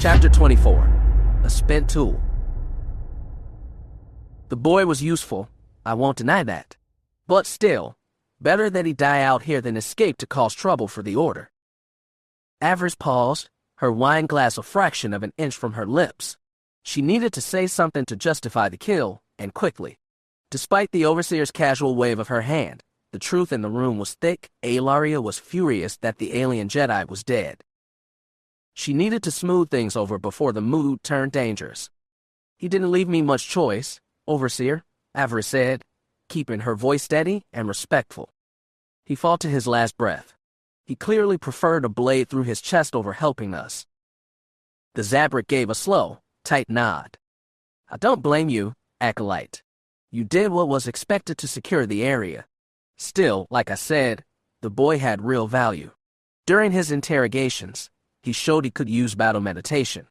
Chapter 24. A Spent Tool. The boy was useful, I won't deny that. But still, better that he die out here than escape to cause trouble for the Order. Avaryss paused, her wine glass a fraction of an inch from her lips. She needed to say something to justify the kill, and quickly. Despite the Overseer's casual wave of her hand, the truth in the room was thick. Ellaria was furious that the alien Jedi was dead. She needed to smooth things over before the mood turned dangerous. "He didn't leave me much choice, Overseer," Avaryss said, keeping her voice steady and respectful. He fought to his last breath. He clearly preferred a blade through his chest over helping us. The Zabrak gave a slow, tight nod. "I don't blame you, Acolyte. You did what was expected to secure the area. Still, like I said, the boy had real value. During his interrogations, he showed he could use battle meditation.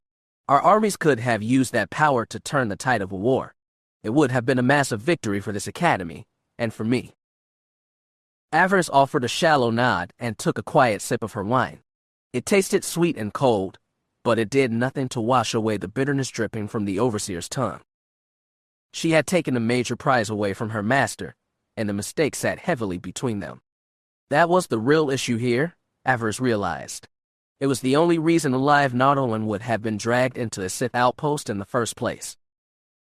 Our armies could have used that power to turn the tide of a war. It would have been a massive victory for this academy, and for me." Avaryss offered a shallow nod and took a quiet sip of her wine. It tasted sweet and cold, but it did nothing to wash away the bitterness dripping from the Overseer's tongue. She had taken a major prize away from her master, and the mistake sat heavily between them. That was the real issue here, Avaryss realized. It was the only reason alive Nautolan would have been dragged into a Sith outpost in the first place.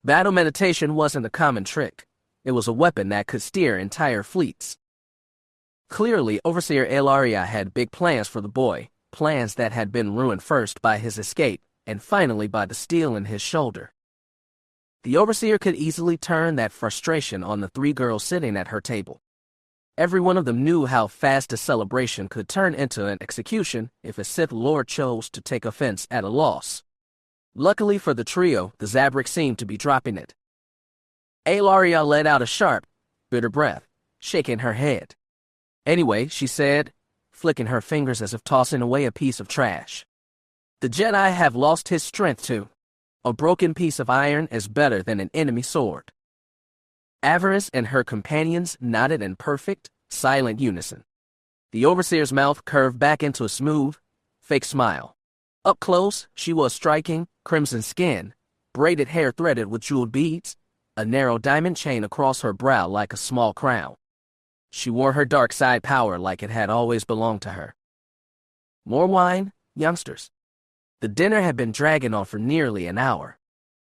Battle meditation wasn't a common trick. It was a weapon that could steer entire fleets. Clearly, Overseer Ellaria had big plans for the boy, plans that had been ruined first by his escape, and finally by the steel in his shoulder. The Overseer could easily turn that frustration on the three girls sitting at her table. Every one of them knew how fast a celebration could turn into an execution if a Sith Lord chose to take offense at a loss. Luckily for the trio, the Zabrak seemed to be dropping it. Ellaria let out a sharp, bitter breath, shaking her head. "Anyway," she said, flicking her fingers as if tossing away a piece of trash. "The Jedi have lost his strength too. A broken piece of iron is better than an enemy sword." Avaryss and her companions nodded in perfect, silent unison. The Overseer's mouth curved back into a smooth, fake smile. Up close, she was striking, crimson skin, braided hair threaded with jeweled beads, a narrow diamond chain across her brow like a small crown. She wore her dark side power like it had always belonged to her. "More wine, youngsters." The dinner had been dragging on for nearly an hour.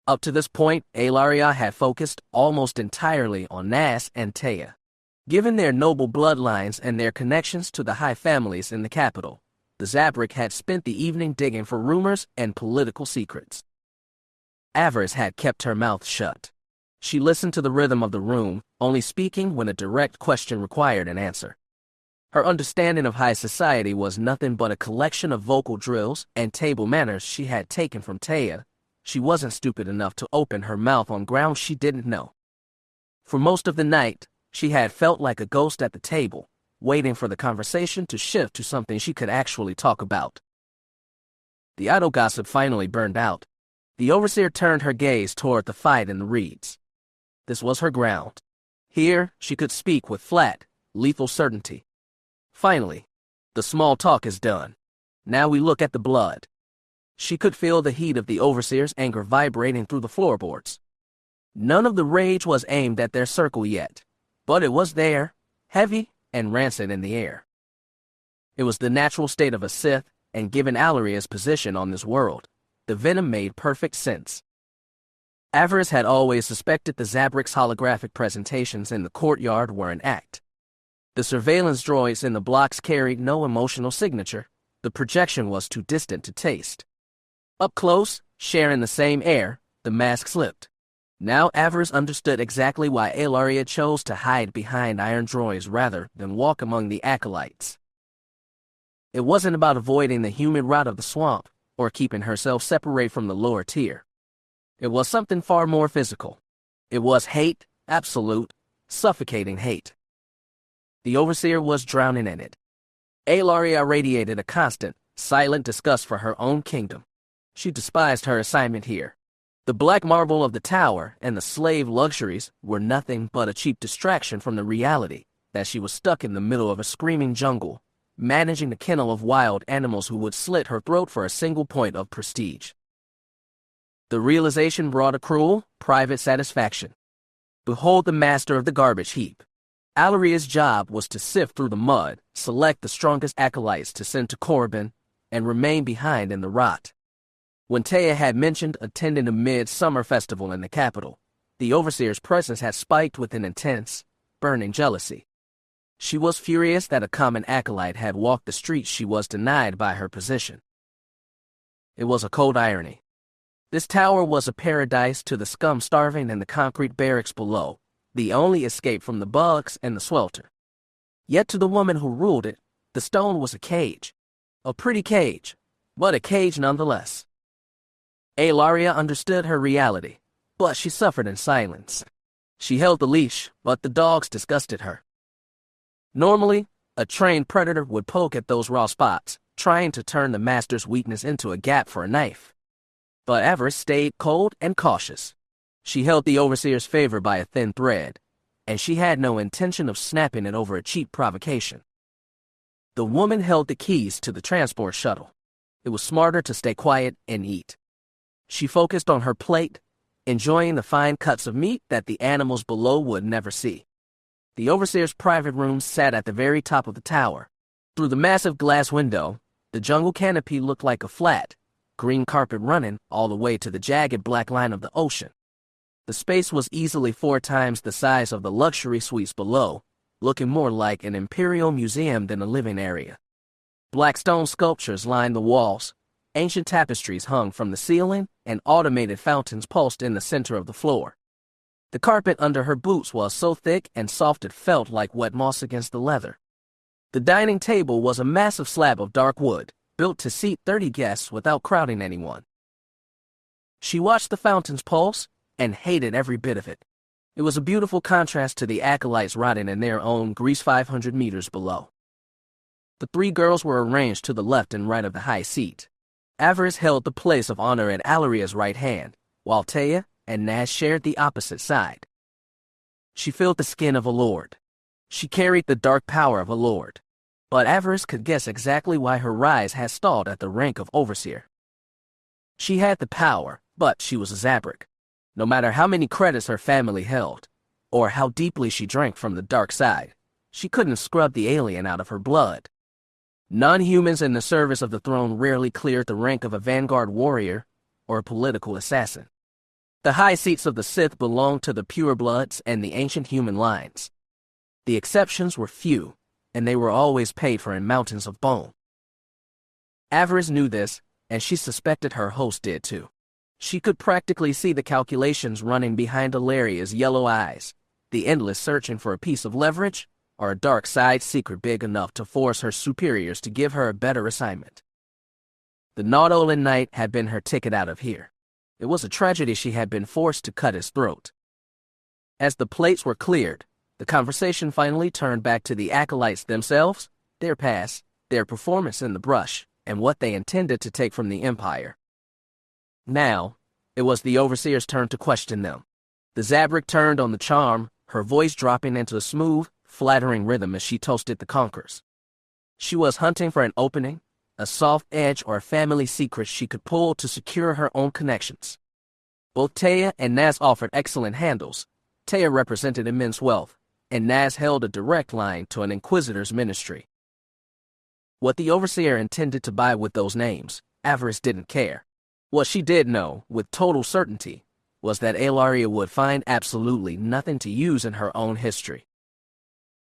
Up to this point, Ellaria had focused almost entirely on Nas and Taya. Given their noble bloodlines and their connections to the high families in the capital, the Zabrak had spent the evening digging for rumors and political secrets. Avaryss had kept her mouth shut. She listened to the rhythm of the room, only speaking when a direct question required an answer. Her understanding of high society was nothing but a collection of vocal drills and table manners she had taken from Taya. She wasn't stupid enough to open her mouth on ground she didn't know. For most of the night, she had felt like a ghost at the table, waiting for the conversation to shift to something she could actually talk about. The idle gossip finally burned out. The Overseer turned her gaze toward the fight in the reeds. This was her ground. Here, she could speak with flat, lethal certainty. Finally, the small talk is done. Now we look at the blood. She could feel the heat of the Overseer's anger vibrating through the floorboards. None of the rage was aimed at their circle yet, but it was there, heavy and rancid in the air. It was the natural state of a Sith, and given Allaria's position on this world, the venom made perfect sense. Avaryss had always suspected the Zabrak's holographic presentations in the courtyard were an act. The surveillance droids in the blocks carried no emotional signature. The projection was too distant to taste. Up close, sharing the same air, the mask slipped. Now Avaryss understood exactly why Ellaria chose to hide behind iron droids rather than walk among the acolytes. It wasn't about avoiding the humid rot of the swamp or keeping herself separate from the lower tier. It was something far more physical. It was hate, absolute, suffocating hate. The Overseer was drowning in it. Ellaria radiated a constant, silent disgust for her own kingdom. She despised her assignment here. The black marble of the tower and the slave luxuries were nothing but a cheap distraction from the reality that she was stuck in the middle of a screaming jungle, managing a kennel of wild animals who would slit her throat for a single point of prestige. The realization brought a cruel, private satisfaction. Behold the master of the garbage heap. Avaryss's job was to sift through the mud, select the strongest acolytes to send to Korriban, and remain behind in the rot. When Taya had mentioned attending a mid-summer festival in the capital, the overseer's presence had spiked with an intense, burning jealousy. She was furious that a common acolyte had walked the streets she was denied by her position. It was a cold irony. This tower was a paradise to the scum starving in the concrete barracks below, the only escape from the bugs and the SWTOR. Yet to the woman who ruled it, the stone was a cage. A pretty cage, but a cage nonetheless. Ellaria understood her reality, but she suffered in silence. She held the leash, but the dogs disgusted her. Normally, a trained predator would poke at those raw spots, trying to turn the master's weakness into a gap for a knife. But Avaryss stayed cold and cautious. She held the overseer's favor by a thin thread, and she had no intention of snapping it over a cheap provocation. The woman held the keys to the transport shuttle. It was smarter to stay quiet and eat. She focused on her plate, enjoying the fine cuts of meat that the animals below would never see. The overseer's private room sat at the very top of the tower. Through the massive glass window, the jungle canopy looked like a flat, green carpet running all the way to the jagged black line of the ocean. The space was easily 4 times the size of the luxury suites below, looking more like an imperial museum than a living area. Black stone sculptures lined the walls, ancient tapestries hung from the ceiling, and automated fountains pulsed in the center of the floor. The carpet under her boots was so thick and soft it felt like wet moss against the leather. The dining table was a massive slab of dark wood, built to seat 30 guests without crowding anyone. She watched the fountains pulse and hated every bit of it. It was a beautiful contrast to the acolytes rotting in their own grease 500 meters below. The 3 girls were arranged to the left and right of the high seat. Avaryss held the place of honor at Allaria's right hand, while Taya and Naz shared the opposite side. She filled the skin of a lord. She carried the dark power of a lord. But Avaryss could guess exactly why her rise had stalled at the rank of overseer. She had the power, but she was a Zabrak. No matter how many credits her family held, or how deeply she drank from the dark side, she couldn't scrub the alien out of her blood. Non-humans in the service of the throne rarely cleared the rank of a vanguard warrior or a political assassin. The high seats of the Sith belonged to the purebloods and the ancient human lines. The exceptions were few, and they were always paid for in mountains of bone. Avaryss knew this, and she suspected her host did too. She could practically see the calculations running behind Ellaria's yellow eyes, the endless searching for a piece of leverage or a dark side secret big enough to force her superiors to give her a better assignment. The Nautolan Knight had been her ticket out of here. It was a tragedy she had been forced to cut his throat. As the plates were cleared, the conversation finally turned back to the acolytes themselves, their past, their performance in the brush, and what they intended to take from the Empire. Now, it was the overseer's turn to question them. The Zabrak turned on the charm, her voice dropping into a smooth, flattering rhythm as she toasted the conquerors. She was hunting for an opening, a soft edge, or a family secret she could pull to secure her own connections. Both Taya and Naz offered excellent handles. Taya represented immense wealth, and Naz held a direct line to an inquisitor's ministry. What the overseer intended to buy with those names, Avaryss didn't care. What she did know, with total certainty, was that Ellaria would find absolutely nothing to use in her own history.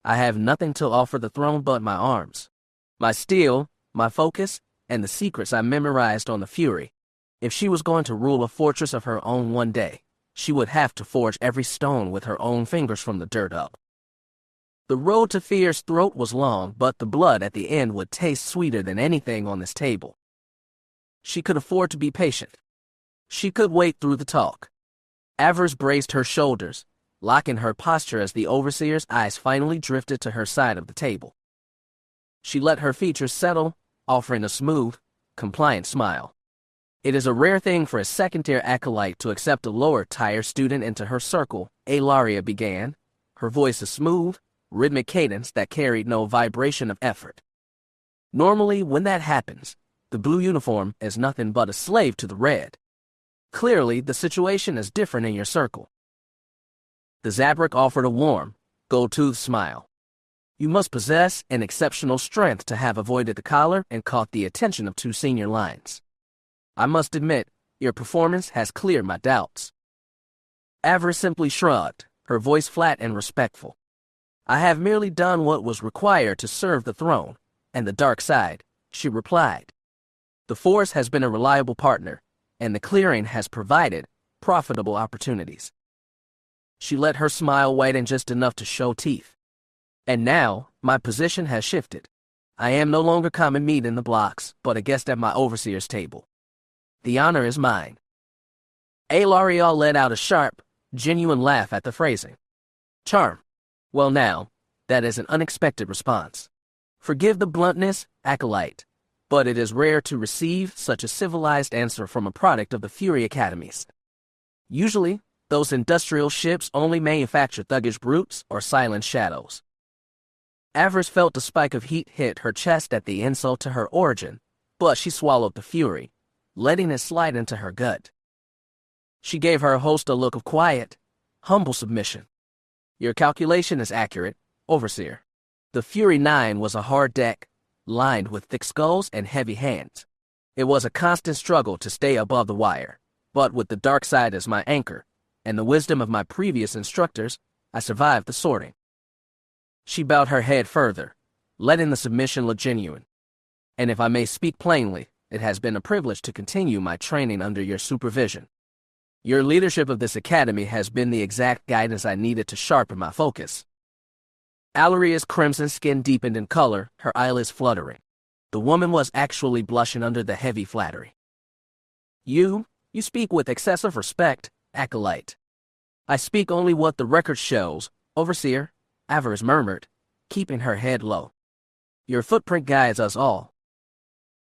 I have nothing to offer the throne but my arms, my steel, my focus, and the secrets I memorized on the Fury. If she was going to rule a fortress of her own one day, she would have to forge every stone with her own fingers from the dirt up. The road to Feer's throat was long, but the blood at the end would taste sweeter than anything on this table. She could afford to be patient. She could wait through the talk. Avaryss braced her shoulders, locking her posture as the overseer's eyes finally drifted to her side of the table. She let her features settle, offering a smooth, compliant smile. It is a rare thing for a second-tier acolyte to accept a lower-tier student into her circle, Ellaria began, her voice a smooth, rhythmic cadence that carried no vibration of effort. Normally, when that happens, the blue uniform is nothing but a slave to the red. Clearly, the situation is different in your circle. The Zabrak offered a warm, gold-toothed smile. You must possess an exceptional strength to have avoided the collar and caught the attention of 2 senior lines. I must admit, your performance has cleared my doubts. Avaryss simply shrugged, her voice flat and respectful. I have merely done what was required to serve the throne, and the dark side, she replied. The Force has been a reliable partner, and the clearing has provided profitable opportunities. She let her smile widen just enough to show teeth. And now, my position has shifted. I am no longer common meat in the blocks, but a guest at my overseer's table. The honor is mine. Alaria let out a sharp, genuine laugh at the phrasing. Charm. Well now, that is an unexpected response. Forgive the bluntness, acolyte, but it is rare to receive such a civilized answer from a product of the Fury academies. Usually, those industrial ships only manufacture thuggish brutes or silent shadows. Avaryss felt the spike of heat hit her chest at the insult to her origin, but she swallowed the fury, letting it slide into her gut. She gave her host a look of quiet, humble submission. Your calculation is accurate, Overseer. The Fury 9 was a hard deck, lined with thick skulls and heavy hands. It was a constant struggle to stay above the wire, but with the dark side as my anchor, and the wisdom of my previous instructors, I survived the sorting. She bowed her head further, letting the submission look genuine. And if I may speak plainly, it has been a privilege to continue my training under your supervision. Your leadership of this academy has been the exact guidance I needed to sharpen my focus. Alaria's crimson skin deepened in color, her eyelids fluttering. The woman was actually blushing under the heavy flattery. You speak with excessive respect, acolyte. I speak only what the record shows, Overseer, Avaryss murmured, keeping her head low. Your footprint guides us all.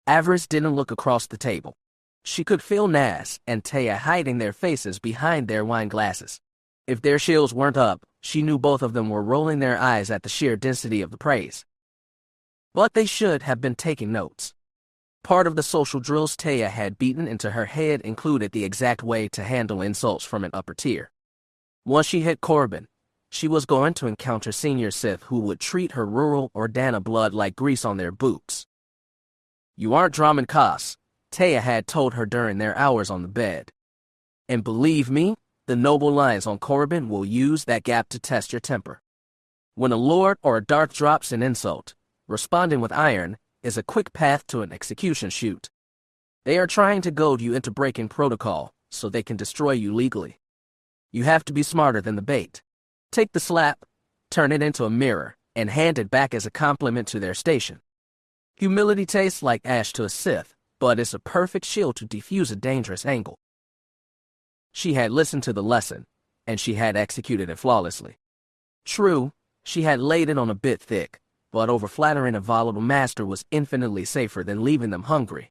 Avaryss didn't look across the table. She could feel Nas and Taya hiding their faces behind their wine glasses. If their shields weren't up, she knew both of them were rolling their eyes at the sheer density of the praise. But they should have been taking notes. Part of the social drills Taya had beaten into her head included the exact way to handle insults from an upper tier. Once she hit Corbin, she was going to encounter senior Sith who would treat her rural Oridanna blood like grease on their boots. You aren't Draman Kas, Taya had told her during their hours on the bed. And believe me, the noble lines on Corbin will use that gap to test your temper. When a Lord or a Darth drops an insult, responding with iron is a quick path to an execution chute. They are trying to goad you into breaking protocol so they can destroy you legally. You have to be smarter than the bait. Take the slap, turn it into a mirror, and hand it back as a compliment to their station. Humility tastes like ash to a Sith, but it's a perfect shield to defuse a dangerous angle. She had listened to the lesson, and she had executed it flawlessly. True, she had laid it on a bit thick, but over-flattering a volatile master was infinitely safer than leaving them hungry.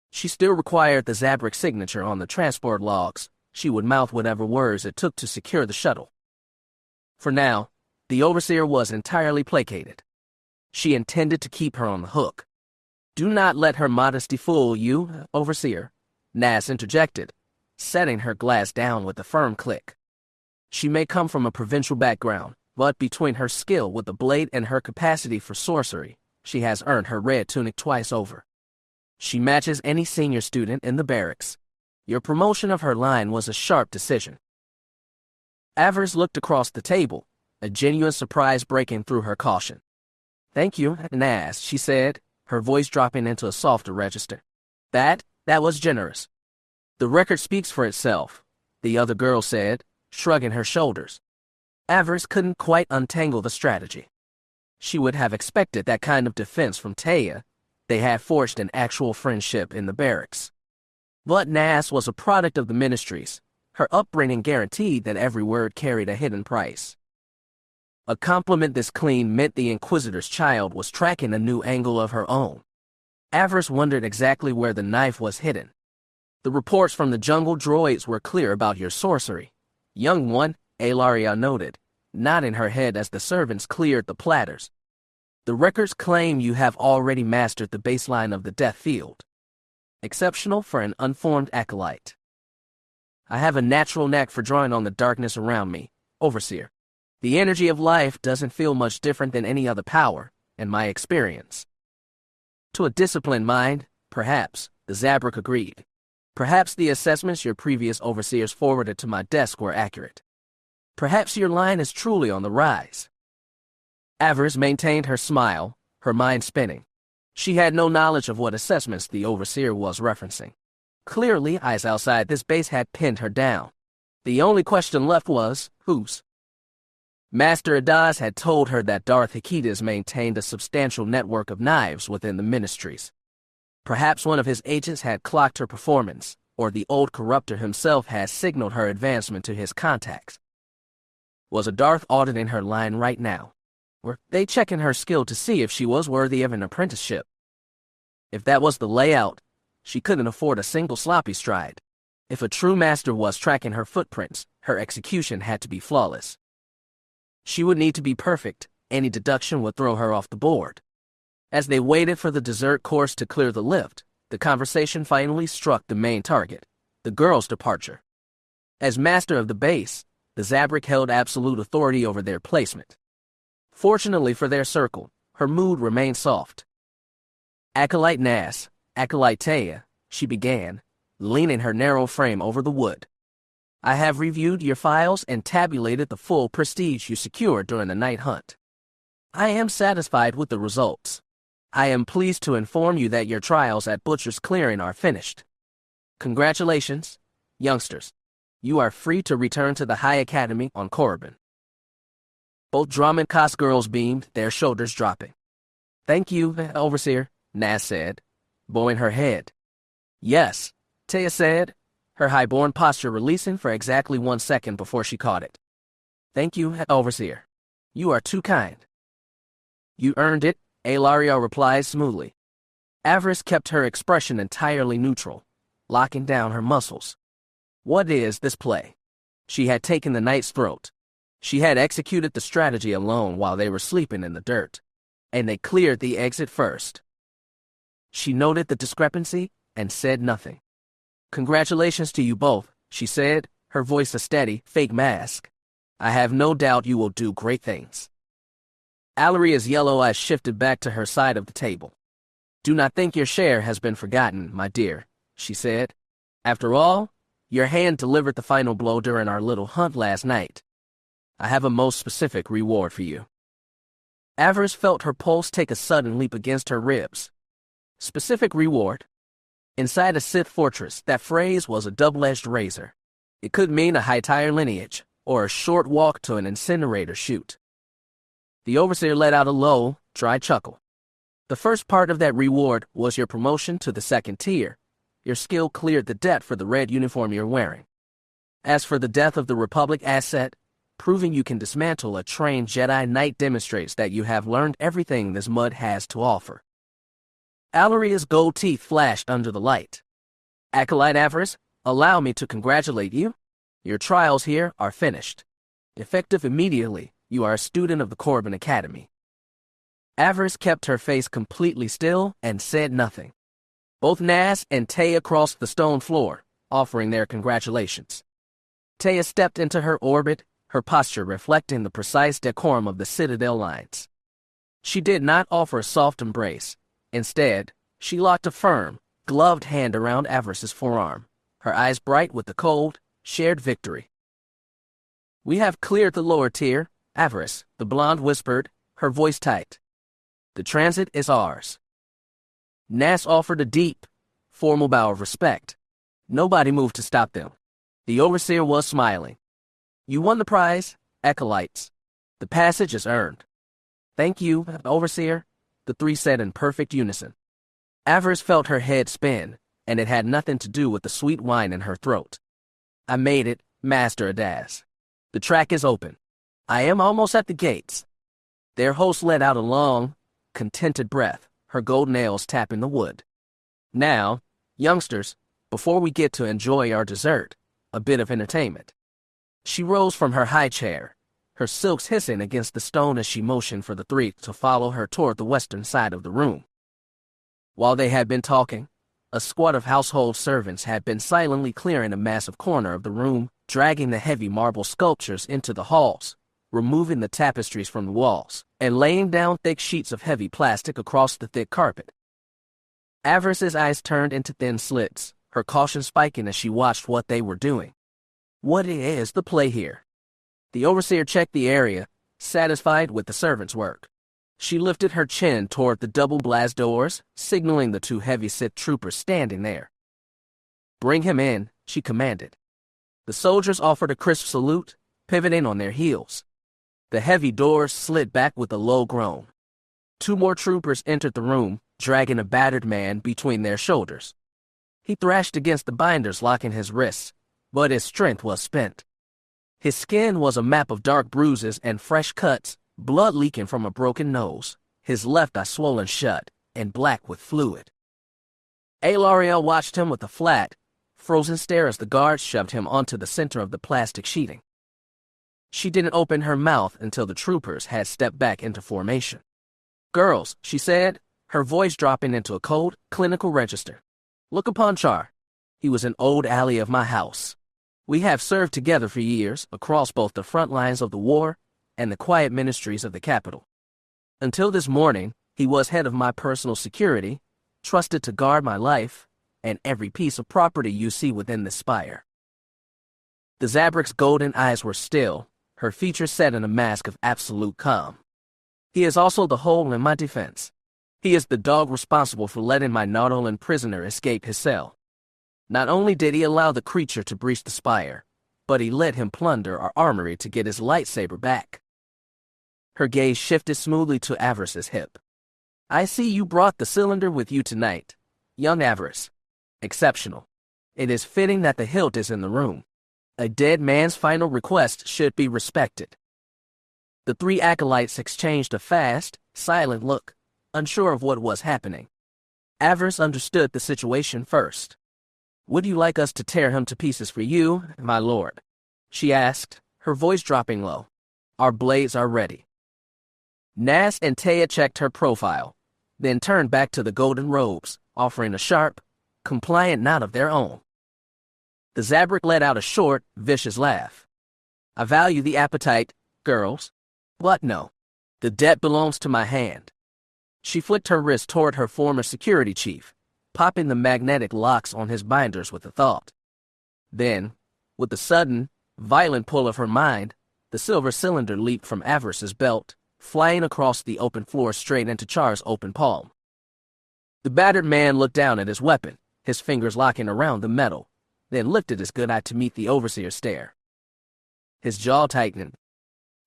She still required the Zabrak signature on the transport logs. She would mouth whatever words it took to secure the shuttle. For now, the Overseer was entirely placated. She intended to keep her on the hook. Do not let her modesty fool you, Overseer, Nas interjected, setting her glass down with a firm click. She may come from a provincial background, but between her skill with the blade and her capacity for sorcery, she has earned her red tunic twice over. She matches any senior student in the barracks. Your promotion of her line was a sharp decision. Avaryss looked across the table, a genuine surprise breaking through her caution. Thank you, Nas, she said, her voice dropping into a softer register. That was generous. The record speaks for itself, the other girl said, shrugging her shoulders. Avaryss couldn't quite untangle the strategy. She would have expected that kind of defense from Taya. They had forged an actual friendship in the barracks. But Nas was a product of the ministries. Her upbringing guaranteed that every word carried a hidden price. A compliment this clean meant the Inquisitor's child was tracking a new angle of her own. Avaryss wondered exactly where the knife was hidden. The reports from the jungle droids were clear about your sorcery. Young one, Alaria noted, nodding her head as the servants cleared the platters. The records claim you have already mastered the baseline of the death field. Exceptional for an unformed acolyte. I have a natural knack for drawing on the darkness around me, Overseer. The energy of life doesn't feel much different than any other power, in my experience. To a disciplined mind, perhaps, the Zabrak agreed. Perhaps the assessments your previous overseers forwarded to my desk were accurate. Perhaps your line is truly on the rise. Avaryss maintained her smile, her mind spinning. She had no knowledge of what assessments the overseer was referencing. Clearly, eyes outside this base had pinned her down. The only question left was, whose? Master Adaz had told her that Darth Feer maintained a substantial network of knives within the ministries. Perhaps one of his agents had clocked her performance, or the old corruptor himself had signaled her advancement to his contacts. Was a Darth auditing her line right now? Were they checking her skill to see if she was worthy of an apprenticeship? If that was the layout, she couldn't afford a single sloppy stride. If a true master was tracking her footprints, her execution had to be flawless. She would need to be perfect. Any deduction would throw her off the board. As they waited for the dessert course to clear the lift, the conversation finally struck the main target, the girl's departure. As master of the base, the Zabrak held absolute authority over their placement. Fortunately for their circle, her mood remained soft. Acolyte Nas, Acolyte Taya, she began, leaning her narrow frame over the wood. I have reviewed your files and tabulated the full prestige you secured during the night hunt. I am satisfied with the results. I am pleased to inform you that your trials at Butcher's Clearing are finished. Congratulations, youngsters. You are free to return to the High Academy on Korriban. Both Drum and Koss girls beamed, their shoulders dropping. Thank you, Overseer, Nas said, bowing her head. Yes, Taya said, her high-born posture releasing for exactly 1 second before she caught it. Thank you, Overseer. You are too kind. You earned it, Alaria replied smoothly. Avaryss kept her expression entirely neutral, locking down her muscles. What is this play? She had taken the knight's throat. She had executed the strategy alone while they were sleeping in the dirt, and they cleared the exit first. She noted the discrepancy and said nothing. Congratulations to you both, she said, her voice a steady, fake mask. I have no doubt you will do great things. Alaria's yellow eyes shifted back to her side of the table. Do not think your share has been forgotten, my dear, she said. After all, your hand delivered the final blow during our little hunt last night. I have a most specific reward for you. Avaryss felt her pulse take a sudden leap against her ribs. Specific reward? Inside a Sith fortress, that phrase was a double-edged razor. It could mean a high-tire lineage, or a short walk to an incinerator chute. The Overseer let out a low, dry chuckle. The first part of that reward was your promotion to the 2nd tier. Your skill cleared the debt for the red uniform you're wearing. As for the death of the Republic asset, proving you can dismantle a trained Jedi Knight demonstrates that you have learned everything this mud has to offer. Alaria's gold teeth flashed under the light. Acolyte Avaryss, allow me to congratulate you. Your trials here are finished. Effective immediately, you are a student of the Korriban Academy. Avaryss kept her face completely still and said nothing. Both Nas and Taya crossed the stone floor, offering their congratulations. Taya stepped into her orbit, her posture reflecting the precise decorum of the Citadel lines. She did not offer a soft embrace. Instead, she locked a firm, gloved hand around Avaryss's forearm, her eyes bright with the cold, shared victory. We have cleared the lower tier, Avaryss, the blonde whispered, her voice tight. The transit is ours. Nas offered a deep, formal bow of respect. Nobody moved to stop them. The Overseer was smiling. You won the prize, acolytes. The passage is earned. Thank you, Overseer, the three said in perfect unison. Avaryss felt her head spin, and it had nothing to do with the sweet wine in her throat. I made it, Master Adaz. The track is open. I am almost at the gates. Their host let out a long, contented breath, her gold nails tapping the wood. Now, youngsters, before we get to enjoy our dessert, a bit of entertainment. She rose from her high chair, her silks hissing against the stone as she motioned for the three to follow her toward the western side of the room. While they had been talking, A squad of household servants had been silently clearing a massive corner of the room, dragging the heavy marble sculptures into the halls, removing the tapestries from the walls, and laying down thick sheets of heavy plastic across the thick carpet. Avaryss's eyes turned into thin slits, her caution spiking as she watched what they were doing. What is the play here? The overseer checked the area, satisfied with the servant's work. She lifted her chin toward the double blast doors, signaling the two heavy Sith troopers standing there. Bring him in, she commanded. The soldiers offered a crisp salute, pivoting on their heels. The heavy doors slid back with a low groan. Two more troopers entered the room, dragging a battered man between their shoulders. He thrashed against the binders, locking his wrists, but his strength was spent. His skin was a map of dark bruises and fresh cuts, blood leaking from a broken nose, his left eye swollen shut and black with fluid. Alarielle watched him with a flat, frozen stare as the guards shoved him onto the center of the plastic sheeting. She didn't open her mouth until the troopers had stepped back into formation. Girls, she said, her voice dropping into a cold, clinical register. Look upon Char. He was an old ally of my house. We have served together for years across both the front lines of the war and the quiet ministries of the capital. Until this morning, he was head of my personal security, trusted to guard my life and every piece of property you see within the spire. The Zabrik's golden eyes were still, her features set in a mask of absolute calm. He is also the hole in my defense. He is the dog responsible for letting my Nautolan prisoner escape his cell. Not only did he allow the creature to breach the spire, but he let him plunder our armory to get his lightsaber back. Her gaze shifted smoothly to Avaryss's hip. I see you brought the cylinder with you tonight, young Avaryss. Exceptional. It is fitting that the hilt is in the room. A dead man's final request should be respected. The three acolytes exchanged a fast, silent look, unsure of what was happening. Avaryss understood the situation first. Would you like us to tear him to pieces for you, my lord? She asked, her voice dropping low. Our blades are ready. Nas and Taya checked her profile, then turned back to the golden robes, offering a sharp, compliant nod of their own. The Zabrik let out a short, vicious laugh. I value the appetite, girls. But no, the debt belongs to my hand. She flicked her wrist toward her former security chief, popping the magnetic locks on his binders with a thought. Then, with a sudden, violent pull of her mind, the silver cylinder leaped from Avaryss's belt, flying across the open floor straight into Char's open palm. The battered man looked down at his weapon, his fingers locking around the metal, then lifted his good eye to meet the overseer's stare. His jaw tightened.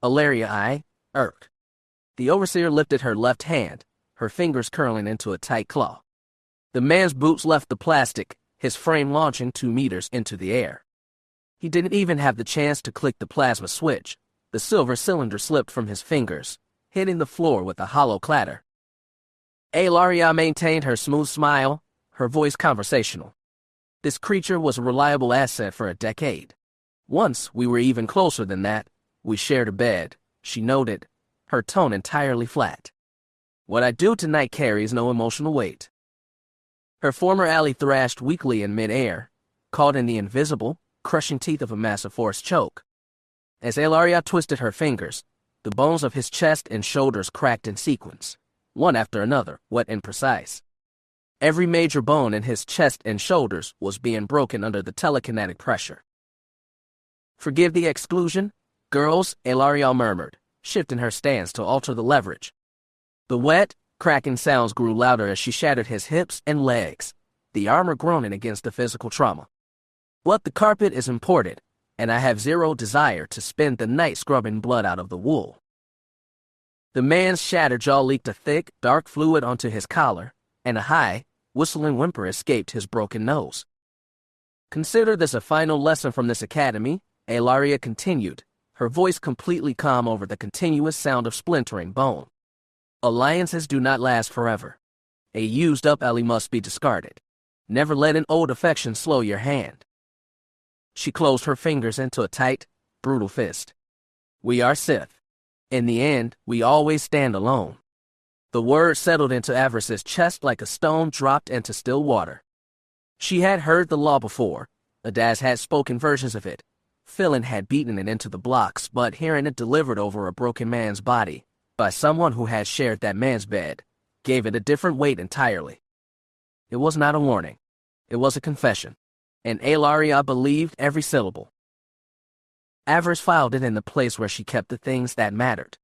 Alaria eye, irked. The overseer lifted her left hand, her fingers curling into a tight claw. The man's boots left the plastic, his frame launching 2 meters into the air. He didn't even have the chance to click the plasma switch. The silver cylinder slipped from his fingers, hitting the floor with a hollow clatter. Alaria maintained her smooth smile, her voice conversational. This creature was a reliable asset for a decade. Once we were even closer than that. We shared a bed, she noted, her tone entirely flat. What I do tonight carries no emotional weight. Her former ally thrashed weakly in midair, caught in the invisible, crushing teeth of a massive force choke. As Alaria twisted her fingers, the bones of his chest and shoulders cracked in sequence, one after another, wet and precise. Every major bone in his chest and shoulders was being broken under the telekinetic pressure. Forgive the exclusion, girls, Alaria murmured, shifting her stance to alter the leverage. The wet, cracking sounds grew louder as she shattered his hips and legs, the armor groaning against the physical trauma. But the carpet is imported, and I have zero desire to spend the night scrubbing blood out of the wool. The man's shattered jaw leaked a thick, dark fluid onto his collar, and a high, whistling whimper escaped his broken nose. Consider this a final lesson from this academy, Alaria continued, her voice completely calm over the continuous sound of splintering bone. Alliances do not last forever. A used-up ally must be discarded. Never let an old affection slow your hand. She closed her fingers into a tight, brutal fist. We are Sith. In the end, we always stand alone. The word settled into Avaryss's chest like a stone dropped into still water. She had heard the law before. Adaz had spoken versions of it. Philin had beaten it into the blocks, but hearing it delivered over a broken man's body, by someone who had shared that man's bed, gave it a different weight entirely. It was not a warning. It was a confession, and Ellaria believed every syllable. Avaryss filed it in the place where she kept the things that mattered.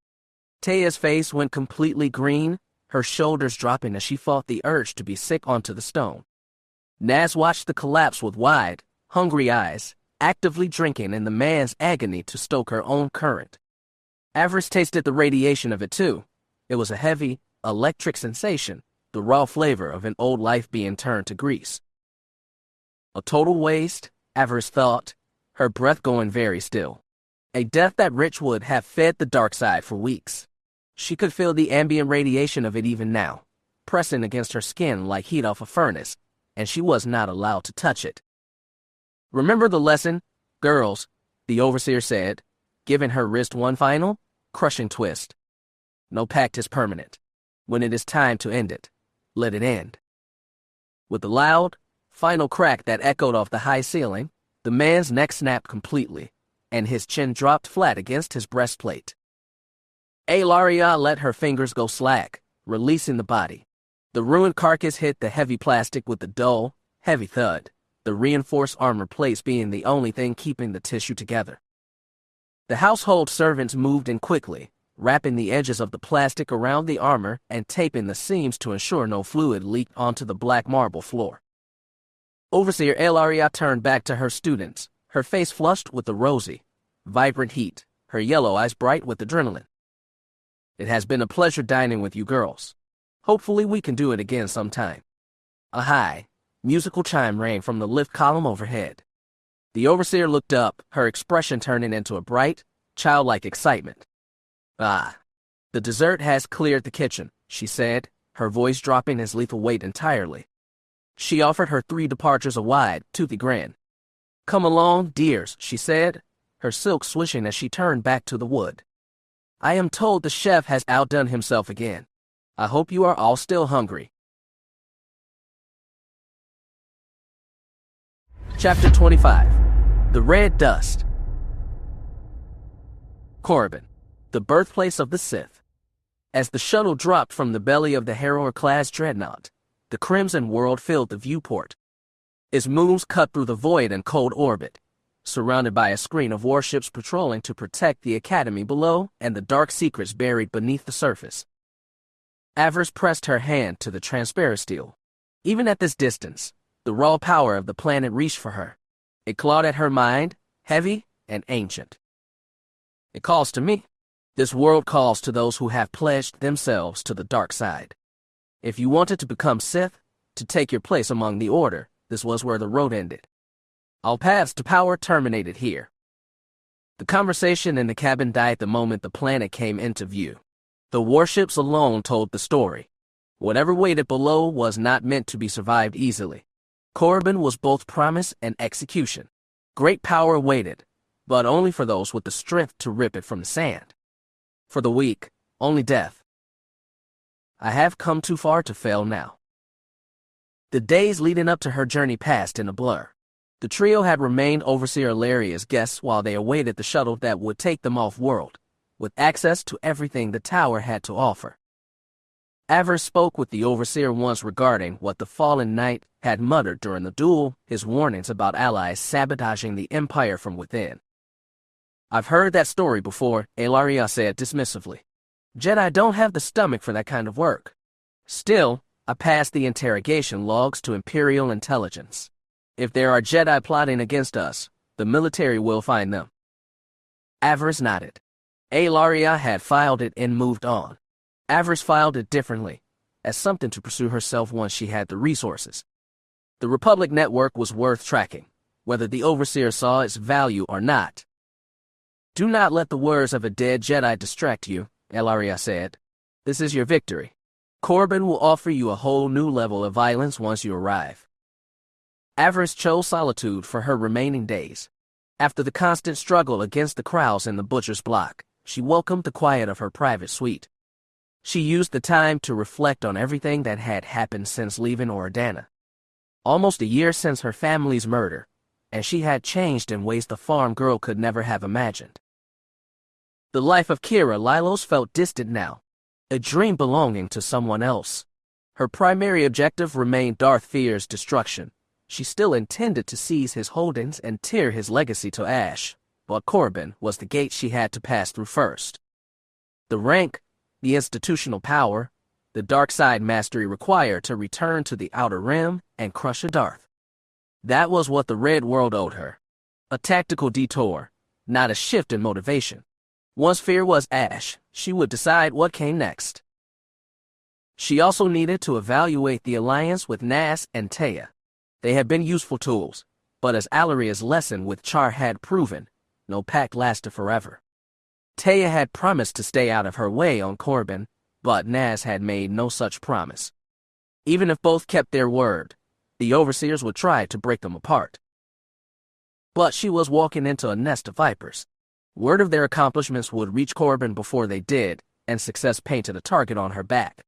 Taya's face went completely green, her shoulders dropping as she fought the urge to be sick onto the stone. Naz watched the collapse with wide, hungry eyes, actively drinking in the man's agony to stoke her own current. Avaryss tasted the radiation of it too. It was a heavy, electric sensation, the raw flavor of an old life being turned to grease. A total waste, Avaryss thought, her breath going very still. A death that Rich would have fed the dark side for weeks. She could feel the ambient radiation of it even now, pressing against her skin like heat off a furnace, and she was not allowed to touch it. "Remember the lesson, girls," the overseer said, giving her wrist one final, crushing twist. "No pact is permanent. When it is time to end it, let it end." With the loud, final crack that echoed off the high ceiling, the man's neck snapped completely, and his chin dropped flat against his breastplate. Ellaria let her fingers go slack, releasing the body. The ruined carcass hit the heavy plastic with a dull, heavy thud, the reinforced armor plates being the only thing keeping the tissue together. The household servants moved in quickly, wrapping the edges of the plastic around the armor and taping the seams to ensure no fluid leaked onto the black marble floor. Overseer Ellaria turned back to her students, her face flushed with the rosy, vibrant heat, her yellow eyes bright with adrenaline. "It has been a pleasure dining with you girls. Hopefully we can do it again sometime." A high, musical chime rang from the lift column overhead. The overseer looked up, her expression turning into a bright, childlike excitement. "Ah, the dessert has cleared the kitchen," she said, her voice dropping his lethal weight entirely. She offered her 3 departures a wide, toothy grin. "Come along, dears," she said, her silk swishing as she turned back to the wood. "I am told the chef has outdone himself again. I hope you are all still hungry." Chapter 25. The Red Dust. Korriban, the birthplace of the Sith. As the shuttle dropped from the belly of the Harrower-class dreadnought, the Crimson World filled the viewport. Its moons cut through the void in cold orbit, surrounded by a screen of warships patrolling to protect the academy below and the dark secrets buried beneath the surface. Avaryss pressed her hand to the transparent steel. Even at this distance, the raw power of the planet reached for her. It clawed at her mind, heavy and ancient. "It calls to me. This world calls to those who have pledged themselves to the dark side. If you wanted to become Sith, to take your place among the Order, this was where the road ended. All paths to power terminated here." The conversation in the cabin died the moment the planet came into view. The warships alone told the story. Whatever waited below was not meant to be survived easily. Korriban was both promise and execution. Great power waited, but only for those with the strength to rip it from the sand. For the weak, only death. I have come too far to fail now. The days leading up to her journey passed in a blur. The trio had remained Overseer Ellaria's guests while they awaited the shuttle that would take them off-world, with access to everything the tower had to offer. Avaryss spoke with the Overseer once regarding what the fallen knight had muttered during the duel, his warnings about allies sabotaging the Empire from within. "I've heard that story before," Ellaria said dismissively. "Jedi don't have the stomach for that kind of work. Still, I passed the interrogation logs to Imperial intelligence. If there are Jedi plotting against us, the military will find them." Avaryss nodded. Ellaria had filed it and moved on. Avaryss filed it differently, as something to pursue herself once she had the resources. The Republic network was worth tracking, whether the Overseer saw its value or not. "Do not let the words of a dead Jedi distract you," Ellaria said. "This is your victory. Korriban will offer you a whole new level of violence once you arrive." Avaryss chose solitude for her remaining days. After the constant struggle against the crowds in the butcher's block, she welcomed the quiet of her private suite. She used the time to reflect on everything that had happened since leaving Oridanna. Almost a year since her family's murder, and she had changed in ways the farm girl could never have imagined. The life of Keera Lylos felt distant now, a dream belonging to someone else. Her primary objective remained Darth Feer's destruction. She still intended to seize his holdings and tear his legacy to ash, but Korriban was the gate she had to pass through first. The rank, the institutional power, the dark side mastery required to return to the Outer Rim and crush a Darth. That was what the Red World owed her. A tactical detour, not a shift in motivation. Once Feer was ash, she would decide what came next. She also needed to evaluate the alliance with Nas and Taya. They had been useful tools, but as Alaria's lesson with Char had proven, no pact lasted forever. Taya had promised to stay out of her way on Korriban, but Nas had made no such promise. Even if both kept their word, the overseers would try to break them apart. But she was walking into a nest of vipers. Word of their accomplishments would reach Korriban before they did, and success painted a target on her back.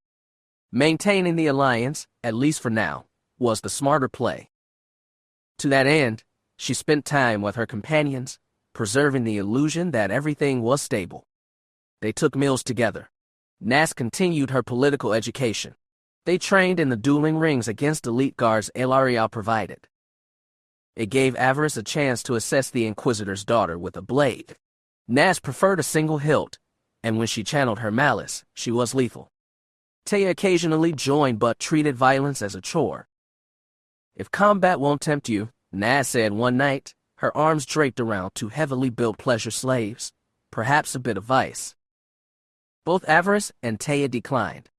Maintaining the alliance, at least for now, was the smarter play. To that end, she spent time with her companions, preserving the illusion that everything was stable. They took meals together. Nas continued her political education. They trained in the dueling rings against elite guards Elaria provided. It gave Avaryss a chance to assess the Inquisitor's daughter with a blade. Nas preferred a single hilt, and when she channeled her malice, she was lethal. Taya occasionally joined but treated violence as a chore. If combat won't tempt you, Nas said one night, her arms draped around two heavily built pleasure slaves, perhaps a bit of vice. Both Avaryss and Taya declined.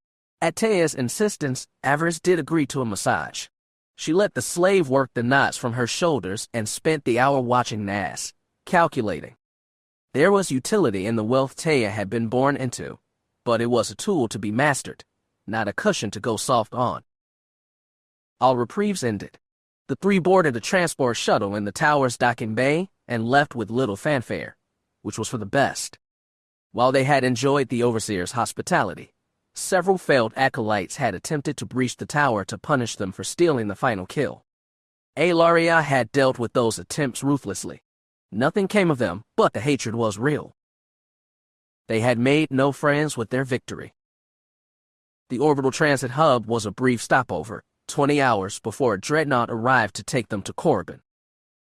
At Taya's insistence, Avaryss did agree to a massage. She let the slave work the knots from her shoulders and spent the hour watching Nas, calculating. There was utility in the wealth Taya had been born into, but it was a tool to be mastered, not a cushion to go soft on. All reprieves ended. The three boarded a transport shuttle in the tower's docking bay and left with little fanfare, which was for the best. While they had enjoyed the overseer's hospitality, several failed acolytes had attempted to breach the tower to punish them for stealing the final kill. Elaria had dealt with those attempts ruthlessly. Nothing came of them, but the hatred was real. They had made no friends with their victory. The orbital transit hub was a brief stopover, 20 hours before a dreadnought arrived to take them to Korriban.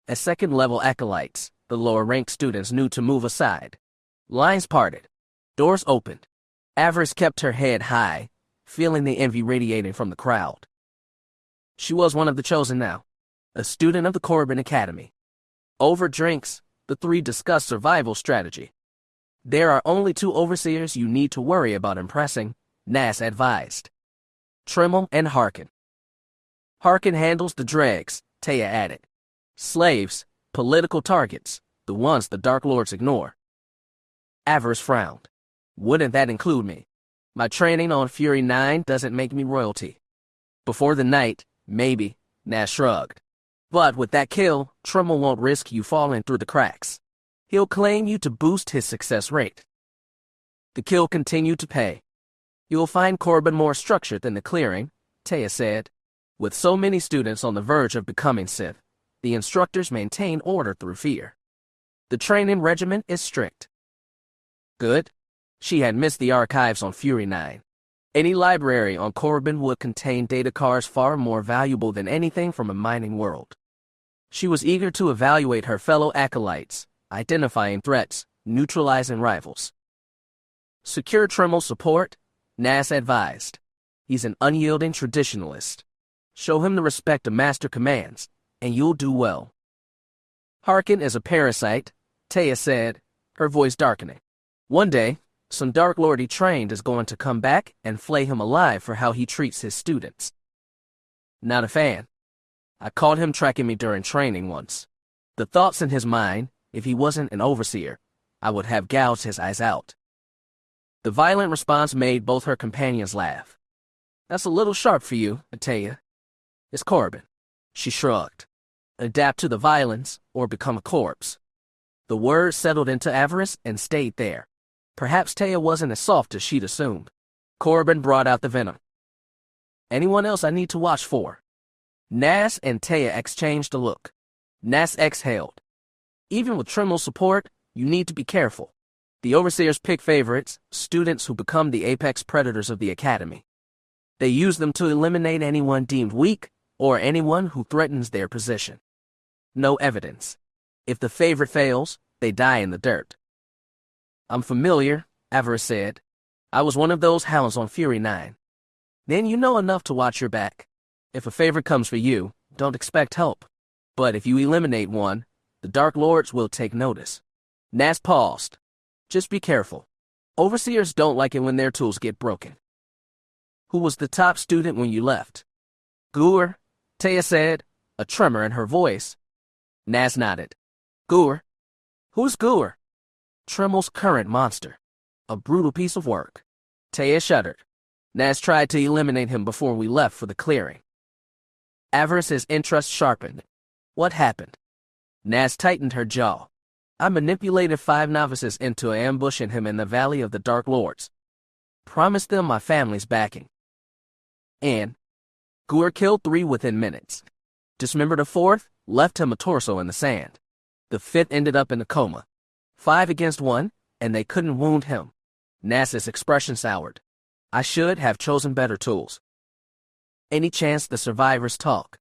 As second-level acolytes, the lower-ranked students knew to move aside. Lines parted. Doors opened. Avaryss kept her head high, feeling the envy radiating from the crowd. She was one of the chosen now, a student of the Korriban Academy. Over drinks, the three discussed survival strategy. There are only two overseers you need to worry about impressing, Nas advised. Tremel and Harkin. Harkin handles the dregs, Taya added. Slaves, political targets, the ones the Dark Lords ignore. Avaryss frowned. Wouldn't that include me? My training on Fury 9 doesn't make me royalty. Before the night, maybe, Nas shrugged. But with that kill, Tremel won't risk you falling through the cracks. He'll claim you to boost his success rate. The kill continued to pay. You'll find Korriban more structured than the clearing, Taya said. With so many students on the verge of becoming Sith, the instructors maintain order through fear. The training regimen is strict. Good. She had missed the archives on Fury 9. Any library on Korriban would contain data cards far more valuable than anything from a mining world. She was eager to evaluate her fellow acolytes, identifying threats, neutralizing rivals. Secure Tremel's support, Nas advised. He's an unyielding traditionalist. Show him the respect a master commands, and you'll do well. Harkin is a parasite, Taya said, her voice darkening. One day, some Dark Lord he trained is going to come back and flay him alive for how he treats his students. Not a fan. I caught him tracking me during training once. The thoughts in his mind, if he wasn't an overseer, I would have gouged his eyes out. The violent response made both her companions laugh. That's a little sharp for you, Taya. It's Korriban. She shrugged. Adapt to the violence, or become a corpse. The word settled into Avaryss and stayed there. Perhaps Taya wasn't as soft as she'd assumed. Korriban brought out the venom. Anyone else I need to watch for? Nas and Taya exchanged a look. Nas exhaled. Even with Tremel's support, you need to be careful. The overseers pick favorites, students who become the apex predators of the academy. They use them to eliminate anyone deemed weak or anyone who threatens their position. No evidence. If the favorite fails, they die in the dirt. I'm familiar, Avaryss said. I was one of those hounds on Fury 9. Then you know enough to watch your back. If a favorite comes for you, don't expect help. But if you eliminate one, the Dark Lords will take notice. Nas paused. Just be careful. Overseers don't like it when their tools get broken. Who was the top student when you left? Gur, Taya said, a tremor in her voice. Nas nodded. Gur? Who's Gur? Tremel's current monster. A brutal piece of work. Taya shuddered. Nas tried to eliminate him before we left for the clearing. Avaryss's interest sharpened. What happened? Nas tightened her jaw. I manipulated 5 novices into ambushing him in the Valley of the Dark Lords. Promised them my family's backing. And Gur killed 3 within minutes. Dismembered a 4th, left him a torso in the sand. The 5th ended up in a coma. 5 against 1, and they couldn't wound him. Nas's expression soured. I should have chosen better tools. Any chance the survivors talk?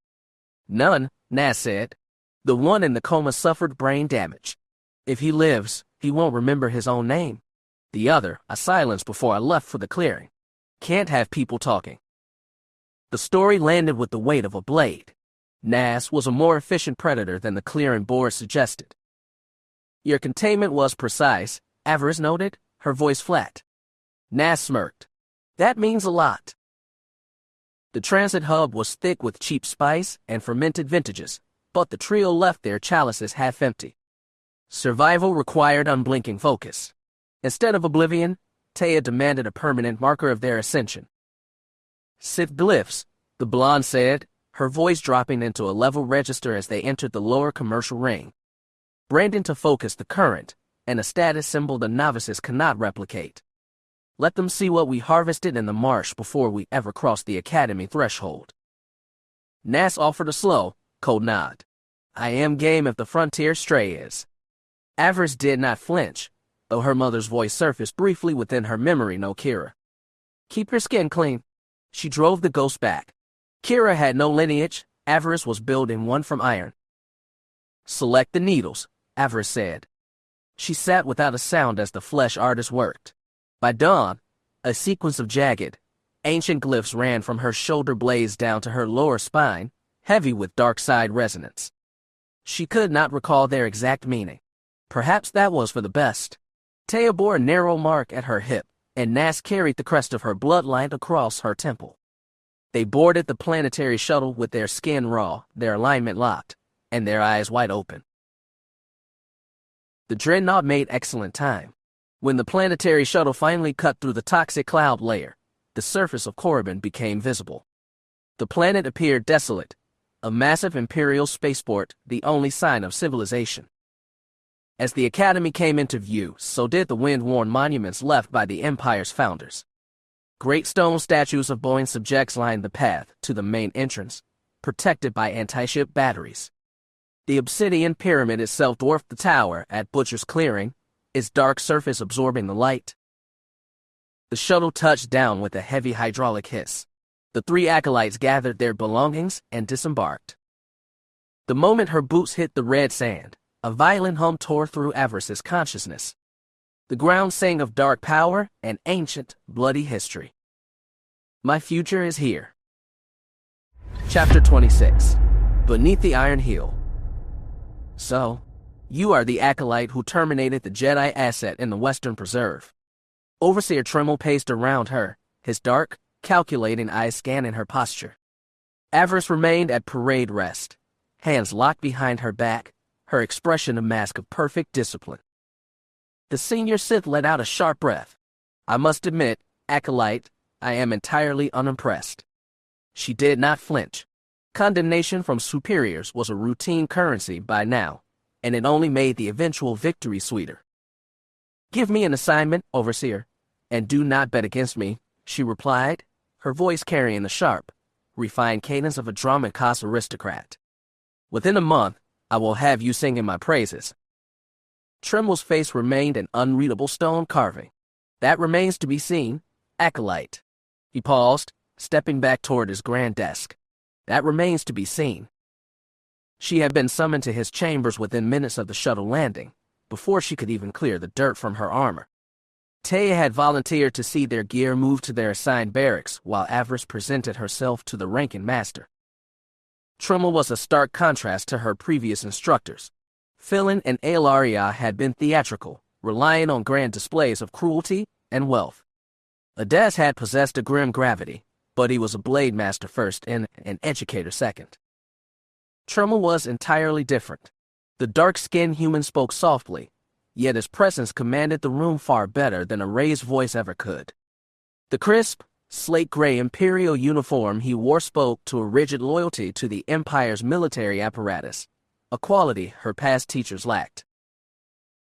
None, Nas said. The one in the coma suffered brain damage. If he lives, he won't remember his own name. The other, I silenced before I left for the clearing. Can't have people talking. The story landed with the weight of a blade. Nas was a more efficient predator than the clearing board suggested. Your containment was precise, Avaryss noted, her voice flat. Nas smirked. That means a lot. The transit hub was thick with cheap spice and fermented vintages, but the trio left their chalices half empty. Survival required unblinking focus. Instead of oblivion, Taya demanded a permanent marker of their ascension. Sith glyphs, the blonde said, her voice dropping into a level register as they entered the lower commercial ring. Branding to focus the current, and a status symbol the novices cannot replicate. Let them see what we harvested in the marsh before we ever crossed the academy threshold. Nas offered a slow, cold nod. I am game if the frontier stray is. Avaryss did not flinch, though her mother's voice surfaced briefly within her memory. No, Keera. Keep your skin clean. She drove the ghost back. Keera had no lineage, Avaryss was building one from iron. Select the needles, Avaryss said. She sat without a sound as the flesh artist worked. By dawn, a sequence of jagged, ancient glyphs ran from her shoulder blades down to her lower spine, heavy with dark side resonance. She could not recall their exact meaning. Perhaps that was for the best. Taya bore a narrow mark at her hip, and Nas carried the crest of her bloodline across her temple. They boarded the planetary shuttle with their skin raw, their alignment locked, and their eyes wide open. The dreadnought made excellent time. When the planetary shuttle finally cut through the toxic cloud layer, the surface of Korriban became visible. The planet appeared desolate, a massive imperial spaceport, the only sign of civilization. As the Academy came into view, so did the wind-worn monuments left by the Empire's founders. Great stone statues of Boeing subjects lined the path to the main entrance, protected by anti-ship batteries. The obsidian pyramid itself dwarfed the tower at Butcher's Clearing, its dark surface absorbing the light. The shuttle touched down with a heavy hydraulic hiss. The 3 acolytes gathered their belongings and disembarked. The moment her boots hit the red sand, a violent hum tore through Avaryss's consciousness. The ground sang of dark power and ancient, bloody history. My future is here. Chapter 26. Beneath the Iron Heel. So, you are the acolyte who terminated the Jedi asset in the Western Preserve. Overseer Tremel paced around her, his dark, calculating eyes scanning her posture. Avaryss remained at parade rest, hands locked behind her back, her expression a mask of perfect discipline. The senior Sith let out a sharp breath. I must admit, acolyte, I am entirely unimpressed. She did not flinch. Condemnation from superiors was a routine currency by now, and it only made the eventual victory sweeter. Give me an assignment, Overseer, and do not bet against me, she replied, her voice carrying a sharp, refined cadence of a drum-and-cos aristocrat. "Within a month, I will have you singing my praises." Trimmel's face remained an unreadable stone carving. "That remains to be seen, acolyte." He paused, stepping back toward his grand desk. "That remains to be seen." She had been summoned to his chambers within minutes of the shuttle landing, before she could even clear the dirt from her armor. Taya had volunteered to see their gear moved to their assigned barracks while Avaryss presented herself to the ranking master. Trimmel was a stark contrast to her previous instructors. Philin and Aelaria had been theatrical, relying on grand displays of cruelty and wealth. Ades had possessed a grim gravity, but he was a blade master first and an educator second. Trimmel was entirely different. The dark-skinned human spoke softly, yet his presence commanded the room far better than a raised voice ever could. The crisp, slate-gray imperial uniform he wore spoke to a rigid loyalty to the Empire's military apparatus, a quality her past teachers lacked.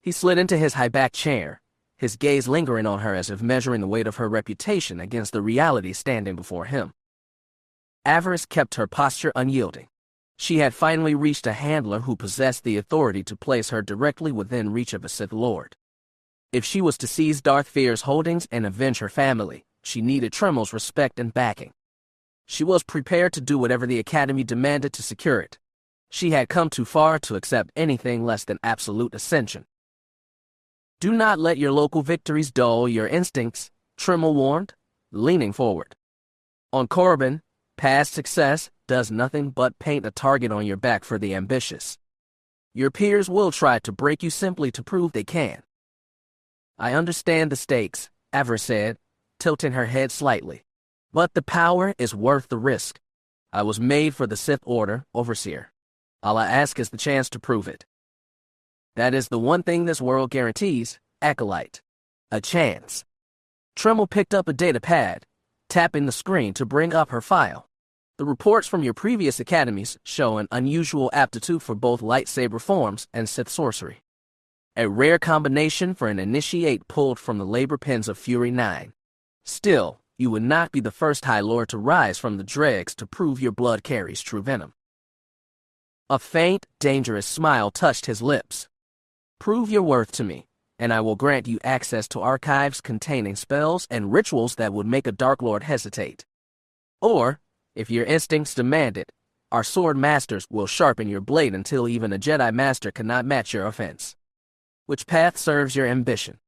He slid into his high-backed chair, his gaze lingering on her as if measuring the weight of her reputation against the reality standing before him. Avaryss kept her posture unyielding. She had finally reached a handler who possessed the authority to place her directly within reach of a Sith Lord. If she was to seize Darth Feer's holdings and avenge her family, she needed Trimmel's respect and backing. She was prepared to do whatever the Academy demanded to secure it. She had come too far to accept anything less than absolute ascension. "Do not let your local victories dull your instincts," Trimmel warned, leaning forward. "On Korriban, past success does nothing but paint a target on your back for the ambitious. Your peers will try to break you simply to prove they can." "I understand the stakes," Avaryss said, tilting her head slightly. "But the power is worth the risk. I was made for the Sith Order, Overseer. All I ask is the chance to prove it." "That is the one thing this world guarantees, acolyte. A chance." Trimmel picked up a data pad, tapping the screen to bring up her file. "The reports from your previous academies show an unusual aptitude for both lightsaber forms and Sith sorcery. A rare combination for an initiate pulled from the labor pens of Fury 9. Still, you would not be the first High Lord to rise from the dregs to prove your blood carries true venom." A faint, dangerous smile touched his lips. "Prove your worth to me, and I will grant you access to archives containing spells and rituals that would make a Dark Lord hesitate. Or, if your instincts demand it, our sword masters will sharpen your blade until even a Jedi Master cannot match your offense. Which path serves your ambition?"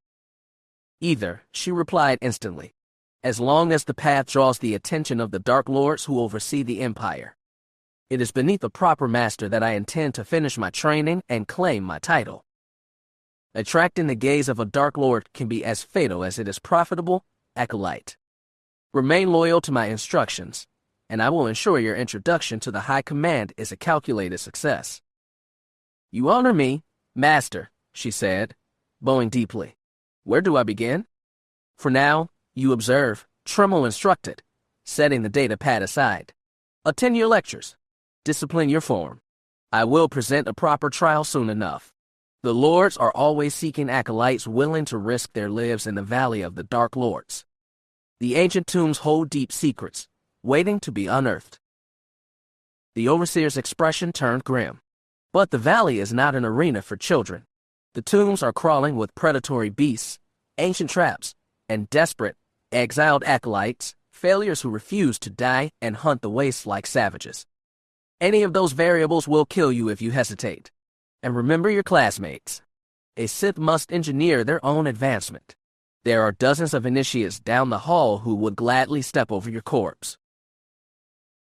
"Either," she replied instantly, "as long as the path draws the attention of the Dark Lords who oversee the Empire. It is beneath a proper master that I intend to finish my training and claim my title. Attracting the gaze of a Dark Lord can be as fatal as it is profitable, acolyte. Remain loyal to my instructions, and I will ensure your introduction to the High Command is a calculated success." "You honor me, Master," she said, bowing deeply. "Where do I begin?" "For now, you observe," Trimmel instructed, setting the data pad aside. "Attend your lectures. Discipline your form. I will present a proper trial soon enough. The Lords are always seeking acolytes willing to risk their lives in the Valley of the Dark Lords. The ancient tombs hold deep secrets, waiting to be unearthed." The Overseer's expression turned grim. "But the Valley is not an arena for children. The tombs are crawling with predatory beasts, ancient traps, and desperate, exiled acolytes, failures who refuse to die and hunt the wastes like savages. Any of those variables will kill you if you hesitate. And remember your classmates. A Sith must engineer their own advancement. There are dozens of initiates down the hall who would gladly step over your corpse."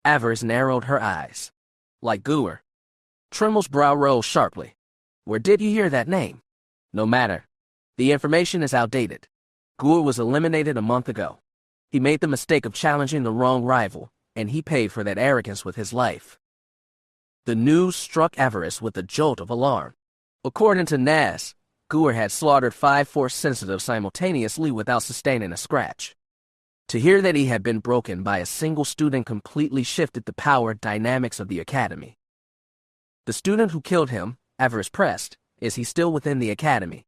Avaryss narrowed her eyes. "Like Goor?" Trimmel's brow rose sharply. "Where did you hear that name?" "No matter. The information is outdated. Goor was eliminated a month ago. He made the mistake of challenging the wrong rival, and he paid for that arrogance with his life." The news struck Avaryss with a jolt of alarm. According to Nas, Goor had slaughtered 5 Force sensitives simultaneously without sustaining a scratch. To hear that he had been broken by a single student completely shifted the power dynamics of the Academy. "The student who killed him," Avaryss pressed, "is he still within the Academy?"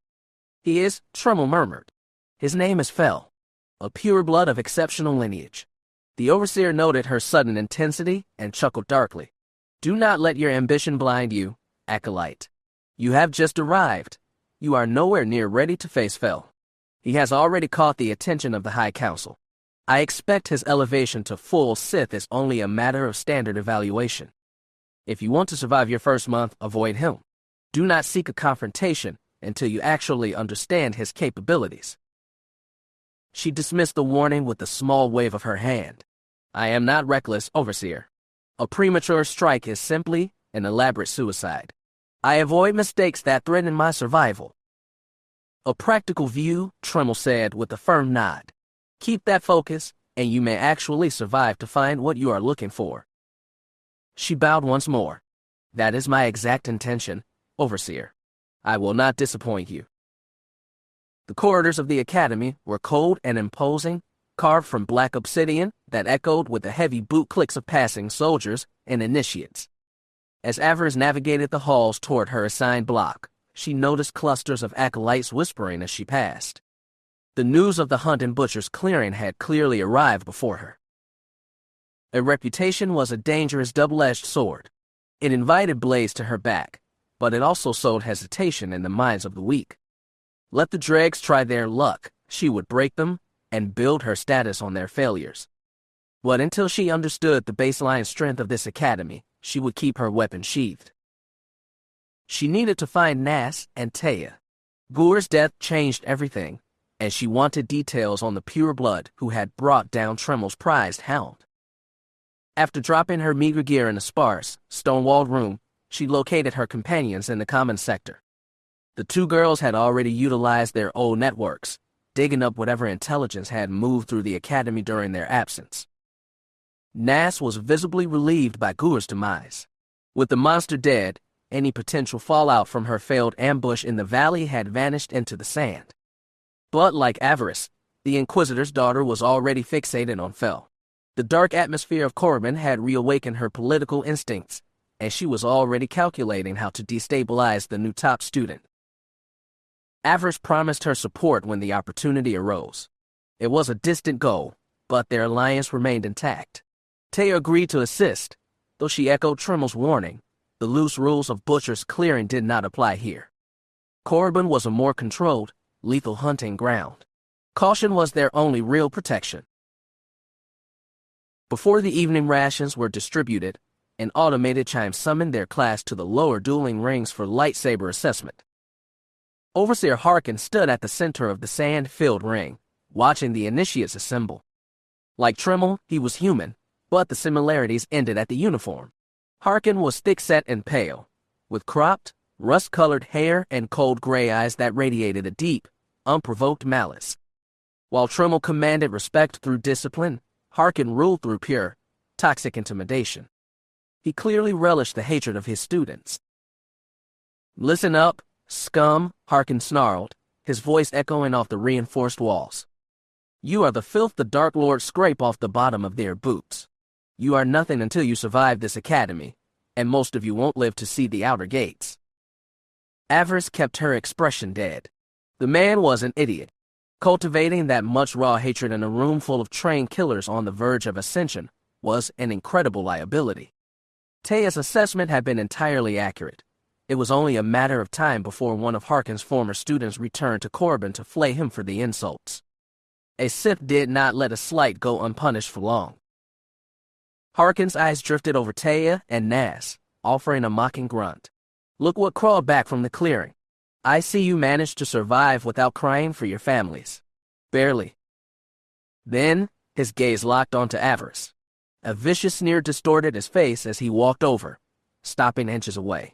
"He is," Trimmel murmured. "His name is Fel, a pureblood of exceptional lineage. The Overseer noted her sudden intensity and chuckled darkly. Do not let your ambition blind you, Acolyte. You have just arrived. You are nowhere near ready to face Fel. He has already caught the attention of the High Council. I expect his elevation to full Sith is only a matter of standard evaluation. If you want to survive your first month, avoid him. Do not seek a confrontation until you actually understand his capabilities. She dismissed the warning with a small wave of her hand. I am not reckless, Overseer. A premature strike is simply an elaborate suicide. I avoid mistakes that threaten my survival. A practical view, Tremel said with a firm nod. Keep that focus, and you may actually survive to find what you are looking for. She bowed once more. That is my exact intention, Overseer. I will not disappoint you. The corridors of the academy were cold and imposing, carved from black obsidian that echoed with the heavy boot clicks of passing soldiers and initiates. As Avaryss navigated the halls toward her assigned block, she noticed clusters of acolytes whispering as she passed. The news of the hunt in Butcher's clearing had clearly arrived before her. A reputation was a dangerous double-edged sword. It invited blades to her back, but it also sowed hesitation in the minds of the weak. Let the dregs try their luck, she would break them and build her status on their failures. But until she understood the baseline strength of this academy, she would keep her weapon sheathed. She needed to find Nas and Taya. Goor's death changed everything, and she wanted details on the pure blood who had brought down Tremel's prized hound. After dropping her meager gear in a sparse, stone-walled room, she located her companions in the common sector. The two girls had already utilized their old networks, digging up whatever intelligence had moved through the academy during their absence. Nas was visibly relieved by Goor's demise. With the monster dead, any potential fallout from her failed ambush in the valley had vanished into the sand. But like Avaryss, the Inquisitor's daughter was already fixated on Fel. The dark atmosphere of Korriban had reawakened her political instincts, and she was already calculating how to destabilize the new top student. Avaryss promised her support when the opportunity arose. It was a distant goal, but their alliance remained intact. Taya agreed to assist, though she echoed Tremel's warning. The loose rules of Butcher's clearing did not apply here. Korriban was a more controlled, lethal hunting ground. Caution was their only real protection. Before the evening rations were distributed, an automated chime summoned their class to the lower dueling rings for lightsaber assessment. Overseer Harkin stood at the center of the sand-filled ring, watching the initiates assemble. Like Tremel, he was human, but the similarities ended at the uniform. Harkin was thick-set and pale, with cropped, rust-colored hair and cold gray eyes that radiated a deep, unprovoked malice. While Tremel commanded respect through discipline, Harkin ruled through pure, toxic intimidation. He clearly relished the hatred of his students. Listen up, scum, Harkin snarled, his voice echoing off the reinforced walls. You are the filth the Dark Lord scrape off the bottom of their boots. You are nothing until you survive this academy, and most of you won't live to see the outer gates. Avaryss kept her expression dead. The man was an idiot. Cultivating that much raw hatred in a room full of trained killers on the verge of ascension was an incredible liability. Taya's assessment had been entirely accurate. It was only a matter of time before one of Harkin's former students returned to Korriban to flay him for the insults. A Sith did not let a slight go unpunished for long. Harkin's eyes drifted over Taya and Nas, offering a mocking grunt. Look what crawled back from the clearing. I see you managed to survive without crying for your families. Barely. Then, his gaze locked onto Avaryss. A vicious sneer distorted his face as he walked over, stopping inches away.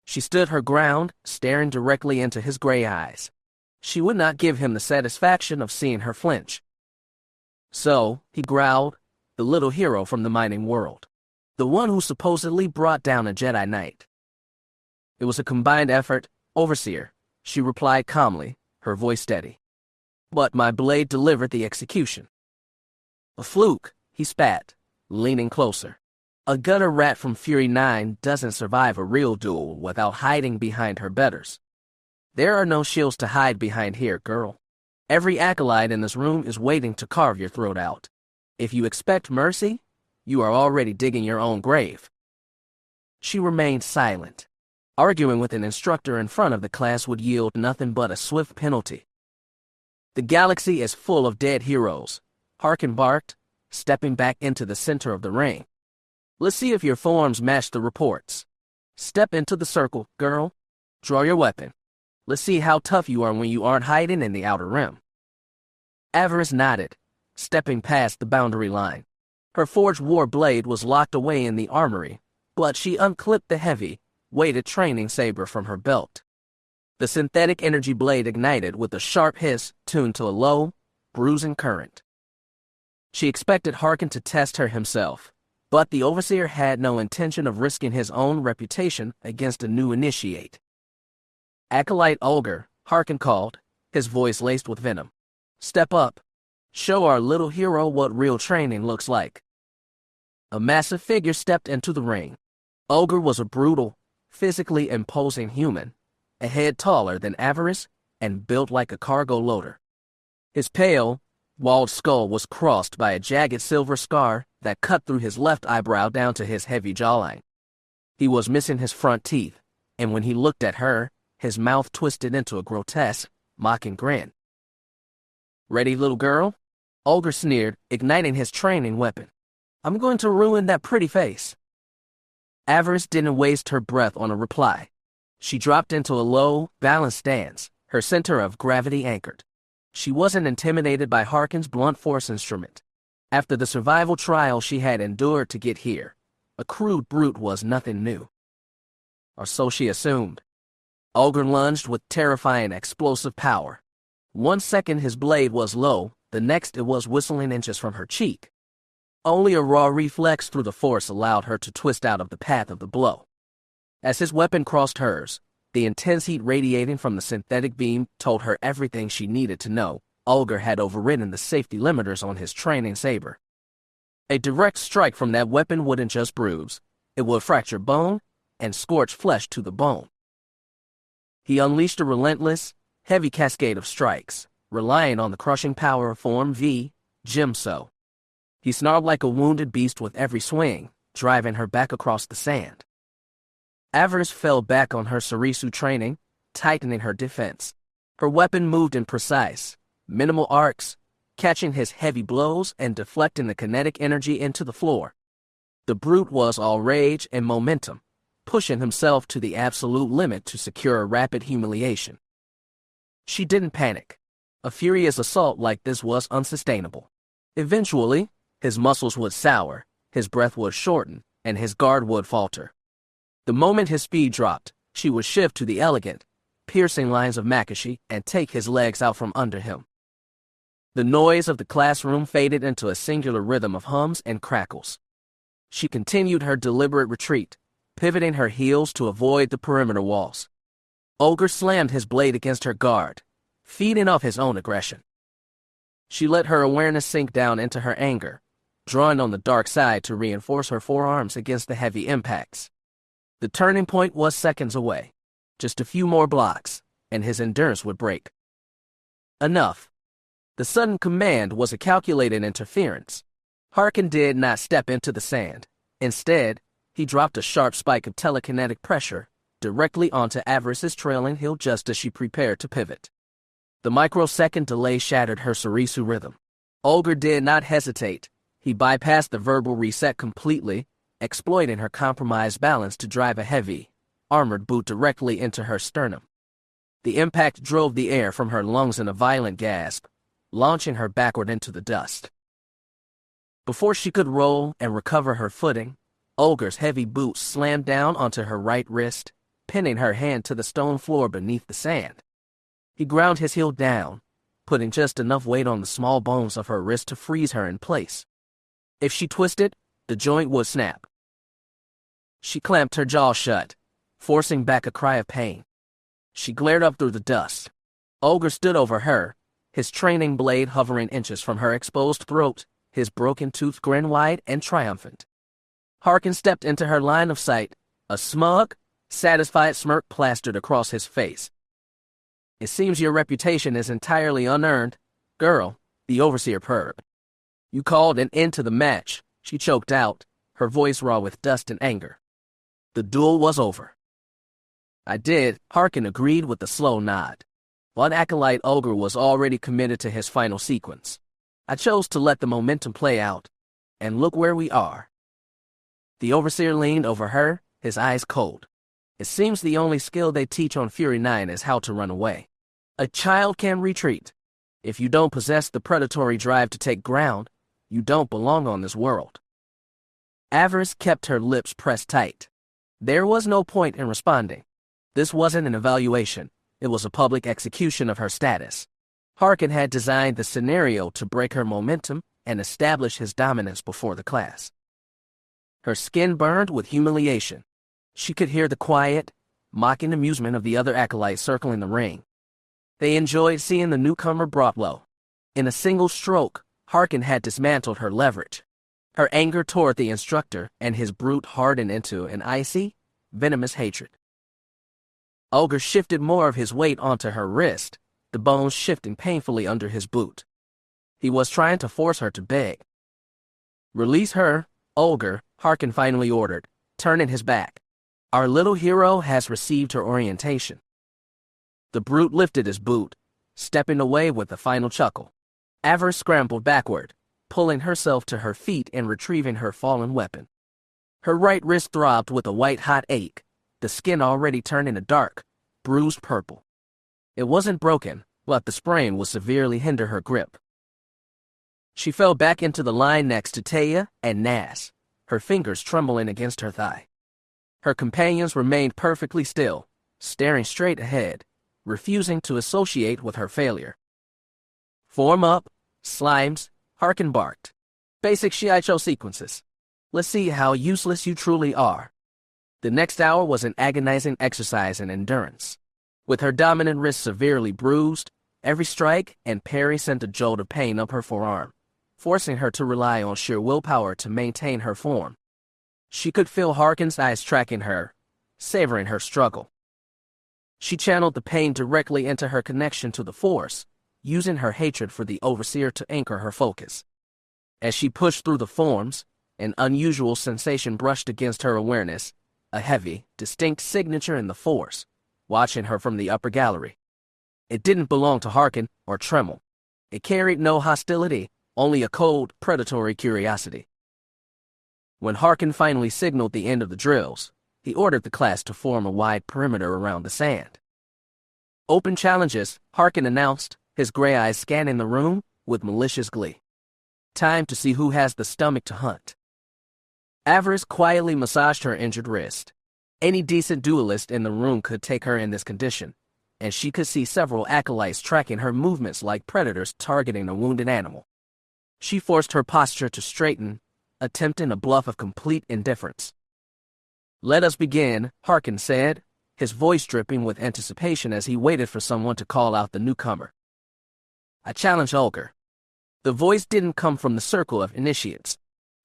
She stood her ground, staring directly into his gray eyes. She would not give him the satisfaction of seeing her flinch. So, he growled, the little hero from the mining world. The one who supposedly brought down a Jedi Knight. It was a combined effort, Overseer, she replied calmly, her voice steady. But my blade delivered the execution. A fluke, he spat, leaning closer. A gutter rat from Fury 9 doesn't survive a real duel without hiding behind her betters. There are no shields to hide behind here, girl. Every acolyte in this room is waiting to carve your throat out. If you expect mercy, you are already digging your own grave. She remained silent. Arguing with an instructor in front of the class would yield nothing but a swift penalty. The galaxy is full of dead heroes, Harkin barked, stepping back into the center of the ring. Let's see if your forms match the reports. Step into the circle, girl. Draw your weapon. Let's see how tough you are when you aren't hiding in the outer rim. Avaryss nodded, stepping past the boundary line. Her forged war blade was locked away in the armory, but she unclipped the heavy, weighted training saber from her belt. The synthetic energy blade ignited with a sharp hiss tuned to a low, bruising current. She expected Harkin to test her himself, but the Overseer had no intention of risking his own reputation against a new initiate. Acolyte Olger, Harkin called, his voice laced with venom. Step up. Show our little hero what real training looks like. A massive figure stepped into the ring. Olger was a brutal, physically imposing human, a head taller than Avaryss and built like a cargo loader. His pale, walled skull was crossed by a jagged silver scar that cut through his left eyebrow down to his heavy jawline. He was missing his front teeth, and when he looked at her, his mouth twisted into a grotesque, mocking grin. Ready, little girl? Olger sneered, igniting his training weapon. I'm going to ruin that pretty face. Avaryss didn't waste her breath on a reply. She dropped into a low, balanced stance, her center of gravity anchored. She wasn't intimidated by Harkin's blunt force instrument. After the survival trial she had endured to get here, a crude brute was nothing new. Or so she assumed. Olger lunged with terrifying explosive power. 1 second his blade was low, the next it was whistling inches from her cheek. Only a raw reflex through the force allowed her to twist out of the path of the blow. As his weapon crossed hers, the intense heat radiating from the synthetic beam told her everything she needed to know. Olger had overridden the safety limiters on his training saber. A direct strike from that weapon wouldn't just bruise, it would fracture bone and scorch flesh to the bone. He unleashed a relentless, heavy cascade of strikes, relying on the crushing power of Form V, Jimso. He snarled like a wounded beast with every swing, driving her back across the sand. Avaryss fell back on her Sarisu training, tightening her defense. Her weapon moved in precise, minimal arcs, catching his heavy blows and deflecting the kinetic energy into the floor. The brute was all rage and momentum, pushing himself to the absolute limit to secure a rapid humiliation. She didn't panic. A furious assault like this was unsustainable. Eventually, his muscles would sour, his breath would shorten, and his guard would falter. The moment his speed dropped, she would shift to the elegant, piercing lines of Makati and take his legs out from under him. The noise of the classroom faded into a singular rhythm of hums and crackles. She continued her deliberate retreat, pivoting her heels to avoid the perimeter walls. Olger slammed his blade against her guard, feeding off his own aggression. She let her awareness sink down into her anger, drawing on the dark side to reinforce her forearms against the heavy impacts. The turning point was seconds away. Just a few more blocks, and his endurance would break. Enough. The sudden command was a calculated interference. Harkin did not step into the sand. Instead, he dropped a sharp spike of telekinetic pressure directly onto Avaryss's trailing heel just as she prepared to pivot. The microsecond delay shattered her Sarisu rhythm. Olger did not hesitate. He bypassed the verbal reset completely, exploiting her compromised balance to drive a heavy, armored boot directly into her sternum. The impact drove the air from her lungs in a violent gasp, launching her backward into the dust. Before she could roll and recover her footing, Olger's heavy boot slammed down onto her right wrist, pinning her hand to the stone floor beneath the sand. He ground his heel down, putting just enough weight on the small bones of her wrist to freeze her in place. If she twisted, the joint would snap. She clamped her jaw shut, forcing back a cry of pain. She glared up through the dust. Olger stood over her, his training blade hovering inches from her exposed throat, his broken tooth grin wide and triumphant. Harkin stepped into her line of sight, a smug, satisfied smirk plastered across his face. It seems your reputation is entirely unearned, girl, the Overseer purred. You called an end to the match, she choked out, her voice raw with dust and anger. The duel was over. I did, Harkin agreed with a slow nod. One acolyte ogre was already committed to his final sequence. I chose to let the momentum play out, and look where we are. The overseer leaned over her, his eyes cold. It seems the only skill they teach on Fury 9 is how to run away. A child can retreat. If you don't possess the predatory drive to take ground, you don't belong on this world. Avaryss kept her lips pressed tight. There was no point in responding. This wasn't an evaluation. It was a public execution of her status. Harkin had designed the scenario to break her momentum and establish his dominance before the class. Her skin burned with humiliation. She could hear the quiet, mocking amusement of the other acolytes circling the ring. They enjoyed seeing the newcomer brought low. In a single stroke, Harkin had dismantled her leverage. Her anger toward the instructor and his brute hardened into an icy, venomous hatred. Ogre shifted more of his weight onto her wrist, the bones shifting painfully under his boot. He was trying to force her to beg. Release her, Ogre, Harkin finally ordered, turning his back. Our little hero has received her orientation. The brute lifted his boot, stepping away with a final chuckle. Avaryss scrambled backward, pulling herself to her feet and retrieving her fallen weapon. Her right wrist throbbed with a white-hot ache, the skin already turning a dark, bruised purple. It wasn't broken, but the sprain would severely hinder her grip. She fell back into the line next to Taya and Nas, her fingers trembling against her thigh. Her companions remained perfectly still, staring straight ahead, refusing to associate with her failure. Form up, slimes, Harkin barked. Basic Shiicho sequences. Let's see how useless you truly are. The next hour was an agonizing exercise in endurance. With her dominant wrist severely bruised, every strike and parry sent a jolt of pain up her forearm, forcing her to rely on sheer willpower to maintain her form. She could feel Harkin's eyes tracking her, savoring her struggle. She channeled the pain directly into her connection to the Force, using her hatred for the Overseer to anchor her focus. As she pushed through the forms, an unusual sensation brushed against her awareness, a heavy, distinct signature in the Force, watching her from the upper gallery. It didn't belong to Harkin or Tremel. It carried no hostility, only a cold, predatory curiosity. When Harkin finally signaled the end of the drills, he ordered the class to form a wide perimeter around the sand. Open challenges, Harkin announced, his gray eyes scanning the room with malicious glee. Time to see who has the stomach to hunt. Avaryss quietly massaged her injured wrist. Any decent duelist in the room could take her in this condition, and she could see several acolytes tracking her movements like predators targeting a wounded animal. She forced her posture to straighten, attempting a bluff of complete indifference. Let us begin, Harkin said, his voice dripping with anticipation as he waited for someone to call out the newcomer. I challenge Ogre. The voice didn't come from the circle of initiates.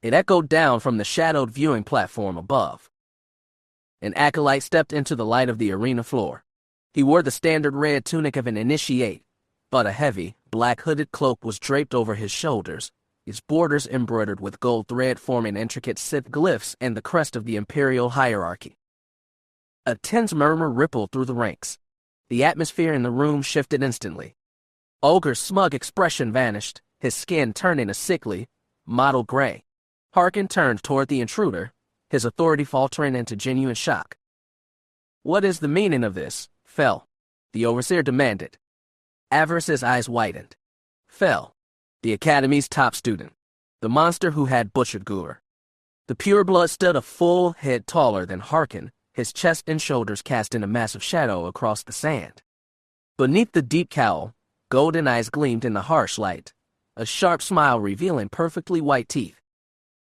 It echoed down from the shadowed viewing platform above. An acolyte stepped into the light of the arena floor. He wore the standard red tunic of an initiate, but a heavy, black hooded cloak was draped over his shoulders, its borders embroidered with gold thread forming intricate Sith glyphs and the crest of the Imperial hierarchy. A tense murmur rippled through the ranks. The atmosphere in the room shifted instantly. Ogre's smug expression vanished, his skin turning a sickly, mottled gray. Harkin turned toward the intruder, his authority faltering into genuine shock. What is the meaning of this, Fel? The Overseer demanded. Avaryss's eyes widened. Fel, the Academy's top student, the monster who had butchered Gur. The pureblood stood a full head taller than Harkin, his chest and shoulders casting a massive shadow across the sand. Beneath the deep cowl, golden eyes gleamed in the harsh light, a sharp smile revealing perfectly white teeth.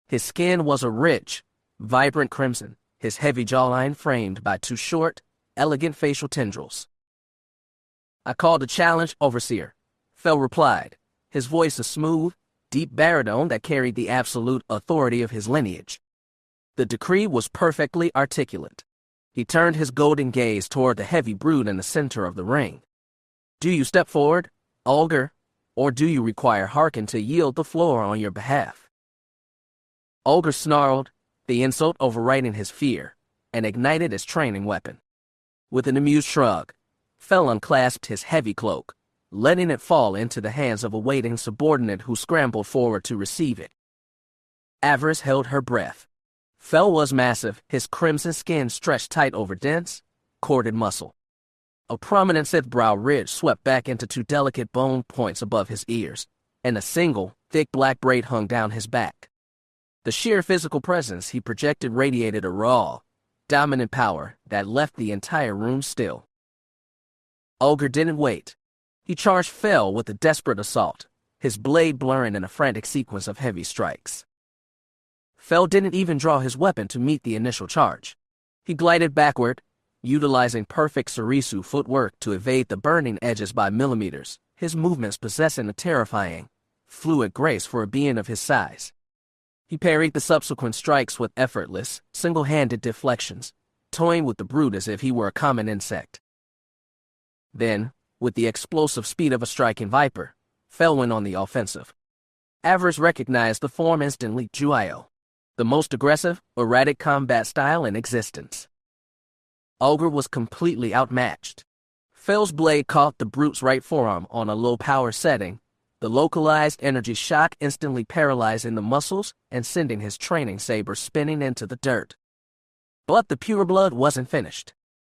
His skin was a rich, vibrant crimson, his heavy jawline framed by two short, elegant facial tendrils. I called a challenge, Overseer, Fel replied, his voice a smooth, deep baritone that carried the absolute authority of his lineage. The decree was perfectly articulate. He turned his golden gaze toward the heavy brood in the center of the ring. Do you step forward, Ogre, or do you require Harkin to yield the floor on your behalf? Olgar snarled, the insult overriding his fear, and ignited his training weapon. With an amused shrug, Fel unclasped his heavy cloak, letting it fall into the hands of a waiting subordinate who scrambled forward to receive it. Avaryss held her breath. Fel was massive, his crimson skin stretched tight over dense, corded muscle. A prominent Sith brow ridge swept back into two delicate bone points above his ears, and a single, thick black braid hung down his back. The sheer physical presence he projected radiated a raw, dominant power that left the entire room still. Olgar didn't wait. He charged Fel with a desperate assault, his blade blurring in a frantic sequence of heavy strikes. Fel didn't even draw his weapon to meet the initial charge. He glided backward, utilizing perfect Surisu footwork to evade the burning edges by millimeters, his movements possessing a terrifying, fluid grace for a being of his size. He parried the subsequent strikes with effortless, single-handed deflections, toying with the brute as if he were a common insect. Then, with the explosive speed of a striking viper, Fel went on the offensive. Avaryss recognized the form instantly, Juayo, the most aggressive, erratic combat style in existence. Olgar was completely outmatched. Fel's blade caught the brute's right forearm on a low-power setting, the localized energy shock instantly paralyzing the muscles and sending his training saber spinning into the dirt. But the pureblood wasn't finished.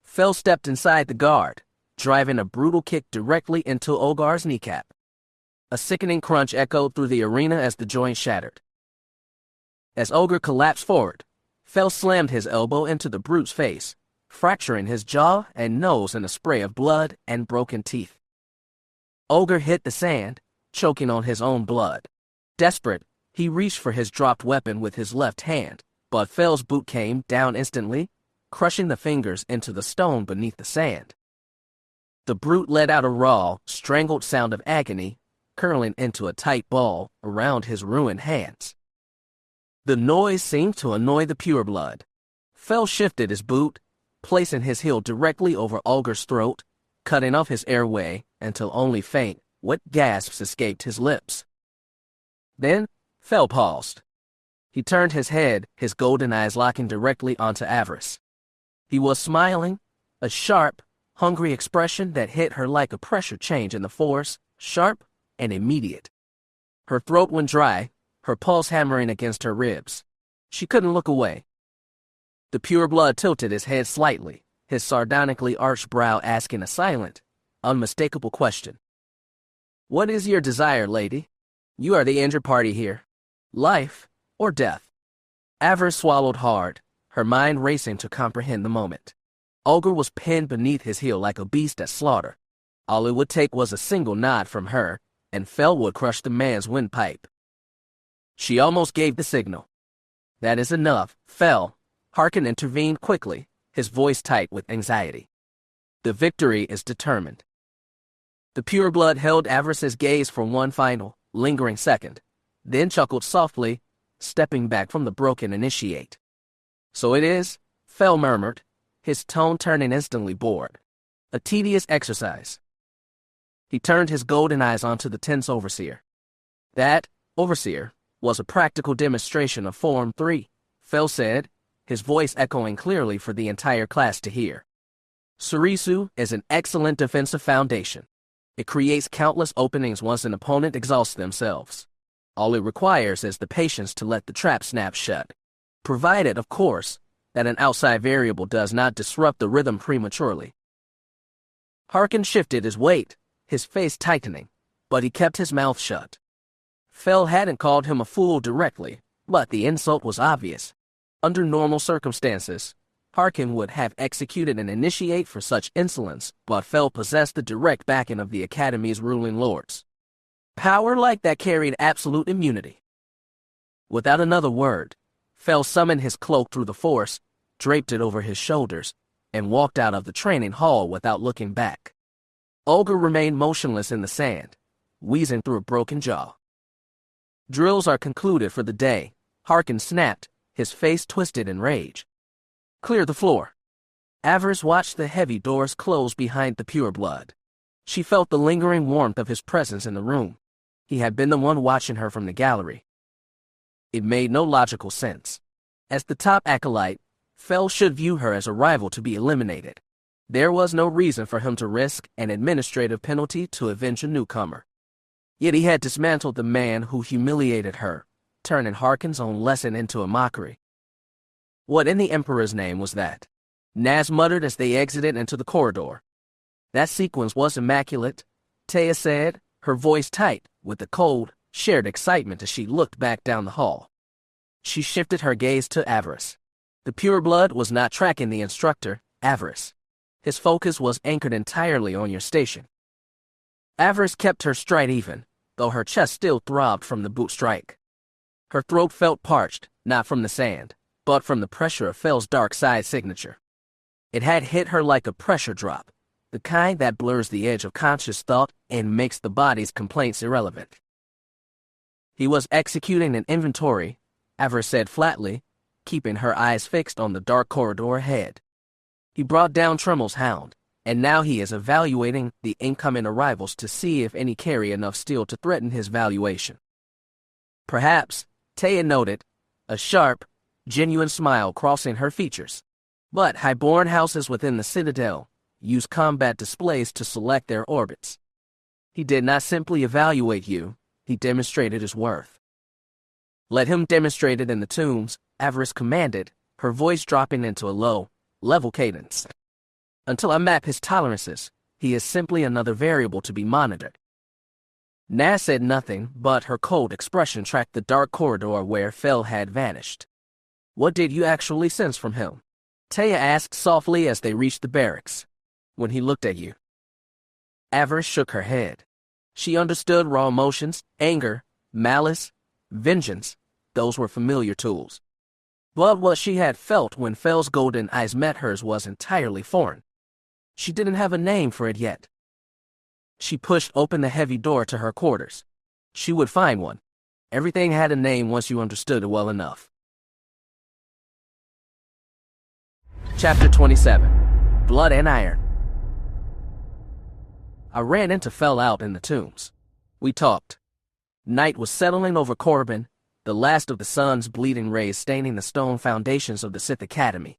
Fel stepped inside the guard, driving a brutal kick directly into Olgar's kneecap. A sickening crunch echoed through the arena as the joint shattered. As Olgar collapsed forward, Fel slammed his elbow into the brute's face, fracturing his jaw and nose in a spray of blood and broken teeth. Olgar hit the sand, choking on his own blood. Desperate, he reached for his dropped weapon with his left hand, but Fel's boot came down instantly, crushing the fingers into the stone beneath the sand. The brute let out a raw, strangled sound of agony, curling into a tight ball around his ruined hands. The noise seemed to annoy the pureblood. Fel shifted his boot, placing his heel directly over Olgar's throat, cutting off his airway until only faint, wet gasps escaped his lips. Then, Fel paused. He turned his head, his golden eyes locking directly onto Avaryss. He was smiling, a sharp, hungry expression that hit her like a pressure change in the force, sharp and immediate. Her throat went dry, her pulse hammering against her ribs. She couldn't look away. The pureblood tilted his head slightly, his sardonically arched brow asking a silent, unmistakable question. "What is your desire, lady? You are the injured party here. Life or death?" Avaryss swallowed hard, her mind racing to comprehend the moment. Olgar was pinned beneath his heel like a beast at slaughter. All it would take was a single nod from her, and Fel would crush the man's windpipe. She almost gave the signal. "That is enough, Fel." Harkin intervened quickly, his voice tight with anxiety. "The victory is determined." The pureblood held Avaryss's gaze for one final, lingering second, then chuckled softly, stepping back from the broken initiate. "So it is," Fel murmured, his tone turning instantly bored. "A tedious exercise." He turned his golden eyes onto the tense overseer. "That, overseer, was a practical demonstration of Form 3, Fel said, his voice echoing clearly for the entire class to hear. "Surisu is an excellent defensive foundation. It creates countless openings once an opponent exhausts themselves. All it requires is the patience to let the trap snap shut. Provided, of course, that an outside variable does not disrupt the rhythm prematurely." Harkin shifted his weight, his face tightening, but he kept his mouth shut. Fel hadn't called him a fool directly, but the insult was obvious. Under normal circumstances, Harkin would have executed an initiate for such insolence, but Fel possessed the direct backing of the Academy's ruling lords. Power like that carried absolute immunity. Without another word, Fel summoned his cloak through the force, draped it over his shoulders, and walked out of the training hall without looking back. Olgar remained motionless in the sand, wheezing through a broken jaw. "Drills are concluded for the day," Harkin snapped, his face twisted in rage. "Clear the floor." Avaryss watched the heavy doors close behind the pureblood. She felt the lingering warmth of his presence in the room. He had been the one watching her from the gallery. It made no logical sense. As the top acolyte, Fel should view her as a rival to be eliminated. There was no reason for him to risk an administrative penalty to avenge a newcomer. Yet he had dismantled the man who humiliated her, turning Harkin's own lesson into a mockery. What in the Emperor's name was that? Naz muttered as they exited into the corridor. That sequence was immaculate, Taya said, her voice tight with the cold, shared excitement as she looked back down the hall. She shifted her gaze to Avaryss. The pureblood was not tracking the instructor, Avaryss. His focus was anchored entirely on your station. Avaryss kept her stride even, though her chest still throbbed from the boot strike. Her throat felt parched, not from the sand, but from the pressure of Fel's dark side signature. It had hit her like a pressure drop, the kind that blurs the edge of conscious thought and makes the body's complaints irrelevant. He was executing an inventory, Avaryss said flatly, keeping her eyes fixed on the dark corridor ahead. He brought down Tremel's hound, and now he is evaluating the incoming arrivals to see if any carry enough steel to threaten his valuation. Perhaps, Taya noted, a sharp, genuine smile crossing her features. But highborn houses within the Citadel use combat displays to select their orbits. He did not simply evaluate you, he demonstrated his worth. Let him demonstrate it in the tombs, Avaryss commanded, her voice dropping into a low, level cadence. Until I map his tolerances, he is simply another variable to be monitored. Naz said nothing, but her cold expression tracked the dark corridor where Fel had vanished. What did you actually sense from him? Taya asked softly as they reached the barracks. When he looked at you. Avaryss shook her head. She understood raw emotions, anger, malice, vengeance. Those were familiar tools. But what she had felt when Fel's golden eyes met hers was entirely foreign. She didn't have a name for it yet. She pushed open the heavy door to her quarters. She would find one. Everything had a name once you understood it well enough. Chapter 27. Blood and Iron. I ran into Fel out in the tombs. We talked. Night was settling over Corbin, the last of the sun's bleeding rays staining the stone foundations of the Sith Academy.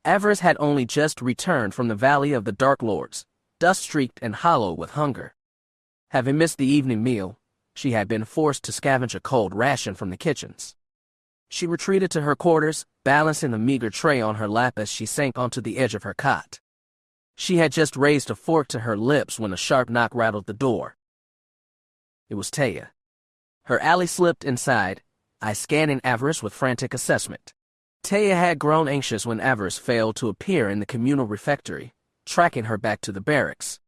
Avaryss had only just returned from the Valley of the Dark Lords, dust-streaked and hollow with hunger. Having missed the evening meal, she had been forced to scavenge a cold ration from the kitchens. She retreated to her quarters, balancing the meager tray on her lap as she sank onto the edge of her cot. She had just raised a fork to her lips when a sharp knock rattled the door. It was Taya. Her alley slipped inside, I scanning Avaryss with frantic assessment. Taya had grown anxious when Avaryss failed to appear in the communal refectory, tracking her back to the barracks.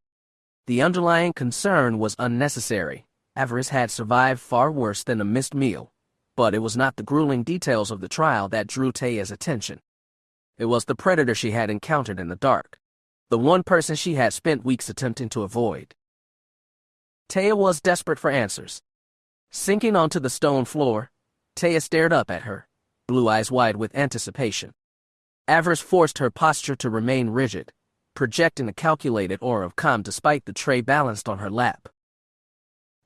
The underlying concern was unnecessary. Avaryss had survived far worse than a missed meal, but it was not the grueling details of the trial that drew Taya's attention. It was the predator she had encountered in the dark, the one person she had spent weeks attempting to avoid. Taya was desperate for answers. Sinking onto the stone floor, Taya stared up at her, blue eyes wide with anticipation. Avaryss forced her posture to remain rigid, projecting a calculated aura of calm despite the tray balanced on her lap.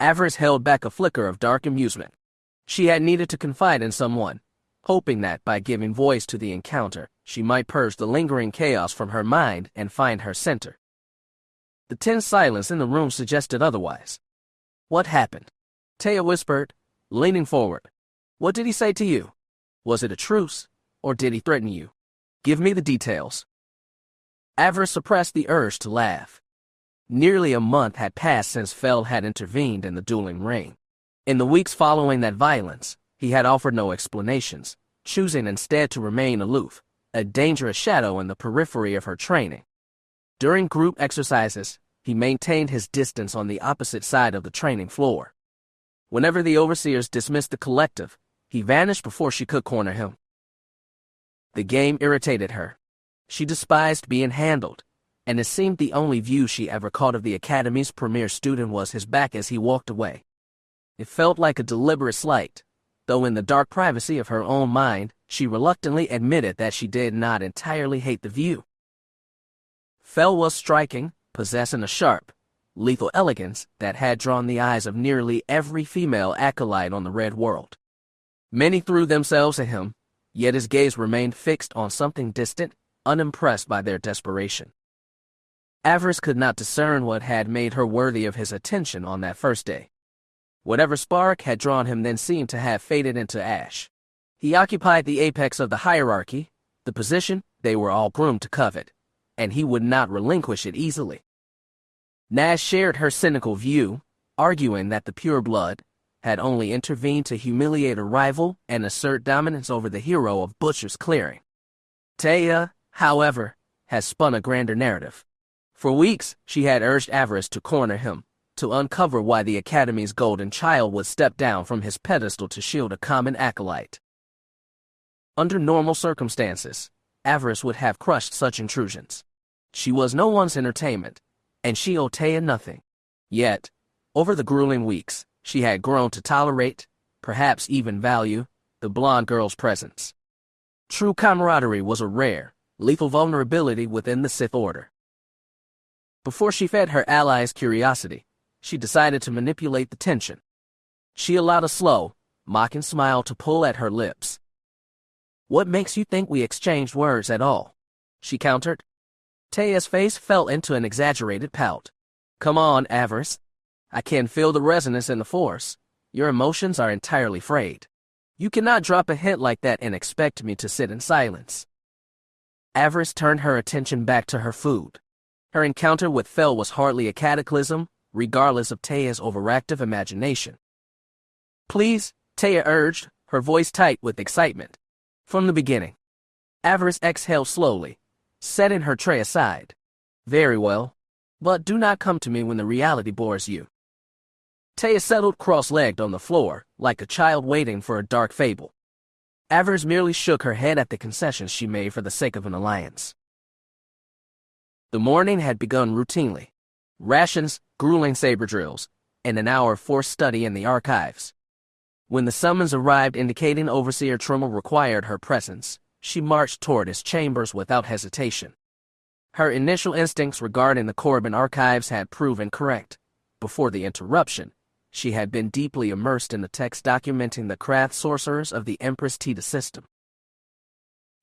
Avaryss held back a flicker of dark amusement. She had needed to confide in someone, hoping that by giving voice to the encounter, she might purge the lingering chaos from her mind and find her center. The tense silence in the room suggested otherwise. What happened? Taya whispered, leaning forward. What did he say to you? Was it a truce, or did he threaten you? Give me the details. Avaryss suppressed the urge to laugh. Nearly a month had passed since Fel had intervened in the dueling ring. In the weeks following that violence, he had offered no explanations, choosing instead to remain aloof, a dangerous shadow in the periphery of her training. During group exercises, he maintained his distance on the opposite side of the training floor. Whenever the overseers dismissed the collective, he vanished before she could corner him. The game irritated her. She despised being handled, and it seemed the only view she ever caught of the Academy's premier student was his back as he walked away. It felt like a deliberate slight, though in the dark privacy of her own mind, she reluctantly admitted that she did not entirely hate the view. Fel was striking, possessing a sharp, lethal elegance that had drawn the eyes of nearly every female acolyte on the Red World. Many threw themselves at him, yet his gaze remained fixed on something distant, unimpressed by their desperation. Avaryss could not discern what had made her worthy of his attention on that first day. Whatever spark had drawn him then seemed to have faded into ash. He occupied the apex of the hierarchy, the position they were all groomed to covet, and he would not relinquish it easily. Nash shared her cynical view, arguing that the pure blood had only intervened to humiliate a rival and assert dominance over the hero of Butcher's Clearing. Taya, however, has spun a grander narrative. For weeks, she had urged Avaryss to corner him, to uncover why the Academy's golden child would step down from his pedestal to shield a common acolyte. Under normal circumstances, Avaryss would have crushed such intrusions. She was no one's entertainment, and she owed Taya nothing. Yet, over the grueling weeks, she had grown to tolerate, perhaps even value, the blonde girl's presence. True camaraderie was a rare, lethal vulnerability within the Sith Order. Before she fed her allies' curiosity, she decided to manipulate the tension. She allowed a slow, mocking smile to pull at her lips. "What makes you think we exchanged words at all?" she countered. Taya's face fell into an exaggerated pout. "Come on, Avaryss. I can feel the resonance in the Force. Your emotions are entirely frayed. You cannot drop a hint like that and expect me to sit in silence." Avaryss turned her attention back to her food. Her encounter with Fel was hardly a cataclysm, regardless of Taya's overactive imagination. "Please," Taya urged, her voice tight with excitement. From the beginning. Avaryss exhaled slowly, setting her tray aside. "Very well, but do not come to me when the reality bores you." Taya settled cross-legged on the floor, like a child waiting for a dark fable. Avaryss merely shook her head at the concessions she made for the sake of an alliance. The morning had begun routinely. Rations, grueling saber drills, and an hour of forced study in the archives. When the summons arrived indicating Overseer Trimmel required her presence, she marched toward his chambers without hesitation. Her initial instincts regarding the Corbin archives had proven correct. Before the interruption, she had been deeply immersed in the text documenting the craft sorcerers of the Empress Teta system.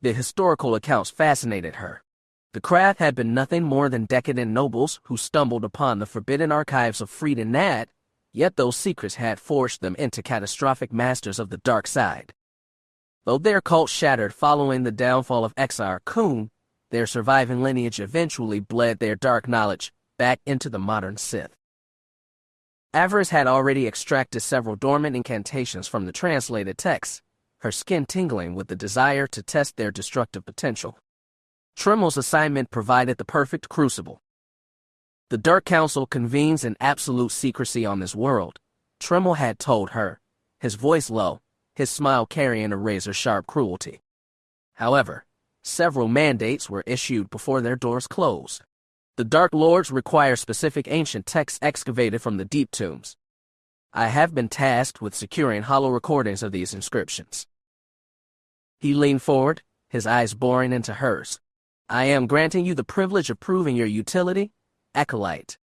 The historical accounts fascinated her. The craft had been nothing more than decadent nobles who stumbled upon the forbidden archives of Freed and Nad, yet those secrets had forged them into catastrophic masters of the dark side. Though their cult shattered following the downfall of Exar Kun, their surviving lineage eventually bled their dark knowledge back into the modern Sith. Avaryss had already extracted several dormant incantations from the translated texts, her skin tingling with the desire to test their destructive potential. Trimmel's assignment provided the perfect crucible. The Dark Council convenes in absolute secrecy on this world, Trimmel had told her, his voice low, his smile carrying a razor-sharp cruelty. However, several mandates were issued before their doors closed. The Dark Lords require specific ancient texts excavated from the deep tombs. I have been tasked with securing hollow recordings of these inscriptions. He leaned forward, his eyes boring into hers. I am granting you the privilege of proving your utility, Acolyte.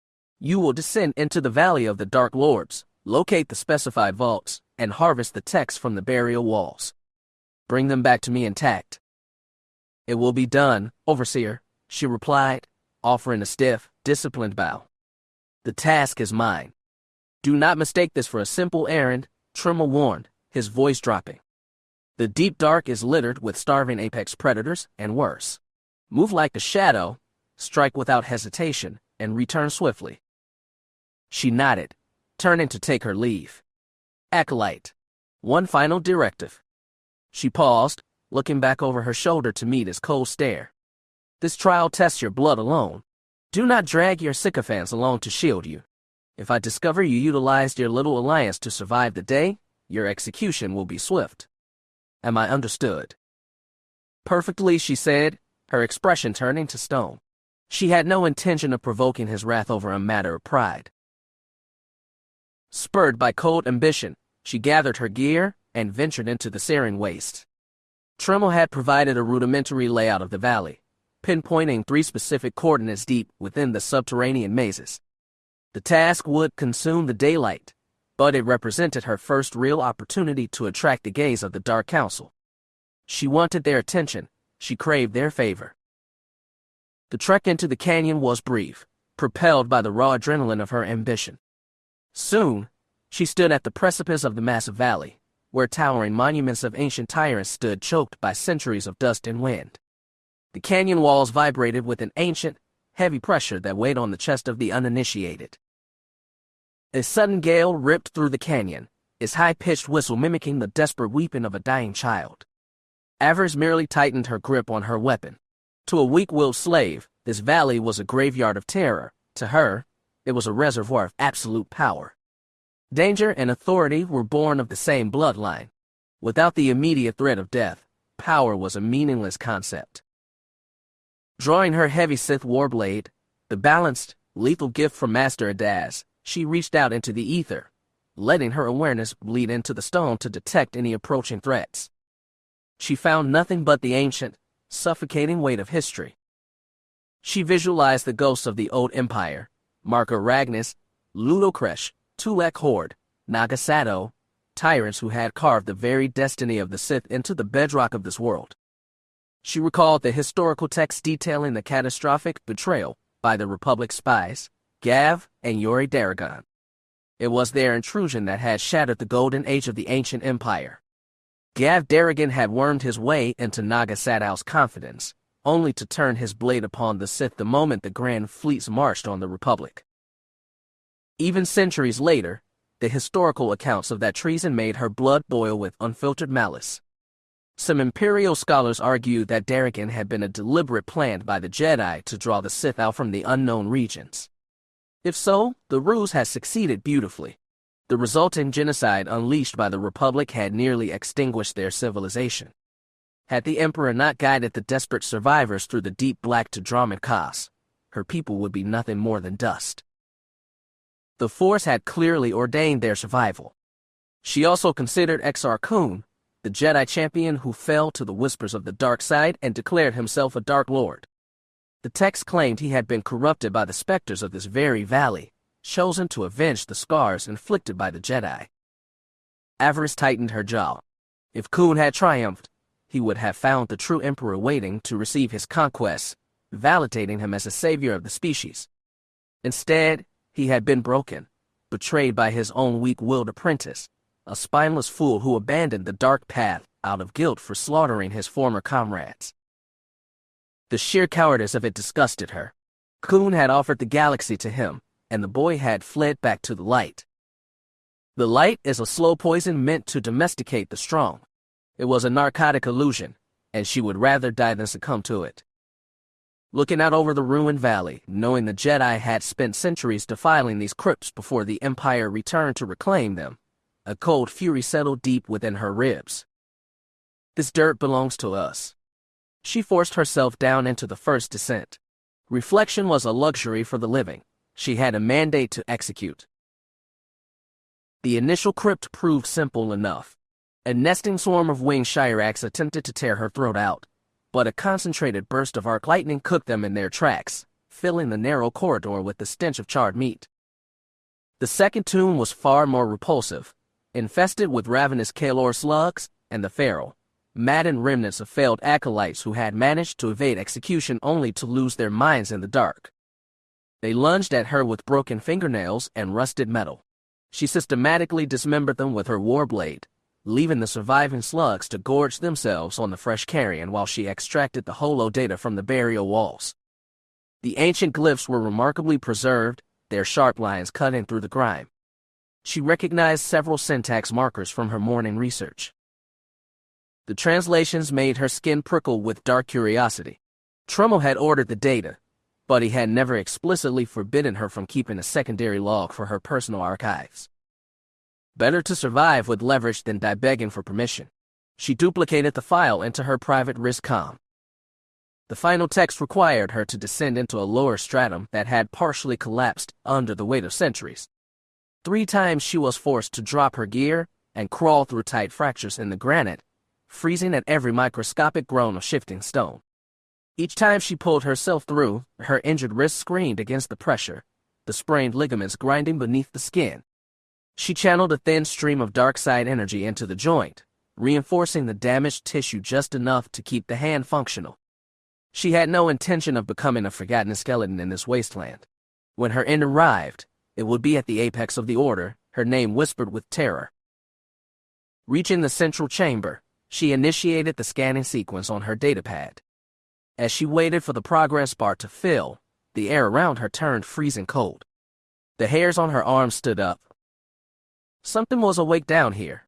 You will descend into the Valley of the Dark Lords, locate the specified vaults, and harvest the texts from the burial walls. Bring them back to me intact. It will be done, Overseer, she replied, offering a stiff, disciplined bow. The task is mine. Do not mistake this for a simple errand, Trimmel warned, his voice dropping. The deep dark is littered with starving apex predators, and worse. Move like a shadow, strike without hesitation, and return swiftly. She nodded, turning to take her leave. Acolyte. One final directive. She paused, looking back over her shoulder to meet his cold stare. This trial tests your blood alone. Do not drag your sycophants along to shield you. If I discover you utilized your little alliance to survive the day, your execution will be swift. Am I understood? Perfectly, she said, her expression turning to stone. She had no intention of provoking his wrath over a matter of pride. Spurred by cold ambition, she gathered her gear and ventured into the searing wastes. Trimmel had provided a rudimentary layout of the valley, pinpointing 3 specific coordinates deep within the subterranean mazes. The task would consume the daylight, but it represented her first real opportunity to attract the gaze of the Dark Council. She wanted their attention. She craved their favor. The trek into the canyon was brief, propelled by the raw adrenaline of her ambition. Soon, she stood at the precipice of the massive valley, where towering monuments of ancient tyrants stood choked by centuries of dust and wind. The canyon walls vibrated with an ancient, heavy pressure that weighed on the chest of the uninitiated. A sudden gale ripped through the canyon, its high-pitched whistle mimicking the desperate weeping of a dying child. Avaryss merely tightened her grip on her weapon. To a weak-willed slave, this valley was a graveyard of terror. To her, it was a reservoir of absolute power. Danger and authority were born of the same bloodline. Without the immediate threat of death, power was a meaningless concept. Drawing her heavy Sith warblade, the balanced, lethal gift from Master Adaz, she reached out into the ether, letting her awareness bleed into the stone to detect any approaching threats. She found nothing but the ancient, suffocating weight of history. She visualized the ghosts of the old empire, Marka Ragnis, Ludocresh, Tulek Horde, Naga Sato, tyrants who had carved the very destiny of the Sith into the bedrock of this world. She recalled the historical texts detailing the catastrophic betrayal by the Republic spies, Gav and Yori Daragon. It was their intrusion that had shattered the golden age of the ancient empire. Gav Daragon had wormed his way into Naga Sato's confidence, only to turn his blade upon the Sith the moment the grand fleets marched on the Republic. Even centuries later, the historical accounts of that treason made her blood boil with unfiltered malice. Some Imperial scholars argued that Daragon had been a deliberate plan by the Jedi to draw the Sith out from the unknown regions. If so, the ruse had succeeded beautifully. The resulting genocide unleashed by the Republic had nearly extinguished their civilization. Had the Emperor not guided the desperate survivors through the deep black Todramid Khas, her people would be nothing more than dust. The Force had clearly ordained their survival. She also considered Exar Kun, the Jedi champion who fell to the whispers of the dark side and declared himself a Dark Lord. The text claimed he had been corrupted by the specters of this very valley, chosen to avenge the scars inflicted by the Jedi. Avaryss tightened her jaw. If Kun had triumphed, he would have found the true Emperor waiting to receive his conquests, validating him as a savior of the species. Instead, he had been broken, betrayed by his own weak-willed apprentice, a spineless fool who abandoned the dark path out of guilt for slaughtering his former comrades. The sheer cowardice of it disgusted her. Kun had offered the galaxy to him, and the boy had fled back to the light. The light is a slow poison meant to domesticate the strong. It was a narcotic illusion, and she would rather die than succumb to it. Looking out over the ruined valley, knowing the Jedi had spent centuries defiling these crypts before the Empire returned to reclaim them, a cold fury settled deep within her ribs. This dirt belongs to us. She forced herself down into the first descent. Reflection was a luxury for the living. She had a mandate to execute. The initial crypt proved simple enough. A nesting swarm of winged Shiraks attempted to tear her throat out, but a concentrated burst of arc lightning cooked them in their tracks, filling the narrow corridor with the stench of charred meat. The second tomb was far more repulsive, infested with ravenous Kaelor slugs and the feral, maddened remnants of failed acolytes who had managed to evade execution only to lose their minds in the dark. They lunged at her with broken fingernails and rusted metal. She systematically dismembered them with her warblade, leaving the surviving slugs to gorge themselves on the fresh carrion while she extracted the holo data from the burial walls. The ancient glyphs were remarkably preserved, their sharp lines cutting through the grime. She recognized several syntax markers from her morning research. The translations made her skin prickle with dark curiosity. Trummel had ordered the data, but he had never explicitly forbidden her from keeping a secondary log for her personal archives. Better to survive with leverage than die begging for permission. She duplicated the file into her private RISCOM. The final text required her to descend into a lower stratum that had partially collapsed under the weight of centuries. 3 times she was forced to drop her gear and crawl through tight fractures in the granite, freezing at every microscopic groan of shifting stone. Each time she pulled herself through, her injured wrist screamed against the pressure, the sprained ligaments grinding beneath the skin. She channeled a thin stream of dark side energy into the joint, reinforcing the damaged tissue just enough to keep the hand functional. She had no intention of becoming a forgotten skeleton in this wasteland. When her end arrived, it would be at the apex of the Order, her name whispered with terror. Reaching the central chamber, she initiated the scanning sequence on her datapad. As she waited for the progress bar to fill, the air around her turned freezing cold. The hairs on her arms stood up. Something was awake down here.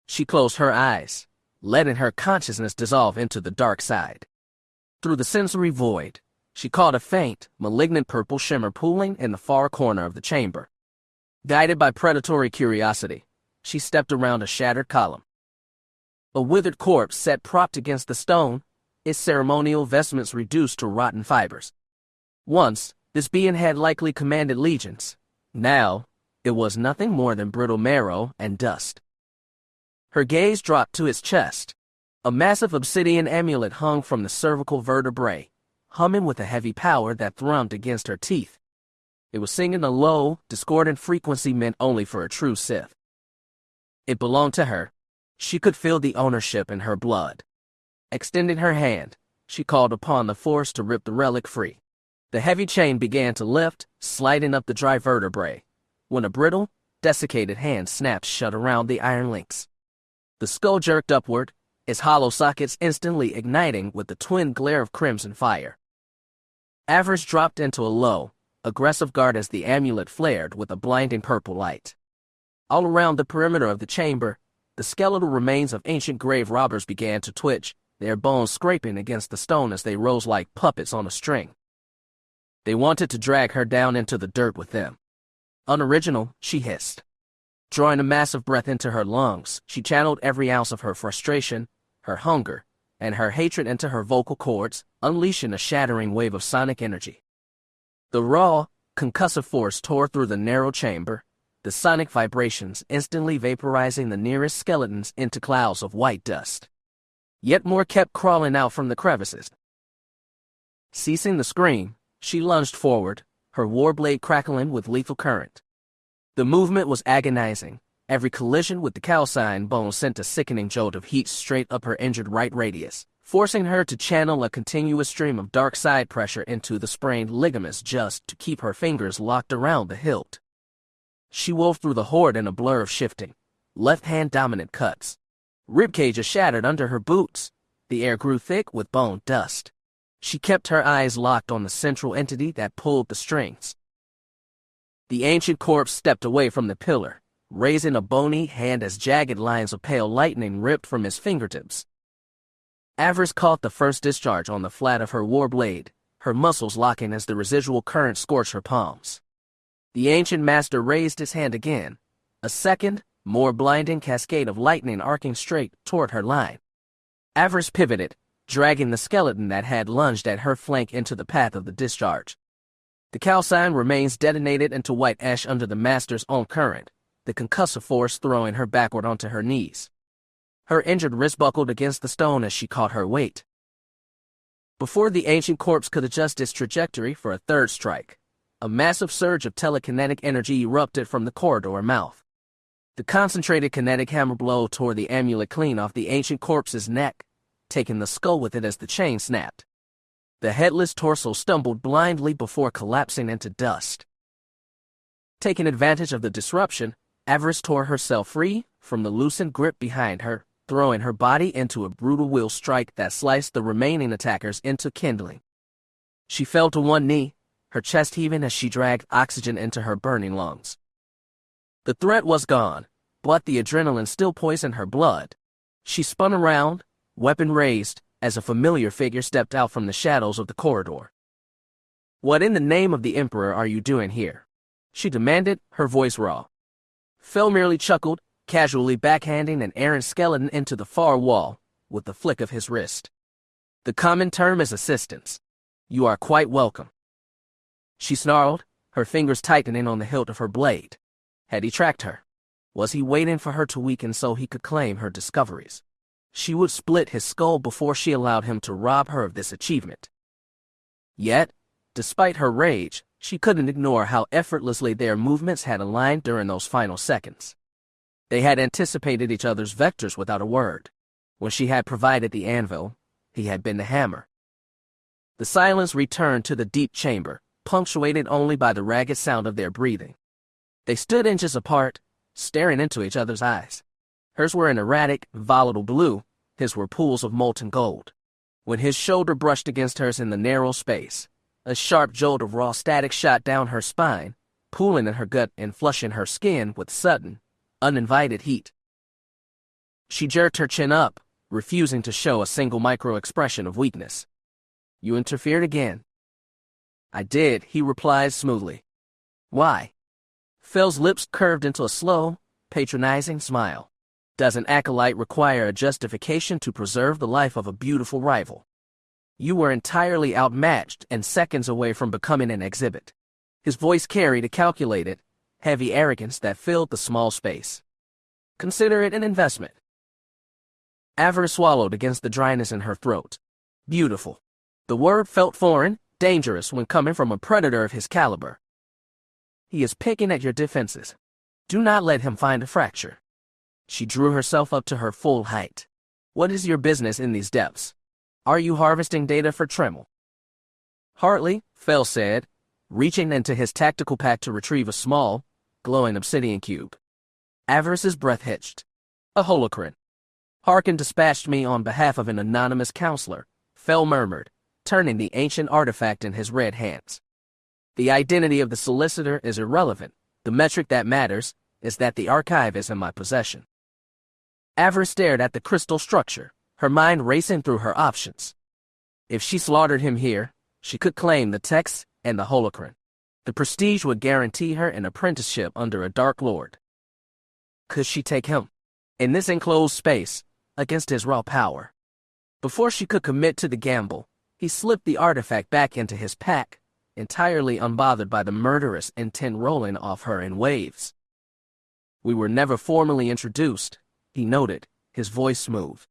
She closed her eyes, letting her consciousness dissolve into the dark side. Through the sensory void, she caught a faint, malignant purple shimmer pooling in the far corner of the chamber. Guided by predatory curiosity, she stepped around a shattered column. A withered corpse sat propped against the stone, its ceremonial vestments reduced to rotten fibers. Once, this being had likely commanded legions. Now, it was nothing more than brittle marrow and dust. Her gaze dropped to its chest. A massive obsidian amulet hung from the cervical vertebrae, humming with a heavy power that thrummed against her teeth. It was singing a low, discordant frequency meant only for a true Sith. It belonged to her. She could feel the ownership in her blood. Extending her hand, she called upon the Force to rip the relic free. The heavy chain began to lift, sliding up the dry vertebrae, when a brittle, desiccated hand snapped shut around the iron links. The skull jerked upward, its hollow sockets instantly igniting with the twin glare of crimson fire. Avaryss dropped into a low, aggressive guard as the amulet flared with a blinding purple light. All around the perimeter of the chamber, the skeletal remains of ancient grave robbers began to twitch, their bones scraping against the stone as they rose like puppets on a string. They wanted to drag her down into the dirt with them. Unoriginal, she hissed. Drawing a massive breath into her lungs, she channeled every ounce of her frustration, her hunger, and her hatred into her vocal cords, unleashing a shattering wave of sonic energy. The raw, concussive force tore through the narrow chamber, the sonic vibrations instantly vaporizing the nearest skeletons into clouds of white dust. Yet more kept crawling out from the crevices. Ceasing the scream, she lunged forward, her warblade crackling with lethal current. The movement was agonizing. Every collision with the calcine bone sent a sickening jolt of heat straight up her injured right radius, forcing her to channel a continuous stream of dark side pressure into the sprained ligaments just to keep her fingers locked around the hilt. She wove through the horde in a blur of shifting, left-hand dominant cuts. Ribcages shattered under her boots. The air grew thick with bone dust. She kept her eyes locked on the central entity that pulled the strings. The ancient corpse stepped away from the pillar, raising a bony hand as jagged lines of pale lightning ripped from his fingertips. Avaryss caught the first discharge on the flat of her war blade, her muscles locking as the residual current scorched her palms. The ancient master raised his hand again, a second, more blinding cascade of lightning arcing straight toward her line. Avaryss pivoted, dragging the skeleton that had lunged at her flank into the path of the discharge. The calcine remains detonated into white ash under the master's own current, the concussive force throwing her backward onto her knees. Her injured wrist buckled against the stone as she caught her weight. Before the ancient corpse could adjust its trajectory for a third strike, a massive surge of telekinetic energy erupted from the corridor mouth. The concentrated kinetic hammer blow tore the amulet clean off the ancient corpse's neck, taking the skull with it as the chain snapped. The headless torso stumbled blindly before collapsing into dust. Taking advantage of the disruption, Avaryss tore herself free from the loosened grip behind her, throwing her body into a brutal will strike that sliced the remaining attackers into kindling. She fell to one knee, her chest heaving as she dragged oxygen into her burning lungs. The threat was gone, but the adrenaline still poisoned her blood. She spun around, weapon raised, as a familiar figure stepped out from the shadows of the corridor. "What in the name of the Emperor are you doing here?" she demanded, her voice raw. Phil merely chuckled, casually backhanding an errant skeleton into the far wall with the flick of his wrist. "The common term is assistance. You are quite welcome." She snarled, her fingers tightening on the hilt of her blade. Had he tracked her? Was he waiting for her to weaken so he could claim her discoveries? She would split his skull before she allowed him to rob her of this achievement. Yet, despite her rage, She couldn't ignore how effortlessly their movements had aligned during those final seconds. They had anticipated each other's vectors without a word. When she had provided the anvil, he had been the hammer. The silence returned to the deep chamber, punctuated only by the ragged sound of their breathing. They stood inches apart, staring into each other's eyes. Hers were an erratic, volatile blue, his were pools of molten gold. When his shoulder brushed against hers in the narrow space, a sharp jolt of raw static shot down her spine, pooling in her gut and flushing her skin with sudden, uninvited heat. She jerked her chin up, refusing to show a single micro-expression of weakness. "You interfered again." "I did," he replied smoothly. "Why?" Fel's lips curved into a slow, patronizing smile. "Does an acolyte require a justification to preserve the life of a beautiful rival? You were entirely outmatched and seconds away from becoming an exhibit." His voice carried a calculated, heavy arrogance that filled the small space. "Consider it an investment." Avaryss swallowed against the dryness in her throat. Beautiful. The word felt foreign, dangerous when coming from a predator of his caliber. "He is picking at your defenses. Do not let him find a fracture." She drew herself up to her full height. "What is your business in these depths? Are you harvesting data for Tremel?" "Hardly," Fel said, reaching into his tactical pack to retrieve a small, glowing obsidian cube. Avaryss's breath hitched. "A holocron. Harkin dispatched me on behalf of an anonymous counselor," Fel murmured, turning the ancient artifact in his red hands. "The identity of the solicitor is irrelevant. The metric that matters is that the archive is in my possession." Avaryss stared at the crystal structure, her mind racing through her options. If she slaughtered him here, she could claim the text and the holocron. The prestige would guarantee her an apprenticeship under a Dark Lord. Could she take him, in this enclosed space, against his raw power? Before she could commit to the gamble, he slipped the artifact back into his pack, entirely unbothered by the murderous intent rolling off her in waves. "We were never formally introduced," he noted, his voice smooth.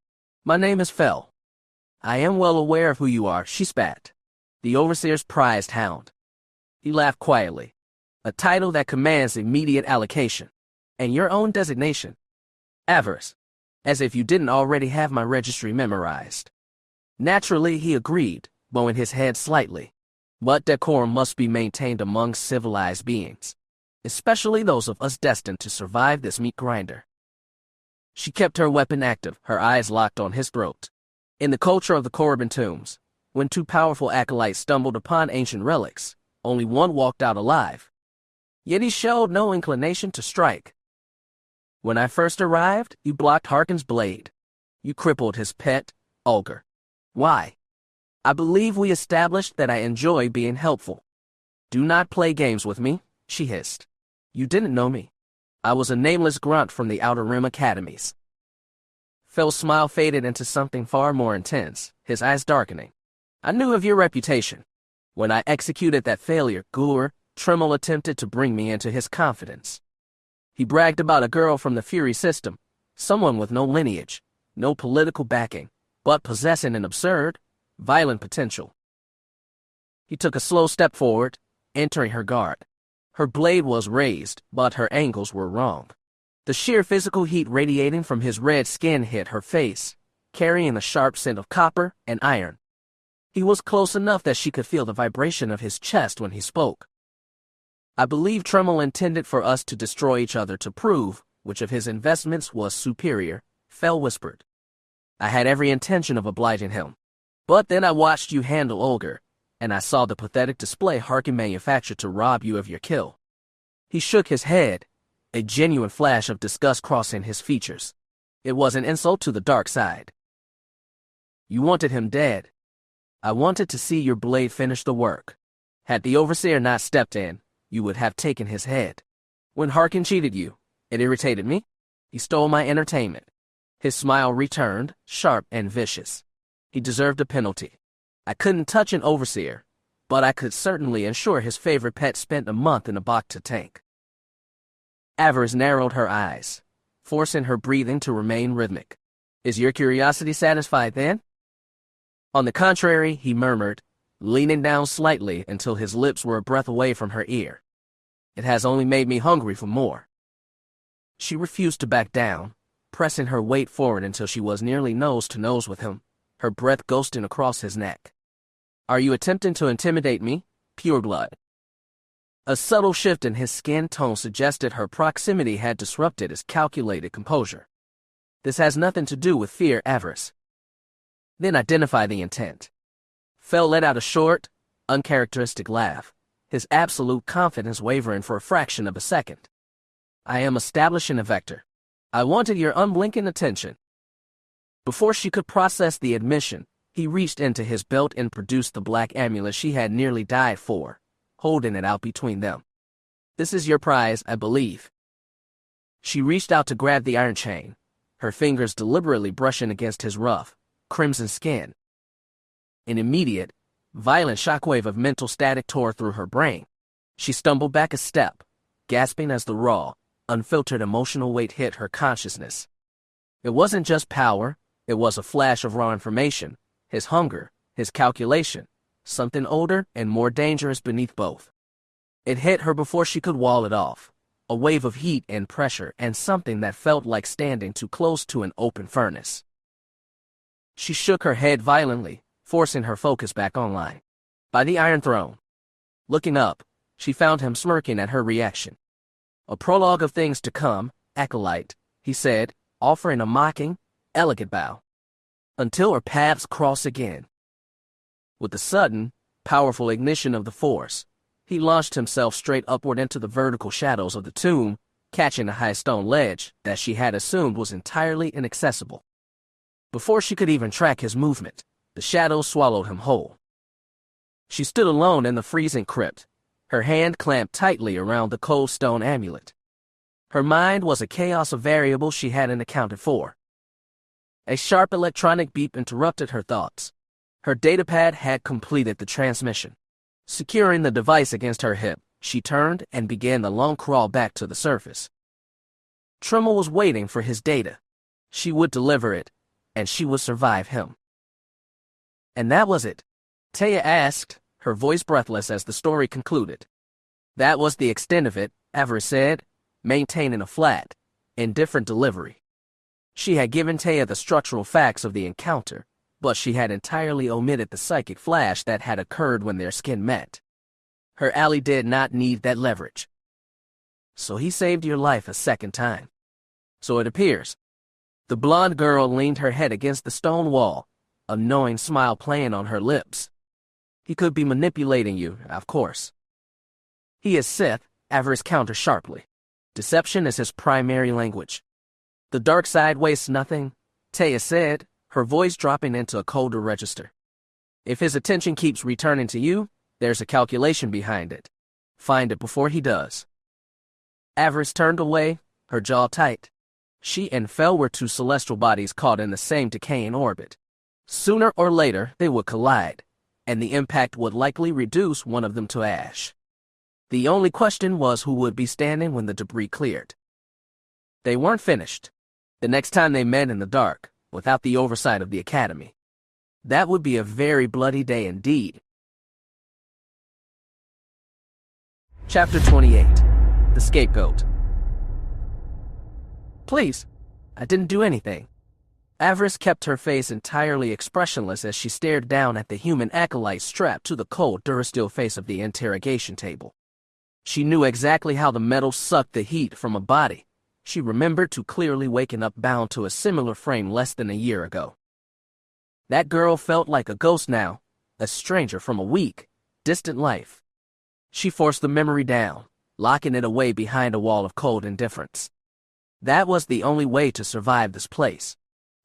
"My name is Fel." "I am well aware of who you are," she spat. "The Overseer's prized hound." He laughed quietly. "A title that commands immediate allocation. And your own designation." "Avaryss. As if you didn't already have my registry memorized." Naturally, he agreed, bowing his head slightly. But decorum must be maintained among civilized beings, especially those of us destined to survive this meat grinder. She kept her weapon active, her eyes locked on his throat. In the culture of the Korriban tombs, when two powerful acolytes stumbled upon ancient relics, only one walked out alive. Yet he showed no inclination to strike. "When I first arrived, you blocked Harkin's blade. You crippled his pet, Ulgur. Why? I believe we established that I enjoy being helpful." "Do not play games with me," she hissed. "You didn't know me. I was a nameless grunt from the Outer Rim academies." Fel's smile faded into something far more intense, his eyes darkening. "I knew of your reputation. When I executed that failure, Tremel attempted to bring me into his confidence. He bragged about a girl from the Fury system, someone with no lineage, no political backing, but possessing an absurd, violent potential." He took a slow step forward, entering her guard. Her blade was raised, but her angles were wrong. The sheer physical heat radiating from his red skin hit her face, carrying a sharp scent of copper and iron. He was close enough that she could feel the vibration of his chest when he spoke. "I believe Tremel intended for us to destroy each other to prove which of his investments was superior," Fel whispered. "I had every intention of obliging him. But then I watched you handle Ulgur, and I saw the pathetic display Harkin manufactured to rob you of your kill." He shook his head, a genuine flash of disgust crossing his features. It was an insult to the dark side. "You wanted him dead. I wanted to see your blade finish the work. Had the Overseer not stepped in, you would have taken his head. When Harkin cheated you, it irritated me. He stole my entertainment." His smile returned, sharp and vicious. He deserved a penalty. I couldn't touch an Overseer, but I could certainly ensure his favorite pet spent a month in a Bacta tank. Avaryss narrowed her eyes, forcing her breathing to remain rhythmic. "Is your curiosity satisfied then?" "On the contrary," he murmured, leaning down slightly until his lips were a breath away from her ear. It has only made me hungry for more. She refused to back down, pressing her weight forward until she was nearly nose to nose with him, her breath ghosting across his neck. Are you attempting to intimidate me, pureblood? A subtle shift in his skin tone suggested her proximity had disrupted his calculated composure. This has nothing to do with fear, Avaryss. Then identify the intent. Fell let out a short, uncharacteristic laugh, his absolute confidence wavering for a fraction of a second. I am establishing a vector. I wanted your unblinking attention. Before she could process the admission, he reached into his belt and produced the black amulet she had nearly died for, holding it out between them. This is your prize, I believe. She reached out to grab the iron chain, her fingers deliberately brushing against his rough, crimson skin. An immediate, violent shockwave of mental static tore through her brain. She stumbled back a step, gasping as the raw, unfiltered emotional weight hit her consciousness. It wasn't just power, it was a flash of raw information, his hunger, his calculation, something older and more dangerous beneath both. It hit her before she could wall it off, a wave of heat and pressure and something that felt like standing too close to an open furnace. She shook her head violently, forcing her focus back online. By the Iron Throne. Looking up, she found him smirking at her reaction. A prologue of things to come, acolyte, he said, offering a mocking, elegant bow. Until our paths cross again. With the sudden, powerful ignition of the Force, he launched himself straight upward into the vertical shadows of the tomb, catching a high stone ledge that she had assumed was entirely inaccessible. Before she could even track his movement, the shadows swallowed him whole. She stood alone in the freezing crypt, her hand clamped tightly around the cold stone amulet. Her mind was a chaos of variables she hadn't accounted for. A sharp electronic beep interrupted her thoughts. Her datapad had completed the transmission. Securing the device against her hip, she turned and began the long crawl back to the surface. Tremel was waiting for his data. She would deliver it, and she would survive him. And that was it, Taya asked, her voice breathless as the story concluded. That was the extent of it, Avaryss said, maintaining a flat, indifferent delivery. She had given Taya the structural facts of the encounter, but she had entirely omitted the psychic flash that had occurred when their skin met. Her ally did not need that leverage. So he saved your life a second time. So it appears. The blonde girl leaned her head against the stone wall, a knowing smile playing on her lips. He could be manipulating you, of course. He is Sith, Avaryss countered sharply. Deception is his primary language. The dark side wastes nothing, Taya said, her voice dropping into a colder register. If his attention keeps returning to you, there's a calculation behind it. Find it before he does. Avaryss turned away, her jaw tight. She and Fel were two celestial bodies caught in the same decaying orbit. Sooner or later, they would collide, and the impact would likely reduce one of them to ash. The only question was who would be standing when the debris cleared. They weren't finished. The next time they met in the dark, without the oversight of the Academy. That would be a very bloody day indeed. Chapter 28. The Scapegoat. Please, I didn't do anything. Avaryss kept her face entirely expressionless as she stared down at the human acolyte strapped to the cold durasteel face of the interrogation table. She knew exactly how the metal sucked the heat from a body. She remembered too clearly waking up bound to a similar frame less than a year ago. That girl felt like a ghost now, a stranger from a weak, distant life. She forced the memory down, locking it away behind a wall of cold indifference. That was the only way to survive this place.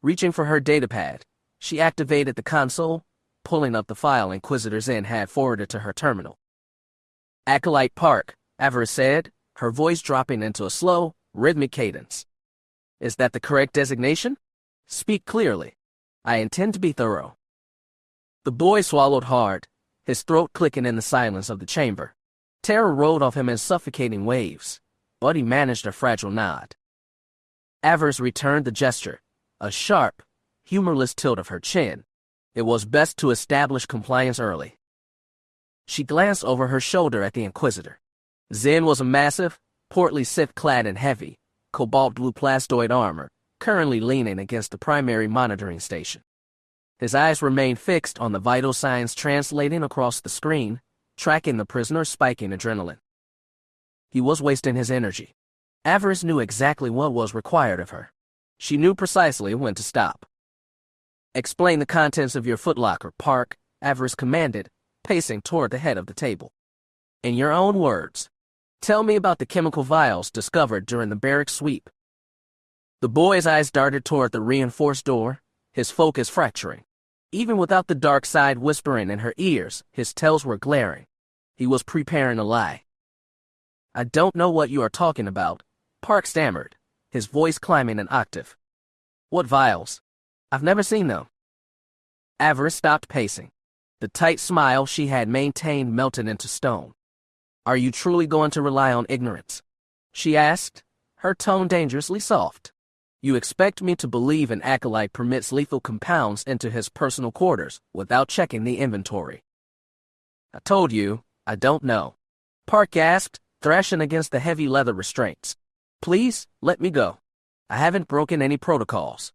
Reaching for her datapad, she activated the console, pulling up the file Inquisitor Zen had forwarded to her terminal. Acolyte Park, Avaryss said, her voice dropping into a slow, rhythmic cadence. Is that the correct designation? Speak clearly. I intend to be thorough. The boy swallowed hard, his throat clicking in the silence of the chamber. Terror rolled off him in suffocating waves, but he managed a fragile nod. Avaryss returned the gesture, a sharp, humorless tilt of her chin. It was best to establish compliance early. She glanced over her shoulder at the Inquisitor. Zen was a massive, portly Sith clad in heavy, cobalt blue plastoid armor, currently leaning against the primary monitoring station. His eyes remained fixed on the vital signs translating across the screen, tracking the prisoner's spiking adrenaline. He was wasting his energy. Avaryss knew exactly what was required of her. She knew precisely when to stop. "Explain the contents of your footlocker, Park," Avaryss commanded, pacing toward the head of the table. "In your own words, tell me about the chemical vials discovered during the barracks sweep." The boy's eyes darted toward the reinforced door, his focus fracturing. Even without the dark side whispering in her ears, his tells were glaring. He was preparing a lie. "I don't know what you are talking about," Park stammered, his voice climbing an octave. "What vials? I've never seen them." Avaryss stopped pacing. The tight smile she had maintained melted into stone. "Are you truly going to rely on ignorance?" she asked, her tone dangerously soft. "You expect me to believe an acolyte permits lethal compounds into his personal quarters without checking the inventory?" "I told you, I don't know," Park gasped, thrashing against the heavy leather restraints. "Please, let me go. I haven't broken any protocols."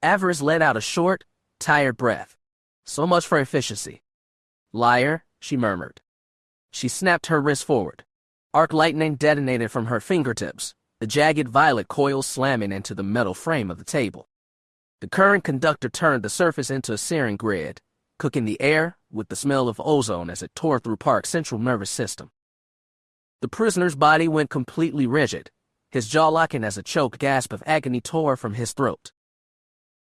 Avaryss let out a short, tired breath. So much for efficiency. "Liar," she murmured. She snapped her wrist forward. Arc lightning detonated from her fingertips, the jagged violet coils slamming into the metal frame of the table. The current conductor turned the surface into a searing grid, cooking the air with the smell of ozone as it tore through Park's central nervous system. The prisoner's body went completely rigid, his jaw locking as a choked gasp of agony tore from his throat.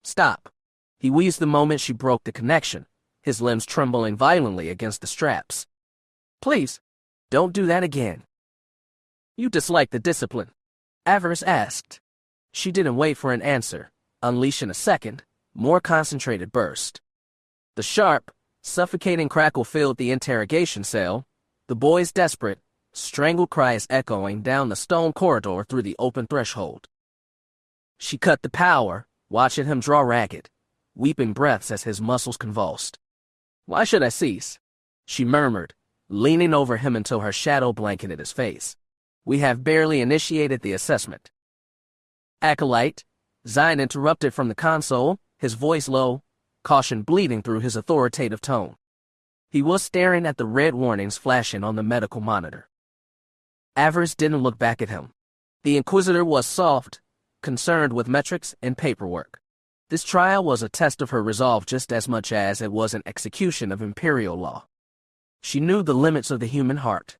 "Stop," he wheezed the moment she broke the connection, his limbs trembling violently against the straps. "Please, don't do that again." "You dislike the discipline?" Avaryss asked. She didn't wait for an answer, unleashing a second, more concentrated burst. The sharp, suffocating crackle filled the interrogation cell, the boy's desperate, strangled cries echoing down the stone corridor through the open threshold. She cut the power, watching him draw ragged, weeping breaths as his muscles convulsed. "Why should I cease?" she murmured, leaning over him until her shadow blanketed his face. "We have barely initiated the assessment." "Acolyte," Zion interrupted from the console, his voice low, caution bleeding through his authoritative tone. He was staring at the red warnings flashing on the medical monitor. Avaryss didn't look back at him. The Inquisitor was soft, concerned with metrics and paperwork. This trial was a test of her resolve just as much as it was an execution of imperial law. She knew the limits of the human heart.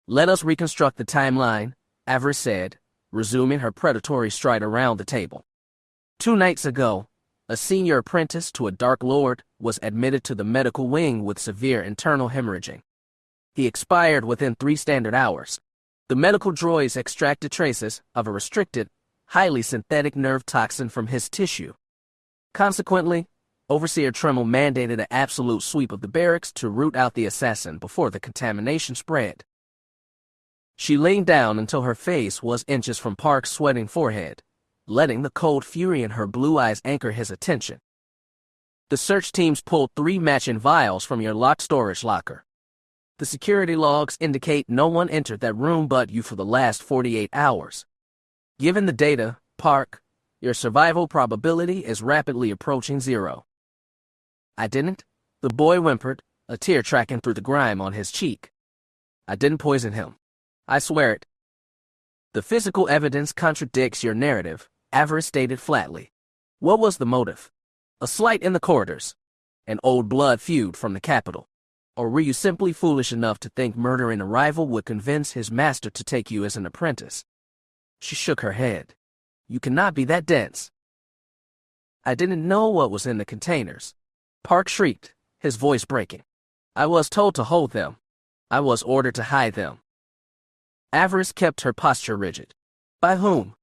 "Let us reconstruct the timeline," Avaryss said, resuming her predatory stride around the table. 2 nights ago, a senior apprentice to a Dark Lord was admitted to the medical wing with severe internal hemorrhaging. He expired within 3 standard hours. The medical droids extracted traces of a restricted, highly synthetic nerve toxin from his tissue. Consequently, Overseer Tremel mandated an absolute sweep of the barracks to root out the assassin before the contamination spread. She leaned down until her face was inches from Park's sweating forehead, letting the cold fury in her blue eyes anchor his attention. "The search teams pulled 3 matching vials from your locked storage locker. The security logs indicate no one entered that room but you for the last 48 hours. Given the data, Park, your survival probability is rapidly approaching 0. "I didn't," the boy whimpered, a tear tracking through the grime on his cheek. "I didn't poison him. I swear it." "The physical evidence contradicts your narrative," Avaryss stated flatly. "What was the motive? A slight in the corridors? An old blood feud from the capital? Or were you simply foolish enough to think murdering a rival would convince his master to take you as an apprentice?" She shook her head. "You cannot be that dense." "I didn't know what was in the containers," Park shrieked, his voice breaking. "I was told to hold them. I was ordered to hide them." Avaryss kept her posture rigid. "By whom?"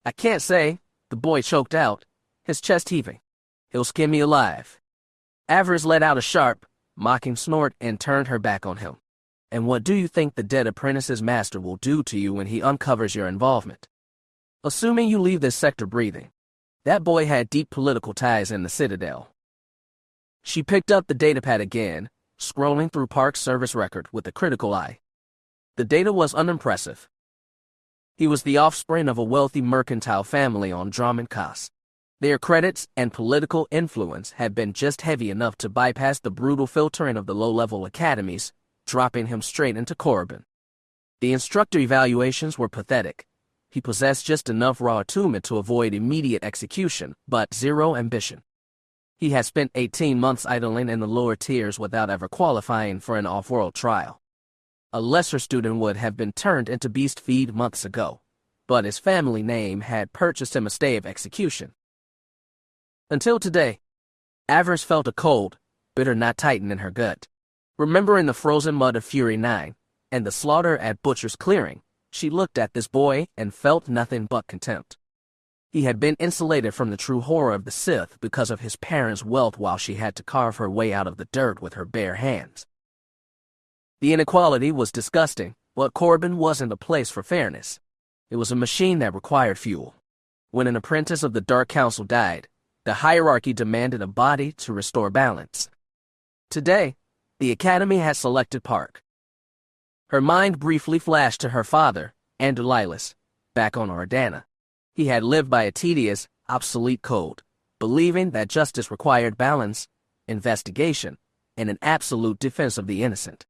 "I can't say," the boy choked out, his chest heaving. "He'll skin me alive." Avaryss let out a sharp, mocking snort and turned her back on him. "And what do you think the dead apprentice's master will do to you when he uncovers your involvement? Assuming you leave this sector breathing." That boy had deep political ties in the Citadel. She picked up the datapad again, scrolling through Park's service record with a critical eye. The data was unimpressive. He was the offspring of a wealthy mercantile family on Drummond Cos. Their credits and political influence had been just heavy enough to bypass the brutal filtering of the low-level academies, dropping him straight into Korriban. The instructor evaluations were pathetic. He possessed just enough raw attunement to avoid immediate execution, but zero ambition. He had spent 18 months idling in the lower tiers without ever qualifying for an off-world trial. A lesser student would have been turned into beast feed months ago, but his family name had purchased him a stay of execution. Until today, Avaryss felt a cold, bitter knot tighten in her gut. Remembering the frozen mud of Fury 9 and the slaughter at Butcher's Clearing, she looked at this boy and felt nothing but contempt. He had been insulated from the true horror of the Sith because of his parents' wealth while she had to carve her way out of the dirt with her bare hands. The inequality was disgusting, but Korriban wasn't a place for fairness. It was a machine that required fuel. When an apprentice of the Dark Council died, the hierarchy demanded a body to restore balance. Today, the Academy had selected Park. Her mind briefly flashed to her father, Keera Lylos, back on Oridanna. He had lived by a tedious, obsolete code, believing that justice required balance, investigation, and an absolute defense of the innocent.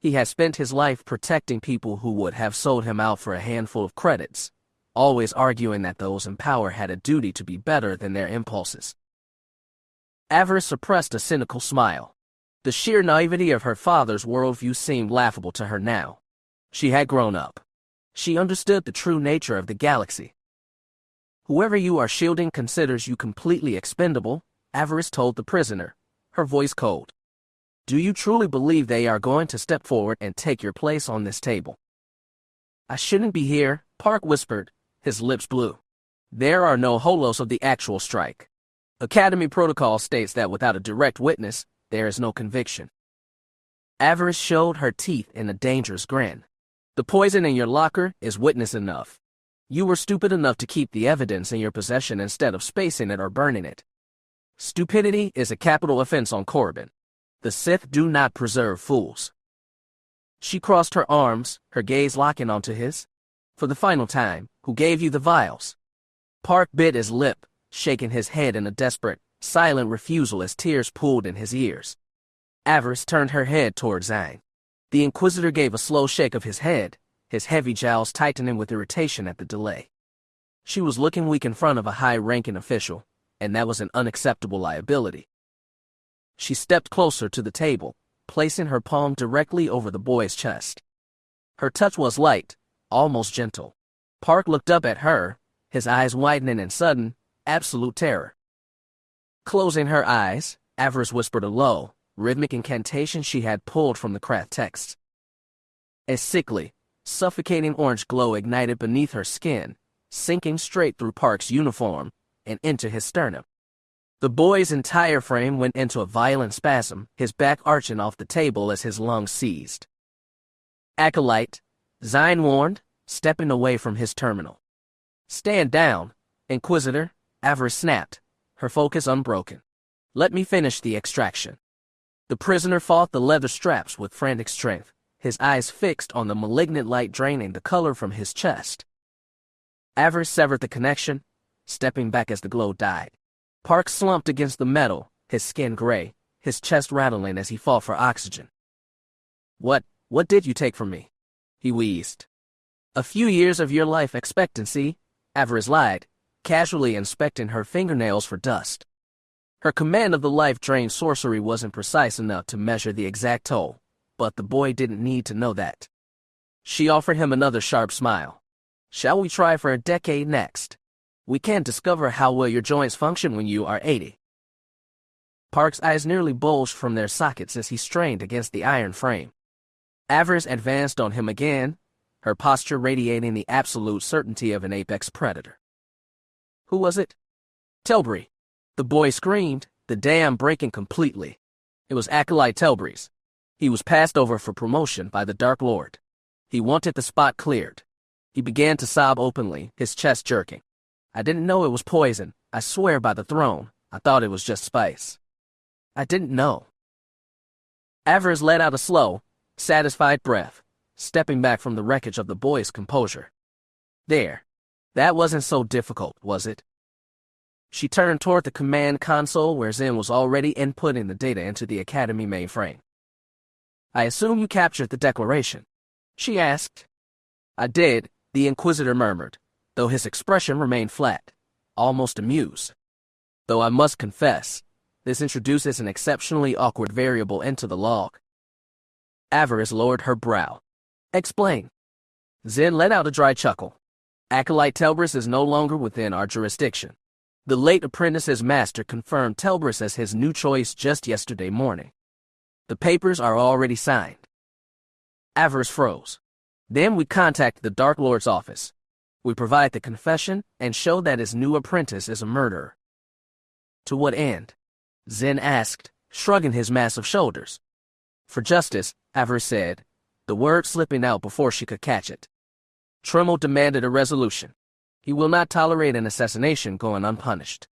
He had spent his life protecting people who would have sold him out for a handful of credits, always arguing that those in power had a duty to be better than their impulses. Avaryss suppressed a cynical smile. The sheer naivety of her father's worldview seemed laughable to her now. She had grown up. She understood the true nature of the galaxy. Whoever you are shielding considers you completely expendable, Avaryss told the prisoner, her voice cold. Do you truly believe they are going to step forward and take your place on this table? I shouldn't be here, Park whispered, his lips blue. There are no holos of the actual strike. Academy protocol states that without a direct witness, there is no conviction. Avaryss showed her teeth in a dangerous grin. The poison in your locker is witness enough. You were stupid enough to keep the evidence in your possession instead of spacing it or burning it. Stupidity is a capital offense on Korriban. The Sith do not preserve fools. She crossed her arms, her gaze locking onto his. For the final time, who gave you the vials? Park bit his lip, shaking his head in a desperate, silent refusal as tears pooled in his ears. Avaryss turned her head toward Zine. The Inquisitor gave a slow shake of his head, his heavy jowls tightening with irritation at the delay. She was looking weak in front of a high-ranking official, and that was an unacceptable liability. She stepped closer to the table, placing her palm directly over the boy's chest. Her touch was light, almost gentle. Park looked up at her, his eyes widening in sudden, absolute terror. Closing her eyes, Avaryss whispered a low, rhythmic incantation she had pulled from the craft texts. A sickly, suffocating orange glow ignited beneath her skin, sinking straight through Park's uniform and into his sternum. The boy's entire frame went into a violent spasm, his back arching off the table as his lungs seized. Acolyte, Zine warned, stepping away from his terminal. Stand down, Inquisitor, Avaryss snapped, her focus unbroken. Let me finish the extraction. The prisoner fought the leather straps with frantic strength, his eyes fixed on the malignant light draining the color from his chest. Avaryss severed the connection, stepping back as the glow died. Park slumped against the metal, his skin gray, his chest rattling as he fought for oxygen. What did you take from me? He wheezed. A few years of your life expectancy, Avaryss lied, casually inspecting her fingernails for dust. Her command of the life-drain sorcery wasn't precise enough to measure the exact toll, but the boy didn't need to know that. She offered him another sharp smile. Shall we try for a decade next? We can discover how well your joints function when you are 80. Park's eyes nearly bulged from their sockets as he strained against the iron frame. Avaryss advanced on him again, her posture radiating the absolute certainty of an apex predator. Who was it? Telbrey. The boy screamed, the dam breaking completely. It was Acolyte Telbrey's. He was passed over for promotion by the Dark Lord. He wanted the spot cleared. He began to sob openly, his chest jerking. I didn't know it was poison. I swear by the throne, I thought it was just spice. I didn't know. Avaryss let out a slow, satisfied breath, stepping back from the wreckage of the boy's composure. There. That wasn't so difficult, was it? She turned toward the command console where Zen was already inputting the data into the Academy mainframe. I assume you captured the declaration, she asked. I did, the Inquisitor murmured, though his expression remained flat, almost amused. Though I must confess, this introduces an exceptionally awkward variable into the log. Avaryss lowered her brow. Explain. Zen let out a dry chuckle. Acolyte Telbrus is no longer within our jurisdiction. The late apprentice's master confirmed Telbrus as his new choice just yesterday morning. The papers are already signed. Avaryss froze. Then we contact the Dark Lord's office. We provide the confession and show that his new apprentice is a murderer. To what end? Zen asked, shrugging his massive shoulders. For justice, Avaryss said, the word slipping out before she could catch it. Tremel demanded a resolution. He will not tolerate an assassination going unpunished.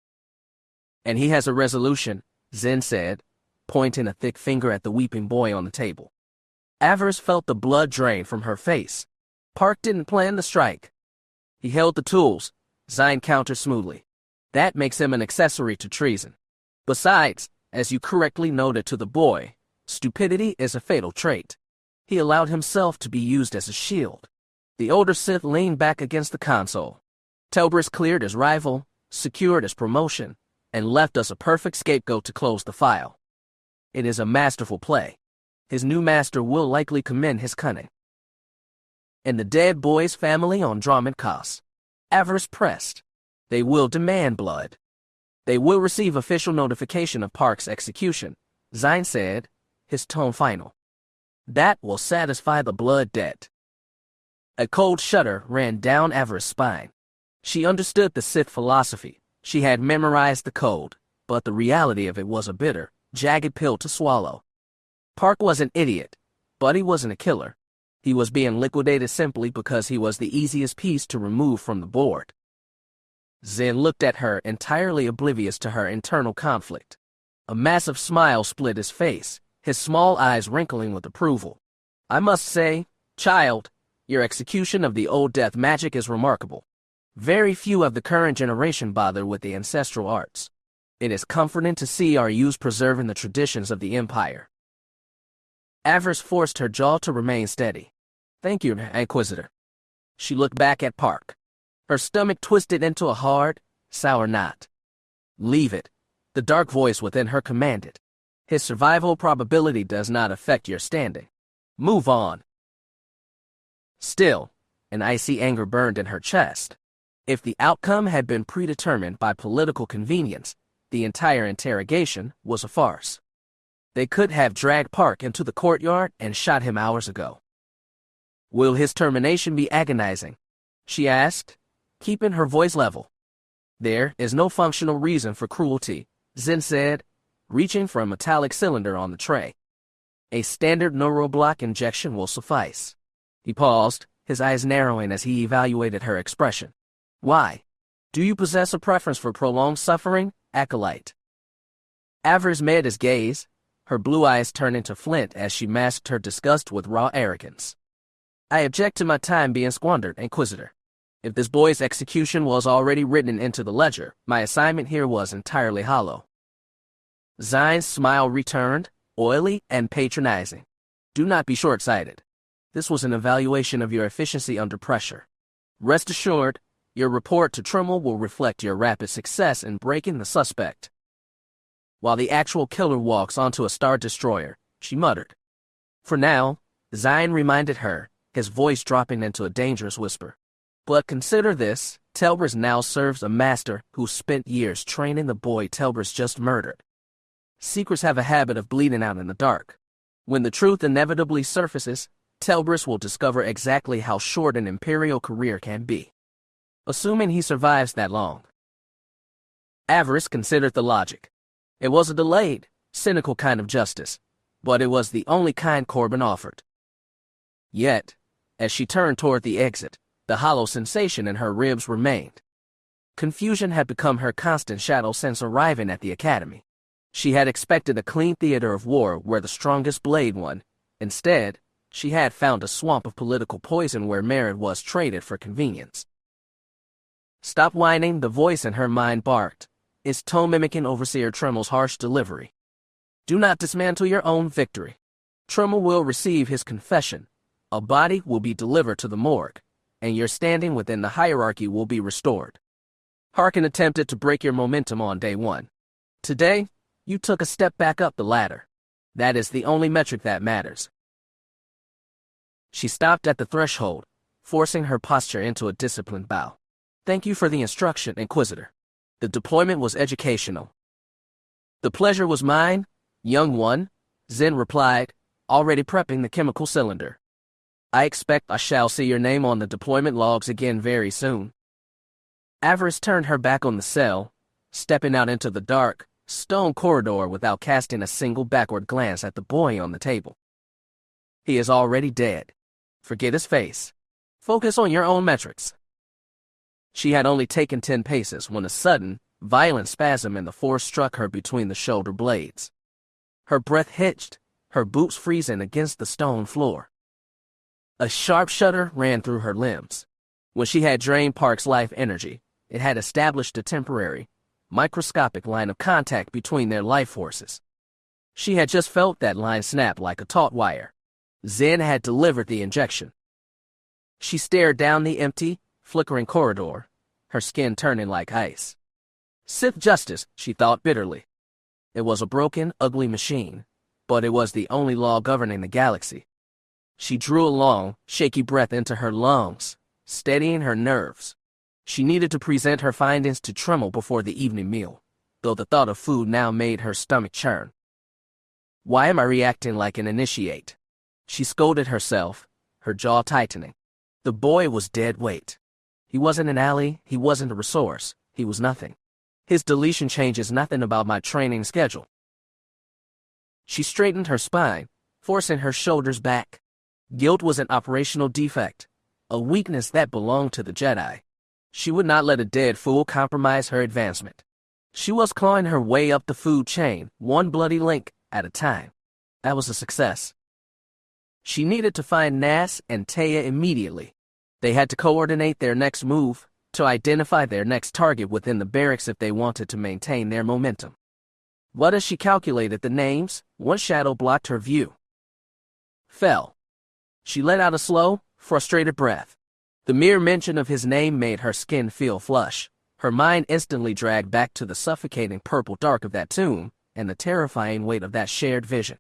And he has a resolution, Zen said, pointing a thick finger at the weeping boy on the table. Avaryss felt the blood drain from her face. Park didn't plan the strike. He held the tools, Zen countered smoothly. That makes him an accessory to treason. Besides, as you correctly noted to the boy, stupidity is a fatal trait. He allowed himself to be used as a shield. The older Sith leaned back against the console. Telbrus cleared his rival, secured his promotion, and left us a perfect scapegoat to close the file. It is a masterful play. His new master will likely commend his cunning. And the dead boy's family on Drummond Cos. Avaryss pressed. They will demand blood. They will receive official notification of Park's execution, Zen said, his tone final. That will satisfy the blood debt. A cold shudder ran down Avaryss' spine. She understood the Sith philosophy. She had memorized the code, but the reality of it was a bitter, jagged pill to swallow. Park was an idiot, but he wasn't a killer. He was being liquidated simply because he was the easiest piece to remove from the board. Zen looked at her, entirely oblivious to her internal conflict. A massive smile split his face, his small eyes wrinkling with approval. I must say, child, your execution of the old death magic is remarkable. Very few of the current generation bother with the ancestral arts. It is comforting to see our youth preserving the traditions of the Empire. Avaryss forced her jaw to remain steady. Thank you, Inquisitor. She looked back at Park. Her stomach twisted into a hard, sour knot. Leave it, the dark voice within her commanded. His survival probability does not affect your standing. Move on. Still, an icy anger burned in her chest. If the outcome had been predetermined by political convenience, the entire interrogation was a farce. They could have dragged Park into the courtyard and shot him hours ago. Will his termination be agonizing? She asked, keeping her voice level. There is no functional reason for cruelty, Zen said, reaching for a metallic cylinder on the tray. A standard neuroblock injection will suffice. He paused, his eyes narrowing as he evaluated her expression. Why? Do you possess a preference for prolonged suffering, Acolyte? Avaryss met his gaze, her blue eyes turning to flint as she masked her disgust with raw arrogance. I object to my time being squandered, Inquisitor. If this boy's execution was already written into the ledger, my assignment here was entirely hollow. Zen's smile returned, oily and patronizing. Do not be short-sighted. This was an evaluation of your efficiency under pressure. Rest assured, your report to Tremel will reflect your rapid success in breaking the suspect. While the actual killer walks onto a Star Destroyer, she muttered. For now, Zen reminded her, his voice dropping into a dangerous whisper. But consider this, Telbrus now serves a master who spent years training the boy Telbrus just murdered. Secrets have a habit of bleeding out in the dark. When the truth inevitably surfaces, Telbrus will discover exactly how short an Imperial career can be. Assuming he survives that long. Avaryss considered the logic. It was a delayed, cynical kind of justice, but it was the only kind Corbin offered. Yet, as she turned toward the exit, the hollow sensation in her ribs remained. Confusion had become her constant shadow since arriving at the Academy. She had expected a clean theater of war where the strongest blade won. Instead, she had found a swamp of political poison where merit was traded for convenience. "Stop whining," the voice in her mind barked, its tone mimicking Overseer Tremel's harsh delivery. "Do not dismantle your own victory. Tremel will receive his confession, a body will be delivered to the morgue, and your standing within the hierarchy will be restored. Harkin attempted to break your momentum on day one. Today, you took a step back up the ladder. That is the only metric that matters." She stopped at the threshold, forcing her posture into a disciplined bow. "Thank you for the instruction, Inquisitor. The deployment was educational." "The pleasure was mine, young one," Zen replied, already prepping the chemical cylinder. "I expect I shall see your name on the deployment logs again very soon." Avaryss turned her back on the cell, stepping out into the dark, stone corridor without casting a single backward glance at the boy on the table. "He is already dead. Forget his face. Focus on your own metrics." She had only taken 10 paces when a sudden, violent spasm in the force struck her between the shoulder blades. Her breath hitched, her boots freezing against the stone floor. A sharp shudder ran through her limbs. When she had drained Park's life energy, it had established a temporary, microscopic line of contact between their life forces. She had just felt that line snap like a taut wire. Zen had delivered the injection. She stared down the empty, flickering corridor, her skin turning like ice. Sith justice, she thought bitterly. It was a broken, ugly machine, but it was the only law governing the galaxy. She drew a long, shaky breath into her lungs, steadying her nerves. She needed to present her findings to Tremel before the evening meal, though the thought of food now made her stomach churn. "Why am I reacting like an initiate?" She scolded herself, her jaw tightening. The boy was dead weight. He wasn't an ally, he wasn't a resource, he was nothing. His deletion changes nothing about my training schedule. She straightened her spine, forcing her shoulders back. Guilt was an operational defect, a weakness that belonged to the Jedi. She would not let a dead fool compromise her advancement. She was clawing her way up the food chain, one bloody link at a time. That was a success. She needed to find Nas and Taya immediately. They had to coordinate their next move, to identify their next target within the barracks if they wanted to maintain their momentum. But as she calculated the names, one shadow blocked her view. Fell. She let out a slow, frustrated breath. The mere mention of his name made her skin feel flush. Her mind instantly dragged back to the suffocating purple dark of that tomb and the terrifying weight of that shared vision.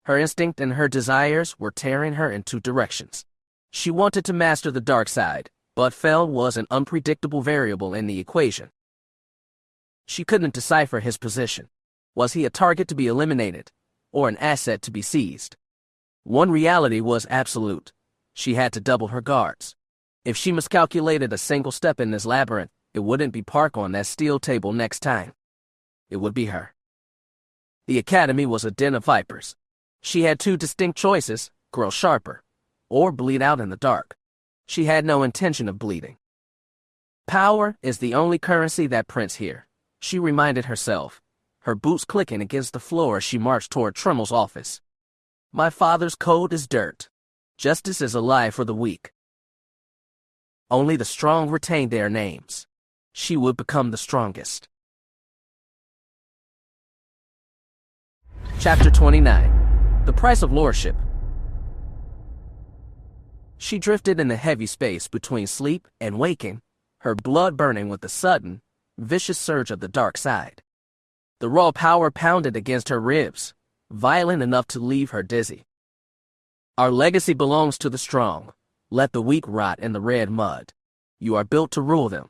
Her instinct and her desires were tearing her in two directions. She wanted to master the dark side, but Fell was an unpredictable variable in the equation. She couldn't decipher his position. Was he a target to be eliminated, or an asset to be seized? One reality was absolute. She had to double her guards. If she miscalculated a single step in this labyrinth, it wouldn't be Park on that steel table next time. It would be her. The academy was a den of vipers. She had two distinct choices: grow sharper, or bleed out in the dark. She had no intention of bleeding. Power is the only currency that prints here, she reminded herself, her boots clicking against the floor as she marched toward Tremel's office. My father's code is dirt. Justice is a lie for the weak. Only the strong retain their names. She would become the strongest. Chapter 29. The Price of Lordship. She drifted in the heavy space between sleep and waking, her blood burning with the sudden, vicious surge of the dark side. The raw power pounded against her ribs, violent enough to leave her dizzy. Our legacy belongs to the strong. Let the weak rot in the red mud. You are built to rule them.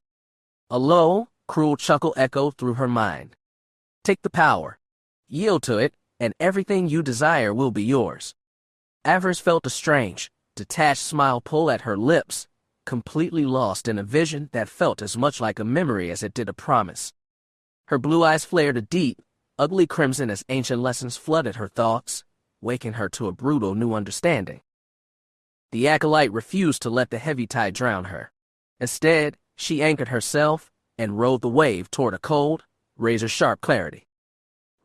A low, cruel chuckle echoed through her mind. Take the power. Yield to it, and everything you desire will be yours. Avaryss felt a strange, detached smile pull at her lips, completely lost in a vision that felt as much like a memory as it did a promise. Her blue eyes flared a deep, ugly crimson as ancient lessons flooded her thoughts, waking her to a brutal new understanding. The acolyte refused to let the heavy tide drown her. Instead, she anchored herself and rode the wave toward a cold, razor-sharp clarity.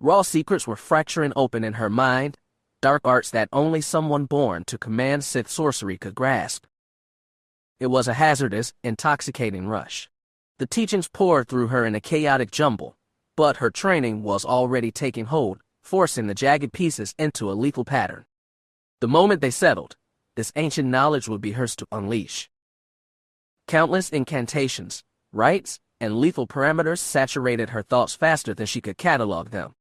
Raw secrets were fracturing open in her mind, dark arts that only someone born to command Sith sorcery could grasp. It was a hazardous, intoxicating rush. The teachings poured through her in a chaotic jumble, but her training was already taking hold, forcing the jagged pieces into a lethal pattern. The moment they settled, this ancient knowledge would be hers to unleash. Countless incantations, rites, and lethal parameters saturated her thoughts faster than she could catalog them.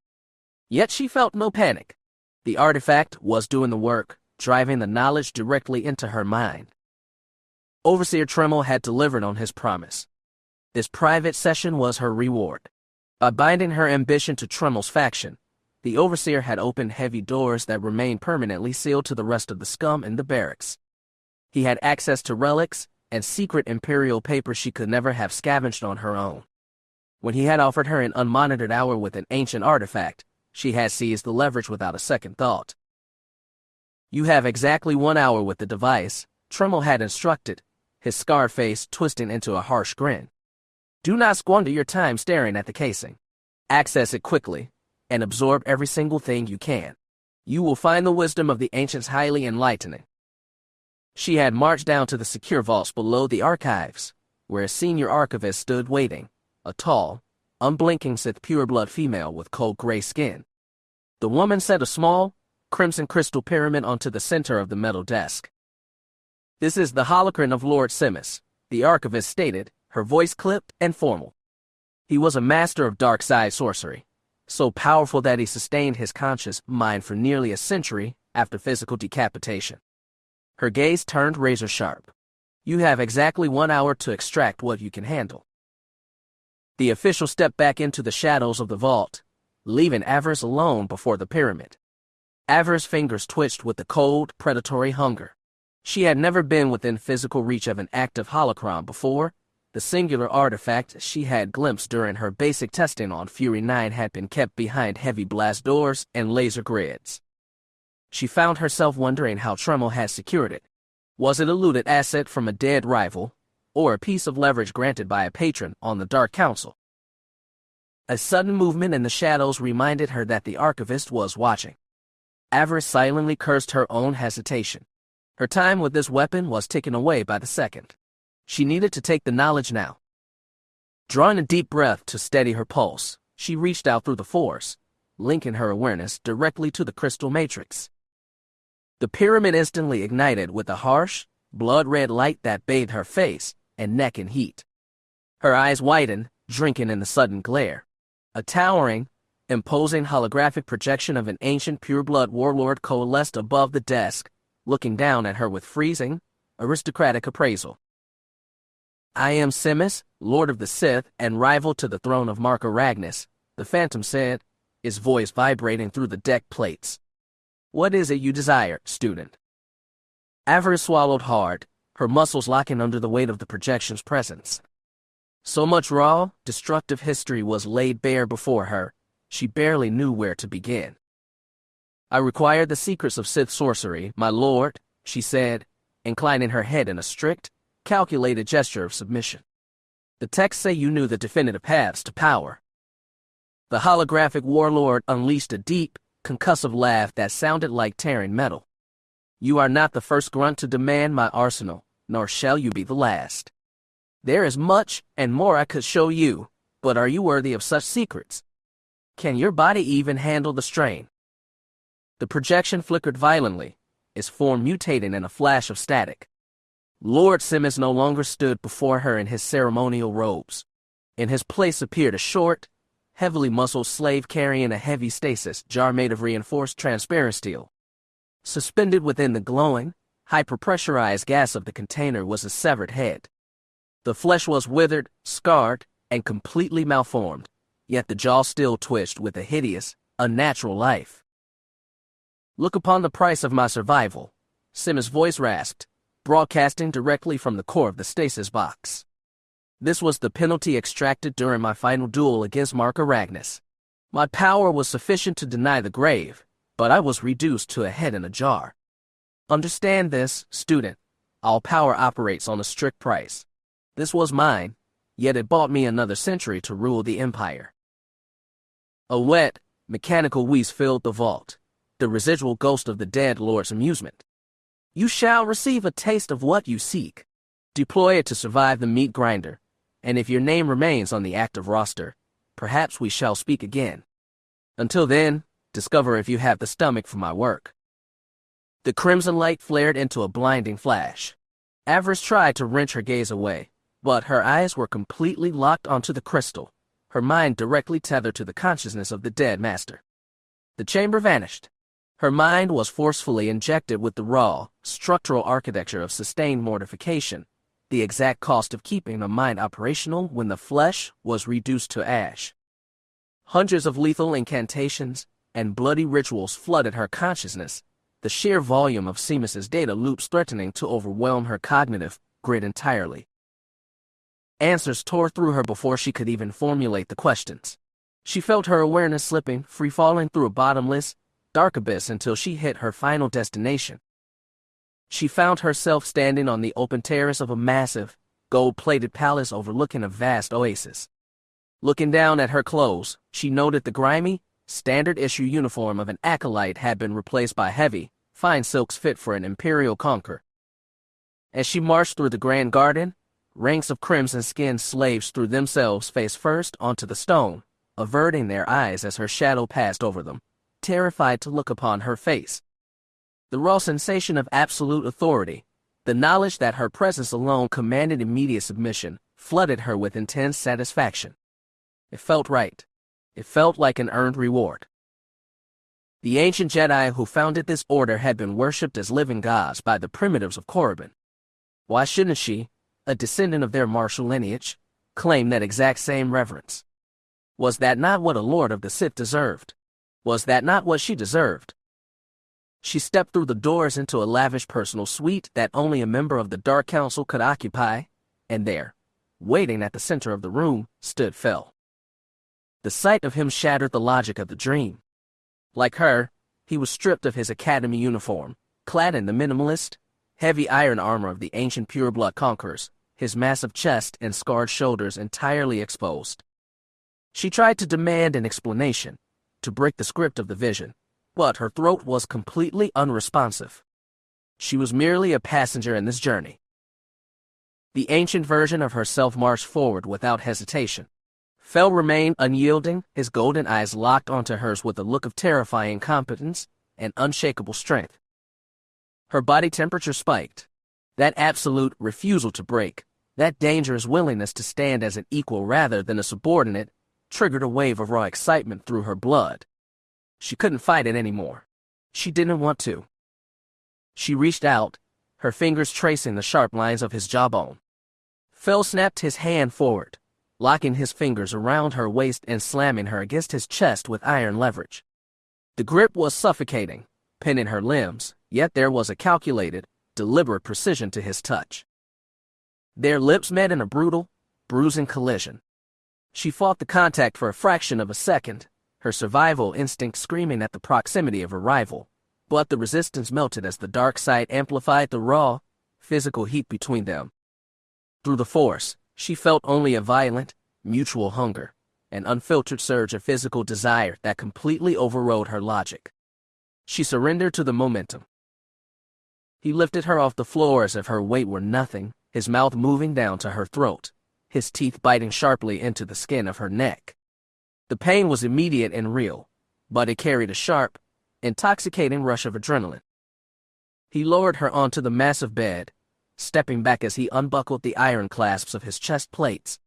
Yet she felt no panic. The artifact was doing the work, driving the knowledge directly into her mind. Overseer Tremel had delivered on his promise. This private session was her reward. By binding her ambition to Tremel's faction, the Overseer had opened heavy doors that remained permanently sealed to the rest of the scum in the barracks. He had access to relics and secret Imperial papers she could never have scavenged on her own. When he had offered her an unmonitored hour with an ancient artifact, she had seized the leverage without a second thought. "You have exactly 1 hour with the device," Tremel had instructed, his scarred face twisting into a harsh grin. "Do not squander your time staring at the casing. Access it quickly, and absorb every single thing you can. You will find the wisdom of the ancients highly enlightening." She had marched down to the secure vaults below the archives, where a senior archivist stood waiting, a tall, unblinking Sith pureblood female with cold gray skin. The woman set a small, crimson crystal pyramid onto the center of the metal desk. "This is the holocron of Lord Simis," the archivist stated, her voice clipped and formal. He was a master of dark side sorcery, so powerful that he sustained his conscious mind for nearly a century after physical decapitation. Her gaze turned razor sharp. "You have exactly 1 hour to extract what you can handle." The official stepped back into the shadows of the vault, leaving Avaryss alone before the pyramid. Avaryss' fingers twitched with the cold, predatory hunger. She had never been within physical reach of an active holocron before. The singular artifact she had glimpsed during her basic testing on Fury 9 had been kept behind heavy blast doors and laser grids. She found herself wondering how Tremel had secured it. Was it a looted asset from a dead rival, or a piece of leverage granted by a patron on the Dark Council? A sudden movement in the shadows reminded her that the archivist was watching. Avaryss silently cursed her own hesitation. Her time with this weapon was ticking away by the second. She needed to take the knowledge now. Drawing a deep breath to steady her pulse, she reached out through the force, linking her awareness directly to the crystal matrix. The pyramid instantly ignited with a harsh, blood-red light that bathed her face and neck in heat. Her eyes widened, drinking in the sudden glare. A towering, imposing holographic projection of an ancient pureblood warlord coalesced above the desk, looking down at her with freezing, aristocratic appraisal. "I am Simis, Lord of the Sith and rival to the throne of Marka Ragnis," the Phantom said, his voice vibrating through the deck plates. "What is it you desire, student?" Avaryss swallowed hard, her muscles locking under the weight of the projection's presence. So much raw, destructive history was laid bare before her, she barely knew where to begin. "I require the secrets of Sith sorcery, my lord," she said, inclining her head in a strict, calculated gesture of submission. "The texts say you knew the definitive paths to power." The holographic warlord unleashed a deep, concussive laugh that sounded like tearing metal. "You are not the first grunt to demand my arsenal, nor shall you be the last. There is much and more I could show you, but are you worthy of such secrets? Can your body even handle the strain?" The projection flickered violently, its form mutating in a flash of static. Lord Simis no longer stood before her in his ceremonial robes. In his place appeared a short, heavily muscled slave carrying a heavy stasis jar made of reinforced transparent steel. Suspended within the glowing, hyper-pressurized gas of the container was a severed head. The flesh was withered, scarred, and completely malformed, yet the jaw still twitched with a hideous, unnatural life. "Look upon the price of my survival," Simis' voice rasped, broadcasting directly from the core of the stasis box. "This was the penalty extracted during my final duel against Marka Ragnis. My power was sufficient to deny the grave, but I was reduced to a head in a jar. Understand this, student. All power operates on a strict price. This was mine, yet it bought me another century to rule the Empire." A wet, Mechanical wheeze filled the vault, the residual ghost of the dead Lord's amusement. You shall receive a taste of what you seek. Deploy it to survive the meat grinder, and if your name remains on the active roster, perhaps we shall speak again. Until then, discover if you have the stomach for my work. The crimson light flared into a blinding flash. Avaryss tried to wrench her gaze away, but her eyes were completely locked onto the crystal, her mind directly tethered to the consciousness of the dead master. The chamber vanished. Her mind was forcefully injected with the raw, structural architecture of sustained mortification, the exact cost of keeping the mind operational when the flesh was reduced to ash. Hundreds of lethal incantations and bloody rituals flooded her consciousness, the sheer volume of Seamus's data loops threatening to overwhelm her cognitive grid entirely. Answers tore through her before she could even formulate the questions. She felt her awareness slipping, free-falling through a bottomless, dark abyss until she hit her final destination. She found herself standing on the open terrace of a massive, gold-plated palace overlooking a vast oasis. Looking down at her clothes, she noted the grimy, standard-issue uniform of an acolyte had been replaced by heavy, fine silks fit for an imperial conqueror. As she marched through the grand garden, ranks of crimson-skinned slaves threw themselves face first onto the stone, averting their eyes as her shadow passed over them, terrified to look upon her face. The raw sensation of absolute authority, the knowledge that her presence alone commanded immediate submission, flooded her with intense satisfaction. It felt right. It felt like an earned reward. The ancient Jedi who founded this order had been worshipped as living gods by the primitives of Korriban. Why shouldn't she, a descendant of their martial lineage, claim that exact same reverence? Was that not what a Lord of the Sith deserved? Was that not what she deserved? She stepped through the doors into a lavish personal suite that only a member of the Dark Council could occupy, and there, waiting at the center of the room, stood Fel. The sight of him shattered the logic of the dream. Like her, he was stripped of his academy uniform, clad in the minimalist, heavy iron armor of the ancient pureblood conquerors, his massive chest and scarred shoulders entirely exposed. She tried to demand an explanation, to break the script of the vision, but her throat was completely unresponsive. She was merely a passenger in this journey. The ancient version of herself marched forward without hesitation. Fel remained unyielding, his golden eyes locked onto hers with a look of terrifying competence and unshakable strength. Her body temperature spiked. That absolute refusal to break, that dangerous willingness to stand as an equal rather than a subordinate, triggered a wave of raw excitement through her blood. She couldn't fight it anymore. She didn't want to. She reached out, her fingers tracing the sharp lines of his jawbone. Fel snapped his hand forward, locking his fingers around her waist and slamming her against his chest with iron leverage. The grip was suffocating, pinning her limbs, yet there was a calculated, deliberate precision to his touch. Their lips met in a brutal, bruising collision. She fought the contact for a fraction of a second, her survival instinct screaming at the proximity of her rival, but the resistance melted as the dark side amplified the raw, physical heat between them. Through the force, she felt only a violent, mutual hunger, an unfiltered surge of physical desire that completely overrode her logic. She surrendered to the momentum. He lifted her off the floor as if her weight were nothing, his mouth moving down to her throat, his teeth biting sharply into the skin of her neck. The pain was immediate and real, but it carried a sharp, intoxicating rush of adrenaline. He lowered her onto the massive bed, stepping back as he unbuckled the iron clasps of his chest plates.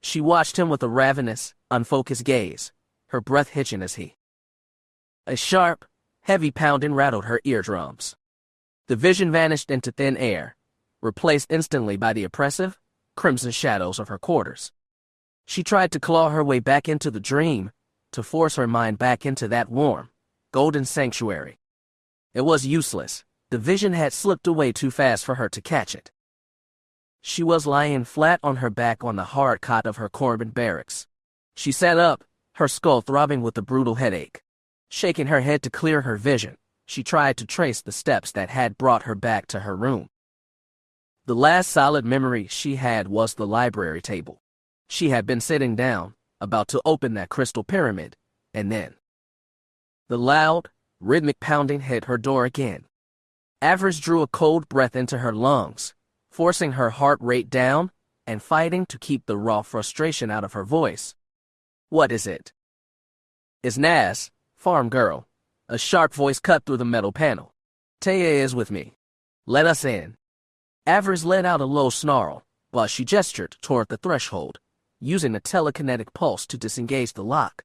She watched him with a ravenous, unfocused gaze, her breath hitching as he. A sharp, heavy pounding rattled her eardrums. The vision vanished into thin air, replaced instantly by the oppressive, crimson shadows of her quarters. She tried to claw her way back into the dream, to force her mind back into that warm, golden sanctuary. It was useless. The vision had slipped away too fast for her to catch it. She was lying flat on her back on the hard cot of her Korriban barracks. She sat up, her skull throbbing with a brutal headache. Shaking her head to clear her vision, she tried to trace the steps that had brought her back to her room. The last solid memory she had was the library table. She had been sitting down, about to open that crystal pyramid, and then The loud, rhythmic pounding hit her door again. Avaryss drew a cold breath into her lungs, forcing her heart rate down and fighting to keep the raw frustration out of her voice. "What is it?" "It's Naz, farm girl." A sharp voice cut through the metal panel. "Taya is with me. Let us in." Avaryss let out a low snarl while she gestured toward the threshold, using a telekinetic pulse to disengage the lock.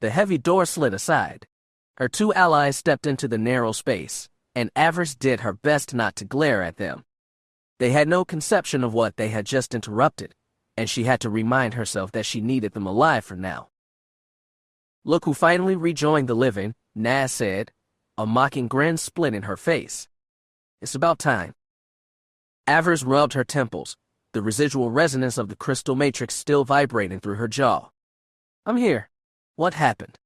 The heavy door slid aside. Her two allies stepped into the narrow space, and Avaryss did her best not to glare at them. They had no conception of what they had just interrupted, and she had to remind herself that she needed them alive for now. "Look who finally rejoined the living," Naz said, a mocking grin splitting her face. "It's about time." Avaryss rubbed her temples, the residual resonance of the crystal matrix still vibrating through her jaw. "I'm here. What happened?"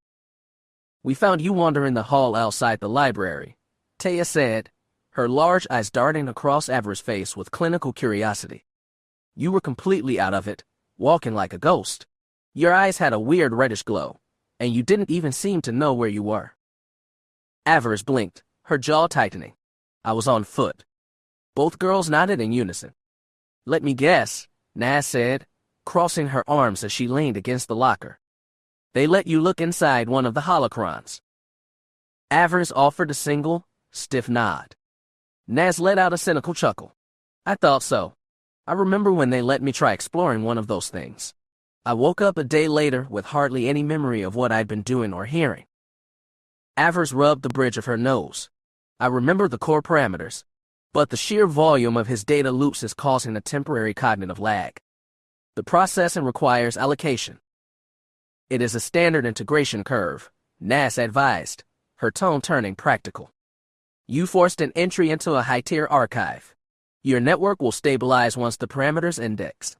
"We found you wandering the hall outside the library," Taya said, her large eyes darting across Avaryss' face with clinical curiosity. "You were completely out of it, walking like a ghost. Your eyes had a weird reddish glow, and you didn't even seem to know where you were." Avaryss blinked, her jaw tightening. "I was on foot." Both girls nodded in unison. "Let me guess," Naz said, crossing her arms as she leaned against the locker. "They let you look inside one of the holocrons." Avaryss offered a single, stiff nod. Naz let out a cynical chuckle. "I thought so. I remember when they let me try exploring one of those things. I woke up a day later with hardly any memory of what I'd been doing or hearing." Avaryss rubbed the bridge of her nose. "I remember the core parameters, but the sheer volume of his data loops is causing a temporary cognitive lag. The processing requires allocation." "It is a standard integration curve," Naz advised, her tone turning practical. "You forced an entry into a high-tier archive. Your network will stabilize once the parameters index.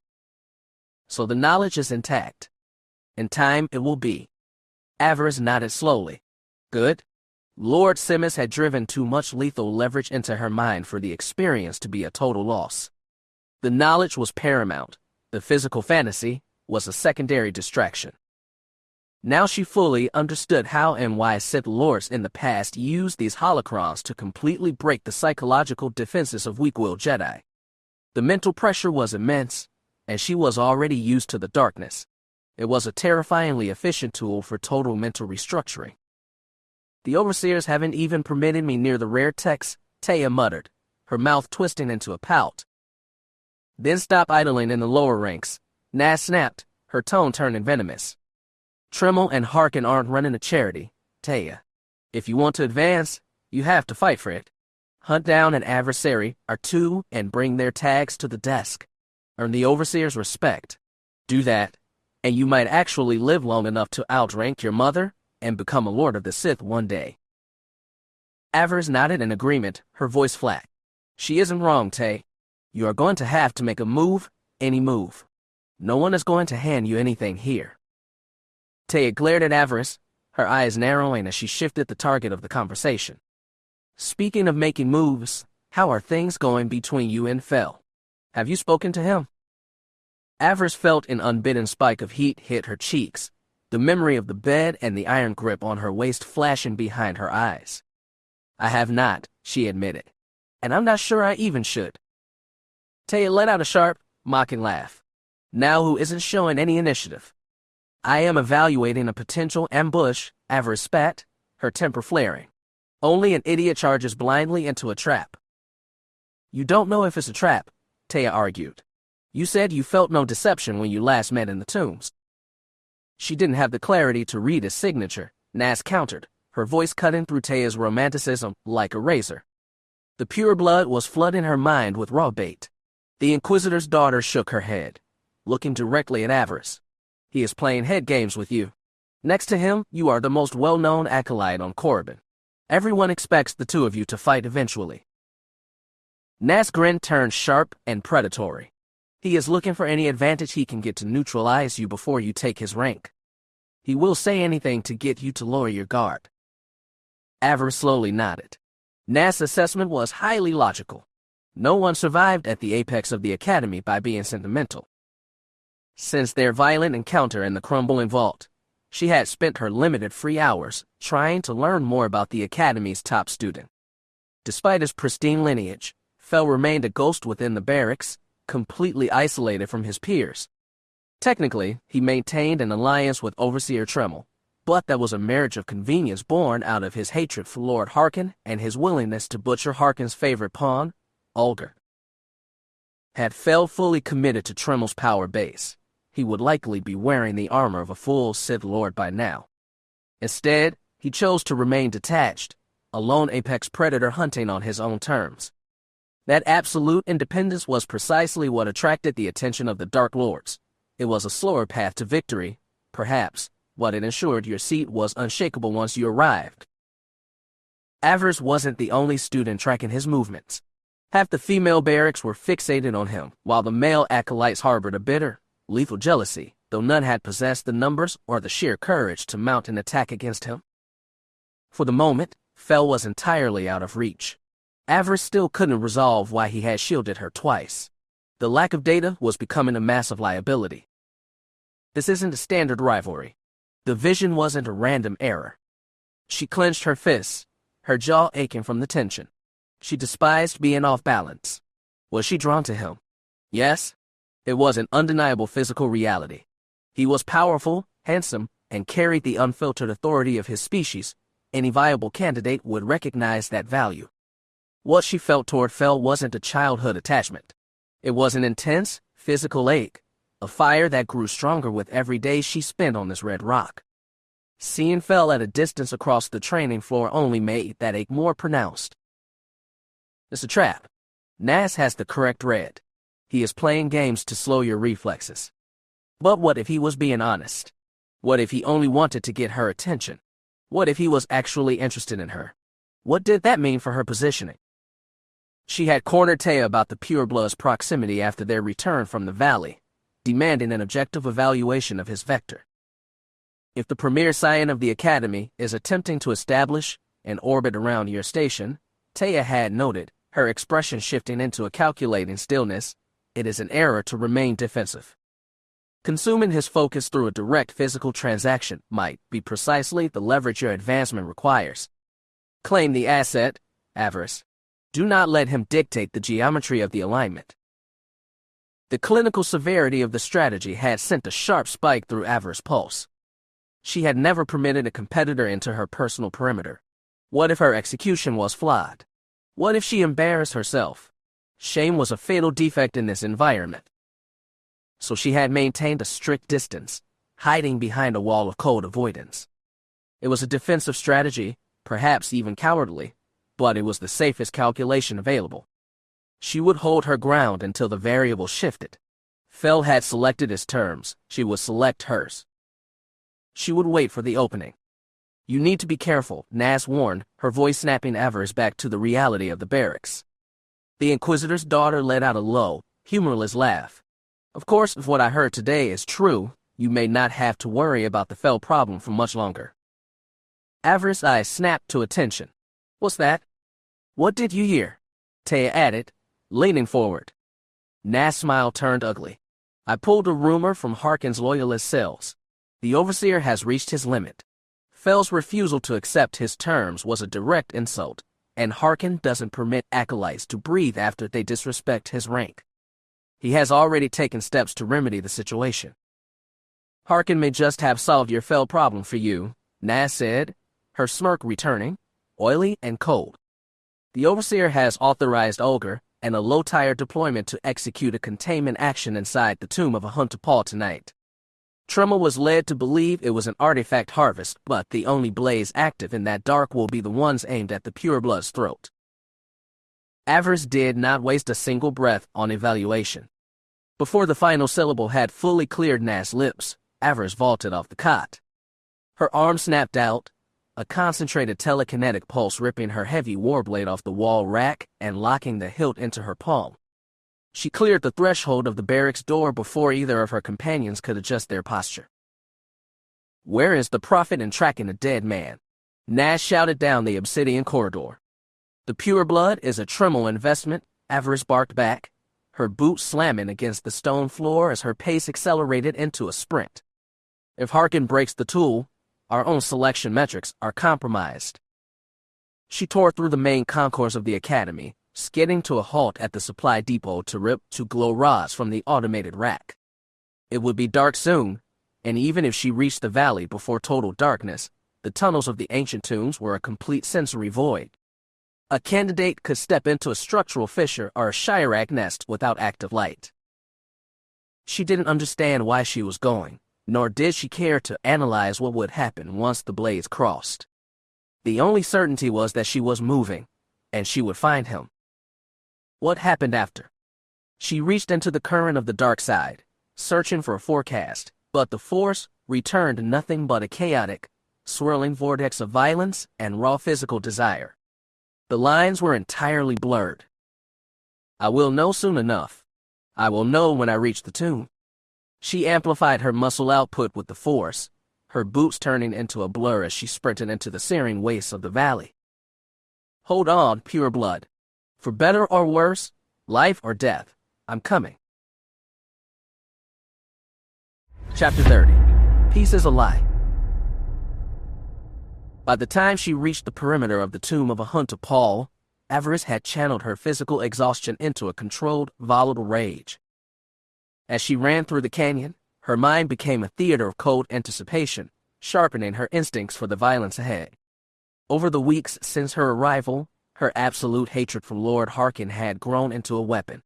So the knowledge is intact. In time it will be." Avaryss nodded slowly. "Good." Lord Simmons had driven too much lethal leverage into her mind for the experience to be a total loss. The knowledge was paramount. The physical fantasy was a secondary distraction. Now she fully understood how and why Sith Lords in the past used these holocrons to completely break the psychological defenses of weak-willed Jedi. The mental pressure was immense, and she was already used to the darkness. It was a terrifyingly efficient tool for total mental restructuring. "The overseers haven't even permitted me near the rare text," Taya muttered, her mouth twisting into a pout. "Then stop idling in the lower ranks," Naz snapped, her tone turning venomous. "Tremel and Harkin aren't running a charity, Taya. If you want to advance, you have to fight for it. Hunt down an adversary or two and bring their tags to the desk. Earn the overseer's respect. Do that, and you might actually live long enough to outrank your mother and become a Lord of the Sith one day." Avaryss nodded in agreement, her voice flat. "She isn't wrong, Tay. You are going to have to make a move, any move. No one is going to hand you anything here." Taya glared at Avaryss, her eyes narrowing as she shifted the target of the conversation. "Speaking of making moves, how are things going between you and Fel? Have you spoken to him?" Avaryss felt an unbidden spike of heat hit her cheeks, the memory of the bed and the iron grip on her waist flashing behind her eyes. "I have not," she admitted, "and I'm not sure I even should." Taya let out a sharp, mocking laugh. "Now who isn't showing any initiative?" "I am evaluating a potential ambush," Avaryss spat, her temper flaring. "Only an idiot charges blindly into a trap." "You don't know if it's a trap," Taya argued. "You said you felt no deception when you last met in the tombs." She didn't have the clarity to read his signature, Naz countered, her voice cutting through Taya's romanticism like a razor. The pure blood was flooding her mind with raw bait. The Inquisitor's daughter shook her head, looking directly at Avaryss. "He is playing head games with you. Next to him, you are the most well-known acolyte on Korriban. Everyone expects the two of you to fight eventually." Naz's grin turned sharp and predatory. "He is looking for any advantage he can get to neutralize you before you take his rank. He will say anything to get you to lower your guard." Avaryss slowly nodded. Naz's assessment was highly logical. No one survived at the apex of the academy by being sentimental. Since their violent encounter in the crumbling vault, She had spent her limited free hours trying to learn more about the Academy's top student. Despite his pristine lineage, Fel remained a ghost within the barracks, completely isolated from his peers. Technically, he maintained an alliance with Overseer Tremmel, but that was a marriage of convenience born out of his hatred for Lord Harkin and his willingness to butcher Harkin's favorite pawn, Ulgar. Had Fel fully committed to Tremmel's power base, he would likely be wearing the armor of a full Sith Lord by now. Instead, he chose to remain detached, a lone apex predator hunting on his own terms. That absolute independence was precisely what attracted the attention of the Dark Lords. It was a slower path to victory, perhaps, but it ensured your seat was unshakable once you arrived. Avaryss wasn't the only student tracking his movements. Half the female barracks were fixated on him, while the male acolytes harbored a bitter, lethal jealousy, though none had possessed the numbers or the sheer courage to mount an attack against him. For the moment, Fel was entirely out of reach. Avaryss still couldn't resolve why he had shielded her twice. The lack of data was becoming a massive liability. This isn't a standard rivalry. The vision wasn't a random error. She clenched her fists, her jaw aching from the tension. She despised being off balance. Was she drawn to him? Yes. It was an undeniable physical reality. He was powerful, handsome, and carried the unfiltered authority of his species. Any viable candidate would recognize that value. What she felt toward Fel wasn't a childhood attachment. It was an intense, physical ache, a fire that grew stronger with every day she spent on this red rock. Seeing Fel at a distance across the training floor only made that ache more pronounced. It's a trap. Nas has the correct read. He is playing games to slow your reflexes. But what if he was being honest? What if he only wanted to get her attention? What if he was actually interested in her? What did that mean for her positioning? She had cornered Taya about the purebloods' proximity after their return from the valley, demanding an objective evaluation of his vector. If the premier scion of the Academy is attempting to establish an orbit around your station, Taya had noted, her expression shifting into a calculating stillness, it is an error to remain defensive. Consuming his focus through a direct physical transaction might be precisely the leverage your advancement requires. Claim the asset, Avaryss. Do not let him dictate the geometry of the alignment. The clinical severity of the strategy had sent a sharp spike through Avaryss' pulse. She had never permitted a competitor into her personal perimeter. What if her execution was flawed? What if she embarrassed herself? Shame was a fatal defect in this environment. So she had maintained a strict distance, hiding behind a wall of cold avoidance. It was a defensive strategy, perhaps even cowardly, but it was the safest calculation available. She would hold her ground until the variable shifted. Fel had selected his terms, she would select hers. She would wait for the opening. You need to be careful, Nas warned, her voice snapping Avaryss back to the reality of the barracks. The Inquisitor's daughter let out a low, humorless laugh. Of course, if what I heard today is true, you may not have to worry about the Fel problem for much longer. Avaryss' eyes snapped to attention. What's that? What did you hear? Taya added, leaning forward. Nas' smile turned ugly. I pulled a rumor from Harkin's loyalist cells. The Overseer has reached his limit. Fel's refusal to accept his terms was a direct insult, and Harkin doesn't permit acolytes to breathe after they disrespect his rank. He has already taken steps to remedy the situation. Harkin may just have solved your Fel problem for you, Nas said, her smirk returning, oily and cold. The Overseer has authorized Ulgar and a low-tire deployment to execute a containment action inside the tomb of a Huntapal tonight. Tremmel was led to believe it was an artifact harvest, but the only blaze active in that dark will be the ones aimed at the pureblood's throat. Avaryss did not waste a single breath on evaluation. Before the final syllable had fully cleared Nas' lips, Avaryss vaulted off the cot. Her arm snapped out, a concentrated telekinetic pulse ripping her heavy warblade off the wall rack and locking the hilt into her palm. She cleared the threshold of the barracks door before either of her companions could adjust their posture. Where is the profit in tracking a dead man? Nas shouted down the obsidian corridor. The pureblood is a Tremmel investment, Avaryss barked back, her boots slamming against the stone floor as her pace accelerated into a sprint. If Harkin breaks the tool, our own selection metrics are compromised. She tore through the main concourse of the academy, skidding to a halt at the supply depot to rip two glow rods from the automated rack. It would be dark soon, and even if she reached the valley before total darkness, the tunnels of the ancient tombs were a complete sensory void. A candidate could step into a structural fissure or a Shirak nest without active light. She didn't understand why she was going, nor did she care to analyze what would happen once the blades crossed. The only certainty was that she was moving, and she would find him. What happened after? She reached into the current of the dark side, searching for a forecast, but the force returned nothing but a chaotic, swirling vortex of violence and raw physical desire. The lines were entirely blurred. I will know soon enough. I will know when I reach the tomb. She amplified her muscle output with the force, her boots turning into a blur as she sprinted into the searing wastes of the valley. Hold on, pure blood. For better or worse, life or death, I'm coming. Chapter 30. Peace is a lie. By the time she reached the perimeter of the tomb of a Hunter Paul, Avaryss had channeled her physical exhaustion into a controlled, volatile rage. As she ran through the canyon, her mind became a theater of cold anticipation, sharpening her instincts for the violence ahead. Over the weeks since her arrival, her absolute hatred for Lord Harkin had grown into a weapon.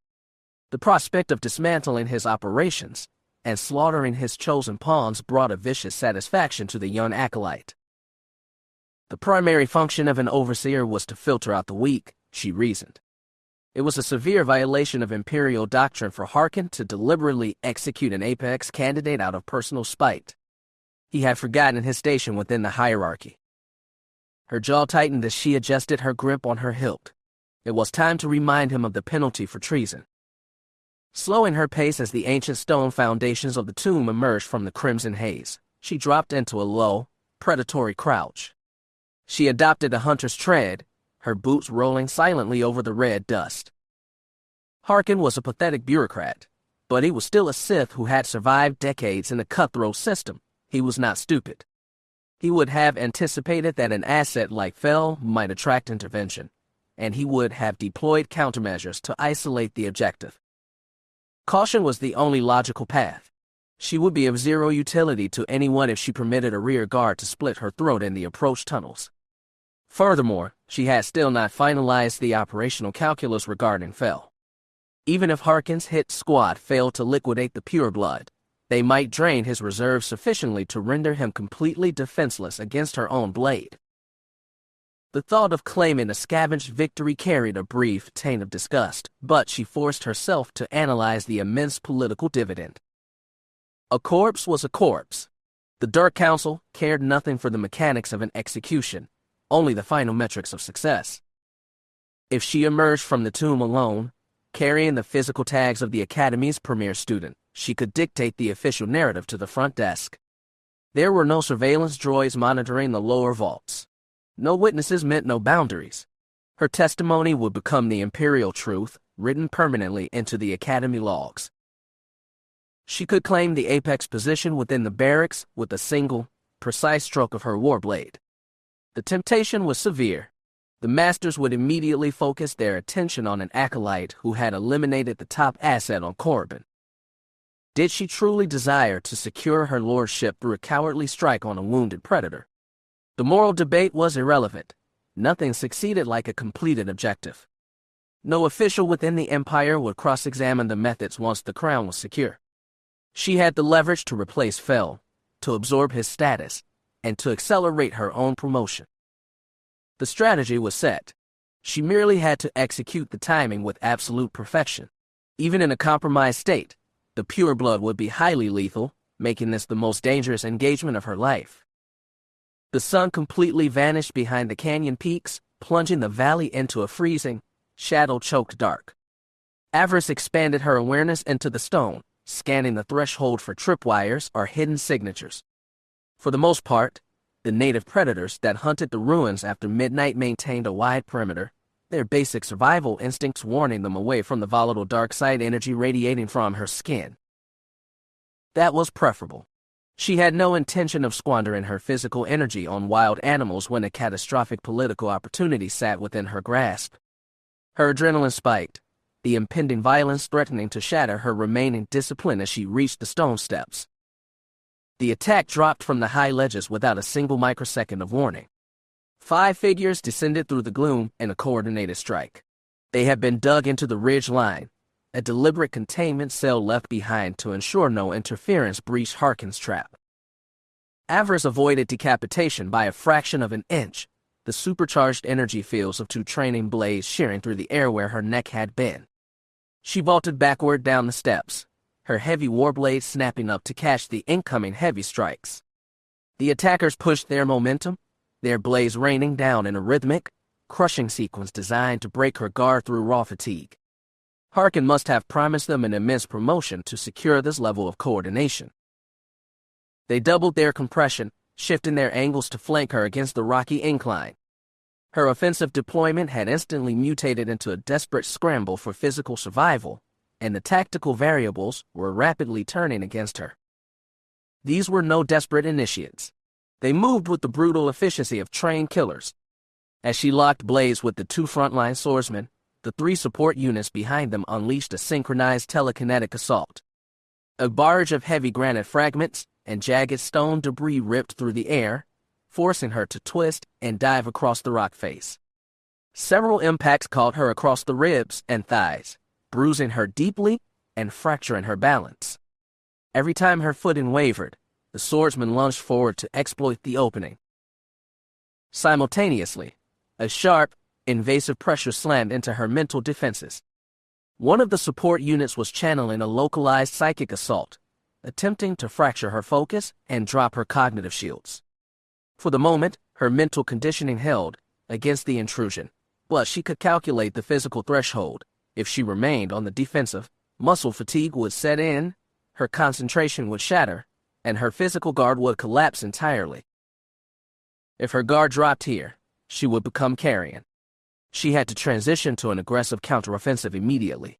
The prospect of dismantling his operations and slaughtering his chosen pawns brought a vicious satisfaction to the young acolyte. The primary function of an overseer was to filter out the weak, she reasoned. It was a severe violation of imperial doctrine for Harkin to deliberately execute an apex candidate out of personal spite. He had forgotten his station within the hierarchy. Her jaw tightened as she adjusted her grip on her hilt. It was time to remind him of the penalty for treason. Slowing her pace as the ancient stone foundations of the tomb emerged from the crimson haze, she dropped into a low, predatory crouch. She adopted a hunter's tread, her boots rolling silently over the red dust. Harkin was a pathetic bureaucrat, but he was still a Sith who had survived decades in a cutthroat system. He was not stupid. He would have anticipated that an asset like Fel might attract intervention, and he would have deployed countermeasures to isolate the objective. Caution was the only logical path. She would be of zero utility to anyone if she permitted a rear guard to split her throat in the approach tunnels. Furthermore, she had still not finalized the operational calculus regarding Fel. Even if Harkin's hit squad failed to liquidate the pureblood, they might drain his reserves sufficiently to render him completely defenseless against her own blade. The thought of claiming a scavenged victory carried a brief taint of disgust, but she forced herself to analyze the immense political dividend. A corpse was a corpse. The Dark Council cared nothing for the mechanics of an execution, only the final metrics of success. If she emerged from the tomb alone, carrying the physical tags of the Academy's premier student, she could dictate the official narrative to the front desk. There were no surveillance droids monitoring the lower vaults. No witnesses meant no boundaries. Her testimony would become the imperial truth, written permanently into the Academy logs. She could claim the apex position within the barracks with a single, precise stroke of her warblade. The temptation was severe. The masters would immediately focus their attention on an acolyte who had eliminated the top asset on Korriban. Did she truly desire to secure her lordship through a cowardly strike on a wounded predator? The moral debate was irrelevant. Nothing succeeded like a completed objective. No official within the Empire would cross-examine the methods once the crown was secure. She had the leverage to replace Fel, to absorb his status, and to accelerate her own promotion. The strategy was set. She merely had to execute the timing with absolute perfection. Even in a compromised state, the pureblood would be highly lethal, making this the most dangerous engagement of her life. The sun completely vanished behind the canyon peaks, plunging the valley into a freezing, shadow-choked dark. Avaryss expanded her awareness into the stone, scanning the threshold for tripwires or hidden signatures. For the most part, the native predators that hunted the ruins after midnight maintained a wide perimeter, their basic survival instincts warning them away from the volatile dark side energy radiating from her skin. That was preferable. She had no intention of squandering her physical energy on wild animals when a catastrophic political opportunity sat within her grasp. Her adrenaline spiked, the impending violence threatening to shatter her remaining discipline as she reached the stone steps. The attack dropped from the high ledges without a single microsecond of warning. 5 figures descended through the gloom in a coordinated strike. They had been dug into the ridge line, a deliberate containment cell left behind to ensure no interference breached Harkin's trap. Avaryss avoided decapitation by a fraction of an inch, the supercharged energy fields of 2 training blades shearing through the air where her neck had been. She vaulted backward down the steps, her heavy warblade snapping up to catch the incoming heavy strikes. The attackers pushed their momentum, their blades raining down in a rhythmic, crushing sequence designed to break her guard through raw fatigue. Harkin must have promised them an immense promotion to secure this level of coordination. They doubled their compression, shifting their angles to flank her against the rocky incline. Her offensive deployment had instantly mutated into a desperate scramble for physical survival, and the tactical variables were rapidly turning against her. These were no desperate initiates. They moved with the brutal efficiency of trained killers. As she locked blades with the 2 frontline swordsmen, the 3 support units behind them unleashed a synchronized telekinetic assault. A barrage of heavy granite fragments and jagged stone debris ripped through the air, forcing her to twist and dive across the rock face. Several impacts caught her across the ribs and thighs, bruising her deeply and fracturing her balance. Every time her footing wavered, the swordsman lunged forward to exploit the opening. Simultaneously, a sharp, invasive pressure slammed into her mental defenses. One of the support units was channeling a localized psychic assault, attempting to fracture her focus and drop her cognitive shields. For the moment, her mental conditioning held against the intrusion, but she could calculate the physical threshold. If she remained on the defensive, muscle fatigue would set in, her concentration would shatter, and her physical guard would collapse entirely. If her guard dropped here, she would become carrion. She had to transition to an aggressive counteroffensive immediately.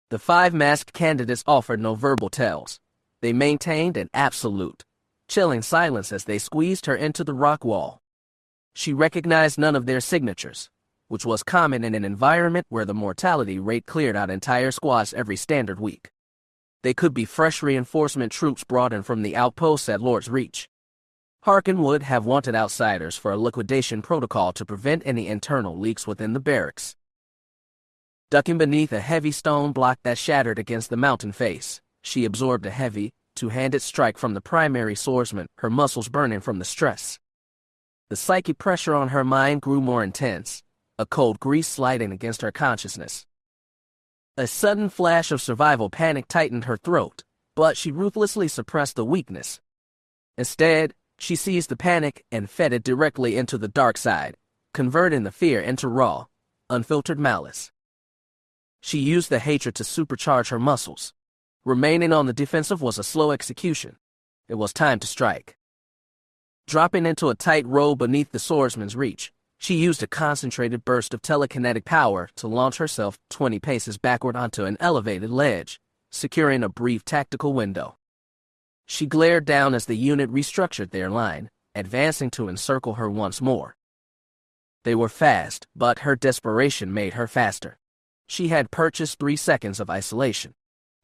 The 5 masked candidates offered no verbal tells. They maintained an absolute, chilling silence as they squeezed her into the rock wall. She recognized none of their signatures, which was common in an environment where the mortality rate cleared out entire squads every standard week. They could be fresh reinforcement troops brought in from the outposts at Lord's Reach. Harkin would have wanted outsiders for a liquidation protocol to prevent any internal leaks within the barracks. Ducking beneath a heavy stone block that shattered against the mountain face, she absorbed a heavy, 2-handed strike from the primary swordsman, her muscles burning from the stress. The psychic pressure on her mind grew more intense, a cold grease sliding against her consciousness. A sudden flash of survival panic tightened her throat, but she ruthlessly suppressed the weakness. Instead, she seized the panic and fed it directly into the dark side, converting the fear into raw, unfiltered malice. She used the hatred to supercharge her muscles. Remaining on the defensive was a slow execution. It was time to strike. Dropping into a tight roll beneath the swordsman's reach, she used a concentrated burst of telekinetic power to launch herself 20 paces backward onto an elevated ledge, securing a brief tactical window. She glared down as the unit restructured their line, advancing to encircle her once more. They were fast, but her desperation made her faster. She had purchased 3 seconds of isolation.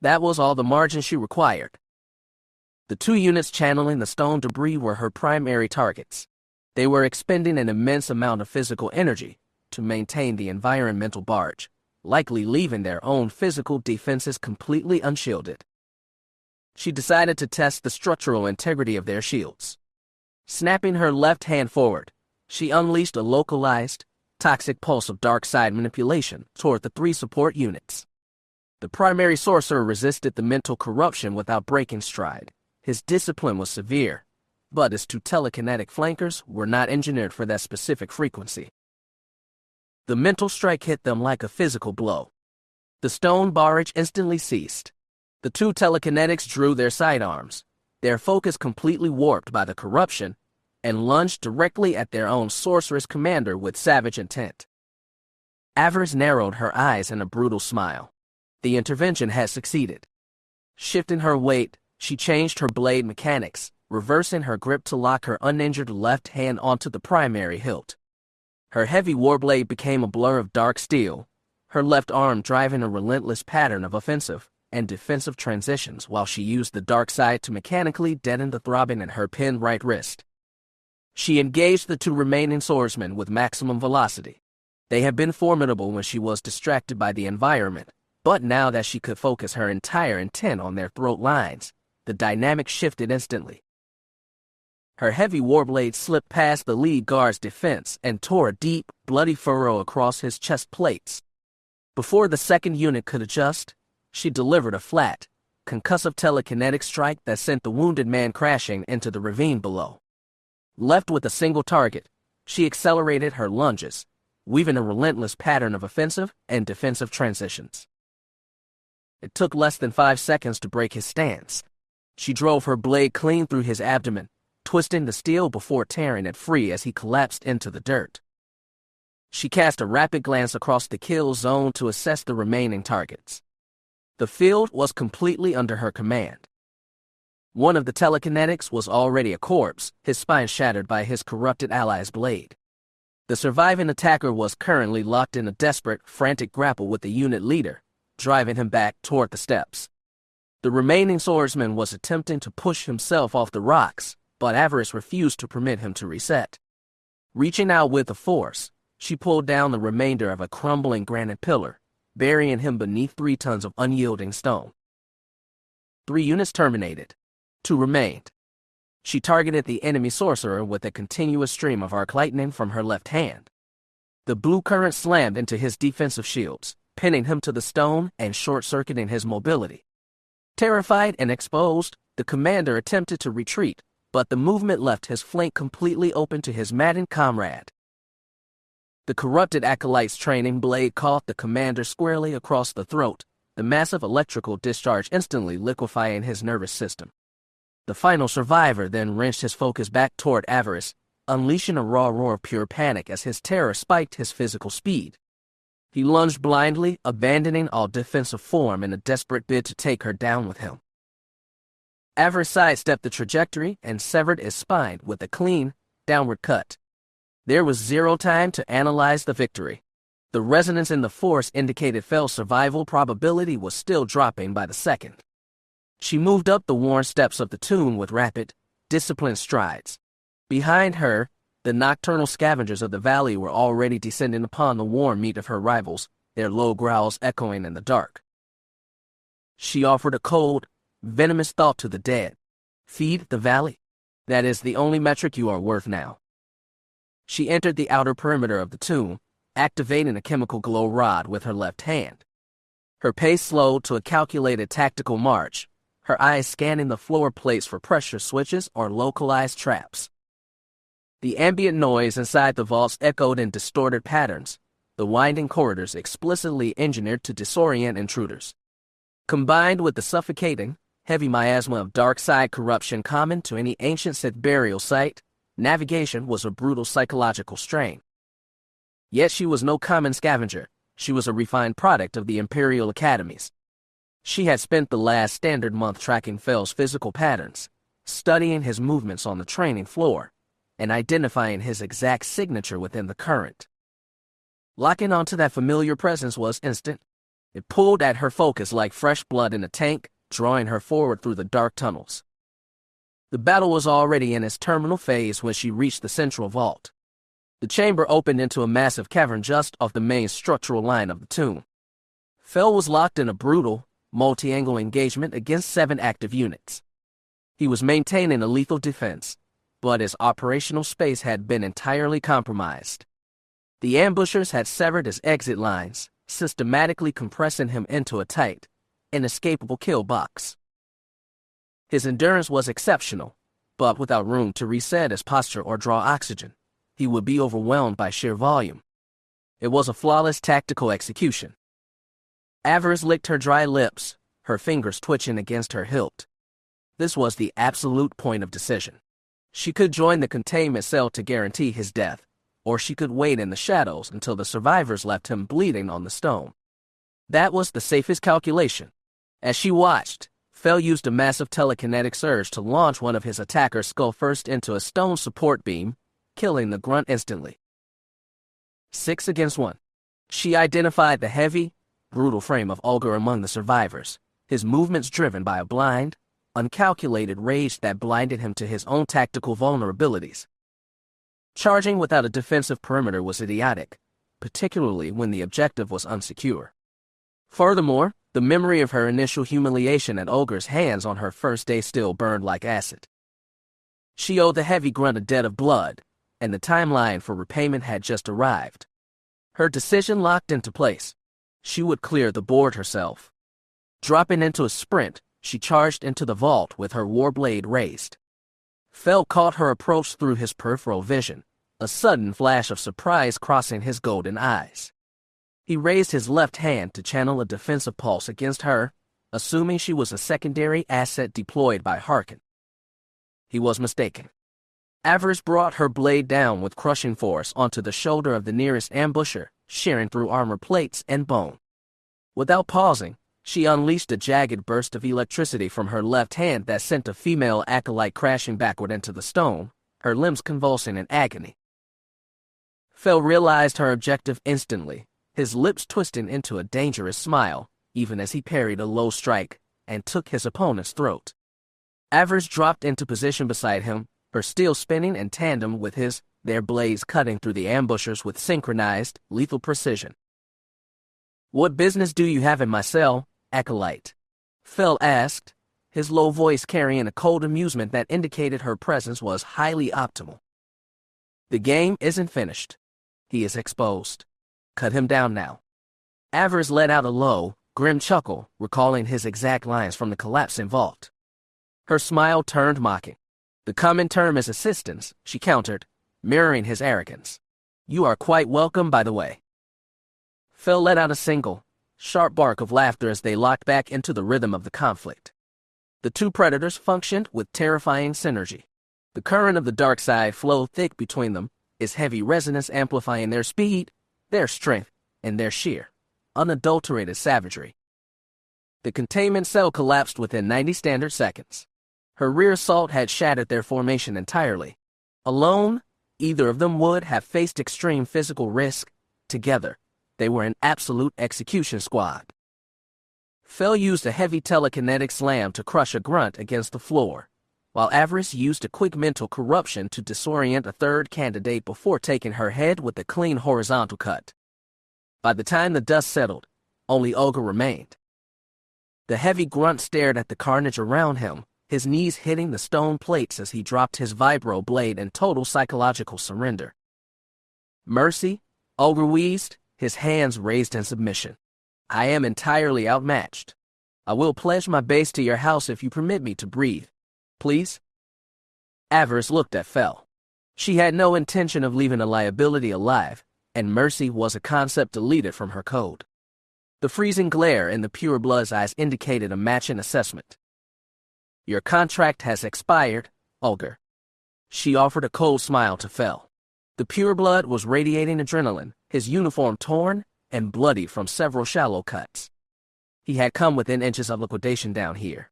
That was all the margin she required. The 2 units channeling the stone debris were her primary targets. They were expending an immense amount of physical energy to maintain the environmental barrage, likely leaving their own physical defenses completely unshielded. She decided to test the structural integrity of their shields. Snapping her left hand forward, she unleashed a localized, toxic pulse of dark side manipulation toward the 3 support units. The primary sorcerer resisted the mental corruption without breaking stride. His discipline was severe, but his 2 telekinetic flankers were not engineered for that specific frequency. The mental strike hit them like a physical blow. The stone barrage instantly ceased. The 2 telekinetics drew their sidearms, their focus completely warped by the corruption, and lunged directly at their own sorceress commander with savage intent. Avaryss narrowed her eyes in a brutal smile. The intervention had succeeded. Shifting her weight, she changed her blade mechanics, reversing her grip to lock her uninjured left hand onto the primary hilt. Her heavy warblade became a blur of dark steel, her left arm driving a relentless pattern of offensive and defensive transitions while she used the dark side to mechanically deaden the throbbing in her pinned right wrist. She engaged the two remaining swordsmen with maximum velocity. They had been formidable when she was distracted by the environment, but now that she could focus her entire intent on their throat lines, the dynamic shifted instantly. Her heavy warblade slipped past the lead guard's defense and tore a deep, bloody furrow across his chest plates. Before the second unit could adjust, she delivered a flat, concussive telekinetic strike that sent the wounded man crashing into the ravine below. Left with a single target, she accelerated her lunges, weaving a relentless pattern of offensive and defensive transitions. It took less than 5 seconds to break his stance. She drove her blade clean through his abdomen, twisting the steel before tearing it free as he collapsed into the dirt. She cast a rapid glance across the kill zone to assess the remaining targets. The field was completely under her command. One of the telekinetics was already a corpse, his spine shattered by his corrupted ally's blade. The surviving attacker was currently locked in a desperate, frantic grapple with the unit leader, driving him back toward the steps. The remaining swordsman was attempting to push himself off the rocks, but Avaryss refused to permit him to reset. Reaching out with a force, she pulled down the remainder of a crumbling granite pillar, burying him beneath 3 tons of unyielding stone. 3 units terminated. 2 remained. She targeted the enemy sorcerer with a continuous stream of arc lightning from her left hand. The blue current slammed into his defensive shields, pinning him to the stone and short-circuiting his mobility. Terrified and exposed, the commander attempted to retreat, but the movement left his flank completely open to his maddened comrade. The corrupted acolyte's training blade caught the commander squarely across the throat, the massive electrical discharge instantly liquefying his nervous system. The final survivor then wrenched his focus back toward Avaryss, unleashing a raw roar of pure panic as his terror spiked his physical speed. He lunged blindly, abandoning all defensive form in a desperate bid to take her down with him. Avaryss sidestepped the trajectory and severed his spine with a clean, downward cut. There was 0 time to analyze the victory. The resonance in the force indicated Fell's survival probability was still dropping by the second. She moved up the worn steps of the tomb with rapid, disciplined strides. Behind her, the nocturnal scavengers of the valley were already descending upon the warm meat of her rivals, their low growls echoing in the dark. She offered a cold, venomous thought to the dead. Feed the valley. That is the only metric you are worth now. She entered the outer perimeter of the tomb, activating a chemical glow rod with her left hand. Her pace slowed to a calculated tactical march, her eyes scanning the floor plates for pressure switches or localized traps. The ambient noise inside the vaults echoed in distorted patterns, the winding corridors explicitly engineered to disorient intruders. Combined with the suffocating, heavy miasma of dark side corruption common to any ancient Sith burial site, navigation was a brutal psychological strain. Yet she was no common scavenger, she was a refined product of the Imperial academies. She had spent the last standard month tracking Fell's physical patterns, studying his movements on the training floor, and identifying his exact signature within the current. Locking onto that familiar presence was instant. It pulled at her focus like fresh blood in a tank, drawing her forward through the dark tunnels. The battle was already in its terminal phase when she reached the central vault. The chamber opened into a massive cavern just off the main structural line of the tomb. Fell was locked in a brutal, multi-angle engagement against 7 active units. He was maintaining a lethal defense, but his operational space had been entirely compromised. The ambushers had severed his exit lines, systematically compressing him into a tight, inescapable kill box. His endurance was exceptional, but without room to reset his posture or draw oxygen, he would be overwhelmed by sheer volume. It was a flawless tactical execution. Avaryss licked her dry lips, her fingers twitching against her hilt. This was the absolute point of decision. She could join the containment cell to guarantee his death, or she could wait in the shadows until the survivors left him bleeding on the stone. That was the safest calculation. As she watched, Fel used a massive telekinetic surge to launch one of his attacker's skull first into a stone support beam, killing the grunt instantly. 6 against 1. She identified the heavy, brutal frame of Olgar among the survivors, his movements driven by a blind, uncalculated rage that blinded him to his own tactical vulnerabilities. Charging without a defensive perimeter was idiotic, particularly when the objective was unsecure. Furthermore, the memory of her initial humiliation at Olgar's hands on her first day still burned like acid. She owed the heavy grunt a debt of blood, and the timeline for repayment had just arrived. Her decision locked into place. She would clear the board herself. Dropping into a sprint, she charged into the vault with her warblade raised. Fel caught her approach through his peripheral vision, a sudden flash of surprise crossing his golden eyes. He raised his left hand to channel a defensive pulse against her, assuming she was a secondary asset deployed by Harkin. He was mistaken. Avaryss brought her blade down with crushing force onto the shoulder of the nearest ambusher, shearing through armor plates and bone. Without pausing, she unleashed a jagged burst of electricity from her left hand that sent a female acolyte crashing backward into the stone, her limbs convulsing in agony. Fel realized her objective instantly, his lips twisting into a dangerous smile, even as he parried a low strike and took his opponent's throat. Avaryss dropped into position beside him, her steel spinning in tandem with his, their blades cutting through the ambushers with synchronized, lethal precision. "What business do you have in my cell, acolyte?" Fel asked, his low voice carrying a cold amusement that indicated her presence was highly optimal. "The game isn't finished. He is exposed. Cut him down now." Avaryss let out a low, grim chuckle, recalling his exact lines from the collapsing vault. Her smile turned mocking. "The common term is assistance," she countered, mirroring his arrogance. "You are quite welcome, by the way." Fel let out a single, sharp bark of laughter as they locked back into the rhythm of the conflict. The two predators functioned with terrifying synergy. The current of the dark side flowed thick between them, its heavy resonance amplifying their speed, their strength, and their sheer, unadulterated savagery. The containment cell collapsed within 90 standard seconds. Her rear assault had shattered their formation entirely. Alone, either of them would have faced extreme physical risk. Together, they were an absolute execution squad. Fel used a heavy telekinetic slam to crush a grunt against the floor, while Avaryss used a quick mental corruption to disorient a third candidate before taking her head with a clean horizontal cut. By the time the dust settled, only Olgar remained. The heavy grunt stared at the carnage around him, his knees hitting the stone plates as he dropped his vibro blade in total psychological surrender. "Mercy?" Olgar wheezed, his hands raised in submission. "I am entirely outmatched. I will pledge my base to your house if you permit me to breathe. Please?" Avaryss looked at Fel. She had no intention of leaving a liability alive, and mercy was a concept deleted from her code. The freezing glare in the pure blood's eyes indicated a matching assessment. "Your contract has expired, Olgar." She offered a cold smile to Fel. The pure blood was radiating adrenaline, his uniform torn and bloody from several shallow cuts. He had come within inches of liquidation down here.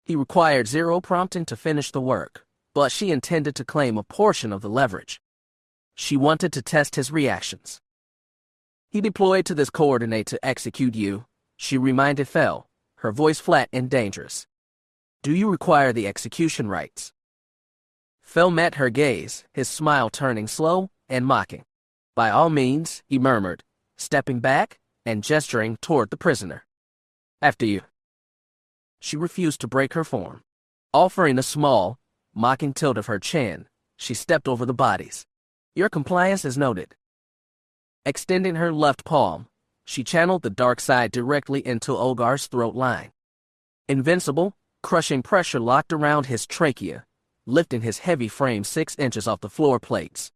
He required zero prompting to finish the work, but she intended to claim a portion of the leverage. She wanted to test his reactions. "He deployed to this coordinate to execute you," she reminded Fel, her voice flat and dangerous. "Do you require the execution rights?" Fel met her gaze, his smile turning slow and mocking. "By all means," he murmured, stepping back and gesturing toward the prisoner. "After you." She refused to break her form. Offering a small, mocking tilt of her chin, she stepped over the bodies. "Your compliance is noted." Extending her left palm, she channeled the dark side directly into Olgar's throat line. Invincible, crushing pressure locked around his trachea, lifting his heavy frame 6 inches off the floor plates.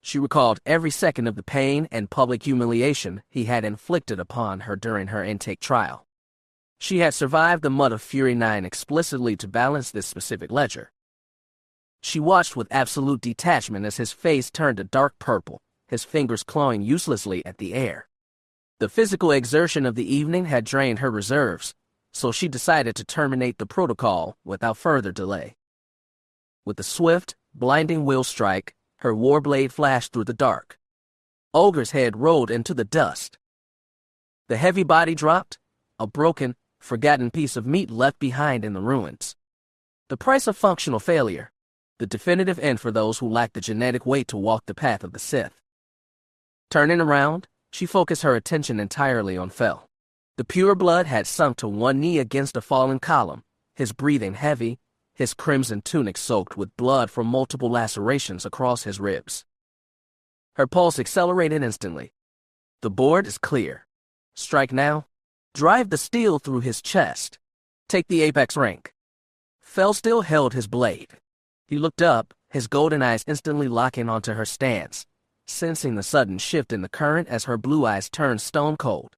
She recalled every second of the pain and public humiliation he had inflicted upon her during her intake trial. She had survived the mud of Fury 9 explicitly to balance this specific ledger. She watched with absolute detachment as his face turned a dark purple, his fingers clawing uselessly at the air. The physical exertion of the evening had drained her reserves, so she decided to terminate the protocol without further delay. With a swift, blinding will strike, her warblade flashed through the dark. Ogre's head rolled into the dust. The heavy body dropped, a broken, forgotten piece of meat left behind in the ruins. The price of functional failure, the definitive end for those who lack the genetic weight to walk the path of the Sith. Turning around, she focused her attention entirely on Fel. The pure blood had sunk to one knee against a fallen column, his breathing heavy, his crimson tunic soaked with blood from multiple lacerations across his ribs. Her pulse accelerated instantly. The board is clear. Strike now. Drive the steel through his chest. Take the apex rank. Fel still held his blade. He looked up, his golden eyes instantly locking onto her stance, sensing the sudden shift in the current as her blue eyes turned stone cold.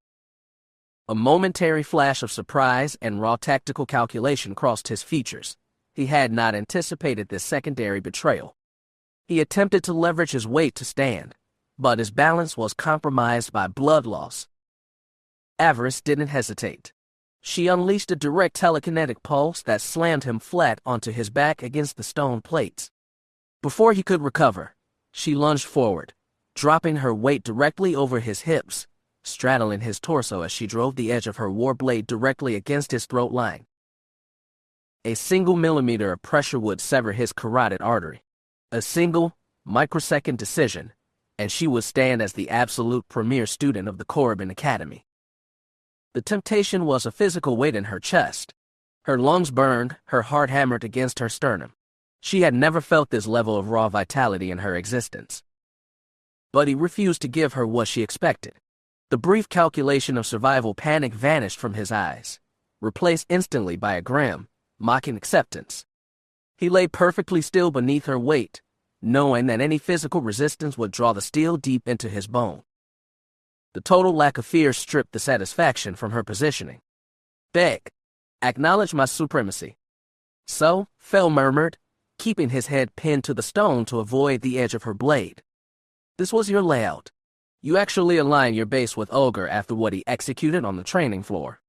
A momentary flash of surprise and raw tactical calculation crossed his features. He had not anticipated this secondary betrayal. He attempted to leverage his weight to stand, but his balance was compromised by blood loss. Avaryss didn't hesitate. She unleashed a direct telekinetic pulse that slammed him flat onto his back against the stone plates. Before he could recover, she lunged forward, dropping her weight directly over his hips, straddling his torso as she drove the edge of her warblade directly against his throat line. A single millimeter of pressure would sever his carotid artery. A single, microsecond decision, and she would stand as the absolute premier student of the Korriban Academy. The temptation was a physical weight in her chest. Her lungs burned, her heart hammered against her sternum. She had never felt this level of raw vitality in her existence. But he refused to give her what she expected. The brief calculation of survival panic vanished from his eyes, replaced instantly by a grim, mocking acceptance. He lay perfectly still beneath her weight, knowing that any physical resistance would draw the steel deep into his bone. The total lack of fear stripped the satisfaction from her positioning. Beg. Acknowledge my supremacy. So, Fel murmured, keeping his head pinned to the stone to avoid the edge of her blade. This was your layout. You actually align your base with Ogre after what he executed on the training floor.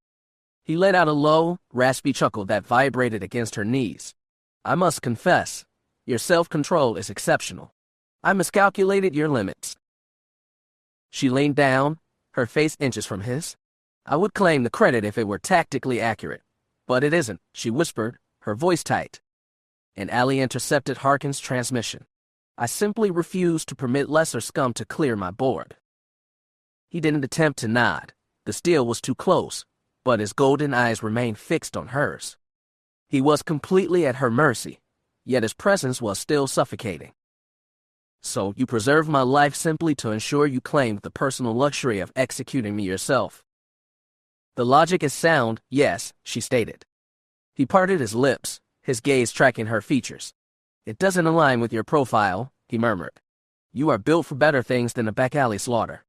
He let out a low, raspy chuckle that vibrated against her knees. I must confess, your self-control is exceptional. I miscalculated your limits. She leaned down, her face inches from his. I would claim the credit if it were tactically accurate, but it isn't, she whispered, her voice tight. An alley intercepted Harkin's transmission. I simply refuse to permit lesser scum to clear my board. He didn't attempt to nod. The steel was too close, but his golden eyes remained fixed on hers. He was completely at her mercy, yet his presence was still suffocating. So you preserved my life simply to ensure you claimed the personal luxury of executing me yourself. The logic is sound, yes, she stated. He parted his lips, his gaze tracking her features. It doesn't align with your profile, he murmured. You are built for better things than a back alley slaughter.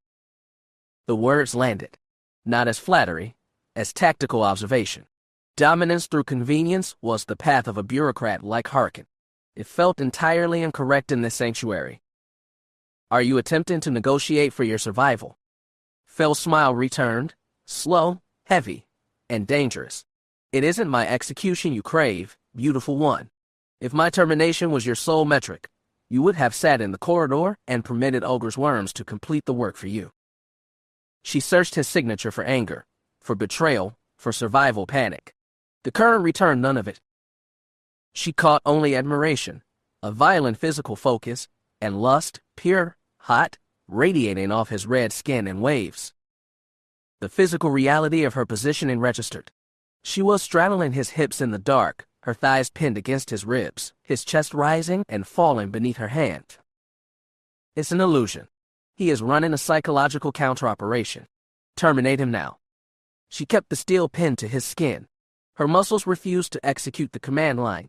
The words landed, not as flattery, as tactical observation. Dominance through convenience was the path of a bureaucrat like Harkin. It felt entirely incorrect in this sanctuary. Are you attempting to negotiate for your survival? Fel's smile returned, slow, heavy, and dangerous. It isn't my execution you crave, beautiful one. If my termination was your sole metric, you would have sat in the corridor and permitted Ogre's worms to complete the work for you. She searched his signature for anger, for betrayal, for survival panic. The current returned none of it. She caught only admiration, a violent physical focus, and lust, pure, hot, radiating off his red skin in waves. The physical reality of her positioning registered. She was straddling his hips in the dark, her thighs pinned against his ribs, his chest rising and falling beneath her hand. It's an illusion. He is running a psychological counter-operation. Terminate him now. She kept the steel pinned to his skin. Her muscles refused to execute the command line.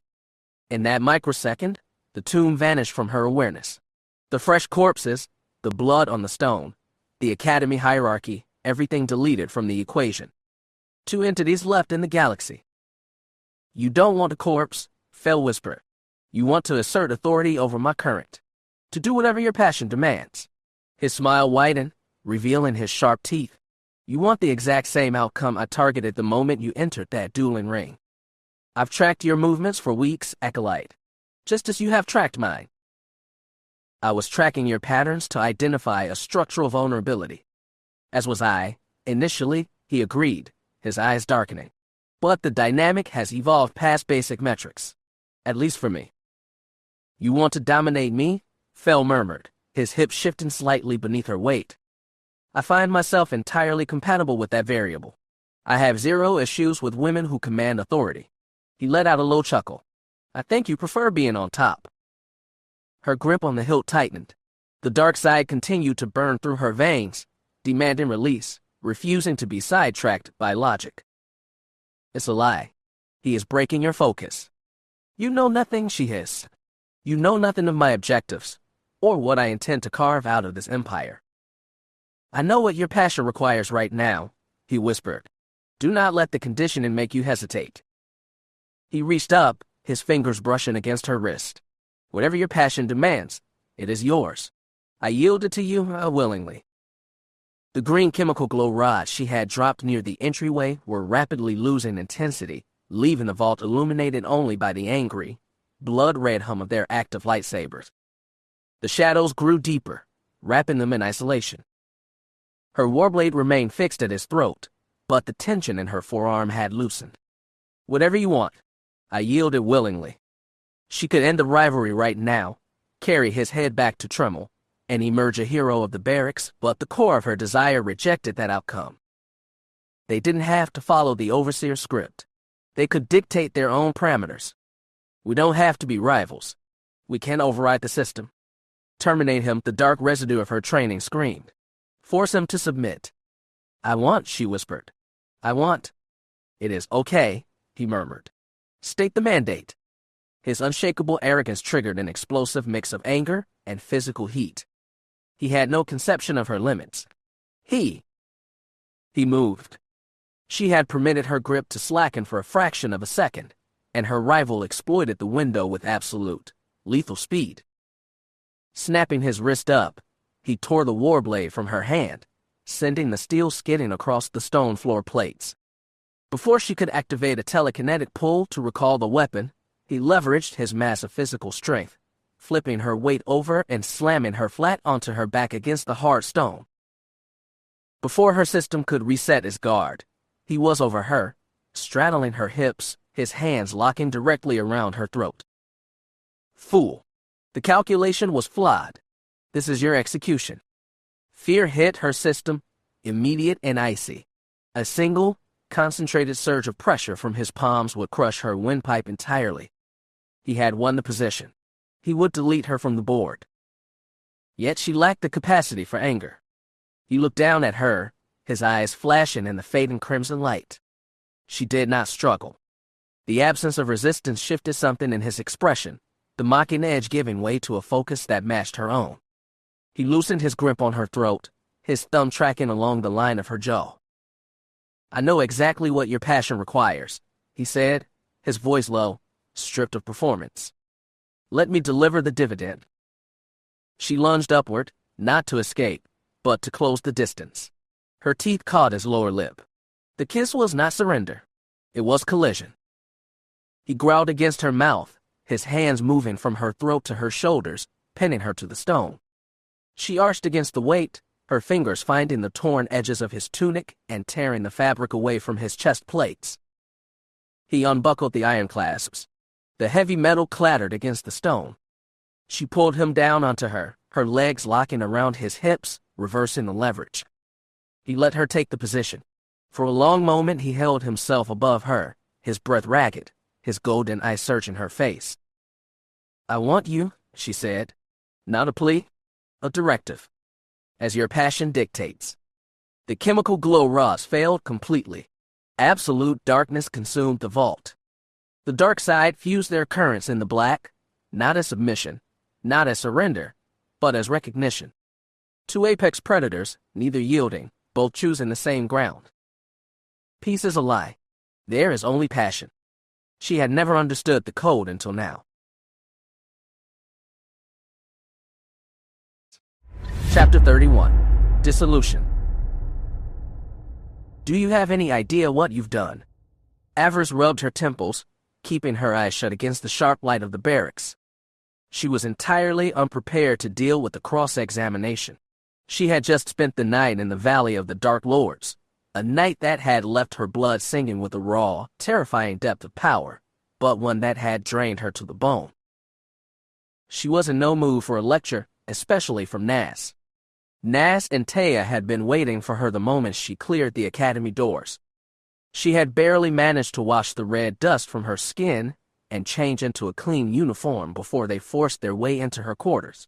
In that microsecond, the tomb vanished from her awareness. The fresh corpses, the blood on the stone, the academy hierarchy, everything deleted from the equation. Two entities left in the galaxy. You don't want a corpse, Fel whispered. You want to assert authority over my current. To do whatever your passion demands. His smile widened, revealing his sharp teeth. You want the exact same outcome I targeted the moment you entered that dueling ring. I've tracked your movements for weeks, Acolyte, just as you have tracked mine. I was tracking your patterns to identify a structural vulnerability. As was I. Initially, he agreed, his eyes darkening. But the dynamic has evolved past basic metrics. At least for me. You want to dominate me? Fel murmured, his hips shifting slightly beneath her weight. I find myself entirely compatible with that variable. I have zero issues with women who command authority. He let out a low chuckle. I think you prefer being on top. Her grip on the hilt tightened. The dark side continued to burn through her veins, demanding release, refusing to be sidetracked by logic. It's a lie. He is breaking your focus. You know nothing, she hissed. You know nothing of my objectives, or what I intend to carve out of this empire. I know what your passion requires right now, he whispered. Do not let the conditioning make you hesitate. He reached up, his fingers brushing against her wrist. Whatever your passion demands, it is yours. I yield it to you willingly. The green chemical glow rods she had dropped near the entryway were rapidly losing intensity, leaving the vault illuminated only by the angry, blood-red hum of their active lightsabers. The shadows grew deeper, wrapping them in isolation. Her warblade remained fixed at his throat, but the tension in her forearm had loosened. Whatever you want, I yielded willingly. She could end the rivalry right now, carry his head back to Tremmel, and emerge a hero of the barracks, but the core of her desire rejected that outcome. They didn't have to follow the Overseer script. They could dictate their own parameters. We don't have to be rivals. We can override the system. Terminate him, the dark residue of her training screamed. Force him to submit. I want, she whispered. I want. It is okay, he murmured. State the mandate. His unshakable arrogance triggered an explosive mix of anger and physical heat. He had no conception of her limits. He moved. She had permitted her grip to slacken for a fraction of a second, and her rival exploited the window with absolute, lethal speed. Snapping his wrist up, he tore the warblade from her hand, sending the steel skidding across the stone floor plates. Before she could activate a telekinetic pull to recall the weapon, he leveraged his massive physical strength, flipping her weight over and slamming her flat onto her back against the hard stone. Before her system could reset its guard, he was over her, straddling her hips, his hands locking directly around her throat. Fool. The calculation was flawed. This is your execution. Fear hit her system, immediate and icy. A single, concentrated surge of pressure from his palms would crush her windpipe entirely. He had won the position. He would delete her from the board. Yet she lacked the capacity for anger. He looked down at her, his eyes flashing in the fading crimson light. She did not struggle. The absence of resistance shifted something in his expression, the mocking edge giving way to a focus that matched her own. He loosened his grip on her throat, his thumb tracking along the line of her jaw. I know exactly what your passion requires, he said, his voice low, stripped of performance. Let me deliver the dividend. She lunged upward, not to escape, but to close the distance. Her teeth caught his lower lip. The kiss was not surrender. It was collision. He growled against her mouth, his hands moving from her throat to her shoulders, pinning her to the stone. She arched against the weight, her fingers finding the torn edges of his tunic and tearing the fabric away from his chest plates. He unbuckled the iron clasps. The heavy metal clattered against the stone. She pulled him down onto her, her legs locking around his hips, reversing the leverage. He let her take the position. For a long moment he held himself above her, his breath ragged, his golden eyes searching her face. I want you, she said. Not a plea, a directive. As your passion dictates. The chemical glow rods failed completely. Absolute darkness consumed the vault. The dark side fused their currents in the black, not as submission, not as surrender, but as recognition. Two apex predators, neither yielding, both choosing the same ground. Peace is a lie. There is only passion. She had never understood the code until now. Chapter 31. Dissolution. Do you have any idea what you've done? Avaryss rubbed her temples, keeping her eyes shut against the sharp light of the barracks. She was entirely unprepared to deal with the cross-examination. She had just spent the night in the Valley of the Dark Lords, a night that had left her blood singing with a raw, terrifying depth of power, but one that had drained her to the bone. She was in no mood for a lecture, especially from Nas. Nas and Taya had been waiting for her the moment she cleared the academy doors. She had barely managed to wash the red dust from her skin and change into a clean uniform before they forced their way into her quarters.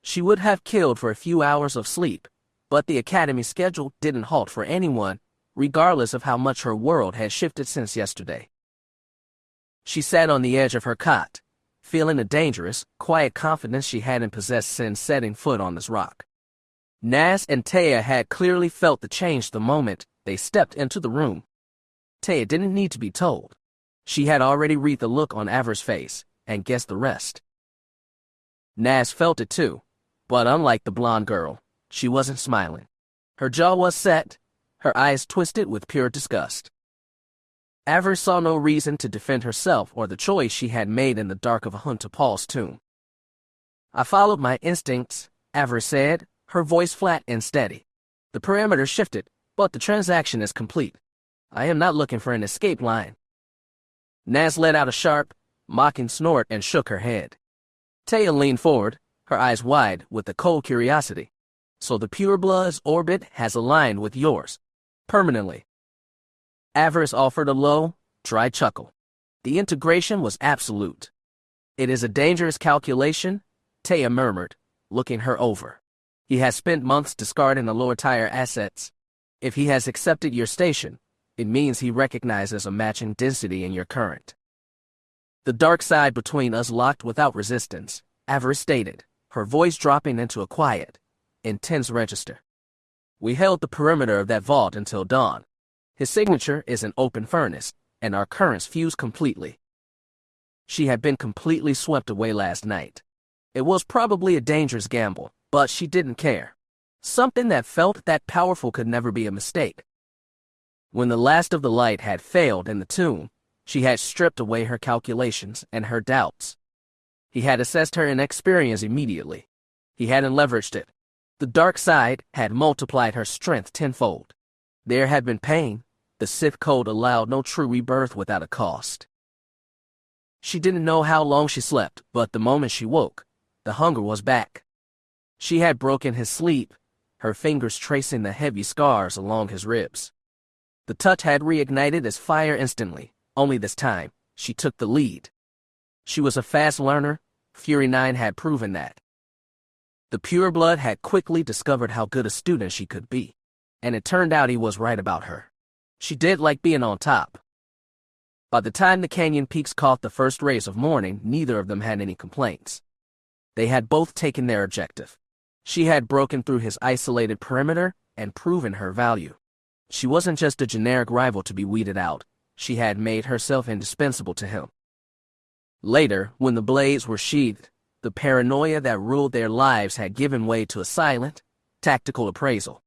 She would have killed for a few hours of sleep, but the academy schedule didn't halt for anyone, regardless of how much her world had shifted since yesterday. She sat on the edge of her cot, feeling the dangerous, quiet confidence she hadn't possessed since setting foot on this rock. Nas and Taya had clearly felt the change the moment they stepped into the room. Taya didn't need to be told. She had already read the look on Avaryss' face and guessed the rest. Nas felt it too, but unlike the blonde girl, she wasn't smiling. Her jaw was set, her eyes twisted with pure disgust. Avaryss saw no reason to defend herself or the choice she had made in the dark of Huntapal's tomb. I followed my instincts, Avaryss said, her voice flat and steady. The perimeter shifted, but the transaction is complete. I am not looking for an escape line. Nas let out a sharp, mocking snort and shook her head. Taya leaned forward, her eyes wide with a cold curiosity. So the pureblood's orbit has aligned with yours, permanently. Avaryss offered a low, dry chuckle. The integration was absolute. It is a dangerous calculation, Taya murmured, looking her over. He has spent months discarding the lower-tier assets. If he has accepted your station, it means he recognizes a matching density in your current. The dark side between us locked without resistance, Avaryss stated, her voice dropping into a quiet, intense register. We held the perimeter of that vault until dawn. His signature is an open furnace, and our currents fuse completely. She had been completely swept away last night. It was probably a dangerous gamble, but she didn't care. Something that felt that powerful could never be a mistake. When the last of the light had failed in the tomb, she had stripped away her calculations and her doubts. He had assessed her inexperience immediately. He hadn't leveraged it. The dark side had multiplied her strength tenfold. There had been pain. The Sith code allowed no true rebirth without a cost. She didn't know how long she slept, but the moment she woke, the hunger was back. She had broken his sleep, her fingers tracing the heavy scars along his ribs. The touch had reignited his fire instantly, only this time, she took the lead. She was a fast learner, Fury 9 had proven that. The pureblood had quickly discovered how good a student she could be, and it turned out he was right about her. She did like being on top. By the time the canyon peaks caught the first rays of morning, neither of them had any complaints. They had both taken their objective. She had broken through his isolated perimeter and proven her value. She wasn't just a generic rival to be weeded out. She had made herself indispensable to him. Later, when the blades were sheathed, the paranoia that ruled their lives had given way to a silent, tactical appraisal.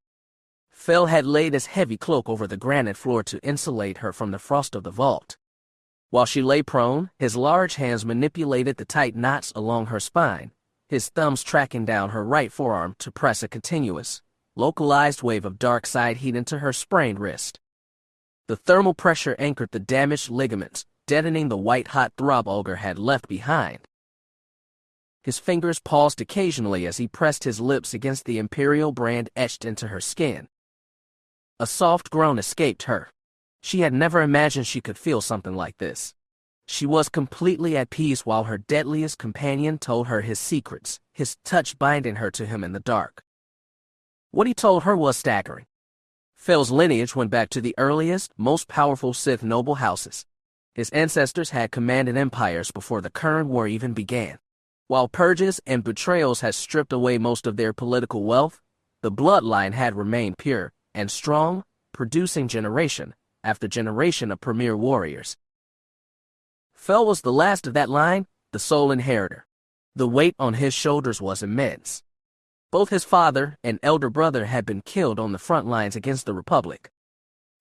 Fel had laid his heavy cloak over the granite floor to insulate her from the frost of the vault. While she lay prone, his large hands manipulated the tight knots along her spine, his thumbs tracking down her right forearm to press a continuous, localized wave of dark side heat into her sprained wrist. The thermal pressure anchored the damaged ligaments, deadening the white-hot throb Olger had left behind. His fingers paused occasionally as he pressed his lips against the Imperial brand etched into her skin. A soft groan escaped her. She had never imagined she could feel something like this. She was completely at peace while her deadliest companion told her his secrets, his touch binding her to him in the dark. What he told her was staggering. Fel's lineage went back to the earliest, most powerful Sith noble houses. His ancestors had commanded empires before the current war even began. While purges and betrayals had stripped away most of their political wealth, the bloodline had remained pure and strong, producing generation after generation of premier warriors. Fel was the last of that line, the sole inheritor. The weight on his shoulders was immense. Both his father and elder brother had been killed on the front lines against the Republic.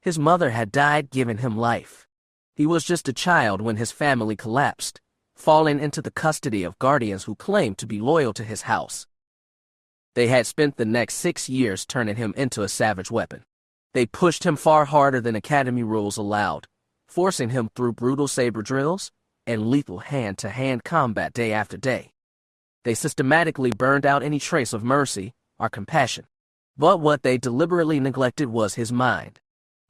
His mother had died giving him life. He was just a child when his family collapsed, falling into the custody of guardians who claimed to be loyal to his house. They had spent the next 6 years turning him into a savage weapon. They pushed him far harder than academy rules allowed, forcing him through brutal saber drills and lethal hand-to-hand combat day after day. They systematically burned out any trace of mercy or compassion. But what they deliberately neglected was his mind.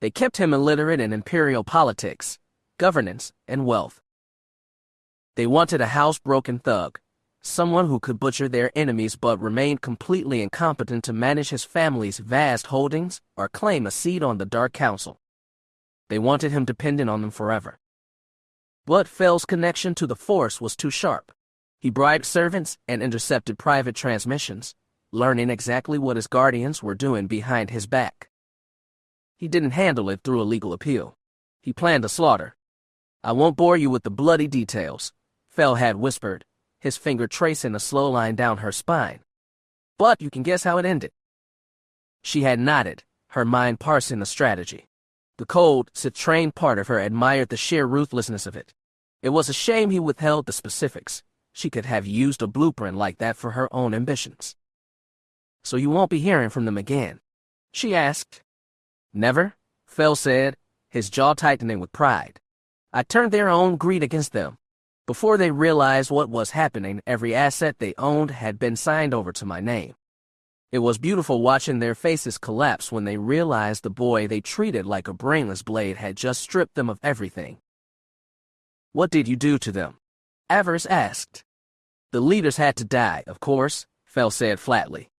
They kept him illiterate in imperial politics, governance, and wealth. They wanted a housebroken thug, someone who could butcher their enemies but remained completely incompetent to manage his family's vast holdings or claim a seat on the Dark Council. They wanted him dependent on them forever. But Fel's connection to the Force was too sharp. He bribed servants and intercepted private transmissions, learning exactly what his guardians were doing behind his back. He didn't handle it through a legal appeal. He planned a slaughter. "I won't bore you with the bloody details," Fel had whispered, his finger tracing a slow line down her spine. "But you can guess how it ended." She had nodded, her mind parsing the strategy. The cold, Sith-trained part of her admired the sheer ruthlessness of it. It was a shame he withheld the specifics. She could have used a blueprint like that for her own ambitions. "So you won't be hearing from them again?" she asked. "Never," Fel said, his jaw tightening with pride. "I turned their own greed against them. Before they realized what was happening, every asset they owned had been signed over to my name. It was beautiful watching their faces collapse when they realized the boy they treated like a brainless blade had just stripped them of everything." "What did you do to them?" Avaryss asked. "The leaders had to die, of course," Fel said flatly.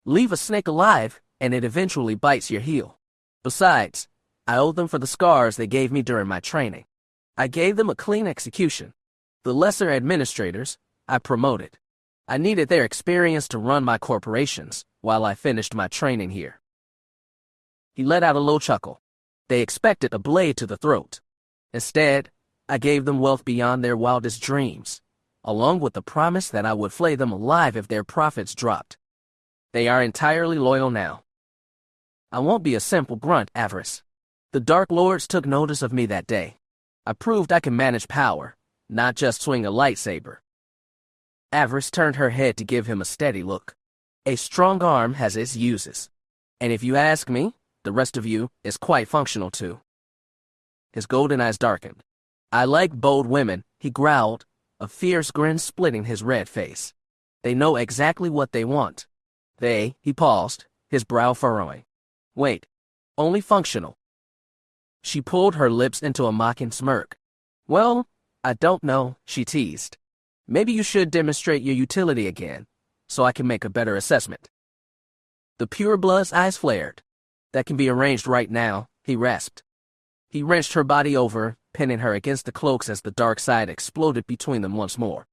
"Leave a snake alive, and it eventually bites your heel. Besides, I owe them for the scars they gave me during my training. I gave them a clean execution. The lesser administrators, I promoted. I needed their experience to run my corporations while I finished my training here." He let out a low chuckle. "They expected a blade to the throat. Instead, I gave them wealth beyond their wildest dreams, along with the promise that I would flay them alive if their profits dropped. They are entirely loyal now. I won't be a simple grunt, Avaryss. The Dark Lords took notice of me that day. I proved I can manage power, not just swing a lightsaber." Avaryss turned her head to give him a steady look. "A strong arm has its uses. And if you ask me, the rest of you is quite functional too." His golden eyes darkened. "I like bold women," he growled, a fierce grin splitting his red face. "They know exactly what they want. He paused, his brow furrowing. "Wait, only functional." She pulled her lips into a mocking smirk. "Well, I don't know," she teased. "Maybe you should demonstrate your utility again, so I can make a better assessment." The pureblood's eyes flared. "That can be arranged right now," he rasped. He wrenched her body over, pinning her against the cloaks as the dark side exploded between them once more.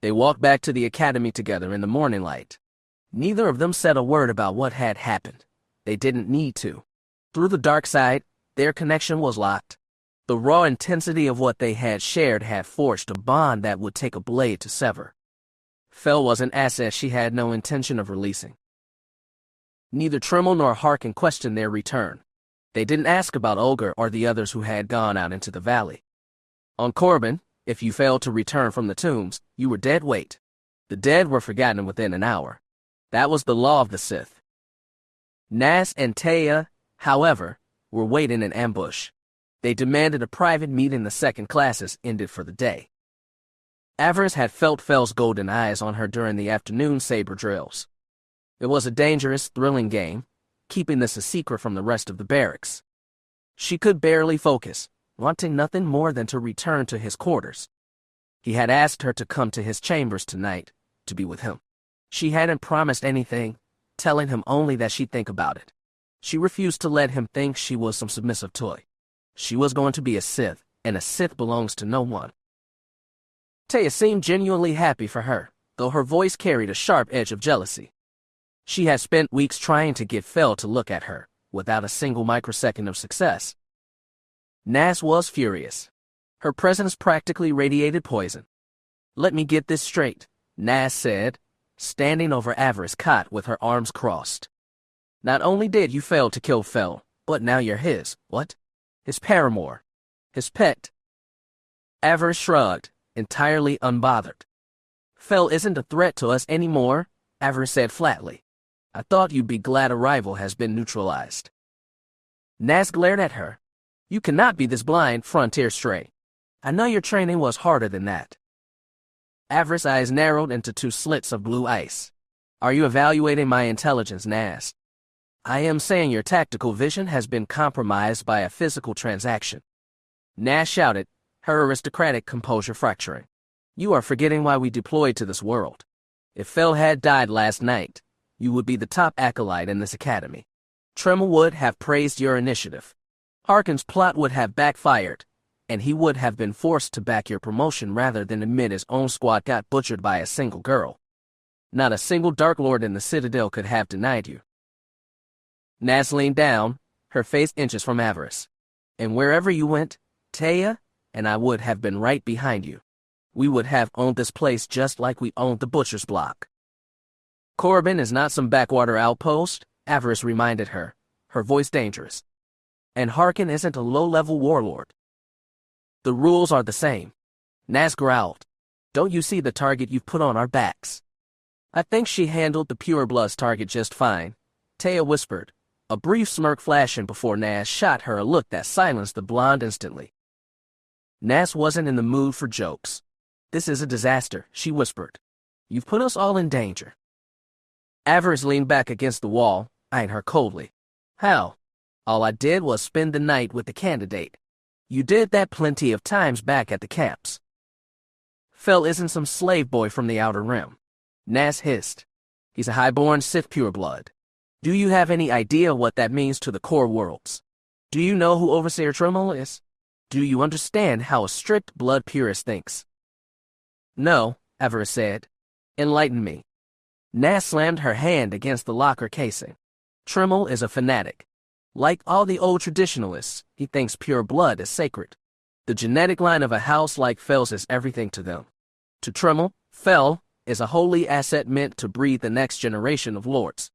They walked back to the academy together in the morning light. Neither of them said a word about what had happened. They didn't need to. Through the dark side, their connection was locked. The raw intensity of what they had shared had forged a bond that would take a blade to sever. Fel was an asset she had no intention of releasing. Neither Trimmel nor Harkin questioned their return. They didn't ask about Olga or the others who had gone out into the valley. On Corbin, if you failed to return from the tombs, you were dead weight. The dead were forgotten within an hour. That was the law of the Sith. Nas and Taya, however, were waiting in ambush. They demanded a private meeting the second classes ended for the day. Avaryss had felt Fel's golden eyes on her during the afternoon saber drills. It was a dangerous, thrilling game, keeping this a secret from the rest of the barracks. She could barely focus, wanting nothing more than to return to his quarters. He had asked her to come to his chambers tonight, to be with him. She hadn't promised anything, telling him only that she'd think about it. She refused to let him think she was some submissive toy. She was going to be a Sith, and a Sith belongs to no one. Taya seemed genuinely happy for her, though her voice carried a sharp edge of jealousy. She had spent weeks trying to get Fel to look at her, without a single microsecond of success. Nas was furious. Her presence practically radiated poison. "Let me get this straight," Nas said, standing over Avaryss' cot with her arms crossed. "Not only did you fail to kill Fel, But now you're his, what? His paramour. His pet. Avaryss shrugged, entirely unbothered. Fel isn't a threat to us anymore, Avaryss said flatly. I thought you'd be glad a rival has been neutralized. Naz glared at her. You cannot be this blind, frontier stray. I know your training was harder than that. Avaryss' eyes narrowed into two slits of blue ice. Are you evaluating my intelligence, Naz? I am saying your tactical vision has been compromised by a physical transaction. Naz shouted, her aristocratic composure fracturing. You are forgetting why we deployed to this world. If Fel had died last night, you would be the top acolyte in this academy. Tremel would have praised your initiative. Harkin's plot would have backfired, and he would have been forced to back your promotion rather than admit his own squad got butchered by a single girl. Not a single Dark Lord in the Citadel could have denied you. Naz leaned down, her face inches from Avaryss. And wherever you went, Taya and I would have been right behind you. We would have owned this place just like we owned the Butcher's Block. Korriban is not some backwater outpost, Avaryss reminded her, her voice dangerous. And Harkin isn't a low-level warlord. The rules are the same. Naz growled. Don't you see the target you've put on our backs? I think she handled the purebloods target just fine, Taya whispered, a brief smirk flashing before Naz shot her a look that silenced the blonde instantly. Naz wasn't in the mood for jokes. This is a disaster, she whispered. You've put us all in danger. Avaryss leaned back against the wall, eyeing her coldly. How? All I did was spend the night with the candidate. You did that plenty of times back at the camps. Fel isn't some slave boy from the Outer Rim. Naz hissed. He's a high-born Sith pureblood. Do you have any idea what that means to the core worlds? Do you know who Overseer Tremel is? Do you understand how a strict blood purist thinks? No, Avaryss said. Enlighten me. Naz slammed her hand against the locker casing. Tremel is a fanatic. Like all the old traditionalists, he thinks pure blood is sacred. The genetic line of a house like Fel's is everything to them. To Tremel, Fel is a holy asset meant to breed the next generation of lords.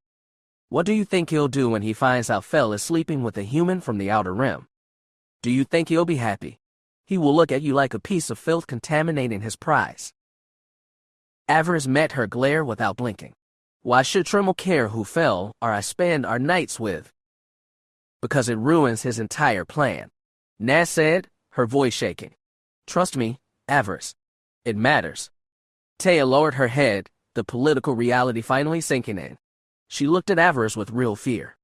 What do you think he'll do when he finds out Fel is sleeping with a human from the Outer Rim? Do you think he'll be happy? He will look at you like a piece of filth contaminating his prize. Avaryss met her glare without blinking. Why should Tremel care who Fel or I spend our nights with? Because it ruins his entire plan. Naz said, her voice shaking. Trust me, Avaryss. It matters. Taya lowered her head, the political reality finally sinking in. She looked at Avaryss with real fear.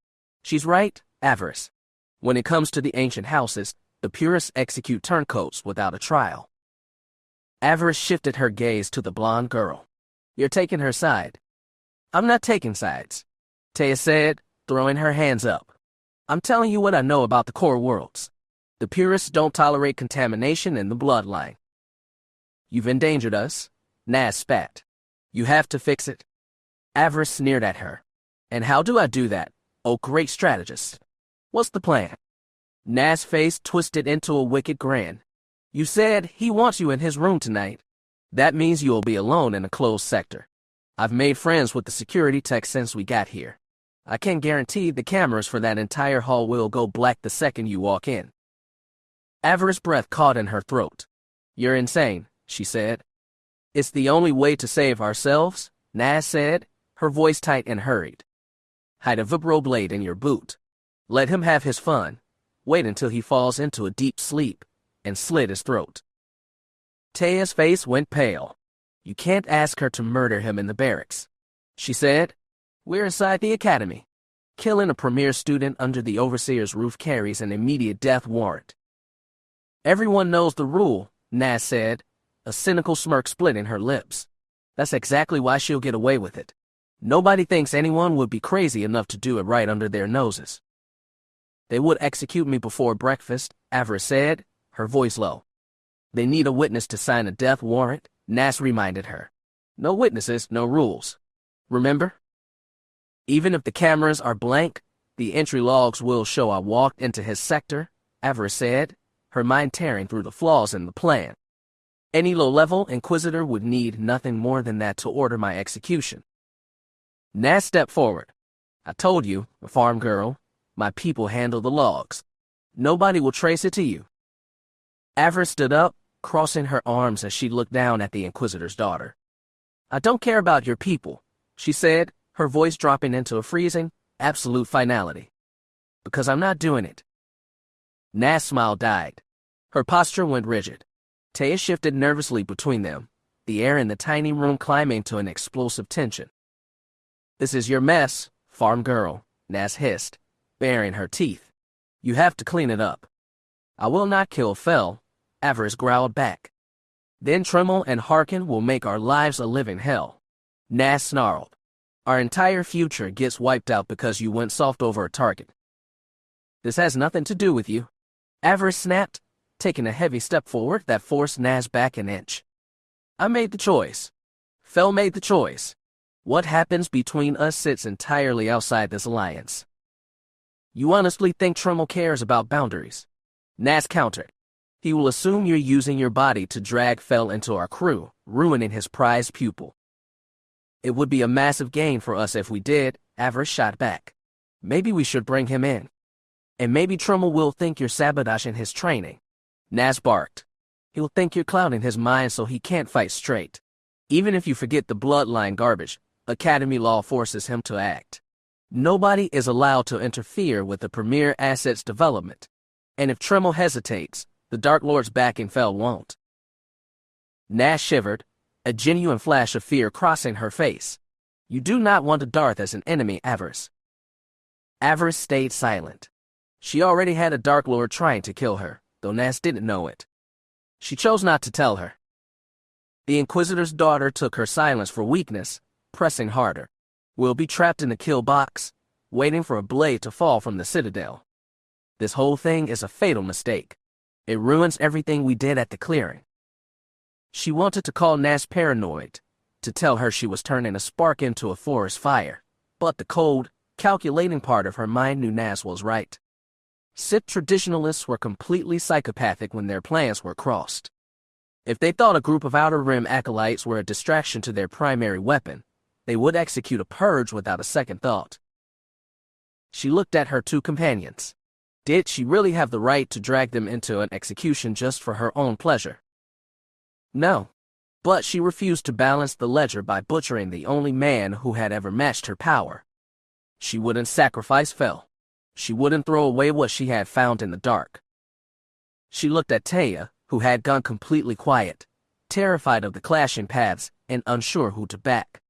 She's right, Avaryss. When it comes to the ancient houses, the purists execute turncoats without a trial. Avaryss shifted her gaze to the blonde girl. You're taking her side. I'm not taking sides, Taya said, throwing her hands up. I'm telling you what I know about the core worlds. The purists don't tolerate contamination in the bloodline. You've endangered us, Naz spat. You have to fix it. Avaryss sneered at her. And how do I do that, oh great strategist? What's the plan? Naz's face twisted into a wicked grin. You said he wants you in his room tonight. That means you'll be alone in a closed sector. I've made friends with the security tech since we got here. I can't guarantee the cameras for that entire hall will go black the second you walk in. Avaryss' breath caught in her throat. You're insane, she said. It's the only way to save ourselves, Naz said, her voice tight and hurried. Hide a vibroblade in your boot. Let him have his fun. Wait until he falls into a deep sleep, and slit his throat. Taya's face went pale. You can't ask her to murder him in the barracks, she said. We're inside the academy. Killing a premier student under the overseer's roof carries an immediate death warrant. Everyone knows the rule, Naz said, a cynical smirk splitting her lips. That's exactly why she'll get away with it. Nobody thinks anyone would be crazy enough to do it right under their noses. They would execute me before breakfast, Avaryss said, her voice low. They need a witness to sign a death warrant, Naz reminded her. No witnesses, no rules. Remember? Even if the cameras are blank, the entry logs will show I walked into his sector, Avaryss said, her mind tearing through the flaws in the plan. Any low-level inquisitor would need nothing more than that to order my execution. Naz stepped forward. I told you, a farm girl. My people handle the logs. Nobody will trace it to you. Avaryss stood up, crossing her arms as she looked down at the Inquisitor's daughter. I don't care about your people, she said, her voice dropping into a freezing, absolute finality. Because I'm not doing it. Na's smile died. Her posture went rigid. Taya shifted nervously between them, the air in the tiny room climbing to an explosive tension. This is your mess, farm girl, Nas hissed, baring her teeth. You have to clean it up. I will not kill Fel, Avaryss growled back. Then Tremel and Harkin will make our lives a living hell. Nas snarled. Our entire future gets wiped out because you went soft over a target. This has nothing to do with you. Avaryss snapped, taking a heavy step forward that forced Nas back an inch. I made the choice. Fel made the choice. What happens between us sits entirely outside this alliance. You honestly think Tremel cares about boundaries? Nas countered. He will assume you're using your body to drag Fel into our crew, ruining his prized pupil. It would be a massive gain for us if we did, Avaryss shot back. Maybe we should bring him in. And maybe Tremel will think you're sabotaging his training. Nas barked. He'll think you're clouding his mind so he can't fight straight. Even if you forget the bloodline garbage, Academy law forces him to act. Nobody is allowed to interfere with the premier asset's development. And if Tremel hesitates, the Dark Lord's backing Fel won't. Nas shivered, a genuine flash of fear crossing her face. You do not want a Darth as an enemy, Avaryss. Avaryss stayed silent. She already had a Dark Lord trying to kill her, though Nas didn't know it. She chose not to tell her. The Inquisitor's daughter took her silence for weakness, pressing harder. We'll be trapped in the kill box, waiting for a blade to fall from the Citadel. This whole thing is a fatal mistake. It ruins everything we did at the clearing. She wanted to call Nas paranoid, to tell her she was turning a spark into a forest fire, but the cold, calculating part of her mind knew Nas was right. Sith traditionalists were completely psychopathic when their plans were crossed. If they thought a group of Outer Rim acolytes were a distraction to their primary weapon, they would execute a purge without a second thought. She looked at her two companions. Did she really have the right to drag them into an execution just for her own pleasure? No. But she refused to balance the ledger by butchering the only man who had ever matched her power. She wouldn't sacrifice Fel. She wouldn't throw away what she had found in the dark. She looked at Taya, who had gone completely quiet, terrified of the clashing paths and unsure who to back.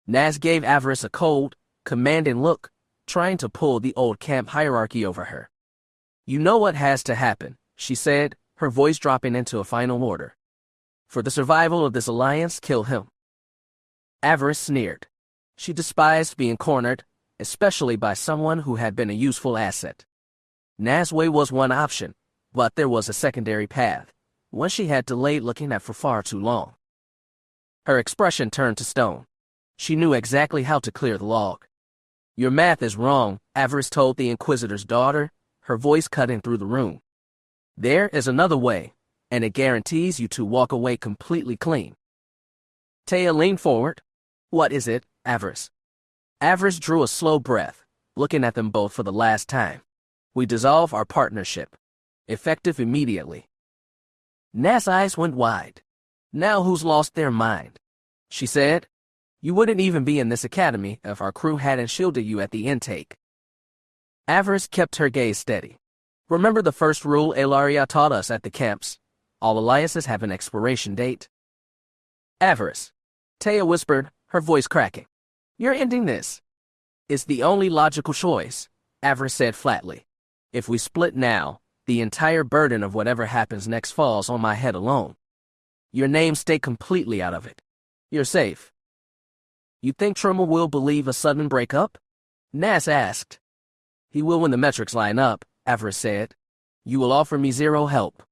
Nas gave Avaryss a cold, commanding look, trying to pull the old camp hierarchy over her. You know what has to happen, she said, her voice dropping into a final order. For the survival of this alliance, kill him. Avaryss sneered. She despised being cornered, especially by someone who had been a useful asset. Nas' way was one option, but there was a secondary path, one she had delayed looking at for far too long. Her expression turned to stone. She knew exactly how to clear the log. Your math is wrong, Avaryss told the Inquisitor's daughter, her voice cutting through the room. There is another way, and it guarantees you to walk away completely clean. Taya leaned forward. What is it, Avaryss? Avaryss drew a slow breath, looking at them both for the last time. We dissolve our partnership. Effective immediately. Nas' eyes went wide. Now who's lost their mind? She said. You wouldn't even be in this academy if our crew hadn't shielded you at the intake. Avaryss kept her gaze steady. Remember the first rule Elaria taught us at the camps? All alliances have an expiration date. Avaryss. Taya whispered, her voice cracking. You're ending this. It's the only logical choice, Avaryss said flatly. If we split now, the entire burden of whatever happens next falls on my head alone. Your name stay completely out of it. You're safe. You think Tremel will believe a sudden breakup? Nas asked. He will when the metrics line up, Avaryss said. You will offer me zero help.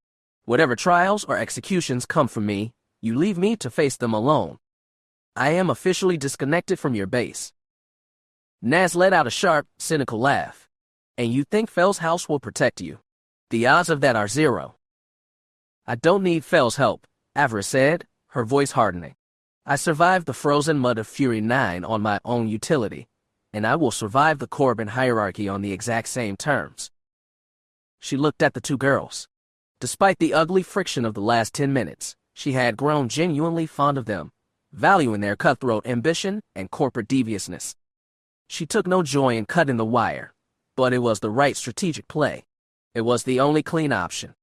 Whatever trials or executions come from me, you leave me to face them alone. I am officially disconnected from your base. Nas let out a sharp, cynical laugh. And you think Fel's house will protect you? The odds of that are zero. I don't need Fel's help, Avaryss said, her voice hardening. I survived the frozen mud of Fury 9 on my own utility, and I will survive the Corbin hierarchy on the exact same terms. She looked at the two girls. Despite the ugly friction of the last 10 minutes, she had grown genuinely fond of them, valuing their cutthroat ambition and corporate deviousness. She took no joy in cutting the wire, but it was the right strategic play. It was the only clean option.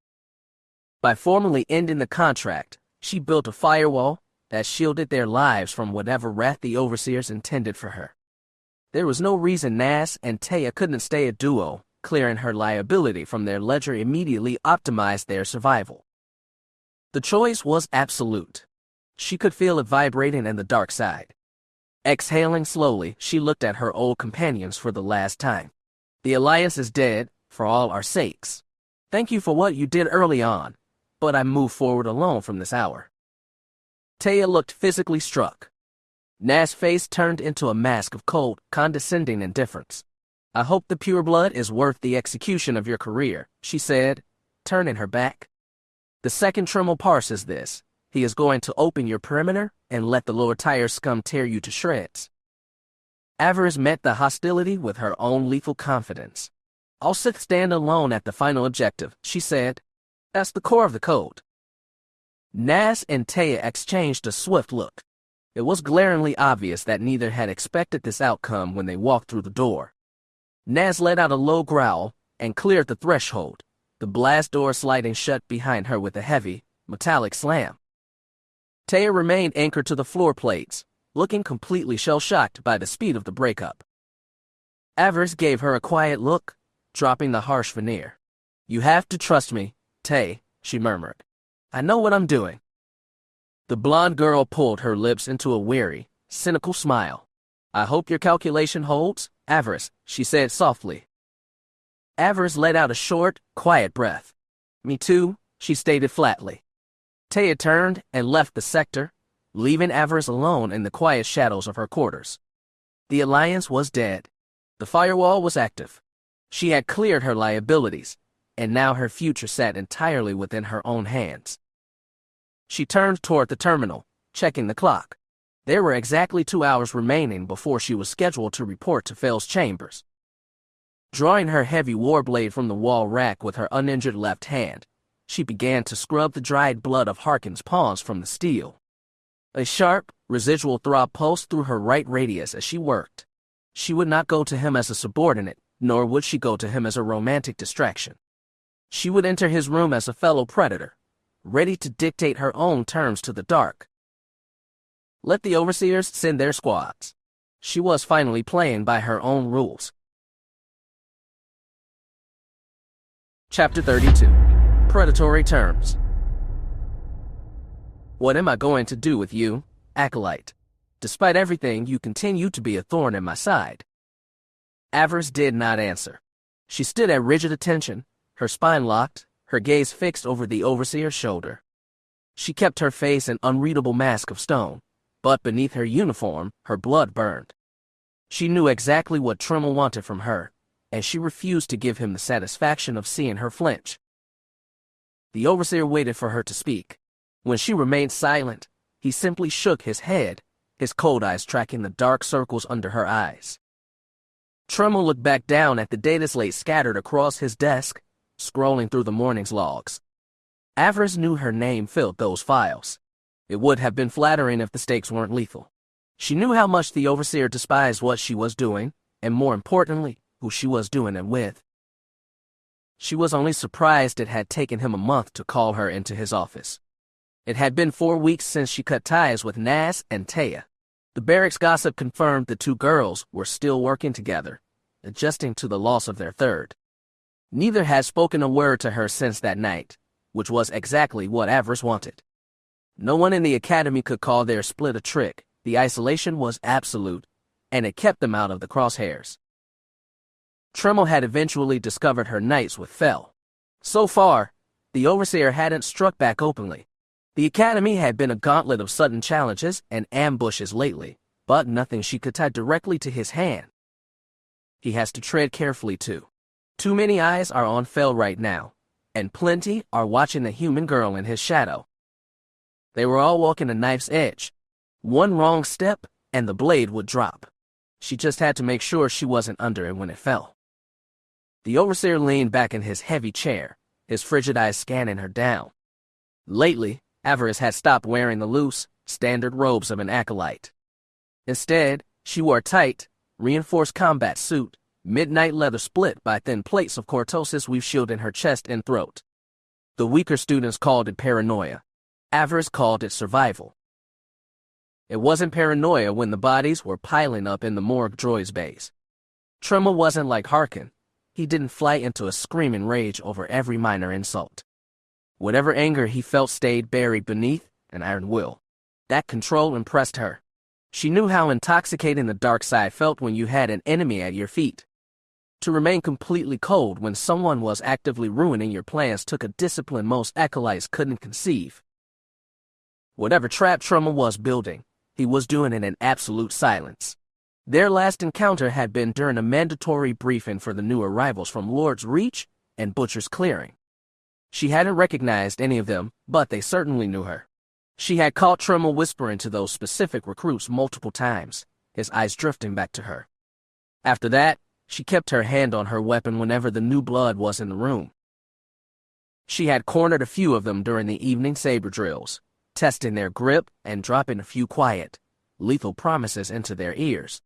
By formally ending the contract, she built a firewall that shielded their lives from whatever wrath the overseers intended for her. There was no reason Nas and Taya couldn't stay a duo. Clearing her liability from their ledger immediately optimized their survival. The choice was absolute. She could feel it vibrating in the dark side. Exhaling slowly, she looked at her old companions for the last time. The Alliance is dead, for all our sakes. Thank you for what you did early on, but I move forward alone from this hour. Taya looked physically struck. Nas' face turned into a mask of cold, condescending indifference. I hope the pureblood is worth the execution of your career, she said, turning her back. The second Tremel parses this, he is going to open your perimeter and let the lower tier scum tear you to shreds. Avaryss met the hostility with her own lethal confidence. I'll stand alone at the final objective, she said. That's the core of the code. Nas and Taya exchanged a swift look. It was glaringly obvious that neither had expected this outcome when they walked through the door. Nas let out a low growl and cleared the threshold, the blast door sliding shut behind her with a heavy, metallic slam. Taya remained anchored to the floor plates, looking completely shell-shocked by the speed of the breakup. Avaryss gave her a quiet look, dropping the harsh veneer. You have to trust me, Tay, she murmured. I know what I'm doing. The blonde girl pulled her lips into a weary, cynical smile. I hope your calculation holds, Avaryss, she said softly. Avaryss let out a short, quiet breath. Me too, she stated flatly. Taya turned and left the sector, leaving Avaryss alone in the quiet shadows of her quarters. The Alliance was dead. The firewall was active. She had cleared her liabilities, and now her future sat entirely within her own hands. She turned toward the terminal, checking the clock. There were exactly 2 hours remaining before she was scheduled to report to Fel's chambers. Drawing her heavy warblade from the wall rack with her uninjured left hand, she began to scrub the dried blood of Harkin's pawns from the steel. A sharp, residual throb pulsed through her right radius as she worked. She would not go to him as a subordinate, nor would she go to him as a romantic distraction. She would enter his room as a fellow predator, ready to dictate her own terms to the dark. Let the overseers send their squads. She was finally playing by her own rules. Chapter 32. Predatory Terms. What am I going to do with you, Acolyte? Despite everything, you continue to be a thorn in my side. Avaryss did not answer. She stood at rigid attention, her spine locked, her gaze fixed over the overseer's shoulder. She kept her face an unreadable mask of stone, but beneath her uniform, her blood burned. She knew exactly what Tremel wanted from her, and she refused to give him the satisfaction of seeing her flinch. The overseer waited for her to speak. When she remained silent, he simply shook his head, his cold eyes tracking the dark circles under her eyes. Tremel looked back down at the data slate scattered across his desk, scrolling through the morning's logs. Avaryss knew her name filled those files. It would have been flattering if the stakes weren't lethal. She knew how much the overseer despised what she was doing, and more importantly, who she was doing it with. She was only surprised it had taken him a month to call her into his office. It had been 4 weeks since she cut ties with Nas and Taya. The barracks gossip confirmed the two girls were still working together, adjusting to the loss of their third. Neither had spoken a word to her since that night, which was exactly what Avaryss wanted. No one in the academy could call their split a trick. The isolation was absolute, and it kept them out of the crosshairs. Tremel had eventually discovered her nights with Fel. So far, the overseer hadn't struck back openly. The academy had been a gauntlet of sudden challenges and ambushes lately, but nothing she could tie directly to his hand. He has to tread carefully too. Too many eyes are on Fel right now, and plenty are watching the human girl in his shadow. They were all walking a knife's edge. One wrong step, and the blade would drop. She just had to make sure she wasn't under it when it fell. The overseer leaned back in his heavy chair, his frigid eyes scanning her down. Lately, Avaryss had stopped wearing the loose, standard robes of an acolyte. Instead, she wore a tight, reinforced combat suit, midnight leather split by thin plates of cortosis weave shielding her chest and throat. The weaker students called it paranoia. Avaryss called it survival. It wasn't paranoia when the bodies were piling up in the morgue droids' bays. Trema wasn't like Harkin. He didn't fly into a screaming rage over every minor insult. Whatever anger he felt stayed buried beneath an iron will. That control impressed her. She knew how intoxicating the dark side felt when you had an enemy at your feet. To remain completely cold when someone was actively ruining your plans took a discipline most acolytes couldn't conceive. Whatever trap Trema was building, he was doing it in absolute silence. Their last encounter had been during a mandatory briefing for the new arrivals from Lord's Reach and Butcher's Clearing. She hadn't recognized any of them, but they certainly knew her. She had caught Trema whispering to those specific recruits multiple times, his eyes drifting back to her. After that, she kept her hand on her weapon whenever the new blood was in the room. She had cornered a few of them during the evening saber drills, testing their grip and dropping a few quiet, lethal promises into their ears.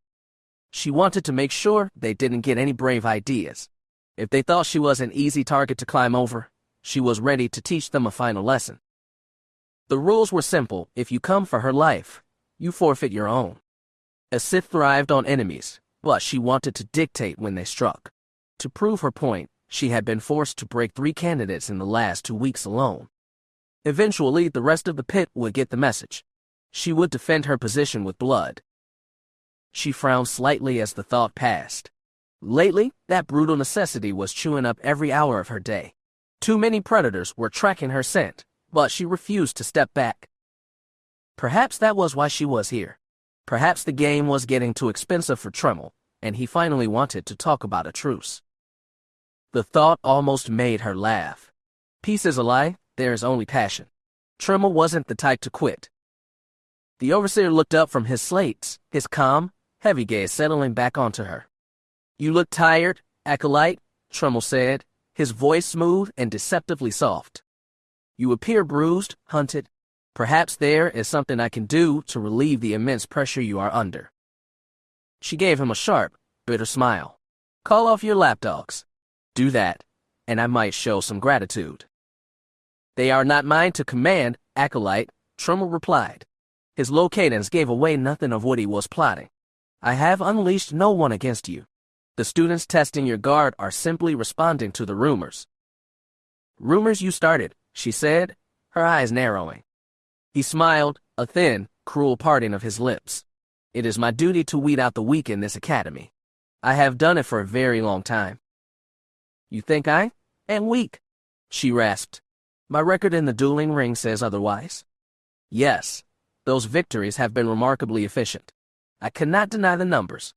She wanted to make sure they didn't get any brave ideas. If they thought she was an easy target to climb over, she was ready to teach them a final lesson. The rules were simple. If you come for her life, you forfeit your own. A Sith thrived on enemies, but she wanted to dictate when they struck. To prove her point, she had been forced to break 3 candidates in the last 2 weeks alone. Eventually, the rest of the pit would get the message. She would defend her position with blood. She frowned slightly as the thought passed. Lately, that brutal necessity was chewing up every hour of her day. Too many predators were tracking her scent, but she refused to step back. Perhaps that was why she was here. Perhaps the game was getting too expensive for Trema, and he finally wanted to talk about a truce. The thought almost made her laugh. Peace is a lie, there is only passion. Trema wasn't the type to quit. The overseer looked up from his slates, his calm, heavy gaze settling back onto her. "You look tired, acolyte," Trema said, his voice smooth and deceptively soft. "You appear bruised, hunted. Perhaps there is something I can do to relieve the immense pressure you are under." She gave him a sharp, bitter smile. "Call off your lapdogs. Do that, and I might show some gratitude." "They are not mine to command, acolyte," Trema replied. His low cadence gave away nothing of what he was plotting. "I have unleashed no one against you. The students testing your guard are simply responding to the rumors." "Rumors you started," she said, her eyes narrowing. He smiled, a thin, cruel parting of his lips. "It is my duty to weed out the weak in this academy. I have done it for a very long time." "You think I am weak?" she rasped. "My record in the dueling ring says otherwise." "Yes, those victories have been remarkably efficient. I cannot deny the numbers."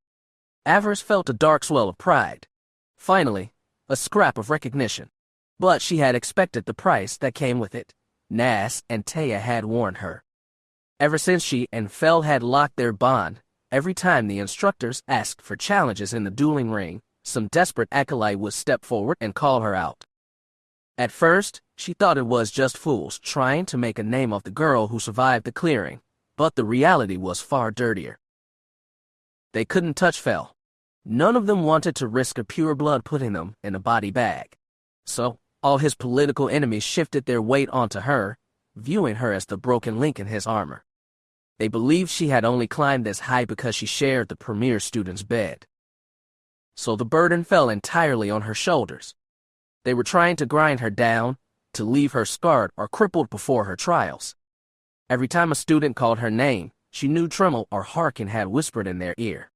Avaryss felt a dark swell of pride. Finally, a scrap of recognition. But she had expected the price that came with it. Nas and Taya had warned her. Ever since she and Fel had locked their bond, every time the instructors asked for challenges in the dueling ring, some desperate acolyte would step forward and call her out. At first, she thought it was just fools trying to make a name of the girl who survived the clearing, but the reality was far dirtier. They couldn't touch Fel. None of them wanted to risk a pure blood putting them in a body bag. So, all his political enemies shifted their weight onto her, viewing her as the broken link in his armor. They believed she had only climbed this high because she shared the premier student's bed. So the burden fell entirely on her shoulders. They were trying to grind her down, to leave her scarred or crippled before her trials. Every time a student called her name, she knew Trema or Harkin had whispered in their ear.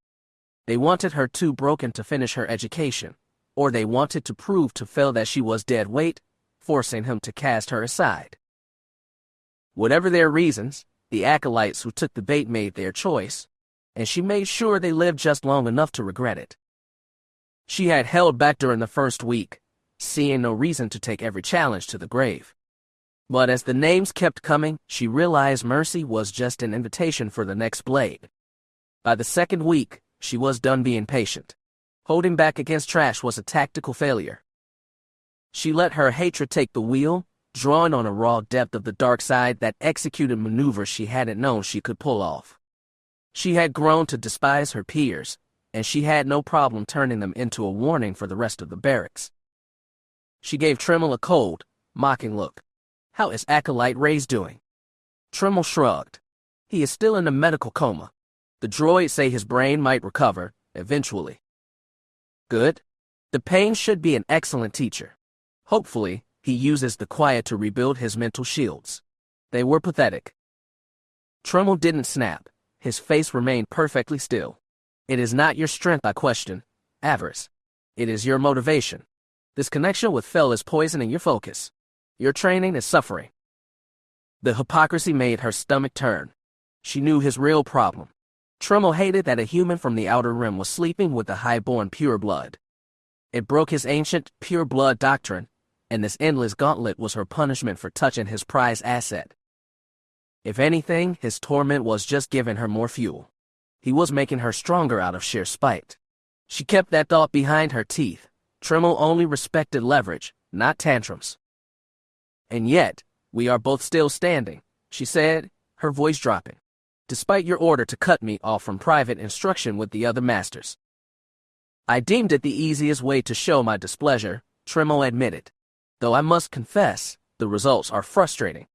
They wanted her too broken to finish her education, or they wanted to prove to Fel that she was dead weight, forcing him to cast her aside. Whatever their reasons, the acolytes who took the bait made their choice, and she made sure they lived just long enough to regret it. She had held back during the first week, seeing no reason to take every challenge to the grave. But as the names kept coming, she realized mercy was just an invitation for the next blade. By the second week, She was done being patient. Holding back against trash was a tactical failure. She let her hatred take the wheel, drawing on a raw depth of the dark side that executed maneuvers she hadn't known she could pull off. She had grown to despise her peers, and she had no problem turning them into a warning for the rest of the barracks. She gave Tremel a cold, mocking look. "How is Acolyte Ray's doing?" Tremel shrugged. "He is still in a medical coma. The droids say his brain might recover, eventually." "Good. The pain should be an excellent teacher. Hopefully, he uses the quiet to rebuild his mental shields." They were pathetic. Tremel didn't snap. His face remained perfectly still. "It is not your strength I question, Avaryss. It is your motivation. This connection with Fel is poisoning your focus. Your training is suffering." The hypocrisy made her stomach turn. She knew his real problem. Tremel hated that a human from the Outer Rim was sleeping with the high-born pureblood. It broke his ancient, pure-blood doctrine, and this endless gauntlet was her punishment for touching his prized asset. If anything, his torment was just giving her more fuel. He was making her stronger out of sheer spite. She kept that thought behind her teeth. Tremel only respected leverage, not tantrums. "And yet, we are both still standing," she said, her voice dropping, "despite your order to cut me off from private instruction with the other masters." "I deemed it the easiest way to show my displeasure," Tremel admitted. "Though I must confess, the results are frustrating.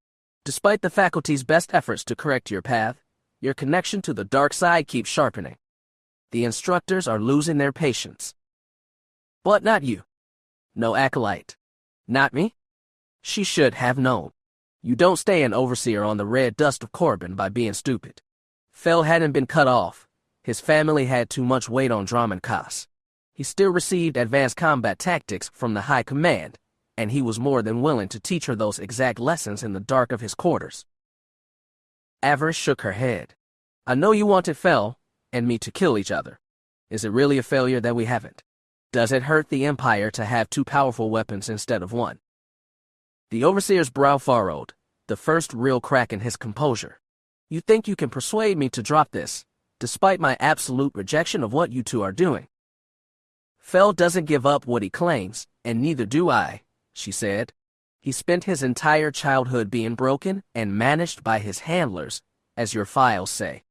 Despite the faculty's best efforts to correct your path, your connection to the dark side keeps sharpening. The instructors are losing their patience." "But not you." "No Acolyte." "Not me?" She should have known. You don't stay an overseer on the red dust of Corbin by being stupid. Fel hadn't been cut off. His family had too much weight on Drahman Kas. He still received advanced combat tactics from the High Command, and he was more than willing to teach her those exact lessons in the dark of his quarters. Avaryss shook her head. "I know you wanted Fel and me to kill each other. Is it really a failure that we haven't? Does it hurt the Empire to have two powerful weapons instead of one?" The overseer's brow furrowed, the first real crack in his composure. "You think you can persuade me to drop this, despite my absolute rejection of what you two are doing?" "Fel doesn't give up what he claims, and neither do I," she said. "He spent his entire childhood being broken and managed by his handlers, as your files say."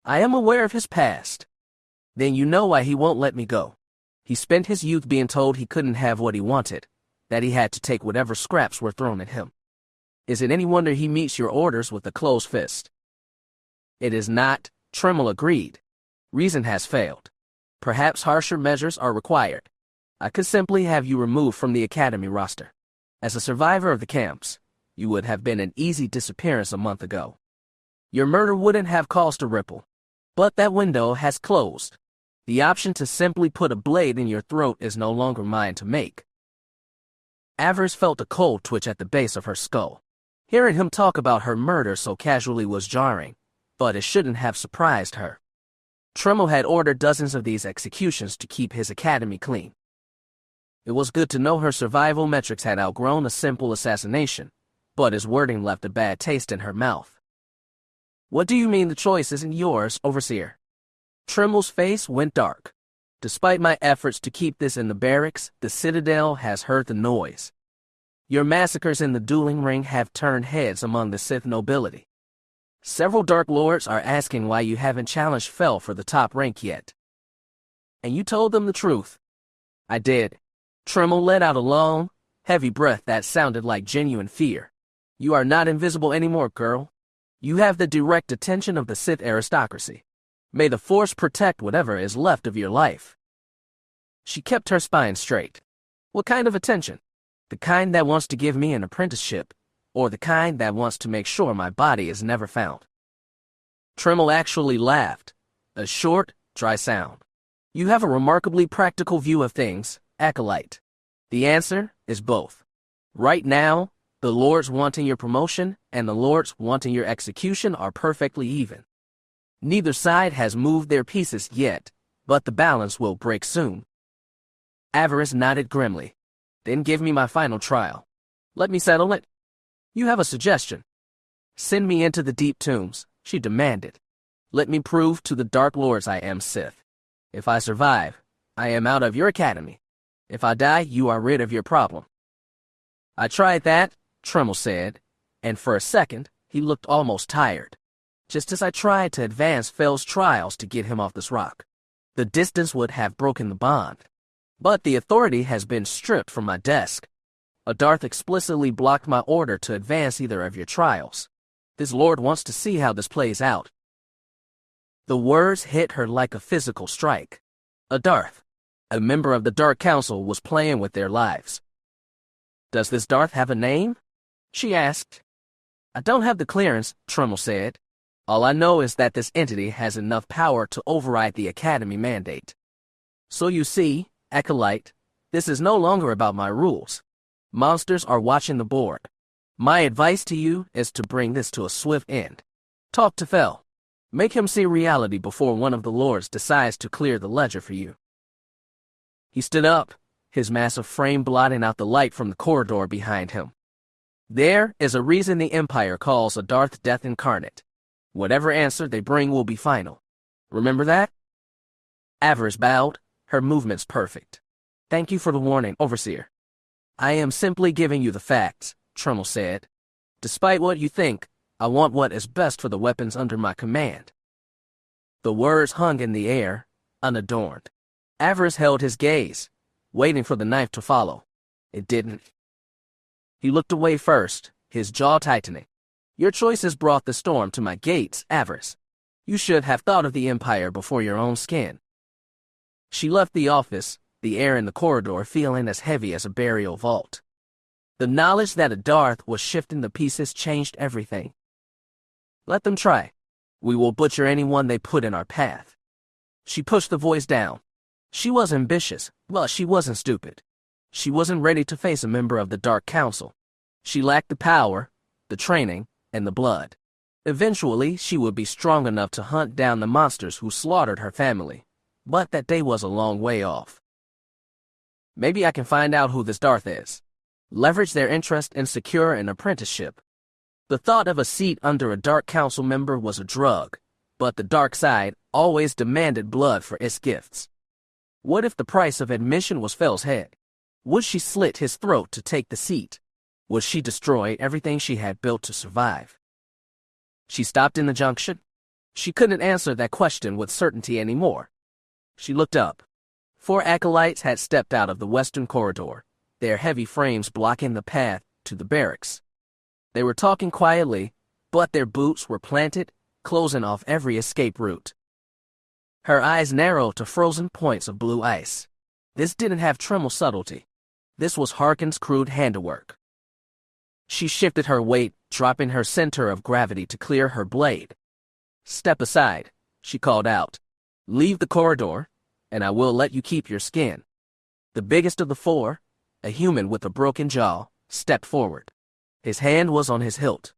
"I am aware of his past." "Then you know why he won't let me go. He spent his youth being told he couldn't have what he wanted, that he had to take whatever scraps were thrown at him. Is it any wonder he meets your orders with a closed fist?" "It is not," Tremel agreed. "Reason has failed. Perhaps harsher measures are required. I could simply have you removed from the academy roster. As a survivor of the camps, you would have been an easy disappearance a month ago. Your murder wouldn't have caused a ripple. But that window has closed. The option to simply put a blade in your throat is no longer mine to make." Avaryss felt a cold twitch at the base of her skull. Hearing him talk about her murder so casually was jarring, but it shouldn't have surprised her. Tremel had ordered dozens of these executions to keep his academy clean. It was good to know her survival metrics had outgrown a simple assassination, but his wording left a bad taste in her mouth. "What do you mean the choice isn't yours, Overseer?" Tremel's face went dark. "Despite my efforts to keep this in the barracks, the Citadel has heard the noise. Your massacres in the dueling ring have turned heads among the Sith nobility. Several Dark Lords are asking why you haven't challenged Fel for the top rank yet." "And you told them the truth?" "I did." Tremel let out a long, heavy breath that sounded like genuine fear. "You are not invisible anymore, girl. You have the direct attention of the Sith aristocracy. May the Force protect whatever is left of your life." She kept her spine straight. "What kind of attention? The kind that wants to give me an apprenticeship, or the kind that wants to make sure my body is never found?" Tremel actually laughed, a short, dry sound. "You have a remarkably practical view of things, Acolyte. The answer is both. Right now, the Lords wanting your promotion and the Lords wanting your execution are perfectly even. Neither side has moved their pieces yet, but the balance will break soon." Avaryss nodded grimly. "Then give me my final trial. Let me settle it." "You have a suggestion?" "Send me into the deep tombs," she demanded. Let me prove to the Dark Lords I am Sith. If I survive, I am out of your academy. If I die, you are rid of your problem. I tried that, Tremel said, and for a second, he looked almost tired. Just as I tried to advance Fel's trials to get him off this rock. The distance would have broken the bond. But the authority has been stripped from my desk. A Darth explicitly blocked my order to advance either of your trials. This Lord wants to see how this plays out. The words hit her like a physical strike. A Darth, a member of the Dark Council, was playing with their lives. Does this Darth have a name? She asked. I don't have the clearance, Tremel said. All I know is that this entity has enough power to override the Academy mandate. So you see, Acolyte, this is no longer about my rules. Monsters are watching the board. My advice to you is to bring this to a swift end. Talk to Fel. Make him see reality before one of the lords decides to clear the ledger for you. He stood up, his massive frame blotting out the light from the corridor behind him. There is a reason the Empire calls a Darth death incarnate. Whatever answer they bring will be final. Remember that? Avaryss bowed, her movements perfect. Thank you for the warning, Overseer. I am simply giving you the facts, Tremel said. Despite what you think, I want what is best for the weapons under my command. The words hung in the air, unadorned. Avaryss held his gaze, waiting for the knife to follow. It didn't. He looked away first, his jaw tightening. Your choices brought the storm to my gates, Avaryss. You should have thought of the Empire before your own skin. She left the office, the air in the corridor feeling as heavy as a burial vault. The knowledge that a Darth was shifting the pieces changed everything. Let them try. We will butcher anyone they put in our path. She pushed the voice down. She was ambitious, but she wasn't stupid. She wasn't ready to face a member of the Dark Council. She lacked the power, the training, and the blood. Eventually, she would be strong enough to hunt down the monsters who slaughtered her family, but that day was a long way off. Maybe I can find out who this Darth is. Leverage their interest and secure an apprenticeship. The thought of a seat under a Dark Council member was a drug, but the dark side always demanded blood for its gifts. What if the price of admission was Fel's head? Would she slit his throat to take the seat? Would she destroy everything she had built to survive? She stopped in the junction. She couldn't answer that question with certainty anymore. She looked up. 4 acolytes had stepped out of the western corridor, their heavy frames blocking the path to the barracks. They were talking quietly, but their boots were planted, closing off every escape route. Her eyes narrowed to frozen points of blue ice. This didn't have Tremel subtlety. This was Harkin's crude handiwork. She shifted her weight, dropping her center of gravity to clear her blade. Step aside, she called out. Leave the corridor, and I will let you keep your skin. The biggest of the 4, a human with a broken jaw, stepped forward. His hand was on his hilt.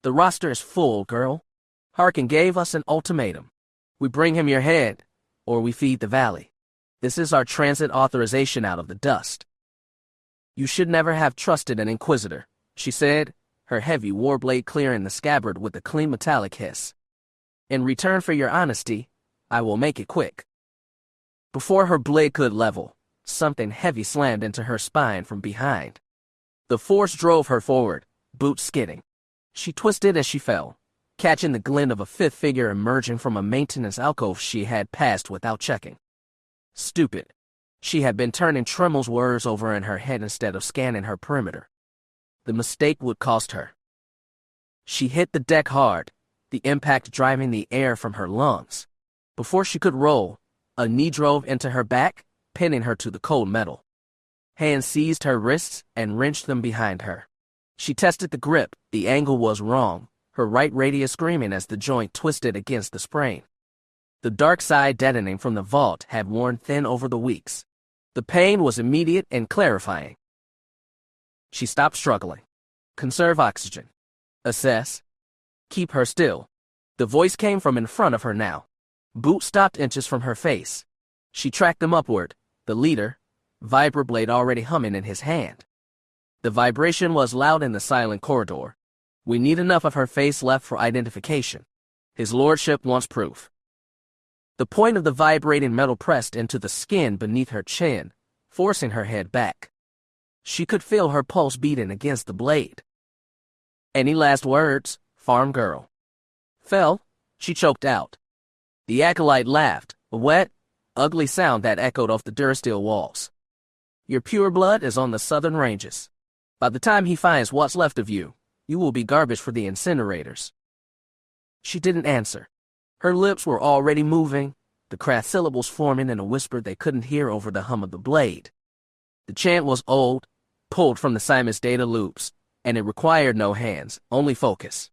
The roster is full, girl. Harkin gave us an ultimatum. We bring him your head, or we feed the valley. This is our transit authorization out of the dust. You should never have trusted an Inquisitor, she said, her heavy warblade clearing the scabbard with a clean metallic hiss. In return for your honesty, I will make it quick. Before her blade could level, something heavy slammed into her spine from behind. The force drove her forward, boots skidding. She twisted as she fell, catching the glint of a 5th figure emerging from a maintenance alcove she had passed without checking. Stupid. She had been turning Tremel's words over in her head instead of scanning her perimeter. The mistake would cost her. She hit the deck hard, the impact driving the air from her lungs. Before she could roll, a knee drove into her back, pinning her to the cold metal. Hands seized her wrists and wrenched them behind her. She tested the grip. The angle was wrong, her right radius screaming as the joint twisted against the sprain. The dark side detonating from the vault had worn thin over the weeks. The pain was immediate and clarifying. She stopped struggling. Conserve oxygen. Assess. Keep her still. The voice came from in front of her now. Boots stopped inches from her face. She tracked them upward, the leader, vibroblade already humming in his hand. The vibration was loud in the silent corridor. We need enough of her face left for identification. His lordship wants proof. The point of the vibrating metal pressed into the skin beneath her chin, forcing her head back. She could feel her pulse beating against the blade. Any last words, farm girl? Fell, she choked out. The acolyte laughed, a wet, ugly sound that echoed off the durasteel walls. Your pure blood is on the southern ranges. By the time he finds what's left of you, you will be garbage for the incinerators. She didn't answer. Her lips were already moving, the craft syllables forming in a whisper they couldn't hear over the hum of the blade. The chant was old, pulled from the Simon's data loops, and it required no hands, only focus.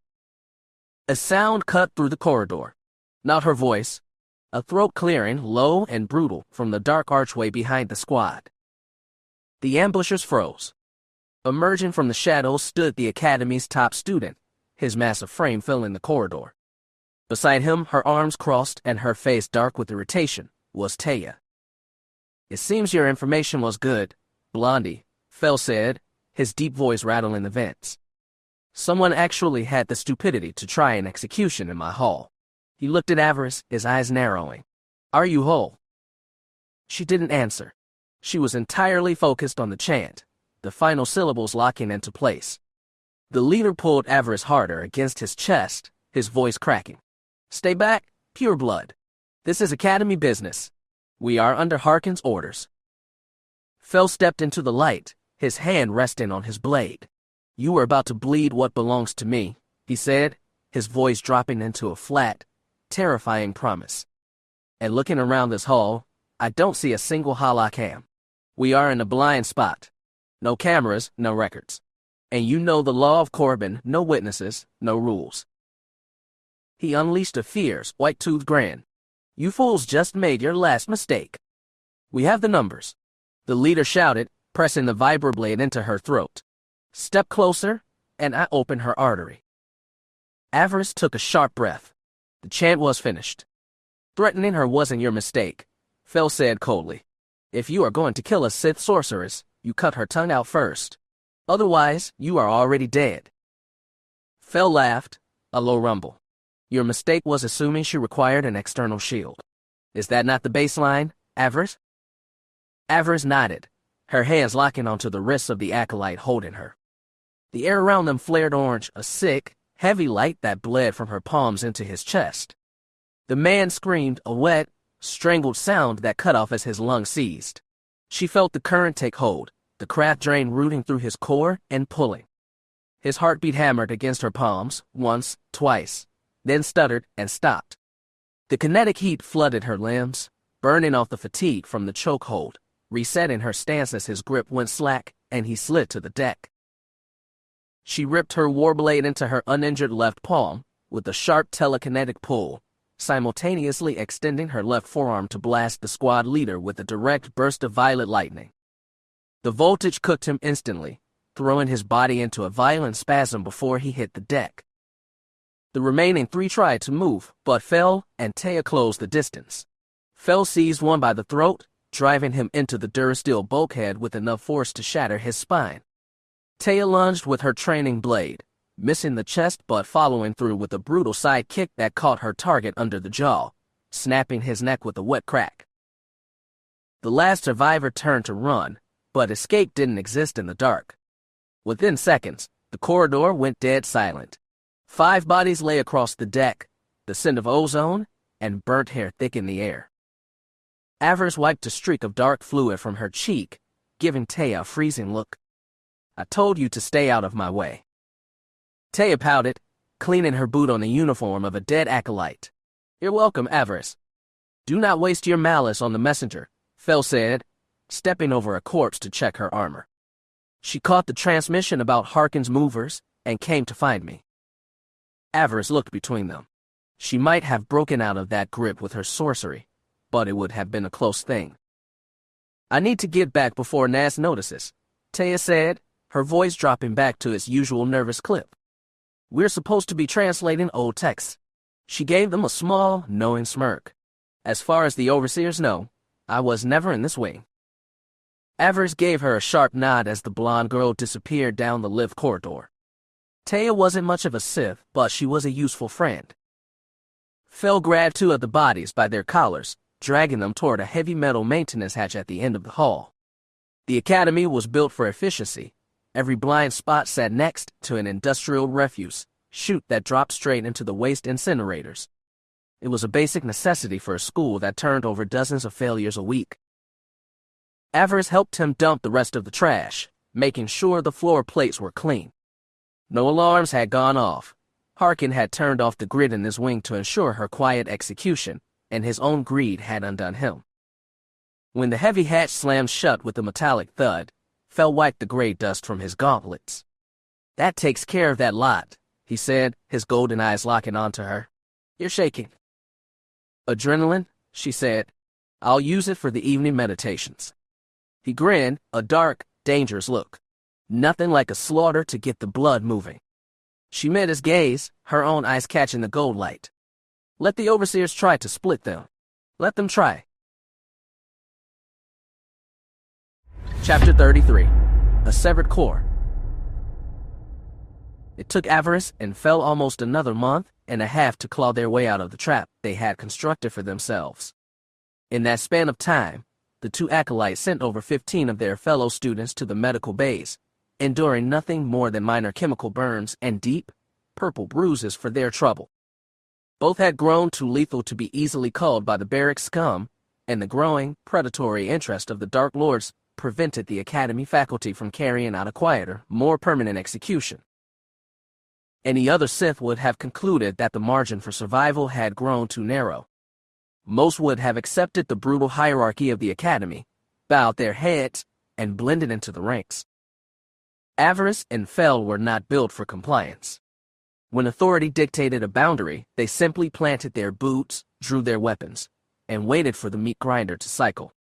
A sound cut through the corridor. Not her voice, a throat clearing, low and brutal, from the dark archway behind the squad. The ambushers froze. Emerging from the shadows stood the academy's top student, his massive frame filling the corridor. Beside him, her arms crossed and her face dark with irritation, was Taya. It seems your information was good, Blondie, Fell said, his deep voice rattling the vents. Someone actually had the stupidity to try an execution in my hall. He looked at Avaryss, his eyes narrowing. Are you whole? She didn't answer. She was entirely focused on the chant, the final syllables locking into place. The leader pulled Avaryss harder against his chest, his voice cracking. Stay back, pure blood. This is academy business. We are under Harkin's orders. Fell stepped into the light, his hand resting on his blade. You are about to bleed what belongs to me, he said, his voice dropping into a flat, terrifying promise. And looking around this hall, I don't see a single holocam. We are in a blind spot. No cameras, no records. And you know the law of Corbin, no witnesses, no rules. He unleashed a fierce, white-toothed grin. You fools just made your last mistake. We have the numbers. The leader shouted, pressing the vibroblade into her throat. Step closer, and I open her artery. Avaryss took a sharp breath. The chant was finished. Threatening her wasn't your mistake, Fell said coldly. If you are going to kill a Sith sorceress, you cut her tongue out first. Otherwise, you are already dead. Fell laughed, a low rumble. Your mistake was assuming she required an external shield. Is that not the baseline, Avaryss? Avaryss nodded, her hands locking onto the wrists of the acolyte holding her. The air around them flared orange, a sick, heavy light that bled from her palms into his chest. The man screamed, a wet, strangled sound that cut off as his lungs seized. She felt the current take hold, the craft drain rooting through his core and pulling. His heartbeat hammered against her palms, once, twice, then stuttered and stopped. The kinetic heat flooded her limbs, burning off the fatigue from the chokehold, resetting her stance as his grip went slack and he slid to the deck. She ripped her warblade into her uninjured left palm with a sharp telekinetic pull, simultaneously extending her left forearm to blast the squad leader with a direct burst of violet lightning. The voltage cooked him instantly, throwing his body into a violent spasm before he hit the deck. The remaining three tried to move, but Fell and Taya closed the distance. Fell seized one by the throat, driving him into the durasteel bulkhead with enough force to shatter his spine. Taya lunged with her training blade, missing the chest but following through with a brutal side kick that caught her target under the jaw, snapping his neck with a wet crack. The last survivor turned to run, but escape didn't exist in the dark. Within seconds, the corridor went dead silent. 5 bodies lay across the deck, the scent of ozone and burnt hair thick in the air. Avaryss wiped a streak of dark fluid from her cheek, giving Taya a freezing look. I told you to stay out of my way. Taya pouted, cleaning her boot on the uniform of a dead acolyte. You're welcome, Avaryss. Do not waste your malice on the messenger, Fell said, stepping over a corpse to check her armor. She caught the transmission about Harkin's movers and came to find me. Avaryss looked between them. She might have broken out of that grip with her sorcery, but it would have been a close thing. I need to get back before Nas notices, Taya said, her voice dropping back to its usual nervous clip. We're supposed to be translating old texts. She gave them a small, knowing smirk. As far as the overseers know, I was never in this wing. Avaryss gave her a sharp nod as the blonde girl disappeared down the lift corridor. Taya wasn't much of a Sith, but she was a useful friend. Fel grabbed two of the bodies by their collars, dragging them toward a heavy metal maintenance hatch at the end of the hall. The academy was built for efficiency. Every blind spot sat next to an industrial refuse chute that dropped straight into the waste incinerators. It was a basic necessity for a school that turned over dozens of failures a week. Avaryss helped him dump the rest of the trash, making sure the floor plates were clean. No alarms had gone off. Harkin had turned off the grid in this wing to ensure her quiet execution, and his own greed had undone him. When the heavy hatch slammed shut with a metallic thud, Fel wiped the gray dust from his gauntlets. "That takes care of that lot," he said, his golden eyes locking onto her. "You're shaking." "Adrenaline," she said. "I'll use it for the evening meditations." He grinned, a dark, dangerous look. Nothing like a slaughter to get the blood moving. She met his gaze, her own eyes catching the gold light. "Let the overseers try to split them. Let them try." Chapter 33. A Severed Core. It took Avaryss and Fel almost another month and a half to claw their way out of the trap they had constructed for themselves. In that span of time, the two acolytes sent over 15 of their fellow students to the medical bays, enduring nothing more than minor chemical burns and deep, purple bruises for their trouble. Both had grown too lethal to be easily culled by the barrack scum, and the growing, predatory interest of the Dark Lords prevented the Academy faculty from carrying out a quieter, more permanent execution. Any other Sith would have concluded that the margin for survival had grown too narrow. Most would have accepted the brutal hierarchy of the Academy, bowed their heads, and blended into the ranks. Avaryss and Fel were not built for compliance. When authority dictated a boundary, they simply planted their boots, drew their weapons, and waited for the meat grinder to cycle.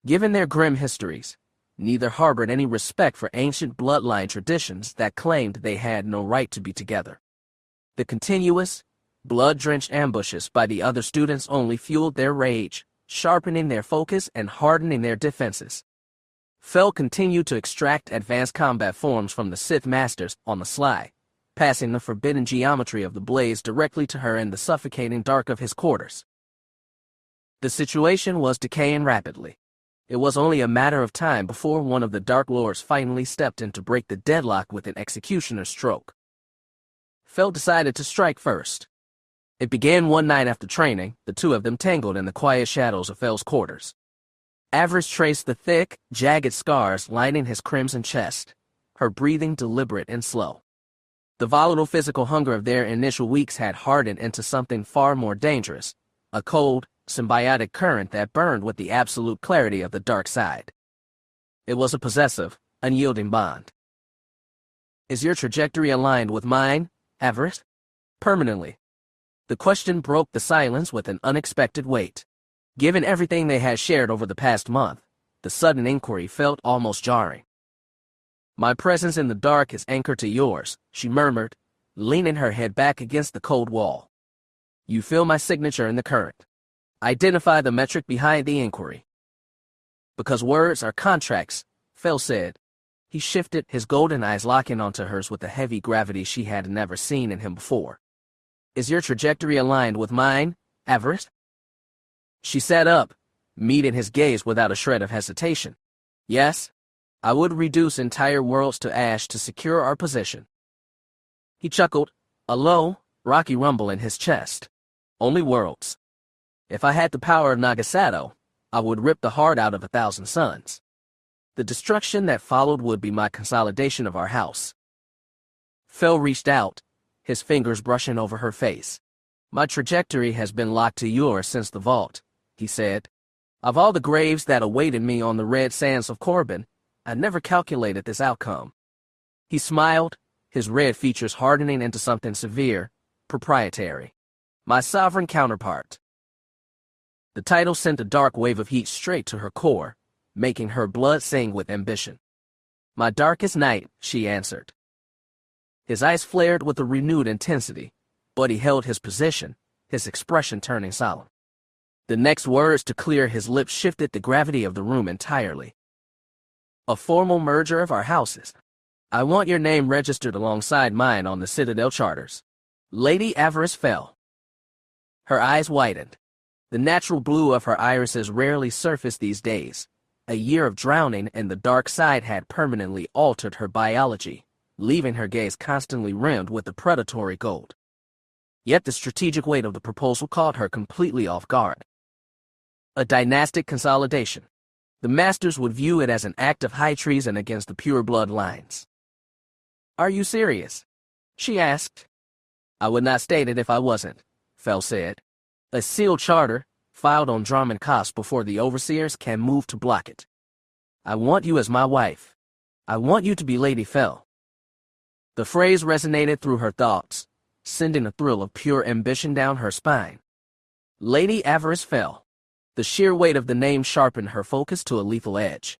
Given their grim histories, neither harbored any respect for ancient bloodline traditions that claimed they had no right to be together. The continuous, blood-drenched ambushes by the other students only fueled their rage, sharpening their focus and hardening their defenses. Fel continued to extract advanced combat forms from the Sith Masters on the sly, passing the forbidden geometry of the blades directly to her in the suffocating dark of his quarters. The situation was decaying rapidly. It was only a matter of time before one of the Dark Lords finally stepped in to break the deadlock with an executioner's stroke. Fel decided to strike first. It began one night after training, the two of them tangled in the quiet shadows of Fel's quarters. Avaryss traced the thick, jagged scars lining his crimson chest, her breathing deliberate and slow. The volatile physical hunger of their initial weeks had hardened into something far more dangerous, a cold, symbiotic current that burned with the absolute clarity of the dark side. It was a possessive, unyielding bond. "Is your trajectory aligned with mine, Avaryss?" "Permanently." The question broke the silence with an unexpected weight. Given everything they had shared over the past month, the sudden inquiry felt almost jarring. "My presence in the dark is anchored to yours," she murmured, leaning her head back against the cold wall. "You feel my signature in the current. Identify the metric behind the inquiry." "Because words are contracts," Fel said. He shifted, his golden eyes locking onto hers with a heavy gravity she had never seen in him before. "Is your trajectory aligned with mine, Avaryss?" She sat up, meeting his gaze without a shred of hesitation. "Yes, I would reduce entire worlds to ash to secure our position." He chuckled, a low, rocky rumble in his chest. "Only worlds. If I had the power of Nagasato, I would rip the heart out of 1,000 suns. The destruction that followed would be my consolidation of our house." Fel reached out, his fingers brushing over her face. "My trajectory has been locked to yours since the vault," he said. "Of all the graves that awaited me on the red sands of Corbin, I never calculated this outcome." He smiled, his red features hardening into something severe, proprietary. "My sovereign counterpart." The title sent a dark wave of heat straight to her core, making her blood sing with ambition. "My darkest night," she answered. His eyes flared with a renewed intensity, but he held his position, his expression turning solemn. The next words to clear his lips shifted the gravity of the room entirely. "A formal merger of our houses. I want your name registered alongside mine on the Citadel charters. Lady Avaryss Fel." Her eyes widened. The natural blue of her irises rarely surfaced these days. A year of drowning in the dark side had permanently altered her biology, leaving her gaze constantly rimmed with the predatory gold. Yet the strategic weight of the proposal caught her completely off guard. A dynastic consolidation. The Masters would view it as an act of high treason against the pure blood lines. "Are you serious?" she asked. "I would not state it if I wasn't," Fel said. "A sealed charter, filed on Dromund Kaas before the overseers can move to block it. I want you as my wife. I want you to be Lady Fel." The phrase resonated through her thoughts, sending a thrill of pure ambition down her spine. Lady Avaryss Fel. The sheer weight of the name sharpened her focus to a lethal edge.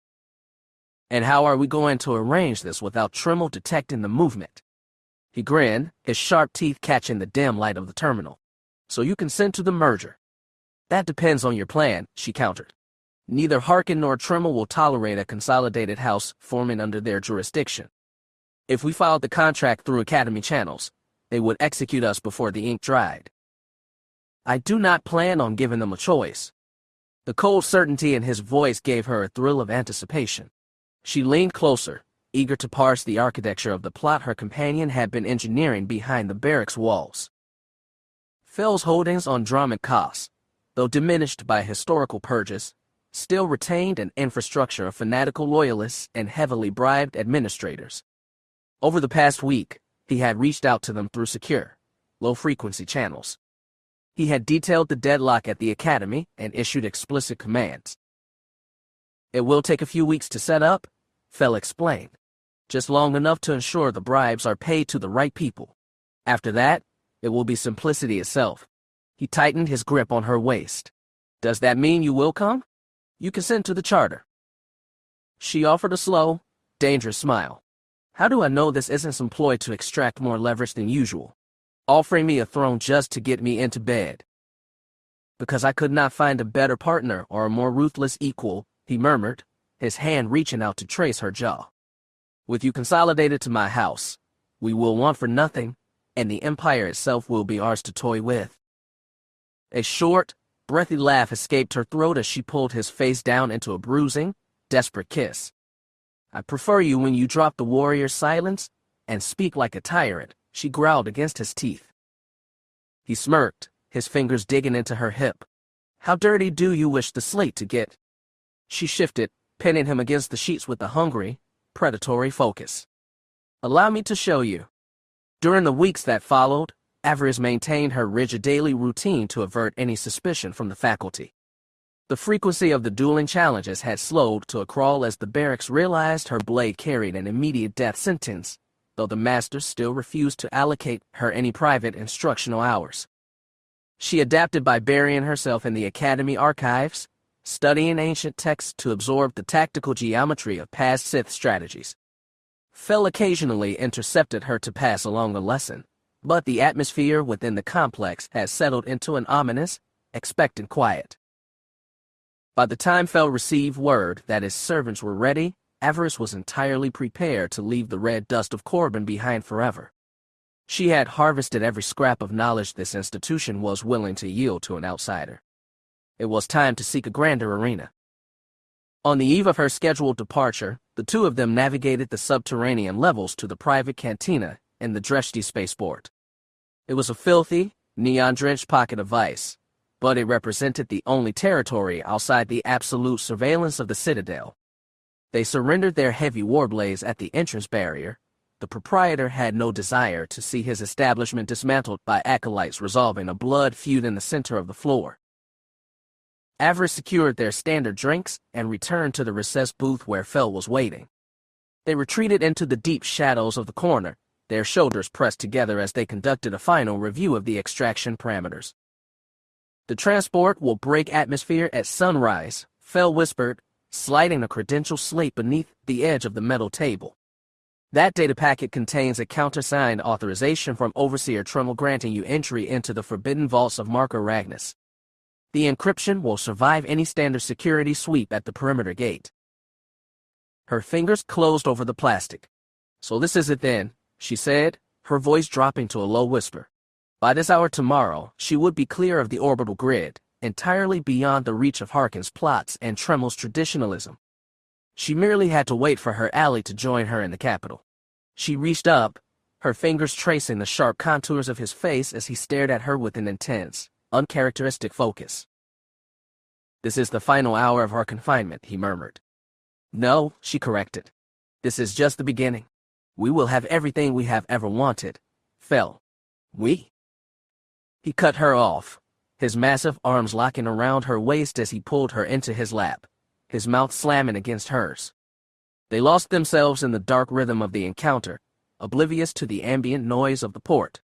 "And how are we going to arrange this without Trimmel detecting the movement?" He grinned, his sharp teeth catching the dim light of the terminal. "So you consent to the merger?" "That depends on your plan," she countered. "Neither Harkin nor Trimmel will tolerate a consolidated house forming under their jurisdiction. If we filed the contract through Academy channels, they would execute us before the ink dried. I do not plan on giving them a choice." The cold certainty in his voice gave her a thrill of anticipation. She leaned closer, eager to parse the architecture of the plot her companion had been engineering behind the barracks walls. Fel's holdings on Dromund Kaas, though diminished by historical purges, still retained an infrastructure of fanatical loyalists and heavily bribed administrators. Over the past week, he had reached out to them through secure, low-frequency channels. He had detailed the deadlock at the Academy and issued explicit commands. "It will take a few weeks to set up," Fel explained, "just long enough to ensure the bribes are paid to the right people. After that, it will be simplicity itself." He tightened his grip on her waist. "Does that mean you will come? You consent to the charter?" She offered a slow, dangerous smile. "How do I know this isn't some ploy to extract more leverage than usual? Offering me a throne just to get me into bed?" "Because I could not find a better partner or a more ruthless equal," he murmured, his hand reaching out to trace her jaw. "With you consolidated to my house, we will want for nothing, and the Empire itself will be ours to toy with." A short, breathy laugh escaped her throat as she pulled his face down into a bruising, desperate kiss. "I prefer you when you drop the warrior's silence and speak like a tyrant," she growled against his teeth. He smirked, his fingers digging into her hip. "How dirty do you wish the slate to get?" She shifted, pinning him against the sheets with a hungry, predatory focus. "Allow me to show you." During the weeks that followed, Avaryss maintained her rigid daily routine to avert any suspicion from the faculty. The frequency of the dueling challenges had slowed to a crawl as the barracks realized her blade carried an immediate death sentence, though the Masters still refused to allocate her any private instructional hours. She adapted by burying herself in the Academy archives, studying ancient texts to absorb the tactical geometry of past Sith strategies. Fel occasionally intercepted her to pass along a lesson, but the atmosphere within the complex had settled into an ominous, expectant quiet. By the time Fel received word that his servants were ready, Avaryss was entirely prepared to leave the red dust of Corbin behind forever. She had harvested every scrap of knowledge this institution was willing to yield to an outsider. It was time to seek a grander arena. On the eve of her scheduled departure, the two of them navigated the subterranean levels to the private cantina in the Dreshti spaceport. It was a filthy, neon-drenched pocket of ice, but it represented the only territory outside the absolute surveillance of the Citadel. They surrendered their heavy warblades at the entrance barrier. The proprietor had no desire to see his establishment dismantled by acolytes resolving a blood feud in the center of the floor. Avaryss secured their standard drinks and returned to the recessed booth where Fel was waiting. They retreated into the deep shadows of the corner, their shoulders pressed together as they conducted a final review of the extraction parameters. "The transport will break atmosphere at sunrise," Fel whispered, sliding a credential slate beneath the edge of the metal table. "That data packet contains a countersigned authorization from Overseer Trimmel granting you entry into the forbidden vaults of Marco Ragnus. The encryption will survive any standard security sweep at the perimeter gate." Her fingers closed over the plastic. "So this is it then," she said, her voice dropping to a low whisper. By this hour tomorrow, she would be clear of the orbital grid, entirely beyond the reach of Harkin's plots and Tremel's traditionalism. She merely had to wait for her ally to join her in the capital. She reached up, her fingers tracing the sharp contours of his face as he stared at her with an intense, uncharacteristic focus. "This is the final hour of our confinement," he murmured. "No," she corrected. "This is just the beginning. We will have everything we have ever wanted." Fell. "We?" He cut her off, his massive arms locking around her waist as he pulled her into his lap, his mouth slamming against hers. They lost themselves in the dark rhythm of the encounter, oblivious to the ambient noise of the port.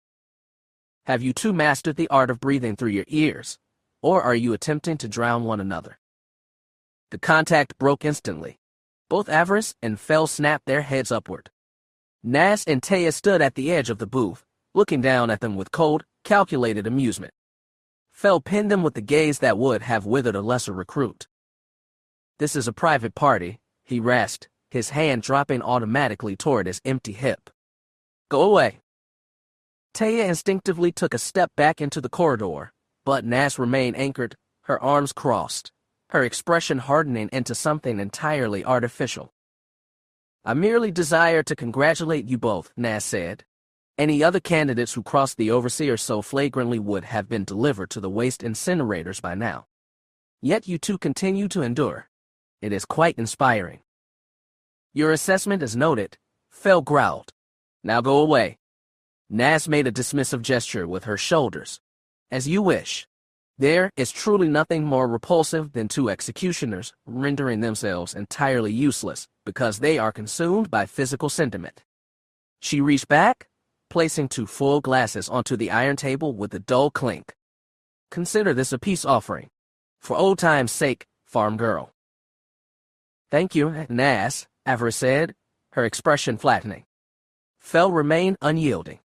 "Have you two mastered the art of breathing through your ears, or are you attempting to drown one another?" The contact broke instantly. Both Avaryss and Fell snapped their heads upward. Nas and Taya stood at the edge of the booth, looking down at them with cold, calculated amusement. Fell pinned them with the gaze that would have withered a lesser recruit. "This is a private party," he rasped, his hand dropping automatically toward his empty hip. "Go away." Taya instinctively took a step back into the corridor, but Nas remained anchored, her arms crossed, her expression hardening into something entirely artificial. "I merely desire to congratulate you both," Nas said. "Any other candidates who crossed the Overseer so flagrantly would have been delivered to the waste incinerators by now. Yet you two continue to endure. It is quite inspiring." "Your assessment is noted," Fell growled. "Now go away." Nas made a dismissive gesture with her shoulders. "As you wish." There is truly nothing more repulsive than two executioners rendering themselves entirely useless because they are consumed by physical sentiment. She reached back, placing two full glasses onto the iron table with a dull clink. "Consider this a peace offering. For old time's sake, farm girl." "Thank you, Nas," Avaryss said, her expression flattening. Fell remained unyielding.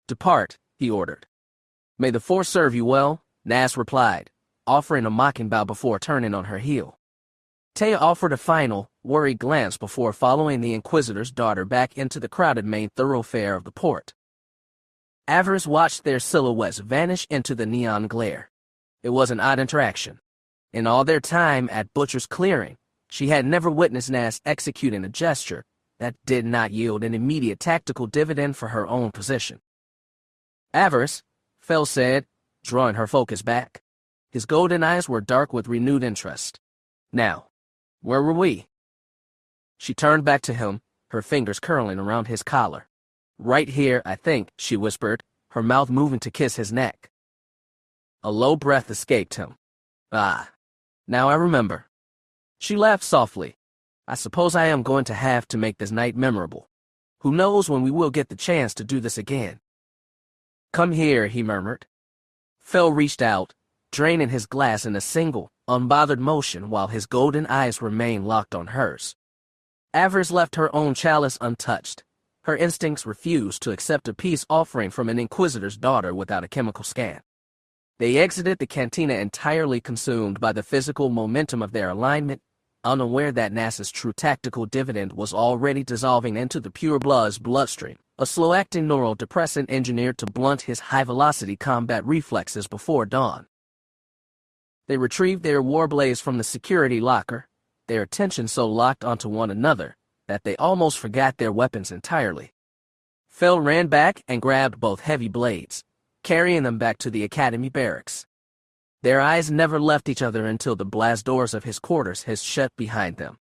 "Depart," he ordered. "May the Force serve you well," Nas replied, offering a mocking bow before turning on her heel. Taya offered a final, worried glance before following the Inquisitor's daughter back into the crowded main thoroughfare of the port. Avaryss watched their silhouettes vanish into the neon glare. It was an odd interaction. In all their time at Butcher's Clearing, she had never witnessed Nas executing a gesture that did not yield an immediate tactical dividend for her own position. "Avaryss," Fell said, drawing her focus back. His golden eyes were dark with renewed interest. "Now, where were we?" She turned back to him, her fingers curling around his collar. "Right here, I think," she whispered, her mouth moving to kiss his neck. A low breath escaped him. "Ah, now I remember." She laughed softly. "I suppose I am going to have to make this night memorable. Who knows when we will get the chance to do this again." "Come here," he murmured. Fell reached out, draining his glass in a single, unbothered motion while his golden eyes remained locked on hers. Avaryss left her own chalice untouched. Her instincts refused to accept a peace offering from an Inquisitor's daughter without a chemical scan. They exited the cantina entirely consumed by the physical momentum of their alignment, unaware that Nas's true tactical dividend was already dissolving into the pure blood's bloodstream, a slow-acting neural depressant engineered to blunt his high-velocity combat reflexes before dawn. They retrieved their warblaze from the security locker, their attention so locked onto one another that they almost forgot their weapons entirely. Fell ran back and grabbed both heavy blades, carrying them back to the academy barracks. Their eyes never left each other until the blast doors of his quarters hissed shut behind them.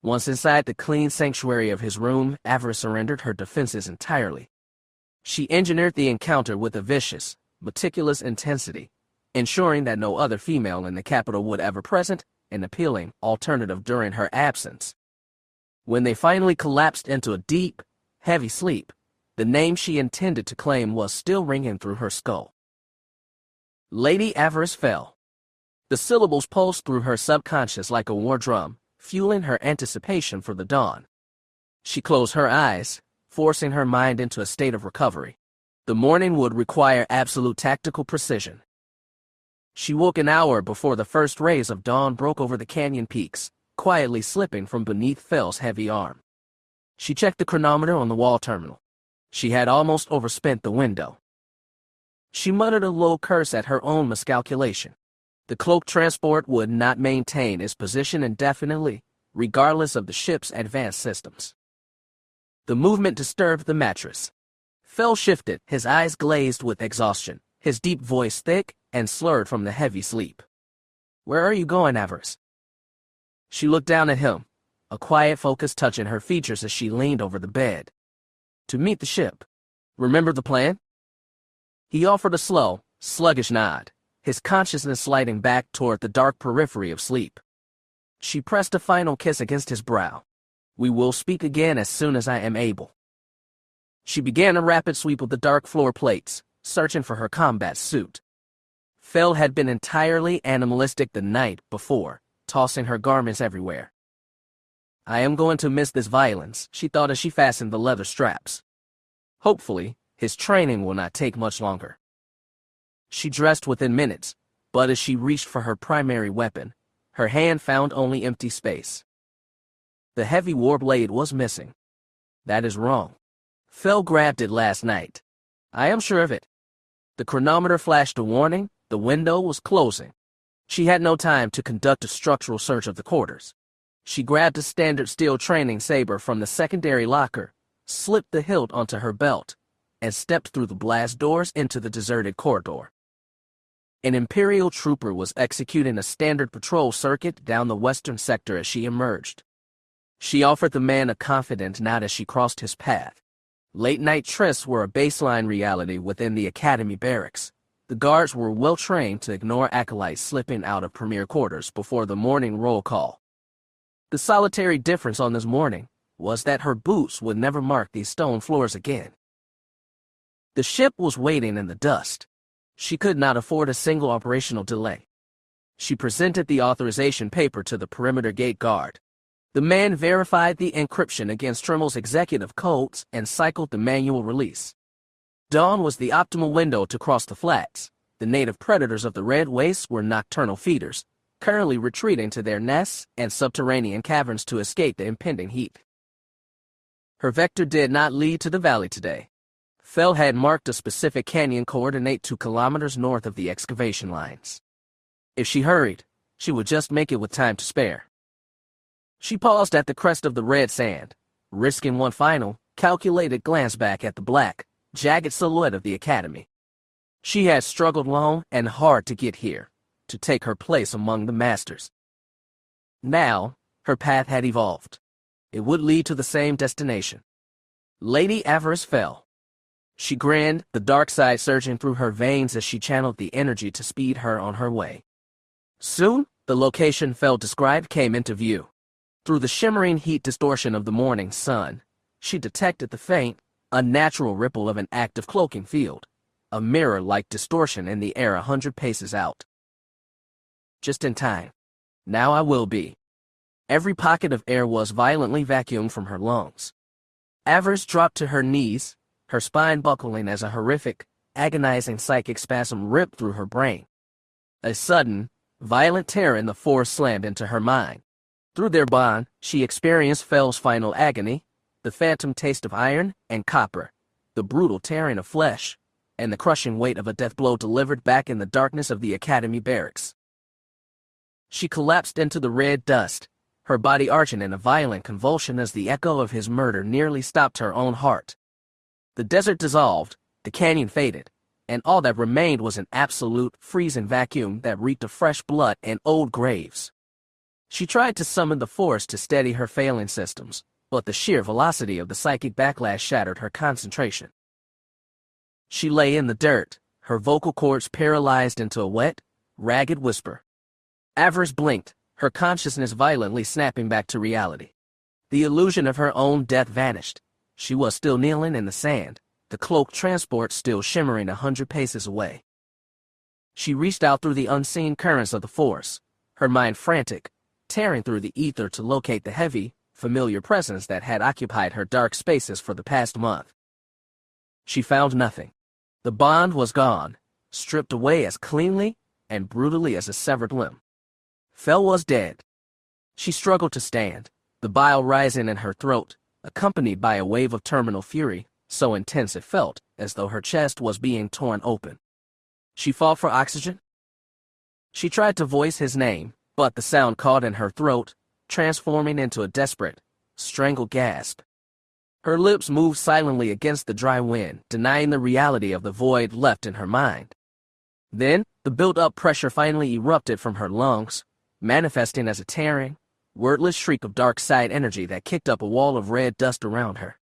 Once inside the clean sanctuary of his room, Avaryss surrendered her defenses entirely. She engineered the encounter with a vicious, meticulous intensity, ensuring that no other female in the capital would ever present an appealing alternative during her absence. When they finally collapsed into a deep, heavy sleep, the name she intended to claim was still ringing through her skull. Lady Avaryss Fell. The syllables pulsed through her subconscious like a war drum, fueling her anticipation for the dawn. She closed her eyes, forcing her mind into a state of recovery. The morning would require absolute tactical precision. She woke an hour before the first rays of dawn broke over the canyon peaks, quietly slipping from beneath Fell's heavy arm. She checked the chronometer on the wall terminal. She had almost overspent the window. She muttered a low curse at her own miscalculation. The cloak transport would not maintain its position indefinitely, regardless of the ship's advanced systems. The movement disturbed the mattress. Fel shifted, his eyes glazed with exhaustion, his deep voice thick and slurred from the heavy sleep. "Where are you going, Avaryss?" She looked down at him, a quiet focus touching her features as she leaned over the bed. "To meet the ship. Remember the plan?" He offered a slow, sluggish nod, his consciousness sliding back toward the dark periphery of sleep. She pressed a final kiss against his brow. "We will speak again as soon as I am able." She began a rapid sweep of the dark floor plates, searching for her combat suit. Fel had been entirely animalistic the night before, tossing her garments everywhere. "I am going to miss this violence," she thought as she fastened the leather straps. Hopefully, his training will not take much longer. She dressed within minutes, but as she reached for her primary weapon, her hand found only empty space. The heavy war blade was missing. "That is wrong. Fel grabbed it last night. I am sure of it." The chronometer flashed a warning. The window was closing. She had no time to conduct a structural search of the quarters. She grabbed a standard steel training saber from the secondary locker, slipped the hilt onto her belt, and stepped through the blast doors into the deserted corridor. An Imperial trooper was executing a standard patrol circuit down the western sector as she emerged. She offered the man a confident nod as she crossed his path. Late-night trysts were a baseline reality within the Academy barracks. The guards were well-trained to ignore acolytes slipping out of premier quarters before the morning roll call. The solitary difference on this morning was that her boots would never mark these stone floors again. The ship was waiting in the dust. She could not afford a single operational delay. She presented the authorization paper to the perimeter gate guard. The man verified the encryption against Trimmel's executive codes and cycled the manual release. Dawn was the optimal window to cross the flats. The native predators of the Red Wastes were nocturnal feeders, currently retreating to their nests and subterranean caverns to escape the impending heat. Her vector did not lead to the valley today. Fel had marked a specific canyon coordinate 2 kilometers north of the excavation lines. If she hurried, she would just make it with time to spare. She paused at the crest of the red sand, risking one final, calculated glance back at the black, jagged silhouette of the Academy. She had struggled long and hard to get here, to take her place among the masters. Now, her path had evolved. It would lead to the same destination. Lady Avaryss fell. She grinned, the dark side surging through her veins as she channeled the energy to speed her on her way. Soon, the location Fel described came into view. Through the shimmering heat distortion of the morning sun, she detected the faint, unnatural ripple of an active cloaking field, a mirror-like distortion in the air 100 paces out. Just in time. Now I will be. Every pocket of air was violently vacuumed from her lungs. Avaryss dropped to her knees, her spine buckling as a horrific, agonizing psychic spasm ripped through her brain. A sudden, violent terror in the force slammed into her mind. Through their bond, she experienced Fel's final agony, the phantom taste of iron and copper, the brutal tearing of flesh, and the crushing weight of a death blow delivered back in the darkness of the Academy barracks. She collapsed into the red dust, her body arching in a violent convulsion as the echo of his murder nearly stopped her own heart. The desert dissolved, the canyon faded, and all that remained was an absolute, freezing vacuum that reeked of fresh blood and old graves. She tried to summon the force to steady her failing systems, but the sheer velocity of the psychic backlash shattered her concentration. She lay in the dirt, her vocal cords paralyzed into a wet, ragged whisper. Avaryss blinked, her consciousness violently snapping back to reality. The illusion of her own death vanished. She was still kneeling in the sand, the cloaked transport still shimmering 100 paces away. She reached out through the unseen currents of the force, her mind frantic, tearing through the ether to locate the heavy, familiar presence that had occupied her dark spaces for the past month. She found nothing. The bond was gone, stripped away as cleanly and brutally as a severed limb. Fel was dead. She struggled to stand, the bile rising in her throat, accompanied by a wave of terminal fury, so intense it felt as though her chest was being torn open. She fought for oxygen. She tried to voice his name, but the sound caught in her throat, transforming into a desperate, strangled gasp. Her lips moved silently against the dry wind, denying the reality of the void left in her mind. Then, the built-up pressure finally erupted from her lungs, manifesting as a tearing, wordless shriek of dark side energy that kicked up a wall of red dust around her.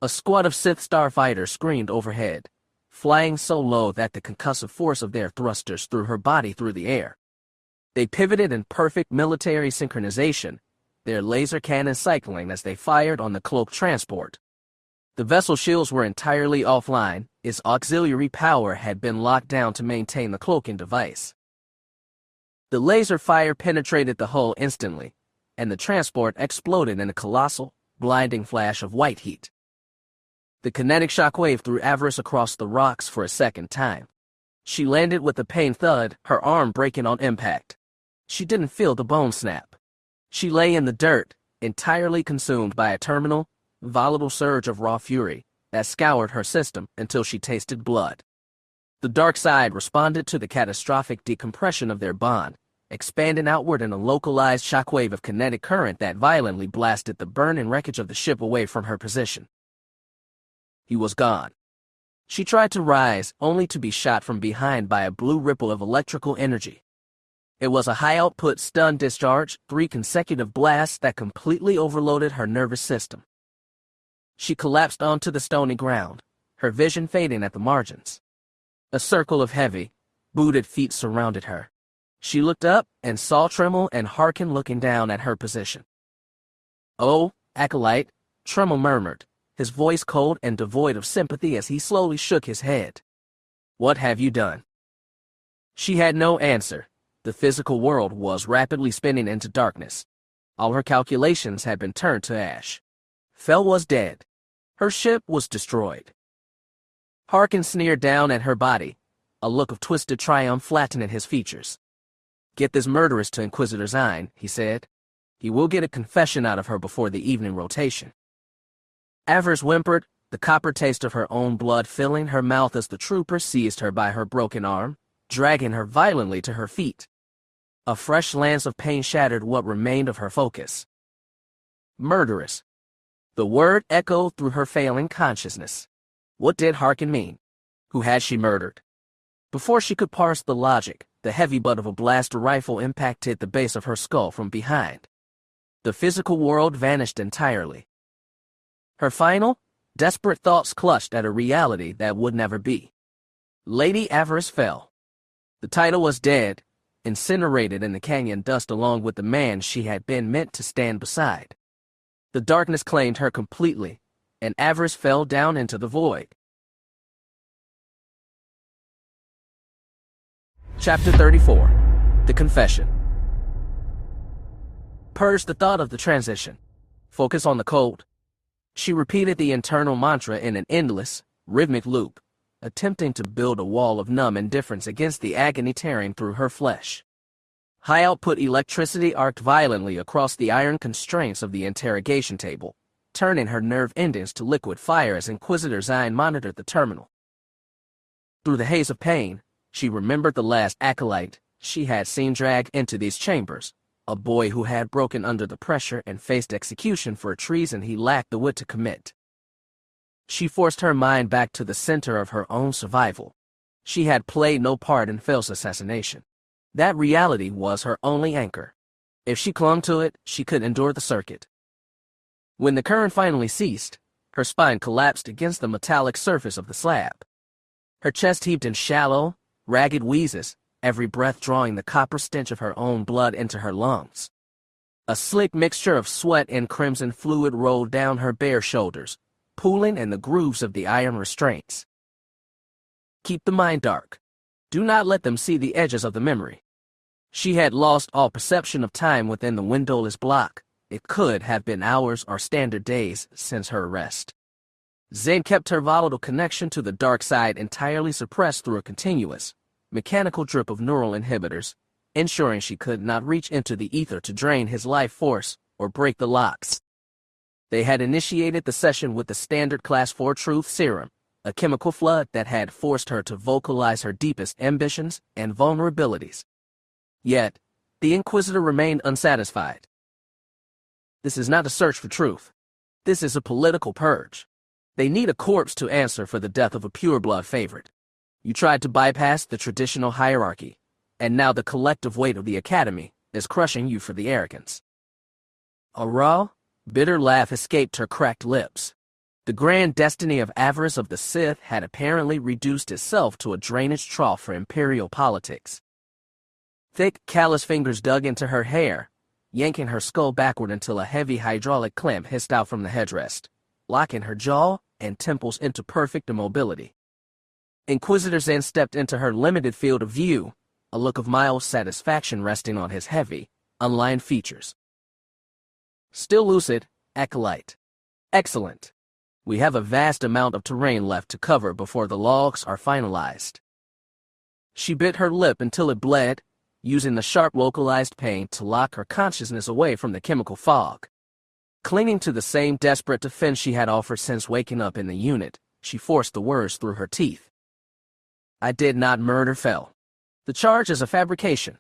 A squad of Sith starfighters screamed overhead, flying so low that the concussive force of their thrusters threw her body through the air. They pivoted in perfect military synchronization, their laser cannons cycling as they fired on the cloaked transport. The vessel shields were entirely offline, its auxiliary power had been locked down to maintain the cloaking device. The laser fire penetrated the hull instantly, and the transport exploded in a colossal, blinding flash of white heat. The kinetic shockwave threw Avaryss across the rocks for a second time. She landed with a pained thud, her arm breaking on impact. She didn't feel the bone snap. She lay in the dirt, entirely consumed by a terminal, volatile surge of raw fury that scoured her system until she tasted blood. The dark side responded to the catastrophic decompression of their bond, expanding outward in a localized shockwave of kinetic current that violently blasted the burning wreckage of the ship away from her position. He was gone. She tried to rise, only to be shot from behind by a blue ripple of electrical energy. It was a high-output stun discharge, 3 consecutive blasts that completely overloaded her nervous system. She collapsed onto the stony ground, her vision fading at the margins. A circle of heavy, booted feet surrounded her. She looked up and saw Tremel and Harkin looking down at her position. "Oh, Acolyte," Tremel murmured, his voice cold and devoid of sympathy as he slowly shook his head. "What have you done?" She had no answer. The physical world was rapidly spinning into darkness. All her calculations had been turned to ash. Fel was dead. Her ship was destroyed. Harkin sneered down at her body, a look of twisted triumph flattening his features. "Get this murderess to Inquisitor Zine," he said. "He will get a confession out of her before the evening rotation." Avaryss whimpered, the copper taste of her own blood filling her mouth as the trooper seized her by her broken arm, dragging her violently to her feet. A fresh lance of pain shattered what remained of her focus. Murderess. The word echoed through her failing consciousness. What did Harkin mean? Who had she murdered? Before she could parse the logic, the heavy butt of a blaster rifle impacted the base of her skull from behind. The physical world vanished entirely. Her final, desperate thoughts clutched at a reality that would never be. Lady Avaryss fell. The title was dead, incinerated in the canyon dust along with the man she had been meant to stand beside. The darkness claimed her completely, and Avaryss fell down into the void. Chapter 34. The Confession. Purge the thought of the transition. Focus on the cold. She repeated the internal mantra in an endless, rhythmic loop, attempting to build a wall of numb indifference against the agony tearing through her flesh. High-output electricity arced violently across the iron constraints of the interrogation table, turning her nerve endings to liquid fire as Inquisitor Zine monitored the terminal. Through the haze of pain, she remembered the last acolyte she had seen dragged into these chambers, a boy who had broken under the pressure and faced execution for a treason he lacked the wit to commit. She forced her mind back to the center of her own survival. She had played no part in Fel's assassination. That reality was her only anchor. If she clung to it, she could endure the circuit. When the current finally ceased, her spine collapsed against the metallic surface of the slab. Her chest heaved in shallow, ragged wheezes, every breath drawing the copper stench of her own blood into her lungs. A slick mixture of sweat and crimson fluid rolled down her bare shoulders, pooling in the grooves of the iron restraints. Keep the mind dark. Do not let them see the edges of the memory. She had lost all perception of time within the windowless block. It could have been hours or standard days since her arrest. Zane kept her volatile connection to the dark side entirely suppressed through a continuous, mechanical drip of neural inhibitors, ensuring she could not reach into the ether to drain his life force or break the locks. They had initiated the session with the standard Class 4 truth serum, a chemical flood that had forced her to vocalize her deepest ambitions and vulnerabilities. Yet, the Inquisitor remained unsatisfied. This is not a search for truth. This is a political purge. They need a corpse to answer for the death of a pureblood favorite. You tried to bypass the traditional hierarchy, and now the collective weight of the Academy is crushing you for the arrogance. A raw, bitter laugh escaped her cracked lips. The grand destiny of Avaryss of the Sith had apparently reduced itself to a drainage trough for imperial politics. Thick, callous fingers dug into her hair, yanking her skull backward until a heavy hydraulic clamp hissed out from the headrest, locking her jaw and temples into perfect immobility. Inquisitor Zen stepped into her limited field of view, a look of mild satisfaction resting on his heavy, unlined features. Still lucid, Acolyte. Excellent. We have a vast amount of terrain left to cover before the logs are finalized. She bit her lip until it bled, using the sharp localized pain to lock her consciousness away from the chemical fog. Clinging to the same desperate defense she had offered since waking up in the unit, she forced the words through her teeth. I did not murder Fel. The charge is a fabrication.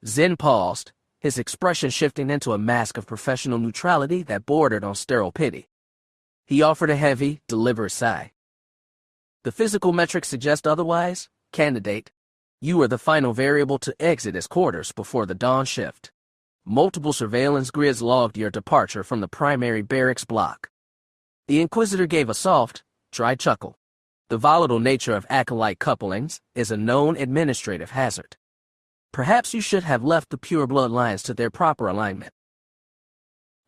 Zen paused, his expression shifting into a mask of professional neutrality that bordered on sterile pity. He offered a heavy, deliberate sigh. The physical metrics suggest otherwise, candidate. You are the final variable to exit his quarters before the dawn shift. Multiple surveillance grids logged your departure from the primary barracks block. The Inquisitor gave a soft, dry chuckle. The volatile nature of acolyte couplings is a known administrative hazard. Perhaps you should have left the pure blood lines to their proper alignment.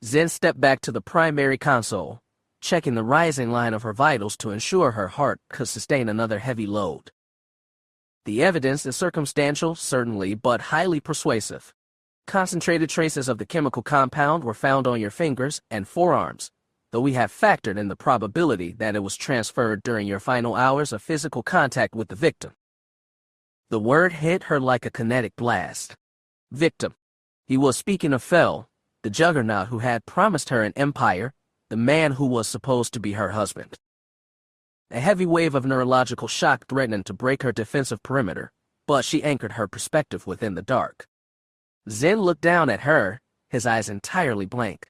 Zen stepped back to the primary console, checking the rising line of her vitals to ensure her heart could sustain another heavy load. The evidence is circumstantial, certainly, but highly persuasive. Concentrated traces of the chemical compound were found on your fingers and forearms, though we have factored in the probability that it was transferred during your final hours of physical contact with the victim. The word hit her like a kinetic blast. Victim. He was speaking of Fel, the juggernaut who had promised her an empire, the man who was supposed to be her husband. A heavy wave of neurological shock threatened to break her defensive perimeter, but she anchored her perspective within the dark. Zen looked down at her, his eyes entirely blank.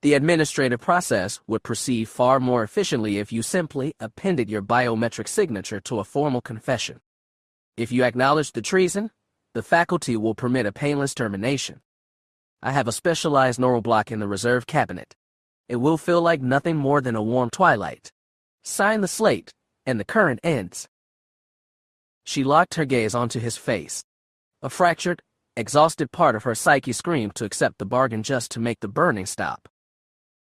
The administrative process would proceed far more efficiently if you simply appended your biometric signature to a formal confession. If you acknowledge the treason, the faculty will permit a painless termination. I have a specialized neural block in the reserve cabinet. It will feel like nothing more than a warm twilight. Sign the slate, and the current ends. She locked her gaze onto his face. A fractured, exhausted part of her psyche screamed to accept the bargain just to make the burning stop.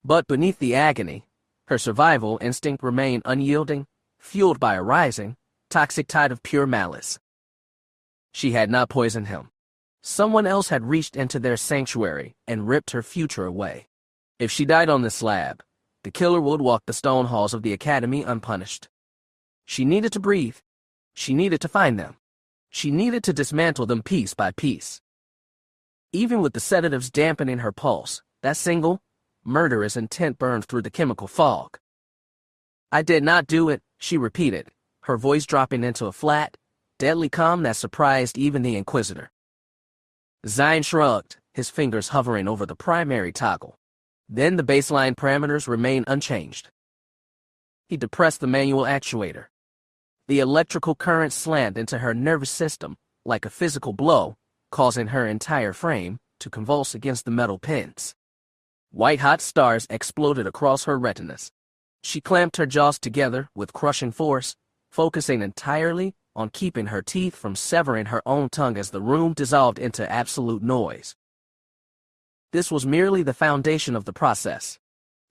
But beneath the agony, her survival instinct remained unyielding, fueled by a rising, toxic tide of pure malice. She had not poisoned him. Someone else had reached into their sanctuary and ripped her future away. If she died on this slab, the killer would walk the stone halls of the Academy unpunished. She needed to breathe. She needed to find them. She needed to dismantle them piece by piece. Even with the sedatives dampening her pulse, that single, murderous intent burned through the chemical fog. I did not do it, she repeated, her voice dropping into a flat, deadly calm that surprised even the Inquisitor. Zen shrugged, his fingers hovering over the primary toggle. Then the baseline parameters remained unchanged. He depressed the manual actuator. The electrical current slammed into her nervous system like a physical blow, causing her entire frame to convulse against the metal pins. White-hot stars exploded across her retinas. She clamped her jaws together with crushing force, focusing entirely on keeping her teeth from severing her own tongue as the room dissolved into absolute noise. This was merely the foundation of the process.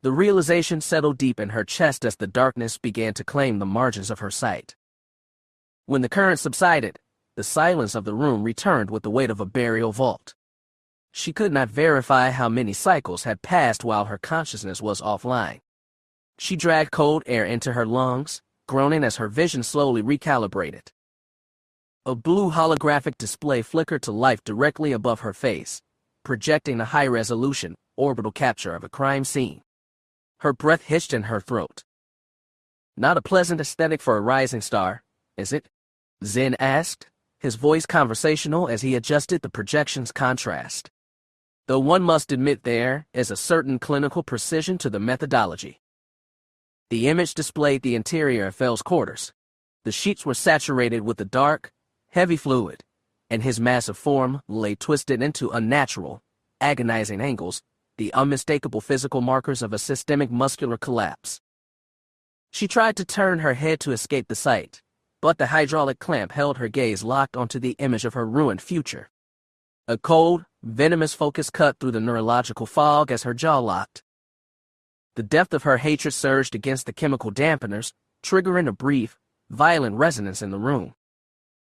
The realization settled deep in her chest as the darkness began to claim the margins of her sight. When the current subsided, the silence of the room returned with the weight of a burial vault. She could not verify how many cycles had passed while her consciousness was offline. She dragged cold air into her lungs, groaning as her vision slowly recalibrated. A blue holographic display flickered to life directly above her face, projecting a high-resolution, orbital capture of a crime scene. Her breath hitched in her throat. Not a pleasant aesthetic for a rising star, is it? Zen asked, his voice conversational as he adjusted the projection's contrast. Though one must admit there is a certain clinical precision to the methodology. The image displayed the interior of Fel's quarters. The sheets were saturated with a dark, heavy fluid, and his massive form lay twisted into unnatural, agonizing angles, the unmistakable physical markers of a systemic muscular collapse. She tried to turn her head to escape the sight, but the hydraulic clamp held her gaze locked onto the image of her ruined future. A cold, venomous focus cut through the neurological fog as her jaw locked. The depth of her hatred surged against the chemical dampeners, triggering a brief, violent resonance in the room.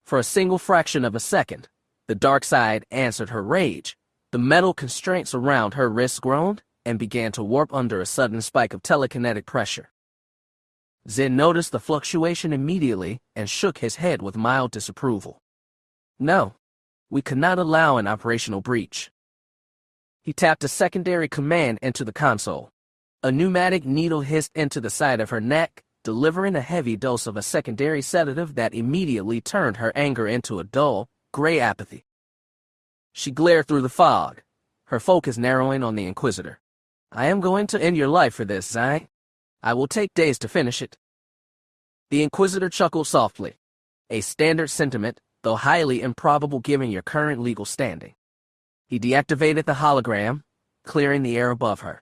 For a single fraction of a second, the dark side answered her rage. The metal constraints around her wrists groaned and began to warp under a sudden spike of telekinetic pressure. Zen noticed the fluctuation immediately and shook his head with mild disapproval. No, we could not allow an operational breach. He tapped a secondary command into the console. A pneumatic needle hissed into the side of her neck, delivering a heavy dose of a secondary sedative that immediately turned her anger into a dull, gray apathy. She glared through the fog, her focus narrowing on the Inquisitor. I am going to end your life for this, Zai. I will take days to finish it. The Inquisitor chuckled softly. A standard sentiment, though highly improbable given your current legal standing. He deactivated the hologram, clearing the air above her.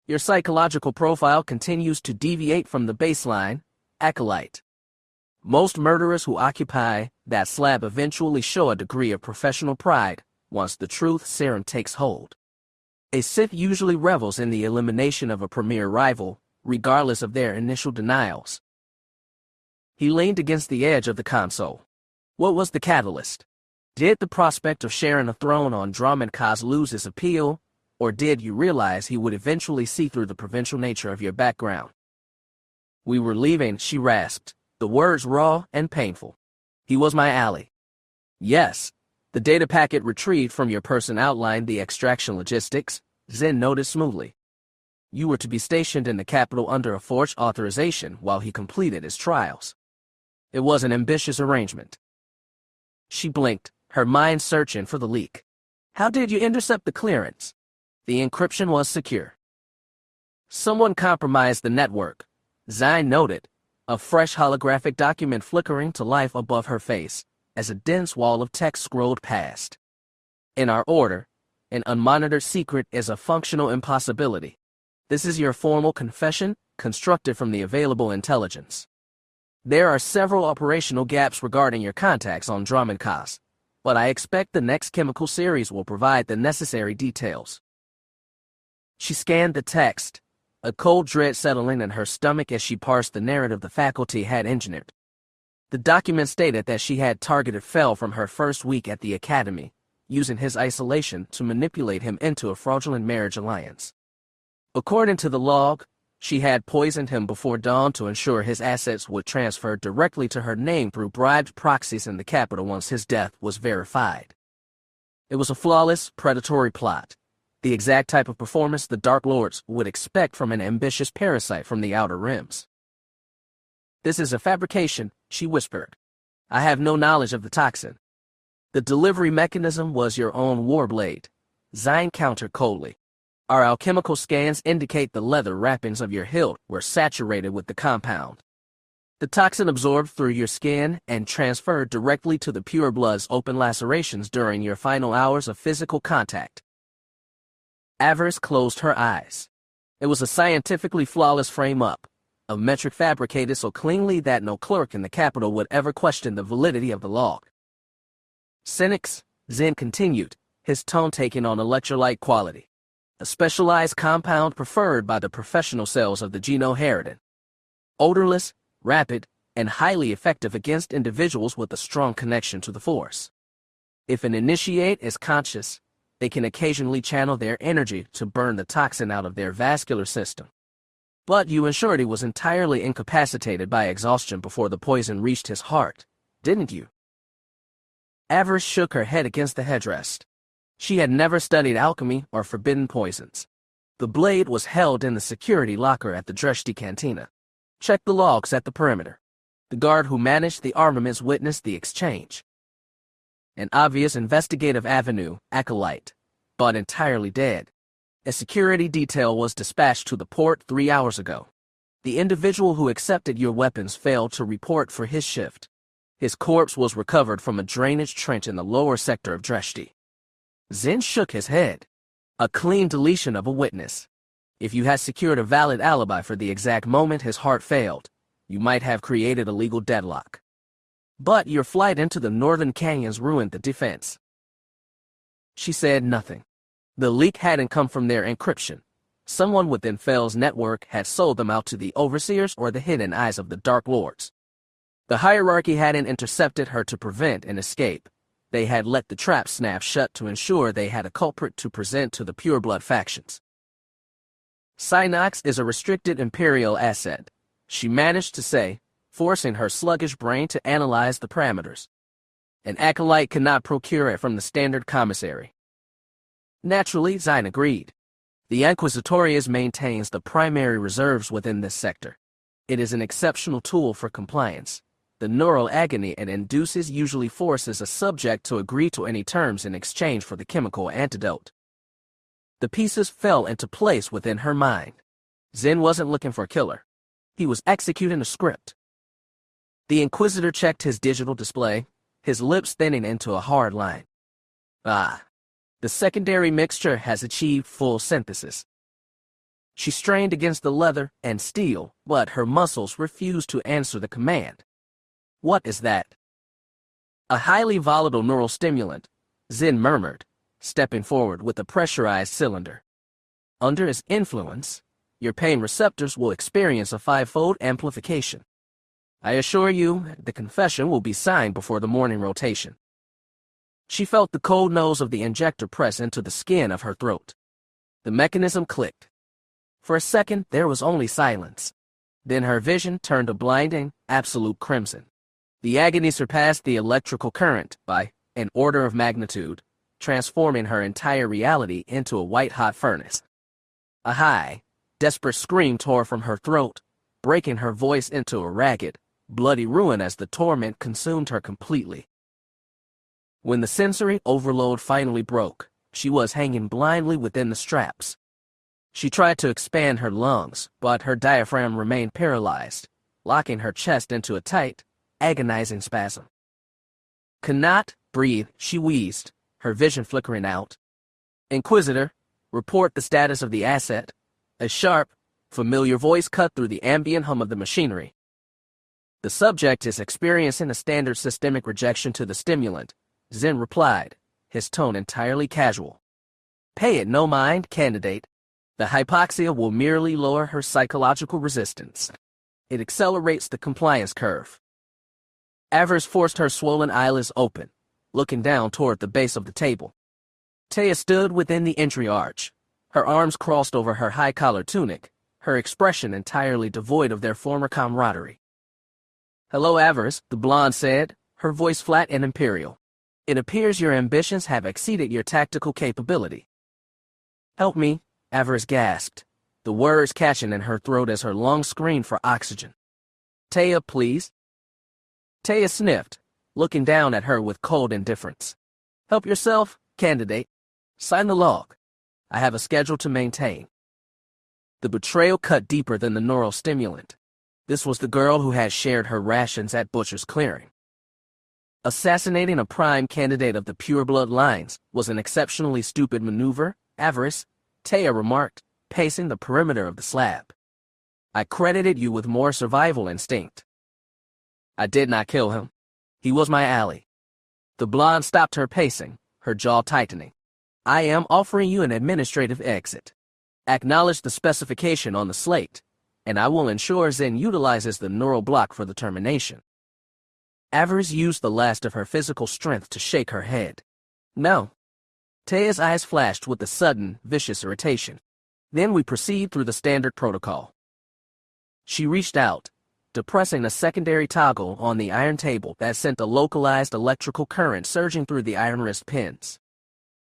Your psychological profile continues to deviate from the baseline, acolyte. Most murderers who occupy that slab eventually show a degree of professional pride once the truth serum takes hold. A Sith usually revels in the elimination of a premier rival, regardless of their initial denials. He leaned against the edge of the console. What was the catalyst? Did the prospect of sharing a throne on Dromedcast lose its appeal, or did you realize he would eventually see through the provincial nature of your background? We were leaving, she rasped, the words raw and painful. He was my ally. Yes, the data packet retrieved from your person outlined the extraction logistics, Zen noted smoothly. You were to be stationed in the capital under a forged authorization while he completed his trials. It was an ambitious arrangement. She blinked, her mind searching for the leak. How did you intercept the clearance? The encryption was secure. Someone compromised the network, Zine noted, a fresh holographic document flickering to life above her face as a dense wall of text scrolled past. In our order, an unmonitored secret is a functional impossibility. This is your formal confession, constructed from the available intelligence. There are several operational gaps regarding your contacts on Dromedcast, but I expect the next chemical series will provide the necessary details. She scanned the text, a cold dread settling in her stomach as she parsed the narrative the faculty had engineered. The document stated that she had targeted Fel from her first week at the academy, using his isolation to manipulate him into a fraudulent marriage alliance. According to the log, she had poisoned him before dawn to ensure his assets would transfer directly to her name through bribed proxies in the capital once his death was verified. It was a flawless, predatory plot, the exact type of performance the Dark Lords would expect from an ambitious parasite from the Outer Rims. This is a fabrication, she whispered. I have no knowledge of the toxin. The delivery mechanism was your own warblade, Zine countered coldly. Our alchemical scans indicate the leather wrappings of your hilt were saturated with the compound. The toxin absorbed through your skin and transferred directly to the pure blood's open lacerations during your final hours of physical contact. Avaryss closed her eyes. It was a scientifically flawless frame-up, a metric fabricated so cleanly that no clerk in the capital would ever question the validity of the log. Cynics, Zen continued, his tone taking on electrolyte quality. A specialized compound preferred by the professional cells of the Genoherodin. Odorless, rapid, and highly effective against individuals with a strong connection to the Force. If an initiate is conscious, they can occasionally channel their energy to burn the toxin out of their vascular system. But you ensured he was entirely incapacitated by exhaustion before the poison reached his heart, didn't you? Avaryss shook her head against the headrest. She had never studied alchemy or forbidden poisons. The blade was held in the security locker at the Dreshti Cantina. Check the logs at the perimeter. The guard who managed the armaments witnessed the exchange. An obvious investigative avenue, acolyte, but entirely dead. A security detail was dispatched to the port 3 hours ago. The individual who accepted your weapons failed to report for his shift. His corpse was recovered from a drainage trench in the lower sector of Dreshti. Zen shook his head. A clean deletion of a witness. If you had secured a valid alibi for the exact moment his heart failed, you might have created a legal deadlock. But your flight into the northern canyons ruined the defense. She said nothing. The leak hadn't come from their encryption. Someone within Fell's network had sold them out to the overseers or the hidden eyes of the Dark Lords. The hierarchy hadn't intercepted her to prevent an escape. They had let the trap snap shut to ensure they had a culprit to present to the pureblood factions. Synox is a restricted Imperial asset, she managed to say, forcing her sluggish brain to analyze the parameters. An acolyte cannot procure it from the standard commissary. Naturally, Zine agreed. The Inquisitorius maintains the primary reserves within this sector. It is an exceptional tool for compliance. The neural agony it induces usually forces a subject to agree to any terms in exchange for the chemical antidote. The pieces fell into place within her mind. Zen wasn't looking for a killer. He was executing a script. The Inquisitor checked his digital display, his lips thinning into a hard line. The secondary mixture has achieved full synthesis. She strained against the leather and steel, but her muscles refused to answer the command. What is that? A highly volatile neural stimulant, Zen murmured, stepping forward with a pressurized cylinder. Under its influence, your pain receptors will experience a 5-fold amplification. I assure you, the confession will be signed before the morning rotation. She felt the cold nose of the injector press into the skin of her throat. The mechanism clicked. For a second, there was only silence. Then her vision turned a blinding, absolute crimson. The agony surpassed the electrical current by an order of magnitude, transforming her entire reality into a white-hot furnace. A high, desperate scream tore from her throat, breaking her voice into a ragged, bloody ruin as the torment consumed her completely. When the sensory overload finally broke, she was hanging blindly within the straps. She tried to expand her lungs, but her diaphragm remained paralyzed, locking her chest into a tight, agonizing spasm. Cannot breathe, she wheezed, her vision flickering out. Inquisitor, report the status of the asset. A sharp, familiar voice cut through the ambient hum of the machinery. The subject is experiencing a standard systemic rejection to the stimulant, Zen replied, his tone entirely casual. Pay it no mind, candidate. The hypoxia will merely lower her psychological resistance. It accelerates the compliance curve. Avaryss forced her swollen eyelids open, looking down toward the base of the table. Taya stood within the entry arch, her arms crossed over her high-collared tunic, her expression entirely devoid of their former camaraderie. Hello, Avaryss, the blonde said, her voice flat and imperial. It appears your ambitions have exceeded your tactical capability. Help me, Avaryss gasped, the words catching in her throat as her lungs screamed for oxygen. Taya, please. Taya sniffed, looking down at her with cold indifference. Help yourself, candidate. Sign the log. I have a schedule to maintain. The betrayal cut deeper than the neural stimulant. This was the girl who had shared her rations at Butcher's Clearing. Assassinating a prime candidate of the pureblood lines was an exceptionally stupid maneuver, Avaryss, Taya remarked, pacing the perimeter of the slab. I credited you with more survival instinct. I did not kill him. He was my ally. The blonde stopped her pacing, her jaw tightening. I am offering you an administrative exit. Acknowledge the specification on the slate, and I will ensure Zen utilizes the neural block for the termination. Avaryss used the last of her physical strength to shake her head. No. Taya's eyes flashed with a sudden, vicious irritation. Then we proceed through the standard protocol. She reached out, depressing a secondary toggle on the iron table that sent a localized electrical current surging through the iron wrist pins.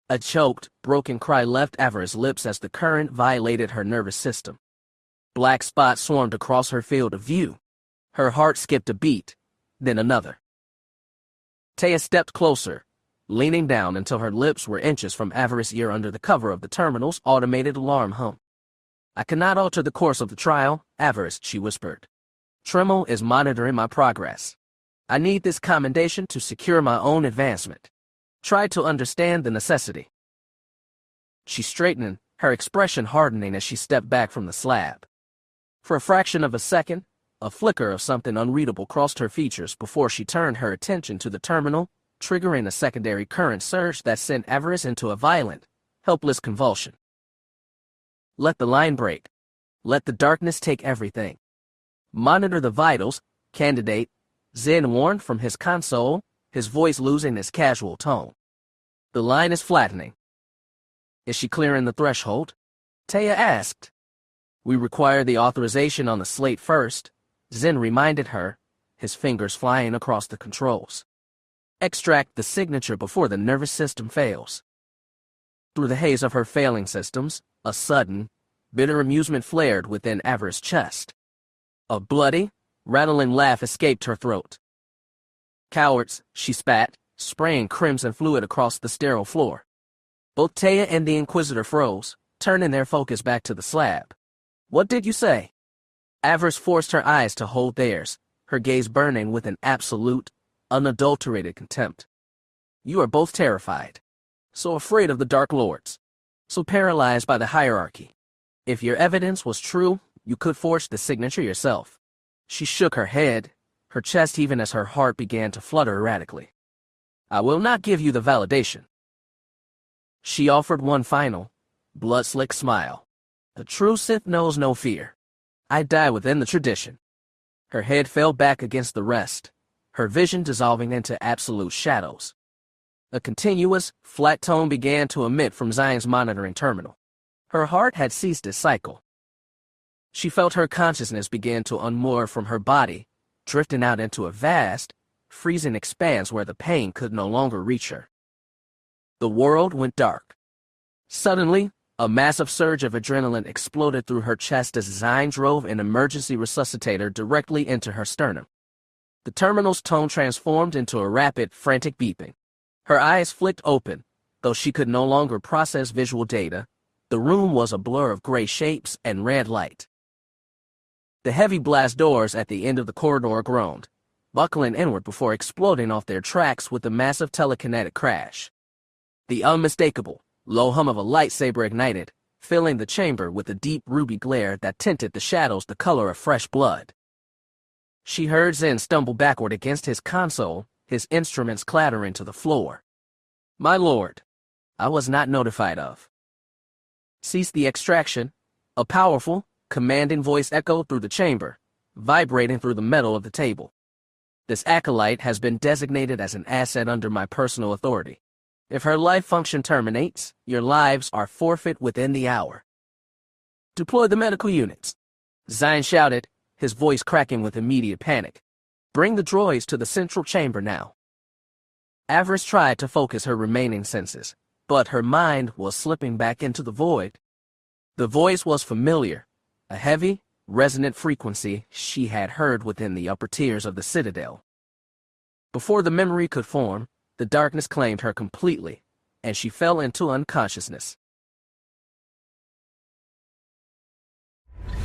A choked, broken cry left Avaryss' lips as the current violated her nervous system. Black spots swarmed across her field of view. Her heart skipped a beat, then another. Taya stepped closer, leaning down until her lips were inches from Avaryss' ear under the cover of the terminal's automated alarm hum. "I cannot alter the course of the trial, Avaryss," she whispered. "Tremel is monitoring my progress. I need this commendation to secure my own advancement. Try to understand the necessity." She straightened, her expression hardening as she stepped back from the slab. For a fraction of a second, a flicker of something unreadable crossed her features before she turned her attention to the terminal, triggering a secondary current surge that sent Avaryss into a violent, helpless convulsion. "Let the line break. Let the darkness take everything. Monitor the vitals, candidate," Zen warned from his console, his voice losing its casual tone. "The line is flattening." "Is she clearing the threshold?" Taya asked. "We require the authorization on the slate first," Zen reminded her, his fingers flying across the controls. "Extract the signature before the nervous system fails." Through the haze of her failing systems, a sudden, bitter amusement flared within Avaryss' chest. A bloody, rattling laugh escaped her throat. "Cowards," she spat, spraying crimson fluid across the sterile floor. Both Taya and the Inquisitor froze, turning their focus back to the slab. "What did you say?" Avaryss forced her eyes to hold theirs, her gaze burning with an absolute, unadulterated contempt. "You are both terrified. So afraid of the Dark Lords. So paralyzed by the hierarchy. If your evidence was true, you could forge the signature yourself." She shook her head, her chest heaving as her heart began to flutter erratically. "I will not give you the validation." She offered one final, blood-slick smile. "The true Sith knows no fear. I die within the tradition." Her head fell back against the rest, her vision dissolving into absolute shadows. A continuous, flat tone began to emit from Zion's monitoring terminal. Her heart had ceased its cycle. She felt her consciousness begin to unmoor from her body, drifting out into a vast, freezing expanse where the pain could no longer reach her. The world went dark. Suddenly, a massive surge of adrenaline exploded through her chest as Zion drove an emergency resuscitator directly into her sternum. The terminal's tone transformed into a rapid, frantic beeping. Her eyes flicked open, though she could no longer process visual data. The room was a blur of gray shapes and red light. The heavy blast doors at the end of the corridor groaned, buckling inward before exploding off their tracks with a massive telekinetic crash. The unmistakable, low hum of a lightsaber ignited, filling the chamber with a deep ruby glare that tinted the shadows the color of fresh blood. She heard Zen stumble backward against his console, his instruments clattering to the floor. "My lord, I was not notified of." "Cease the extraction," a powerful, commanding voice echoed through the chamber, vibrating through the metal of the table. "This acolyte has been designated as an asset under my personal authority. If her life function terminates, your lives are forfeit within the hour." "Deploy the medical units," Zion shouted, his voice cracking with immediate panic. "Bring the droids to the central chamber now." Avaryss tried to focus her remaining senses, but her mind was slipping back into the void. The voice was familiar, a heavy, resonant frequency she had heard within the upper tiers of the Citadel. Before the memory could form, the darkness claimed her completely, and she fell into unconsciousness.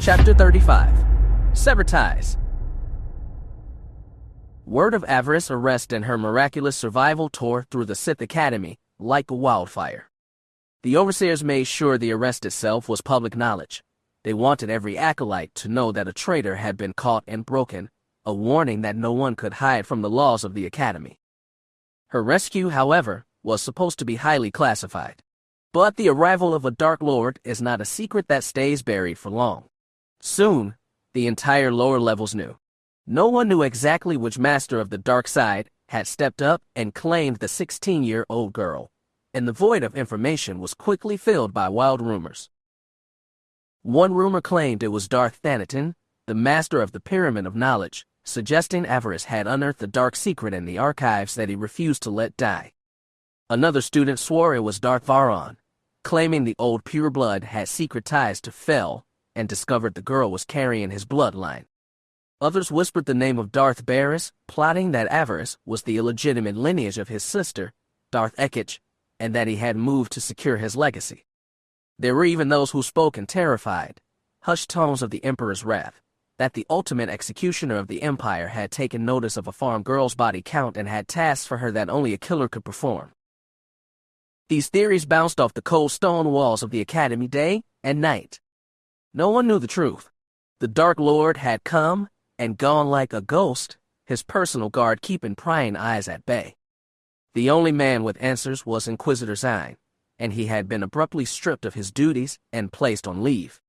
Chapter 35. Sever Ties. Word of Avaryss' arrest and her miraculous survival tore through the Sith Academy like a wildfire. The overseers made sure the arrest itself was public knowledge. They wanted every acolyte to know that a traitor had been caught and broken, a warning that no one could hide from the laws of the Academy. Her rescue, however, was supposed to be highly classified. But the arrival of a Dark Lord is not a secret that stays buried for long. Soon, the entire lower levels knew. No one knew exactly which master of the dark side had stepped up and claimed the 16-year-old girl, and the void of information was quickly filled by wild rumors. One rumor claimed it was Darth Thanaton, the master of the Pyramid of Knowledge, suggesting Avaryss had unearthed the dark secret in the archives that he refused to let die. Another student swore it was Darth Varon, claiming the old pureblood had secret ties to Fel, and discovered the girl was carrying his bloodline. Others whispered the name of Darth Avaryss, plotting that Avaryss was the illegitimate lineage of his sister, Darth Ekich, and that he had moved to secure his legacy. There were even those who spoke in terrified, hushed tones of the Emperor's wrath, that the ultimate executioner of the Empire had taken notice of a farm girl's body count and had tasks for her that only a killer could perform. These theories bounced off the cold stone walls of the Academy day and night. No one knew the truth. The Dark Lord had come and gone like a ghost, his personal guard keeping prying eyes at bay. The only man with answers was Inquisitor Zine, and he had been abruptly stripped of his duties and placed on leave.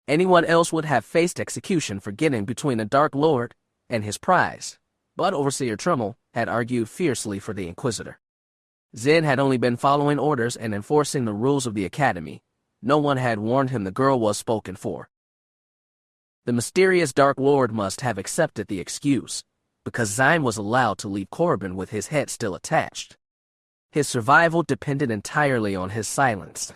Anyone else would have faced execution for getting between the Dark Lord and his prize, but Overseer Trummel had argued fiercely for the Inquisitor. Zen had only been following orders and enforcing the rules of the Academy. No one had warned him the girl was spoken for. The mysterious Dark Lord must have accepted the excuse, because Zyne was allowed to leave Corbin with his head still attached. His survival depended entirely on his silence.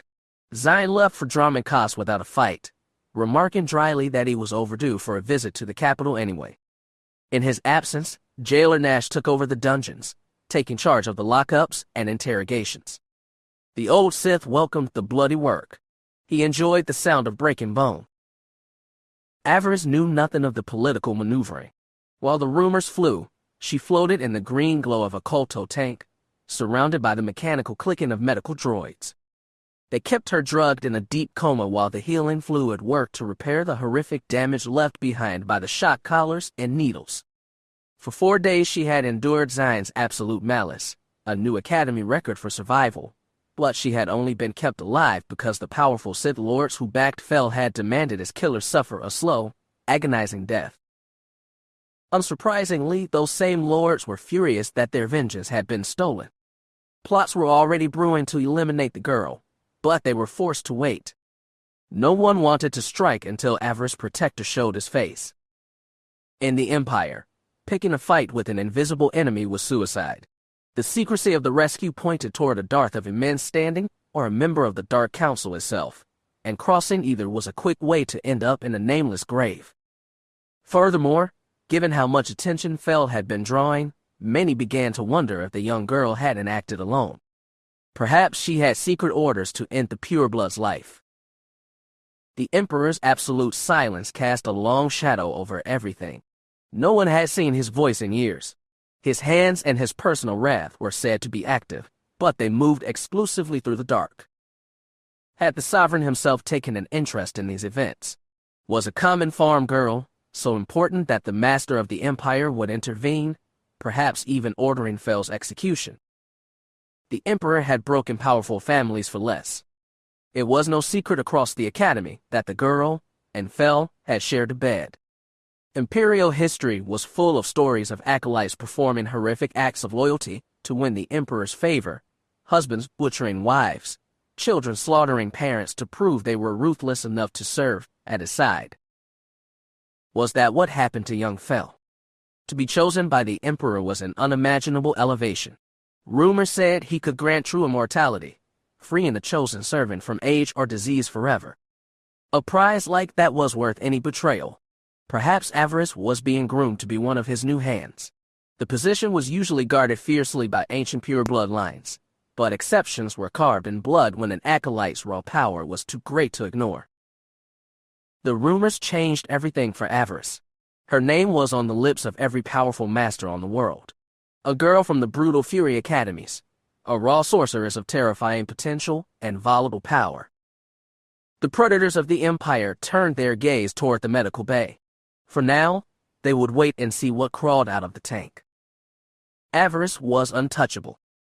Zyne left for Dromon without a fight, remarking dryly that he was overdue for a visit to the capital anyway. In his absence, Jailer Nash took over the dungeons, taking charge of the lockups and interrogations. The old Sith welcomed the bloody work. He enjoyed the sound of breaking bone. Avaryss knew nothing of the political maneuvering. While the rumors flew, she floated in the green glow of a Kolto tank, surrounded by the mechanical clicking of medical droids. They kept her drugged in a deep coma while the healing fluid worked to repair the horrific damage left behind by the shock collars and needles. For 4 days she had endured Zine's absolute malice, a new Academy record for survival, but she had only been kept alive because the powerful Sith Lords who backed Fel had demanded his killers suffer a slow, agonizing death. Unsurprisingly, those same lords were furious that their vengeance had been stolen. Plots were already brewing to eliminate the girl, but they were forced to wait. No one wanted to strike until Avaryss' protector showed his face. In the Empire, picking a fight with an invisible enemy was suicide. The secrecy of the rescue pointed toward a Darth of immense standing or a member of the Dark Council itself, and crossing either was a quick way to end up in a nameless grave. Furthermore, given how much attention Fel had been drawing, many began to wonder if the young girl hadn't acted alone. Perhaps she had secret orders to end the pureblood's life. The Emperor's absolute silence cast a long shadow over everything. No one had seen his voice in years. His hands and his personal wrath were said to be active, but they moved exclusively through the dark. Had the sovereign himself taken an interest in these events? Was a common farm girl so important that the master of the Empire would intervene, perhaps even ordering Fel's execution? The Emperor had broken powerful families for less. It was no secret across the Academy that the girl and Fel had shared a bed. Imperial history was full of stories of acolytes performing horrific acts of loyalty to win the Emperor's favor, husbands butchering wives, children slaughtering parents to prove they were ruthless enough to serve at his side. Was that what happened to young Fel? To be chosen by the Emperor was an unimaginable elevation. Rumor said he could grant true immortality, freeing the chosen servant from age or disease forever. A prize like that was worth any betrayal. Perhaps Avaryss was being groomed to be one of his new hands. The position was usually guarded fiercely by ancient pure bloodlines, but exceptions were carved in blood when an acolyte's raw power was too great to ignore. The rumors changed everything for Avaryss. Her name was on the lips of every powerful master on the world. A girl from the brutal Fury academies, a raw sorceress of terrifying potential and volatile power. The predators of the Empire turned their gaze toward the medical bay. For now, they would wait and see what crawled out of the tank. Avaryss was untouchable,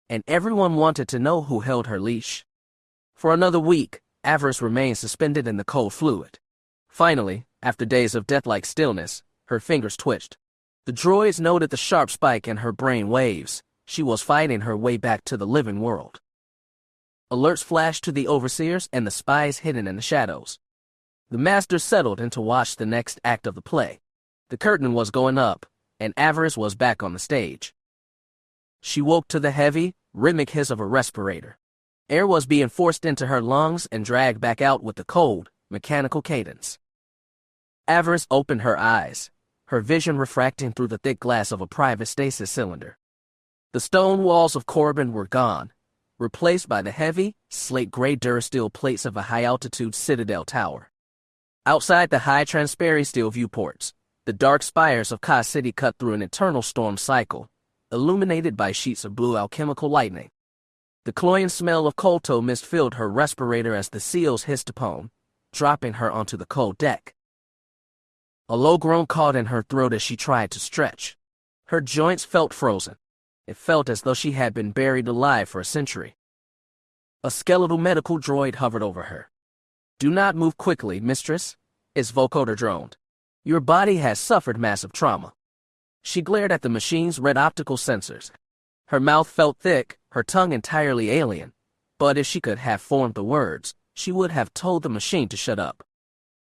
and everyone wanted to know who held her leash. For another week, Avaryss remained suspended in the cold fluid. Finally, after days of death-like stillness, her fingers twitched. The droids noted the sharp spike in her brain waves. She was fighting her way back to the living world. Alerts flashed to the overseers and the spies hidden in the shadows. The master settled in to watch the next act of the play. The curtain was going up, and Avaryss was back on the stage. She woke to the heavy, rhythmic hiss of a respirator. Air was being forced into her lungs and dragged back out with the cold, mechanical cadence. Avaryss opened her eyes, her vision refracting through the thick glass of a private stasis cylinder. The stone walls of Korriban were gone, replaced by the heavy, slate-gray durasteel plates of a high-altitude citadel tower. Outside the high transparent steel viewports, the dark spires of Ka City cut through an eternal storm cycle, illuminated by sheets of blue alchemical lightning. The cloying smell of kolto mist filled her respirator as the seals hissed upon, dropping her onto the cold deck. A low groan caught in her throat as she tried to stretch. Her joints felt frozen. It felt as though she had been buried alive for a century. A skeletal medical droid hovered over her. "Do not move quickly, mistress," its vocoder droned. "Your body has suffered massive trauma." She glared at the machine's red optical sensors. Her mouth felt thick, her tongue entirely alien, but if she could have formed the words, she would have told the machine to shut up.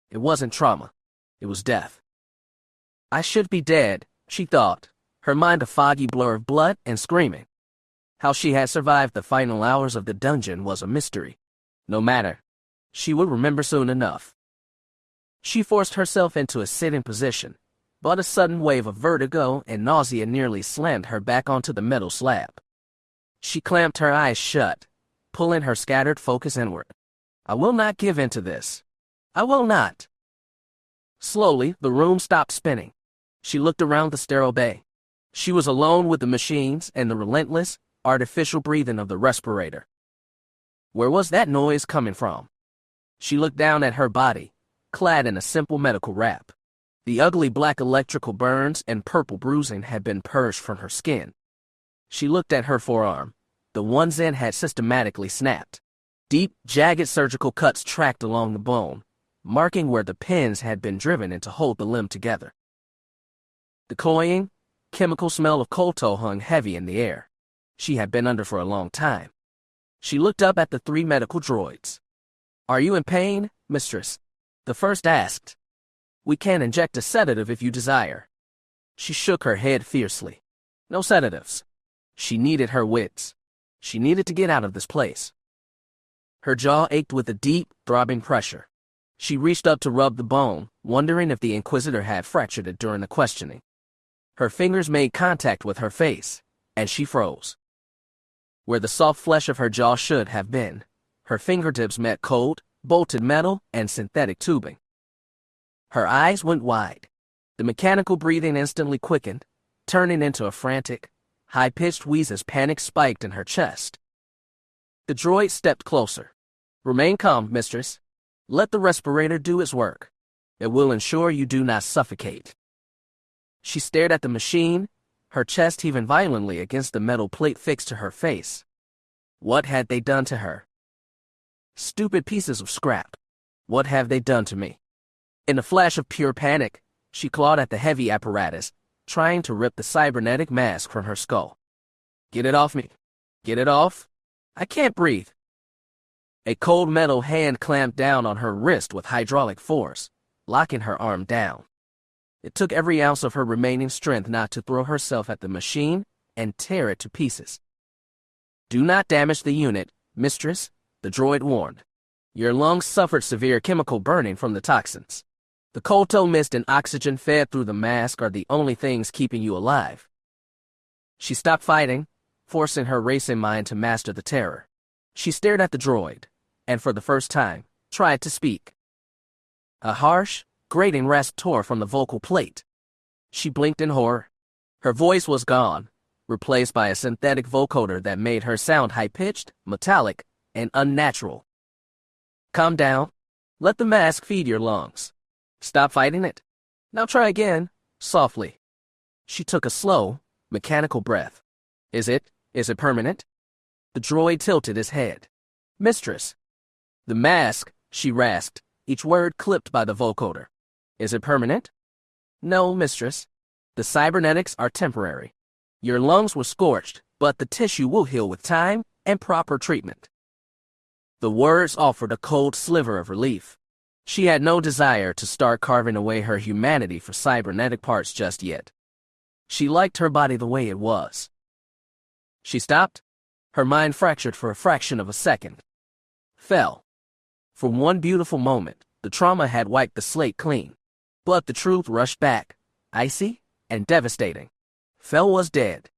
It wasn't trauma. It was death. "I should be dead," she thought, her mind a foggy blur of blood and screaming. How she had survived the final hours of the dungeon was a mystery. No matter. She would remember soon enough. She forced herself into a sitting position, but a sudden wave of vertigo and nausea nearly slammed her back onto the metal slab. She clamped her eyes shut, pulling her scattered focus inward. "I will not give in to this. I will not." Slowly, the room stopped spinning. She looked around the sterile bay. She was alone with the machines and the relentless, artificial breathing of the respirator. Where was that noise coming from? She looked down at her body, clad in a simple medical wrap. The ugly black electrical burns and purple bruising had been purged from her skin. She looked at her forearm. The one's end had systematically snapped. Deep, jagged surgical cuts tracked along the bone, marking where the pins had been driven in to hold the limb together. The cloying, chemical smell of kolto hung heavy in the air. She had been under for a long time. She looked up at the three medical droids. "Are you in pain, mistress?" the first asked. "We can inject a sedative if you desire." She shook her head fiercely. No sedatives. She needed her wits. She needed to get out of this place. Her jaw ached with a deep, throbbing pressure. She reached up to rub the bone, wondering if the Inquisitor had fractured it during the questioning. Her fingers made contact with her face, and she froze. Where the soft flesh of her jaw should have been, her fingertips met cold, bolted metal and synthetic tubing. Her eyes went wide. The mechanical breathing instantly quickened, turning into a frantic, high-pitched wheeze as panic spiked in her chest. The droid stepped closer. "Remain calm, mistress. Let the respirator do its work. It will ensure you do not suffocate." She stared at the machine, her chest heaving violently against the metal plate fixed to her face. What had they done to her? Stupid pieces of scrap. What have they done to me? In a flash of pure panic, she clawed at the heavy apparatus, trying to rip the cybernetic mask from her skull. "Get it off me. Get it off. I can't breathe." A cold metal hand clamped down on her wrist with hydraulic force, locking her arm down. It took every ounce of her remaining strength not to throw herself at the machine and tear it to pieces. "Do not damage the unit, mistress," the droid warned. "Your lungs suffered severe chemical burning from the toxins. The kolto mist and oxygen fed through the mask are the only things keeping you alive." She stopped fighting, forcing her racing mind to master the terror. She stared at the droid, and for the first time, tried to speak. A harsh, grating rasp tore from the vocal plate. She blinked in horror. Her voice was gone, replaced by a synthetic vocoder that made her sound high-pitched, metallic, and unnatural. "Calm down. Let the mask feed your lungs. Stop fighting it. Now try again, softly." She took a slow, mechanical breath. Is it permanent?" The droid tilted his head. "Mistress." "The mask," she rasped, each word clipped by the vocoder. "Is it permanent?" "No, mistress. The cybernetics are temporary. Your lungs were scorched, but the tissue will heal with time and proper treatment." The words offered a cold sliver of relief. She had no desire to start carving away her humanity for cybernetic parts just yet. She liked her body the way it was. She stopped, her mind fractured for a fraction of a second. Fell. For one beautiful moment, The trauma had wiped the slate clean. But the truth rushed back, icy and devastating. Fel was dead.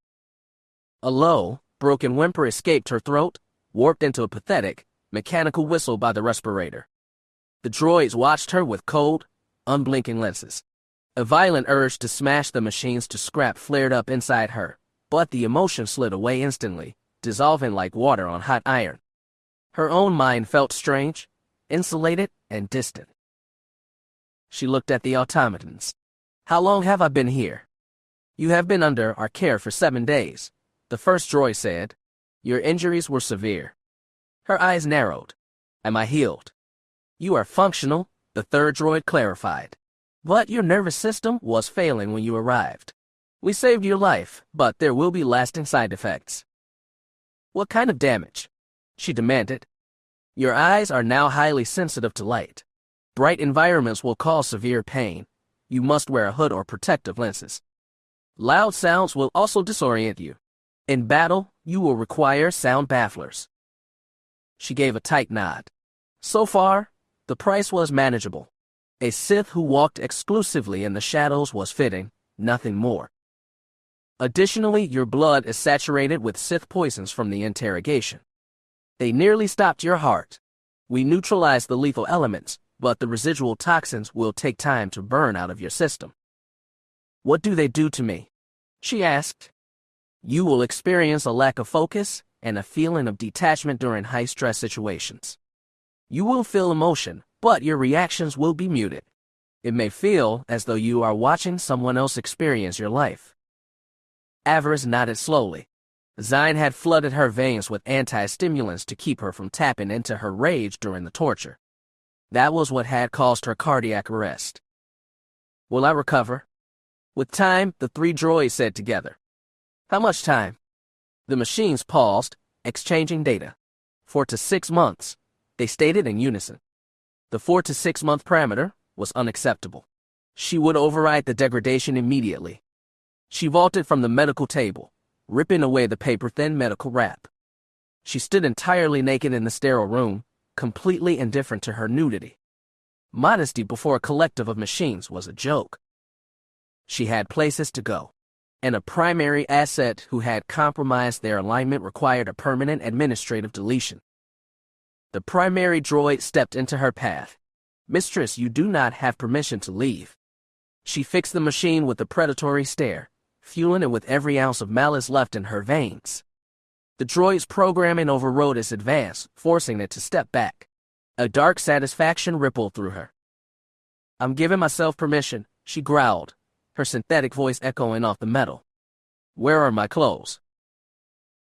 A low, broken whimper escaped her throat, warped into a pathetic, mechanical whistle by the respirator. The droids watched her with cold, unblinking lenses. A violent urge to smash the machines to scrap flared up inside her, but the emotion slid away instantly, dissolving like water on hot iron. Her own mind felt strange, insulated, and distant. She looked at the automatons. "How long have I been here?" "You have been under our care for 7 days," the first droid said. "Your injuries were severe." Her eyes narrowed. "Am I healed?" "You are functional," the third droid clarified. "But your nervous system was failing when you arrived. We saved your life, but there will be lasting side effects." "What kind of damage?" she demanded. "Your eyes are now highly sensitive to light. Bright environments will cause severe pain. You must wear a hood or protective lenses. Loud sounds will also disorient you. In battle, you will require sound bafflers." She gave a tight nod. So far, the price was manageable. A Sith who walked exclusively in the shadows was fitting, nothing more. Additionally, your blood is saturated with Sith poisons from the interrogation. They nearly stopped your heart. We neutralized the lethal elements, but the residual toxins will take time to burn out of your system. "What do they do to me?" she asked. "You will experience a lack of focus and a feeling of detachment during high-stress situations. You will feel emotion, but your reactions will be muted. It may feel as though you are watching someone else experience your life." Avaryss nodded slowly. Zine had flooded her veins with anti-stimulants to keep her from tapping into her rage during the torture. That was what had caused her cardiac arrest. "Will I recover?" "With time," the three droids said together. "How much time?" The machines paused, exchanging data. 4 to 6 months, they stated in unison. The 4 to 6 month parameter was unacceptable. She would override the degradation immediately. She vaulted from the medical table, ripping away the paper-thin medical wrap. She stood entirely naked in the sterile room, completely indifferent to her nudity. Modesty before a collective of machines was a joke. She had places to go, and a primary asset who had compromised their alignment required a permanent administrative deletion. The primary droid stepped into her path. "Mistress, you do not have permission to leave." She fixed the machine with a predatory stare, fueling it with every ounce of malice left in her veins. The droid's programming overrode its advance, forcing it to step back. A dark satisfaction rippled through her. "I'm giving myself permission," she growled, her synthetic voice echoing off the metal. "Where are my clothes?"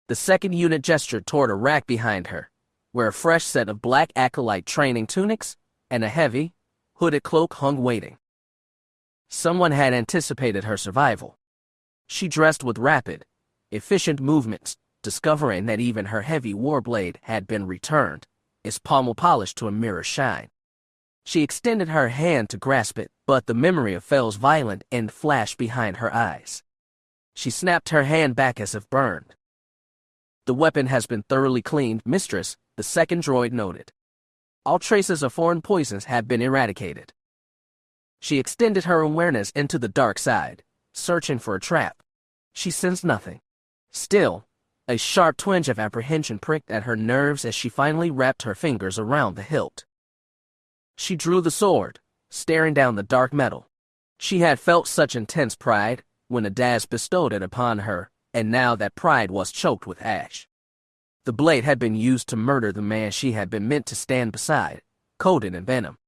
The second unit gestured toward a rack behind her, where a fresh set of black acolyte training tunics and a heavy, hooded cloak hung waiting. Someone had anticipated her survival. She dressed with rapid, efficient movements, discovering that even her heavy warblade had been returned, its pommel polished to a mirror shine. She extended her hand to grasp it, but the memory of Fel's violent end flashed behind her eyes. She snapped her hand back as if burned. "The weapon has been thoroughly cleaned, mistress," the second droid noted. "All traces of foreign poisons have been eradicated." She extended her awareness into the dark side, searching for a trap. She sensed nothing. Still, a sharp twinge of apprehension pricked at her nerves as she finally wrapped her fingers around the hilt. She drew the sword, staring down the dark metal. She had felt such intense pride when Adaz bestowed it upon her, and now that pride was choked with ash. The blade had been used to murder the man she had been meant to stand beside, coated in venom.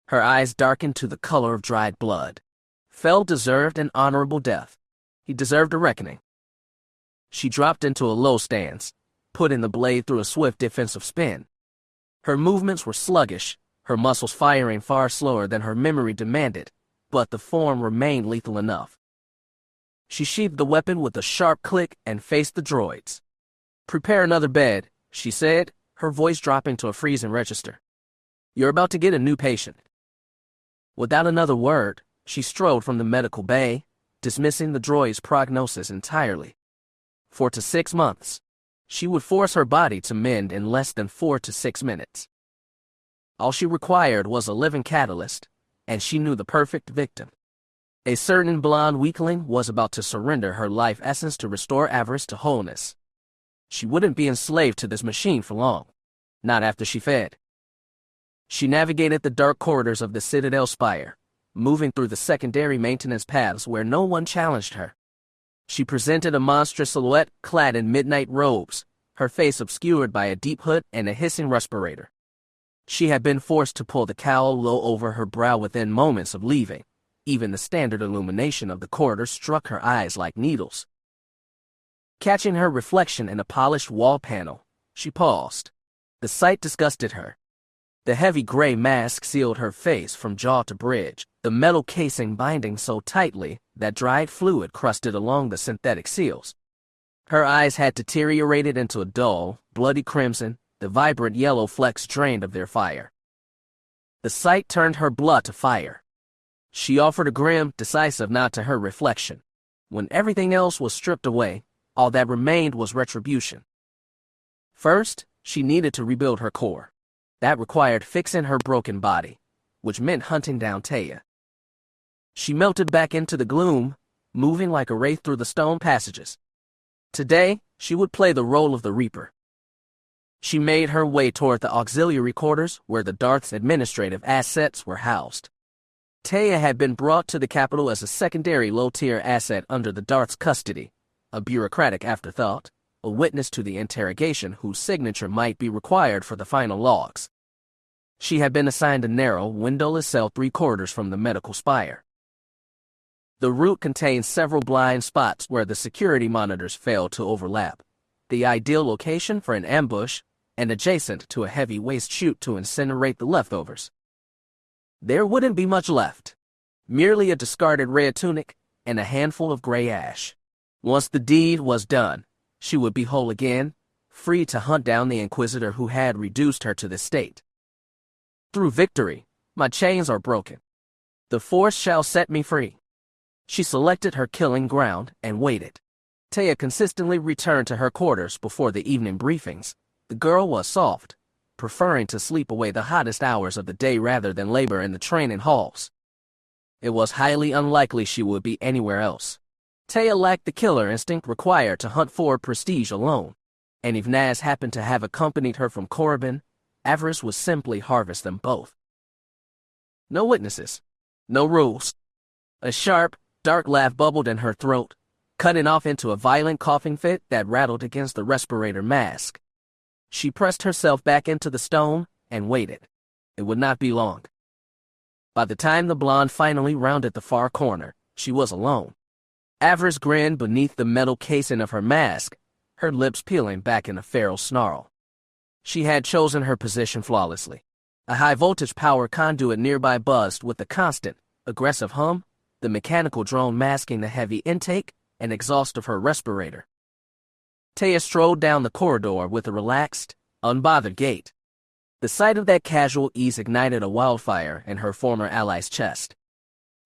Her eyes darkened to the color of dried blood. Fel deserved an honorable death. He deserved a reckoning. She dropped into a low stance, putting the blade through a swift defensive spin. Her movements were sluggish, her muscles firing far slower than her memory demanded, but the form remained lethal enough. She sheathed the weapon with a sharp click and faced the droids. "Prepare another bed," she said, her voice dropping to a freezing register. "You're about to get a new patient." Without another word, she strode from the medical bay, dismissing the droid's prognosis entirely. 4 to 6 months. She would force her body to mend in less than 4 to 6 minutes. All she required was a living catalyst, and she knew the perfect victim. A certain blonde weakling was about to surrender her life essence to restore Avaryss to wholeness. She wouldn't be enslaved to this machine for long, not after she fed. She navigated the dark corridors of the Citadel spire, moving through the secondary maintenance paths where no one challenged her. She presented a monstrous silhouette clad in midnight robes, her face obscured by a deep hood and a hissing respirator. She had been forced to pull the cowl low over her brow within moments of leaving. Even the standard illumination of the corridor struck her eyes like needles. Catching her reflection in a polished wall panel, she paused. The sight disgusted her. The heavy gray mask sealed her face from jaw to bridge, the metal casing binding so tightly that dried fluid crusted along the synthetic seals. Her eyes had deteriorated into a dull, bloody crimson, the vibrant yellow flecks drained of their fire. The sight turned her blood to fire. She offered a grim, decisive nod to her reflection. When everything else was stripped away, all that remained was retribution. First, she needed to rebuild her core. That required fixing her broken body, which meant hunting down Taya. She melted back into the gloom, moving like a wraith through the stone passages. Today, she would play the role of the Reaper. She made her way toward the auxiliary quarters where the Darth's administrative assets were housed. Taya had been brought to the capital as a secondary low-tier asset under the Darth's custody, a bureaucratic afterthought, a witness to the interrogation whose signature might be required for the final logs. She had been assigned a narrow, windowless cell 3 corridors from the medical spire. The route contained several blind spots where the security monitors failed to overlap, the ideal location for an ambush, and adjacent to a heavy waste chute to incinerate the leftovers. There wouldn't be much left, merely a discarded red tunic and a handful of gray ash. Once the deed was done, she would be whole again, free to hunt down the Inquisitor who had reduced her to this state. Through victory, my chains are broken. The Force shall set me free. She selected her killing ground and waited. Taya consistently returned to her quarters before the evening briefings. The girl was soft, preferring to sleep away the hottest hours of the day rather than labor in the training halls. It was highly unlikely she would be anywhere else. Taya lacked the killer instinct required to hunt for prestige alone, and if Naz happened to have accompanied her from Korriban, Avaryss would simply harvest them both. No witnesses, no rules. A sharp, dark laugh bubbled in her throat, cutting off into a violent coughing fit that rattled against the respirator mask. She pressed herself back into the stone and waited. It would not be long. By the time the blonde finally rounded the far corner, she was alone. Avaryss grinned beneath the metal casing of her mask, her lips peeling back in a feral snarl. She had chosen her position flawlessly. A high-voltage power conduit nearby buzzed with a constant, aggressive hum, the mechanical drone masking the heavy intake and exhaust of her respirator. Taya strode down the corridor with a relaxed, unbothered gait. The sight of that casual ease ignited a wildfire in her former ally's chest.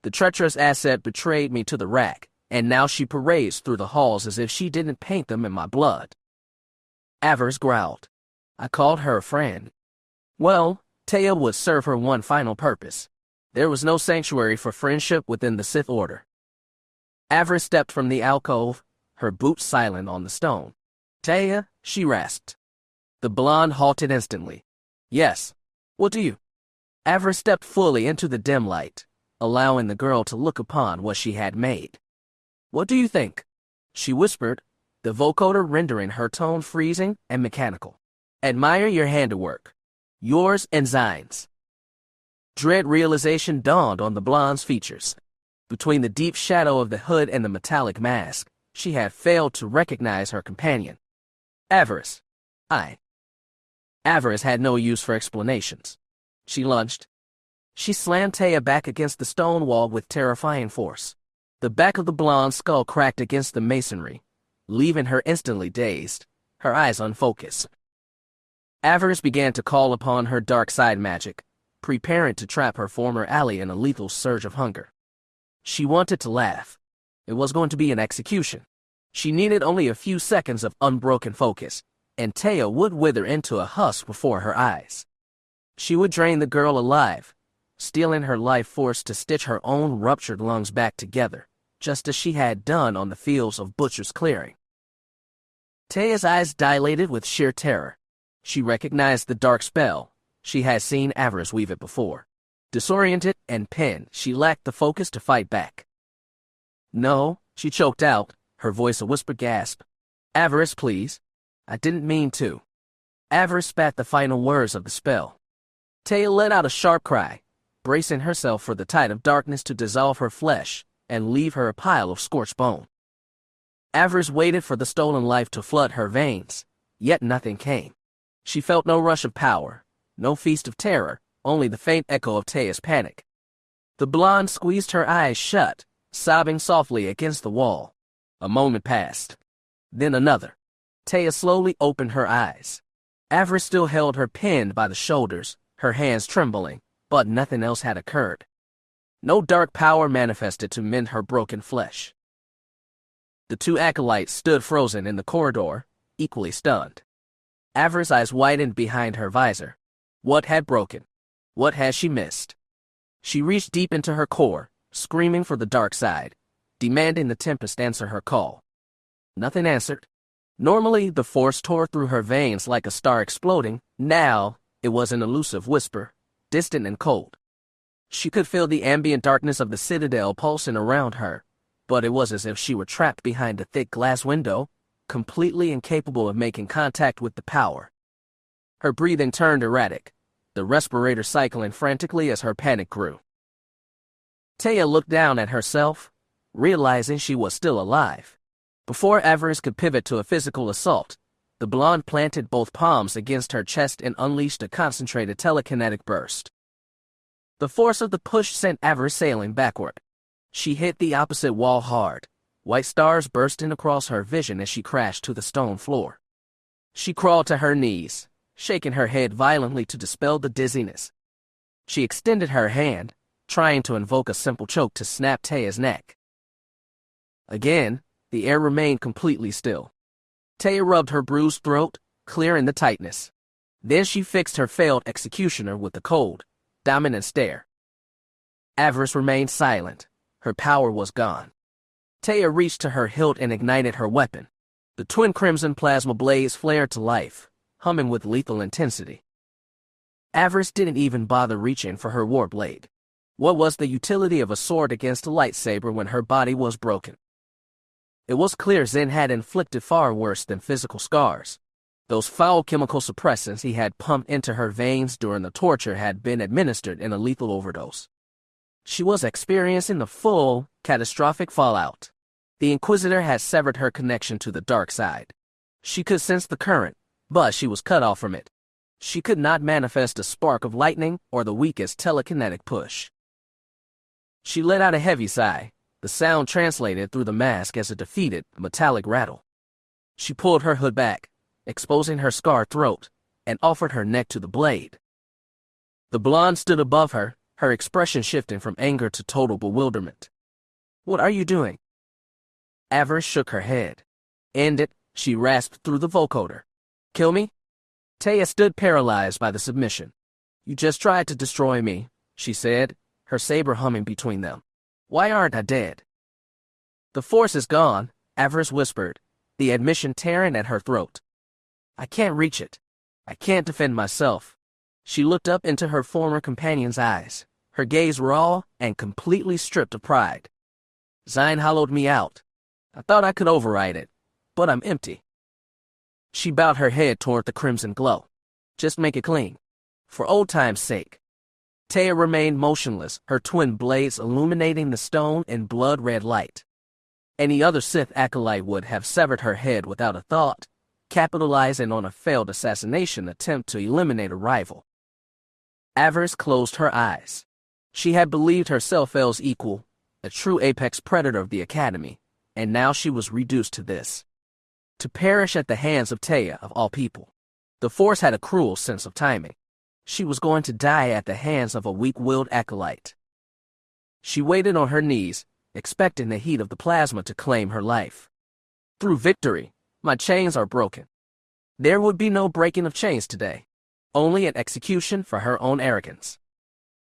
The treacherous asset betrayed me to the rack, and now she parades through the halls as if she didn't paint them in my blood. Avaryss growled. I called her a friend. Well, Taya would serve her one final purpose. There was no sanctuary for friendship within the Sith Order. Avaryss stepped from the alcove, her boots silent on the stone. Taya, she rasped. The blonde halted instantly. Yes. What do you? Avaryss stepped fully into the dim light, allowing the girl to look upon what she had made. What do you think? She whispered, the vocoder rendering her tone freezing and mechanical. Admire your handiwork. Yours and Zine's. Dread realization dawned on the blonde's features. Between the deep shadow of the hood and the metallic mask, she had failed to recognize her companion. Avaryss. Avaryss had no use for explanations. She lunged. She slammed Taya back against the stone wall with terrifying force. The back of the blonde's skull cracked against the masonry, leaving her instantly dazed, her eyes unfocused. Avaryss began to call upon her dark side magic, preparing to trap her former ally in a lethal surge of hunger. She wanted to laugh. It was going to be an execution. She needed only a few seconds of unbroken focus, and Taya would wither into a husk before her eyes. She would drain the girl alive, stealing her life force to stitch her own ruptured lungs back together, just as she had done on the fields of Butcher's Clearing. Taya's eyes dilated with sheer terror. She recognized the dark spell. She had seen Avaryss weave it before. Disoriented and pinned, she lacked the focus to fight back. "No," she choked out, her voice a whispered gasp. "Avaryss, please. I didn't mean to." Avaryss spat the final words of the spell. Taya let out a sharp cry, bracing herself for the tide of darkness to dissolve her flesh and leave her a pile of scorched bone. Avaryss waited for the stolen life to flood her veins, yet nothing came. She felt no rush of power, no feast of terror, only the faint echo of Taya's panic. The blonde squeezed her eyes shut, sobbing softly against the wall. A moment passed. Then another. Taya slowly opened her eyes. Avaryss still held her pinned by the shoulders, her hands trembling, but nothing else had occurred. No dark power manifested to mend her broken flesh. The two acolytes stood frozen in the corridor, equally stunned. Avaryss' eyes widened behind her visor. What had broken? What had she missed? She reached deep into her core, screaming for the dark side, demanding the Tempest answer her call. Nothing answered. Normally, the force tore through her veins like a star exploding. Now, it was an elusive whisper, distant and cold. She could feel the ambient darkness of the citadel pulsing around her, but it was as if she were trapped behind a thick glass window, completely incapable of making contact with the power. Her breathing turned erratic, the respirator cycling frantically as her panic grew. Taya looked down at herself, realizing she was still alive. Before Avaryss could pivot to a physical assault, the blonde planted both palms against her chest and unleashed a concentrated telekinetic burst. The force of the push sent Avaryss sailing backward. She hit the opposite wall hard, white stars bursting across her vision as she crashed to the stone floor. She crawled to her knees, shaking her head violently to dispel the dizziness. She extended her hand, trying to invoke a simple choke to snap Taya's neck. Again, the air remained completely still. Taya rubbed her bruised throat, clearing the tightness. Then she fixed her failed executioner with a cold, dominant stare. Avaryss remained silent. Her power was gone. Taya reached to her hilt and ignited her weapon. The twin crimson plasma blades flared to life, humming with lethal intensity. Avaryss didn't even bother reaching for her war blade. What was the utility of a sword against a lightsaber when her body was broken? It was clear Zen had inflicted far worse than physical scars. Those foul chemical suppressants he had pumped into her veins during the torture had been administered in a lethal overdose. She was experiencing the full, catastrophic fallout. The Inquisitor had severed her connection to the dark side. She could sense the current, but she was cut off from it. She could not manifest a spark of lightning or the weakest telekinetic push. She let out a heavy sigh. The sound translated through the mask as a defeated, metallic rattle. She pulled her hood back, exposing her scarred throat, and offered her neck to the blade. The blonde stood above her, her expression shifting from anger to total bewilderment. "What are you doing?" Avaryss shook her head. "End it," she rasped through the vocoder. "Kill me?" Taya stood paralyzed by the submission. "You just tried to destroy me," she said, her saber humming between them. "Why aren't I dead?" "The force is gone," Avaryss whispered, the admission tearing at her throat. "I can't reach it. I can't defend myself." She looked up into her former companion's eyes, her gaze raw and completely stripped of pride. "Zine hollowed me out. I thought I could override it, but I'm empty." She bowed her head toward the crimson glow. "Just make it clean. For old time's sake." Taya remained motionless, her twin blades illuminating the stone in blood-red light. Any other Sith acolyte would have severed her head without a thought, capitalizing on a failed assassination attempt to eliminate a rival. Avaryss closed her eyes. She had believed herself El's equal, a true apex predator of the Academy, and now she was reduced to this. To perish at the hands of Taya, of all people. The Force had a cruel sense of timing. She was going to die at the hands of a weak-willed acolyte. She waited on her knees, expecting the heat of the plasma to claim her life. Through victory, my chains are broken. There would be no breaking of chains today. only an execution for her own arrogance.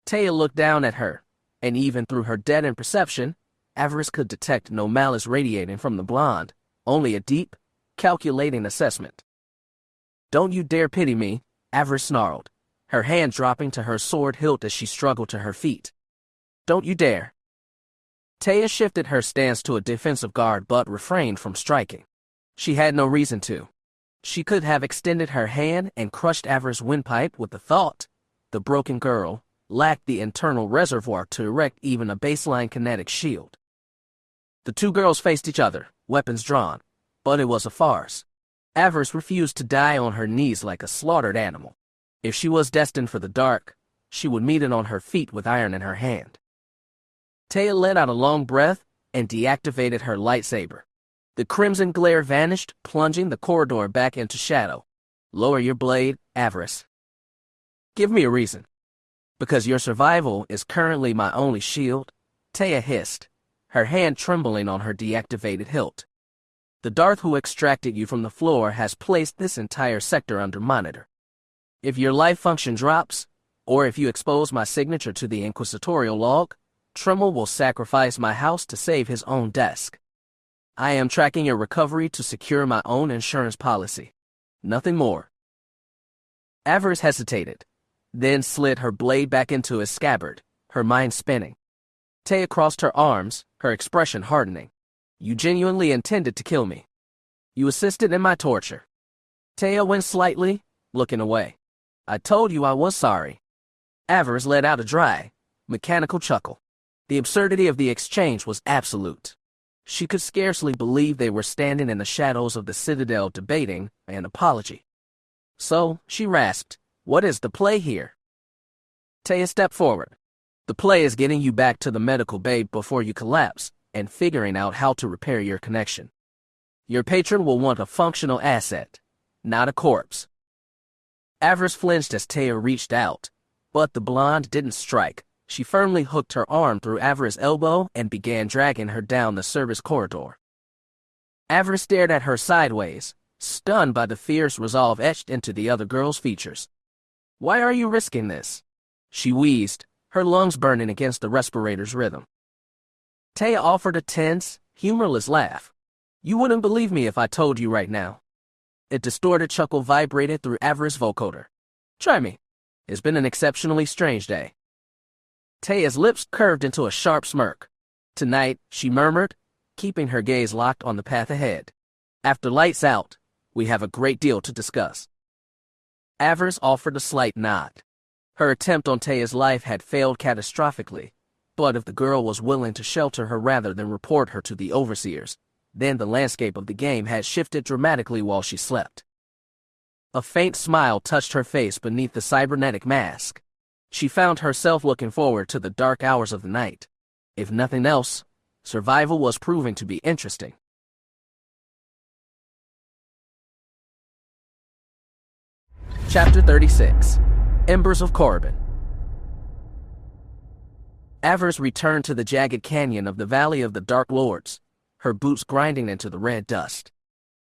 Taya looked down at her, and even through her deadened perception, Avaryss could detect no malice radiating from the blonde, only a deep, calculating assessment. "Don't you dare pity me," Avaryss snarled, her hand dropping to her sword hilt as she struggled to her feet. "Don't you dare." Taya shifted her stance to a defensive guard but refrained from striking. She had no reason to. She could have extended her hand and crushed Avaryss' windpipe with the thought. The broken girl lacked the internal reservoir to erect even a baseline kinetic shield. The two girls faced each other, weapons drawn, but it was a farce. Avaryss refused to die on her knees like a slaughtered animal. If she was destined for the dark, she would meet it on her feet with iron in her hand. Taya let out a long breath and deactivated her lightsaber. The crimson glare vanished, plunging the corridor back into shadow. "Lower your blade, Avaryss." "Give me a reason." "Because your survival is currently my only shield," Taya hissed, her hand trembling on her deactivated hilt. "The Darth who extracted you from the floor has placed this entire sector under monitor. If your life function drops, or if you expose my signature to the inquisitorial log, Tremel will sacrifice my house to save his own desk. I am tracking your recovery to secure my own insurance policy. Nothing more." Avaryss hesitated, then slid her blade back into its scabbard, her mind spinning. Taya crossed her arms, her expression hardening. "You genuinely intended to kill me. You assisted in my torture." Taya winced slightly, looking away. "I told you I was sorry." Avaryss let out a dry, mechanical chuckle. The absurdity of the exchange was absolute. She could scarcely believe they were standing in the shadows of the Citadel debating an apology. So, she rasped, "What is the play here?" Taya stepped forward. "The play is getting you back to the medical bay before you collapse and figuring out how to repair your connection. Your patron will want a functional asset, not a corpse." Avaryss flinched as Taya reached out, but the blonde didn't strike. She firmly hooked her arm through Avaryss' elbow and began dragging her down the service corridor. Avaryss stared at her sideways, stunned by the fierce resolve etched into the other girl's features. "Why are you risking this?" she wheezed, her lungs burning against the respirator's rhythm. Taya offered a tense, humorless laugh. "You wouldn't believe me if I told you right now." A distorted chuckle vibrated through Avaryss' vocoder. "Try me. It's been an exceptionally strange day." Taya's lips curved into a sharp smirk. "Tonight," she murmured, keeping her gaze locked on the path ahead. "After lights out, we have a great deal to discuss." Avaryss offered a slight nod. Her attempt on Taya's life had failed catastrophically, but if the girl was willing to shelter her rather than report her to the overseers, then the landscape of the game had shifted dramatically while she slept. A faint smile touched her face beneath the cybernetic mask. She found herself looking forward to the dark hours of the night. If nothing else, survival was proving to be interesting. Chapter 36. Embers of Korriban. Avaryss returned to the jagged canyon of the Valley of the Dark Lords, her boots grinding into the red dust.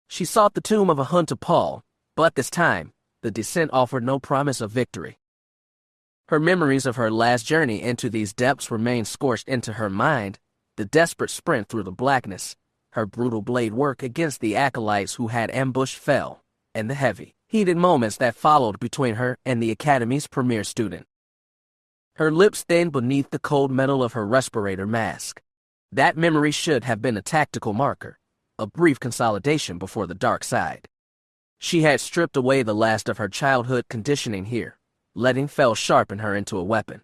She sought the tomb of Ahunta Paul, but this time, the descent offered no promise of victory. Her memories of her last journey into these depths remained scorched into her mind, the desperate sprint through the blackness, her brutal blade work against the acolytes who had ambushed Fel, and the heavy, heated moments that followed between her and the academy's premier student. Her lips thinned beneath the cold metal of her respirator mask. That memory should have been a tactical marker, a brief consolidation before the dark side. She had stripped away the last of her childhood conditioning here, letting Fel sharpen her into a weapon.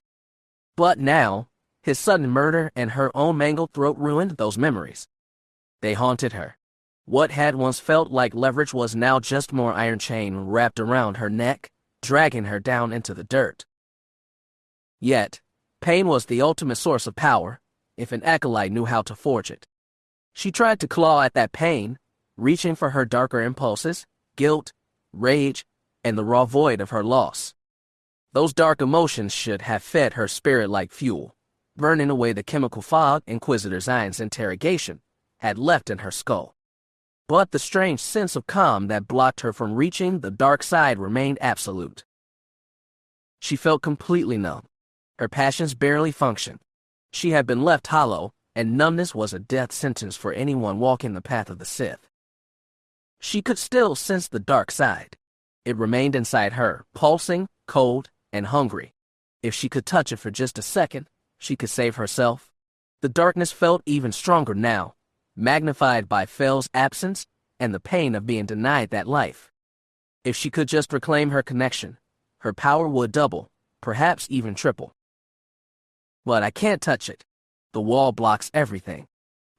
But now, his sudden murder and her own mangled throat ruined those memories. They haunted her. What had once felt like leverage was now just more iron chain wrapped around her neck, dragging her down into the dirt. Yet, pain was the ultimate source of power, if an acolyte knew how to forge it. She tried to claw at that pain, reaching for her darker impulses, guilt, rage, and the raw void of her loss. Those dark emotions should have fed her spirit like fuel, burning away the chemical fog Inquisitor Zion's interrogation had left in her skull. But the strange sense of calm that blocked her from reaching the dark side remained absolute. She felt completely numb. Her passions barely functioned. She had been left hollow, and numbness was a death sentence for anyone walking the path of the Sith. She could still sense the dark side. It remained inside her, pulsing, cold, and hungry. If she could touch it for just a second, she could save herself. The darkness felt even stronger now, magnified by Fel's absence and the pain of being denied that life. If she could just reclaim her connection, her power would double, perhaps even triple. But I can't touch it. The wall blocks everything.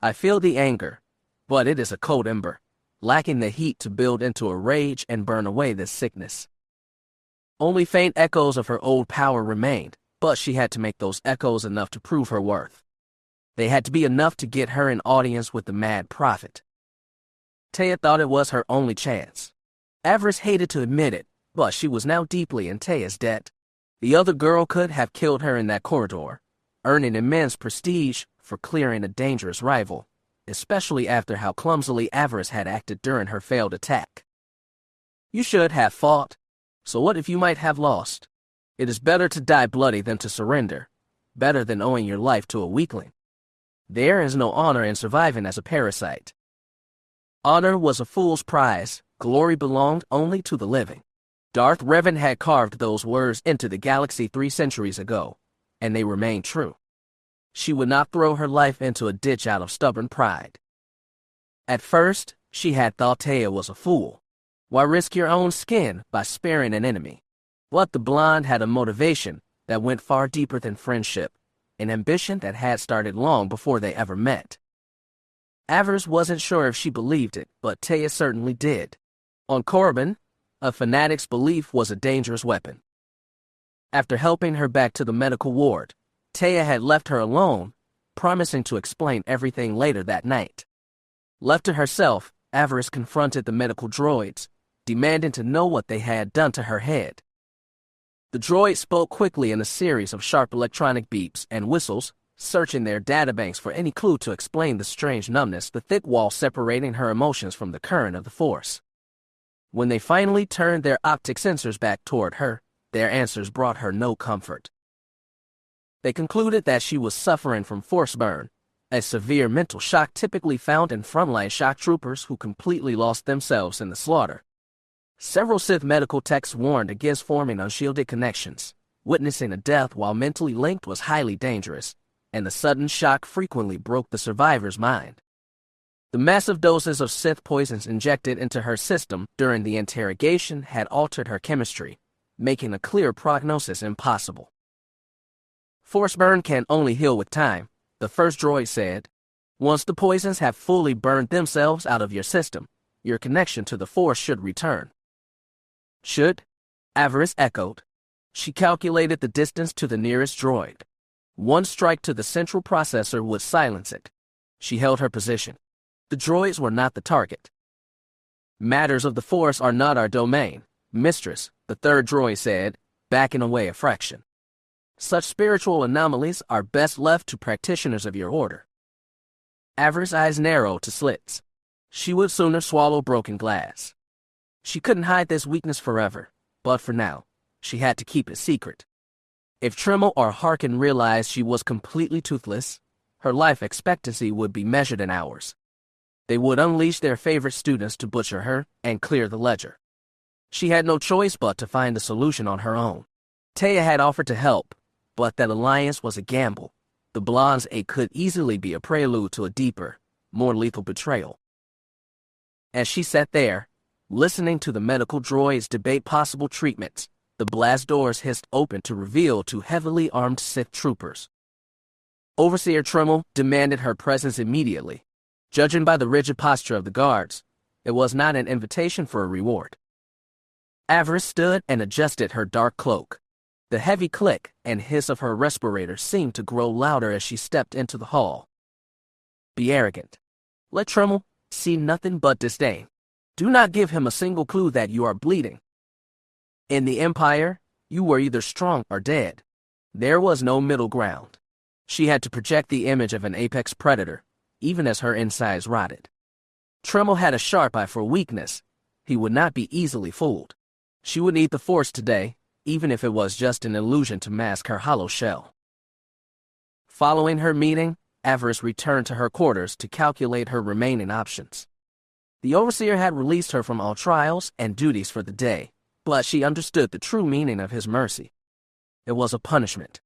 I feel the anger, but it is a cold ember, lacking the heat to build into a rage and burn away this sickness. Only faint echoes of her old power remained, but she had to make those echoes enough to prove her worth. They had to be enough to get her an audience with the Mad Prophet. Taya thought it was her only chance. Avaryss hated to admit it, but she was now deeply in Taya's debt. The other girl could have killed her in that corridor, earning immense prestige for clearing a dangerous rival, especially after how clumsily Avaryss had acted during her failed attack. You should have fought, so what if you might have lost? It is better to die bloody than to surrender, better than owing your life to a weakling. There is no honor in surviving as a parasite. Honor was a fool's prize, glory belonged only to the living. Darth Revan had carved those words into the galaxy 3 centuries ago, and they remained true. She would not throw her life into a ditch out of stubborn pride. At first, she had thought Taya was a fool. Why risk your own skin by sparing an enemy? But the blonde had a motivation that went far deeper than friendship, an ambition that had started long before they ever met. Avaryss wasn't sure if she believed it, but Taya certainly did. On Korriban, a fanatic's belief was a dangerous weapon. After helping her back to the medical ward, Taya had left her alone, promising to explain everything later that night. Left to herself, Avaryss confronted the medical droids, demanding to know what they had done to her head. The droids spoke quickly in a series of sharp electronic beeps and whistles, searching their databanks for any clue to explain the strange numbness, the thick wall separating her emotions from the current of the Force. When they finally turned their optic sensors back toward her, their answers brought her no comfort. They concluded that she was suffering from force burn, a severe mental shock typically found in frontline shock troopers who completely lost themselves in the slaughter. Several Sith medical texts warned against forming unshielded connections. Witnessing a death while mentally linked was highly dangerous, and the sudden shock frequently broke the survivor's mind. The massive doses of Sith poisons injected into her system during the interrogation had altered her chemistry, making a clear prognosis impossible. Force burn can only heal with time, the first droid said. Once the poisons have fully burned themselves out of your system, your connection to the Force should return. Should? Avaryss echoed. She calculated the distance to the nearest droid. One strike to the central processor would silence it. She held her position. The droids were not the target. Matters of the Force are not our domain, Mistress, the third droid said, backing away a fraction. Such spiritual anomalies are best left to practitioners of your order. Avaryss' eyes narrowed to slits. She would sooner swallow broken glass. She couldn't hide this weakness forever, but for now, she had to keep it secret. If Tremel or Harkin realized she was completely toothless, her life expectancy would be measured in hours. They would unleash their favorite students to butcher her and clear the ledger. She had no choice but to find a solution on her own. Taya had offered to help, but that alliance was a gamble. The blonde's ache could easily be a prelude to a deeper, more lethal betrayal. As she sat there, listening to the medical droids debate possible treatments, the blast doors hissed open to reveal two heavily armed Sith troopers. Overseer Tremel demanded her presence immediately. Judging by the rigid posture of the guards, it was not an invitation for a reward. Avaryss stood and adjusted her dark cloak. The heavy click and hiss of her respirator seemed to grow louder as she stepped into the hall. Be arrogant. Let Tremel see nothing but disdain. Do not give him a single clue that you are bleeding. In the Empire, you were either strong or dead. There was no middle ground. She had to project the image of an apex predator, even as her insides rotted. Tremel had a sharp eye for weakness. He would not be easily fooled. She would need the Force today, even if it was just an illusion to mask her hollow shell. Following her meeting, Avaryss returned to her quarters to calculate her remaining options. The Overseer had released her from all trials and duties for the day, but she understood the true meaning of his mercy. It was a punishment.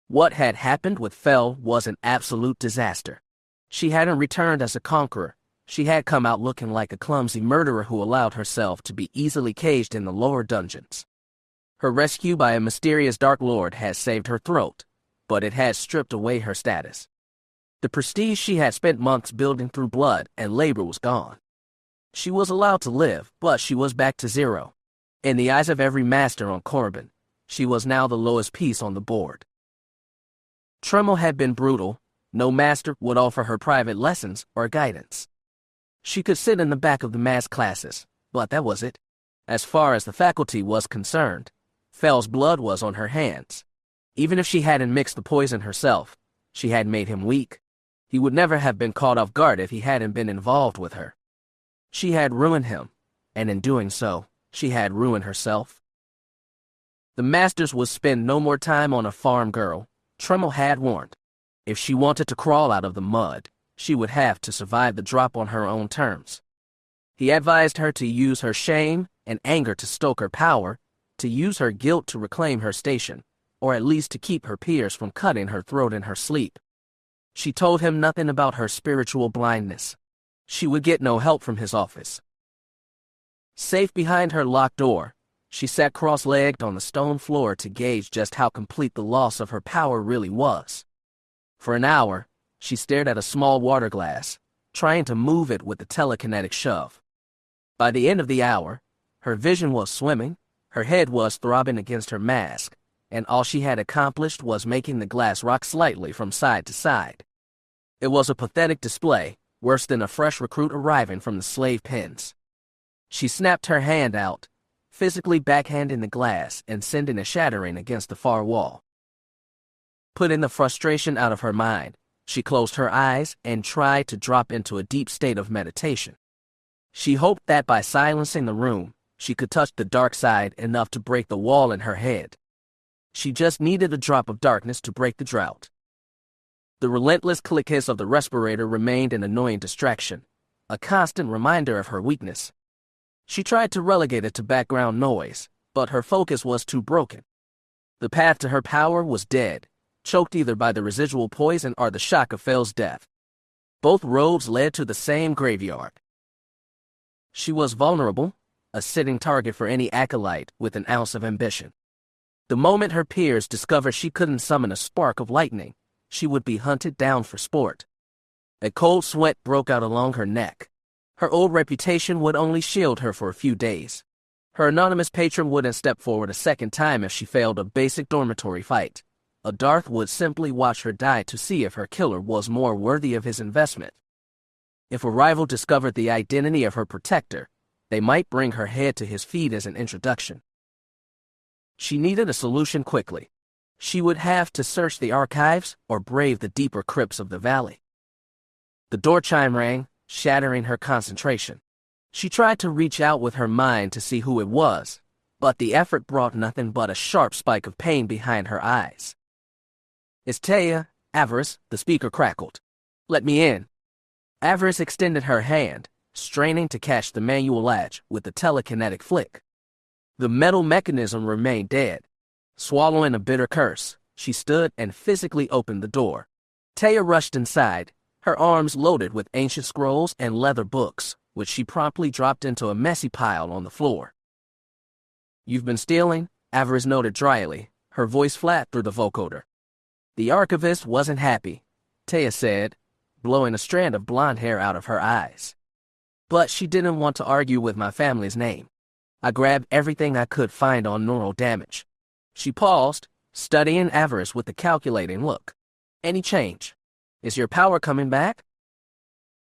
What had happened with Fel was an absolute disaster. She hadn't returned as a conqueror. She had come out looking like a clumsy murderer who allowed herself to be easily caged in the lower dungeons. Her rescue by a mysterious Dark Lord had saved her throat, but it had stripped away her status. The prestige she had spent months building through blood and labor was gone. She was allowed to live, but she was back to zero. In the eyes of every master on Korriban, she was now the lowest piece on the board. Tremel had been brutal. No master would offer her private lessons or guidance. She could sit in the back of the mass classes, but that was it. As far as the faculty was concerned, Fel's blood was on her hands. Even if she hadn't mixed the poison herself, she had made him weak. He would never have been caught off guard if he hadn't been involved with her. She had ruined him, and in doing so, she had ruined herself. The masters would spend no more time on a farm girl, Tremel had warned. If she wanted to crawl out of the mud, she would have to survive the drop on her own terms. He advised her to use her shame and anger to stoke her power, to use her guilt to reclaim her station, or at least to keep her peers from cutting her throat in her sleep. She told him nothing about her spiritual blindness. She would get no help from his office. Safe behind her locked door, she sat cross-legged on the stone floor to gauge just how complete the loss of her power really was. For an hour, she stared at a small water glass, trying to move it with the telekinetic shove. By the end of the hour, her vision was swimming, her head was throbbing against her mask, and all she had accomplished was making the glass rock slightly from side to side. It was a pathetic display, worse than a fresh recruit arriving from the slave pens. She snapped her hand out, physically backhanding the glass and sending it shattering against the far wall. Putting the frustration out of her mind, she closed her eyes and tried to drop into a deep state of meditation. She hoped that by silencing the room, she could touch the dark side enough to break the wall in her head. She just needed a drop of darkness to break the drought. The relentless click hiss of the respirator remained an annoying distraction, a constant reminder of her weakness. She tried to relegate it to background noise, but her focus was too broken. The path to her power was dead, choked either by the residual poison or the shock of Fel's death. Both roads led to the same graveyard. She was vulnerable, a sitting target for any acolyte with an ounce of ambition. The moment her peers discovered she couldn't summon a spark of lightning, she would be hunted down for sport. A cold sweat broke out along her neck. Her old reputation would only shield her for a few days. Her anonymous patron wouldn't step forward a second time if she failed a basic dormitory fight. A Darth would simply watch her die to see if her killer was more worthy of his investment. If a rival discovered the identity of her protector, they might bring her head to his feet as an introduction. She needed a solution quickly. She would have to search the archives or brave the deeper crypts of the valley. The door chime rang, shattering her concentration. She tried to reach out with her mind to see who it was, but the effort brought nothing but a sharp spike of pain behind her eyes. "It's Darth Avaryss," the speaker crackled. "Let me in." Avaryss extended her hand, straining to catch the manual latch with the telekinetic flick. The metal mechanism remained dead. Swallowing a bitter curse, she stood and physically opened the door. Taya rushed inside, her arms loaded with ancient scrolls and leather books, which she promptly dropped into a messy pile on the floor. "You've been stealing," Avaryss noted dryly, her voice flat through the vocoder. "The archivist wasn't happy," Taya said, blowing a strand of blonde hair out of her eyes. "But she didn't want to argue with my family's name. I grabbed everything I could find on neural damage." She paused, studying Avaryss with a calculating look. "Any change? Is your power coming back?"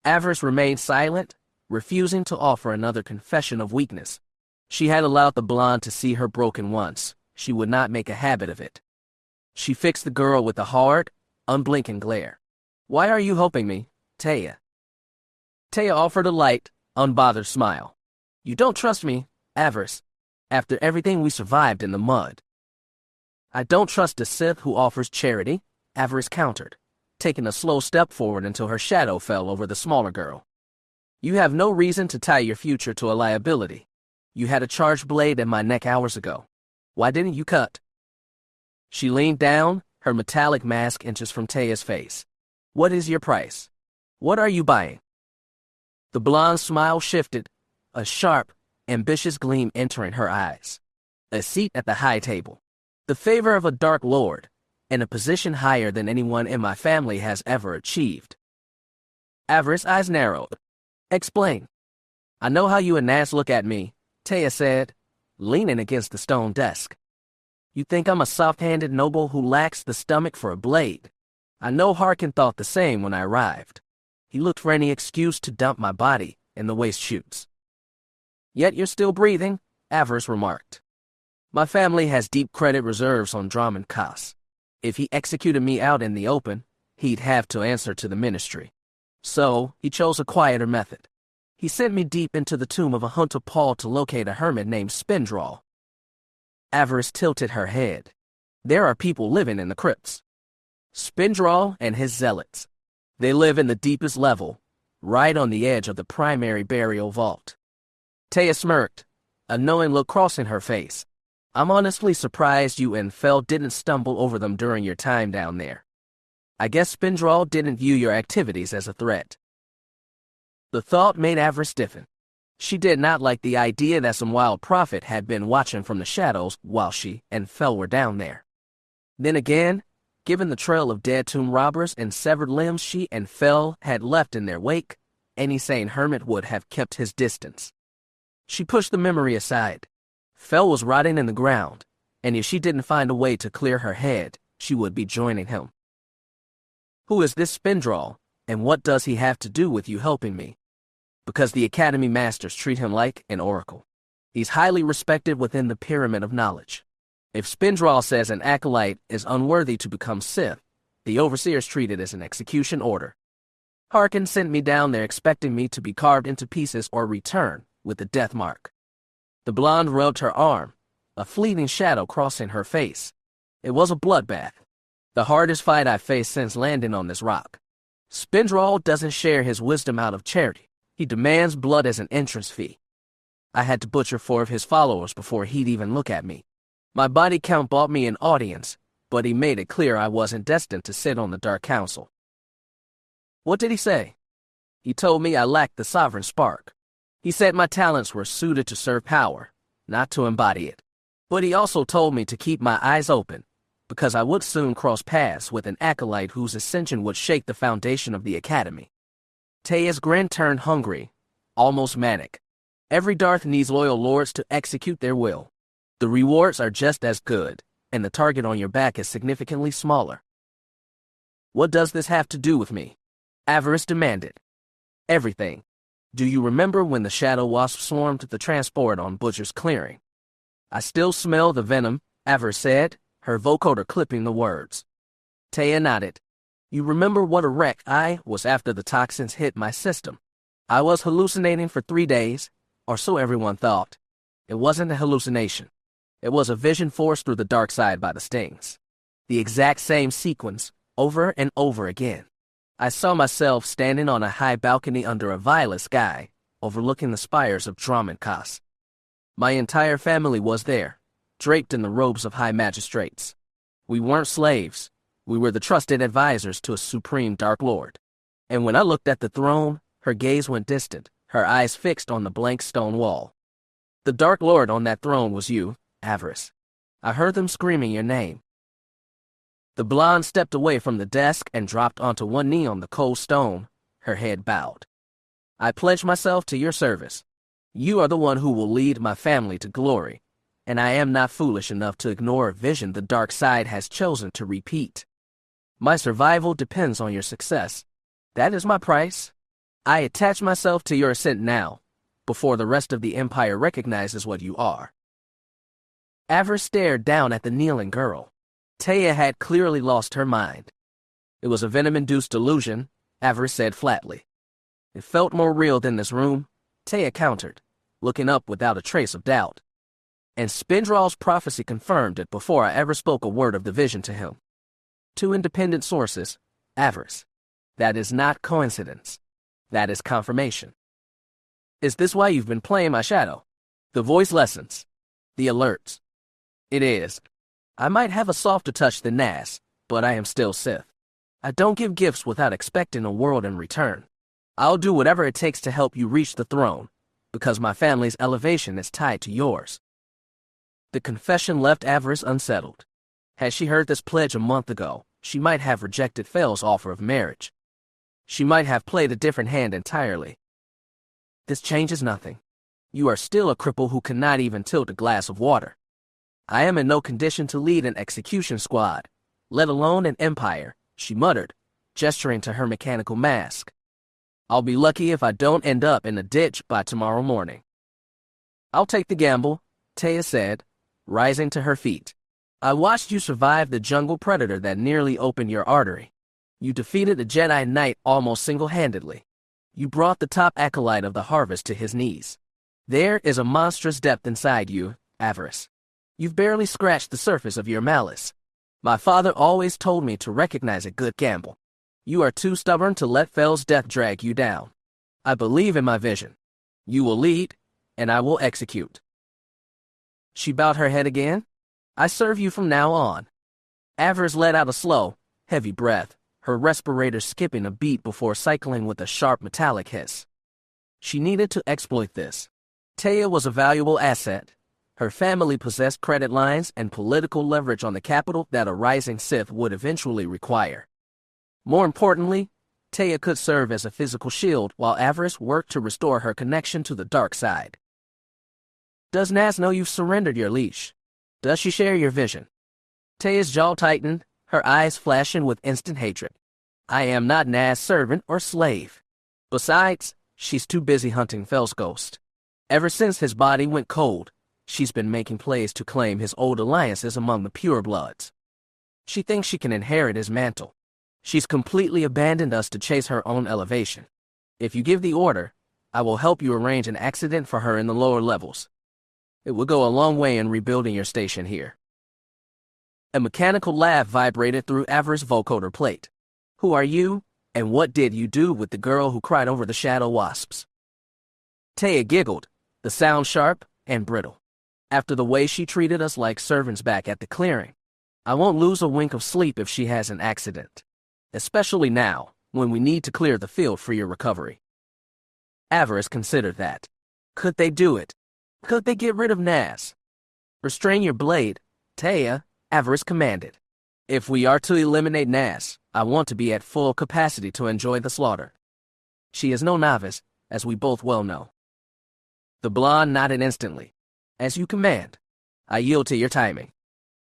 Avaryss remained silent, refusing to offer another confession of weakness. She had allowed the blonde to see her broken once. She would not make a habit of it. She fixed the girl with a hard, unblinking glare. "Why are you helping me, Taya?" Taya offered a light, unbothered smile. "You don't trust me, Avaryss. after everything we survived in the mud. I don't trust a Sith who offers charity, Avaryss countered, taking a slow step forward until her shadow fell over the smaller girl. You have no reason to tie your future to a liability. You had a charged blade in my neck hours ago. Why didn't you cut? She leaned down, her metallic mask inches from Taya's face. What is your price? What are you buying? The blonde smile shifted, a sharp, ambitious gleam entering her eyes. A seat at the high table. The favor of a Dark Lord, and a position higher than anyone in my family has ever achieved. Avaryss' eyes narrowed. Explain. I know how you and Naz look at me, Taya said, leaning against the stone desk. You think I'm a soft-handed noble who lacks the stomach for a blade. I know Harkin thought the same when I arrived. He looked for any excuse to dump my body in the waste chutes. Yet you're still breathing, Avaryss remarked. My family has deep credit reserves on Dromund Kaas. If he executed me out in the open, he'd have to answer to the ministry. So, he chose a quieter method. He sent me deep into the tomb of a Hunter Paul to locate a hermit named Spindral. Avaryss tilted her head. There are people living in the crypts. Spindral and his zealots. They live in the deepest level, right on the edge of the primary burial vault. Taya smirked, a knowing look crossing her face. I'm honestly surprised you and Fel didn't stumble over them during your time down there. I guess Spindral didn't view your activities as a threat. The thought made Avaryss stiffen. She did not like the idea that some wild prophet had been watching from the shadows while she and Fel were down there. Then again, given the trail of dead tomb robbers and severed limbs she and Fel had left in their wake, any sane hermit would have kept his distance. She pushed the memory aside. Fel was rotting in the ground, and if she didn't find a way to clear her head, she would be joining him. Who is this Spindral, and what does he have to do with you helping me? Because the Academy Masters treat him like an oracle. He's highly respected within the pyramid of knowledge. If Spindral says an acolyte is unworthy to become Sith, the Overseers treat it as an execution order. Harkin sent me down there expecting me to be carved into pieces or return with the death mark. The blonde rubbed her arm, a fleeting shadow crossing her face. It was a bloodbath. The hardest fight I've faced since landing on this rock. Spindral doesn't share his wisdom out of charity. He demands blood as an entrance fee. I had to butcher 4 of his followers before he'd even look at me. My body count bought me an audience, but he made it clear I wasn't destined to sit on the Dark Council. What did he say? He told me I lacked the sovereign spark. He said my talents were suited to serve power, not to embody it. But he also told me to keep my eyes open, because I would soon cross paths with an acolyte whose ascension would shake the foundation of the Academy. Taya's grin turned hungry, almost manic. Every Darth needs loyal lords to execute their will. The rewards are just as good, and the target on your back is significantly smaller. What does this have to do with me? Avaryss demanded. Everything. Do you remember when the shadow wasp swarmed the transport on Butcher's clearing? I still smell the venom, Avaryss said, her vocoder clipping the words. Taya nodded. You remember what a wreck I was after the toxins hit my system. I was hallucinating for 3 days, or so everyone thought. It wasn't a hallucination. It was a vision forced through the dark side by the stings. The exact same sequence, over and over again. I saw myself standing on a high balcony under a violet sky, overlooking the spires of Dromund Kaas. My entire family was there, draped in the robes of high magistrates. We weren't slaves. We were the trusted advisors to a supreme Dark Lord. And when I looked at the throne, her gaze went distant, her eyes fixed on the blank stone wall. The Dark Lord on that throne was you, Avaryss. I heard them screaming your name. The blonde stepped away from the desk and dropped onto one knee on the cold stone, her head bowed. I pledge myself to your service. You are the one who will lead my family to glory, and I am not foolish enough to ignore a vision the dark side has chosen to repeat. My survival depends on your success. That is my price. I attach myself to your ascent now, before the rest of the Empire recognizes what you are. Avaryss stared down at the kneeling girl. Taya had clearly lost her mind. It was a venom-induced delusion, Avaryss said flatly. It felt more real than this room, Taya countered, looking up without a trace of doubt. and Spindral's prophecy confirmed it before I ever spoke a word of the vision to him. 2 independent sources, Avaryss. That is not coincidence. That is confirmation. Is this why you've been playing my shadow? The voice lessons. The alerts. It is. I might have a softer touch than Nas, but I am still Sith. I don't give gifts without expecting a world in return. I'll do whatever it takes to help you reach the throne, because my family's elevation is tied to yours. The confession left Avaryss unsettled. Had she heard this pledge a month ago, she might have rejected Fel's offer of marriage. She might have played a different hand entirely. This changes nothing. You are still a cripple who cannot even tilt a glass of water. I am in no condition to lead an execution squad, let alone an empire, she muttered, gesturing to her mechanical mask. I'll be lucky if I don't end up in a ditch by tomorrow morning. I'll take the gamble, Taya said, rising to her feet. I watched you survive the jungle predator that nearly opened your artery. You defeated the Jedi Knight almost single-handedly. You brought the top acolyte of the harvest to his knees. There is a monstrous depth inside you, Avaryss. You've barely scratched the surface of your malice. My father always told me to recognize a good gamble. You are too stubborn to let Fel's death drag you down. I believe in my vision. You will lead, and I will execute. She bowed her head again. I serve you from now on. Avaryss let out a slow, heavy breath, her respirator skipping a beat before cycling with a sharp metallic hiss. She needed to exploit this. Taya was a valuable asset. Her family possessed credit lines and political leverage on the capital that a rising Sith would eventually require. More importantly, Taya could serve as a physical shield while Avaryss worked to restore her connection to the dark side. Does Nas know you've surrendered your leash? Does she share your vision? Taya's jaw tightened, her eyes flashing with instant hatred. I am not Nas' servant or slave. Besides, she's too busy hunting Fel's ghost. Ever since his body went cold, she's been making plays to claim his old alliances among the purebloods. She thinks she can inherit his mantle. She's completely abandoned us to chase her own elevation. If you give the order, I will help you arrange an accident for her in the lower levels. It will go a long way in rebuilding your station here. A mechanical laugh vibrated through Avaryss' vocoder plate. Who are you, and what did you do with the girl who cried over the shadow wasps? Taya giggled, the sound sharp and brittle. After the way she treated us like servants back at the clearing, I won't lose a wink of sleep if she has an accident. Especially now, when we need to clear the field for your recovery. Avaryss considered that. Could they do it? Could they get rid of Nas? Restrain your blade, Taya, Avaryss commanded. If we are to eliminate Nas, I want to be at full capacity to enjoy the slaughter. She is no novice, as we both well know. The blonde nodded instantly. As you command. I yield to your timing.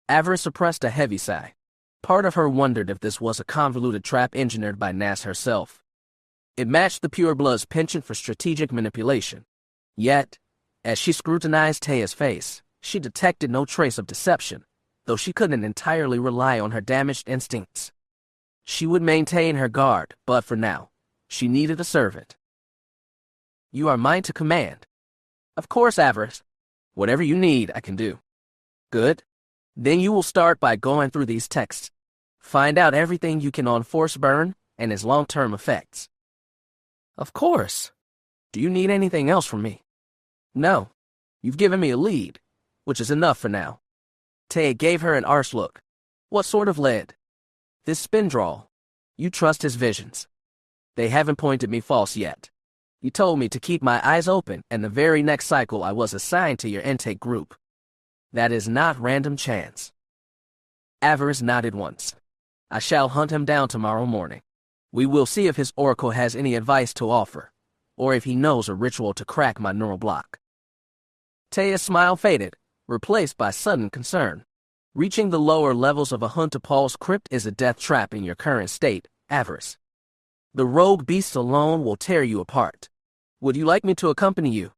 Avaryss suppressed a heavy sigh. Part of her wondered if this was a convoluted trap engineered by Nas herself. It matched the pureblood's penchant for strategic manipulation. Yet, as she scrutinized Taya's face, she detected no trace of deception, though she couldn't entirely rely on her damaged instincts. She would maintain her guard, but for now, she needed a servant. You are mine to command. Of course, Avaryss. Whatever you need, I can do. Good. Then you will start by going through these texts. Find out everything you can on Force Burn and its long-term effects. Of course. Do you need anything else from me? No. You've given me a lead, which is enough for now. Taya gave her an arch look. What sort of lead? This Spindral. You trust his visions. They haven't pointed me false yet. You told me to keep my eyes open, and the very next cycle I was assigned to your intake group. That is not random chance. Avaryss nodded once. I shall hunt him down tomorrow morning. We will see if his oracle has any advice to offer, or if he knows a ritual to crack my neural block. Taya's smile faded, replaced by sudden concern. Reaching the lower levels of a Huntapal's crypt is a death trap in your current state, Avaryss. The rogue beasts alone will tear you apart. Would you like me to accompany you?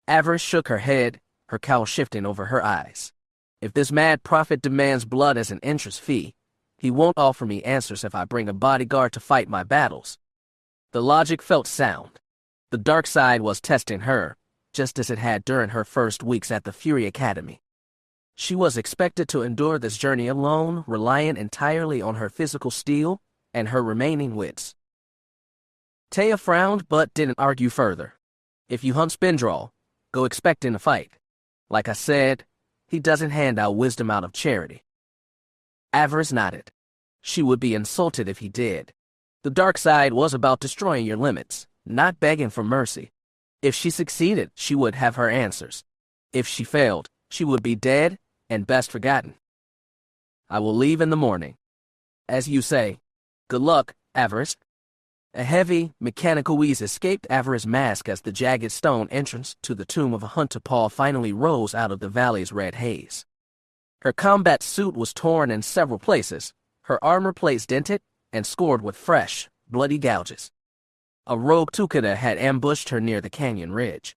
Avaryss shook her head, her cowl shifting over her eyes. If this mad prophet demands blood as an entrance fee, he won't offer me answers if I bring a bodyguard to fight my battles. The logic felt sound. The dark side was testing her, just as it had during her first weeks at the Fury Academy. She was expected to endure this journey alone, reliant entirely on her physical steel and her remaining wits. Taya frowned but didn't argue further. If you hunt Spindral, go expecting a fight. Like I said, he doesn't hand out wisdom out of charity. Avaryss nodded. She would be insulted if he did. The dark side was about destroying your limits, not begging for mercy. If she succeeded, she would have her answers. If she failed, she would be dead and best forgotten. I will leave in the morning. As you say. Good luck, Avaryss. A heavy, mechanical wheeze escaped Avaryss' mask as the jagged stone entrance to the tomb of a hunter Paul finally rose out of the valley's red haze. Her combat suit was torn in several places, her armor plates dented and scored with fresh, bloody gouges. A rogue Tukada had ambushed her near the canyon ridge.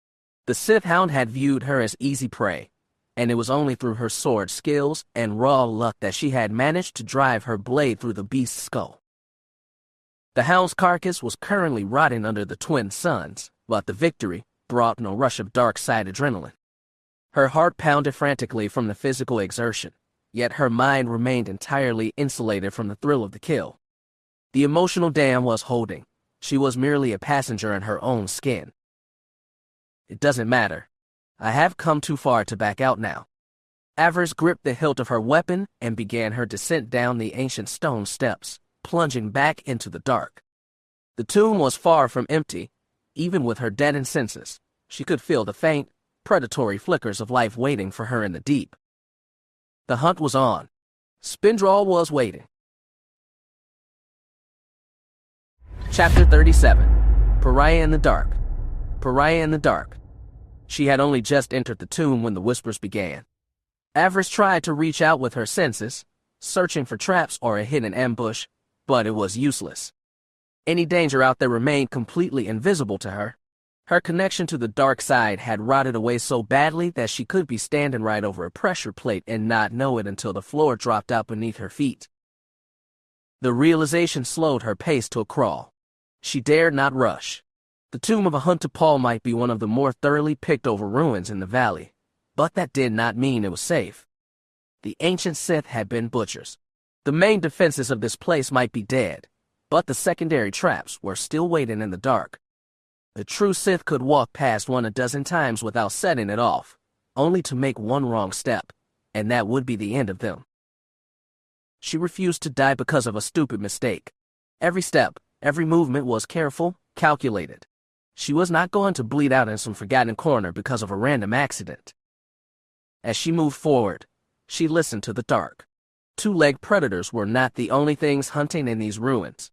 The Sith Hound had viewed her as easy prey, and it was only through her sword skills and raw luck that she had managed to drive her blade through the beast's skull. The Hound's carcass was currently rotting under the twin suns, but the victory brought no rush of dark side adrenaline. Her heart pounded frantically from the physical exertion, yet her mind remained entirely insulated from the thrill of the kill. The emotional dam was holding. She was merely a passenger in her own skin. It doesn't matter. I have come too far to back out now. Avaryss gripped the hilt of her weapon and began her descent down the ancient stone steps, plunging back into the dark. The tomb was far from empty. Even with her deadened senses, she could feel the faint, predatory flickers of life waiting for her in the deep. The hunt was on. Spindral was waiting. Chapter 37. Pariah in the Dark. Pariah in the Dark. She had only just entered the tomb when the whispers began. Avaryss tried to reach out with her senses, searching for traps or a hidden ambush, but it was useless. Any danger out there remained completely invisible to her. Her connection to the dark side had rotted away so badly that she could be standing right over a pressure plate and not know it until the floor dropped out beneath her feet. The realization slowed her pace to a crawl. She dared not rush. The tomb of a hunter Paul might be one of the more thoroughly picked over ruins in the valley, but that did not mean it was safe. The ancient Sith had been butchers. The main defenses of this place might be dead, but the secondary traps were still waiting in the dark. A true Sith could walk past one a dozen times without setting it off, only to make one wrong step, and that would be the end of them. She refused to die because of a stupid mistake. Every step, every movement was careful, calculated. She was not going to bleed out in some forgotten corner because of a random accident. As she moved forward, she listened to the dark. Two-legged predators were not the only things hunting in these ruins.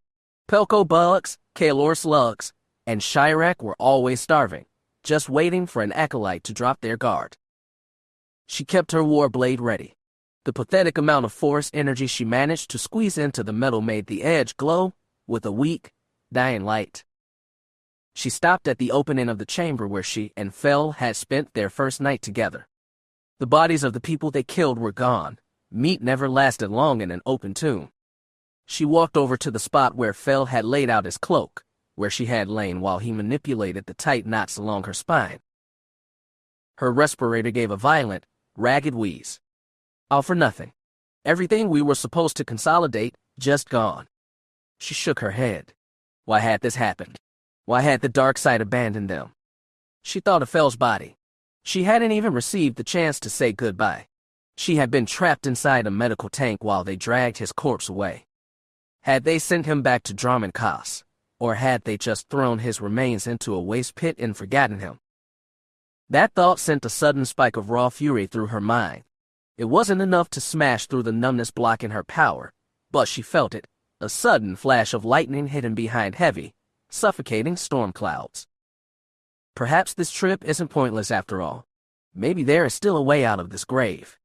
Pelko bugs, Kaelor slugs, and Chirac were always starving, just waiting for an acolyte to drop their guard. She kept her war blade ready. The pathetic amount of force energy she managed to squeeze into the metal made the edge glow with a weak, dying light. She stopped at the opening of the chamber where she and Fel had spent their first night together. The bodies of the people they killed were gone. Meat never lasted long in an open tomb. She walked over to the spot where Fel had laid out his cloak, where she had lain while he manipulated the tight knots along her spine. Her respirator gave a violent, ragged wheeze. All for nothing. Everything we were supposed to consolidate, just gone. She shook her head. Why had this happened? Why had the dark side abandoned them? She thought of Fel's body. She hadn't even received the chance to say goodbye. She had been trapped inside a medical tank while they dragged his corpse away. Had they sent him back to Dromund Kaas, or had they just thrown his remains into a waste pit and forgotten him? That thought sent a sudden spike of raw fury through her mind. It wasn't enough to smash through the numbness blocking her power, but she felt it, a sudden flash of lightning hidden behind heavy, suffocating storm clouds. Perhaps this trip isn't pointless after all. Maybe there is still a way out of this grave.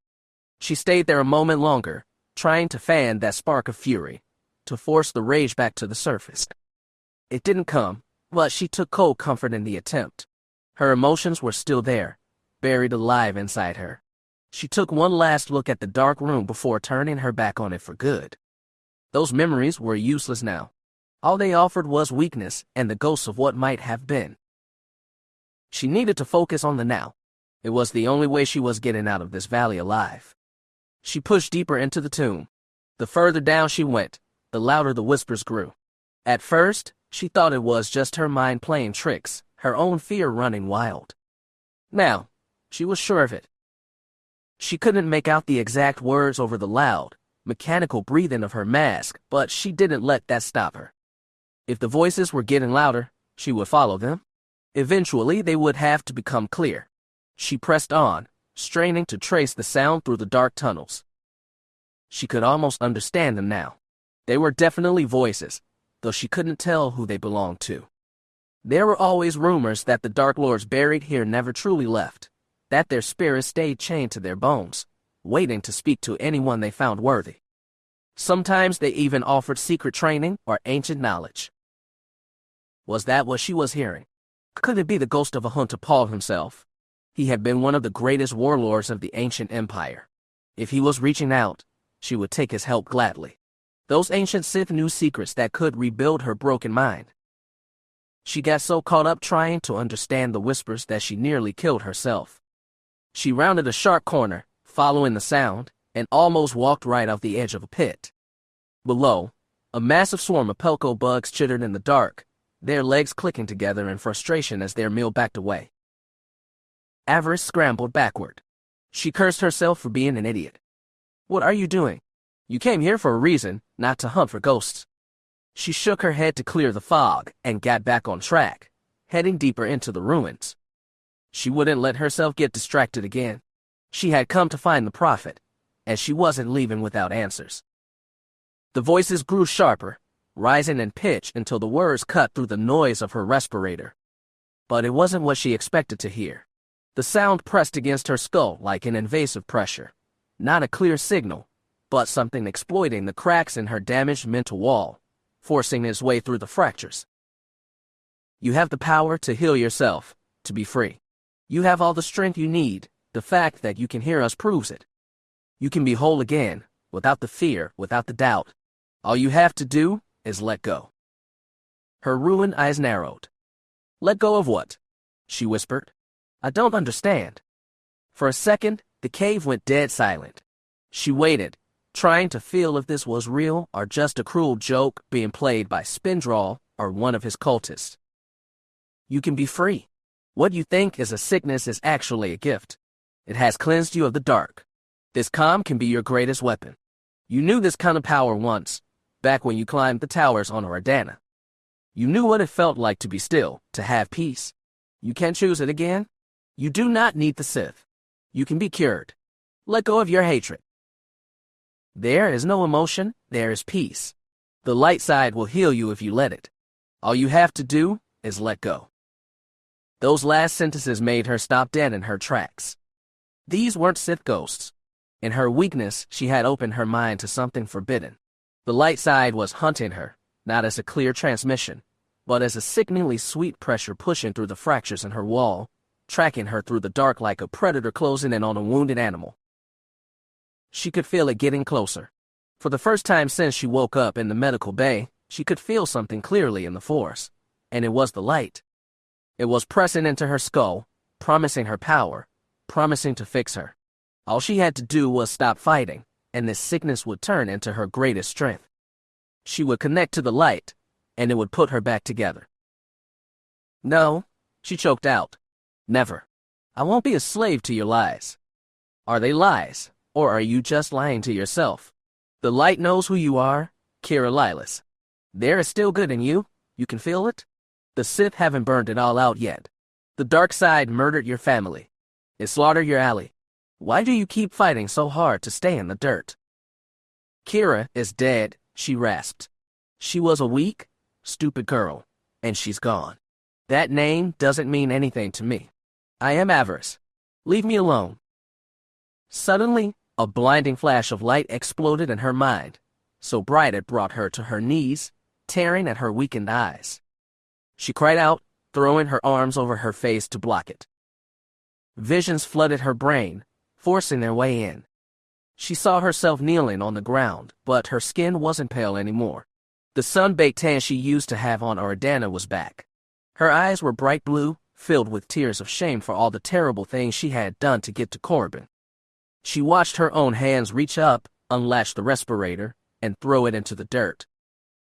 She stayed there a moment longer, trying to fan that spark of fury, to force the rage back to the surface. It didn't come, but she took cold comfort in the attempt. Her emotions were still there, buried alive inside her. She took one last look at the dark room before turning her back on it for good. Those memories were useless now. All they offered was weakness and the ghosts of what might have been. She needed to focus on the now. It was the only way she was getting out of this valley alive. She pushed deeper into the tomb. The further down she went, the louder the whispers grew. At first, she thought it was just her mind playing tricks, her own fear running wild. Now, she was sure of it. She couldn't make out the exact words over the loud, mechanical breathing of her mask, but she didn't let that stop her. If the voices were getting louder, she would follow them. Eventually, they would have to become clear. She pressed on, straining to trace the sound through the dark tunnels. She could almost understand them now. They were definitely voices, though she couldn't tell who they belonged to. There were always rumors that the Dark Lords buried here never truly left, that their spirits stayed chained to their bones, waiting to speak to anyone they found worthy. Sometimes they even offered secret training or ancient knowledge. Was that what she was hearing? Could it be the ghost of Ahunta Paul himself? He had been one of the greatest warlords of the ancient empire. If he was reaching out, she would take his help gladly. Those ancient Sith knew secrets that could rebuild her broken mind. She got so caught up trying to understand the whispers that she nearly killed herself. She rounded a sharp corner, following the sound, and almost walked right off the edge of a pit. Below, a massive swarm of pelco bugs chittered in the dark, their legs clicking together in frustration as their meal backed away. Avaryss scrambled backward. She cursed herself for being an idiot. What are you doing? You came here for a reason, not to hunt for ghosts. She shook her head to clear the fog and got back on track, heading deeper into the ruins. She wouldn't let herself get distracted again. She had come to find the prophet, and she wasn't leaving without answers. The voices grew sharper, rising in pitch until the words cut through the noise of her respirator. But it wasn't what she expected to hear. The sound pressed against her skull like an invasive pressure. Not a clear signal, but something exploiting the cracks in her damaged mental wall, forcing its way through the fractures. You have the power to heal yourself, to be free. You have all the strength you need. The fact that you can hear us proves it. You can be whole again, without the fear, without the doubt. All you have to do is let go. Her ruined eyes narrowed. Let go of what? She whispered. I don't understand. For a second, the cave went dead silent. She waited, trying to feel if this was real or just a cruel joke being played by Spindral or one of his cultists. You can be free. What you think is a sickness is actually a gift. It has cleansed you of the dark. This calm can be your greatest weapon. You knew this kind of power once, back when you climbed the towers on Oridanna. You knew what it felt like to be still, to have peace. You can't choose it again? You do not need the Sith. You can be cured. Let go of your hatred. There is no emotion, there is peace. The light side will heal you if you let it. All you have to do is let go. Those last sentences made her stop dead in her tracks. These weren't Sith ghosts. In her weakness, she had opened her mind to something forbidden. The light side was hunting her, not as a clear transmission, but as a sickeningly sweet pressure pushing through the fractures in her wall, tracking her through the dark like a predator closing in on a wounded animal. She could feel it getting closer. For the first time since she woke up in the medical bay, she could feel something clearly in the force, and it was the light. It was pressing into her skull, promising her power, promising to fix her. All she had to do was stop fighting, and this sickness would turn into her greatest strength. She would connect to the light, and it would put her back together. No, she choked out. Never. I won't be a slave to your lies. Are they lies, or are you just lying to yourself? The light knows who you are, Keera Lylos. There is still good in you. You can feel it. The Sith haven't burned it all out yet. The dark side murdered your family. It slaughtered your ally. Why do you keep fighting so hard to stay in the dirt? Keera is dead, she rasped. She was a weak, stupid girl, and she's gone. That name doesn't mean anything to me. I am Avaryss. Leave me alone. Suddenly, a blinding flash of light exploded in her mind, so bright it brought her to her knees, tearing at her weakened eyes. She cried out, throwing her arms over her face to block it. Visions flooded her brain, forcing their way in. She saw herself kneeling on the ground, but her skin wasn't pale anymore. The sun-baked tan she used to have on Oridanna was back. Her eyes were bright blue, filled with tears of shame for all the terrible things she had done to get to Corbin. She watched her own hands reach up, unlatch the respirator, and throw it into the dirt.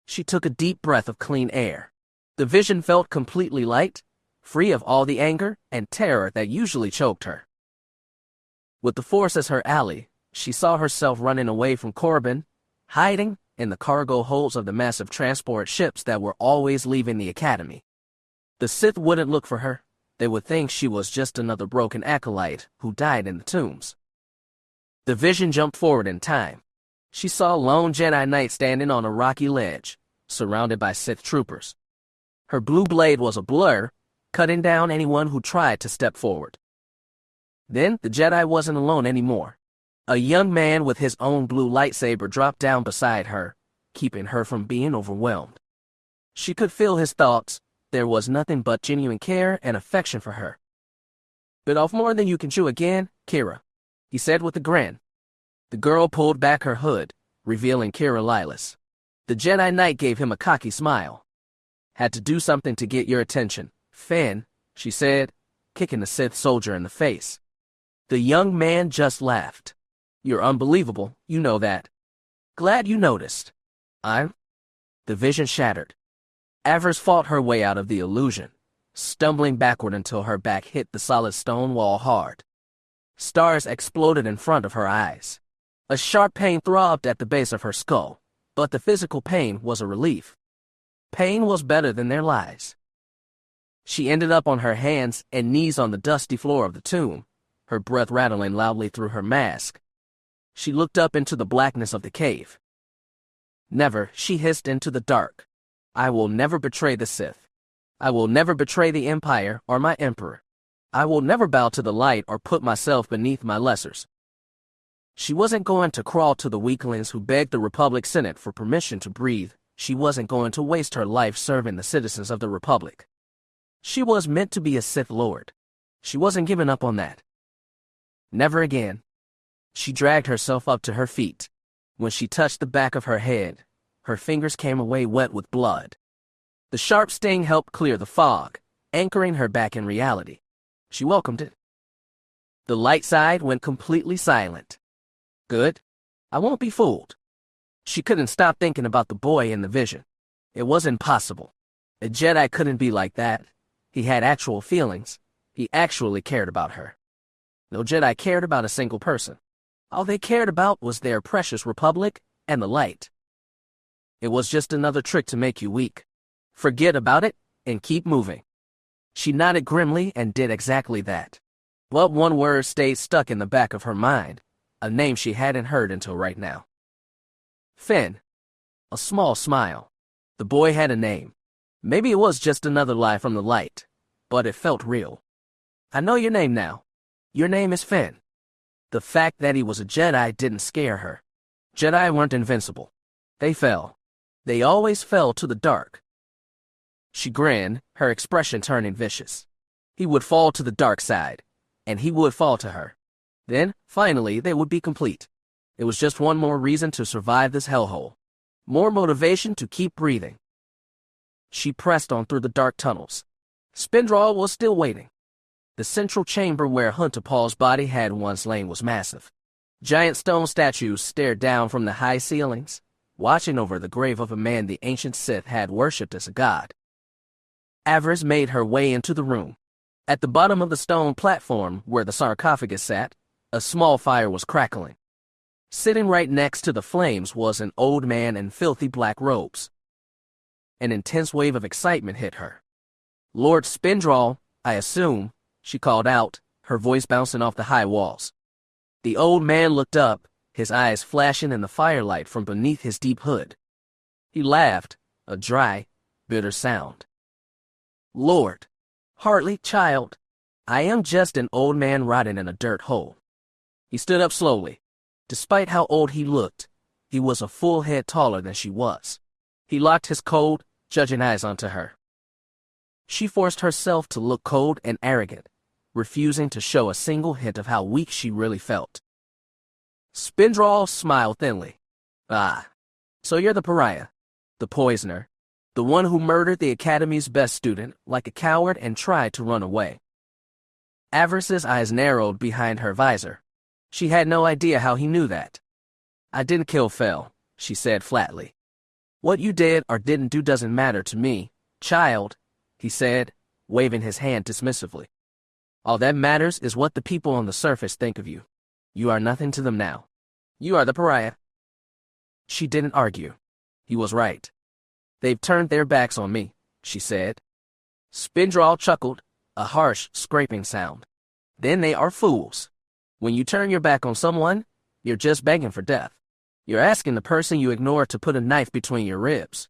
She took a deep breath of clean air. The vision felt completely light, free of all the anger and terror that usually choked her. With the Force as her ally, she saw herself running away from Corbin, hiding in the cargo holds of the massive transport ships that were always leaving the Academy. The Sith wouldn't look for her. They would think she was just another broken acolyte who died in the tombs. The vision jumped forward in time. She saw a lone Jedi Knight standing on a rocky ledge, surrounded by Sith troopers. Her blue blade was a blur, cutting down anyone who tried to step forward. Then the Jedi wasn't alone anymore. A young man with his own blue lightsaber dropped down beside her, keeping her from being overwhelmed. She could feel his thoughts. There was nothing but genuine care and affection for her. "Bit off more than you can chew again, Keera," he said with a grin. The girl pulled back her hood, revealing Keera Lylos. The Jedi Knight gave him a cocky smile. "Had to do something to get your attention, Finn," she said, kicking the Sith soldier in the face. The young man just laughed. "You're unbelievable, you know that. Glad you noticed." The vision shattered. Avaryss fought her way out of the illusion, stumbling backward until her back hit the solid stone wall hard. Stars exploded in front of her eyes. A sharp pain throbbed at the base of her skull, but the physical pain was a relief. Pain was better than their lies. She ended up on her hands and knees on the dusty floor of the tomb, her breath rattling loudly through her mask. She looked up into the blackness of the cave. "Never," she hissed into the dark. "I will never betray the Sith. I will never betray the Empire or my Emperor. I will never bow to the light or put myself beneath my lessers." She wasn't going to crawl to the weaklings who begged the Republic Senate for permission to breathe. She wasn't going to waste her life serving the citizens of the Republic. She was meant to be a Sith Lord. She wasn't giving up on that. Never again. She dragged herself up to her feet. When she touched the back of her head, her fingers came away wet with blood. The sharp sting helped clear the fog, anchoring her back in reality. She welcomed it. The light side went completely silent. Good. I won't be fooled. She couldn't stop thinking about the boy in the vision. It was impossible. A Jedi couldn't be like that. He had actual feelings. He actually cared about her. No Jedi cared about a single person. All they cared about was their precious Republic and the light. It was just another trick to make you weak. Forget about it and keep moving. She nodded grimly and did exactly that. But one word stayed stuck in the back of her mind, a name she hadn't heard until right now. Finn. A small smile. The boy had a name. Maybe it was just another lie from the light, but it felt real. "I know your name now. Your name is Finn." The fact that he was a Jedi didn't scare her. Jedi weren't invincible. They fell. They always fell to the dark. She grinned, her expression turning vicious. He would fall to the dark side, and he would fall to her. Then, finally, they would be complete. It was just one more reason to survive this hellhole. More motivation to keep breathing. She pressed on through the dark tunnels. Spindral was still waiting. The central chamber where Hunter Paul's body had once lain was massive. Giant stone statues stared down from the high ceilings, watching over the grave of a man the ancient Sith had worshipped as a god. Avaryss made her way into the room. At the bottom of the stone platform where the sarcophagus sat, a small fire was crackling. Sitting right next to the flames was an old man in filthy black robes. An intense wave of excitement hit her. "Lord Spindral, I assume," she called out, her voice bouncing off the high walls. The old man looked up, his eyes flashing in the firelight from beneath his deep hood. He laughed, a dry, bitter sound. "Lord, hardly, child. I am just an old man rotting in a dirt hole." He stood up slowly. Despite how old he looked, he was a full head taller than she was. He locked his cold, judging eyes onto her. She forced herself to look cold and arrogant, refusing to show a single hint of how weak she really felt. Spindral smiled thinly. "Ah, so you're the pariah, the poisoner, The one who murdered the Academy's best student like a coward and tried to run away. Avaryss's eyes narrowed behind her visor. She had no idea how he knew that. I didn't kill Fel, she said flatly. What you did or didn't do doesn't matter to me, child, he said, waving his hand dismissively. All that matters is what the people on the surface think of you. You are nothing to them now. You are the pariah. She didn't argue. He was right. They've turned their backs on me, she said. Spindral chuckled, a harsh, scraping sound. Then they are fools. When you turn your back on someone, you're just begging for death. You're asking the person you ignore to put a knife between your ribs.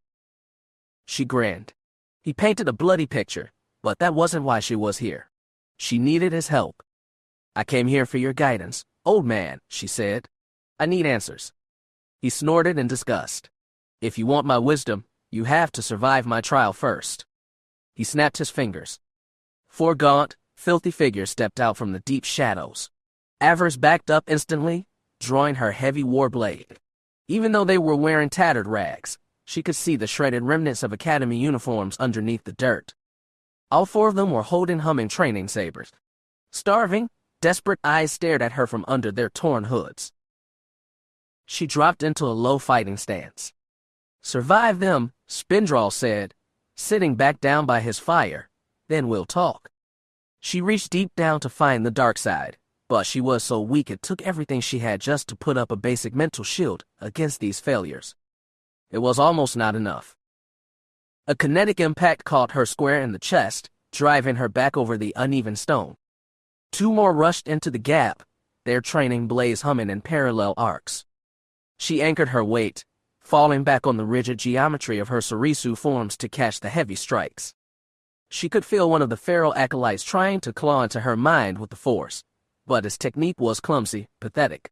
She grinned. He painted a bloody picture, but that wasn't why she was here. She needed his help. I came here for your guidance, old man, she said. I need answers. He snorted in disgust. If you want my wisdom, you have to survive my trial first. He snapped his fingers. Four gaunt, filthy figures stepped out from the deep shadows. Avaryss backed up instantly, drawing her heavy war blade. Even though they were wearing tattered rags, she could see the shredded remnants of academy uniforms underneath the dirt. All four of them were holding humming training sabers. Starving, desperate eyes stared at her from under their torn hoods. She dropped into a low fighting stance. Survive them, Spindral said, sitting back down by his fire. Then we'll talk. She reached deep down to find the dark side, but she was so weak it took everything she had just to put up a basic mental shield against these failures. It was almost not enough. A kinetic impact caught her square in the chest, driving her back over the uneven stone. Two more rushed into the gap, their training blaze humming in parallel arcs. She anchored her weight, falling back on the rigid geometry of her Sarisu forms to catch the heavy strikes. She could feel one of the feral acolytes trying to claw into her mind with the force, but his technique was clumsy, pathetic.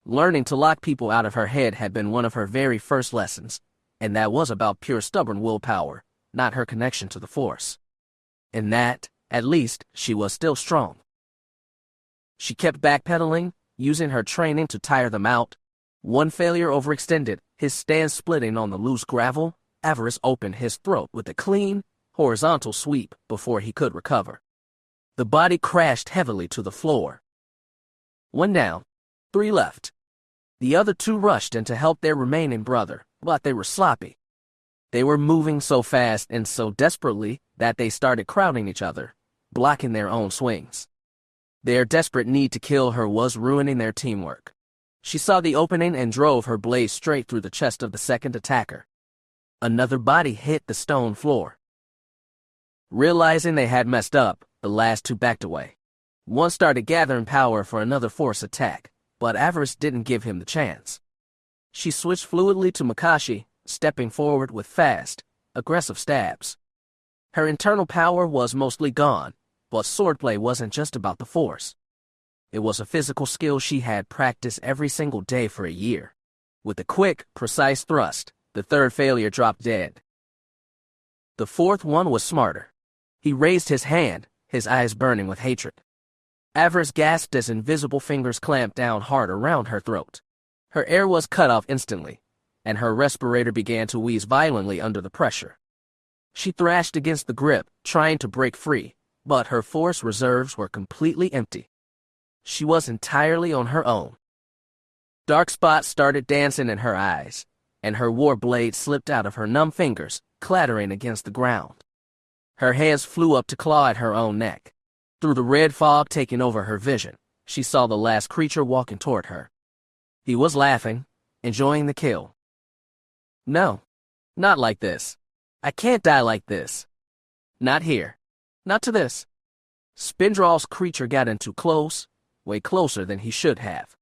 Learning to lock people out of her head had been one of her very first lessons, and that was about pure stubborn willpower, not her connection to the force. In that, at least, she was still strong. She kept backpedaling, using her training to tire them out. One failure overextended, his stance splitting on the loose gravel. Avaryss opened his throat with a clean, horizontal sweep before he could recover. The body crashed heavily to the floor. One down, three left. The other two rushed in to help their remaining brother, but they were sloppy. They were moving so fast and so desperately that they started crowding each other, blocking their own swings. Their desperate need to kill her was ruining their teamwork. She saw the opening and drove her blade straight through the chest of the second attacker. Another body hit the stone floor. Realizing they had messed up, the last two backed away. One started gathering power for another force attack, but Avaryss didn't give him the chance. She switched fluidly to Makati, stepping forward with fast, aggressive stabs. Her internal power was mostly gone, but swordplay wasn't just about the force. It was a physical skill she had practiced every single day for a year. With a quick, precise thrust, the third failure dropped dead. The fourth one was smarter. He raised his hand, his eyes burning with hatred. Avaryss gasped as invisible fingers clamped down hard around her throat. Her air was cut off instantly, and her respirator began to wheeze violently under the pressure. She thrashed against the grip, trying to break free, but her force reserves were completely empty. She was entirely on her own. Dark spots started dancing in her eyes, and her war blade slipped out of her numb fingers, clattering against the ground. Her hands flew up to claw at her own neck. Through the red fog taking over her vision, she saw the last creature walking toward her. He was laughing, enjoying the kill. No, not like this. I can't die like this. Not here. Not to this. Spindral's creature got in too close, way closer than he should have.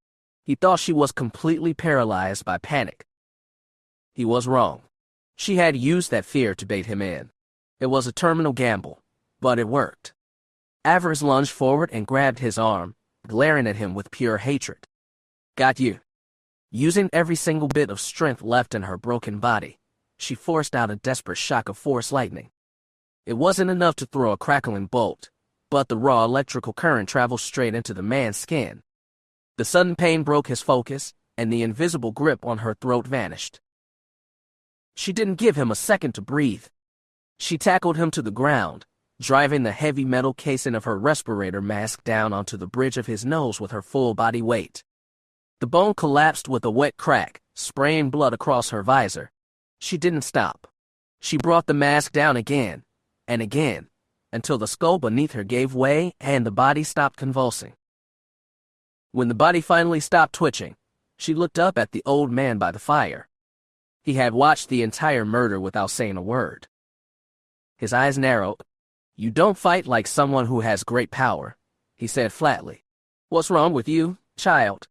He thought she was completely paralyzed by panic. He was wrong. She had used that fear to bait him in. It was a terminal gamble, but it worked. Avaryss lunged forward and grabbed his arm, glaring at him with pure hatred. Got you. Using every single bit of strength left in her broken body, she forced out a desperate shock of force lightning. It wasn't enough to throw a crackling bolt, but the raw electrical current traveled straight into the man's skin. The sudden pain broke his focus, and the invisible grip on her throat vanished. She didn't give him a second to breathe. She tackled him to the ground, driving the heavy metal casing of her respirator mask down onto the bridge of his nose with her full body weight. The bone collapsed with a wet crack, spraying blood across her visor. She didn't stop. She brought the mask down again, and again, until the skull beneath her gave way and the body stopped convulsing. When the body finally stopped twitching, she looked up at the old man by the fire. He had watched the entire murder without saying a word. His eyes narrowed. "You don't fight like someone who has great power," he said flatly. "What's wrong with you, child?"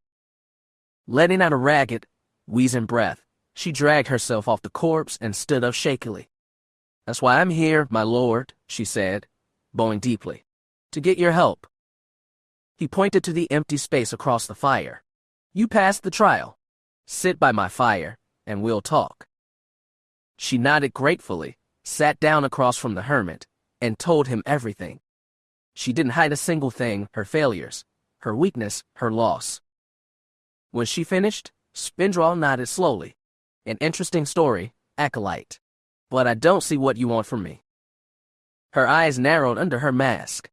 Letting out a ragged, wheezing breath, she dragged herself off the corpse and stood up shakily. "That's why I'm here, my lord," she said, bowing deeply. "To get your help." He pointed to the empty space across the fire. "You passed the trial. Sit by my fire, and we'll talk." She nodded gratefully, sat down across from the hermit, and told him everything. She didn't hide a single thing, her failures, her weakness, her loss. When she finished, Spindral nodded slowly. "An interesting story, Acolyte. But I don't see what you want from me." Her eyes narrowed under her mask.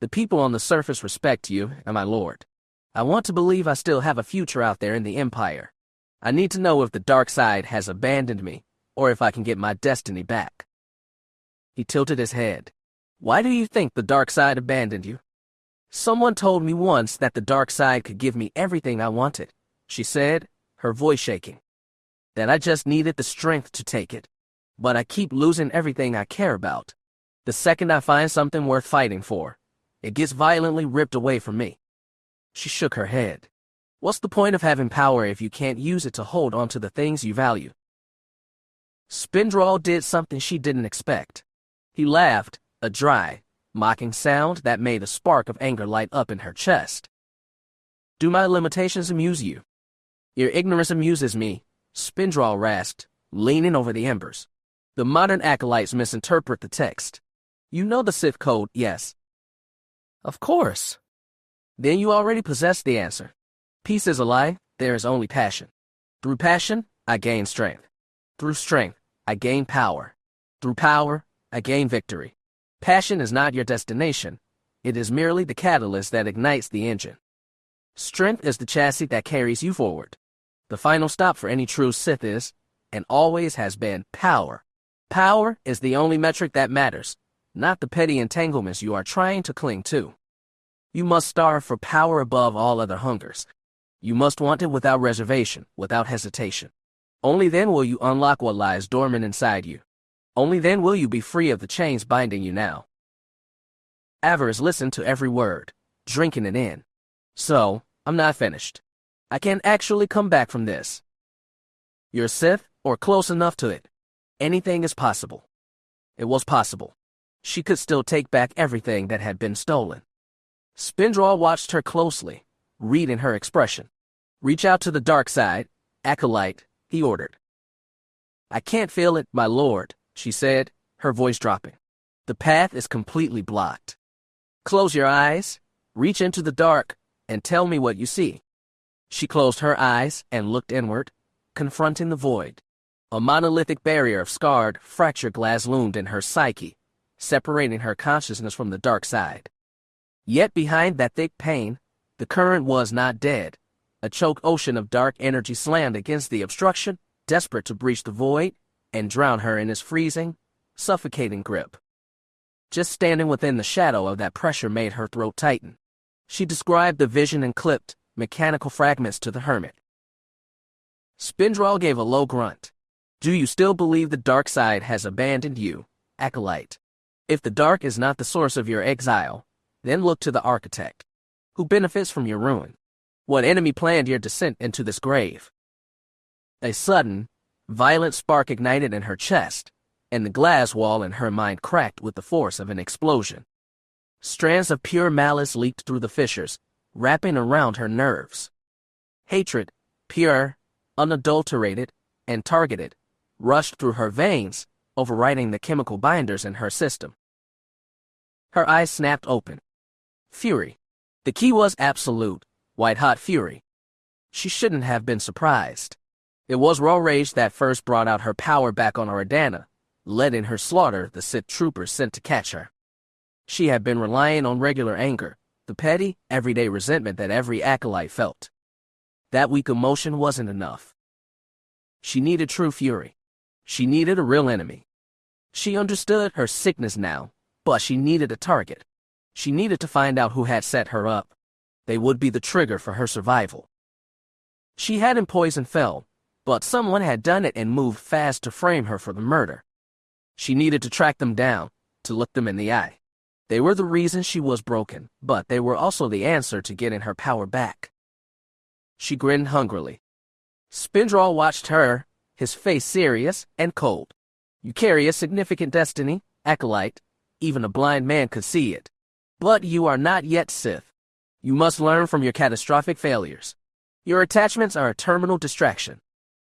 "The people on the surface respect you, and my lord. I want to believe I still have a future out there in the Empire. I need to know if the dark side has abandoned me, or if I can get my destiny back." He tilted his head. "Why do you think the dark side abandoned you?" "Someone told me once that the dark side could give me everything I wanted," she said, her voice shaking. "That I just needed the strength to take it. But I keep losing everything I care about. The second I find something worth fighting for, it gets violently ripped away from me." She shook her head. "What's the point of having power if you can't use it to hold on to the things you value?" Spindral did something she didn't expect. He laughed, a dry, mocking sound that made a spark of anger light up in her chest. "Do my limitations amuse you?" "Your ignorance amuses me," Spindral rasped, leaning over the embers. "The modern acolytes misinterpret the text. You know the Sith code, yes?" "Of course." "Then you already possess the answer. Peace is a lie, there is only passion. Through passion, I gain strength. Through strength, I gain power. Through power, I gain victory. Passion is not your destination. It is merely the catalyst that ignites the engine. Strength is the chassis that carries you forward. The final stop for any true Sith is, and always has been, power. Power is the only metric that matters, not the petty entanglements you are trying to cling to. You must starve for power above all other hungers. You must want it without reservation, without hesitation. Only then will you unlock what lies dormant inside you. Only then will you be free of the chains binding you now." Avaryss listened to every word, drinking it in. "So, I'm not finished. I can actually come back from this. You're Sith, or close enough to it. Anything is possible." It was possible. She could still take back everything that had been stolen. Spindral watched her closely, reading her expression. "Reach out to the dark side, Acolyte," he ordered. "I can't feel it, my lord," she said, her voice dropping. "The path is completely blocked. Close your eyes, reach into the dark, and tell me what you see." She closed her eyes and looked inward, confronting the void. A monolithic barrier of scarred, fractured glass loomed in her psyche, separating her consciousness from the dark side. Yet behind that thick pane, the current was not dead. A choked ocean of dark energy slammed against the obstruction, desperate to breach the void and drown her in its freezing, suffocating grip. Just standing within the shadow of that pressure made her throat tighten. She described the vision in clipped, mechanical fragments to the hermit. Spindral gave a low grunt. "Do you still believe the dark side has abandoned you, Acolyte? If the dark is not the source of your exile, then look to the architect. Who benefits from your ruin? What enemy planned your descent into this grave?" A sudden, violent spark ignited in her chest, and the glass wall in her mind cracked with the force of an explosion. Strands of pure malice leaked through the fissures, wrapping around her nerves. Hatred, pure, unadulterated, and targeted, rushed through her veins, overriding the chemical binders in her system. Her eyes snapped open. Fury. The key was absolute, white-hot fury. She shouldn't have been surprised. It was raw rage that first brought out her power back on Oridanna, letting her slaughter the Sith troopers sent to catch her. She had been relying on regular anger, the petty, everyday resentment that every acolyte felt. That weak emotion wasn't enough. She needed true fury. She needed a real enemy. She understood her sickness now, but she needed a target. She needed to find out who had set her up. They would be the trigger for her survival. She hadn't poisoned Fel, but someone had done it and moved fast to frame her for the murder. She needed to track them down, to look them in the eye. They were the reason she was broken, but they were also the answer to getting her power back. She grinned hungrily. Spindral watched her, his face serious and cold. You carry a significant destiny, acolyte. Even a blind man could see it. But you are not yet Sith. You must learn from your catastrophic failures. Your attachments are a terminal distraction.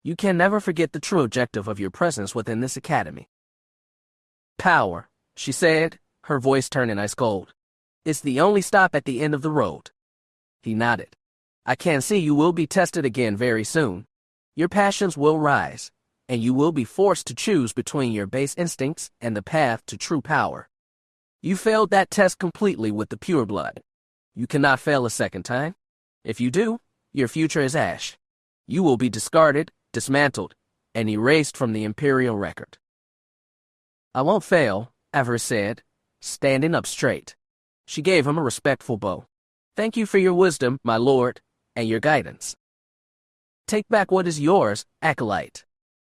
You can never forget the true objective of your presence within this academy. Power, she said, her voice turning ice cold. It's the only stop at the end of the road. He nodded. I can see you will be tested again very soon. Your passions will rise, and you will be forced to choose between your base instincts and the path to true power. You failed that test completely with the pureblood. You cannot fail a second time. If you do, your future is ash. You will be discarded, dismantled, and erased from the Imperial record. I won't fail, Avaryss said, standing up straight. She gave him a respectful bow. Thank you for your wisdom, my lord, and your guidance. Take back what is yours, acolyte.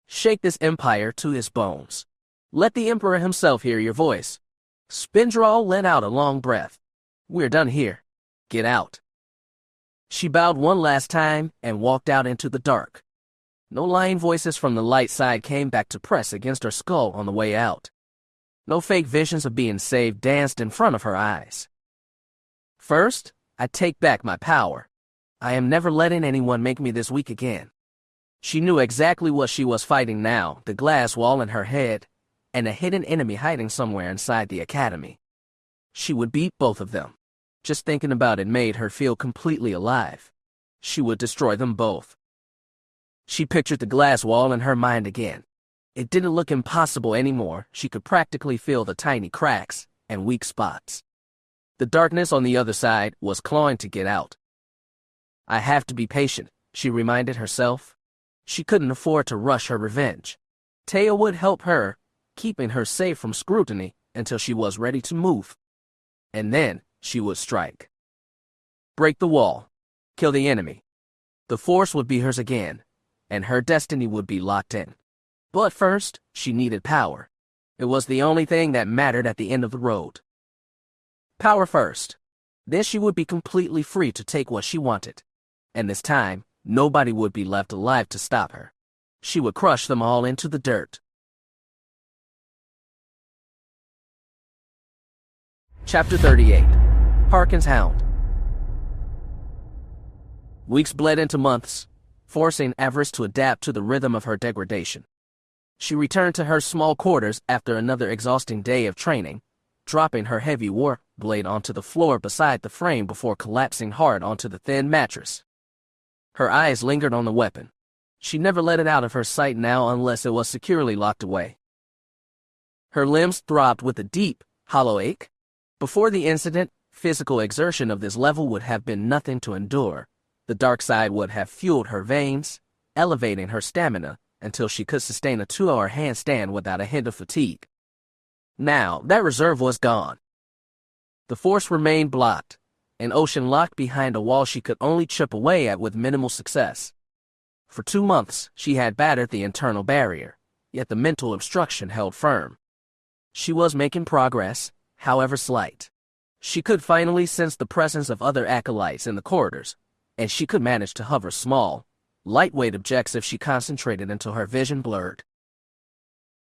Shake this empire to its bones. Let the Emperor himself hear your voice. Spindral let out a long breath. We're done here. Get out. She bowed one last time and walked out into the dark. No lying voices from the light side came back to press against her skull on the way out. No fake visions of being saved danced in front of her eyes. First, I take back my power. I am never letting anyone make me this weak again. She knew exactly what she was fighting now, the glass wall in her head, and a hidden enemy hiding somewhere inside the academy. She would beat both of them. Just thinking about it made her feel completely alive. She would destroy them both. She pictured the glass wall in her mind again. It didn't look impossible anymore. She could practically feel the tiny cracks and weak spots. The darkness on the other side was clawing to get out. I have to be patient, she reminded herself. She couldn't afford to rush her revenge. Taya would help her, keeping her safe from scrutiny until she was ready to move. And then she would strike. Break the wall. Kill the enemy. The Force would be hers again, and her destiny would be locked in. But first, she needed power. It was the only thing that mattered at the end of the road. Power first. Then she would be completely free to take what she wanted. And this time, nobody would be left alive to stop her. She would crush them all into the dirt. Chapter 38. Harkin's Hound. Weeks bled into months, forcing Avaryss to adapt to the rhythm of her degradation. She returned to her small quarters after another exhausting day of training, dropping her heavy war blade onto the floor beside the frame before collapsing hard onto the thin mattress. Her eyes lingered on the weapon. She never let it out of her sight now unless it was securely locked away. Her limbs throbbed with a deep, hollow ache. Before the incident, physical exertion of this level would have been nothing to endure. The dark side would have fueled her veins, elevating her stamina until she could sustain a 2-hour handstand without a hint of fatigue. Now, that reserve was gone. The Force remained blocked, an ocean locked behind a wall she could only chip away at with minimal success. For 2 months, she had battered the internal barrier, yet the mental obstruction held firm. She was making progress, however slight. She could finally sense the presence of other acolytes in the corridors, and she could manage to hover small, lightweight objects if she concentrated until her vision blurred.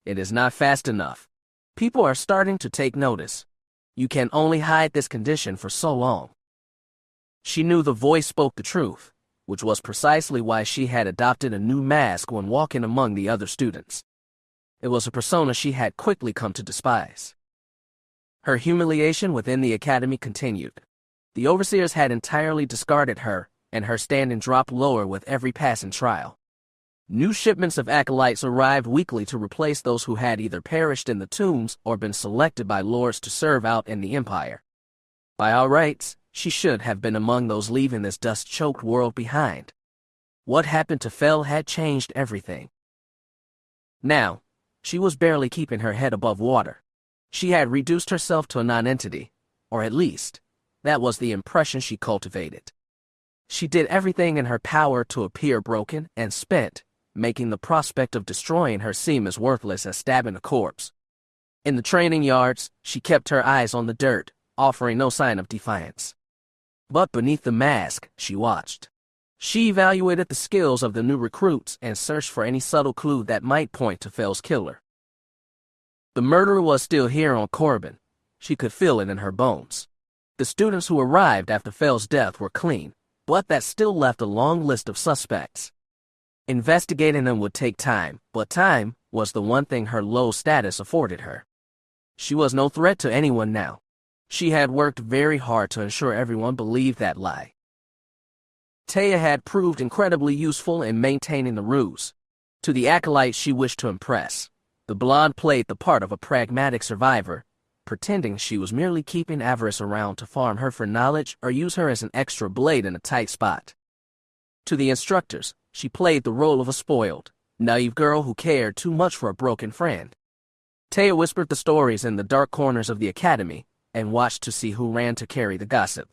It is not fast enough. People are starting to take notice. You can only hide this condition for so long. She knew the voice spoke the truth, which was precisely why she had adopted a new mask when walking among the other students. It was a persona she had quickly come to despise. Her humiliation within the academy continued. The overseers had entirely discarded her, and her standing dropped lower with every passing trial. New shipments of acolytes arrived weekly to replace those who had either perished in the tombs or been selected by lords to serve out in the Empire. By all rights, she should have been among those leaving this dust-choked world behind. What happened to Fel had changed everything. Now, she was barely keeping her head above water. She had reduced herself to a non-entity, or at least, that was the impression she cultivated. She did everything in her power to appear broken and spent, making the prospect of destroying her seem as worthless as stabbing a corpse. In the training yards, she kept her eyes on the dirt, offering no sign of defiance. But beneath the mask, she watched. She evaluated the skills of the new recruits and searched for any subtle clue that might point to Fel's killer. The murderer was still here on Korriban. She could feel it in her bones. The students who arrived after Fel's death were clean, but that still left a long list of suspects. Investigating them would take time, but time was the one thing her low status afforded her. She was no threat to anyone now. She had worked very hard to ensure everyone believed that lie. Taya had proved incredibly useful in maintaining the ruse. To the acolytes she wished to impress, the blonde played the part of a pragmatic survivor, pretending she was merely keeping Avaryss around to farm her for knowledge or use her as an extra blade in a tight spot. To the instructors, she played the role of a spoiled, naive girl who cared too much for a broken friend. Taya whispered the stories in the dark corners of the academy and watched to see who ran to carry the gossip.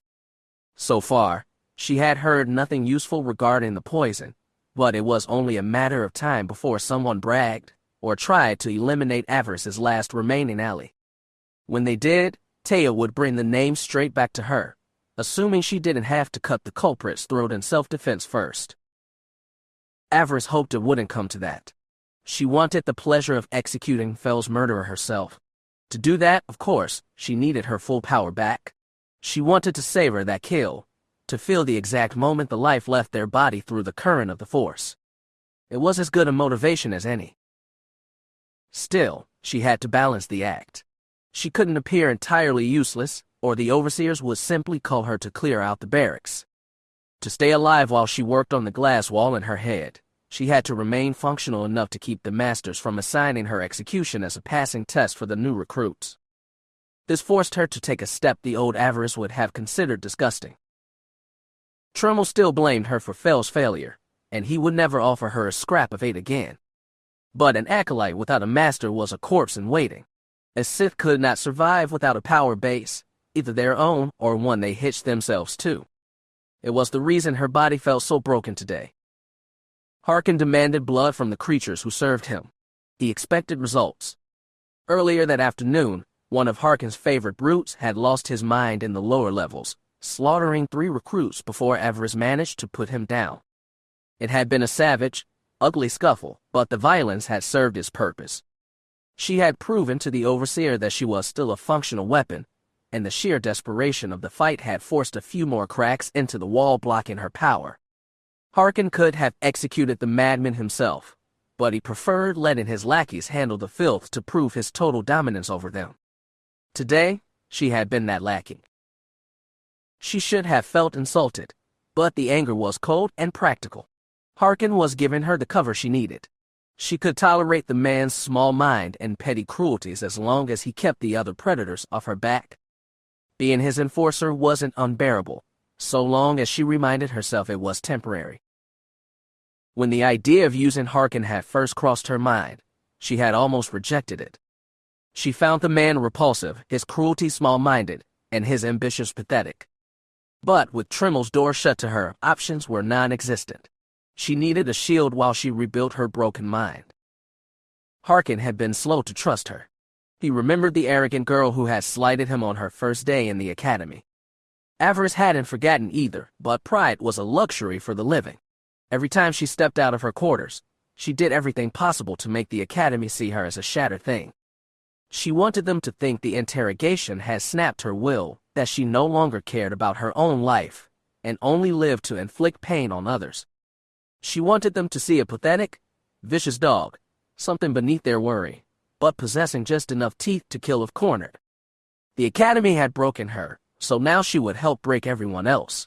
So far, she had heard nothing useful regarding the poison, but it was only a matter of time before someone bragged or tried to eliminate Avaryss's last remaining ally. When they did, Taya would bring the name straight back to her, assuming she didn't have to cut the culprit's throat in self-defense first. Avaryss hoped it wouldn't come to that. She wanted the pleasure of executing Fel's murderer herself. To do that, of course, she needed her full power back. She wanted to savor that kill, to feel the exact moment the life left their body through the current of the Force. It was as good a motivation as any. Still, she had to balance the act. She couldn't appear entirely useless, or the overseers would simply call her to clear out the barracks. To stay alive while she worked on the glass wall in her head, she had to remain functional enough to keep the masters from assigning her execution as a passing test for the new recruits. This forced her to take a step the old Avaryss would have considered disgusting. Trumbull still blamed her for Fel's failure, and he would never offer her a scrap of aid again. But an acolyte without a master was a corpse in waiting. A Sith could not survive without a power base, either their own or one they hitched themselves to. It was the reason her body felt so broken today. Harkin demanded blood from the creatures who served him. He expected results. Earlier that afternoon, one of Harkin's favorite brutes had lost his mind in the lower levels, slaughtering 3 recruits before Avaryss managed to put him down. It had been a savage, ugly scuffle, but the violence had served its purpose. She had proven to the overseer that she was still a functional weapon, and the sheer desperation of the fight had forced a few more cracks into the wall blocking her power. Harkin could have executed the madman himself, but he preferred letting his lackeys handle the filth to prove his total dominance over them. Today, she had been that lackey. She should have felt insulted, but the anger was cold and practical. Harkin was giving her the cover she needed. She could tolerate the man's small mind and petty cruelties as long as he kept the other predators off her back. Being his enforcer wasn't unbearable, so long as she reminded herself it was temporary. When the idea of using Harkin had first crossed her mind, she had almost rejected it. She found the man repulsive, his cruelty small-minded, and his ambitions pathetic. But with Trumbull's door shut to her, options were non-existent. She needed a shield while she rebuilt her broken mind. Harkin had been slow to trust her. He remembered the arrogant girl who had slighted him on her first day in the academy. Avaryss hadn't forgotten either, but pride was a luxury for the living. Every time she stepped out of her quarters, she did everything possible to make the academy see her as a shattered thing. She wanted them to think the interrogation had snapped her will, that she no longer cared about her own life, and only lived to inflict pain on others. She wanted them to see a pathetic, vicious dog, something beneath their worry, but possessing just enough teeth to kill if cornered. The academy had broken her, so now she would help break everyone else.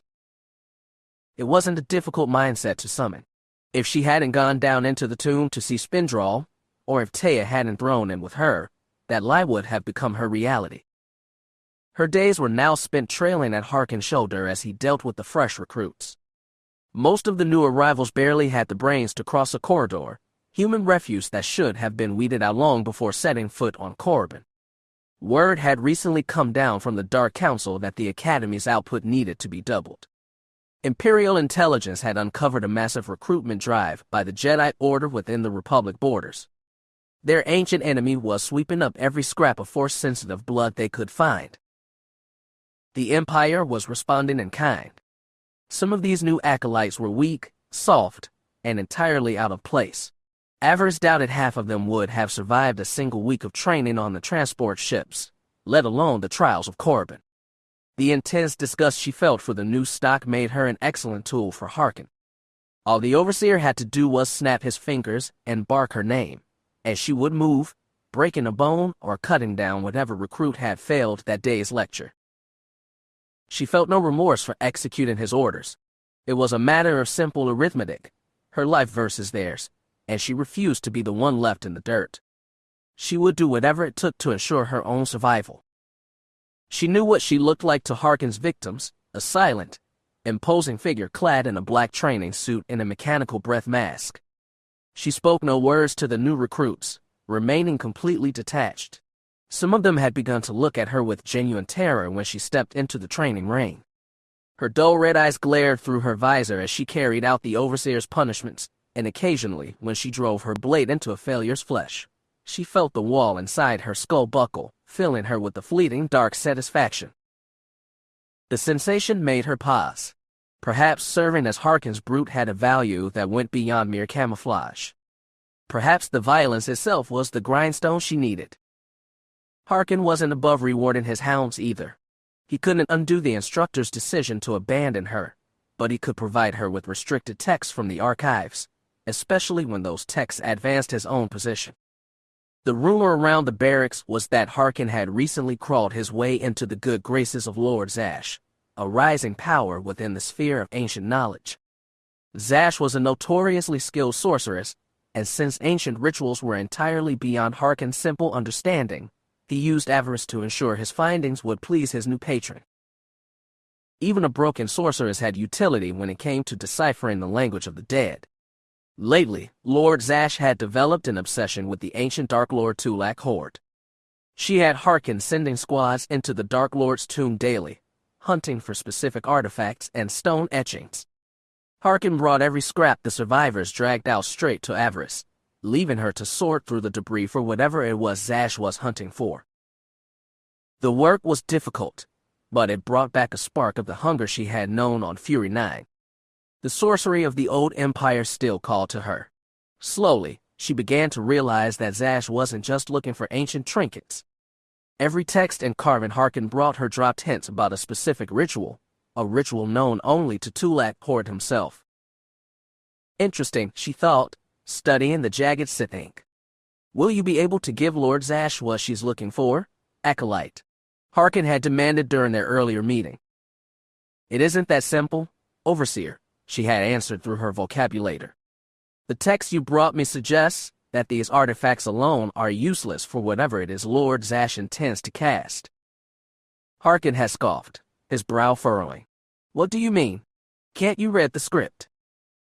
It wasn't a difficult mindset to summon. If she hadn't gone down into the tomb to see Spindral, or if Taya hadn't thrown in with her, that lie would have become her reality. Her days were now spent trailing at Harkin's shoulder as he dealt with the fresh recruits. Most of the new arrivals barely had the brains to cross a corridor, human refuse that should have been weeded out long before setting foot on Korriban. Word had recently come down from the Dark Council that the Academy's output needed to be doubled. Imperial intelligence had uncovered a massive recruitment drive by the Jedi Order within the Republic borders. Their ancient enemy was sweeping up every scrap of Force-sensitive blood they could find. The Empire was responding in kind. Some of these new acolytes were weak, soft, and entirely out of place. Avaryss doubted half of them would have survived a single week of training on the transport ships, let alone the trials of Korriban. The intense disgust she felt for the new stock made her an excellent tool for Harkin. All the Overseer had to do was snap his fingers and bark her name, and she would move, breaking a bone or cutting down whatever recruit had failed that day's lecture. She felt no remorse for executing his orders. It was a matter of simple arithmetic, her life versus theirs, and she refused to be the one left in the dirt. She would do whatever it took to ensure her own survival. She knew what she looked like to Harkin's victims, a silent, imposing figure clad in a black training suit and a mechanical breath mask. She spoke no words to the new recruits, remaining completely detached. Some of them had begun to look at her with genuine terror when she stepped into the training ring. Her dull red eyes glared through her visor as she carried out the Overseer's punishments, and occasionally, when she drove her blade into a failure's flesh, she felt the wall inside her skull buckle, filling her with a fleeting dark satisfaction. The sensation made her pause. Perhaps serving as Harkin's brute had a value that went beyond mere camouflage. Perhaps the violence itself was the grindstone she needed. Harkin wasn't above rewarding his hounds either. He couldn't undo the instructor's decision to abandon her, but he could provide her with restricted texts from the archives, especially when those texts advanced his own position. The rumor around the barracks was that Harkin had recently crawled his way into the good graces of Lord Zash, a rising power within the sphere of ancient knowledge. Zash was a notoriously skilled sorceress, and since ancient rituals were entirely beyond Harkin's simple understanding, he used Avaryss to ensure his findings would please his new patron. Even a broken sorceress had utility when it came to deciphering the language of the dead. Lately, Lord Zash had developed an obsession with the ancient Dark Lord Tulak horde. She had Harkin sending squads into the Dark Lord's tomb daily, hunting for specific artifacts and stone etchings. Harkin brought every scrap the survivors dragged out straight to Avaryss, leaving her to sort through the debris for whatever it was Zash was hunting for. The work was difficult, but it brought back a spark of the hunger she had known on Fury 9. The sorcery of the old empire still called to her. Slowly, she began to realize that Zash wasn't just looking for ancient trinkets. Every text and carving Harkin brought her dropped hints about a specific ritual, a ritual known only to Tulak Horde himself. Interesting, she thought, studying the jagged Sith ink. Will you be able to give Lord Zash what she's looking for, acolyte? Harkin had demanded during their earlier meeting. It isn't that simple, Overseer, she had answered through her vocabulator. The text you brought me suggests that these artifacts alone are useless for whatever it is Lord Zash intends to cast. Harkin had scoffed, his brow furrowing. What do you mean? Can't you read the script?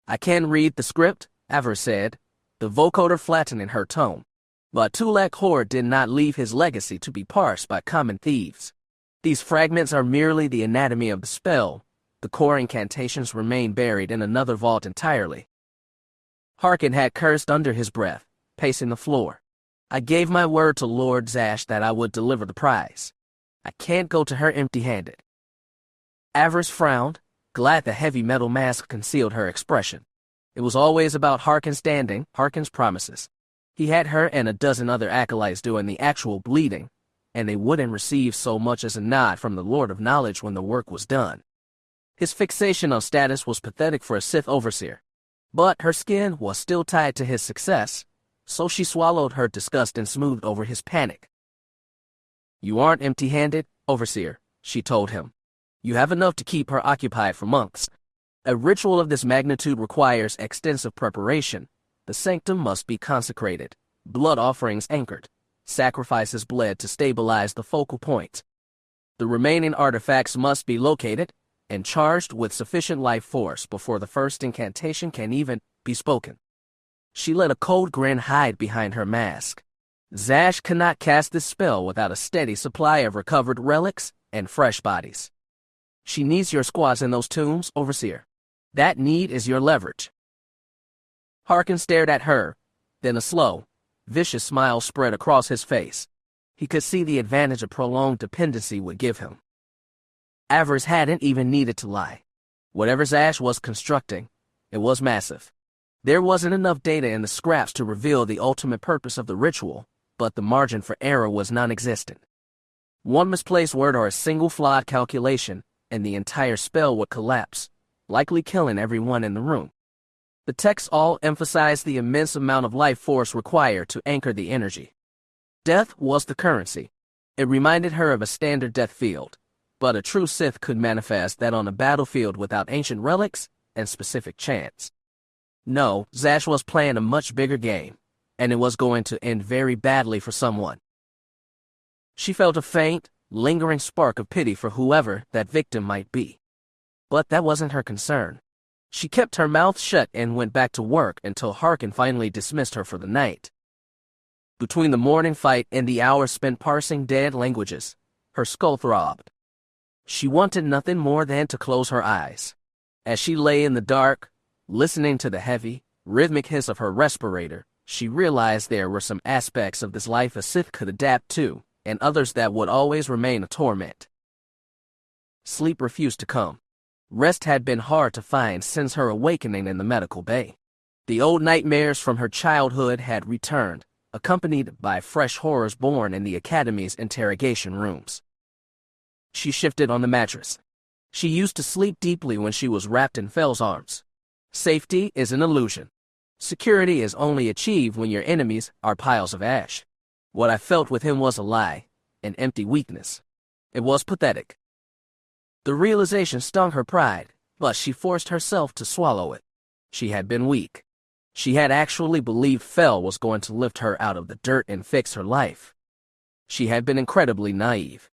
I can read the script, Avaryss said, the vocoder flattening her tone. But Tulak Horde did not leave his legacy to be parsed by common thieves. These fragments are merely the anatomy of the spell. The core incantations remain buried in another vault entirely. Harkin had cursed under his breath, pacing the floor. I gave my word to Lord Zash that I would deliver the prize. I can't go to her empty-handed. Avaryss frowned, glad the heavy metal mask concealed her expression. It was always about Harkin's standing, Harkin's promises. He had her and a dozen other acolytes doing the actual bleeding, and they wouldn't receive so much as a nod from the Lord of Knowledge when the work was done. His fixation on status was pathetic for a Sith Overseer, but her skin was still tied to his success, so she swallowed her disgust and smoothed over his panic. You aren't empty-handed, Overseer, she told him. You have enough to keep her occupied for months. A ritual of this magnitude requires extensive preparation. The sanctum must be consecrated, blood offerings anchored, sacrifices bled to stabilize the focal point. The remaining artifacts must be located and charged with sufficient life force before the first incantation can even be spoken. She let a cold grin hide behind her mask. Zash cannot cast this spell without a steady supply of recovered relics and fresh bodies. She needs your squads in those tombs, Overseer. That need is your leverage. Harkin stared at her, then a slow, vicious smile spread across his face. He could see the advantage a prolonged dependency would give him. Avaryss hadn't even needed to lie. Whatever Zash was constructing, it was massive. There wasn't enough data in the scraps to reveal the ultimate purpose of the ritual, but the margin for error was non-existent. One misplaced word or a single flawed calculation, and the entire spell would collapse, likely killing everyone in the room. The texts all emphasized the immense amount of life force required to anchor the energy. Death was the currency. It reminded her of a standard death field, but a true Sith could manifest that on a battlefield without ancient relics and specific chants. No, Zash was playing a much bigger game, and it was going to end very badly for someone. She felt a faint, lingering spark of pity for whoever that victim might be. But that wasn't her concern. She kept her mouth shut and went back to work until Harkin finally dismissed her for the night. Between the morning fight and the hours spent parsing dead languages, her skull throbbed. She wanted nothing more than to close her eyes. As she lay in the dark, listening to the heavy, rhythmic hiss of her respirator, she realized there were some aspects of this life a Sith could adapt to, and others that would always remain a torment. Sleep refused to come. Rest had been hard to find since her awakening in the medical bay. The old nightmares from her childhood had returned, accompanied by fresh horrors born in the Academy's interrogation rooms. She shifted on the mattress. She used to sleep deeply when she was wrapped in Fel's arms. Safety is an illusion. Security is only achieved when your enemies are piles of ash. What I felt with him was a lie, an empty weakness. It was pathetic. The realization stung her pride, but she forced herself to swallow it. She had been weak. She had actually believed Fel was going to lift her out of the dirt and fix her life. She had been incredibly naive.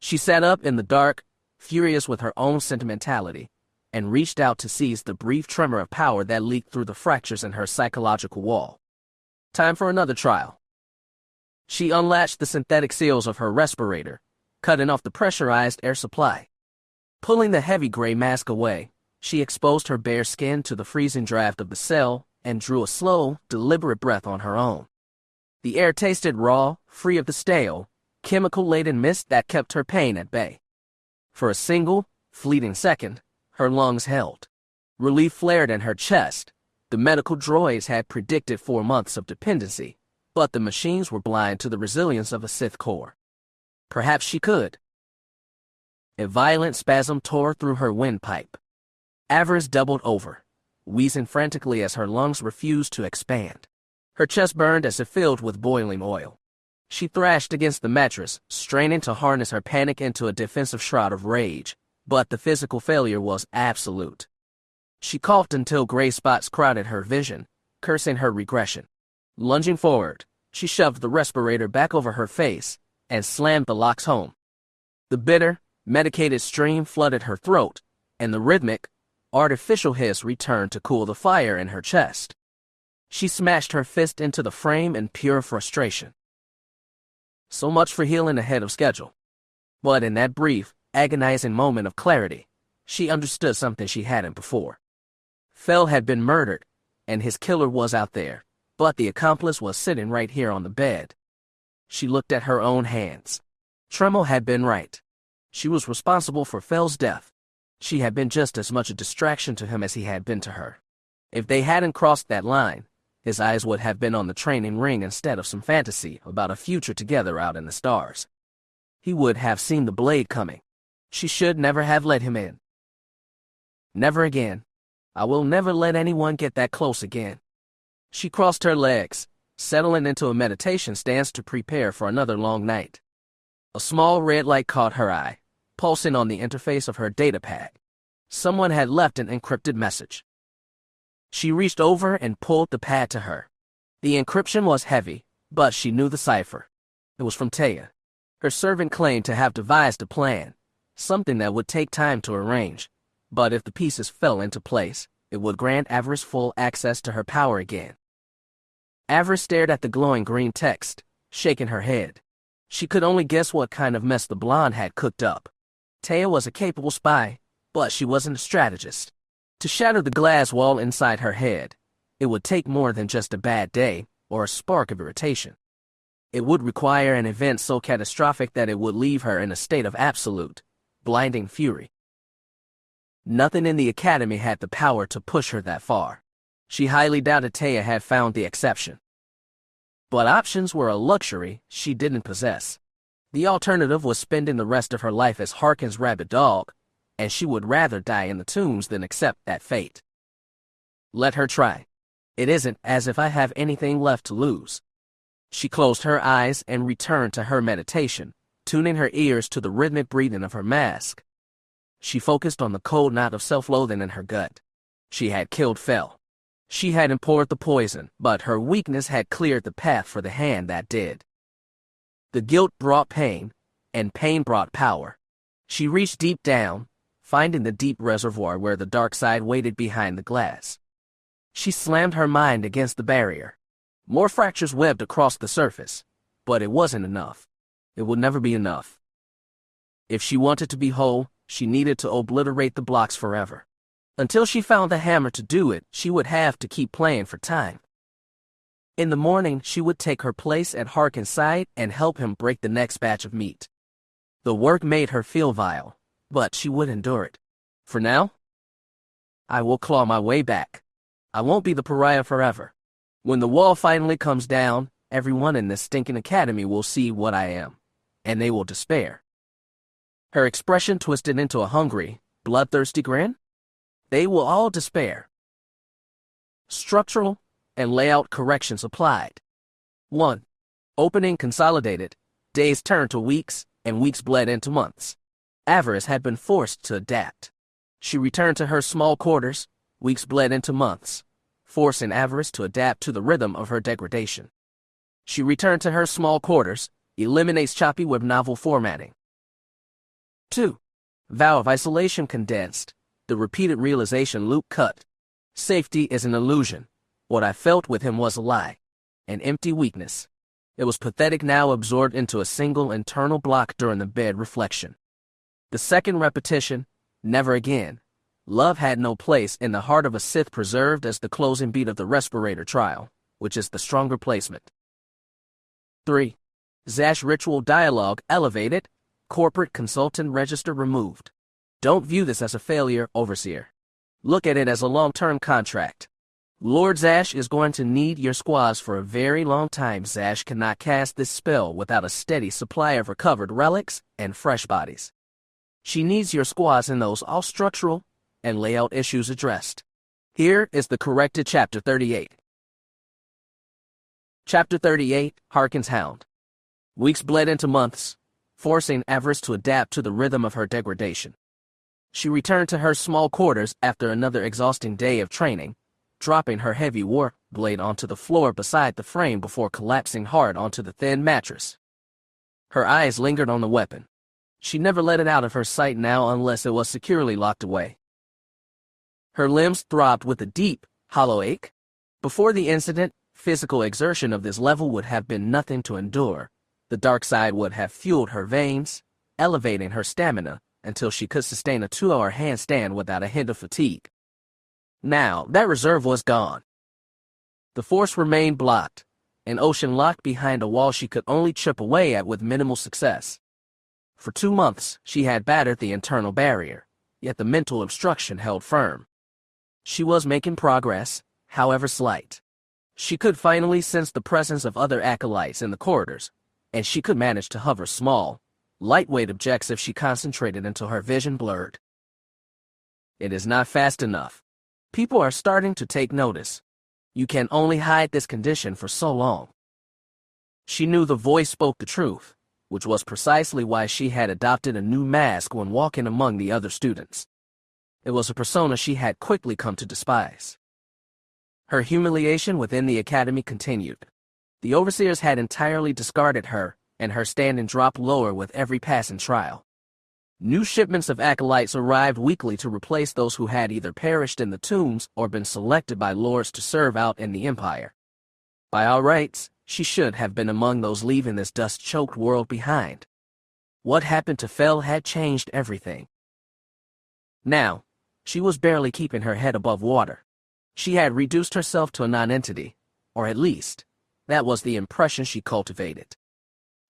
She sat up in the dark, furious with her own sentimentality, and reached out to seize the brief tremor of power that leaked through the fractures in her psychological wall. Time for another trial. She unlatched the synthetic seals of her respirator, cutting off the pressurized air supply. Pulling the heavy gray mask away, she exposed her bare skin to the freezing draft of the cell and drew a slow, deliberate breath on her own. The air tasted raw, free of the stale, chemical-laden mist that kept her pain at bay. For a single, fleeting second, her lungs held. Relief flared in her chest. The medical droids had predicted 4 months of dependency, but the machines were blind to the resilience of a Sith core. Perhaps she could. A violent spasm tore through her windpipe. Avaryss doubled over, wheezing frantically as her lungs refused to expand. Her chest burned as if filled with boiling oil. She thrashed against the mattress, straining to harness her panic into a defensive shroud of rage, but the physical failure was absolute. She coughed until gray spots crowded her vision, cursing her regression. Lunging forward, she shoved the respirator back over her face and slammed the locks home. The bitter, medicated stream flooded her throat, and the rhythmic, artificial hiss returned to cool the fire in her chest. She smashed her fist into the frame in pure frustration. So much for healing ahead of schedule. But in that brief, agonizing moment of clarity, she understood something she hadn't before. Fel had been murdered, and his killer was out there, but the accomplice was sitting right here on the bed. She looked at her own hands. Tremel had been right. She was responsible for Fel's death. She had been just as much a distraction to him as he had been to her. If they hadn't crossed that line, his eyes would have been on the training ring instead of some fantasy about a future together out in the stars. He would have seen the blade coming. She should never have let him in. Never again. I will never let anyone get that close again. She crossed her legs, settling into a meditation stance to prepare for another long night. A small red light caught her eye, pulsing on the interface of her data pad. Someone had left an encrypted message. She reached over and pulled the pad to her. The encryption was heavy, but she knew the cipher. It was from Taya. Her servant claimed to have devised a plan, something that would take time to arrange, but if the pieces fell into place, it would grant Avaryss full access to her power again. Avaryss stared at the glowing green text, shaking her head. She could only guess what kind of mess the blonde had cooked up. Taya was a capable spy, but she wasn't a strategist. To shatter the glass wall inside her head, it would take more than just a bad day or a spark of irritation. It would require an event so catastrophic that it would leave her in a state of absolute, blinding fury. Nothing in the academy had the power to push her that far. She highly doubted Taya had found the exception. But options were a luxury she didn't possess. The alternative was spending the rest of her life as Harkin's rabid dog, and she would rather die in the tombs than accept that fate. Let her try. It isn't as if I have anything left to lose. She closed her eyes and returned to her meditation, tuning her ears to the rhythmic breathing of her mask. She focused on the cold knot of self-loathing in her gut. She had killed Fel. She had poured the poison, but her weakness had cleared the path for the hand that did. The guilt brought pain, and pain brought power. She reached deep down, finding the deep reservoir where the dark side waited behind the glass. She slammed her mind against the barrier. More fractures webbed across the surface, but it wasn't enough. It would never be enough. If she wanted to be whole, she needed to obliterate the blocks forever. Until she found the hammer to do it, she would have to keep playing for time. In the morning, she would take her place at Harkin's side and help him break the next batch of meat. The work made her feel vile, but she would endure it. For now, I will claw my way back. I won't be the pariah forever. When the wall finally comes down, everyone in this stinking academy will see what I am, and they will despair. Her expression twisted into a hungry, bloodthirsty grin. They will all despair. Structural and layout corrections applied. 1. Opening consolidated. Days turned to weeks, and weeks bled into months. Avaryss had been forced to adapt. She returned to her small quarters. Weeks bled into months, forcing Avaryss to adapt to the rhythm of her degradation. She returned to her small quarters, eliminates choppy web novel formatting. 2. Vow of isolation condensed. The repeated realization loop cut. Safety is an illusion. What I felt with him was a lie. An empty weakness. It was pathetic now absorbed into a single internal block during the bed reflection. The second repetition, never again. Love had no place in the heart of a Sith preserved as the closing beat of the respirator trial, which is the stronger placement. 3. Zash ritual dialogue elevated. Corporate consultant register removed. Don't view this as a failure, Overseer. Look at it as a long-term contract. Lord Zash is going to need your squads for a very long time. Zash cannot cast this spell without a steady supply of recovered relics and fresh bodies. She needs your squads in those all structural and layout issues addressed. Here is the corrected Chapter 38. Chapter 38, Harkin's Hound. Weeks bled into months, forcing Avaryss to adapt to the rhythm of her degradation. She returned to her small quarters after another exhausting day of training, dropping her heavy war blade onto the floor beside the frame before collapsing hard onto the thin mattress. Her eyes lingered on the weapon. She never let it out of her sight now unless it was securely locked away. Her limbs throbbed with a deep, hollow ache. Before the incident, physical exertion of this level would have been nothing to endure. The dark side would have fueled her veins, elevating her stamina until she could sustain a 2-hour handstand without a hint of fatigue. Now, that reserve was gone. The force remained blocked, an ocean locked behind a wall she could only chip away at with minimal success. For 2 months, she had battered the internal barrier, yet the mental obstruction held firm. She was making progress, however slight. She could finally sense the presence of other acolytes in the corridors, and she could manage to hover small, lightweight objects if she concentrated until her vision blurred. It is not fast enough. People are starting to take notice. You can only hide this condition for so long. She knew the voice spoke the truth, which was precisely why she had adopted a new mask when walking among the other students. It was a persona she had quickly come to despise. Her humiliation within the academy continued. The overseers had entirely discarded her, and her standing dropped lower with every passing trial. New shipments of acolytes arrived weekly to replace those who had either perished in the tombs or been selected by lords to serve out in the Empire. By all rights, she should have been among those leaving this dust-choked world behind. What happened to Fel had changed everything. Now, she was barely keeping her head above water. She had reduced herself to a non-entity, or at least, that was the impression she cultivated.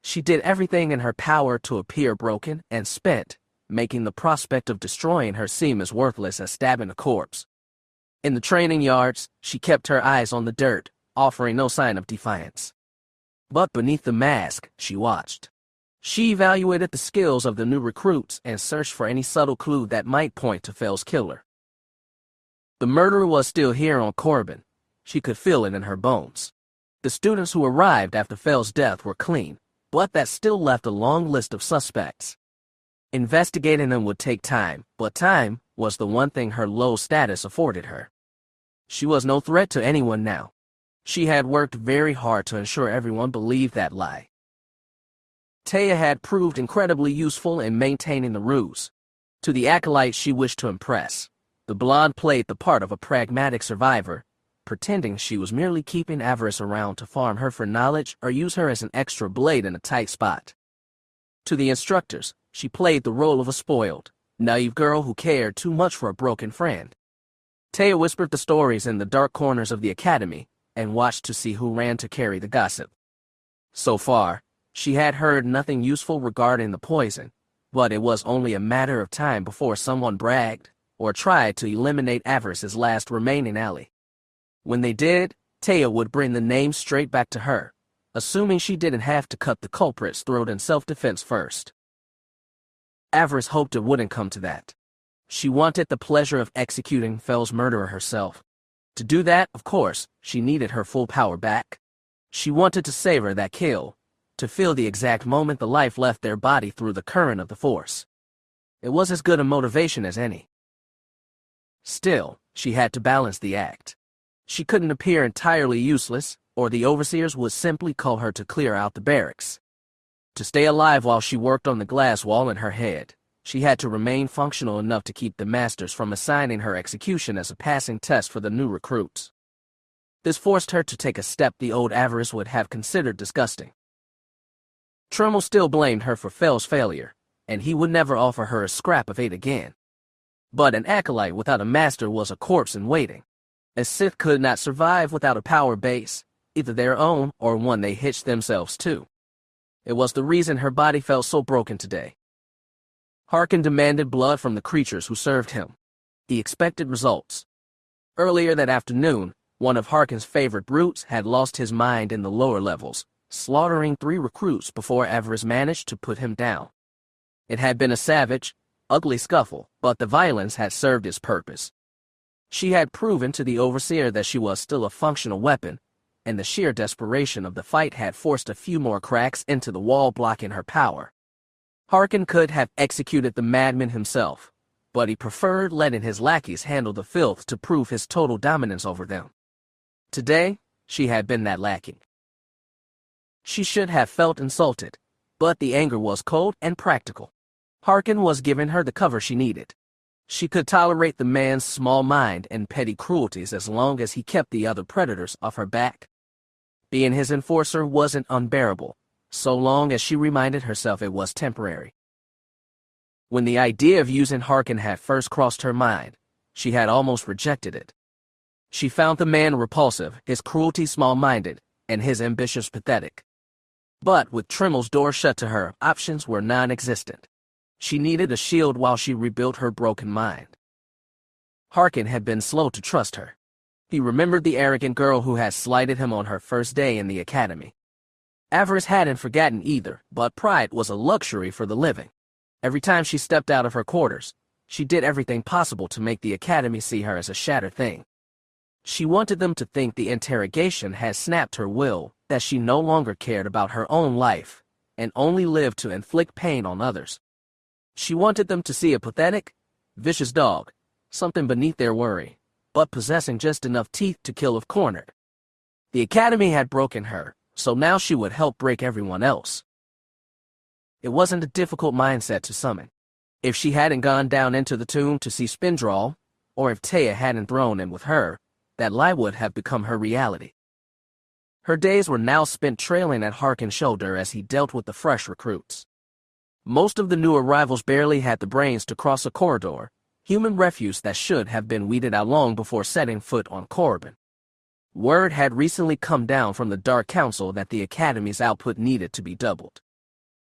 She did everything in her power to appear broken and spent, making the prospect of destroying her seem as worthless as stabbing a corpse. In the training yards, she kept her eyes on the dirt, offering no sign of defiance. But beneath the mask, she watched. She evaluated the skills of the new recruits and searched for any subtle clue that might point to Fel's killer. The murderer was still here on Corbin. She could feel it in her bones. The students who arrived after Fel's death were clean, but that still left a long list of suspects. Investigating them would take time, but time was the one thing her low status afforded her. She was no threat to anyone now. She had worked very hard to ensure everyone believed that lie. Taya had proved incredibly useful in maintaining the ruse. To the acolytes she wished to impress, the blonde played the part of a pragmatic survivor, pretending she was merely keeping Avaryss around to farm her for knowledge or use her as an extra blade in a tight spot. To the instructors, she played the role of a spoiled, naive girl who cared too much for a broken friend. Taya whispered the stories in the dark corners of the academy and watched to see who ran to carry the gossip. So far, she had heard nothing useful regarding the poison, but it was only a matter of time before someone bragged or tried to eliminate Avaryss's last remaining ally. When they did, Taya would bring the name straight back to her, assuming she didn't have to cut the culprit's throat in self-defense first. Avaryss hoped it wouldn't come to that. She wanted the pleasure of executing Fel's murderer herself. To do that, of course, she needed her full power back. She wanted to savor that kill, to feel the exact moment the life left their body through the current of the Force. It was as good a motivation as any. Still, she had to balance the act. She couldn't appear entirely useless, or the overseers would simply call her to clear out the barracks. To stay alive while she worked on the glass wall in her head, she had to remain functional enough to keep the masters from assigning her execution as a passing test for the new recruits. This forced her to take a step the old Avaryss would have considered disgusting. Tremel still blamed her for Fel's failure, and he would never offer her a scrap of aid again. But an acolyte without a master was a corpse in waiting. A Sith could not survive without a power base, either their own or one they hitched themselves to. It was the reason her body felt so broken today. Harkin demanded blood from the creatures who served him. He expected results. Earlier that afternoon, one of Harkin's favorite brutes had lost his mind in the lower levels, slaughtering 3 recruits before Avaryss managed to put him down. It had been a savage, ugly scuffle, but the violence had served its purpose. She had proven to the overseer that she was still a functional weapon, and the sheer desperation of the fight had forced a few more cracks into the wall blocking her power. Harkin could have executed the madman himself, but he preferred letting his lackeys handle the filth to prove his total dominance over them. Today, she had been that lackey. She should have felt insulted, but the anger was cold and practical. Harkin was giving her the cover she needed. She could tolerate the man's small mind and petty cruelties as long as he kept the other predators off her back. Being his enforcer wasn't unbearable, so long as she reminded herself it was temporary. When the idea of using Harkin had first crossed her mind, she had almost rejected it. She found the man repulsive, his cruelty small-minded, and his ambitions pathetic. But with Tremel's door shut to her, options were non-existent. She needed a shield while she rebuilt her broken mind. Harkin had been slow to trust her. He remembered the arrogant girl who had slighted him on her first day in the academy. Avaryss hadn't forgotten either, but pride was a luxury for the living. Every time she stepped out of her quarters, she did everything possible to make the academy see her as a shattered thing. She wanted them to think the interrogation had snapped her will, that she no longer cared about her own life, and only lived to inflict pain on others. She wanted them to see a pathetic, vicious dog, something beneath their worry, but possessing just enough teeth to kill if cornered. The Academy had broken her, so now she would help break everyone else. It wasn't a difficult mindset to summon. If she hadn't gone down into the tomb to see Spindral, or if Taya hadn't thrown in with her, that lie would have become her reality. Her days were now spent trailing at Harkin's shoulder as he dealt with the fresh recruits. Most of the new arrivals barely had the brains to cross a corridor, human refuse that should have been weeded out long before setting foot on Korriban. Word had recently come down from the Dark Council that the Academy's output needed to be doubled.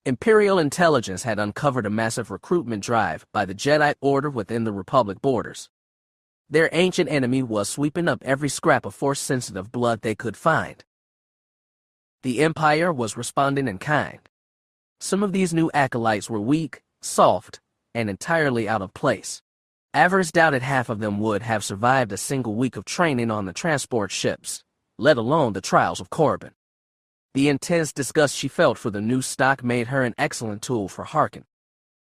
Imperial intelligence had uncovered a massive recruitment drive by the Jedi Order within the Republic borders. Their ancient enemy was sweeping up every scrap of Force-sensitive blood they could find. The Empire was responding in kind. Some of these new acolytes were weak, soft, and entirely out of place. Avaryss doubted half of them would have survived a single week of training on the transport ships, let alone the trials of Korriban. The intense disgust she felt for the new stock made her an excellent tool for Harkin.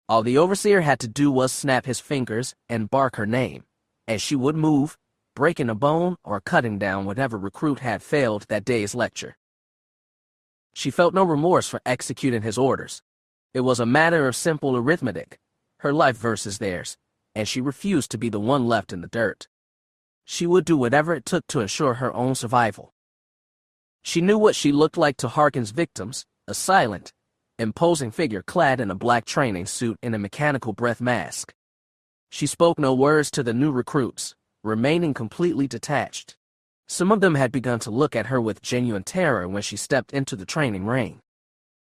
All the Overseer had to do was snap his fingers and bark her name, and she would move, breaking a bone or cutting down whatever recruit had failed that day's lecture. She felt no remorse for executing his orders. It was a matter of simple arithmetic, her life versus theirs, and she refused to be the one left in the dirt. She would do whatever it took to ensure her own survival. She knew what she looked like to Harkin's victims, a silent, imposing figure clad in a black training suit and a mechanical breath mask. She spoke no words to the new recruits, remaining completely detached. Some of them had begun to look at her with genuine terror when she stepped into the training ring.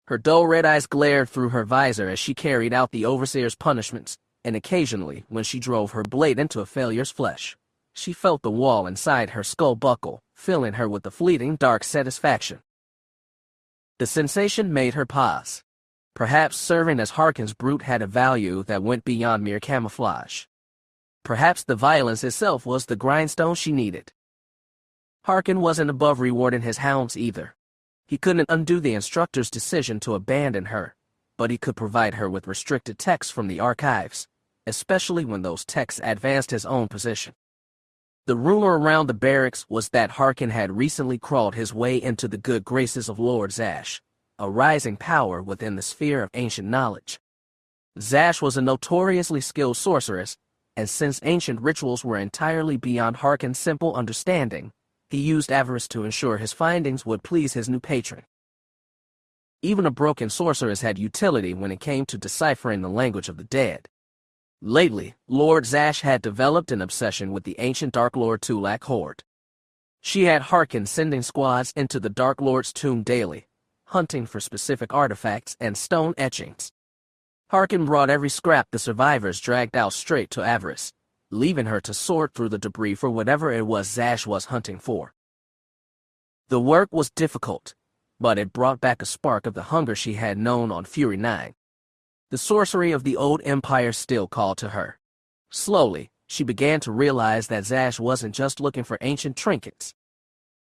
Her dull red eyes glared through her visor as she carried out the Overseer's punishments, and occasionally, when she drove her blade into a failure's flesh, she felt the wall inside her skull buckle, filling her with a fleeting dark satisfaction. The sensation made her pause. Perhaps serving as Harkin's brute had a value that went beyond mere camouflage. Perhaps the violence itself was the grindstone she needed. Harkin wasn't above rewarding his hounds either. He couldn't undo the instructor's decision to abandon her, but he could provide her with restricted texts from the archives, especially when those texts advanced his own position. The rumor around the barracks was that Harkin had recently crawled his way into the good graces of Lord Zash, a rising power within the sphere of ancient knowledge. Zash was a notoriously skilled sorceress, and since ancient rituals were entirely beyond Harkin's simple understanding, he used Avaryss to ensure his findings would please his new patron. Even a broken sorceress had utility when it came to deciphering the language of the dead. Lately, Lord Zash had developed an obsession with the ancient Dark Lord Tulak horde. She had Harkin sending squads into the Dark Lord's tomb daily, hunting for specific artifacts and stone etchings. Harkin brought every scrap the survivors dragged out straight to Avaryss, leaving her to sort through the debris for whatever it was Zash was hunting for. The work was difficult, but it brought back a spark of the hunger she had known on Fury 9. The sorcery of the old empire still called to her. Slowly, she began to realize that Zash wasn't just looking for ancient trinkets.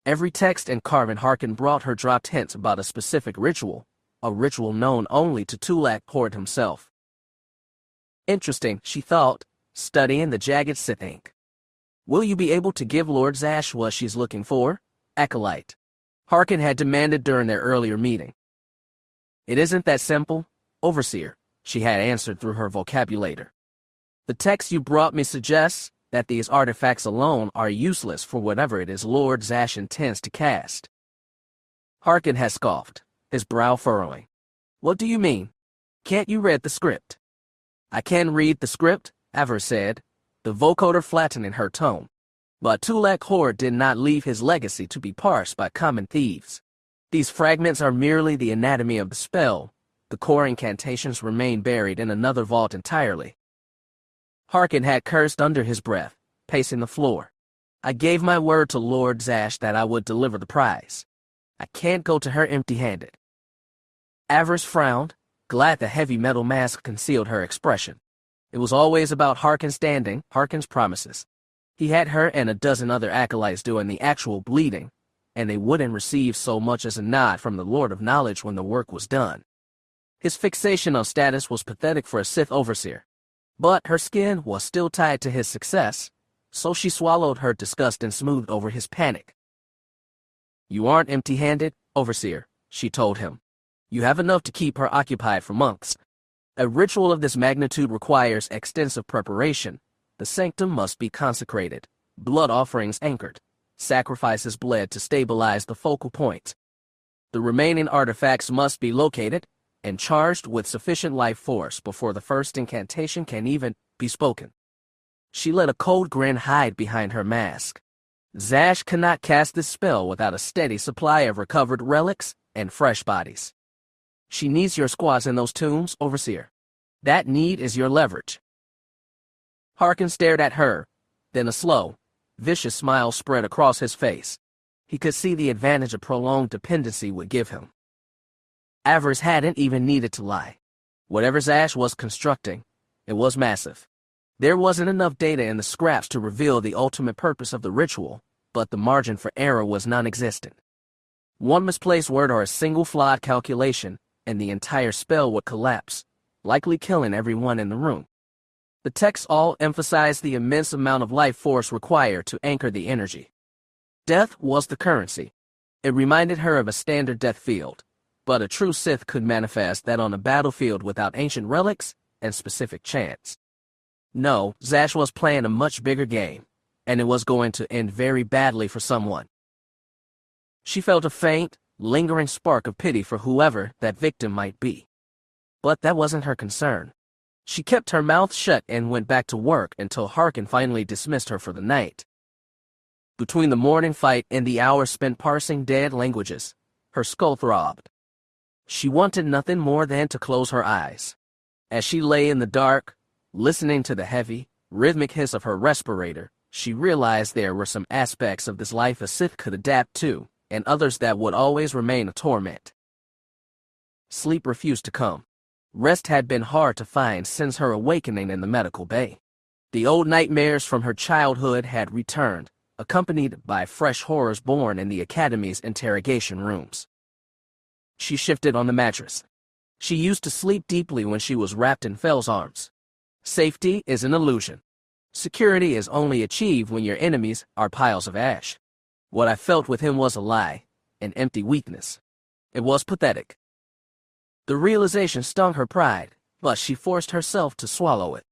Every text and carving Harkin brought her dropped hints about a specific ritual, a ritual known only to Tulak Horde himself. Interesting, she thought, studying the jagged Sith ink. Will you be able to give Lord Zash what she's looking for, Acolyte? Harkin had demanded during their earlier meeting. It isn't that simple, Overseer, she had answered through her vocabulator. The text you brought me suggests that these artifacts alone are useless for whatever it is Lord Zash intends to cast. Harkin had scoffed, his brow furrowing. What do you mean? Can't you read the script? I can read the script, Avaryss said, the vocoder flattening her tone. But Tulak Horde did not leave his legacy to be parsed by common thieves. These fragments are merely the anatomy of the spell. The core incantations remain buried in another vault entirely. Harkin had cursed under his breath, pacing the floor. I gave my word to Lord Zash that I would deliver the prize. I can't go to her empty-handed. Avaryss frowned, glad the heavy metal mask concealed her expression. It was always about Harkin's standing, Harkin's promises. He had her and a dozen other acolytes doing the actual bleeding, and they wouldn't receive so much as a nod from the Lord of Knowledge when the work was done. His fixation on status was pathetic for a Sith Overseer. But her skin was still tied to his success, so she swallowed her disgust and smoothed over his panic. "You aren't empty-handed, Overseer," she told him. "You have enough to keep her occupied for months. A ritual of this magnitude requires extensive preparation. The sanctum must be consecrated, blood offerings anchored, sacrifices bled to stabilize the focal point. The remaining artifacts must be located and charged with sufficient life force before the first incantation can even be spoken." She let a cold grin hide behind her mask. Zash cannot cast this spell without a steady supply of recovered relics and fresh bodies. She needs your squads in those tombs, Overseer. That need is your leverage. Harkin stared at her, then a slow, vicious smile spread across his face. He could see the advantage a prolonged dependency would give him. Avaryss hadn't even needed to lie. Whatever Zash was constructing, it was massive. There wasn't enough data in the scraps to reveal the ultimate purpose of the ritual, but the margin for error was non-existent. One misplaced word or a single flawed calculation, and the entire spell would collapse, likely killing everyone in the room. The texts all emphasized the immense amount of life force required to anchor the energy. Death was the currency. It reminded her of a standard death field, but a true Sith could manifest that on a battlefield without ancient relics and specific chance. No, Zash was playing a much bigger game, and it was going to end very badly for someone. She felt a faint, lingering spark of pity for whoever that victim might be. But that wasn't her concern. She kept her mouth shut and went back to work until Harkin finally dismissed her for the night. Between the morning fight and the hours spent parsing dead languages, her skull throbbed. She wanted nothing more than to close her eyes. As she lay in the dark, listening to the heavy, rhythmic hiss of her respirator, she realized there were some aspects of this life a Sith could adapt to, and others that would always remain a torment. Sleep refused to come. Rest had been hard to find since her awakening in the medical bay. The old nightmares from her childhood had returned, accompanied by fresh horrors born in the Academy's interrogation rooms. She shifted on the mattress. She used to sleep deeply when she was wrapped in Fel's arms. Safety is an illusion. Security is only achieved when your enemies are piles of ash. What I felt with him was a lie, an empty weakness. It was pathetic. The realization stung her pride, but she forced herself to swallow it.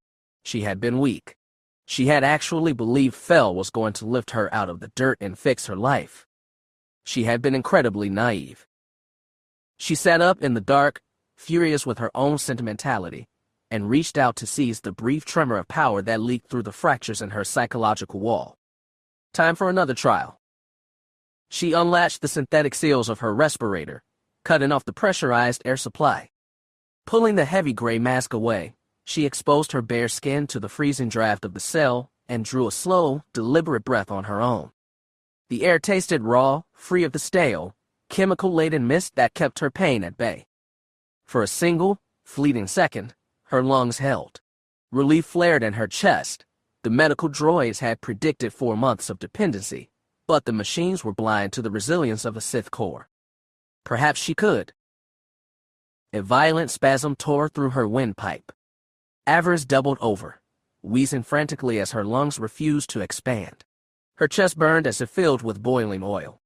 She had been weak. She had actually believed Fel was going to lift her out of the dirt and fix her life. She had been incredibly naive. She sat up in the dark, furious with her own sentimentality, and reached out to seize the brief tremor of power that leaked through the fractures in her psychological wall. Time for another trial. She unlatched the synthetic seals of her respirator, cutting off the pressurized air supply. Pulling the heavy gray mask away, she exposed her bare skin to the freezing draft of the cell and drew a slow, deliberate breath on her own. The air tasted raw, free of the stale, chemical-laden mist that kept her pain at bay. For a single, fleeting second, her lungs held. Relief flared in her chest. The medical droids had predicted 4 months of dependency, but the machines were blind to the resilience of a Sith core. Perhaps she could. A violent spasm tore through her windpipe. Avaryss doubled over, wheezing frantically as her lungs refused to expand. Her chest burned as if filled with boiling oil.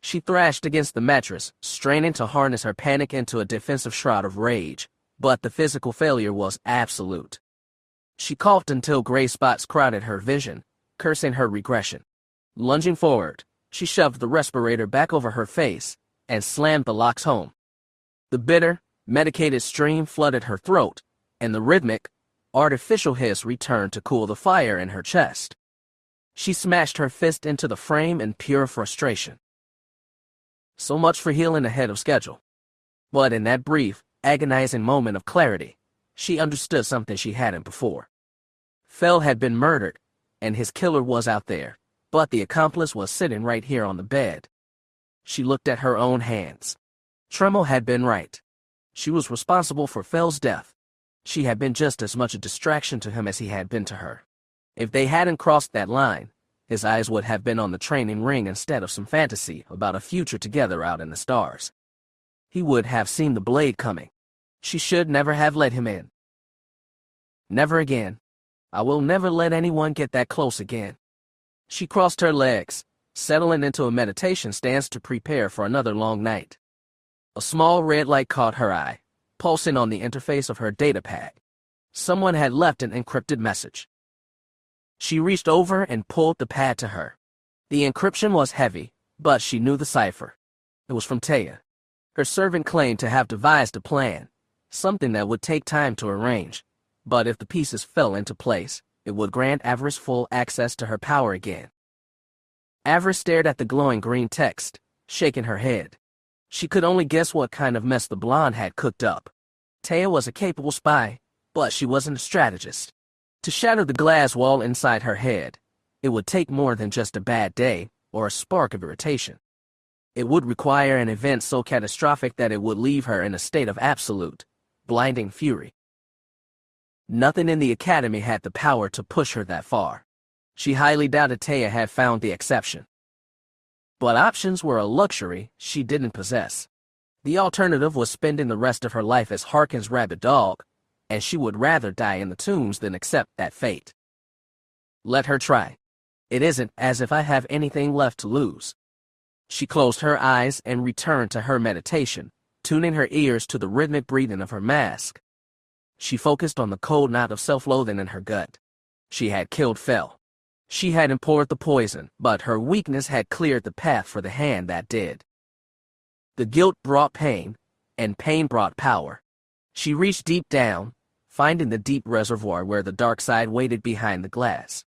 She thrashed against the mattress, straining to harness her panic into a defensive shroud of rage, but the physical failure was absolute. She coughed until gray spots crowded her vision, cursing her regression. Lunging forward, she shoved the respirator back over her face and slammed the locks home. The bitter, medicated stream flooded her throat, and the rhythmic, artificial hiss returned to cool the fire in her chest. She smashed her fist into the frame in pure frustration. So much for healing ahead of schedule. But in that brief, agonizing moment of clarity, she understood something she hadn't before. Fel had been murdered, and his killer was out there, but the accomplice was sitting right here on the bed. She looked at her own hands. Tremel had been right. She was responsible for Fel's death. She had been just as much a distraction to him as he had been to her. If they hadn't crossed that line, his eyes would have been on the training ring instead of some fantasy about a future together out in the stars. He would have seen the blade coming. She should never have let him in. Never again. I will never let anyone get that close again. She crossed her legs, settling into a meditation stance to prepare for another long night. A small red light caught her eye, pulsing on the interface of her datapad. Someone had left an encrypted message. She reached over and pulled the pad to her. The encryption was heavy, but she knew the cipher. It was from Taya. Her servant claimed to have devised a plan, something that would take time to arrange, but if the pieces fell into place, it would grant Avaryss full access to her power again. Avaryss stared at the glowing green text, shaking her head. She could only guess what kind of mess the blonde had cooked up. Taya was a capable spy, but she wasn't a strategist. To shatter the glass wall inside her head, it would take more than just a bad day or a spark of irritation. It would require an event so catastrophic that it would leave her in a state of absolute, blinding fury. Nothing in the academy had the power to push her that far. She highly doubted Taya had found the exception. But options were a luxury she didn't possess. The alternative was spending the rest of her life as Harkin's rabid dog, and she would rather die in the tombs than accept that fate. Let her try. It isn't as if I have anything left to lose. She closed her eyes and returned to her meditation, tuning her ears to the rhythmic breathing of her mask. She focused on the cold knot of self-loathing in her gut. She had killed Fel. She had poured the poison, but her weakness had cleared the path for the hand that did. The guilt brought pain, and pain brought power. She reached deep down, finding the deep reservoir where the dark side waited behind the glass.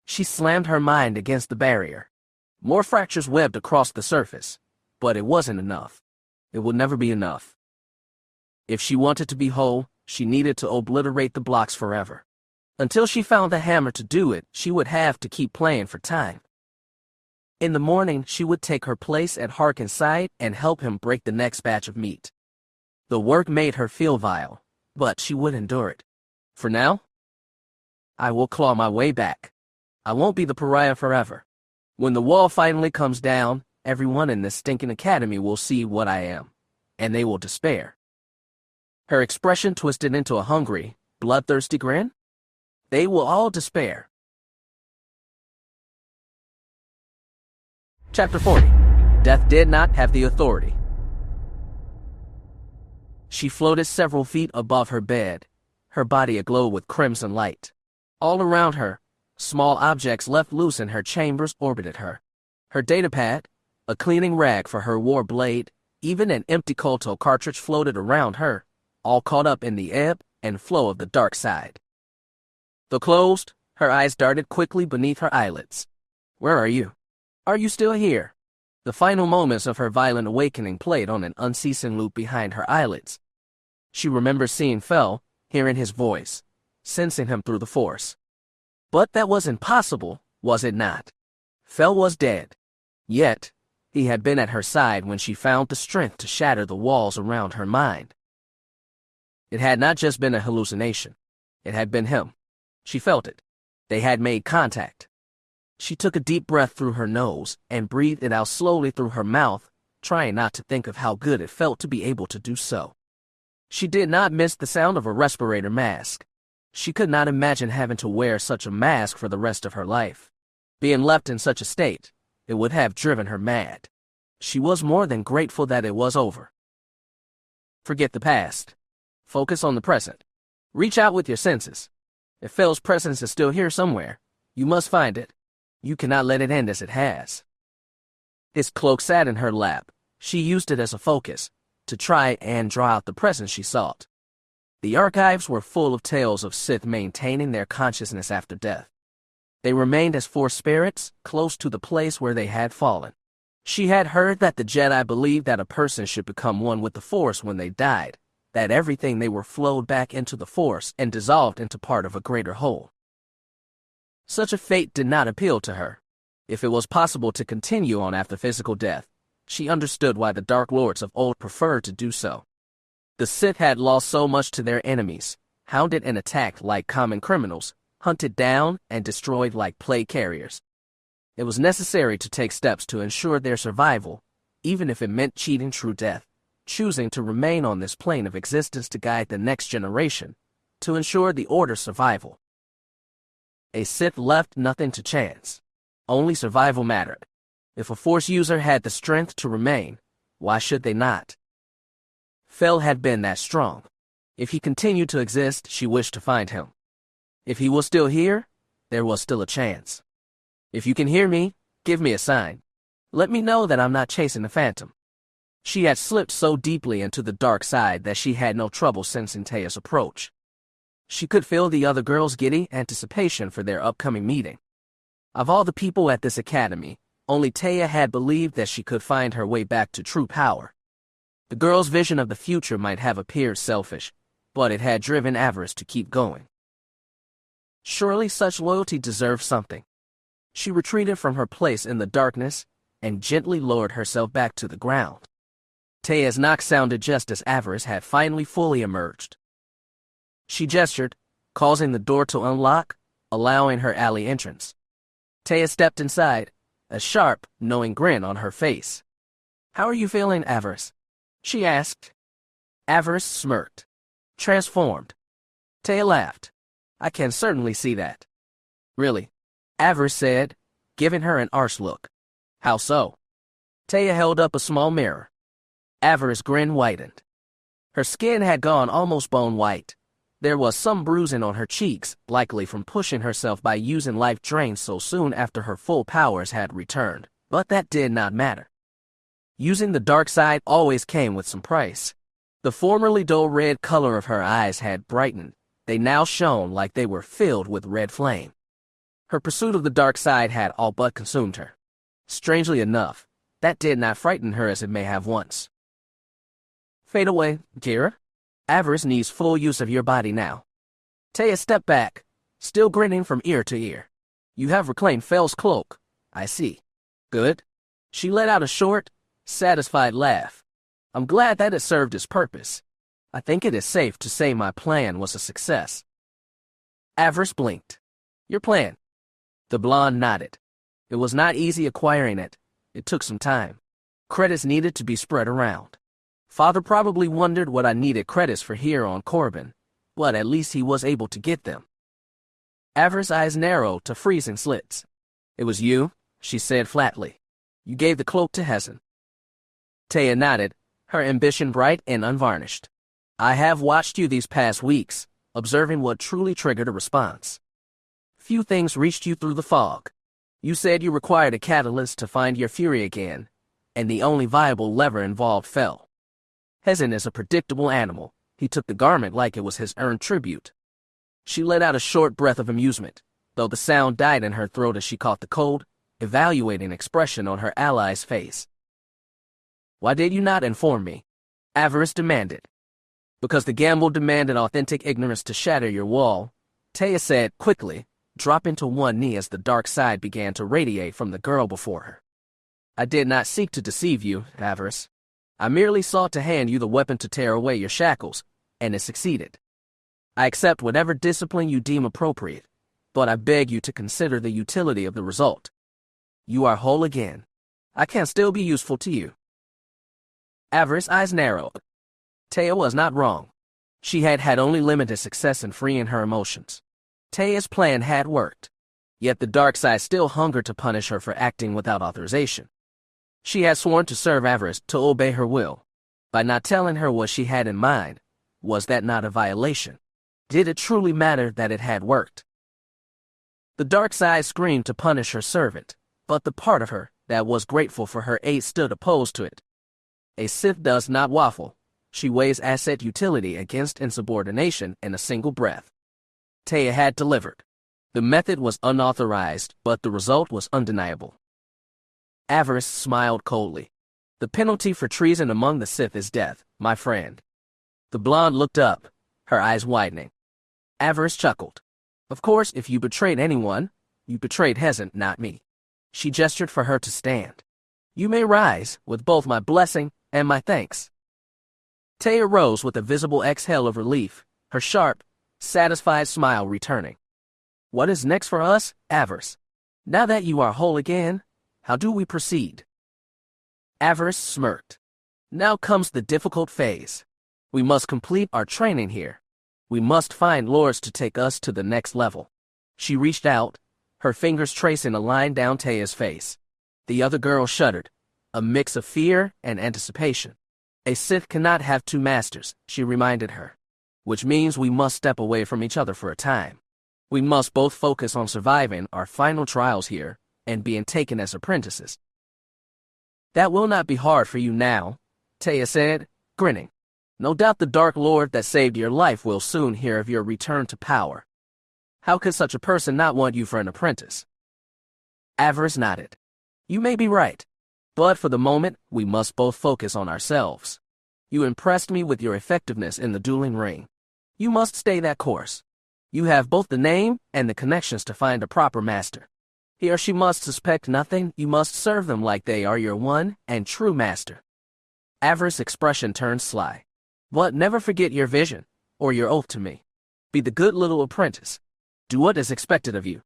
She slammed her mind against the barrier. More fractures webbed across the surface, but it wasn't enough. It would never be enough. If she wanted to be whole, she needed to obliterate the blocks forever. Until she found the hammer to do it, she would have to keep playing for time. In the morning, she would take her place at Harkin's side and help him break the next batch of meat. The work made her feel vile, but she would endure it. For now, I will claw my way back. I won't be the pariah forever. When the wall finally comes down, everyone in this stinking academy will see what I am, and they will despair. Her expression twisted into a hungry, bloodthirsty grin. They will all despair. Chapter 40. Death did not have the authority. She floated several feet above her bed, her body aglow with crimson light. All around her, small objects left loose in her chambers orbited her. Her datapad, a cleaning rag for her war blade, even an empty Kolto cartridge floated around her, all caught up in the ebb and flow of the dark side. Though closed, her eyes darted quickly beneath her eyelids. Where are you? Are you still here? The final moments of her violent awakening played on an unceasing loop behind her eyelids. She remembers seeing Fel, hearing his voice, sensing him through the Force. But that was impossible, was it not? Fel was dead. Yet, he had been at her side when she found the strength to shatter the walls around her mind. It had not just been a hallucination. It had been him. She felt it. They had made contact. She took a deep breath through her nose and breathed it out slowly through her mouth, trying not to think of how good it felt to be able to do so. She did not miss the sound of a respirator mask. She could not imagine having to wear such a mask for the rest of her life. Being left in such a state, it would have driven her mad. She was more than grateful that it was over. Forget the past. Focus on the present. Reach out with your senses. If Fel's presence is still here somewhere, you must find it. You cannot let it end as it has. His cloak sat in her lap. She used it as a focus, to try and draw out the presence she sought. The archives were full of tales of Sith maintaining their consciousness after death. They remained as Force spirits, close to the place where they had fallen. She had heard that the Jedi believed that a person should become one with the Force when they died, that everything they were flowed back into the Force and dissolved into part of a greater whole. Such a fate did not appeal to her. If it was possible to continue on after physical death, she understood why the Dark Lords of old preferred to do so. The Sith had lost so much to their enemies, hounded and attacked like common criminals, hunted down and destroyed like plague carriers. It was necessary to take steps to ensure their survival, even if it meant cheating true death, choosing to remain on this plane of existence to guide the next generation, to ensure the Order's survival. A Sith left nothing to chance. Only survival mattered. If a Force user had the strength to remain, why should they not? Fel had been that strong. If he continued to exist, she wished to find him. If he was still here, there was still a chance. If you can hear me, give me a sign. Let me know that I'm not chasing the phantom. She had slipped so deeply into the dark side that she had no trouble sensing Taya's approach. She could feel the other girls' giddy anticipation for their upcoming meeting. Of all the people at this academy, only Taya had believed that she could find her way back to true power. The girl's vision of the future might have appeared selfish, but it had driven Avaryss to keep going. Surely such loyalty deserved something. She retreated from her place in the darkness and gently lowered herself back to the ground. Taya's knock sounded just as Avaryss had finally fully emerged. She gestured, causing the door to unlock, allowing her alley entrance. Taya stepped inside, a sharp, knowing grin on her face. "How are you feeling, Avaryss?" she asked. Avaryss smirked. "Transformed." Taya laughed. "I can certainly see that." "Really?" Avaryss said, giving her an arch look. "How so?" Taya held up a small mirror. Avaryss' grin widened. Her skin had gone almost bone white. There was some bruising on her cheeks, likely from pushing herself by using life drain so soon after her full powers had returned, but that did not matter. Using the dark side always came with some price. The formerly dull red color of her eyes had brightened. They now shone like they were filled with red flame. Her pursuit of the dark side had all but consumed her. Strangely enough, that did not frighten her as it may have once. "Fade away, Keera. Avaryss needs full use of your body now." Taya stepped back, still grinning from ear to ear. "You have reclaimed Fel's cloak, I see. Good." She let out a short, satisfied laugh. "I'm glad that it served its purpose. I think it is safe to say my plan was a success." Avaryss blinked. "Your plan?" The blonde nodded. "It was not easy acquiring it. It took some time. Credits needed to be spread around. Father probably wondered what I needed credits for here on Korriban, but at least he was able to get them." Avaryss' eyes narrowed to freezing slits. "It was you," she said flatly. "You gave the cloak to Hezen." Taya nodded, her ambition bright and unvarnished. "I have watched you these past weeks, observing what truly triggered a response. Few things reached you through the fog. You said you required a catalyst to find your fury again, and the only viable lever involved Fel. Hezen is a predictable animal. He took the garment like it was his earned tribute." She let out a short breath of amusement, though the sound died in her throat as she caught the cold, evaluating expression on her ally's face. "Why did you not inform me?" Avaryss demanded. "Because the gamble demanded authentic ignorance to shatter your wall," Taya said quickly, dropping to one knee as the dark side began to radiate from the girl before her. "I did not seek to deceive you, Avaryss. I merely sought to hand you the weapon to tear away your shackles, and it succeeded. I accept whatever discipline you deem appropriate, but I beg you to consider the utility of the result. You are whole again. I can still be useful to you." Avaryss' eyes narrowed. Taya was not wrong. She had had only limited success in freeing her emotions. Taya's plan had worked, yet the dark side still hungered to punish her for acting without authorization. She had sworn to serve Avaryss, to obey her will. By not telling her what she had in mind, was that not a violation? Did it truly matter that it had worked? The dark side screamed to punish her servant, but the part of her that was grateful for her aid stood opposed to it. A Sith does not waffle. She weighs asset utility against insubordination in a single breath. Taya had delivered. The method was unauthorized, but the result was undeniable. Avaryss smiled coldly. "The penalty for treason among the Sith is death, my friend." The blonde looked up, her eyes widening. Avaryss chuckled. "Of course, if you betrayed anyone, you betrayed Hezen, not me." She gestured for her to stand. "You may rise, with both my blessing and my thanks." Taya rose with a visible exhale of relief, her sharp, satisfied smile returning. "What is next for us, Avaryss? Now that you are whole again, how do we proceed?" Avaryss smirked. "Now comes the difficult phase. We must complete our training here. We must find lords to take us to the next level. She reached out, her fingers tracing a line down Taya's face. The other girl shuddered, a mix of fear and anticipation. A Sith cannot have two masters, she reminded her, which means we must step away from each other for a time. We must both focus on surviving our final trials here and being taken as apprentices. That will not be hard for you now, Taya said, grinning. No doubt the Dark Lord that saved your life will soon hear of your return to power. How could such a person not want you for an apprentice? Avaryss nodded. You may be right, but for the moment, we must both focus on ourselves. You impressed me with your effectiveness in the dueling ring. You must stay that course. You have both the name and the connections to find a proper master. He or she must suspect nothing. You must serve them like they are your one and true master. Avaryss' expression turned sly. But never forget your vision, or your oath to me. Be the good little apprentice. Do what is expected of you.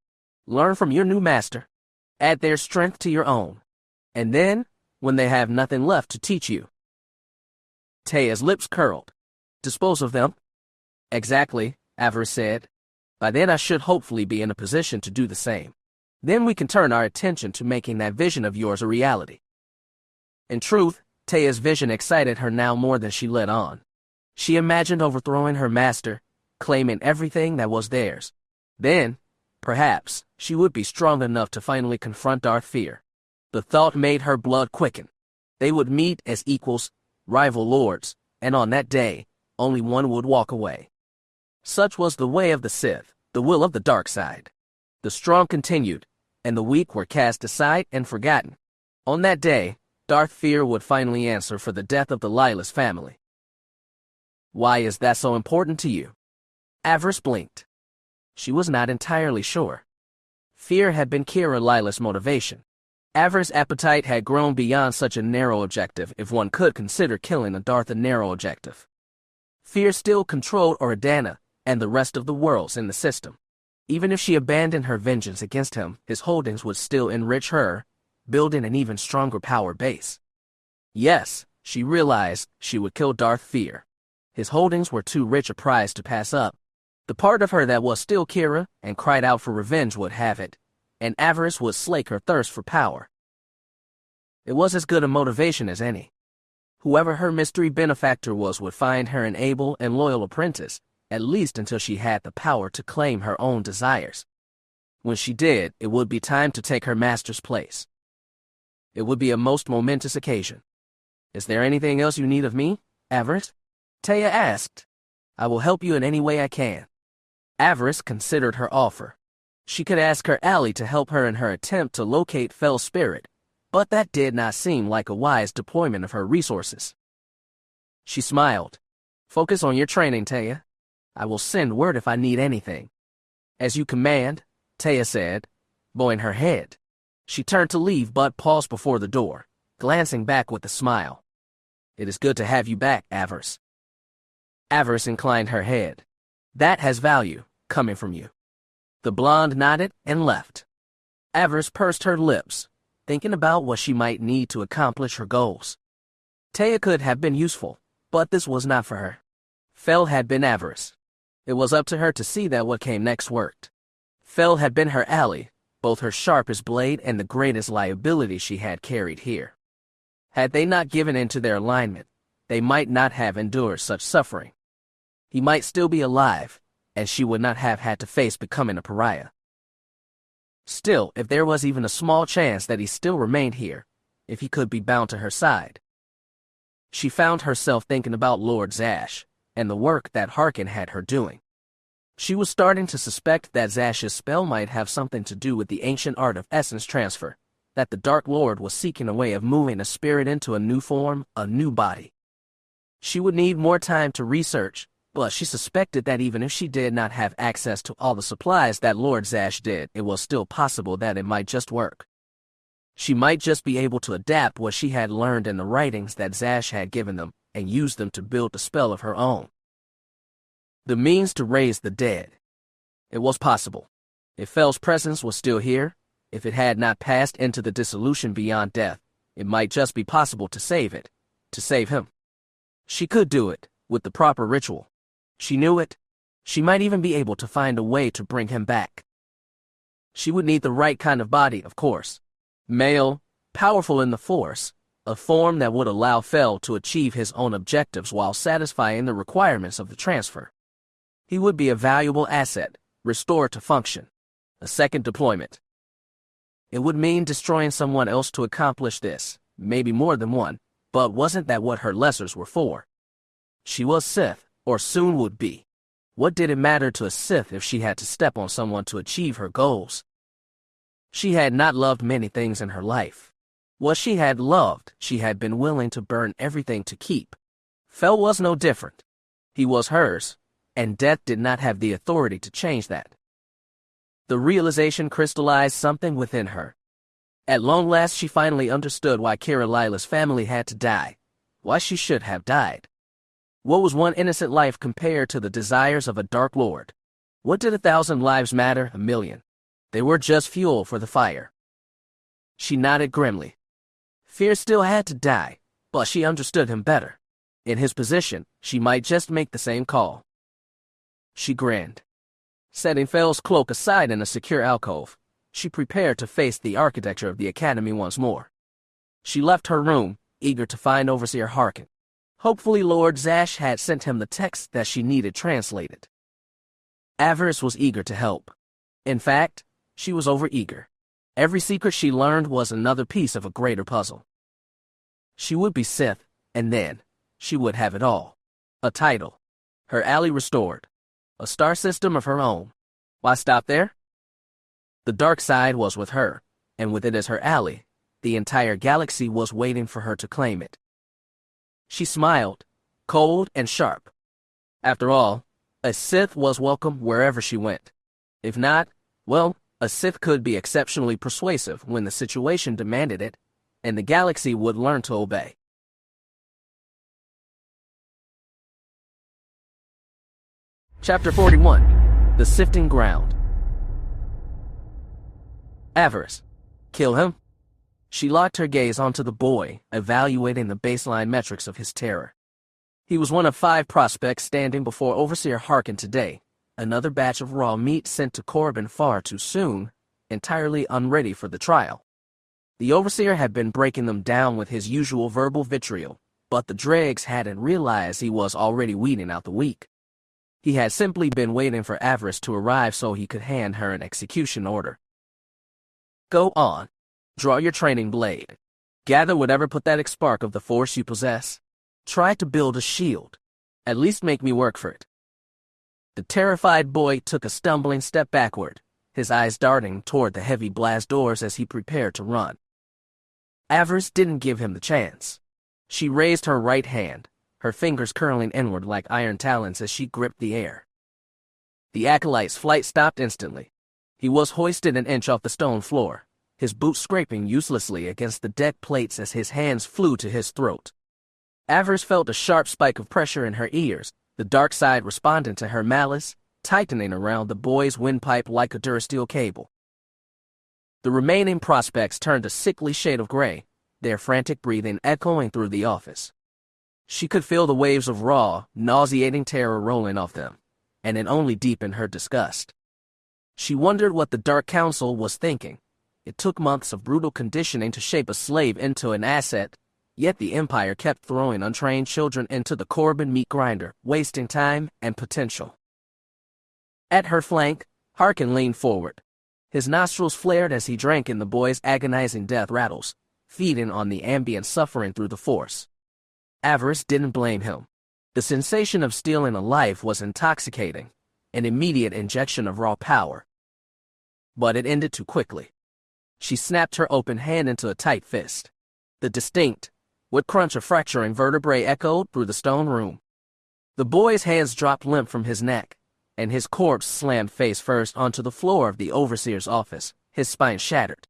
Learn from your new master. Add their strength to your own. And then, when they have nothing left to teach you. Taya's lips curled. Dispose of them? Exactly, Avaryss said. By then I should hopefully be in a position to do the same. Then we can turn our attention to making that vision of yours a reality. In truth, Taya's vision excited her now more than she let on. She imagined overthrowing her master, claiming everything that was theirs. Then, perhaps, she would be strong enough to finally confront Darth Feer. The thought made her blood quicken. They would meet as equals, rival lords, and on that day, only one would walk away. Such was the way of the Sith, the will of the dark side. The strong continued, and the weak were cast aside and forgotten. On that day, Darth Feer would finally answer for the death of the Lylos family. Why is that so important to you? Avaryss blinked. She was not entirely sure. Fear had been Keera Lylos' motivation. Avaryss' appetite had grown beyond such a narrow objective, if one could consider killing a Darth a narrow objective. Fear still controlled Oridanna and the rest of the worlds in the system. Even if she abandoned her vengeance against him, his holdings would still enrich her, building an even stronger power base. Yes, she realized she would kill Darth Feer. His holdings were too rich a prize to pass up. The part of her that was still Keera and cried out for revenge would have it, and Avaryss would slake her thirst for power. It was as good a motivation as any. Whoever her mystery benefactor was would find her an able and loyal apprentice, at least until she had the power to claim her own desires. When she did, it would be time to take her master's place. It would be a most momentous occasion. Is there anything else you need of me, Avaryss? Taya asked. I will help you in any way I can. Avaryss considered her offer. She could ask her ally to help her in her attempt to locate Fell's spirit, but that did not seem like a wise deployment of her resources. She smiled. Focus on your training, Taya. I will send word if I need anything. As you command, Taya said, bowing her head. She turned to leave but paused before the door, glancing back with a smile. It is good to have you back, Avaryss. Avaryss inclined her head. That has value, coming from you. The blonde nodded and left. Avaryss pursed her lips, thinking about what she might need to accomplish her goals. Taya could have been useful, but this was not for her. Fell had been Avaryss. It was up to her to see that what came next worked. Fell had been her ally, both her sharpest blade and the greatest liability she had carried here. Had they not given in to their alignment, they might not have endured such suffering. He might still be alive, and she would not have had to face becoming a pariah. Still, if there was even a small chance that he still remained here, if he could be bound to her side. She found herself thinking about Lord Zash, and the work that Harkin had her doing. She was starting to suspect that Zash's spell might have something to do with the ancient art of essence transfer, that the Dark Lord was seeking a way of moving a spirit into a new form, a new body. She would need more time to research, but she suspected that even if she did not have access to all the supplies that Lord Zash did, it was still possible that it might just work. She might just be able to adapt what she had learned in the writings that Zash had given them and use them to build a spell of her own. The means to raise the dead. It was possible. If Fell's presence was still here, if it had not passed into the dissolution beyond death, it might just be possible to save it, to save him. She could do it, with the proper ritual. She knew it. She might even be able to find a way to bring him back. She would need the right kind of body, of course. Male, powerful in the Force, a form that would allow Fel to achieve his own objectives while satisfying the requirements of the transfer. He would be a valuable asset, restored to function. A second deployment. It would mean destroying someone else to accomplish this, maybe more than one, but wasn't that what her lessers were for? She was Sith, or soon would be. What did it matter to a Sith if she had to step on someone to achieve her goals? She had not loved many things in her life. What she had loved, she had been willing to burn everything to keep. Fel was no different. He was hers, and death did not have the authority to change that. The realization crystallized something within her. At long last she finally understood why Keera Lylos' family had to die, why she should have died. What was one innocent life compared to the desires of a Dark Lord? What did 1,000 lives matter? 1,000,000. They were just fuel for the fire. She nodded grimly. Fear still had to die, but she understood him better. In his position, she might just make the same call. She grinned. Setting Fel's cloak aside in a secure alcove, she prepared to face the architecture of the academy once more. She left her room, eager to find Overseer Harkin. Hopefully Lord Zash had sent him the text that she needed translated. Avaryss was eager to help. In fact, she was overeager. Every secret she learned was another piece of a greater puzzle. She would be Sith, and then, she would have it all. A title. Her ally restored. A star system of her own. Why stop there? The dark side was with her, and with it as her ally, the entire galaxy was waiting for her to claim it. She smiled, cold and sharp. After all, a Sith was welcome wherever she went. If not, well, a Sith could be exceptionally persuasive when the situation demanded it, and the galaxy would learn to obey. Chapter 41. The Sifting Ground. Avaryss. Kill him? She locked her gaze onto the boy, evaluating the baseline metrics of his terror. He was one of 5 prospects standing before Overseer Harkin today, another batch of raw meat sent to Corbin far too soon, entirely unready for the trial. The Overseer had been breaking them down with his usual verbal vitriol, but the dregs hadn't realized he was already weeding out the weak. He had simply been waiting for Avaryss to arrive so he could hand her an execution order. Go on. Draw your training blade. Gather whatever pathetic spark of the Force you possess. Try to build a shield. At least make me work for it. The terrified boy took a stumbling step backward, his eyes darting toward the heavy blast doors as he prepared to run. Avaryss didn't give him the chance. She raised her right hand, her fingers curling inward like iron talons as she gripped the air. The acolyte's flight stopped instantly. He was hoisted an inch off the stone floor, his boots scraping uselessly against the deck plates as his hands flew to his throat. Avaryss felt a sharp spike of pressure in her ears, the dark side responding to her malice, tightening around the boy's windpipe like a durasteel cable. The remaining prospects turned a sickly shade of gray, their frantic breathing echoing through the office. She could feel the waves of raw, nauseating terror rolling off them, and it only deepened her disgust. She wondered what the Dark Council was thinking. It took months of brutal conditioning to shape a slave into an asset, yet the Empire kept throwing untrained children into the Corbin meat grinder, wasting time and potential. At her flank, Harkin leaned forward. His nostrils flared as he drank in the boy's agonizing death rattles, feeding on the ambient suffering through the Force. Avaryss didn't blame him. The sensation of stealing a life was intoxicating, an immediate injection of raw power. But it ended too quickly. She snapped her open hand into a tight fist. The distinct, would crunch of fracturing vertebrae echoed through the stone room. The boy's hands dropped limp from his neck, and his corpse slammed face first onto the floor of the Overseer's office, his spine shattered.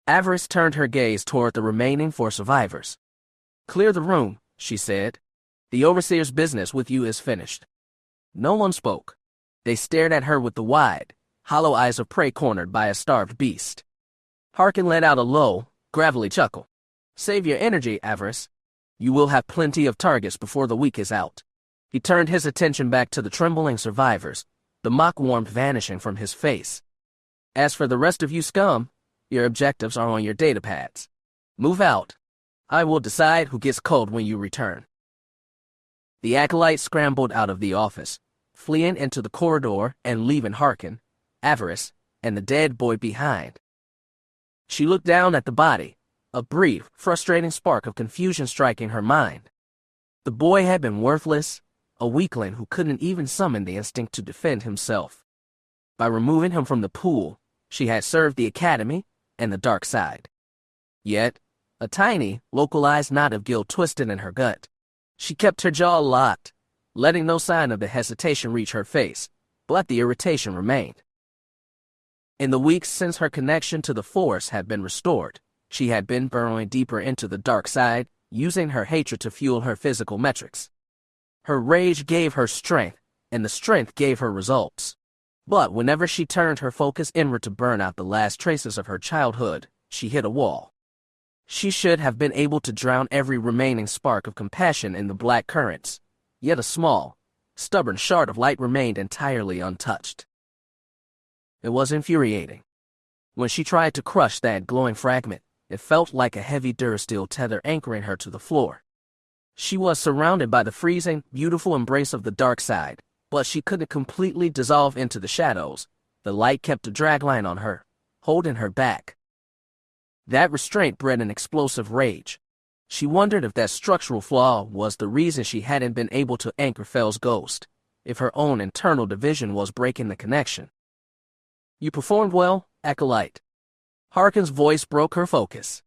Avaryss turned her gaze toward the remaining 4 survivors. Clear the room, she said. The Overseer's business with you is finished. No one spoke. They stared at her with the wide, hollow eyes of prey cornered by a starved beast. Harkin let out a low, gravelly chuckle. Save your energy, Avaryss. You will have plenty of targets before the week is out. He turned his attention back to the trembling survivors, the mock warmth vanishing from his face. As for the rest of you scum, your objectives are on your datapads. Move out. I will decide who gets cold when you return. The acolyte scrambled out of the office, fleeing into the corridor and leaving Harkin, Avaryss, and the dead boy behind. She looked down at the body, a brief, frustrating spark of confusion striking her mind. The boy had been worthless, a weakling who couldn't even summon the instinct to defend himself. By removing him from the pool, she had served the academy and the dark side. Yet, a tiny, localized knot of guilt twisted in her gut. She kept her jaw locked, letting no sign of the hesitation reach her face, but the irritation remained. In the weeks since her connection to the Force had been restored, she had been burrowing deeper into the dark side, using her hatred to fuel her physical metrics. Her rage gave her strength, and the strength gave her results. But whenever she turned her focus inward to burn out the last traces of her childhood, she hit a wall. She should have been able to drown every remaining spark of compassion in the black currents, yet a small, stubborn shard of light remained entirely untouched. It was infuriating. When she tried to crush that glowing fragment, it felt like a heavy durasteel tether anchoring her to the floor. She was surrounded by the freezing, beautiful embrace of the dark side, but she couldn't completely dissolve into the shadows. The light kept a dragline on her, holding her back. That restraint bred an explosive rage. She wondered if that structural flaw was the reason she hadn't been able to anchor Fel's ghost, if her own internal division was breaking the connection. You performed well, Acolyte. Harkin's voice broke her focus.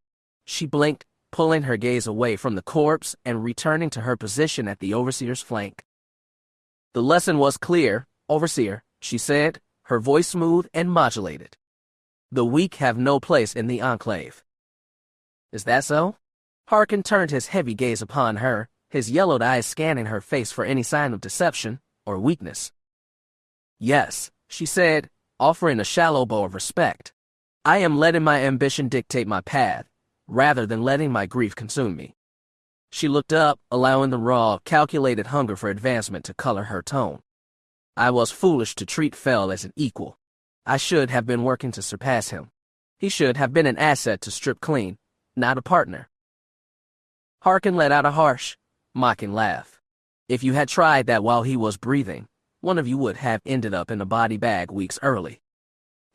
She blinked, pulling her gaze away from the corpse and returning to her position at the Overseer's flank. The lesson was clear, Overseer, she said, her voice smooth and modulated. The weak have no place in the Enclave. Is that so? Harkin turned his heavy gaze upon her, his yellowed eyes scanning her face for any sign of deception or weakness. Yes, she said, offering a shallow bow of respect. I am letting my ambition dictate my path, rather than letting my grief consume me. She looked up, allowing the raw, calculated hunger for advancement to color her tone. I was foolish to treat Fel as an equal. I should have been working to surpass him. He should have been an asset to strip clean, not a partner. Harkin let out a harsh, mocking laugh. If you had tried that while he was breathing, one of you would have ended up in a body bag weeks early.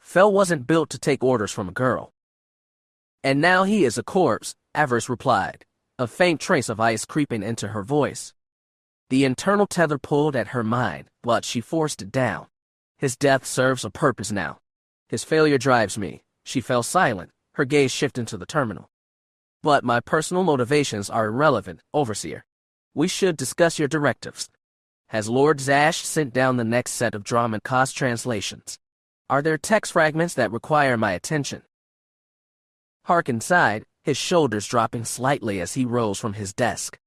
Fel wasn't built to take orders from a girl. And now he is a corpse, Avaryss replied, a faint trace of ice creeping into her voice. The internal tether pulled at her mind, but she forced it down. His death serves a purpose now. His failure drives me. She fell silent, her gaze shifting to the terminal. But my personal motivations are irrelevant, Overseer. We should discuss your directives. Has Lord Zash sent down the next set of Drama cost translations? Are there text fragments that require my attention? Harkin sighed, his shoulders dropping slightly as he rose from his desk.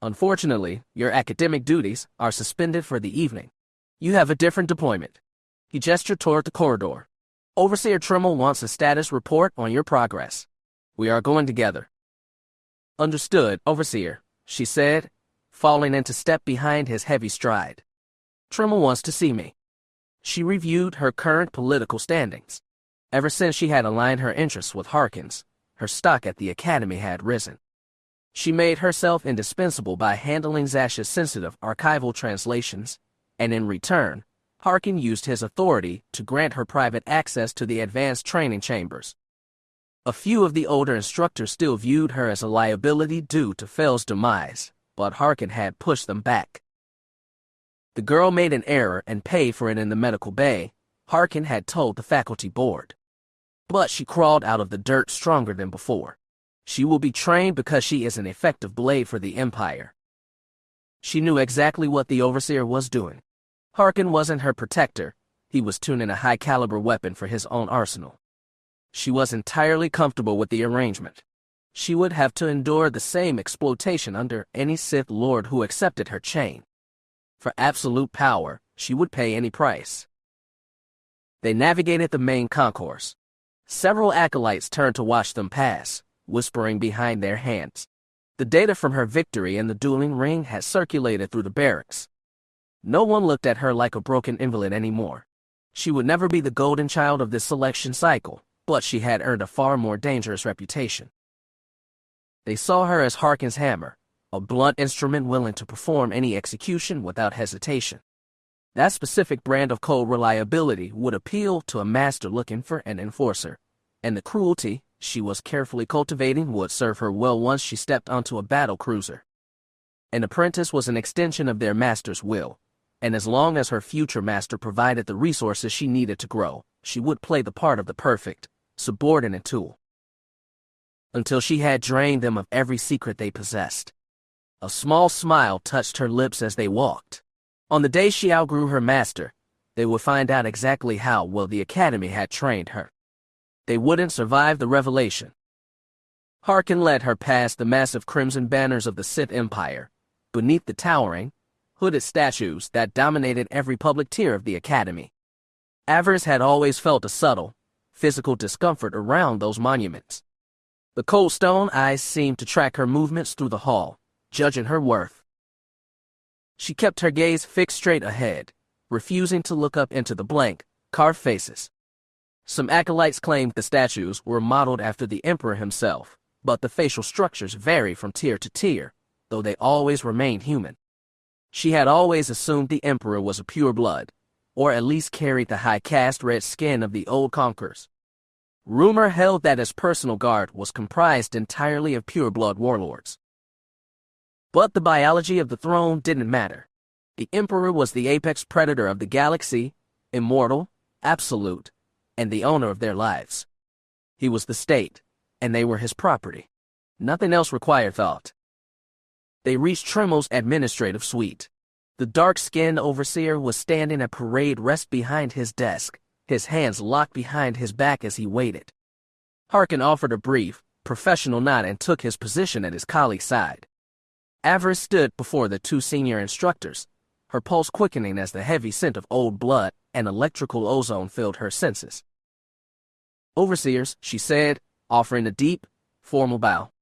Unfortunately, your academic duties are suspended for the evening. You have a different deployment. He gestured toward the corridor. Overseer Trimmel wants a status report on your progress. We are going together. Understood, Overseer, she said, falling into step behind his heavy stride. Trimmel wants to see me. She reviewed her current political standings. Ever since she had aligned her interests with Harkin's, her stock at the Academy had risen. She made herself indispensable by handling Zash's sensitive archival translations, and in return, Harkin used his authority to grant her private access to the advanced training chambers. A few of the older instructors still viewed her as a liability due to Fel's demise, but Harkin had pushed them back. The girl made an error and paid for it in the medical bay, Harkin had told the faculty board. But she crawled out of the dirt stronger than before. She will be trained because she is an effective blade for the Empire. She knew exactly what the Overseer was doing. Harkin wasn't her protector, he was tuning a high-caliber weapon for his own arsenal. She was entirely comfortable with the arrangement. She would have to endure the same exploitation under any Sith Lord who accepted her chain. For absolute power, she would pay any price. They navigated the main concourse. Several acolytes turned to watch them pass, whispering behind their hands. The data from her victory in the dueling ring had circulated through the barracks. No one looked at her like a broken invalid anymore. She would never be the golden child of this selection cycle, but she had earned a far more dangerous reputation. They saw her as Harkin's hammer, a blunt instrument willing to perform any execution without hesitation. That specific brand of cold reliability would appeal to a master looking for an enforcer, and the cruelty she was carefully cultivating would serve her well once she stepped onto a battle cruiser. An apprentice was an extension of their master's will, and as long as her future master provided the resources she needed to grow, she would play the part of the perfect, subordinate tool. Until she had drained them of every secret they possessed. A small smile touched her lips as they walked. On the day she outgrew her master, they would find out exactly how well the Academy had trained her. They wouldn't survive the revelation. Harkin led her past the massive crimson banners of the Sith Empire, beneath the towering, hooded statues that dominated every public tier of the Academy. Avaryss had always felt a subtle, physical discomfort around those monuments. The cold stone eyes seemed to track her movements through the hall, judging her worth. She kept her gaze fixed straight ahead, refusing to look up into the blank, carved faces. Some acolytes claimed the statues were modeled after the Emperor himself, but the facial structures vary from tier to tier, though they always remained human. She had always assumed the Emperor was a pure blood, or at least carried the high-caste red skin of the old conquerors. Rumor held that his personal guard was comprised entirely of pure-blood warlords. But the biology of the throne didn't matter. The Emperor was the apex predator of the galaxy, immortal, absolute, and the owner of their lives. He was the state, and they were his property. Nothing else required thought. They reached Tremo's administrative suite. The dark-skinned overseer was standing at parade rest behind his desk, his hands locked behind his back as he waited. Harkin offered a brief, professional nod and took his position at his colleague's side. Avaryss stood before the two senior instructors, her pulse quickening as the heavy scent of old blood and electrical ozone filled her senses. "Overseers," she said, offering a deep, formal bow.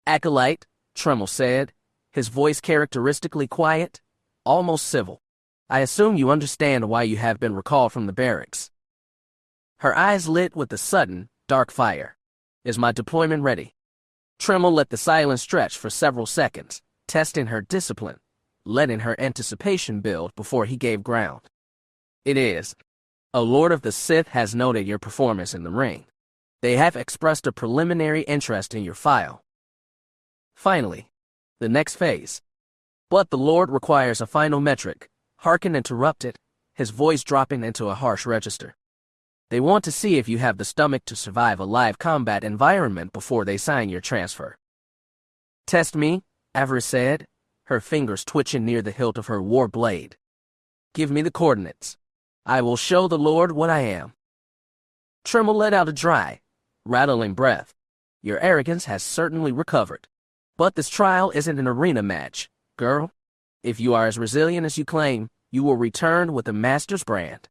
"Acolyte," Tremo said, his voice characteristically quiet, almost civil. "I assume you understand why you have been recalled from the barracks." Her eyes lit with a sudden, dark fire. "Is my deployment ready?" Tremo let the silence stretch for several seconds, testing her discipline, letting her anticipation build before he gave ground. "It is. A Lord of the Sith has noted your performance in the ring. They have expressed a preliminary interest in your file." Finally, the next phase. "But the Lord requires a final metric," Harkin interrupted, his voice dropping into a harsh register. "They want to see if you have the stomach to survive a live combat environment before they sign your transfer." "Test me," Avaryss said, her fingers twitching near the hilt of her war blade. "Give me the coordinates. I will show the Lord what I am." Tremo let out a dry, rattling breath. "Your arrogance has certainly recovered. But this trial isn't an arena match, girl. If you are as resilient as you claim, you will return with the Master's brand.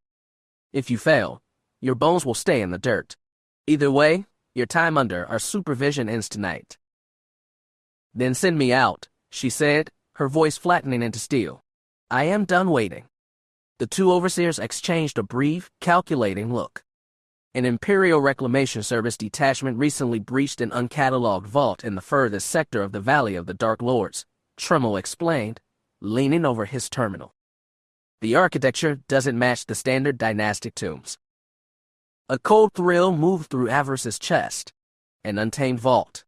If you fail, your bones will stay in the dirt. Either way, your time under our supervision ends tonight." "Then send me out," she said, her voice flattening into steel. "I am done waiting." The two overseers exchanged a brief, calculating look. An Imperial Reclamation Service detachment recently breached an uncatalogued vault in the furthest sector of the Valley of the Dark Lords, Tremo explained, leaning over his terminal. "The architecture doesn't match the standard dynastic tombs." A cold thrill moved through Avaryss's chest. An untamed vault.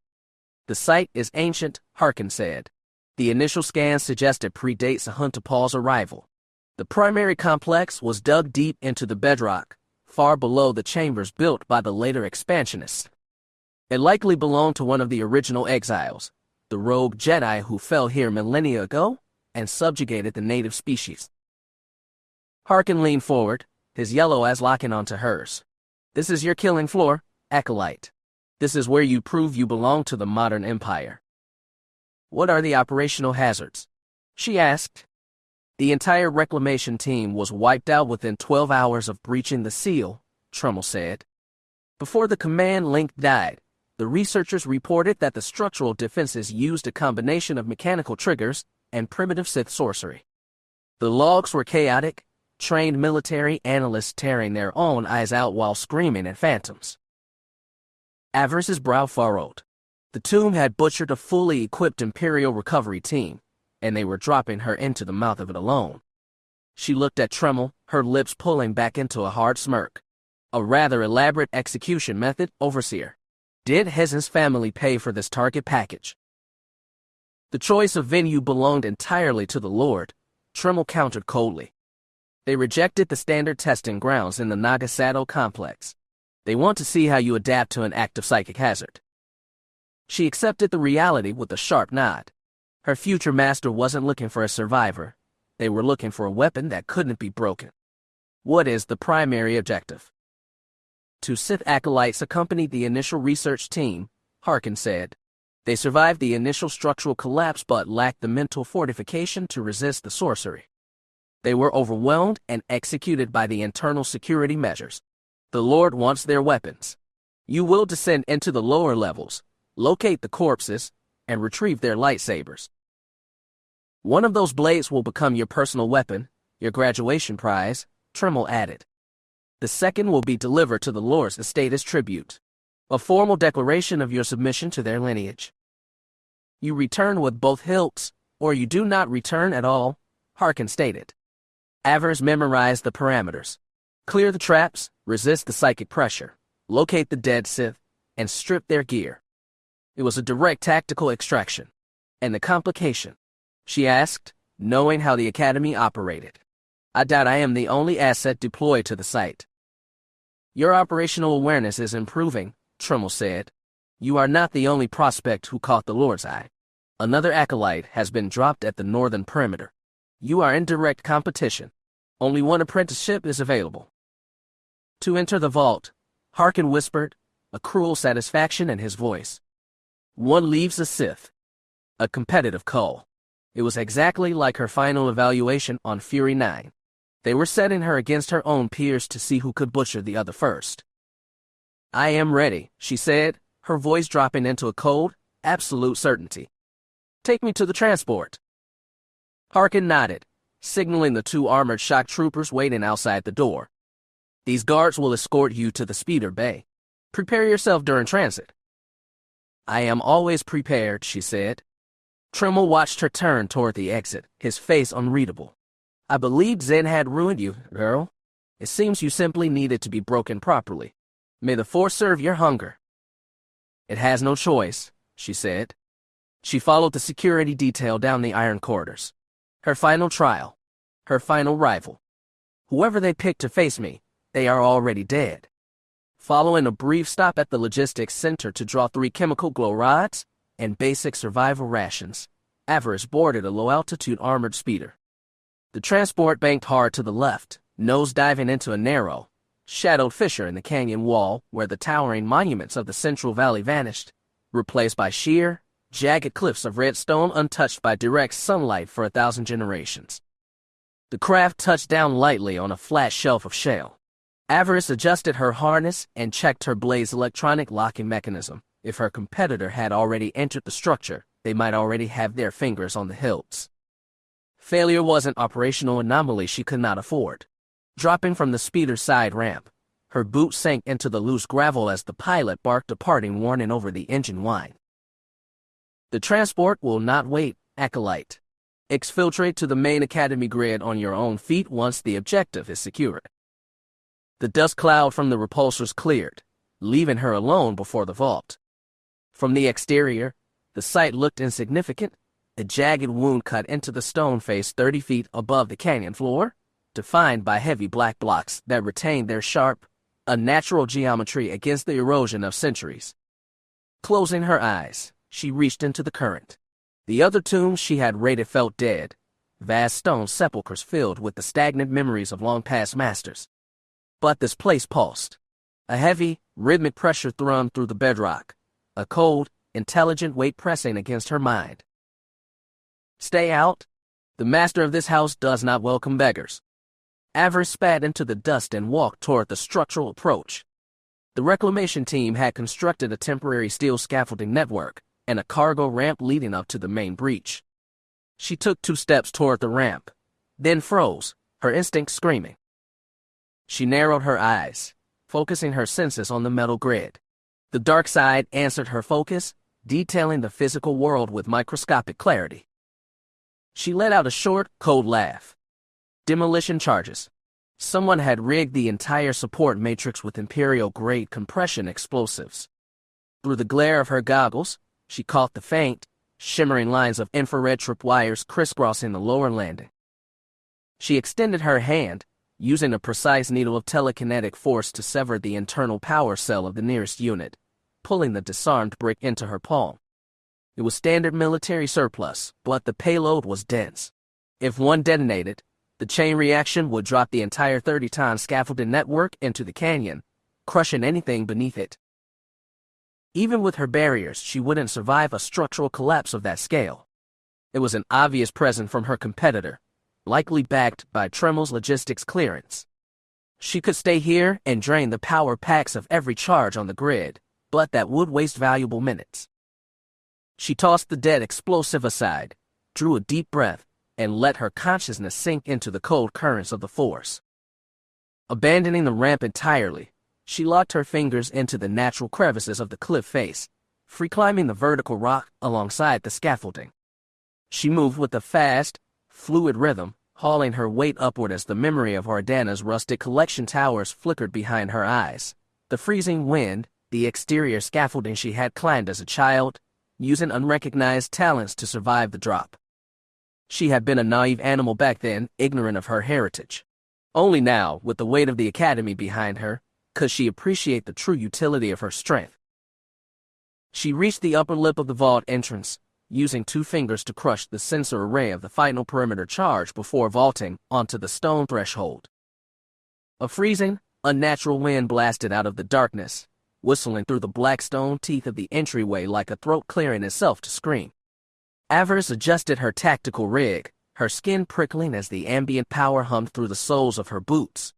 "The site is ancient," Harkin said. "The initial scan suggested predates Ahuntapal's arrival. The primary complex was dug deep into the bedrock, far below the chambers built by the later expansionists. It likely belonged to one of the original exiles, the rogue Jedi who fell here millennia ago and subjugated the native species." Harkin leaned forward, his yellow eyes locking onto hers. "This is your killing floor, Acolyte. This is where you prove you belong to the modern empire." "What are the operational hazards?" she asked. "The entire reclamation team was wiped out within 12 hours of breaching the seal," Tremo said. "Before the command link died, the researchers reported that the structural defenses used a combination of mechanical triggers and primitive Sith sorcery. The logs were chaotic, trained military analysts tearing their own eyes out while screaming at phantoms. Avaryss's brow furrowed. The tomb had butchered a fully equipped Imperial recovery team, and they were dropping her into the mouth of it alone. She looked at Tremmel, her lips pulling back into a hard smirk. A rather elaborate execution method, Overseer. Did Hezen's family pay for this target package? The choice of venue belonged entirely to the Lord, Tremmel countered coldly. They rejected the standard testing grounds in the Nagasado complex. They want to see how you adapt to an active psychic hazard. She accepted the reality with a sharp nod. Her future master wasn't looking for a survivor. They were looking for a weapon that couldn't be broken. What is the primary objective? Two Sith acolytes accompanied the initial research team, Harkin said. They survived the initial structural collapse but lacked the mental fortification to resist the sorcery. They were overwhelmed and executed by the internal security measures. The Lord wants their weapons. You will descend into the lower levels, locate the corpses, and retrieve their lightsabers. One of those blades will become your personal weapon, your graduation prize, Tremmel added. The second will be delivered to the Lord's estate as tribute, a formal declaration of your submission to their lineage. You return with both hilts, or you do not return at all, Harkin stated. Avaryss memorized the parameters. Clear the traps, resist the psychic pressure, locate the dead Sith, and strip their gear. It was a direct tactical extraction. And the complication? She asked, knowing how the Academy operated. I doubt I am the only asset deployed to the site. Your operational awareness is improving, Tremmel said. You are not the only prospect who caught the Lord's eye. Another acolyte has been dropped at the northern perimeter. You are in direct competition. Only one apprenticeship is available. To enter the vault, Harkin whispered, a cruel satisfaction in his voice. One leaves a Sith. A competitive call. It was exactly like her final evaluation on Fury 9. They were setting her against her own peers to see who could butcher the other first. I am ready, she said, her voice dropping into a cold, absolute certainty. Take me to the transport. Harkin nodded, signaling the two armored shock troopers waiting outside the door. These guards will escort you to the speeder bay. Prepare yourself during transit. I am always prepared, she said. Tremmel watched her turn toward the exit, his face unreadable. I believed Zen had ruined you, girl. It seems you simply needed to be broken properly. May the Force serve your hunger. It has no choice, she said. She followed the security detail down the iron corridors. Her final trial. Her final rival. Whoever they picked to face me, they are already dead. Following a brief stop at the logistics center to draw 3 chemical glow rods and basic survival rations, Avaryss boarded a low-altitude armored speeder. The transport banked hard to the left, nose diving into a narrow, shadowed fissure in the canyon wall where the towering monuments of the Central Valley vanished, replaced by sheer, jagged cliffs of red stone untouched by direct sunlight for 1,000 generations. The craft touched down lightly on a flat shelf of shale. Avaryss adjusted her harness and checked her blade's electronic locking mechanism. If her competitor had already entered the structure, they might already have their fingers on the hilts. Failure was an operational anomaly she could not afford. Dropping from the speeder's side ramp, her boot sank into the loose gravel as the pilot barked a parting warning over the engine whine. The transport will not wait, Acolyte. Exfiltrate to the main Academy grid on your own feet once the objective is secured. The dust cloud from the repulsors cleared, leaving her alone before the vault. From the exterior, the site looked insignificant, a jagged wound cut into the stone face 30 feet above the canyon floor, defined by heavy black blocks that retained their sharp, unnatural geometry against the erosion of centuries. Closing her eyes, she reached into the current. The other tombs she had raided felt dead, vast stone sepulchres filled with the stagnant memories of long-past masters. But this place pulsed. A heavy, rhythmic pressure thrummed through the bedrock, a cold, intelligent weight pressing against her mind. Stay out. The master of this house does not welcome beggars. Avaryss spat into the dust and walked toward the structural approach. The reclamation team had constructed a temporary steel scaffolding network and a cargo ramp leading up to the main breach. She took 2 steps toward the ramp, then froze, her instinct screaming. She narrowed her eyes, focusing her senses on the metal grid. The dark side answered her focus, detailing the physical world with microscopic clarity. She let out a short, cold laugh. Demolition charges. Someone had rigged the entire support matrix with Imperial-grade compression explosives. Through the glare of her goggles, she caught the faint, shimmering lines of infrared tripwires crisscrossing the lower landing. She extended her hand, using a precise needle of telekinetic force to sever the internal power cell of the nearest unit, pulling the disarmed brick into her palm. It was standard military surplus, but the payload was dense. If one detonated, the chain reaction would drop the entire 30-ton scaffolding network into the canyon, crushing anything beneath it. Even with her barriers, she wouldn't survive a structural collapse of that scale. It was an obvious present from her competitor, likely backed by Tremel's logistics clearance. She could stay here and drain the power packs of every charge on the grid, but that would waste valuable minutes. She tossed the dead explosive aside, drew a deep breath, and let her consciousness sink into the cold currents of the Force. Abandoning the ramp entirely, she locked her fingers into the natural crevices of the cliff face, free-climbing the vertical rock alongside the scaffolding. She moved with a fast, fluid rhythm, hauling her weight upward as the memory of Oridanna's rustic collection towers flickered behind her eyes. The freezing wind, the exterior scaffolding she had climbed as a child, using unrecognized talents to survive the drop. She had been a naive animal back then, ignorant of her heritage. Only now, with the weight of the academy behind her, could she appreciate the true utility of her strength. She reached the upper lip of the vault entrance, using 2 fingers to crush the sensor array of the final perimeter charge before vaulting onto the stone threshold. A freezing, unnatural wind blasted out of the darkness, whistling through the black stone teeth of the entryway like a throat clearing itself to scream. Avaryss adjusted her tactical rig, her skin prickling as the ambient power hummed through the soles of her boots.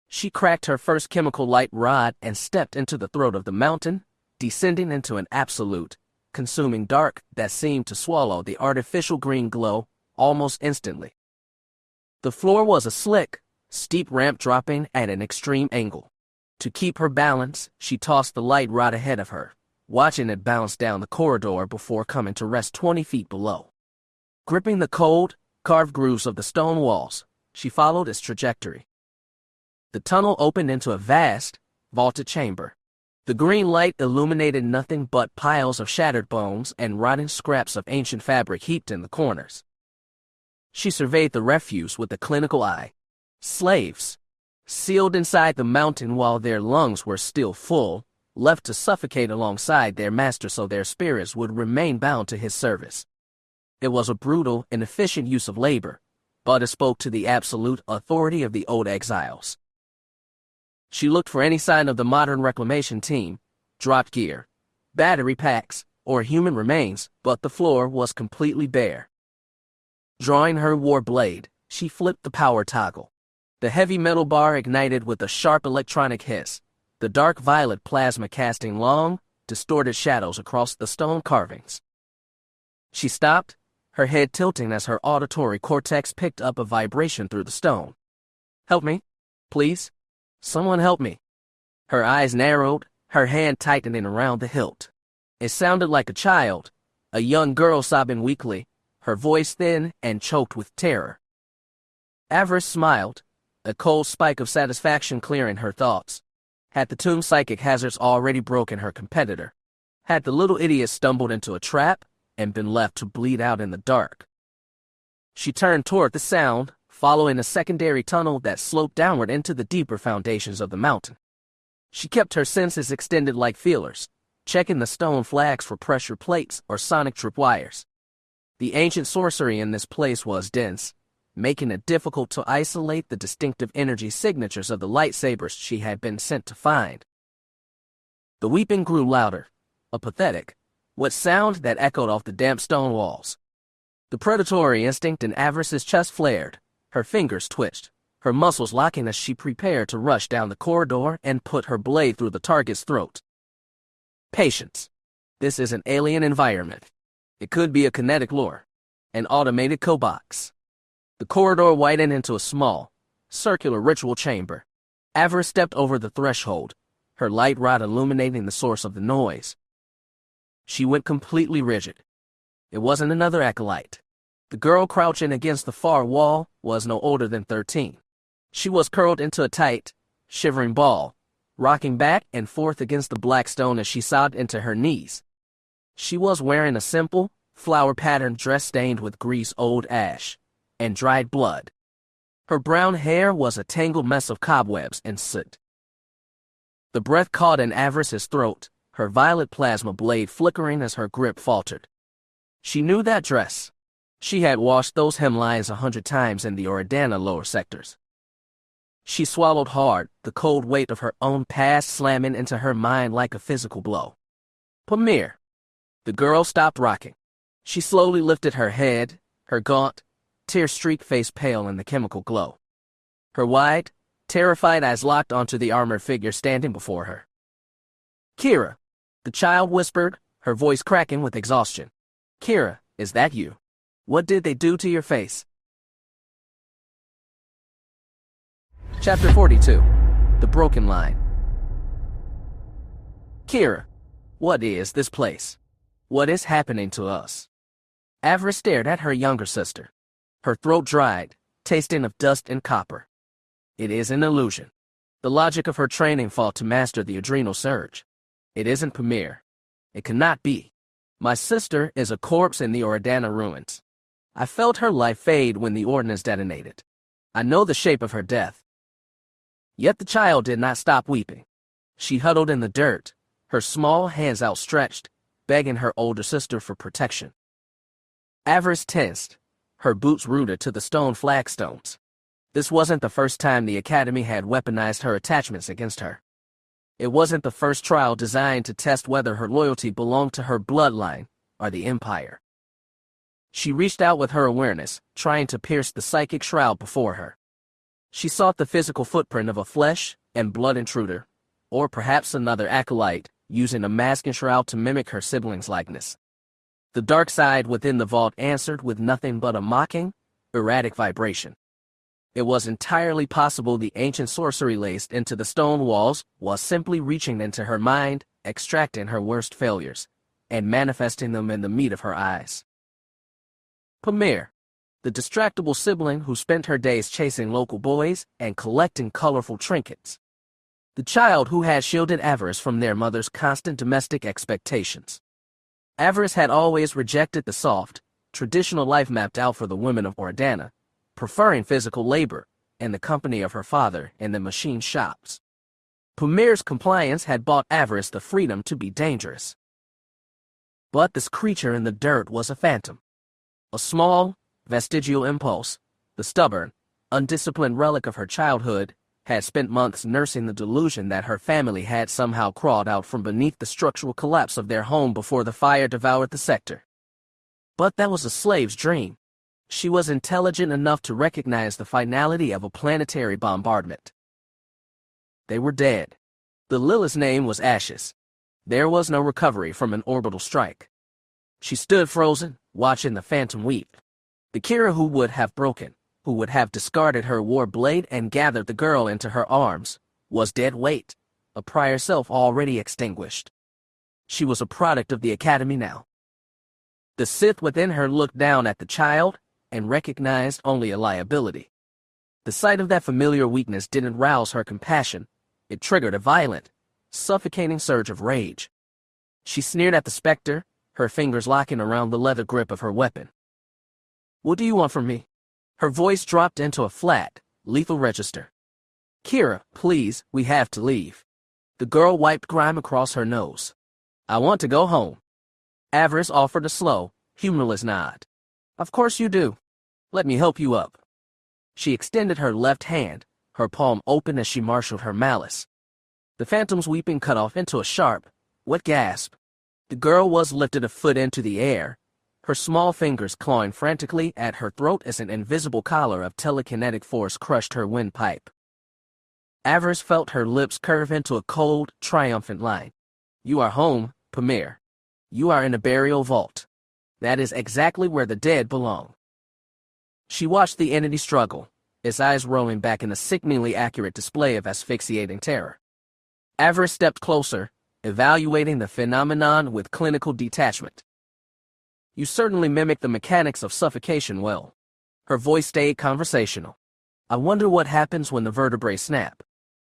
She cracked her first chemical light rod and stepped into the throat of the mountain, descending into an absolute, consuming dark that seemed to swallow the artificial green glow almost instantly. The floor was a slick, steep ramp dropping at an extreme angle. To keep her balance, she tossed the light rod ahead of her, watching it bounce down the corridor before coming to rest 20 feet below. Gripping the cold, carved grooves of the stone walls, she followed its trajectory. The tunnel opened into a vast, vaulted chamber. The green light illuminated nothing but piles of shattered bones and rotting scraps of ancient fabric heaped in the corners. She surveyed the refuse with a clinical eye. Slaves, sealed inside the mountain while their lungs were still full, left to suffocate alongside their master so their spirits would remain bound to his service. It was a brutal and efficient use of labor, but it spoke to the absolute authority of the old exiles. She looked for any sign of the modern reclamation team, dropped gear, battery packs, or human remains, but the floor was completely bare. Drawing her war blade, she flipped the power toggle. The heavy metal bar ignited with a sharp electronic hiss, the dark violet plasma casting long, distorted shadows across the stone carvings. She stopped, her head tilting as her auditory cortex picked up a vibration through the stone. "Help me, please. Someone help me." Her eyes narrowed, her hand tightening around the hilt. It sounded like a child, a young girl sobbing weakly, her voice thin and choked with terror. Avaryss smiled, a cold spike of satisfaction clearing her thoughts. Had the tomb's psychic hazards already broken her competitor? Had the little idiot stumbled into a trap and been left to bleed out in the dark? She turned toward the sound, following a secondary tunnel that sloped downward into the deeper foundations of the mountain. She kept her senses extended like feelers, checking the stone flags for pressure plates or sonic tripwires. The ancient sorcery in this place was dense, making it difficult to isolate the distinctive energy signatures of the lightsabers she had been sent to find. The weeping grew louder, a pathetic, wet sound that echoed off the damp stone walls. The predatory instinct in Avaryss's chest flared, her fingers twitched, her muscles locking as she prepared to rush down the corridor and put her blade through the target's throat. Patience. This is an alien environment. It could be a kinetic lure, an automated cobox. The corridor widened into a small, circular ritual chamber. Avaryss stepped over the threshold, her light rod illuminating the source of the noise. She went completely rigid. It wasn't another acolyte. The girl crouching against the far wall was no older than 13. She was curled into a tight, shivering ball, rocking back and forth against the black stone as she sobbed into her knees. She was wearing a simple, flower-patterned dress stained with grease, old ash, and dried blood. Her brown hair was a tangled mess of cobwebs and soot. The breath caught in Avaryss's throat, her violet plasma blade flickering as her grip faltered. She knew that dress. She had washed those hemlines 100 times in the Oridanna lower sectors. She swallowed hard, the cold weight of her own past slamming into her mind like a physical blow. Pamir. The girl stopped rocking. She slowly lifted her head, her gaunt, tear-streaked face pale in the chemical glow. Her wide, terrified eyes locked onto the armored figure standing before her. Keera, the child whispered, her voice cracking with exhaustion. Keera, is that you? What did they do to your face? Chapter 42. The Broken Line. Keera, what is this place? What is happening to us? Avaryss stared at her younger sister. Her throat dried, tasting of dust and copper. It is an illusion. The logic of her training fought to master the adrenal surge. It isn't Pamir. It cannot be. My sister is a corpse in the Oridanna ruins. I felt her life fade when the ordnance detonated. I know the shape of her death. Yet the child did not stop weeping. She huddled in the dirt, her small hands outstretched, begging her older sister for protection. Avaryss tensed, her boots rooted to the stone flagstones. This wasn't the first time the Academy had weaponized her attachments against her. It wasn't the first trial designed to test whether her loyalty belonged to her bloodline or the Empire. She reached out with her awareness, trying to pierce the psychic shroud before her. She sought the physical footprint of a flesh and blood intruder, or perhaps another acolyte, using a mask and shroud to mimic her sibling's likeness. The dark side within the vault answered with nothing but a mocking, erratic vibration. It was entirely possible the ancient sorcery laced into the stone walls was simply reaching into her mind, extracting her worst failures, and manifesting them in the meat of her eyes. Pamir, the distractible sibling who spent her days chasing local boys and collecting colorful trinkets. The child who had shielded Avaryss from their mother's constant domestic expectations. Avaryss had always rejected the soft, traditional life mapped out for the women of Oridanna, preferring physical labor and the company of her father in the machine shops. Pamir's compliance had bought Avaryss the freedom to be dangerous. But this creature in the dirt was a phantom. A small, vestigial impulse, the stubborn, undisciplined relic of her childhood, had spent months nursing the delusion that her family had somehow crawled out from beneath the structural collapse of their home before the fire devoured the sector. But that was a slave's dream. She was intelligent enough to recognize the finality of a planetary bombardment. They were dead. The Lilith's name was Ashes. There was no recovery from an orbital strike. She stood frozen, watching the phantom weep. The Keera who would have broken, who would have discarded her war blade and gathered the girl into her arms, was dead weight, a prior self already extinguished. She was a product of the Academy now. The Sith within her looked down at the child and recognized only a liability. The sight of that familiar weakness didn't rouse her compassion. It triggered a violent, suffocating surge of rage. She sneered at the specter, her fingers locking around the leather grip of her weapon. What do you want from me? Her voice dropped into a flat, lethal register. Keera, please, we have to leave. The girl wiped grime across her nose. I want to go home. Avaryss offered a slow, humorless nod. Of course you do. Let me help you up. She extended her left hand, her palm open as she marshaled her malice. The phantom's weeping cut off into a sharp, wet gasp. The girl was lifted a foot into the air, her small fingers clawing frantically at her throat as an invisible collar of telekinetic force crushed her windpipe. Avaryss felt her lips curve into a cold, triumphant line. You are home, Pamir. You are in a burial vault. That is exactly where the dead belong. She watched the entity struggle, its eyes rolling back in a sickeningly accurate display of asphyxiating terror. Avaryss stepped closer, evaluating the phenomenon with clinical detachment. "You certainly mimic the mechanics of suffocation well." Her voice stayed conversational. "I wonder what happens when the vertebrae snap.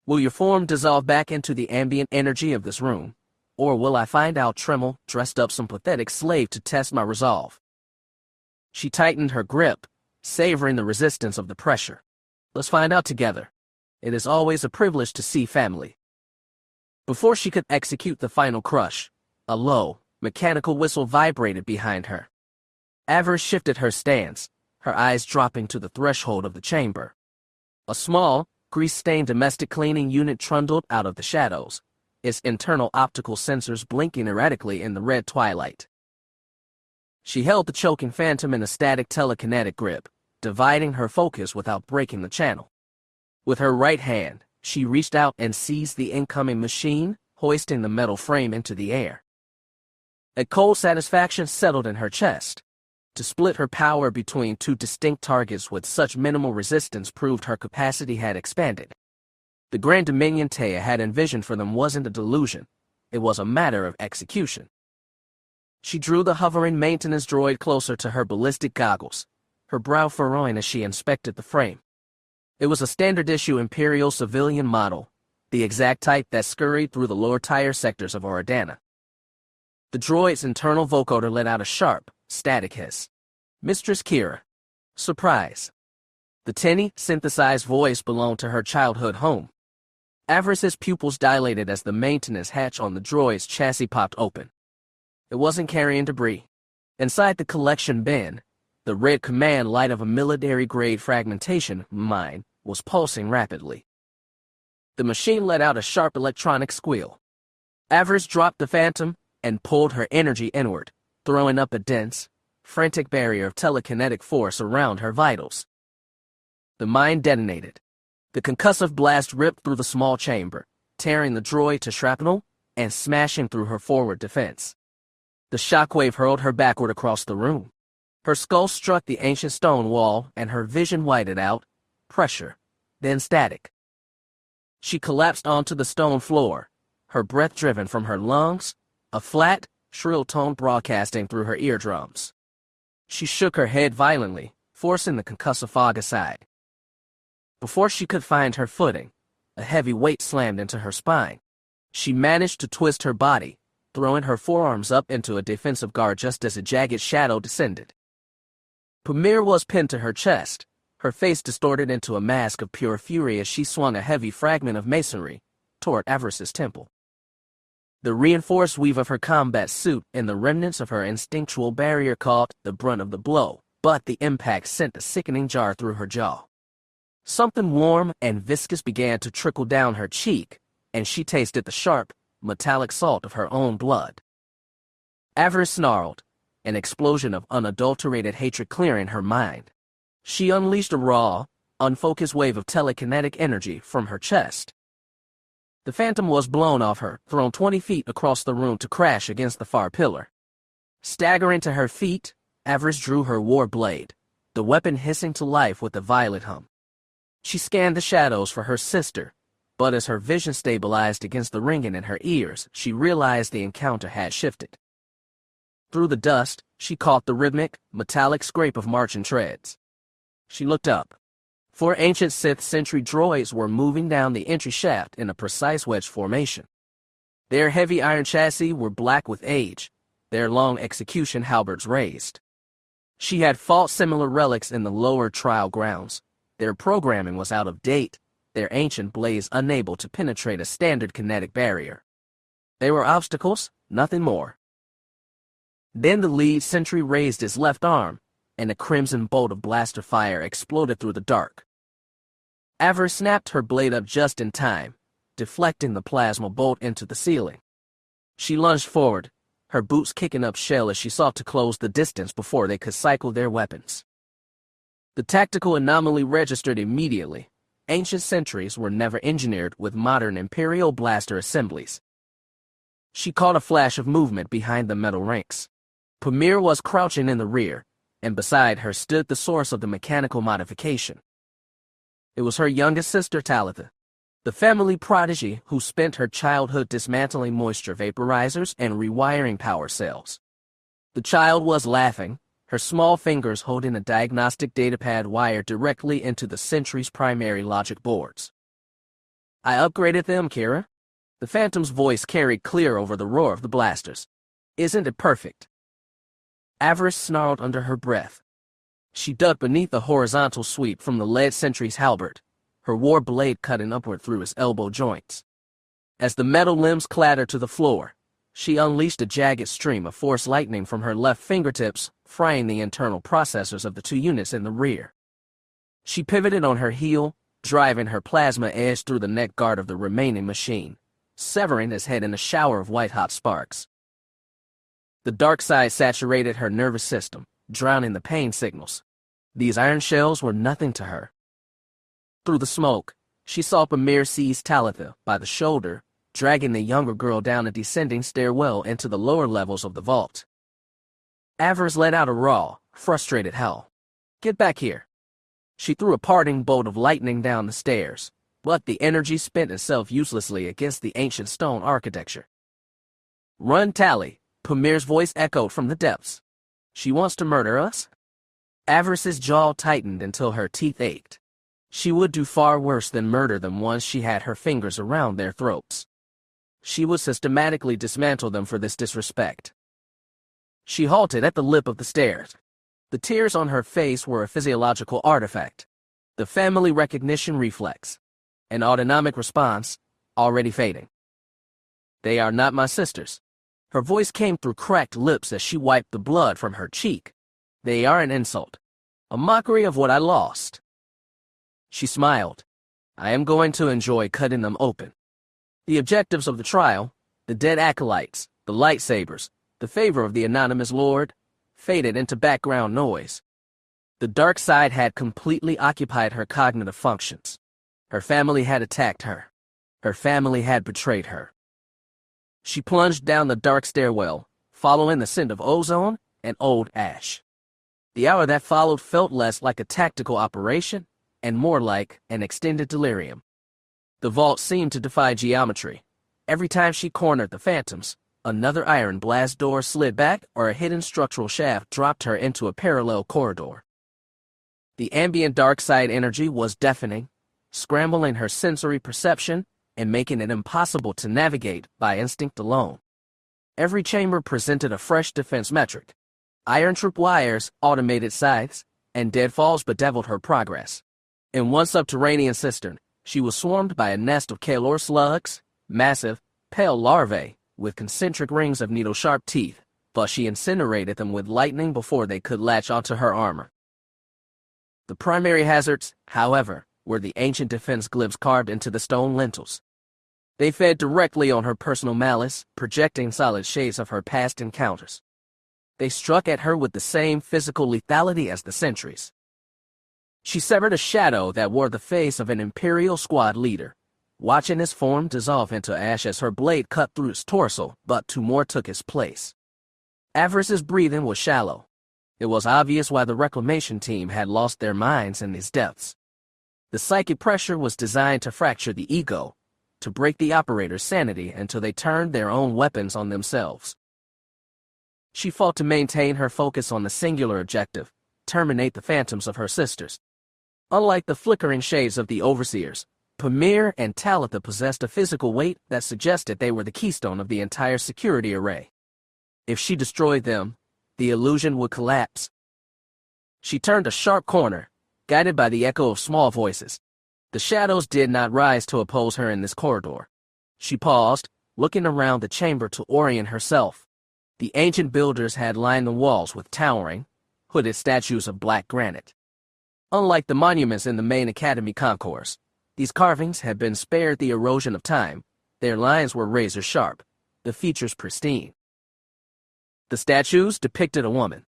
Will your form dissolve back into the ambient energy of this room? Or will I find out Tremel dressed up some pathetic slave to test my resolve?" She tightened her grip, savoring the resistance of the pressure. "Let's find out together. It is always a privilege to see family." Before she could execute the final crush, a low, mechanical whistle vibrated behind her. Avaryss shifted her stance, her eyes dropping to the threshold of the chamber. A small, grease-stained domestic cleaning unit trundled out of the shadows, its internal optical sensors blinking erratically in the red twilight. She held the choking phantom in a static telekinetic grip, dividing her focus without breaking the channel. With her right hand, she reached out and seized the incoming machine, hoisting the metal frame into the air. A cold satisfaction settled in her chest. To split her power between two distinct targets with such minimal resistance proved her capacity had expanded. The Grand Dominion Taya had envisioned for them wasn't a delusion, it was a matter of execution. She drew the hovering maintenance droid closer to her ballistic goggles, her brow furrowing as she inspected the frame. It was a standard-issue Imperial civilian model, the exact type that scurried through the lower tire sectors of Oridanna. The droid's internal vocoder let out a sharp, static hiss. "Mistress Keera." Surprise. The tinny, synthesized voice belonged to her childhood home. Avaryss's pupils dilated as the maintenance hatch on the droid's chassis popped open. It wasn't carrying debris. Inside the collection bin, the red command light of a military-grade fragmentation mine was pulsing rapidly. The machine let out a sharp electronic squeal. Avaryss dropped the phantom and pulled her energy inward, throwing up a dense, frantic barrier of telekinetic force around her vitals. The mine detonated. The concussive blast ripped through the small chamber, tearing the droid to shrapnel and smashing through her forward defense. The shockwave hurled her backward across the room. Her skull struck the ancient stone wall and her vision whited out, pressure, then static. She collapsed onto the stone floor, her breath driven from her lungs, a flat, shrill tone broadcasting through her eardrums. She shook her head violently, forcing the concussive fog aside. Before she could find her footing, a heavy weight slammed into her spine. She managed to twist her body, throwing her forearms up into a defensive guard just as a jagged shadow descended. Pamir was pinned to her chest, her face distorted into a mask of pure fury as she swung a heavy fragment of masonry toward Avaryss's temple. The reinforced weave of her combat suit and the remnants of her instinctual barrier caught the brunt of the blow, but the impact sent a sickening jar through her jaw. Something warm and viscous began to trickle down her cheek, and she tasted the sharp, metallic salt of her own blood. Avaryss snarled, an explosion of unadulterated hatred clearing her mind. She unleashed a raw, unfocused wave of telekinetic energy from her chest. The phantom was blown off her, thrown 20 feet across the room to crash against the far pillar. Staggering to her feet, Avaryss drew her war blade, the weapon hissing to life with a violet hum. She scanned the shadows for her sister, but as her vision stabilized against the ringing in her ears, she realized the encounter had shifted. Through the dust, she caught the rhythmic, metallic scrape of marching treads. She looked up. 4 ancient Sith sentry droids were moving down the entry shaft in a precise wedge formation. Their heavy iron chassis were black with age, their long execution halberds raised. She had fought similar relics in the lower trial grounds. Their programming was out of date, their ancient blades unable to penetrate a standard kinetic barrier. They were obstacles, nothing more. Then the lead sentry raised his left arm, and a crimson bolt of blaster fire exploded through the dark. Avaryss snapped her blade up just in time, deflecting the plasma bolt into the ceiling. She lunged forward, her boots kicking up shell as she sought to close the distance before they could cycle their weapons. The tactical anomaly registered immediately. Ancient sentries were never engineered with modern Imperial blaster assemblies. She caught a flash of movement behind the metal ranks. Pamir was crouching in the rear, and beside her stood the source of the mechanical modification. It was her youngest sister, Talitha, the family prodigy who spent her childhood dismantling moisture vaporizers and rewiring power cells. The child was laughing, her small fingers holding a diagnostic datapad wired directly into the Sentry's primary logic boards. I upgraded them, Keera. The Phantom's voice carried clear over the roar of the blasters. Isn't it perfect? Avaryss snarled under her breath. She ducked beneath the horizontal sweep from the lead Sentry's halberd, her war blade cutting upward through his elbow joints. As the metal limbs clattered to the floor, she unleashed a jagged stream of force lightning from her left fingertips, frying the internal processors of the two units in the rear. She pivoted on her heel, driving her plasma edge through the neck guard of the remaining machine, severing his head in a shower of white-hot sparks. The dark side saturated her nervous system, drowning the pain signals. These iron shells were nothing to her. Through the smoke, she saw Pamir seize Talitha by the shoulder, dragging the younger girl down a descending stairwell into the lower levels of the vault. Avaryss let out a raw, frustrated howl. Get back here. She threw a parting bolt of lightning down the stairs, but the energy spent itself uselessly against the ancient stone architecture. Run, Tally, Pamir's voice echoed from the depths. She wants to murder us? Avaryss's jaw tightened until her teeth ached. She would do far worse than murder them once she had her fingers around their throats. She would systematically dismantle them for this disrespect. She halted at the lip of the stairs. The tears on her face were a physiological artifact, the family recognition reflex, an autonomic response, already fading. They are not my sisters. Her voice came through cracked lips as she wiped the blood from her cheek. They are an insult, a mockery of what I lost. She smiled. I am going to enjoy cutting them open. The objectives of the trial, the dead acolytes, the lightsabers, the favor of the anonymous lord, faded into background noise. The dark side had completely occupied her cognitive functions. Her family had attacked her. Her family had betrayed her. She plunged down the dark stairwell, following the scent of ozone and old ash. The hour that followed felt less like a tactical operation and more like an extended delirium. The vault seemed to defy geometry. Every time she cornered the phantoms, another iron blast door slid back or a hidden structural shaft dropped her into a parallel corridor. The ambient dark side energy was deafening, scrambling her sensory perception and making it impossible to navigate by instinct alone. Every chamber presented a fresh defense metric. Iron trip wires, automated scythes, and deadfalls bedeviled her progress. In one subterranean cistern, she was swarmed by a nest of Kaelor slugs, massive, pale larvae with concentric rings of needle-sharp teeth, but she incinerated them with lightning before they could latch onto her armor. The primary hazards, however, were the ancient defense glyphs carved into the stone lintels. They fed directly on her personal malice, projecting solid shades of her past encounters. They struck at her with the same physical lethality as the sentries. She severed a shadow that wore the face of an Imperial squad leader, watching his form dissolve into ash as her blade cut through his torso, but two more took his place. Avaryss's breathing was shallow. It was obvious why the reclamation team had lost their minds in these depths. The psychic pressure was designed to fracture the ego, to break the operator's sanity until they turned their own weapons on themselves. She fought to maintain her focus on the singular objective, terminate the phantoms of her sisters. Unlike the flickering shades of the overseers, Pamir and Talitha possessed a physical weight that suggested they were the keystone of the entire security array. If she destroyed them, the illusion would collapse. She turned a sharp corner, guided by the echo of small voices. The shadows did not rise to oppose her in this corridor. She paused, looking around the chamber to orient herself. The ancient builders had lined the walls with towering, hooded statues of black granite. Unlike the monuments in the main academy concourse, these carvings had been spared the erosion of time. Their lines were razor-sharp, the features pristine. The statues depicted a woman.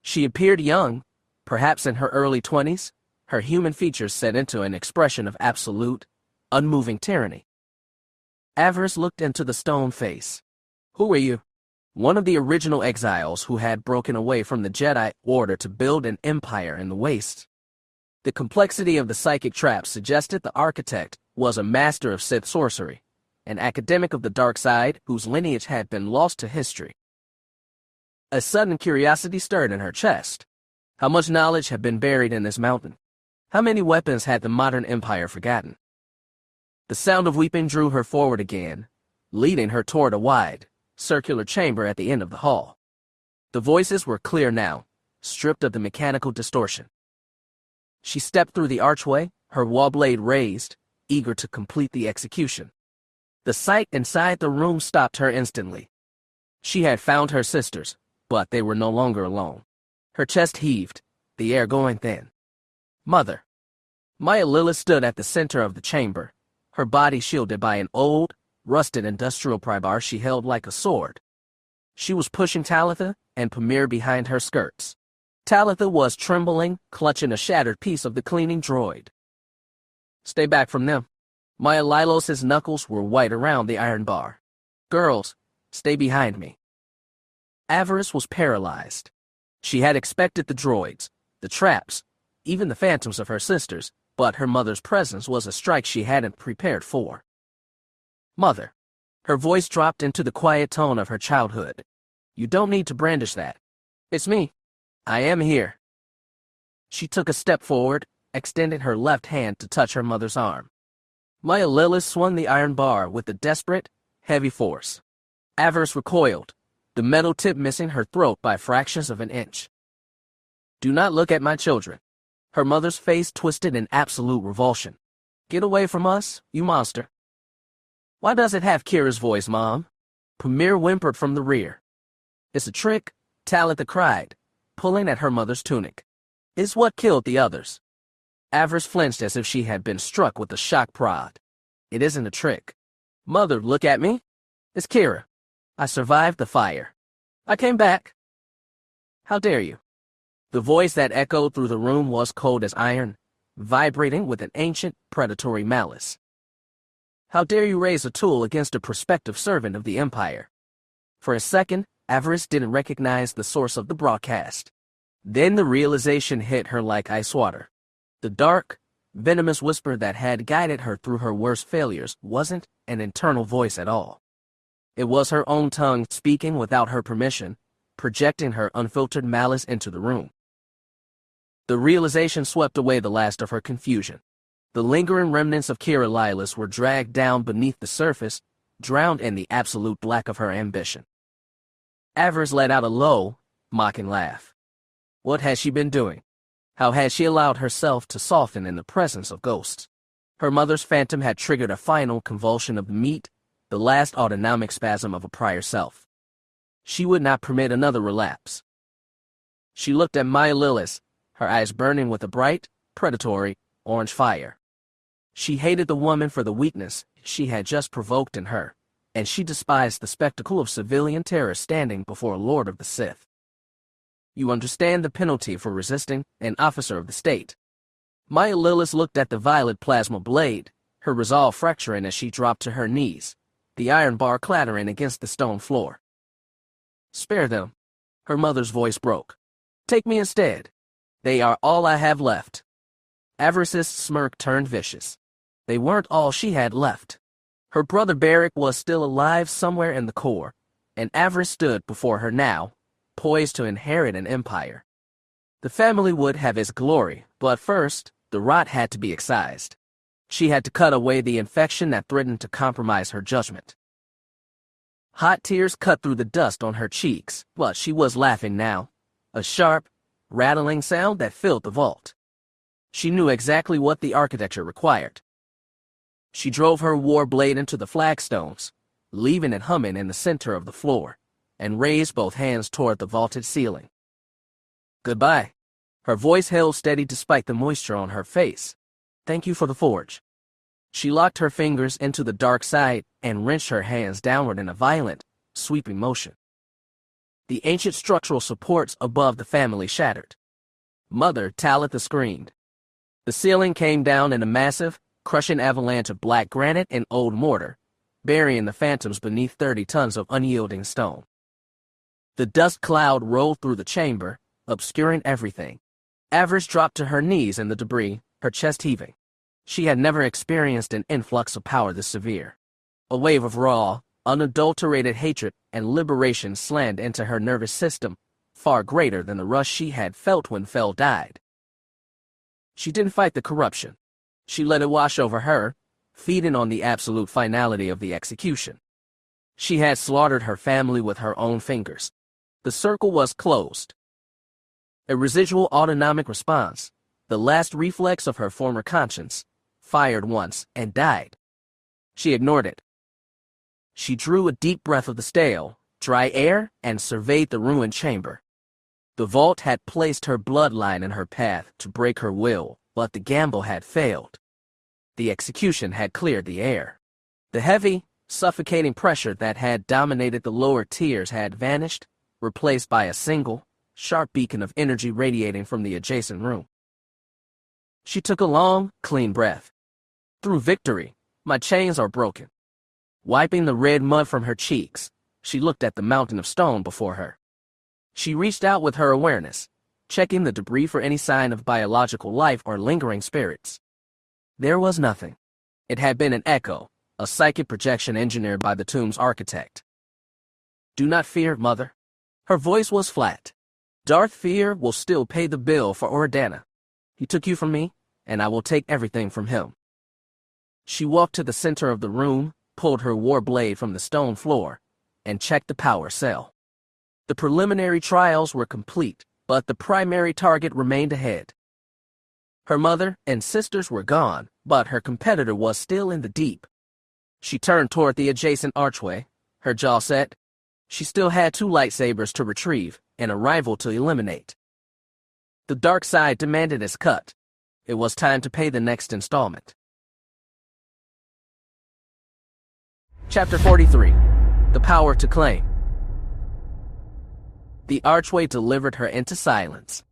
She appeared young, perhaps in her early 20s, her human features set into an expression of absolute, unmoving tyranny. Avaryss looked into the stone face. Who are you? one of the original exiles who had broken away from the Jedi Order to build an empire in the wastes. The complexity of the psychic trap suggested the architect was a master of Sith sorcery, an academic of the dark side whose lineage had been lost to history. A sudden curiosity stirred in her chest. How much knowledge had been buried in this mountain? How many weapons had the modern empire forgotten? The sound of weeping drew her forward again, leading her toward a wide, circular chamber at the end of the hall. The voices were clear now, stripped of the mechanical distortion. She stepped through the archway, her wall blade raised, eager to complete the execution. The sight inside the room stopped her instantly. She had found her sisters, but they were no longer alone. Her chest heaved, the air going thin. Mother. Maya Lylos stood at the center of the chamber, her body shielded by an old, rusted industrial prybar she held like a sword. She was pushing Talitha and Pamir behind her skirts. Talitha was trembling, clutching a shattered piece of the cleaning droid. Stay back from them. Maya Lylos's knuckles were white around the iron bar. Girls, stay behind me. Avaryss was paralyzed. She had expected the droids, the traps, even the phantoms of her sisters, but her mother's presence was a strike she hadn't prepared for. Mother. Her voice dropped into the quiet tone of her childhood. You don't need to brandish that. It's me. I am here. She took a step forward, extending her left hand to touch her mother's arm. Maya Lylos swung the iron bar with a desperate, heavy force. Avaryss recoiled, the metal tip missing her throat by fractions of an inch. Do not look at my children. Her mother's face twisted in absolute revulsion. Get away from us, you monster. Why does it have Keera's voice, Mom? Pamir whimpered from the rear. It's a trick, Talitha cried, pulling at her mother's tunic. It's what killed the others. Avaryss flinched as if she had been struck with a shock prod. It isn't a trick. Mother, look at me. It's Keera. I survived the fire. I came back. How dare you? The voice that echoed through the room was cold as iron, vibrating with an ancient, predatory malice. How dare you raise a tool against a prospective servant of the Empire? For a second, Avaryss didn't recognize the source of the broadcast. Then the realization hit her like ice water. The dark, venomous whisper that had guided her through her worst failures wasn't an internal voice at all. It was her own tongue speaking without her permission, projecting her unfiltered malice into the room. The realization swept away the last of her confusion. The lingering remnants of Keera Lylos were dragged down beneath the surface, drowned in the absolute black of her ambition. Avaryss let out a low, mocking laugh. What had she been doing? How had she allowed herself to soften in the presence of ghosts? Her mother's phantom had triggered a final convulsion of the meat, the last autonomic spasm of a prior self. She would not permit another relapse. She looked at Maya Lylos, her eyes burning with a bright, predatory, orange fire. She hated the woman for the weakness she had just provoked in her, and she despised the spectacle of civilian terror standing before a Lord of the Sith. You understand the penalty for resisting an officer of the state. Maya Lylos looked at the violet plasma blade, her resolve fracturing as she dropped to her knees, the iron bar clattering against the stone floor. Spare them. Her mother's voice broke. Take me instead. They are all I have left. Avaryss's smirk turned vicious. They weren't all she had left. Her brother Beric was still alive somewhere in the core, and Avaryss stood before her now, poised to inherit an empire. The family would have its glory, but first, the rot had to be excised. She had to cut away the infection that threatened to compromise her judgment. Hot tears cut through the dust on her cheeks, but she was laughing now, a sharp, rattling sound that filled the vault. She knew exactly what the architecture required. She drove her war blade into the flagstones, leaving it humming in the center of the floor, and raised both hands toward the vaulted ceiling. Goodbye. Her voice held steady despite the moisture on her face. Thank you for the forge. She locked her fingers into the dark side and wrenched her hands downward in a violent, sweeping motion. The ancient structural supports above the family shattered. Mother, Talitha screamed. The ceiling came down in a massive, crushing avalanche of black granite and old mortar, burying the phantoms beneath 30 tons of unyielding stone. The dust cloud rolled through the chamber, obscuring everything. Avaryss dropped to her knees in the debris, her chest heaving. She had never experienced an influx of power this severe. A wave of raw, unadulterated hatred and liberation slammed into her nervous system, far greater than the rush she had felt when Fel died. She didn't fight the corruption. She let it wash over her, feeding on the absolute finality of the execution. She had slaughtered her family with her own fingers. The circle was closed. A residual autonomic response, the last reflex of her former conscience, fired once and died. She ignored it. She drew a deep breath of the stale, dry air and surveyed the ruined chamber. The vault had placed her bloodline in her path to break her will, but the gamble had failed. The execution had cleared the air. The heavy, suffocating pressure that had dominated the lower tiers had vanished, replaced by a single, sharp beacon of energy radiating from the adjacent room. She took a long, clean breath. Through victory, my chains are broken. Wiping the red mud from her cheeks, she looked at the mountain of stone before her. She reached out with her awareness, checking the debris for any sign of biological life or lingering spirits. There was nothing. It had been an echo, a psychic projection engineered by the tomb's architect. Do not fear, mother. Her voice was flat. Darth Feer will still pay the bill for Oridanna. He took you from me, and I will take everything from him. She walked to the center of the room, pulled her war blade from the stone floor, and checked the power cell. The preliminary trials were complete, but the primary target remained ahead. Her mother and sisters were gone, but her competitor was still in the deep. She turned toward the adjacent archway, her jaw set. She still had 2 lightsabers to retrieve and a rival to eliminate. The dark side demanded its cut. It was time to pay the next installment. Chapter 43. The Power to Claim. The archway delivered her into silence.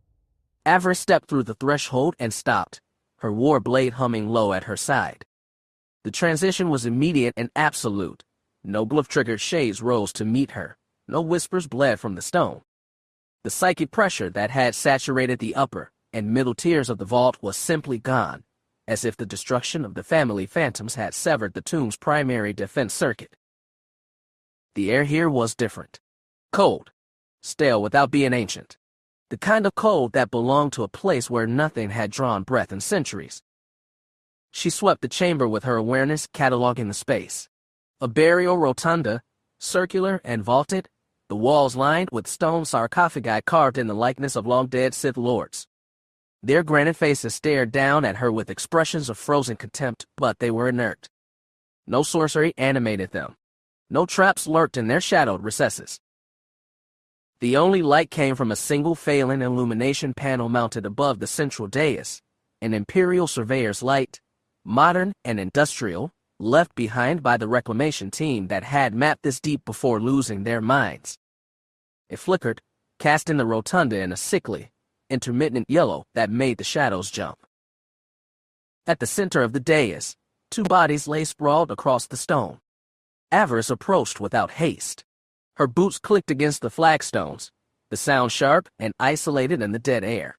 Avaryss stepped through the threshold and stopped, her war blade humming low at her side. The transition was immediate and absolute. No bluff-triggered shades rose to meet her. No whispers bled from the stone. The psychic pressure that had saturated the upper and middle tiers of the vault was simply gone, as if the destruction of the family phantoms had severed the tomb's primary defense circuit. The air here was different. Cold. Stale without being ancient. The kind of cold that belonged to a place where nothing had drawn breath in centuries. She swept the chamber with her awareness, cataloging the space. A burial rotunda, circular and vaulted, the walls lined with stone sarcophagi carved in the likeness of long-dead Sith Lords. Their granite faces stared down at her with expressions of frozen contempt, but they were inert. No sorcery animated them. No traps lurked in their shadowed recesses. The only light came from a single failing illumination panel mounted above the central dais, an Imperial Surveyor's light, modern and industrial, left behind by the reclamation team that had mapped this deep before losing their minds. It flickered, casting the rotunda in a sickly, intermittent yellow that made the shadows jump. At the center of the dais, 2 bodies lay sprawled across the stone. Avaryss approached without haste. Her boots clicked against the flagstones, the sound sharp and isolated in the dead air.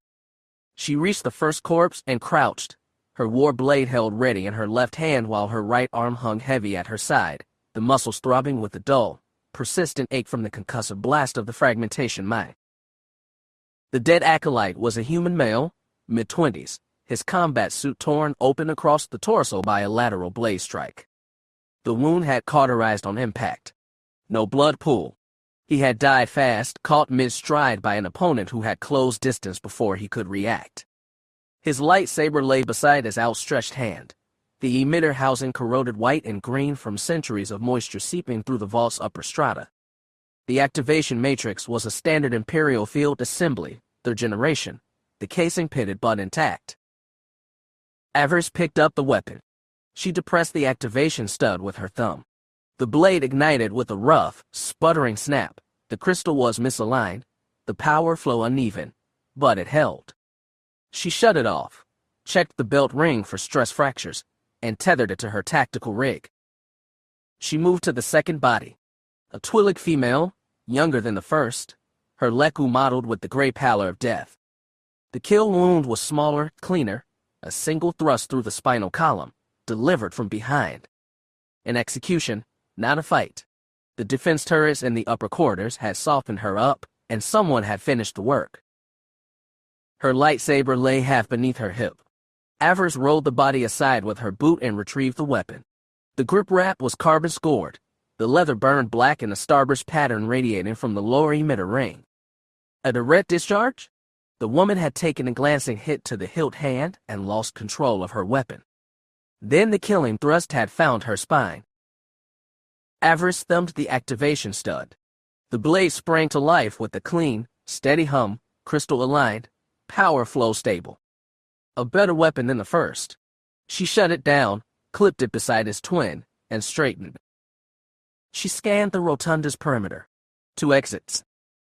She reached the first corpse and crouched, her war blade held ready in her left hand while her right arm hung heavy at her side, the muscles throbbing with a dull, persistent ache from the concussive blast of the fragmentation mine. The dead acolyte was a human male, mid-20s, his combat suit torn open across the torso by a lateral blade strike. The wound had cauterized on impact. No blood pool. He had died fast, caught mid-stride by an opponent who had closed distance before he could react. His lightsaber lay beside his outstretched hand, the emitter housing corroded white and green from centuries of moisture seeping through the vault's upper strata. The activation matrix was a standard Imperial field assembly, 3rd generation, the casing pitted but intact. Avaryss picked up the weapon. She depressed the activation stud with her thumb. The blade ignited with a rough, sputtering snap. The crystal was misaligned, the power flow uneven, but it held. She shut it off, checked the belt ring for stress fractures, and tethered it to her tactical rig. She moved to the second body. A Twi'lek female, younger than the first, her leku mottled with the gray pallor of death. The kill wound was smaller, cleaner, a single thrust through the spinal column, delivered from behind. An execution, not a fight. The defense turrets in the upper corridors had softened her up, and someone had finished the work. Her lightsaber lay half beneath her hip. Avaryss rolled the body aside with her boot and retrieved the weapon. The grip wrap was carbon-scored, the leather burned black in a starburst pattern radiating from the lower emitter ring. A direct discharge? The woman had taken a glancing hit to the hilt hand and lost control of her weapon. Then the killing thrust had found her spine. Avaryss thumbed the activation stud. The blade sprang to life with a clean, steady hum, crystal-aligned, power flow stable. A better weapon than the first. She shut it down, clipped it beside its twin, and straightened. She scanned the rotunda's perimeter. 2 exits.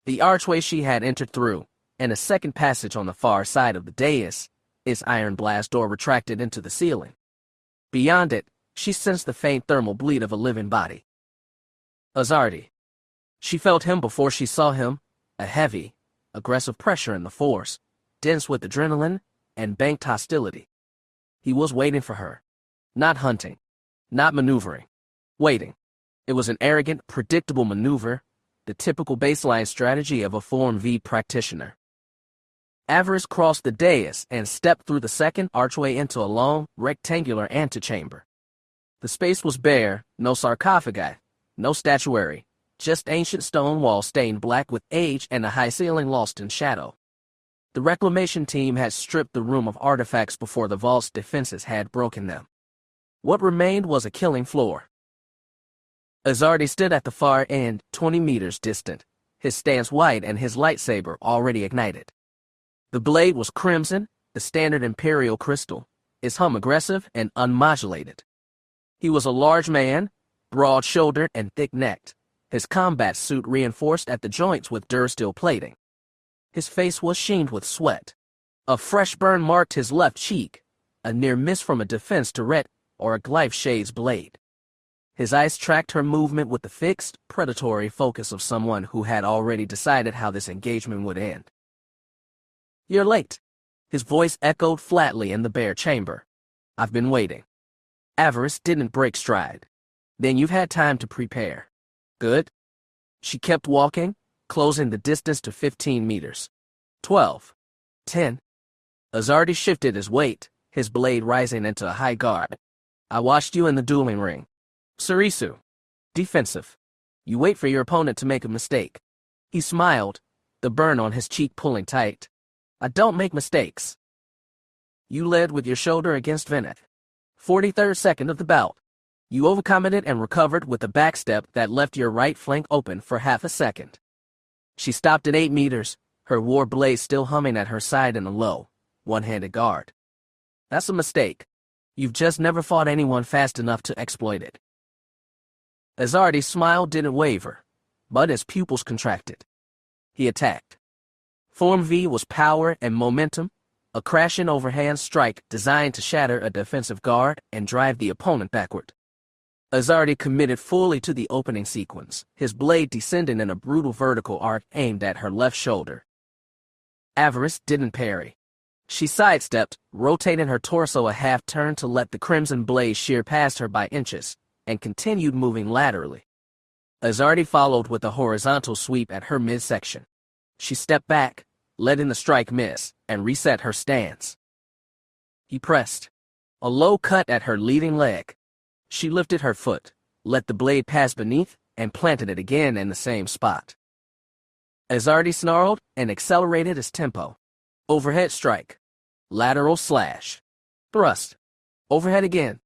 The archway she had entered through, and a second passage on the far side of the dais, its iron blast door retracted into the ceiling. Beyond it, she sensed the faint thermal bleed of a living body. Azardi. She felt him before she saw him, a heavy, aggressive pressure in the force, dense with adrenaline and banked hostility. He was waiting for her. Not hunting. Not maneuvering. Waiting. It was an arrogant, predictable maneuver, the typical baseline strategy of a Form V practitioner. Avaryss crossed the dais and stepped through the second archway into a long, rectangular antechamber. The space was bare, no sarcophagi, no statuary, just ancient stone walls stained black with age and a high ceiling lost in shadow. The reclamation team had stripped the room of artifacts before the vault's defenses had broken them. What remained was a killing floor. Azardi stood at the far end, 20 meters distant, his stance wide and his lightsaber already ignited. The blade was crimson, the standard Imperial crystal, its hum aggressive and unmodulated. He was a large man, broad-shouldered and thick-necked, his combat suit reinforced at the joints with durasteel plating. His face was sheened with sweat. A fresh burn marked his left cheek, a near miss from a defense turret or a glyph shade's blade. His eyes tracked her movement with the fixed, predatory focus of someone who had already decided how this engagement would end. "You're late." His voice echoed flatly in the bare chamber. "I've been waiting." Avaryss didn't break stride. "Then you've had time to prepare." "Good." She kept walking, closing the distance to 15 meters. 12. 10. Azardi shifted his weight, his blade rising into a high guard. "I watched you in the dueling ring. Sarisu. Defensive. You wait for your opponent to make a mistake." He smiled, the burn on his cheek pulling tight. "I don't make mistakes." "You led with your shoulder against Venneth. 43rd second of the bout. You overcome it and recovered with a backstep that left your right flank open for half a second." She stopped at 8 meters, her war blade still humming at her side in a low, one-handed guard. "That's a mistake. You've just never fought anyone fast enough to exploit it." Azardi's smile didn't waver, but his pupils contracted. He attacked. Form V was power and momentum, a crashing overhand strike designed to shatter a defensive guard and drive the opponent backward. Azardi committed fully to the opening sequence, his blade descending in a brutal vertical arc aimed at her left shoulder. Avaryss didn't parry. She sidestepped, rotating her torso a half-turn to let the crimson blade shear past her by inches, and continued moving laterally. Azardi followed with a horizontal sweep at her midsection. She stepped back, letting the strike miss, and reset her stance. He pressed. A low cut at her leading leg. She lifted her foot, let the blade pass beneath, and planted it again in the same spot. Azardi snarled and accelerated his tempo. Overhead strike. Lateral slash. Thrust. Overhead again.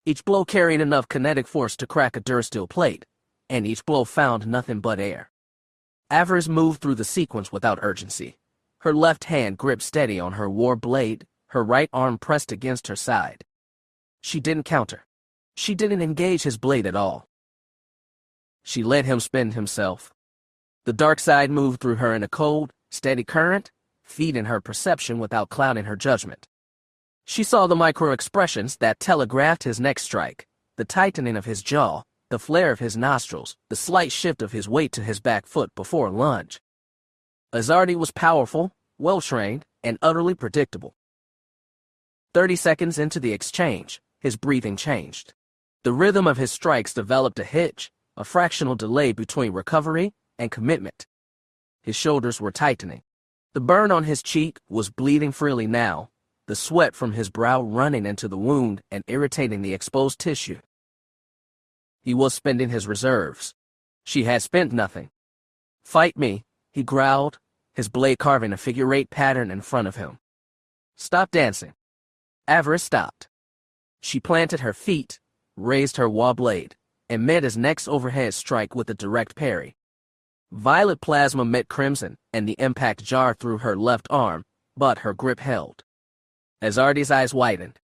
Each blow carried enough kinetic force to crack a durasteel plate, and each blow found nothing but air. Avaryss moved through the sequence without urgency. Her left hand gripped steady on her war blade, her right arm pressed against her side. She didn't counter. She didn't engage his blade at all. She let him spin himself. The dark side moved through her in a cold, steady current, feeding her perception without clouding her judgment. She saw the micro-expressions that telegraphed his next strike, the tightening of his jaw, the flare of his nostrils, the slight shift of his weight to his back foot before a lunge. Azardi was powerful, well-trained, and utterly predictable. 30 seconds into the exchange, his breathing changed. The rhythm of his strikes developed a hitch, a fractional delay between recovery and commitment. His shoulders were tightening. The burn on his cheek was bleeding freely now, the sweat from his brow running into the wound and irritating the exposed tissue. He was spending his reserves. She had spent nothing. "Fight me," he growled, his blade carving a figure-8 pattern in front of him. "Stop dancing." Avaryss stopped. She planted her feet, raised her wall blade, and met his next overhead strike with a direct parry. Violet plasma met crimson, and the impact jarred through her left arm, but her grip held. Azardi's eyes widened.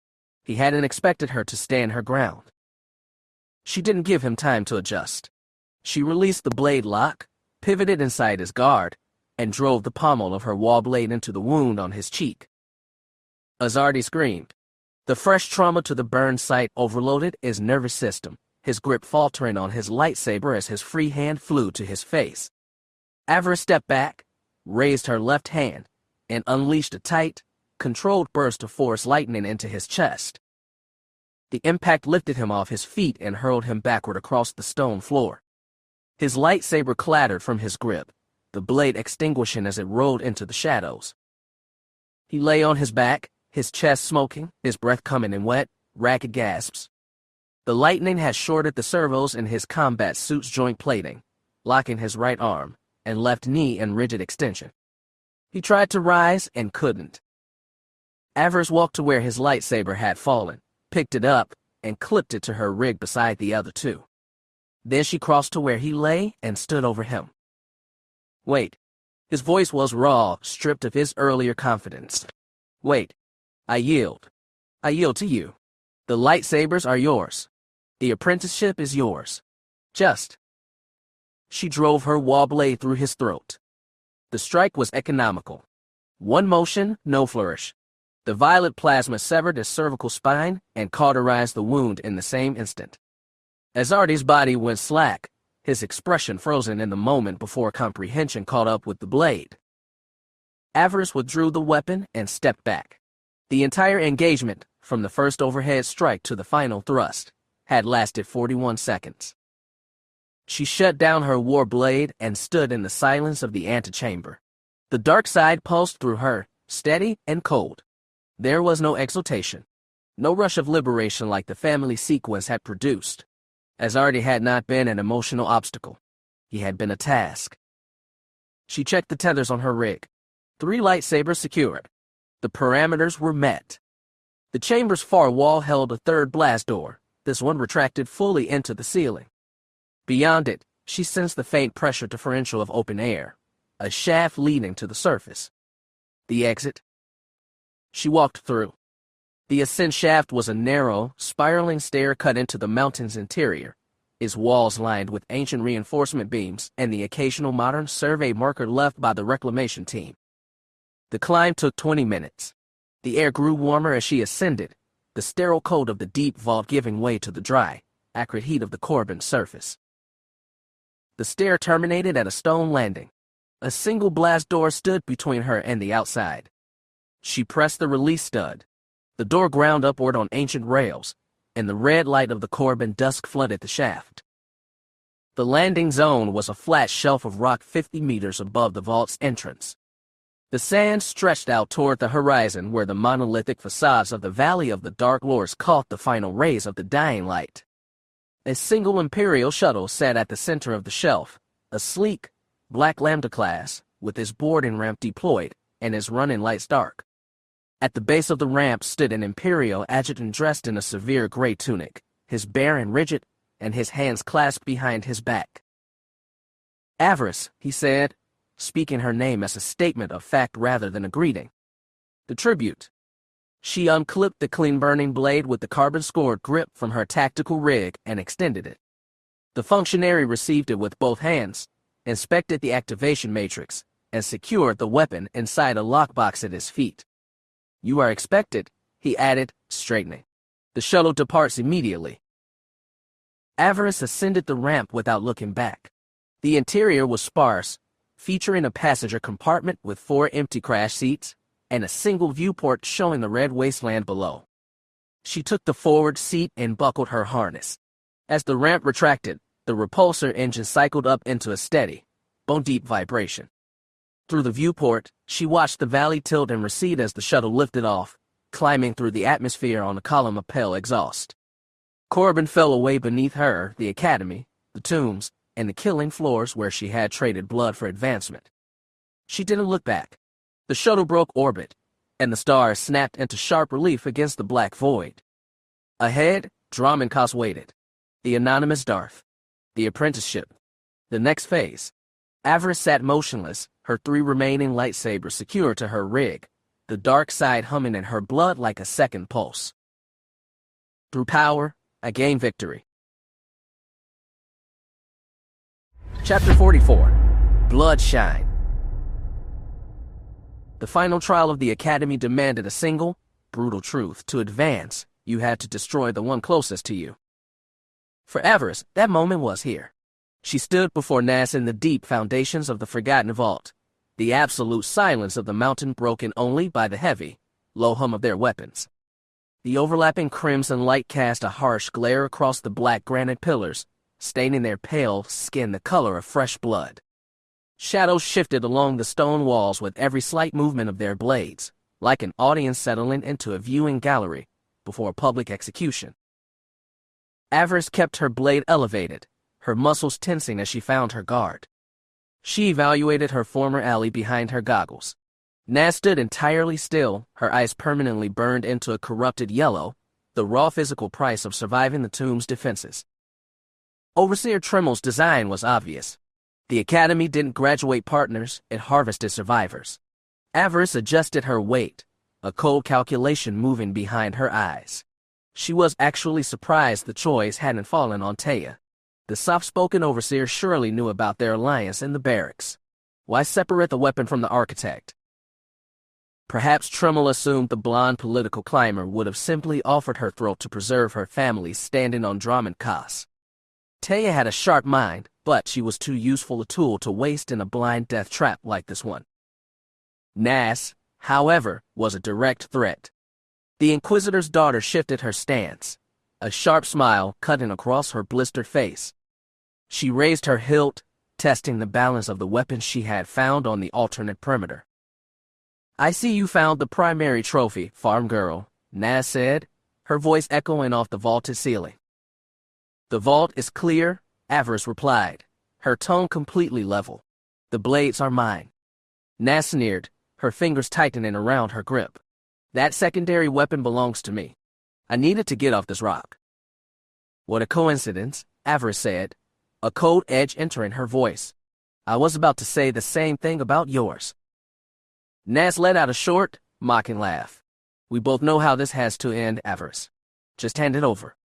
He hadn't expected her to stand her ground. She didn't give him time to adjust. She released the blade lock, pivoted inside his guard, and drove the pommel of her wall blade into the wound on his cheek. Azardi screamed. The fresh trauma to the burn site overloaded his nervous system, his grip faltering on his lightsaber as his free hand flew to his face. Avaryss stepped back, raised her left hand, and unleashed a tight, controlled burst of force lightning into his chest. The impact lifted him off his feet and hurled him backward across the stone floor. His lightsaber clattered from his grip, the blade extinguishing as it rolled into the shadows. He lay on his back, his chest smoking, his breath coming in wet, ragged gasps. The lightning had shorted the servos in his combat suit's joint plating, locking his right arm and left knee in rigid extension. He tried to rise and couldn't. Avaryss walked to where his lightsaber had fallen, picked it up, and clipped it to her rig beside the other two. Then she crossed to where he lay and stood over him. "Wait." His voice was raw, stripped of his earlier confidence. "Wait. I yield. I yield to you. The lightsabers are yours. The apprenticeship is yours. Just." She drove her wall blade through his throat. The strike was economical. One motion, no flourish. The violet plasma severed his cervical spine and cauterized the wound in the same instant. Azardi's body went slack, his expression frozen in the moment before comprehension caught up with the blade. Avaryss withdrew the weapon and stepped back. The entire engagement, from the first overhead strike to the final thrust, had lasted 41 seconds. She shut down her war blade and stood in the silence of the antechamber. The dark side pulsed through her, steady and cold. There was no exultation, no rush of liberation like the family sequence had produced. Azardi had not been an emotional obstacle. He had been a task. She checked the tethers on her rig. 3 lightsabers secured. The parameters were met. The chamber's far wall held a third blast door, this one retracted fully into the ceiling. Beyond it, she sensed the faint pressure differential of open air, a shaft leading to the surface. The exit. She walked through. The ascent shaft was a narrow, spiraling stair cut into the mountain's interior, its walls lined with ancient reinforcement beams and the occasional modern survey marker left by the reclamation team. The climb took 20 minutes. The air grew warmer as she ascended, the sterile cold of the deep vault giving way to the dry, acrid heat of the Corbin's surface. The stair terminated at a stone landing. A single blast door stood between her and the outside. She pressed the release stud. The door ground upward on ancient rails, and the red light of the Corbin dusk flooded the shaft. The landing zone was a flat shelf of rock 50 meters above the vault's entrance. The sand stretched out toward the horizon where the monolithic facades of the Valley of the Dark Lords caught the final rays of the dying light. A single Imperial shuttle sat at the center of the shelf, a sleek, black Lambda class, with its boarding ramp deployed and its running lights dark. At the base of the ramp stood an Imperial adjutant dressed in a severe gray tunic, his bare and rigid, and his hands clasped behind his back. "Avaryss," he said, speaking her name as a statement of fact rather than a greeting. "The tribute." She unclipped the clean-burning blade with the carbon-scored grip from her tactical rig and extended it. The functionary received it with both hands, inspected the activation matrix, and secured the weapon inside a lockbox at his feet. "You are expected," he added, straightening. "The shuttle departs immediately." Avaryss ascended the ramp without looking back. The interior was sparse, featuring a passenger compartment with 4 empty crash seats and a single viewport showing the red wasteland below. She took the forward seat and buckled her harness. As the ramp retracted, the repulsor engine cycled up into a steady, bone-deep vibration. Through the viewport, she watched the valley tilt and recede as the shuttle lifted off, climbing through the atmosphere on a column of pale exhaust. Corbin fell away beneath her, the academy, the tombs, and the killing floors where she had traded blood for advancement. She didn't look back. The shuttle broke orbit, and the stars snapped into sharp relief against the black void. Ahead, Dromundkos waited. The anonymous Darth. The apprenticeship. The next phase. Avaryss sat motionless, her 3 remaining lightsabers secured to her rig, the dark side humming in her blood like a second pulse. Through power, I gained victory. Chapter 44. Bloodshine. The final trial of the Academy demanded a single, brutal truth. To advance, you had to destroy the one closest to you. For Avaryss, that moment was here. She stood before Nas in the deep foundations of the Forgotten Vault, the absolute silence of the mountain broken only by the heavy, low hum of their weapons. The overlapping crimson light cast a harsh glare across the black granite pillars, staining their pale skin the color of fresh blood. Shadows shifted along the stone walls with every slight movement of their blades, like an audience settling into a viewing gallery before a public execution. Avaryss kept her blade elevated, her muscles tensing as she found her guard. She evaluated her former ally behind her goggles. Nas stood entirely still, her eyes permanently burned into a corrupted yellow, the raw physical price of surviving the tomb's defenses. Overseer Tremel's design was obvious. The Academy didn't graduate partners, it harvested survivors. Avaryss adjusted her weight, a cold calculation moving behind her eyes. She was actually surprised the choice hadn't fallen on Taya. The soft-spoken overseer surely knew about their alliance in the barracks. Why separate the weapon from the architect? Perhaps Tremel assumed the blonde political climber would have simply offered her throat to preserve her family's standing on Dromundkos. Taya had a sharp mind, but she was too useful a tool to waste in a blind death trap like this one. Nas, however, was a direct threat. The Inquisitor's daughter shifted her stance, a sharp smile cutting across her blistered face. She raised her hilt, testing the balance of the weapons she had found on the alternate perimeter. "I see you found the primary trophy, farm girl," Nas said, her voice echoing off the vaulted ceiling. "The vault is clear," Avaryss replied, her tone completely level. "The blades are mine." Nas sneered, her fingers tightening around her grip. "That secondary weapon belongs to me. I needed to get off this rock." "What a coincidence," Avaryss said, a cold edge entering her voice. "I was about to say the same thing about yours." Nas let out a short, mocking laugh. "We both know how this has to end, Avaryss. Just hand it over."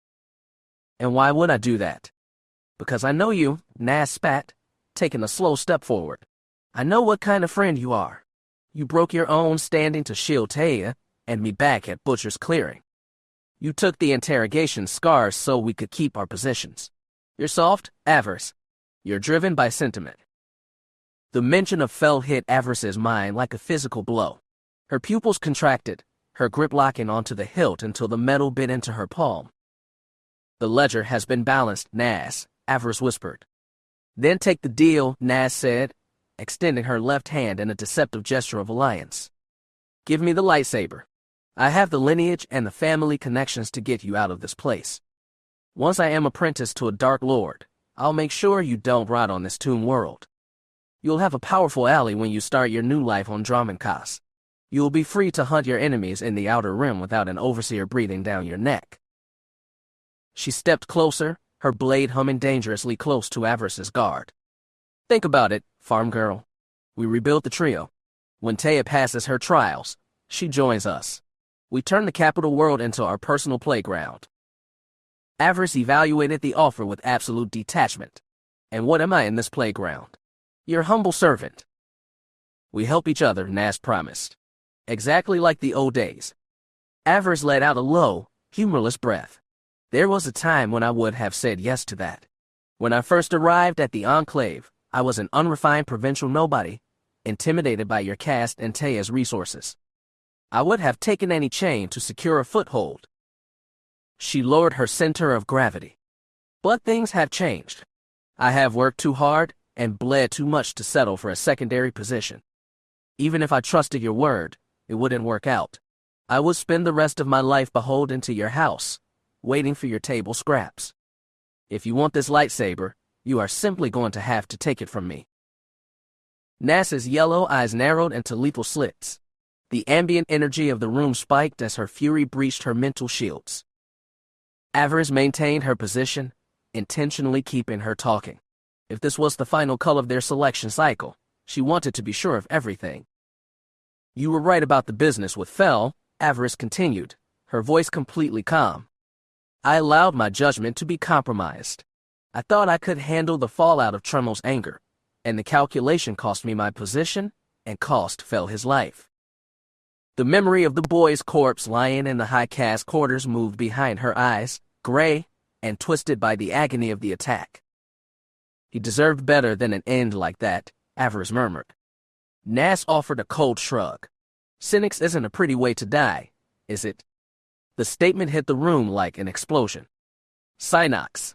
"And why would I do that?" "Because I know you," Nas spat, taking a slow step forward. "I know what kind of friend you are. You broke your own standing to shield Taya and me back at Butcher's Clearing. You took the interrogation scars so we could keep our positions. You're soft, Avaryss. You're driven by sentiment." The mention of Fell hit Avaryss's mind like a physical blow. Her pupils contracted, her grip locking onto the hilt until the metal bit into her palm. "The ledger has been balanced, Nas," Avaryss whispered. "Then take the deal," Nas said, extending her left hand in a deceptive gesture of alliance. "Give me the lightsaber. I have the lineage and the family connections to get you out of this place. Once I am apprenticed to a Dark Lord, I'll make sure you don't rot on this tomb world. You'll have a powerful ally when you start your new life on Dromundkos. You'll be free to hunt your enemies in the Outer Rim without an overseer breathing down your neck." She stepped closer, her blade humming dangerously close to Avaryss's guard. "Think about it, farm girl. We rebuild the trio. When Taya passes her trials, she joins us. We turn the capital world into our personal playground." Avaryss evaluated the offer with absolute detachment. "And what am I in this playground?" "Your humble servant." "We help each other," Nas promised. "Exactly like the old days." Avaryss let out a low, humorless breath. "There was a time when I would have said yes to that. When I first arrived at the Enclave, I was an unrefined provincial nobody, intimidated by your caste and Taya's resources. I would have taken any chain to secure a foothold. She lowered her center of gravity. But things have changed. I have worked too hard and bled too much to settle for a secondary position. Even if I trusted your word, it wouldn't work out. I would spend the rest of my life beholden to your house, waiting for your table scraps. If you want this lightsaber, you are simply going to have to take it from me. Nass's yellow eyes narrowed into lethal slits. The ambient energy of the room spiked as her fury breached her mental shields. Avaryss maintained her position, intentionally keeping her talking. If this was the final cull of their selection cycle, she wanted to be sure of everything. You were right about the business with Fel, Avaryss continued, her voice completely calm. I allowed my judgment to be compromised. I thought I could handle the fallout of Tremo's anger, and the calculation cost me my position and cost Fel his life. The memory of the boy's corpse lying in the high caste quarters moved behind her eyes, gray and twisted by the agony of the attack. He deserved better than an end like that, Avaryss murmured. Nass offered a cold shrug. Cynics isn't a pretty way to die, is it? The statement hit the room like an explosion. Synox.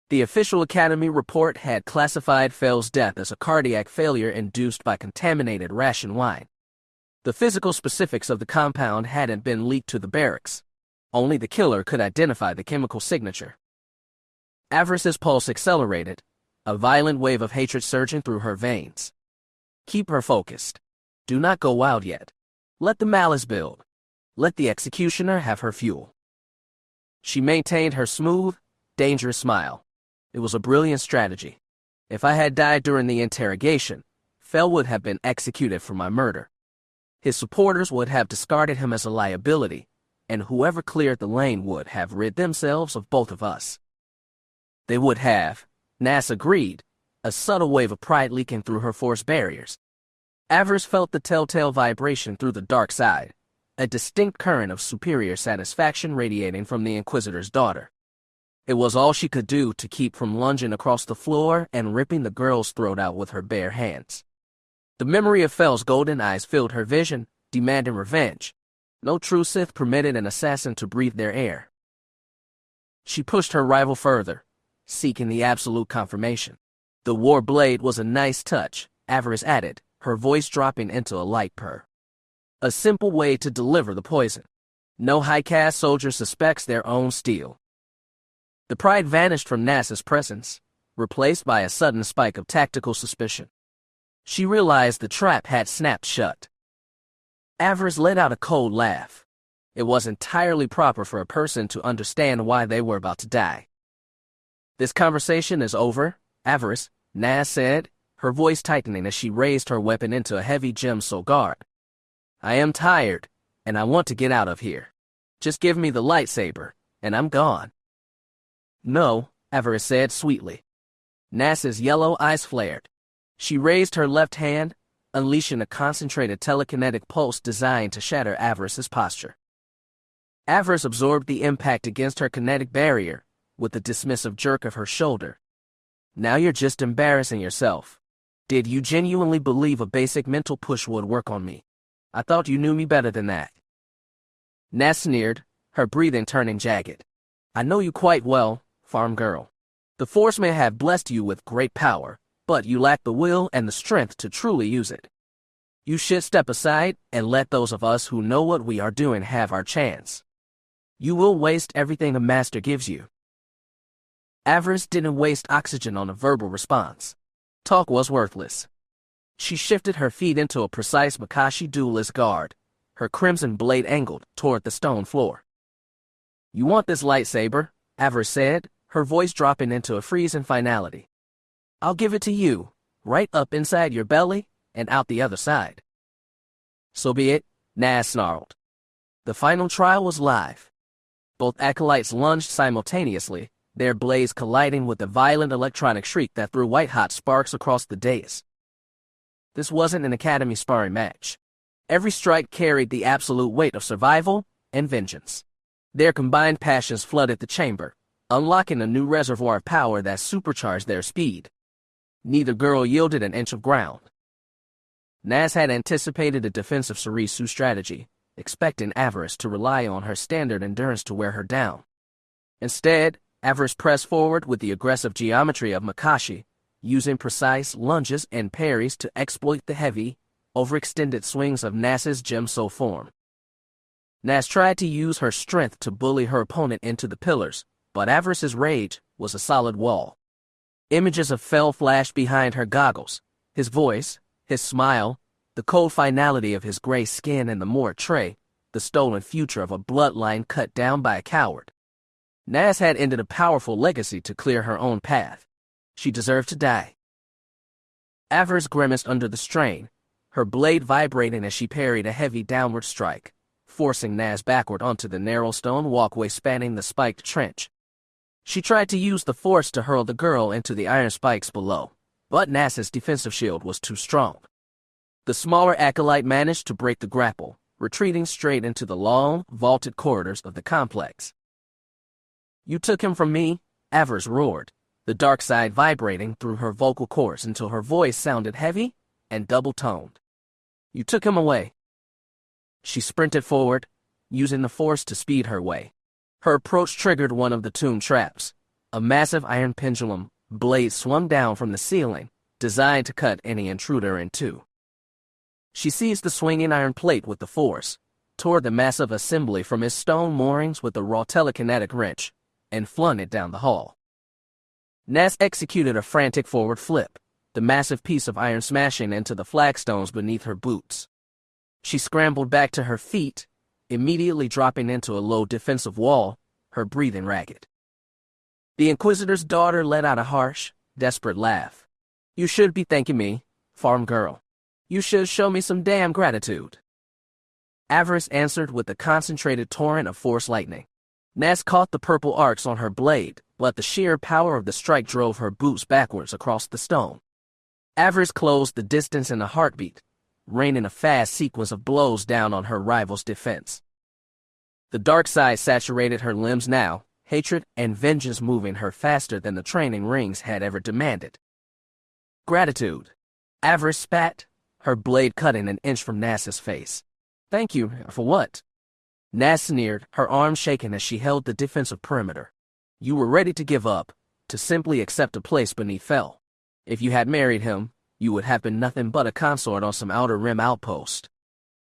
The official Academy report had classified Fel's death as a cardiac failure induced by contaminated ration wine. The physical specifics of the compound hadn't been leaked to the barracks. Only the killer could identify the chemical signature. Avaryss's pulse accelerated, a violent wave of hatred surging through her veins. Keep her focused. Do not go wild yet. Let the malice build. Let the executioner have her fuel. She maintained her smooth, dangerous smile. It was a brilliant strategy. If I had died during the interrogation, Fel would have been executed for my murder. His supporters would have discarded him as a liability, and whoever cleared the lane would have rid themselves of both of us. They would have, Nass agreed, a subtle wave of pride leaking through her force barriers. Avaryss felt the telltale vibration through the dark side, a distinct current of superior satisfaction radiating from the Inquisitor's daughter. It was all she could do to keep from lunging across the floor and ripping the girl's throat out with her bare hands. The memory of Fel's golden eyes filled her vision, demanding revenge. No true Sith permitted an assassin to breathe their air. She pushed her rival further, seeking the absolute confirmation. The war blade was a nice touch, Avaryss added, her voice dropping into a light purr. A simple way to deliver the poison. No high caste soldier suspects their own steel. The pride vanished from Nass's presence, replaced by a sudden spike of tactical suspicion. She realized the trap had snapped shut. Avaryss let out a cold laugh. It was entirely proper for a person to understand why they were about to die. This conversation is over, Avaryss, Nass said, her voice tightening as she raised her weapon into a heavy gem soul guard. I am tired, and I want to get out of here. Just give me the lightsaber, and I'm gone. No, Avaryss said sweetly. Nass's yellow eyes flared. She raised her left hand, unleashing a concentrated telekinetic pulse designed to shatter Avaryss's posture. Avaryss absorbed the impact against her kinetic barrier, with a dismissive jerk of her shoulder. Now you're just embarrassing yourself. Did you genuinely believe a basic mental push would work on me? I thought you knew me better than that. Nass sneered, her breathing turning jagged. I know you quite well, farm girl. The Force may have blessed you with great power, but you lack the will and the strength to truly use it. You should step aside and let those of us who know what we are doing have our chance. You will waste everything a master gives you. Avaryss didn't waste oxygen on a verbal response. Talk was worthless. She shifted her feet into a precise Makati duelist guard, her crimson blade angled toward the stone floor. You want this lightsaber, Avaryss said, her voice dropping into a freezing finality. I'll give it to you, right up inside your belly and out the other side. So be it, Nass snarled. The final trial was live. Both acolytes lunged simultaneously, their blades colliding with a violent electronic shriek that threw white-hot sparks across the dais. This wasn't an academy sparring match. Every strike carried the absolute weight of survival and vengeance. Their combined passions flooded the chamber, unlocking a new reservoir of power that supercharged their speed. Neither girl yielded an inch of ground. Naz had anticipated a defensive Sarisu strategy, expecting Avaryss to rely on her standard endurance to wear her down. Instead, Avaryss pressed forward with the aggressive geometry of Makati, using precise lunges and parries to exploit the heavy, overextended swings of Naz's Gemso form. Naz tried to use her strength to bully her opponent into the pillars, but Avaryss's rage was a solid wall. Images of Fel flashed behind her goggles, his voice, his smile, the cold finality of his gray skin and the more tray, the stolen future of a bloodline cut down by a coward. Naz had ended a powerful legacy to clear her own path. She deserved to die. Avaryss grimaced under the strain, her blade vibrating as she parried a heavy downward strike, forcing Naz backward onto the narrow stone walkway spanning the spiked trench. She tried to use the force to hurl the girl into the iron spikes below, but Naz's defensive shield was too strong. The smaller acolyte managed to break the grapple, retreating straight into the long, vaulted corridors of the complex. "You took him from me," Avaryss roared, the dark side vibrating through her vocal cords until her voice sounded heavy and double-toned. "You took him away." She sprinted forward, using the force to speed her way. Her approach triggered one of the tomb traps. A massive iron pendulum blade swung down from the ceiling, designed to cut any intruder in two. She seized the swinging iron plate with the force, tore the massive assembly from its stone moorings with a raw telekinetic wrench, and flung it down the hall. Naz executed a frantic forward flip, the massive piece of iron smashing into the flagstones beneath her boots. She scrambled back to her feet, immediately dropping into a low defensive wall, her breathing ragged. The Inquisitor's daughter let out a harsh, desperate laugh. "You should be thanking me, farm girl. You should show me some damn gratitude." Avaryss answered with a concentrated torrent of force lightning. Naz caught the purple arcs on her blade, but the sheer power of the strike drove her boots backwards across the stone. Avaryss closed the distance in a heartbeat, raining a fast sequence of blows down on her rival's defense. The dark side saturated her limbs now, hatred and vengeance moving her faster than the training rings had ever demanded. "Gratitude," Avaryss spat, her blade cutting an inch from Naz's face. "Thank you, for what?" Naz sneered, her arms shaking as she held the defensive perimeter. "You were ready to give up, to simply accept a place beneath Fel. If you had married him, you would have been nothing but a consort on some outer rim outpost.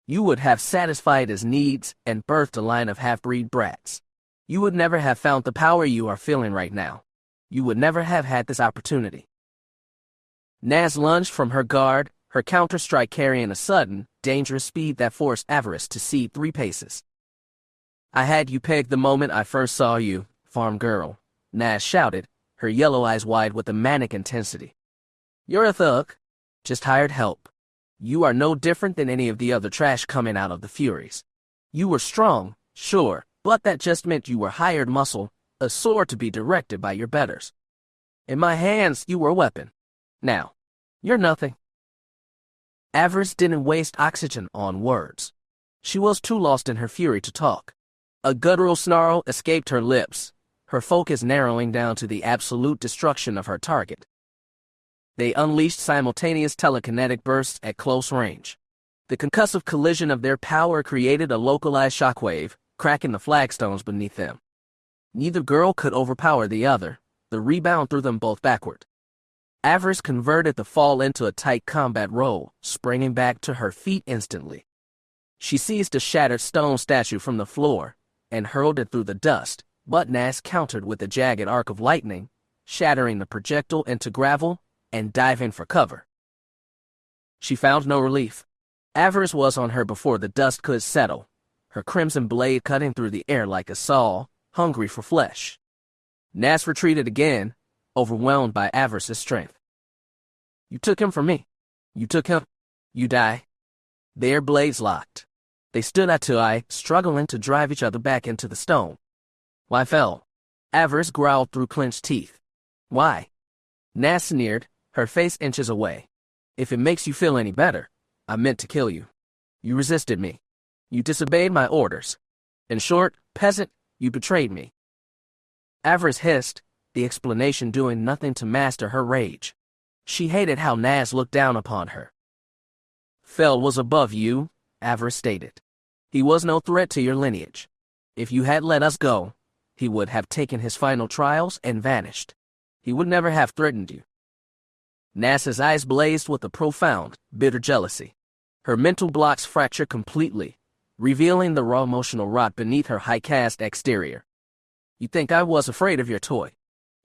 You would have satisfied his needs and birthed a line of half-breed brats. You would never have found the power you are feeling right now. You would never have had this opportunity." Naz lunged from her guard, her counter-strike carrying a sudden, dangerous speed that forced Avaryss to cede 3 paces. "I had you pegged the moment I first saw you, farm girl," Naz shouted, her yellow eyes wide with a manic intensity. "You're a thug. Just hired help. You are no different than any of the other trash coming out of the Furies. You were strong, sure, but that just meant you were hired muscle, a sword to be directed by your betters. In my hands, you were a weapon. Now, you're nothing." Avaryss didn't waste oxygen on words. She was too lost in her fury to talk. A guttural snarl escaped her lips, her focus narrowing down to the absolute destruction of her target. They unleashed simultaneous telekinetic bursts at close range. The concussive collision of their power created a localized shockwave, cracking the flagstones beneath them. Neither girl could overpower the other. The rebound threw them both backward. Avaryss converted the fall into a tight combat roll, springing back to her feet instantly. She seized a shattered stone statue from the floor and hurled it through the dust, but Naz countered with a jagged arc of lightning, shattering the projectile into gravel and diving for cover. She found no relief. Avaryss was on her before the dust could settle, her crimson blade cutting through the air like a saw, hungry for flesh. Naz retreated again, overwhelmed by Avaryss's strength. "You took him from me. You took him. You die." Their blades locked. They stood eye to eye, struggling to drive each other back into the stone. "Why Fel?" Avaryss growled through clenched teeth. "Why?" Naz sneered, her face inches away. "If it makes you feel any better, I meant to kill you. You resisted me. You disobeyed my orders. In short, peasant, you betrayed me." Avaryss hissed, the explanation doing nothing to master her rage. She hated how Naz looked down upon her. Fel was above you, Avaryss stated. He was no threat to your lineage. If you had let us go, he would have taken his final trials and vanished. He would never have threatened you. Naz's eyes blazed with a profound, bitter jealousy. Her mental blocks fractured completely, revealing the raw emotional rot beneath her high-caste exterior. You think I was afraid of your toy?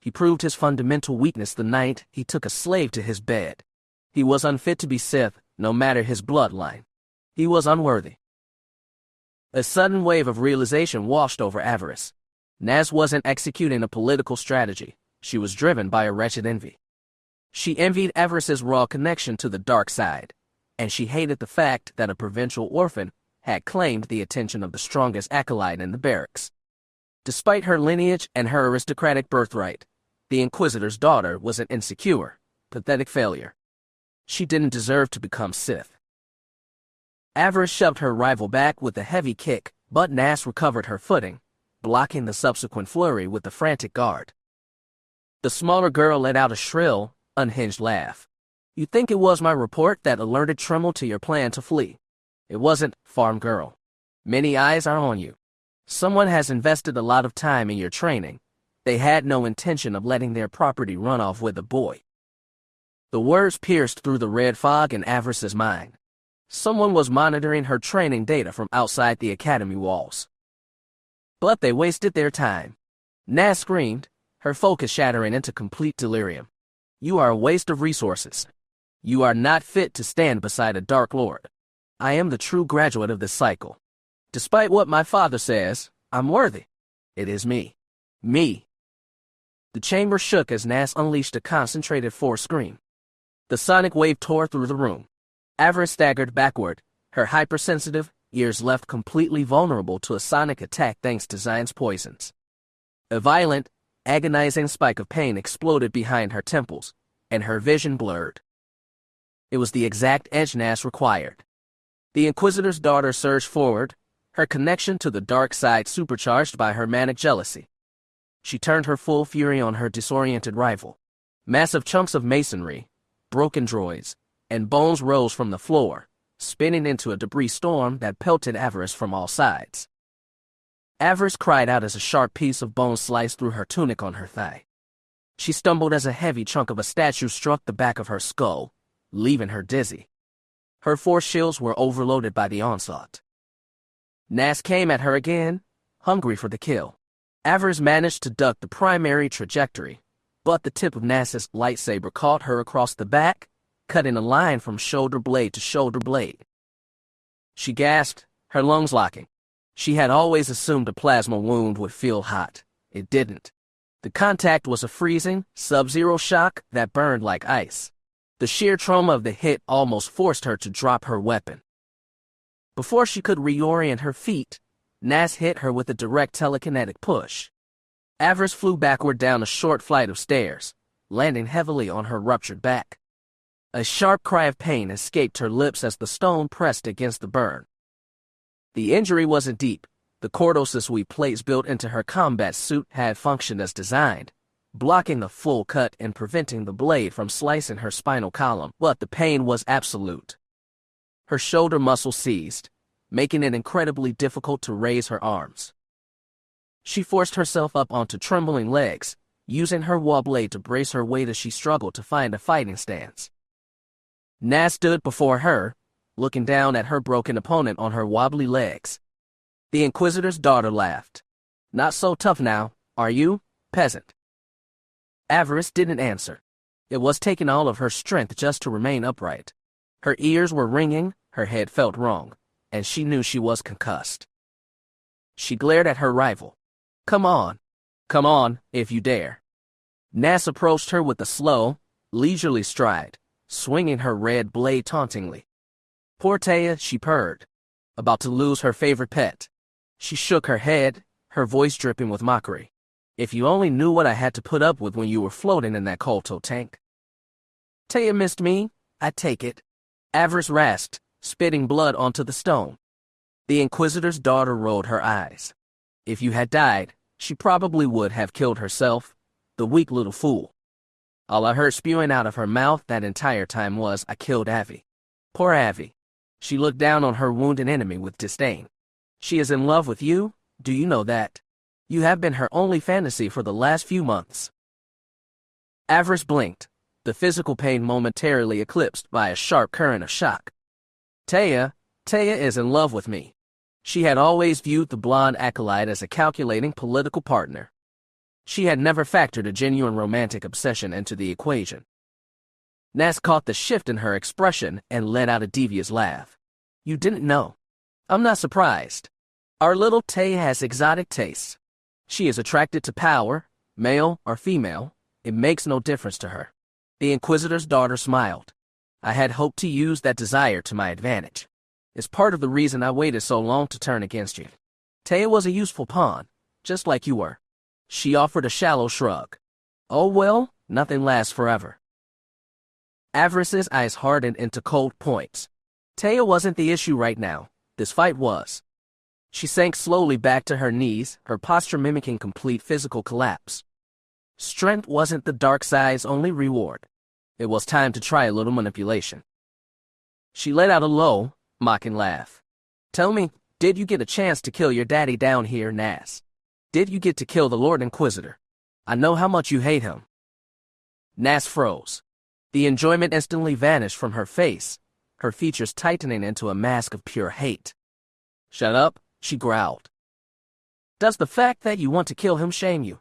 He proved his fundamental weakness the night he took a slave to his bed. He was unfit to be Sith, no matter his bloodline. He was unworthy. A sudden wave of realization washed over Avaryss. Naz wasn't executing a political strategy. She was driven by a wretched envy. She envied Avaryss's raw connection to the dark side, and she hated the fact that a provincial orphan had claimed the attention of the strongest acolyte in the barracks. Despite her lineage and her aristocratic birthright, the Inquisitor's daughter was an insecure, pathetic failure. She didn't deserve to become Sith. Avaryss shoved her rival back with a heavy kick, but Naz recovered her footing, blocking the subsequent flurry with a frantic guard. The smaller girl let out a shrill, unhinged laugh. You think it was my report that alerted Tremel to your plan to flee? It wasn't, farm girl. Many eyes are on you. Someone has invested a lot of time in your training. They had no intention of letting their property run off with a boy. The words pierced through the red fog in Avaryss's mind. Someone was monitoring her training data from outside the academy walls. But they wasted their time. Naz screamed, her focus shattering into complete delirium. You are a waste of resources. You are not fit to stand beside a Dark Lord. I am the true graduate of this cycle. Despite what my father says, I'm worthy. It is me. Me. The chamber shook as Naz unleashed a concentrated force scream. The sonic wave tore through the room. Avaryss staggered backward, her hypersensitive ears left completely vulnerable to a sonic attack thanks to Zion's poisons. A violent, agonizing spike of pain exploded behind her temples, and her vision blurred. It was the exact edge Naz required. The Inquisitor's daughter surged forward, her connection to the dark side supercharged by her manic jealousy. She turned her full fury on her disoriented rival. Massive chunks of masonry, broken droids, and bones rose from the floor, spinning into a debris storm that pelted Avaryss from all sides. Avaryss cried out as a sharp piece of bone sliced through her tunic on her thigh. She stumbled as a heavy chunk of a statue struck the back of her skull, leaving her dizzy. Her force shields were overloaded by the onslaught. Naz came at her again, hungry for the kill. Avaryss managed to duck the primary trajectory, but the tip of Naz's lightsaber caught her across the back, cutting a line from shoulder blade to shoulder blade. She gasped, her lungs locking. She had always assumed a plasma wound would feel hot. It didn't. The contact was a freezing, sub-zero shock that burned like ice. The sheer trauma of the hit almost forced her to drop her weapon. Before she could reorient her feet, Naz hit her with a direct telekinetic push. Avaryss flew backward down a short flight of stairs, landing heavily on her ruptured back. A sharp cry of pain escaped her lips as the stone pressed against the burn. The injury wasn't deep. The cordosis plates built into her combat suit had functioned as designed, blocking the full cut and preventing the blade from slicing her spinal column, but the pain was absolute. Her shoulder muscle seized, making it incredibly difficult to raise her arms. She forced herself up onto trembling legs, using her war blade to brace her weight as she struggled to find a fighting stance. Naz stood before her, looking down at her broken opponent on her wobbly legs. The Inquisitor's daughter laughed. Not so tough now, are you, peasant? Avaryss didn't answer. It was taking all of her strength just to remain upright. Her ears were ringing, her head felt wrong, and she knew she was concussed. She glared at her rival. Come on, if you dare. Naz approached her with a slow, leisurely stride, swinging her red blade tauntingly. Poor Taya, she purred, about to lose her favorite pet. She shook her head, her voice dripping with mockery. If you only knew what I had to put up with when you were floating in that Kolto tank. Taya missed me, I take it. Avaryss rasped, spitting blood onto the stone. The Inquisitor's daughter rolled her eyes. If you had died, she probably would have killed herself, the weak little fool. All I heard spewing out of her mouth that entire time was, "I killed Avi." Poor Avi. She looked down on her wounded enemy with disdain. "She is in love with you, do you know that? You have been her only fantasy for the last few months." Avaryss blinked, the physical pain momentarily eclipsed by a sharp current of shock. Taya is in love with me. She had always viewed the blonde acolyte as a calculating political partner. She had never factored a genuine romantic obsession into the equation. Nas caught the shift in her expression and let out a devious laugh. "You didn't know. I'm not surprised. Our little Tay has exotic tastes. She is attracted to power, male or female. It makes no difference to her." The Inquisitor's daughter smiled. "I had hoped to use that desire to my advantage. It's part of the reason I waited so long to turn against you. Taya was a useful pawn, just like you were." She offered a shallow shrug. "Oh well, nothing lasts forever." Avaryss's eyes hardened into cold points. Taya wasn't the issue right now. This fight was. She sank slowly back to her knees, her posture mimicking complete physical collapse. Strength wasn't the dark side's only reward. It was time to try a little manipulation. She let out a low, mocking laugh. "Tell me, did you get a chance to kill your daddy down here, Nas? Did you get to kill the Lord Inquisitor? I know how much you hate him." Nas froze. The enjoyment instantly vanished from her face, her features tightening into a mask of pure hate. "Shut up," she growled. "Does the fact that you want to kill him shame you?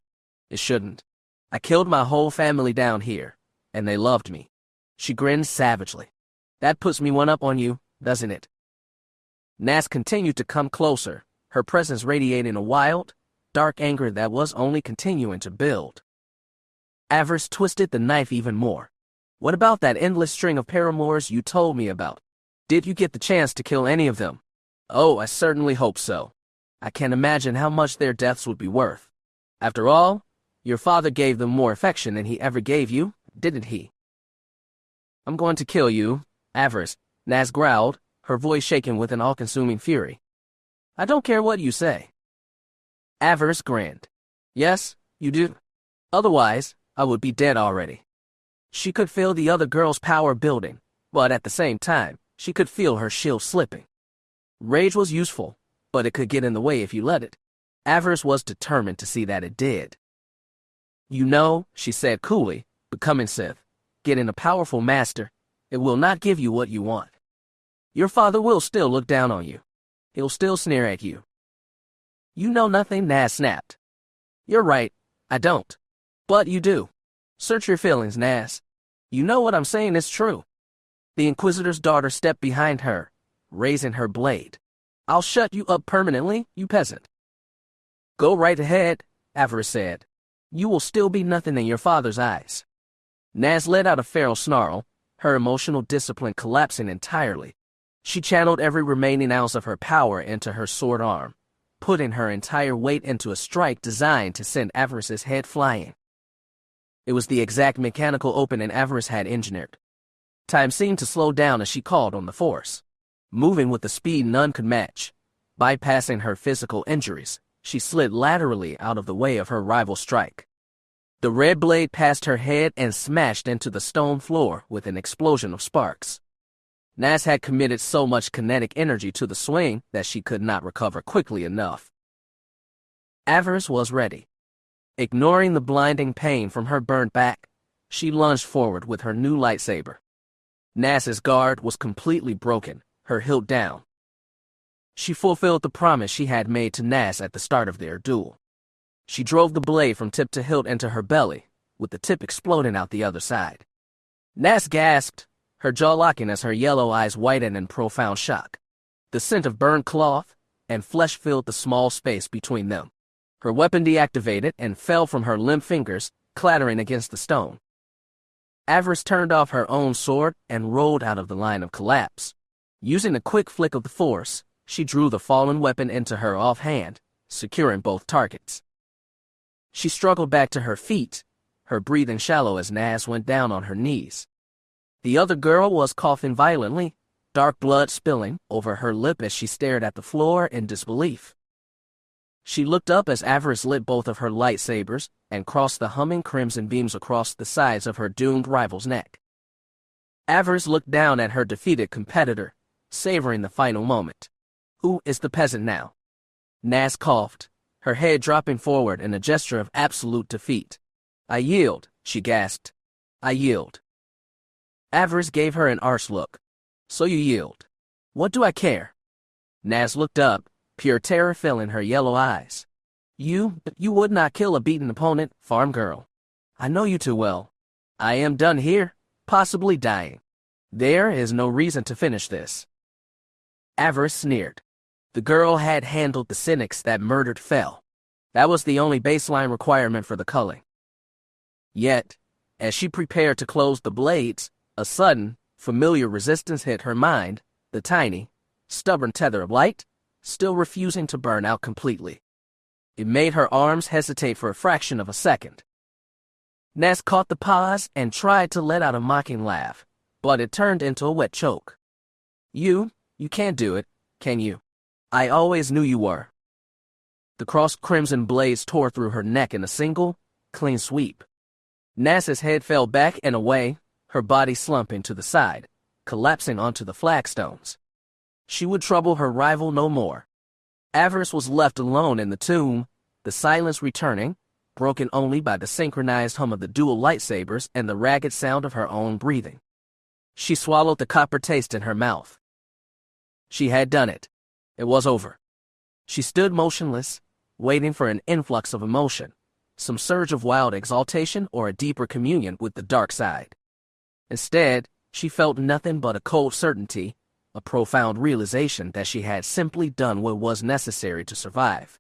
It shouldn't. I killed my whole family down here, and they loved me." She grinned savagely. "That puts me one up on you, doesn't it?" Nas continued to come closer, her presence radiating a wild, dark anger that was only continuing to build. Avaryss twisted the knife even more. "What about that endless string of paramours you told me about? Did you get the chance to kill any of them?" "Oh, I certainly hope so. I can't imagine how much their deaths would be worth. After all, your father gave them more affection than he ever gave you, didn't he?" "I'm going to kill you, Avaryss," Nas growled, her voice shaking with an all-consuming fury. "I don't care what you say." Avaryss grinned. "Yes, you do. Otherwise, I would be dead already." She could feel the other girl's power building, but at the same time, she could feel her shield slipping. Rage was useful, but it could get in the way if you let it. Avaryss was determined to see that it did. "You know," she said coolly, "becoming Sith, getting a powerful master, it will not give you what you want. Your father will still look down on you. He'll still sneer at you." "You know nothing," Nas snapped. "You're right, I don't. But you do. Search your feelings, Nas. You know what I'm saying is true." The Inquisitor's daughter stepped behind her, raising her blade. "I'll shut you up permanently, you peasant." "Go right ahead," Avaryss said. "You will still be nothing in your father's eyes." Nas let out a feral snarl, her emotional discipline collapsing entirely. She channeled every remaining ounce of her power into her sword arm, putting her entire weight into a strike designed to send Avaryss's head flying. It was the exact mechanical opening Avaryss had engineered. Time seemed to slow down as she called on the Force. Moving with a speed none could match, bypassing her physical injuries, she slid laterally out of the way of her rival's strike. The red blade passed her head and smashed into the stone floor with an explosion of sparks. Nas had committed so much kinetic energy to the swing that she could not recover quickly enough. Avaryss was ready. Ignoring the blinding pain from her burned back, she lunged forward with her new lightsaber. Nas's guard was completely broken, her hilt down. She fulfilled the promise she had made to Nas at the start of their duel. She drove the blade from tip to hilt into her belly, with the tip exploding out the other side. Nas gasped, her jaw locking as her yellow eyes widened in profound shock. The scent of burned cloth and flesh filled the small space between them. Her weapon deactivated and fell from her limp fingers, clattering against the stone. Avaryss turned off her own sword and rolled out of the line of collapse. Using a quick flick of the Force, she drew the fallen weapon into her offhand, securing both targets. She struggled back to her feet, her breathing shallow as Nas went down on her knees. The other girl was coughing violently, dark blood spilling over her lip as she stared at the floor in disbelief. She looked up as Avaryss lit both of her lightsabers and crossed the humming crimson beams across the sides of her doomed rival's neck. Avaryss looked down at her defeated competitor, savoring the final moment. Who is the peasant now? Nas coughed, her head dropping forward in a gesture of absolute defeat. I yield, she gasped. I yield. Avaryss gave her an arch look. So you yield. What do I care? Nas looked up, pure terror filling her yellow eyes. You would not kill a beaten opponent, farm girl. I know you too well. I am done here, possibly dying. There is no reason to finish this. Avaryss sneered. The girl had handled the cynics that murdered Fel. That was the only baseline requirement for the culling. Yet, as she prepared to close the blades, a sudden, familiar resistance hit her mind, the tiny, stubborn tether of light, still refusing to burn out completely. It made her arms hesitate for a fraction of a second. Nas caught the pause and tried to let out a mocking laugh, but it turned into a wet choke. You can't do it, can you? I always knew you were. The crossed crimson blades tore through her neck in a single, clean sweep. Nas's head fell back and away, her body slumping to the side, collapsing onto the flagstones. She would trouble her rival no more. Avaryss was left alone in the tomb, the silence returning, broken only by the synchronized hum of the dual lightsabers and the ragged sound of her own breathing. She swallowed the copper taste in her mouth. She had done it. It was over. She stood motionless, waiting for an influx of emotion, some surge of wild exaltation or a deeper communion with the dark side. Instead, she felt nothing but a cold certainty, a profound realization that she had simply done what was necessary to survive.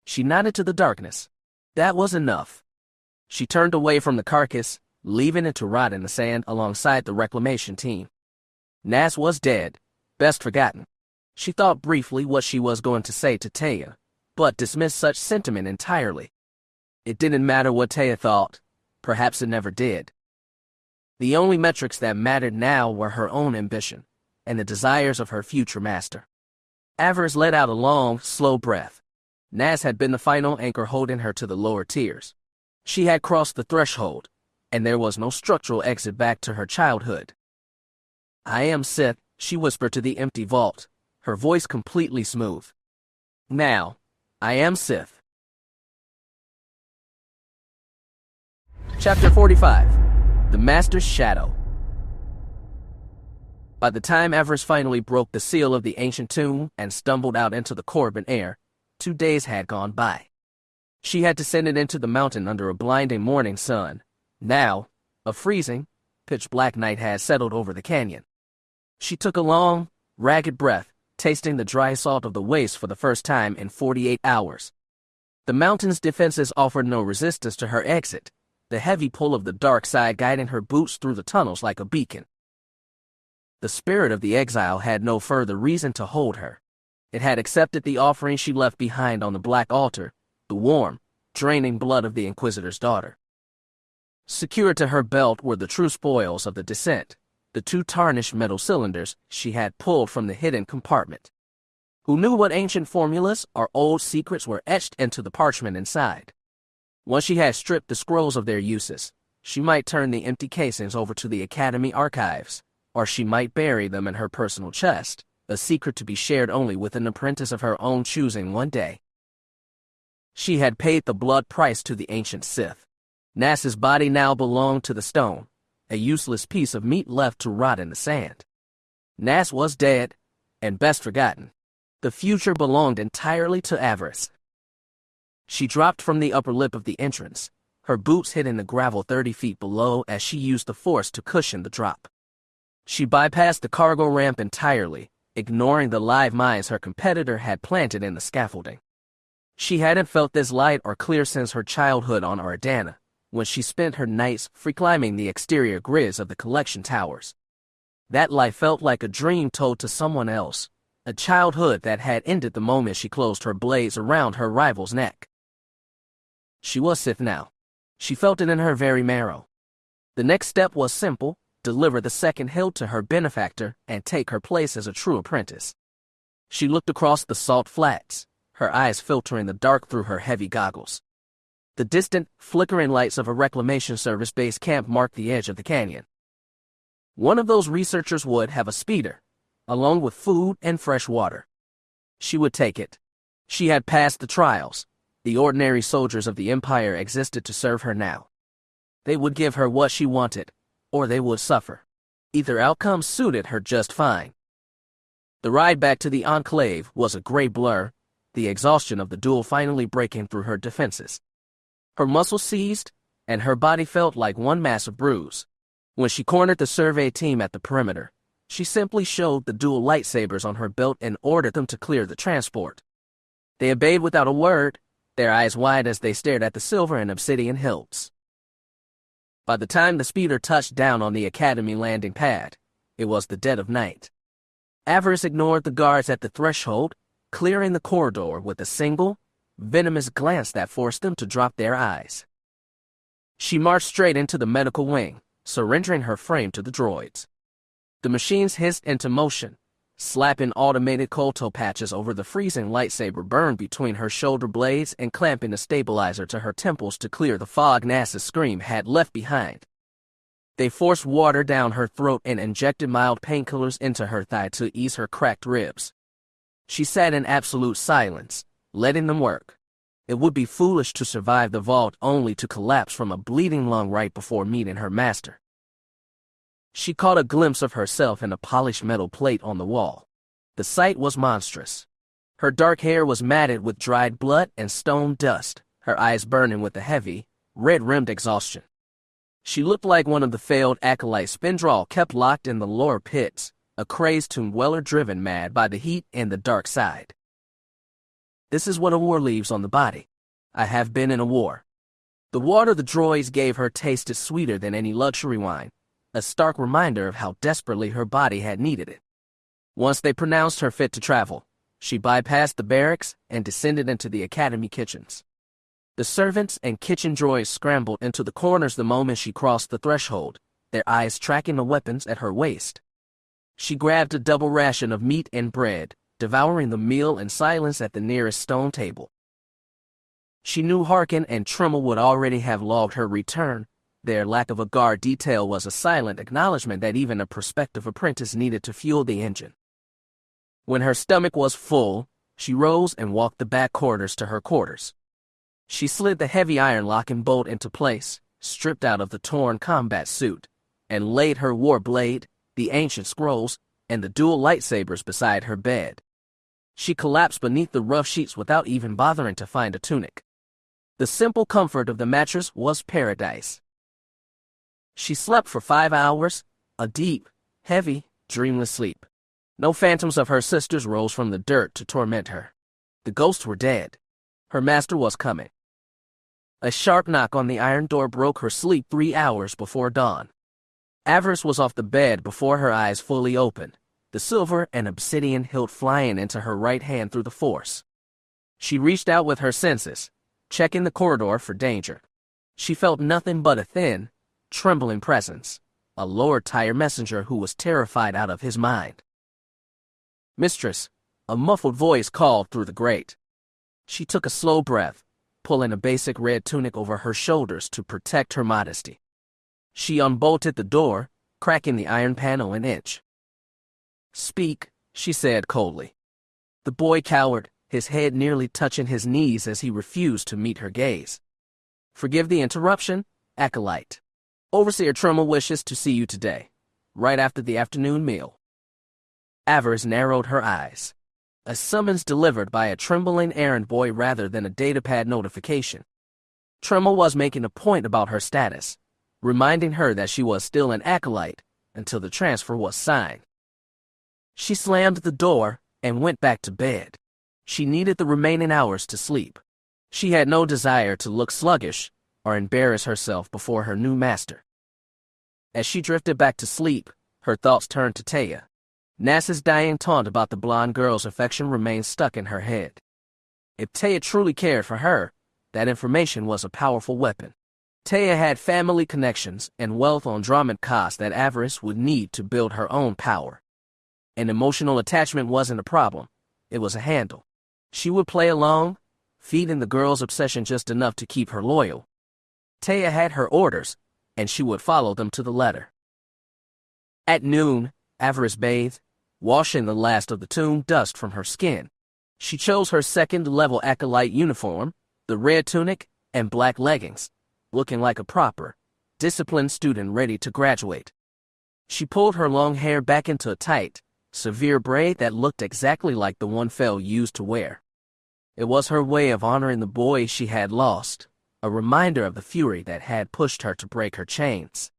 She nodded to the darkness. That was enough. She turned away from the carcass, leaving it to rot in the sand alongside the reclamation team. Nas was dead, best forgotten. She thought briefly what she was going to say to Taya, but dismissed such sentiment entirely. It didn't matter what Taya thought. Perhaps it never did. The only metrics that mattered now were her own ambition and the desires of her future master. Avaryss let out a long, slow breath. Nas had been the final anchor holding her to the lower tiers. She had crossed the threshold, and there was no structural exit back to her childhood. I am Sith, she whispered to the empty vault, her voice completely smooth. Now, I am Sith. Chapter 45. The Master's Shadow. By the time Avaryss finally broke the seal of the ancient tomb and stumbled out into the Corbin air, 2 days had gone by. She had descended into the mountain under a blinding morning sun. Now, a freezing, pitch-black night had settled over the canyon. She took a long, ragged breath, tasting the dry salt of the waste for the first time in 48 hours. The mountain's defenses offered no resistance to her exit, the heavy pull of the dark side guiding her boots through the tunnels like a beacon. The spirit of the exile had no further reason to hold her. It had accepted the offering she left behind on the black altar, the warm, draining blood of the Inquisitor's daughter. Secured to her belt were the true spoils of the descent, the 2 tarnished metal cylinders she had pulled from the hidden compartment. Who knew what ancient formulas or old secrets were etched into the parchment inside? Once she had stripped the scrolls of their uses, she might turn the empty casings over to the Academy archives, or she might bury them in her personal chest, a secret to be shared only with an apprentice of her own choosing one day. She had paid the blood price to the ancient Sith. Nas's body now belonged to the stone, a useless piece of meat left to rot in the sand. Nas was dead, and best forgotten. The future belonged entirely to Avaryss. She dropped from the upper lip of the entrance, her boots hitting the gravel 30 feet below as she used the force to cushion the drop. She bypassed the cargo ramp entirely, ignoring the live mines her competitor had planted in the scaffolding. She hadn't felt this light or clear since her childhood on Oridanna, when she spent her nights free-climbing the exterior grids of the collection towers. That life felt like a dream told to someone else, a childhood that had ended the moment she closed her blades around her rival's neck. She was Sith now. She felt it in her very marrow. The next step was simple: deliver the second hilt to her benefactor and take her place as a true apprentice. She looked across the salt flats, her eyes filtering the dark through her heavy goggles. The distant, flickering lights of a reclamation service base camp marked the edge of the canyon. One of those researchers would have a speeder, along with food and fresh water. She would take it. She had passed the trials. The ordinary soldiers of the Empire existed to serve her now. They would give her what she wanted, or they would suffer. Either outcome suited her just fine. The ride back to the Enclave was a gray blur, the exhaustion of the duel finally breaking through her defenses. Her muscles seized, and her body felt like one massive bruise. When she cornered the survey team at the perimeter, she simply showed the dual lightsabers on her belt and ordered them to clear the transport. They obeyed without a word, their eyes wide as they stared at the silver and obsidian hilts. By the time the speeder touched down on the Academy landing pad, it was the dead of night. Avaryss ignored the guards at the threshold, clearing the corridor with a single, venomous glance that forced them to drop their eyes. She marched straight into the medical wing, surrendering her frame to the droids. The machines hissed into motion, slapping automated kolto patches over the freezing lightsaber burn between her shoulder blades and clamping a stabilizer to her temples to clear the fog Nasa's scream had left behind. They forced water down her throat and injected mild painkillers into her thigh to ease her cracked ribs. She sat in absolute silence, letting them work. It would be foolish to survive the vault only to collapse from a bleeding lung right before meeting her master. She caught a glimpse of herself in a polished metal plate on the wall. The sight was monstrous. Her dark hair was matted with dried blood and stone dust, her eyes burning with a heavy, red-rimmed exhaustion. She looked like one of the failed acolyte Spindral kept locked in the lower pits, a crazed Tomb Dweller driven mad by the heat and the dark side. This is what a war leaves on the body. I have been in a war. The water the droids gave her tasted sweeter than any luxury wine, a stark reminder of how desperately her body had needed it. Once they pronounced her fit to travel, she bypassed the barracks and descended into the academy kitchens. The servants and kitchen droids scrambled into the corners the moment she crossed the threshold, their eyes tracking the weapons at her waist. She grabbed a double ration of meat and bread, devouring the meal in silence at the nearest stone table. She knew Harkin and Tremmel would already have logged her return. Their lack of a guard detail was a silent acknowledgement that even a prospective apprentice needed to fuel the engine. When her stomach was full, she rose and walked the back corridors to her quarters. She slid the heavy iron lock and bolt into place, stripped out of the torn combat suit, and laid her war blade, the ancient scrolls, and the dual lightsabers beside her bed. She collapsed beneath the rough sheets without even bothering to find a tunic. The simple comfort of the mattress was paradise. She slept for 5 hours, a deep, heavy, dreamless sleep. No phantoms of her sisters rose from the dirt to torment her. The ghosts were dead. Her master was coming. A sharp knock on the iron door broke her sleep 3 hours before dawn. Avaryss was off the bed before her eyes fully opened, the silver and obsidian hilt flying into her right hand through the force. She reached out with her senses, checking the corridor for danger. She felt nothing but a thin, trembling presence, a Lord Tyre messenger who was terrified out of his mind. "Mistress," a muffled voice called through the grate. She took a slow breath, pulling a basic red tunic over her shoulders to protect her modesty. She unbolted the door, cracking the iron panel an inch. "Speak," she said coldly. The boy cowered, his head nearly touching his knees as he refused to meet her gaze. "Forgive the interruption, acolyte. Overseer Tremmel wishes to see you today, right after the afternoon meal." Avaryss narrowed her eyes. A summons delivered by a trembling errand boy rather than a datapad notification. Tremmel was making a point about her status, reminding her that she was still an acolyte until the transfer was signed. She slammed the door and went back to bed. She needed the remaining hours to sleep. She had no desire to look sluggish or embarrass herself before her new master. As she drifted back to sleep, her thoughts turned to Taya. Nasa's dying taunt about the blonde girl's affection remained stuck in her head. If Taya truly cared for her, that information was a powerful weapon. Taya had family connections and wealth on Dromund that Avaryss would need to build her own power. An emotional attachment wasn't a problem, it was a handle. She would play along, feeding the girl's obsession just enough to keep her loyal. Taya had her orders, and she would follow them to the letter. At noon, Avaryss bathed, washing the last of the tomb dust from her skin. She chose her second-level acolyte uniform, the red tunic and black leggings, looking like a proper, disciplined student ready to graduate. She pulled her long hair back into a tight, severe braid that looked exactly like the one Fel used to wear. It was her way of honoring the boy she had lost, a reminder of the fury that had pushed her to break her chains.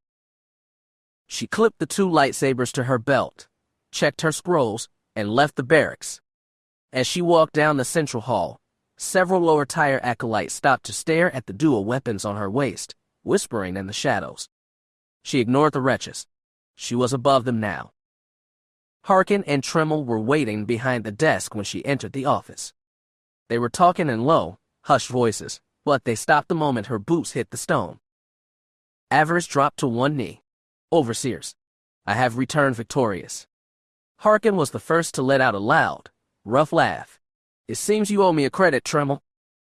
She clipped the 2 lightsabers to her belt, checked her scrolls, and left the barracks. As she walked down the central hall, several lower-tier acolytes stopped to stare at the dual weapons on her waist, whispering in the shadows. She ignored the wretches. She was above them now. Harkin and Tremmel were waiting behind the desk when she entered the office. They were talking in low, hushed voices, but they stopped the moment her boots hit the stone. Avaryss dropped to one knee. "Overseers, I have returned victorious." Harkin was the first to let out a loud, rough laugh. "It seems you owe me a credit, Tremmel.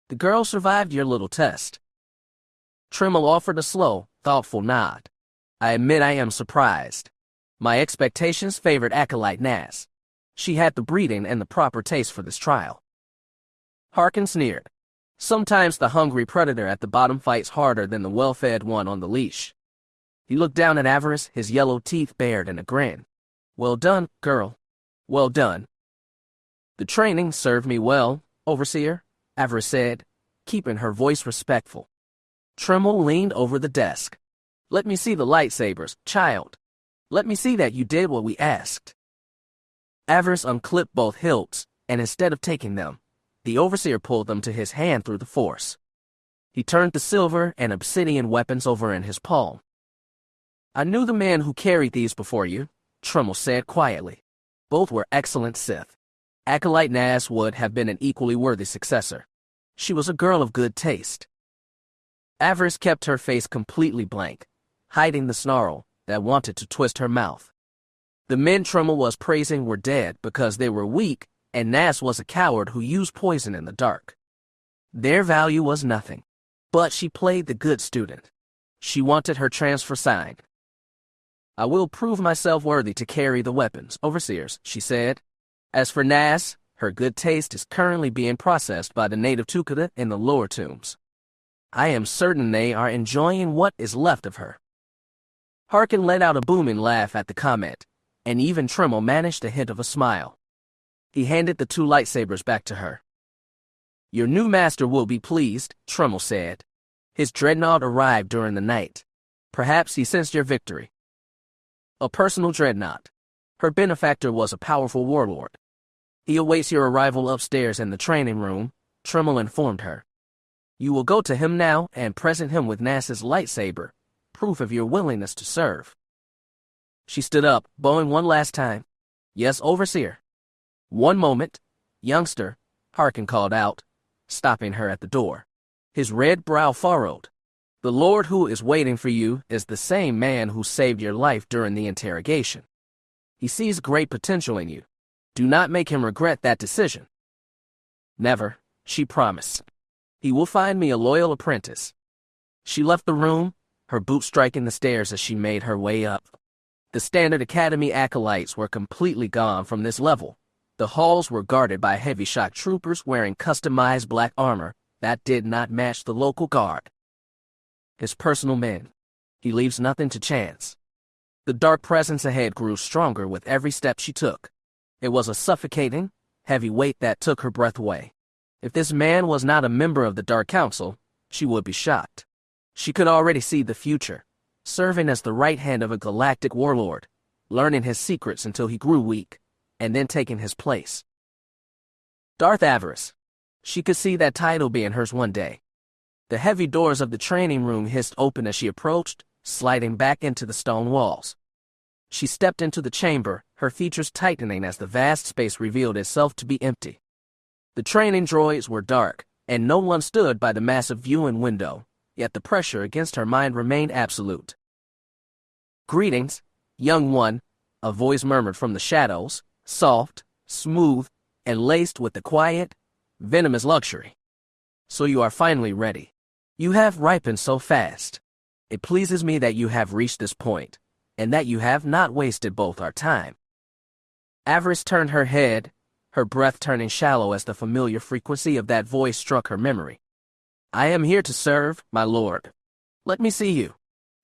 The girl survived your little test." Tremmel offered a slow, thoughtful nod. "I admit I am surprised. My expectations favored acolyte Naz. She had the breeding and the proper taste for this trial." Harkin sneered. "Sometimes the hungry predator at the bottom fights harder than the well-fed one on the leash." He looked down at Avaryss, his yellow teeth bared in a grin. "Well done, girl. Well done." "The training served me well, Overseer," Avaryss said, keeping her voice respectful. Tremmel leaned over the desk. "Let me see the lightsabers, child. Let me see that you did what we asked." Avaryss unclipped both hilts, and instead of taking them, the Overseer pulled them to his hand through the Force. He turned the silver and obsidian weapons over in his palm. "I knew the man who carried these before you," Tremmel said quietly. "Both were excellent Sith. Acolyte Naz would have been an equally worthy successor. She was a girl of good taste." Avaryss kept her face completely blank, hiding the snarl that wanted to twist her mouth. The men Tremmel was praising were dead because they were weak, and Naz was a coward who used poison in the dark. Their value was nothing. But she played the good student. She wanted her transfer signed. "I will prove myself worthy to carry the weapons, Overseers," she said. "As for Naz, her good taste is currently being processed by the native Tukada in the lower tombs. I am certain they are enjoying what is left of her." Harkin let out a booming laugh at the comment, and even Tremmel managed a hint of a smile. He handed the 2 lightsabers back to her. "Your new master will be pleased," Tremmel said. "His dreadnought arrived during the night. Perhaps he sensed your victory." "A personal dreadnought. Her benefactor was a powerful warlord. He awaits your arrival upstairs in the training room," Tremmel informed her. "You will go to him now and present him with Naz's lightsaber, proof of your willingness to serve." She stood up, bowing one last time. "Yes, Overseer." "One moment, youngster," Harkin called out, stopping her at the door. His red brow furrowed. "The Lord who is waiting for you is the same man who saved your life during the interrogation. He sees great potential in you. Do not make him regret that decision." "Never," she promised. "He will find me a loyal apprentice." She left the room, her boots striking the stairs as she made her way up. The standard academy acolytes were completely gone from this level. The halls were guarded by heavy shock troopers wearing customized black armor that did not match the local guard. His personal men. He leaves nothing to chance. The dark presence ahead grew stronger with every step she took. It was a suffocating, heavy weight that took her breath away. If this man was not a member of the Dark Council, she would be shocked. She could already see the future, serving as the right hand of a galactic warlord, learning his secrets until he grew weak, and then taking his place. Darth Avaryss. She could see that title being hers one day. The heavy doors of the training room hissed open as she approached, sliding back into the stone walls. She stepped into the chamber, her features tightening as the vast space revealed itself to be empty. The training droids were dark, and no one stood by the massive viewing window, yet the pressure against her mind remained absolute. "Greetings, young one," a voice murmured from the shadows, soft, smooth, and laced with the quiet, Venom is luxury. So you are finally ready. You have ripened so fast. It pleases me that you have reached this point, and that you have not wasted both our time. Avaryss turned her head, her breath turning shallow as the familiar frequency of that voice struck her memory. I am here to serve, my lord. Let me see you.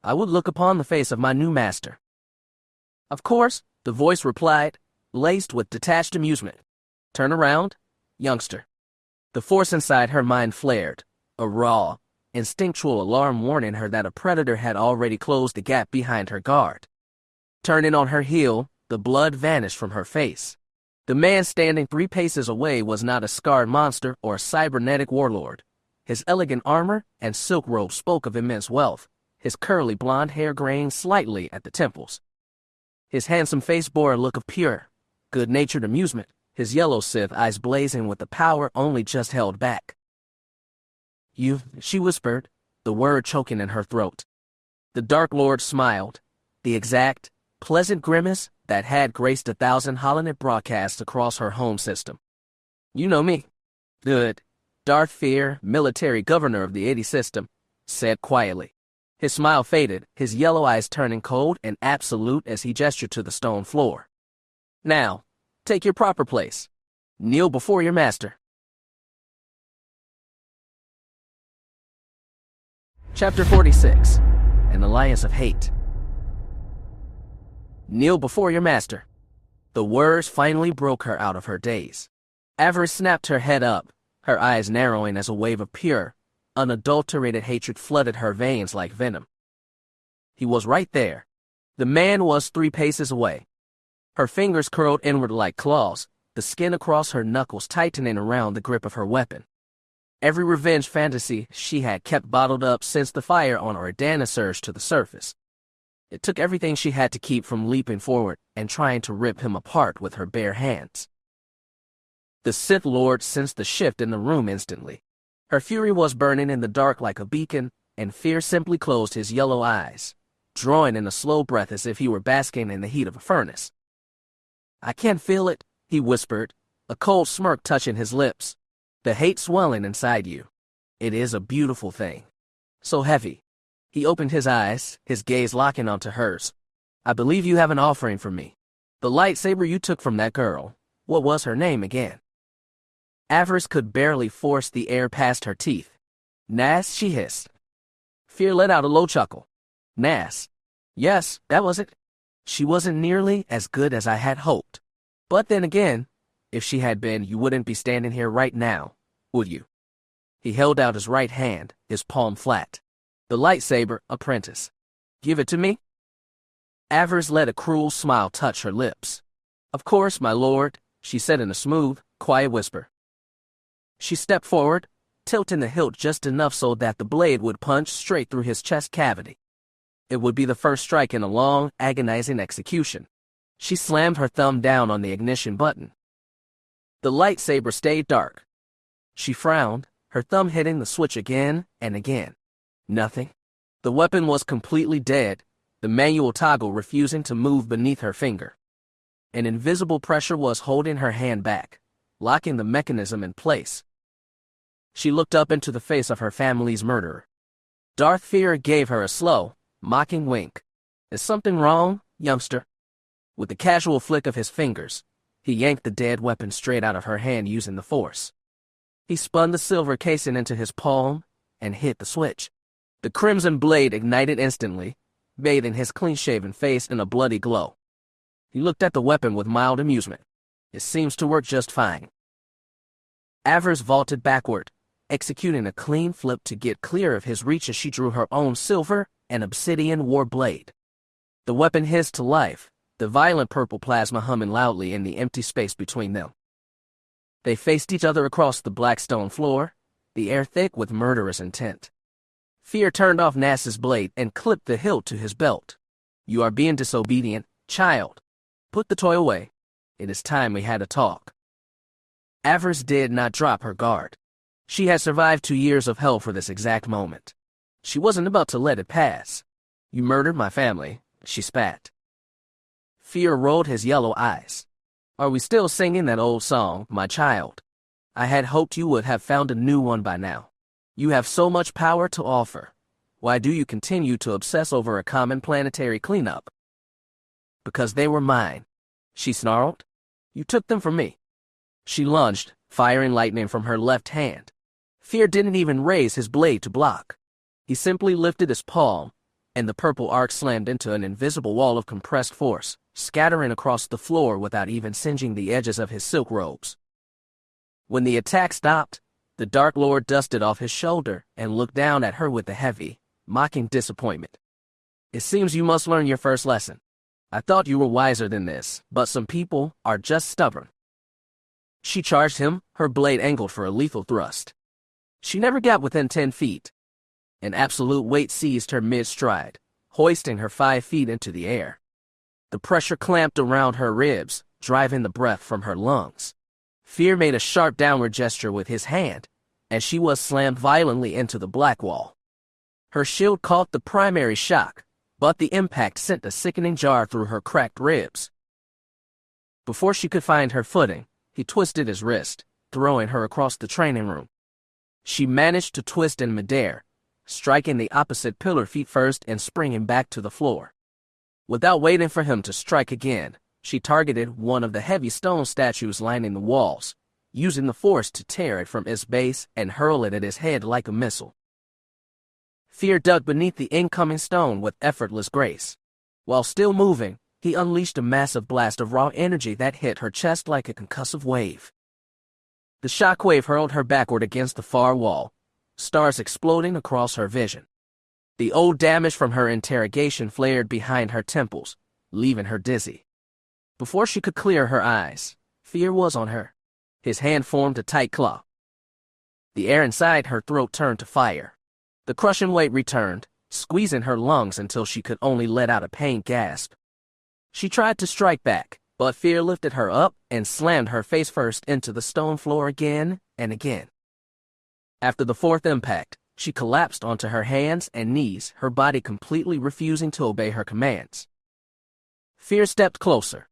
I would look upon the face of my new master. Of course, the voice replied, laced with detached amusement. Turn around, youngster. The force inside her mind flared, a raw, instinctual alarm warning her that a predator had already closed the gap behind her guard. Turning on her heel, the blood vanished from her face. The man standing 3 paces away was not a scarred monster or a cybernetic warlord. His elegant armor and silk robe spoke of immense wealth, his curly blonde hair graying slightly at the temples. His handsome face bore a look of pure, good-natured amusement, his yellow Sith eyes blazing with the power only just held back. You, she whispered, the word choking in her throat. The Dark Lord smiled, the exact, pleasant grimace that had graced 1,000 holonet broadcasts across her home system. You know me. Good. Darth Feer, military governor of the 80 system, said quietly. His smile faded, his yellow eyes turning cold and absolute as he gestured to the stone floor. Now, take your proper place. Kneel before your master. Chapter 46. An Alliance of Hate. Kneel before your master. The words finally broke her out of her daze. Avaryss snapped her head up, her eyes narrowing as a wave of pure, unadulterated hatred flooded her veins like venom. He was right there. The man was 3 paces away. Her fingers curled inward like claws, the skin across her knuckles tightening around the grip of her weapon. Every revenge fantasy she had kept bottled up since the fire on Oridanna surged to the surface. It took everything she had to keep from leaping forward and trying to rip him apart with her bare hands. The Sith Lord sensed the shift in the room instantly. Her fury was burning in the dark like a beacon, and fear simply closed his yellow eyes, drawing in a slow breath as if he were basking in the heat of a furnace. I can't feel it, he whispered, a cold smirk touching his lips. The hate swelling inside you. It is a beautiful thing. So heavy. He opened his eyes, his gaze locking onto hers. I believe you have an offering for me. The lightsaber you took from that girl. What was her name again? Avaryss could barely force the air past her teeth. Nas, she hissed. Fear let out a low chuckle. Nas. Yes, that was it. She wasn't nearly as good as I had hoped. But then again, if she had been, you wouldn't be standing here right now, would you? He held out his right hand, his palm flat. The lightsaber, apprentice. Give it to me? Avaryss let a cruel smile touch her lips. Of course, my lord, she said in a smooth, quiet whisper. She stepped forward, tilting the hilt just enough so that the blade would punch straight through his chest cavity. It would be the first strike in a long, agonizing execution. She slammed her thumb down on the ignition button. The lightsaber stayed dark. She frowned, her thumb hitting the switch again and again. Nothing. The weapon was completely dead, the manual toggle refusing to move beneath her finger. An invisible pressure was holding her hand back, locking the mechanism in place. She looked up into the face of her family's murderer. Darth Feer gave her a slow, mocking wink. Is something wrong, youngster? With a casual flick of his fingers, he yanked the dead weapon straight out of her hand using the force. He spun the silver casing into his palm and hit the switch. The crimson blade ignited instantly, bathing his clean-shaven face in a bloody glow. He looked at the weapon with mild amusement. It seems to work just fine. Avaryss vaulted backward, executing a clean flip to get clear of his reach as she drew her own silver and obsidian war blade. The weapon hissed to life, the violent purple plasma humming loudly in the empty space between them. They faced each other across the black stone floor, the air thick with murderous intent. Fear turned off Nas's blade and clipped the hilt to his belt. You are being disobedient, child. Put the toy away. It is time we had a talk. Avaryss did not drop her guard. She had survived 2 years of hell for this exact moment. She wasn't about to let it pass. You murdered my family, she spat. Fear rolled his yellow eyes. Are we still singing that old song, my child? I had hoped you would have found a new one by now. You have so much power to offer. Why do you continue to obsess over a common planetary cleanup? Because they were mine, she snarled. You took them from me. She lunged, firing lightning from her left hand. Feer didn't even raise his blade to block. He simply lifted his palm, and the purple arc slammed into an invisible wall of compressed force, scattering across the floor without even singeing the edges of his silk robes. When the attack stopped, the Dark Lord dusted off his shoulder and looked down at her with a heavy, mocking disappointment. It seems you must learn your first lesson. I thought you were wiser than this, but some people are just stubborn. She charged him, her blade angled for a lethal thrust. She never got within 10 feet. An absolute weight seized her mid-stride, hoisting her 5 feet into the air. The pressure clamped around her ribs, driving the breath from her lungs. Feer made a sharp downward gesture with his hand, and she was slammed violently into the black wall. Her shield caught the primary shock, but the impact sent a sickening jar through her cracked ribs. Before she could find her footing, he twisted his wrist, throwing her across the training room. She managed to twist in midair, striking the opposite pillar feet first and springing back to the floor. Without waiting for him to strike again, she targeted one of the heavy stone statues lining the walls, using the force to tear it from its base and hurl it at his head like a missile. Feer dug beneath the incoming stone with effortless grace. While still moving, he unleashed a massive blast of raw energy that hit her chest like a concussive wave. The shockwave hurled her backward against the far wall, stars exploding across her vision. The old damage from her interrogation flared behind her temples, leaving her dizzy. Before she could clear her eyes, Feer was on her. His hand formed a tight claw. The air inside her throat turned to fire. The crushing weight returned, squeezing her lungs until she could only let out a pained gasp. She tried to strike back, but Feer lifted her up and slammed her face first into the stone floor again and again. After the fourth impact, she collapsed onto her hands and knees, her body completely refusing to obey her commands. Feer stepped closer.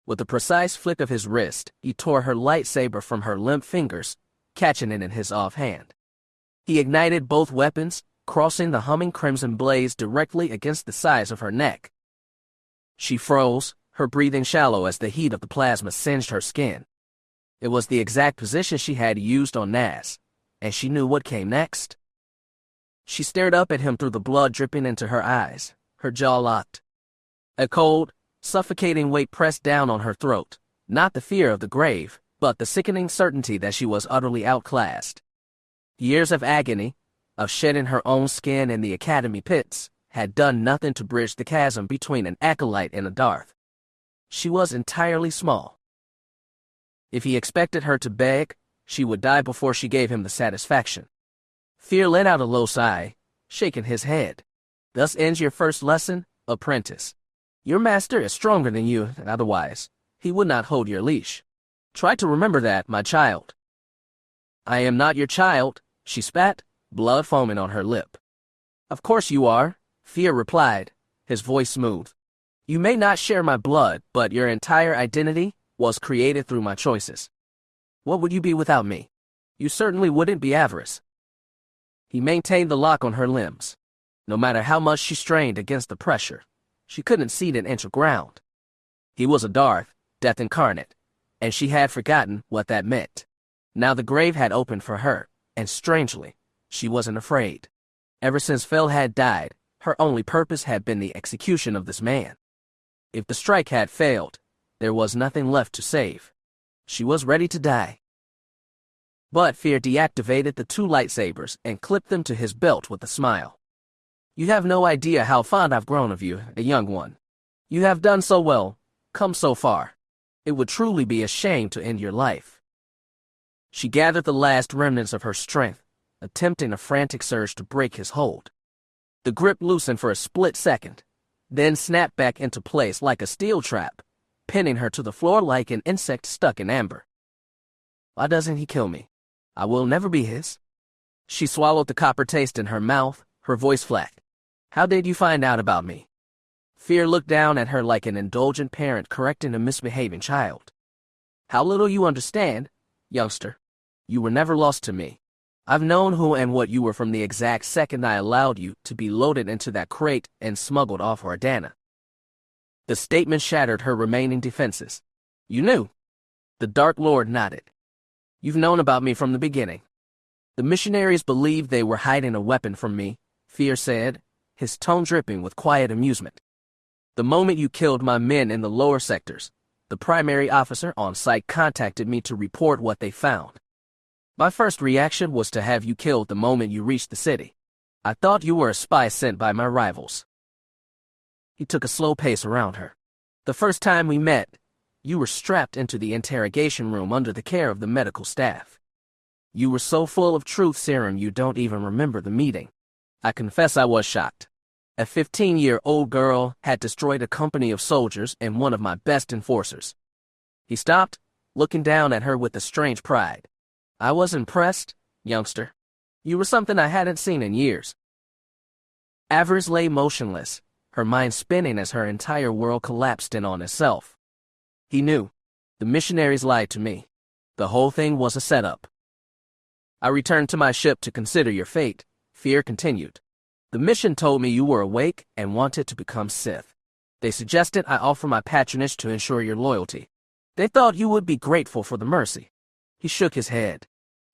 With a precise flick of his wrist, he tore her lightsaber from her limp fingers, catching it in his offhand. He ignited both weapons, crossing the humming crimson blaze directly against the sides of her neck. She froze, her breathing shallow as the heat of the plasma singed her skin. It was the exact position she had used on Naz, and she knew what came next. She stared up at him through the blood dripping into her eyes, her jaw locked. A cold, suffocating weight pressed down on her throat, not the fear of the grave, but the sickening certainty that she was utterly outclassed. Years of agony, of shedding her own skin in the academy pits, had done nothing to bridge the chasm between an acolyte and a Darth. She was entirely small. If he expected her to beg, she would die before she gave him the satisfaction. Feer let out a low sigh, shaking his head. Thus ends your first lesson, apprentice. Your master is stronger than you, and otherwise, he would not hold your leash. Try to remember that, my child. I am not your child, she spat, blood foaming on her lip. Of course you are, Feer replied, his voice smooth. You may not share my blood, but your entire identity was created through my choices. What would you be without me? You certainly wouldn't be Avaryss. He maintained the lock on her limbs. No matter how much she strained against the pressure, she couldn't cede an inch of ground. He was a Darth, death incarnate, and she had forgotten what that meant. Now the grave had opened for her, and strangely, she wasn't afraid. Ever since Phil had died, her only purpose had been the execution of this man. If the strike had failed, there was nothing left to save. She was ready to die. But Feer deactivated the two lightsabers and clipped them to his belt with a smile. You have no idea how fond I've grown of you, a young one. You have done so well, come so far. It would truly be a shame to end your life. She gathered the last remnants of her strength, attempting a frantic surge to break his hold. The grip loosened for a split second, then snapped back into place like a steel trap, pinning her to the floor like an insect stuck in amber. Why doesn't he kill me? I will never be his. She swallowed the copper taste in her mouth, her voice flat. How did you find out about me? Feer looked down at her like an indulgent parent correcting a misbehaving child. How little you understand, youngster. You were never lost to me. I've known who and what you were from the exact second I allowed you to be loaded into that crate and smuggled off Oridanna. The statement shattered her remaining defenses. You knew. The Dark Lord nodded. You've known about me from the beginning. The missionaries believed they were hiding a weapon from me, Feer said, his tone dripping with quiet amusement. The moment you killed my men in the lower sectors, the primary officer on site contacted me to report what they found. My first reaction was to have you killed the moment you reached the city. I thought you were a spy sent by my rivals. He took a slow pace around her. The first time we met, you were strapped into the interrogation room under the care of the medical staff. You were so full of truth serum you don't even remember the meeting. I confess I was shocked. A 15-year-old girl had destroyed a company of soldiers and one of my best enforcers. He stopped, looking down at her with a strange pride. I was impressed, youngster. You were something I hadn't seen in years. Avaryss lay motionless, her mind spinning as her entire world collapsed in on itself. He knew. The missionaries lied to me. The whole thing was a setup. I returned to my ship to consider your fate, Feer continued. The mission told me you were awake and wanted to become Sith. They suggested I offer my patronage to ensure your loyalty. They thought you would be grateful for the mercy. He shook his head.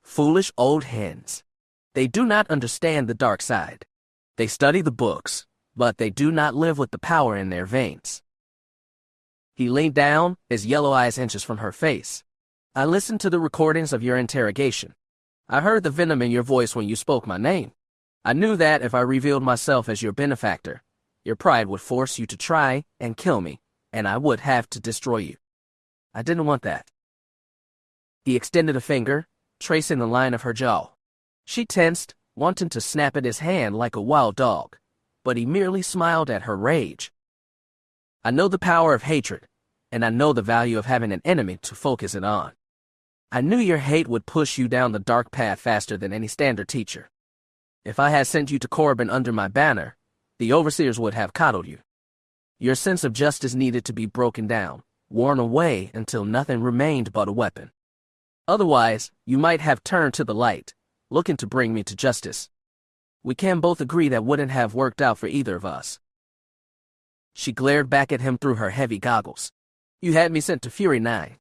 Foolish old hens. They do not understand the dark side. They study the books, but they do not live with the power in their veins. He leaned down, his yellow eyes inches from her face. I listened to the recordings of your interrogation. I heard the venom in your voice when you spoke my name. I knew that if I revealed myself as your benefactor, your pride would force you to try and kill me, and I would have to destroy you. I didn't want that. He extended a finger, tracing the line of her jaw. She tensed, wanting to snap at his hand like a wild dog, but he merely smiled at her rage. I know the power of hatred, and I know the value of having an enemy to focus it on. I knew your hate would push you down the dark path faster than any standard teacher. If I had sent you to Korriban under my banner, the overseers would have coddled you. Your sense of justice needed to be broken down, worn away until nothing remained but a weapon. Otherwise, you might have turned to the light, looking to bring me to justice. We can both agree that wouldn't have worked out for either of us. She glared back at him through her heavy goggles. You had me sent to Fury 9.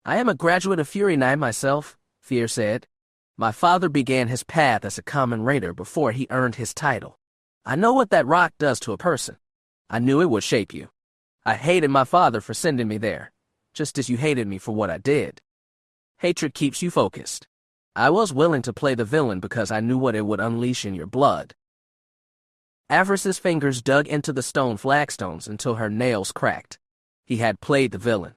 I am a graduate of Fury 9 myself, Feer said. My father began his path as a common raider before he earned his title. I know what that rock does to a person. I knew it would shape you. I hated my father for sending me there, just as you hated me for what I did. Hatred keeps you focused. I was willing to play the villain because I knew what it would unleash in your blood. Avaryss's fingers dug into the stone flagstones until her nails cracked. He had played the villain.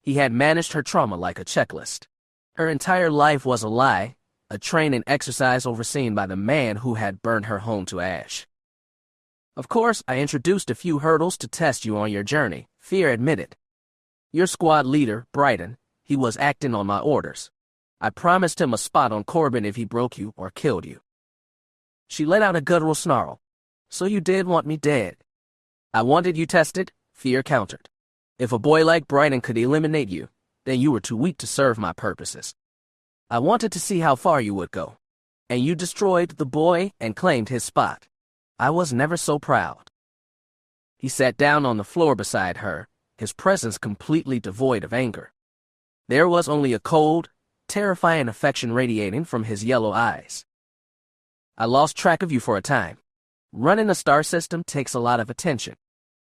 He had managed her trauma like a checklist. Her entire life was a lie, a training exercise overseen by the man who had burned her home to ash. Of course, I introduced a few hurdles to test you on your journey, Feer admitted. Your squad leader, Brighton, he was acting on my orders. I promised him a spot on Korriban if he broke you or killed you. She let out a guttural snarl. So you did want me dead. I wanted you tested, Feer countered. If a boy like Brighton could eliminate you, then you were too weak to serve my purposes. I wanted to see how far you would go. And you destroyed the boy and claimed his spot. I was never so proud. He sat down on the floor beside her, his presence completely devoid of anger. There was only a cold, terrifying affection radiating from his yellow eyes. I lost track of you for a time. Running a star system takes a lot of attention.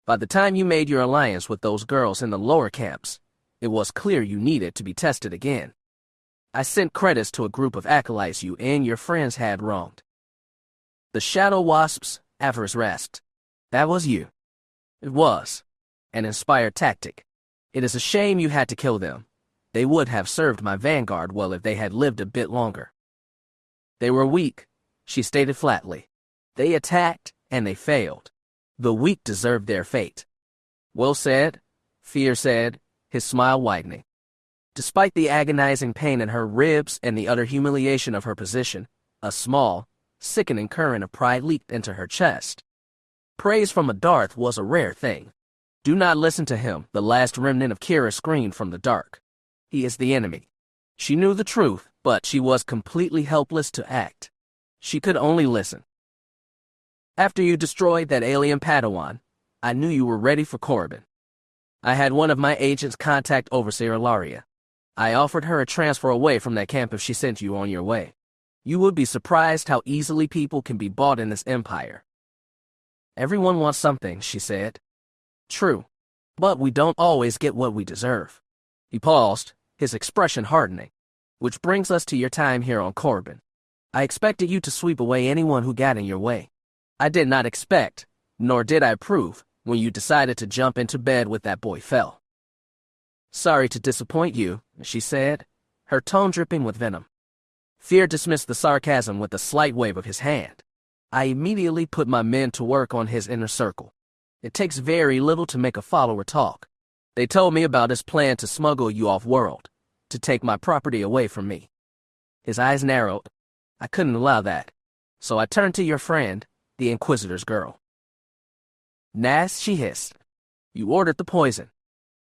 By the time you made your alliance with those girls in the lower camps, it was clear you needed to be tested again. I sent credits to a group of acolytes you and your friends had wronged. The Shadow Wasps, Avaryss rasped. That was you. It was. An inspired tactic. It is a shame you had to kill them. They would have served my vanguard well if they had lived a bit longer. They were weak, she stated flatly. They attacked, and they failed. The weak deserved their fate. Well said, Feer said, his smile widening. Despite the agonizing pain in her ribs and the utter humiliation of her position, a small, sickening current of pride leaped into her chest. Praise from a Darth was a rare thing. Do not listen to him, the last remnant of Keera screamed from the dark. He is the enemy. She knew the truth, but she was completely helpless to act. She could only listen. After you destroyed that alien Padawan, I knew you were ready for Korriban. I had one of my agents contact Overseer Ilaria. I offered her a transfer away from that camp if she sent you on your way. You would be surprised how easily people can be bought in this empire. Everyone wants something, she said. True, but we don't always get what we deserve. He paused, his expression hardening. Which brings us to your time here on Korriban. I expected you to sweep away anyone who got in your way. I did not expect, nor did I approve, when you decided to jump into bed with that boy Fel. Sorry to disappoint you, she said, her tone dripping with venom. Fear dismissed the sarcasm with a slight wave of his hand. I immediately put my men to work on his inner circle. It takes very little to make a follower talk. They told me about his plan to smuggle you off-world, to take my property away from me. His eyes narrowed. I couldn't allow that. So I turned to your friend, the Inquisitor's girl. Nas, she hissed. You ordered the poison.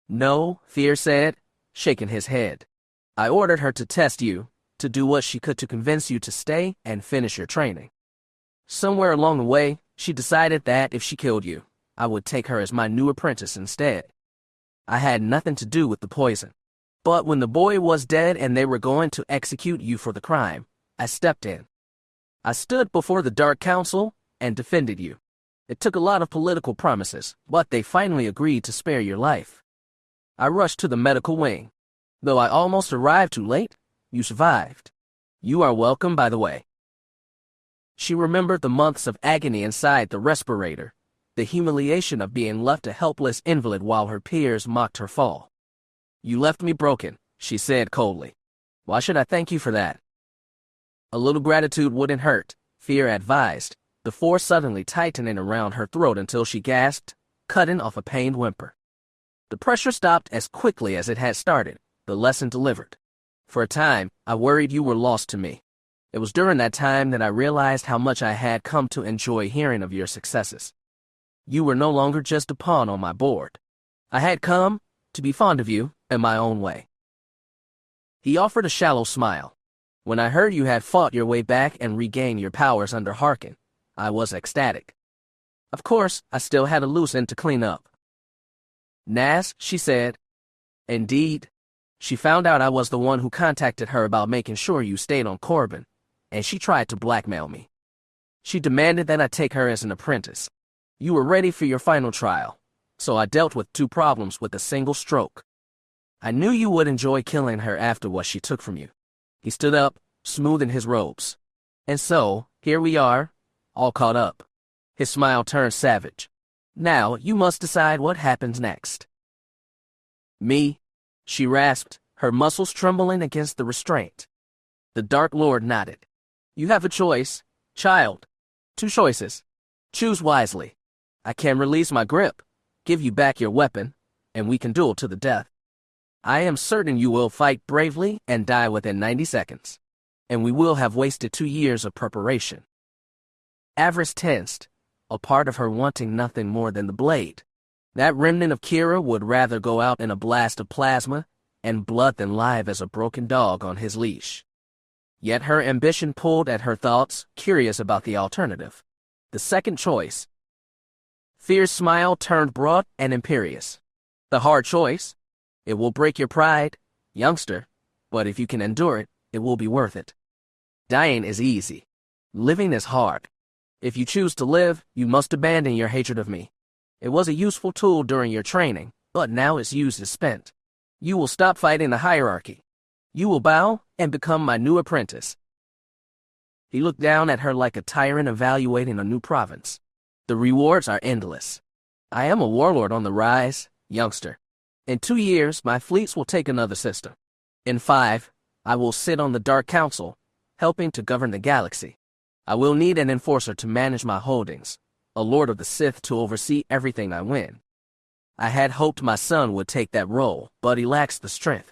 No, Fear said, shaking his head. I ordered her to test you, to do what she could to convince you to stay and finish your training. Somewhere along the way, she decided that if she killed you, I would take her as my new apprentice instead. I had nothing to do with the poison. But when the boy was dead and they were going to execute you for the crime, I stepped in. I stood before the Dark Council and defended you. It took a lot of political promises, but they finally agreed to spare your life. I rushed to the medical wing. Though I almost arrived too late, you survived. You are welcome, by the way. She remembered the months of agony inside the respirator, the humiliation of being left a helpless invalid while her peers mocked her fall. You left me broken, she said coldly. Why should I thank you for that? A little gratitude wouldn't hurt, Fear advised, the force suddenly tightening around her throat until she gasped, cutting off a pained whimper. The pressure stopped as quickly as it had started, the lesson delivered. For a time, I worried you were lost to me. It was during that time that I realized how much I had come to enjoy hearing of your successes. You were no longer just a pawn on my board. I had come to be fond of you in my own way. He offered a shallow smile. When I heard you had fought your way back and regained your powers under Harkin, I was ecstatic. Of course, I still had a loose end to clean up. Nas, she said. Indeed. She found out I was the one who contacted her about making sure you stayed on Korriban, and she tried to blackmail me. She demanded that I take her as an apprentice. You were ready for your final trial, so I dealt with two problems with a single stroke. I knew you would enjoy killing her after what she took from you. He stood up, smoothing his robes. And so, here we are, all caught up. His smile turned savage. Now, you must decide what happens next. Me, she rasped, her muscles trembling against the restraint. The Dark Lord nodded. You have a choice, child. Two choices. Choose wisely. I can release my grip, give you back your weapon, and we can duel to the death. I am certain you will fight bravely and die within 90 seconds, and we will have wasted 2 years of preparation. Avaryss tensed, a part of her wanting nothing more than the blade. That remnant of Keera would rather go out in a blast of plasma and blood than live as a broken dog on his leash. Yet her ambition pulled at her thoughts, curious about the alternative. The second choice. Fear's smile turned broad and imperious. The hard choice. It will break your pride, youngster, but if you can endure it, it will be worth it. Dying is easy. Living is hard. If you choose to live, you must abandon your hatred of me. It was a useful tool during your training, but now its use is spent. You will stop fighting the hierarchy. You will bow and become my new apprentice. He looked down at her like a tyrant evaluating a new province. The rewards are endless. I am a warlord on the rise, youngster. In 2 years, my fleets will take another system. In 5, I will sit on the Dark Council, helping to govern the galaxy. I will need an enforcer to manage my holdings, a Lord of the Sith to oversee everything I win. I had hoped my son would take that role, but he lacks the strength.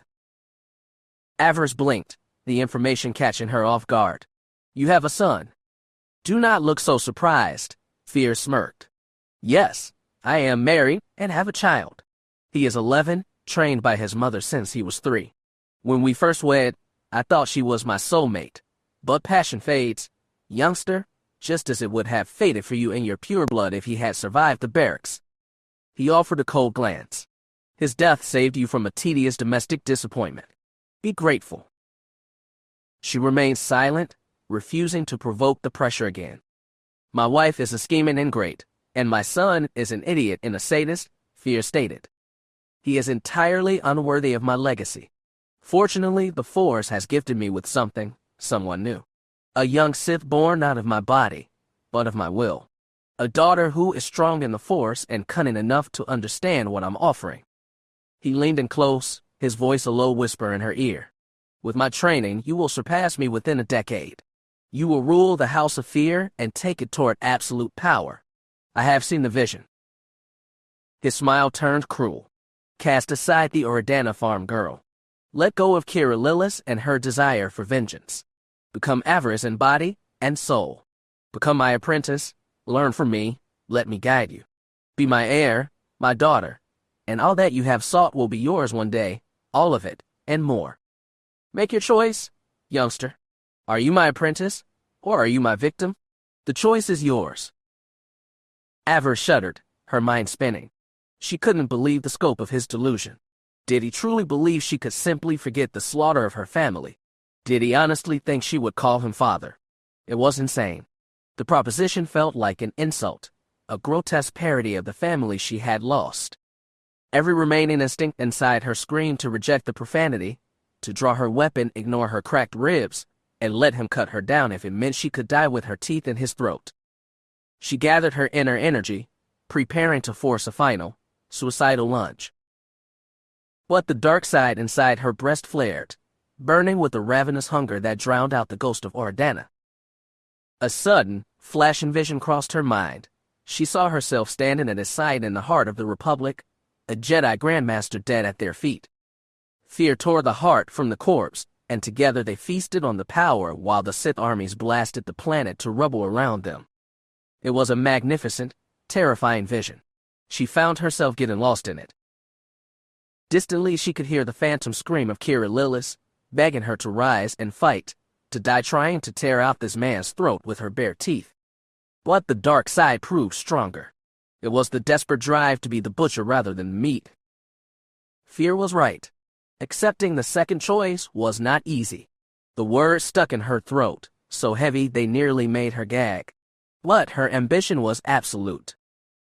Avaryss blinked, the information catching her off guard. You have a son. Do not look so surprised, Fear smirked. Yes, I am married and have a child. He is 11, trained by his mother since he was 3. When we first wed, I thought she was my soulmate. But passion fades, youngster, just as it would have faded for you in your pure blood if he had survived the barracks. He offered a cold glance. His death saved you from a tedious domestic disappointment. Be grateful. She remained silent, refusing to provoke the pressure again. My wife is a scheming ingrate, and my son is an idiot and a sadist, Feer stated. He is entirely unworthy of my legacy. Fortunately, the Force has gifted me with something, someone new. A young Sith born not of my body, but of my will. A daughter who is strong in the Force and cunning enough to understand what I'm offering. He leaned in close, his voice a low whisper in her ear. With my training, you will surpass me within a decade. You will rule the House of Fear and take it toward absolute power. I have seen the vision. His smile turned cruel. Cast aside the Oridanna farm girl. Let go of Keera Lylos and her desire for vengeance. Become Avaryss in body and soul. Become my apprentice, learn from me, let me guide you. Be my heir, my daughter, and all that you have sought will be yours one day, all of it, and more. Make your choice, youngster. Are you my apprentice, or are you my victim? The choice is yours. Avaryss shuddered, her mind spinning. She couldn't believe the scope of his delusion. Did he truly believe she could simply forget the slaughter of her family? Did he honestly think she would call him father? It was insane. The proposition felt like an insult, a grotesque parody of the family she had lost. Every remaining instinct inside her screamed to reject the profanity, to draw her weapon, ignore her cracked ribs, and let him cut her down if it meant she could die with her teeth in his throat. She gathered her inner energy, preparing to force a final, suicidal lunge. But the dark side inside her breast flared, burning with a ravenous hunger that drowned out the ghost of Oridanna. A sudden, flashing vision crossed her mind. She saw herself standing at his side in the heart of the Republic, a Jedi Grandmaster dead at their feet. Fear tore the heart from the corpse, and together they feasted on the power while the Sith armies blasted the planet to rubble around them. It was a magnificent, terrifying vision. She found herself getting lost in it. Distantly she could hear the phantom scream of Keera Lylos, begging her to rise and fight, to die trying to tear out this man's throat with her bare teeth. But the dark side proved stronger. It was the desperate drive to be the butcher rather than the meat. Fear was right. Accepting the second choice was not easy. The words stuck in her throat, so heavy they nearly made her gag. But her ambition was absolute.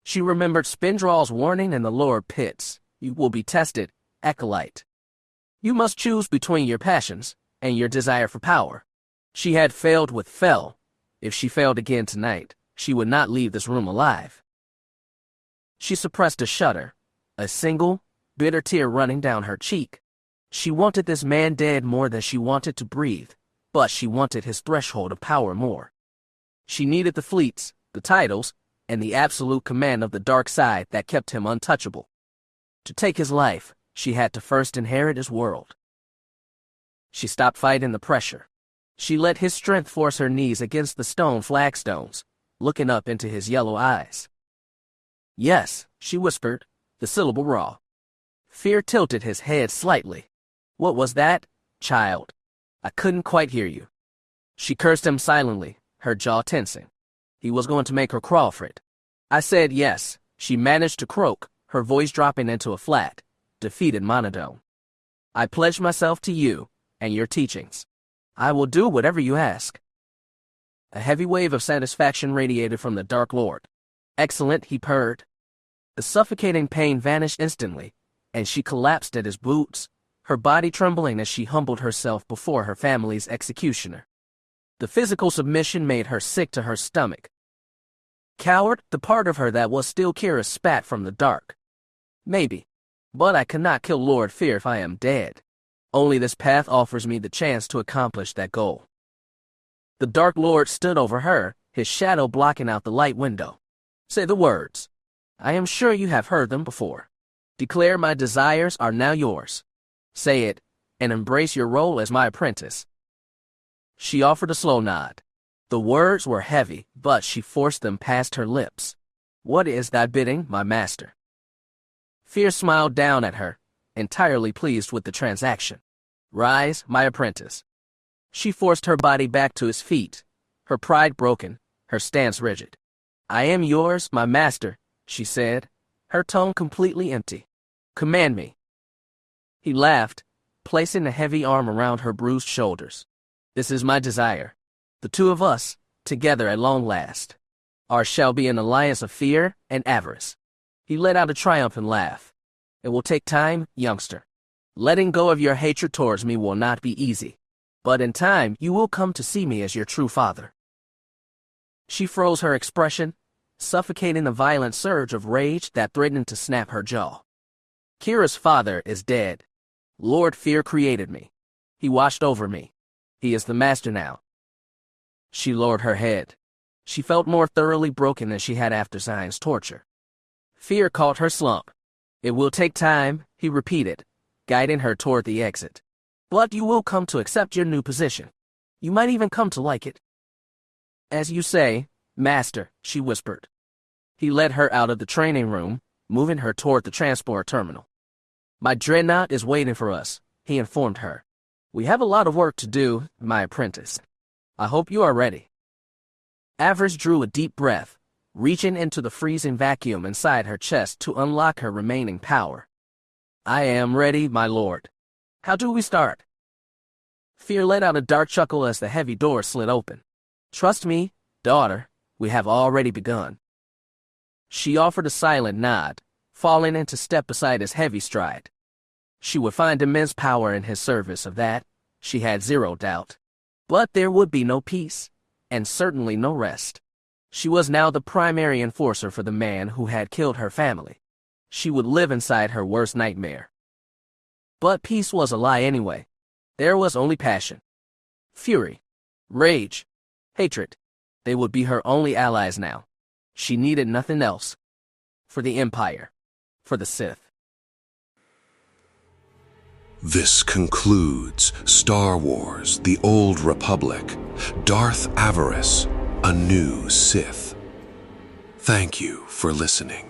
She remembered Spindraw's warning in the lower pits. You will be tested, acolyte. You must choose between your passions and your desire for power. She had failed with Fel. If she failed again tonight, she would not leave this room alive. She suppressed a shudder, a single, bitter tear running down her cheek. She wanted this man dead more than she wanted to breathe, but she wanted his threshold of power more. She needed the fleets, the titles, and the absolute command of the dark side that kept him untouchable. To take his life, she had to first inherit his world. She stopped fighting the pressure. She let his strength force her knees against the stone flagstones, looking up into his yellow eyes. Yes, she whispered, the syllable raw. Fear tilted his head slightly. What was that, child? I couldn't quite hear you. She cursed him silently, her jaw tensing. He was going to make her crawl for it. I said yes. She managed to croak, her voice dropping into a flat, defeated monotone. I pledge myself to you and your teachings. I will do whatever you ask. A heavy wave of satisfaction radiated from the Dark Lord. Excellent, he purred. The suffocating pain vanished instantly, and she collapsed at his boots, her body trembling as she humbled herself before her family's executioner. The physical submission made her sick to her stomach. Coward, the part of her that was still Keera spat from the dark. Maybe. But I cannot kill Lord Feer if I am dead. Only this path offers me the chance to accomplish that goal. The Dark Lord stood over her, his shadow blocking out the light window. Say the words. I am sure you have heard them before. Declare my desires are now yours. Say it, and embrace your role as my apprentice. She offered a slow nod. The words were heavy, but she forced them past her lips. What is thy bidding, my master? Fear smiled down at her, entirely pleased with the transaction. Rise, my apprentice. She forced her body back to his feet, her pride broken, her stance rigid. "I am yours, my master," she said, her tone completely empty. "Command me." He laughed, placing a heavy arm around her bruised shoulders. "This is my desire. The two of us, together at long last. Ours shall be an alliance of fear and avarice." He let out a triumphant laugh. "It will take time, youngster. Letting go of your hatred towards me will not be easy. But in time, you will come to see me as your true father." She froze her expression, suffocating a violent surge of rage that threatened to snap her jaw. "Keera's father is dead. Lord Feer created me. He watched over me. He is the master now." She lowered her head. She felt more thoroughly broken than she had after Zion's torture. Fear caught her slump. "It will take time," he repeated, guiding her toward the exit. "But you will come to accept your new position. You might even come to like it." "As you say, Master," she whispered. He led her out of the training room, moving her toward the transport terminal. "My dreadnought is waiting for us," he informed her. "We have a lot of work to do, my apprentice. I hope you are ready." Avaryss drew a deep breath, reaching into the freezing vacuum inside her chest to unlock her remaining power. "I am ready, my lord. How do we start?" Fear let out a dark chuckle as the heavy door slid open. "Trust me, daughter, we have already begun." She offered a silent nod, falling into step beside his heavy stride. She would find immense power in his service, of that she had zero doubt. But there would be no peace, and certainly no rest. She was now the primary enforcer for the man who had killed her family. She would live inside her worst nightmare. But peace was a lie anyway. There was only passion. Fury. Rage. Hatred. They would be her only allies now. She needed nothing else. For the Empire. For the Sith. This concludes Star Wars: The Old Republic, Darth Avaryss, A New Sith. Thank you for listening.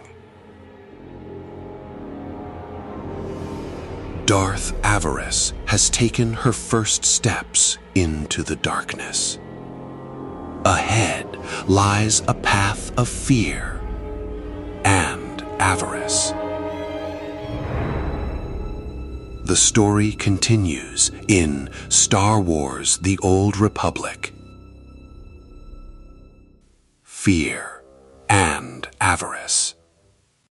Darth Avaryss has taken her first steps into the darkness. Ahead lies a path of fear and avarice. The story continues in Star Wars: The Old Republic. Fear and avarice.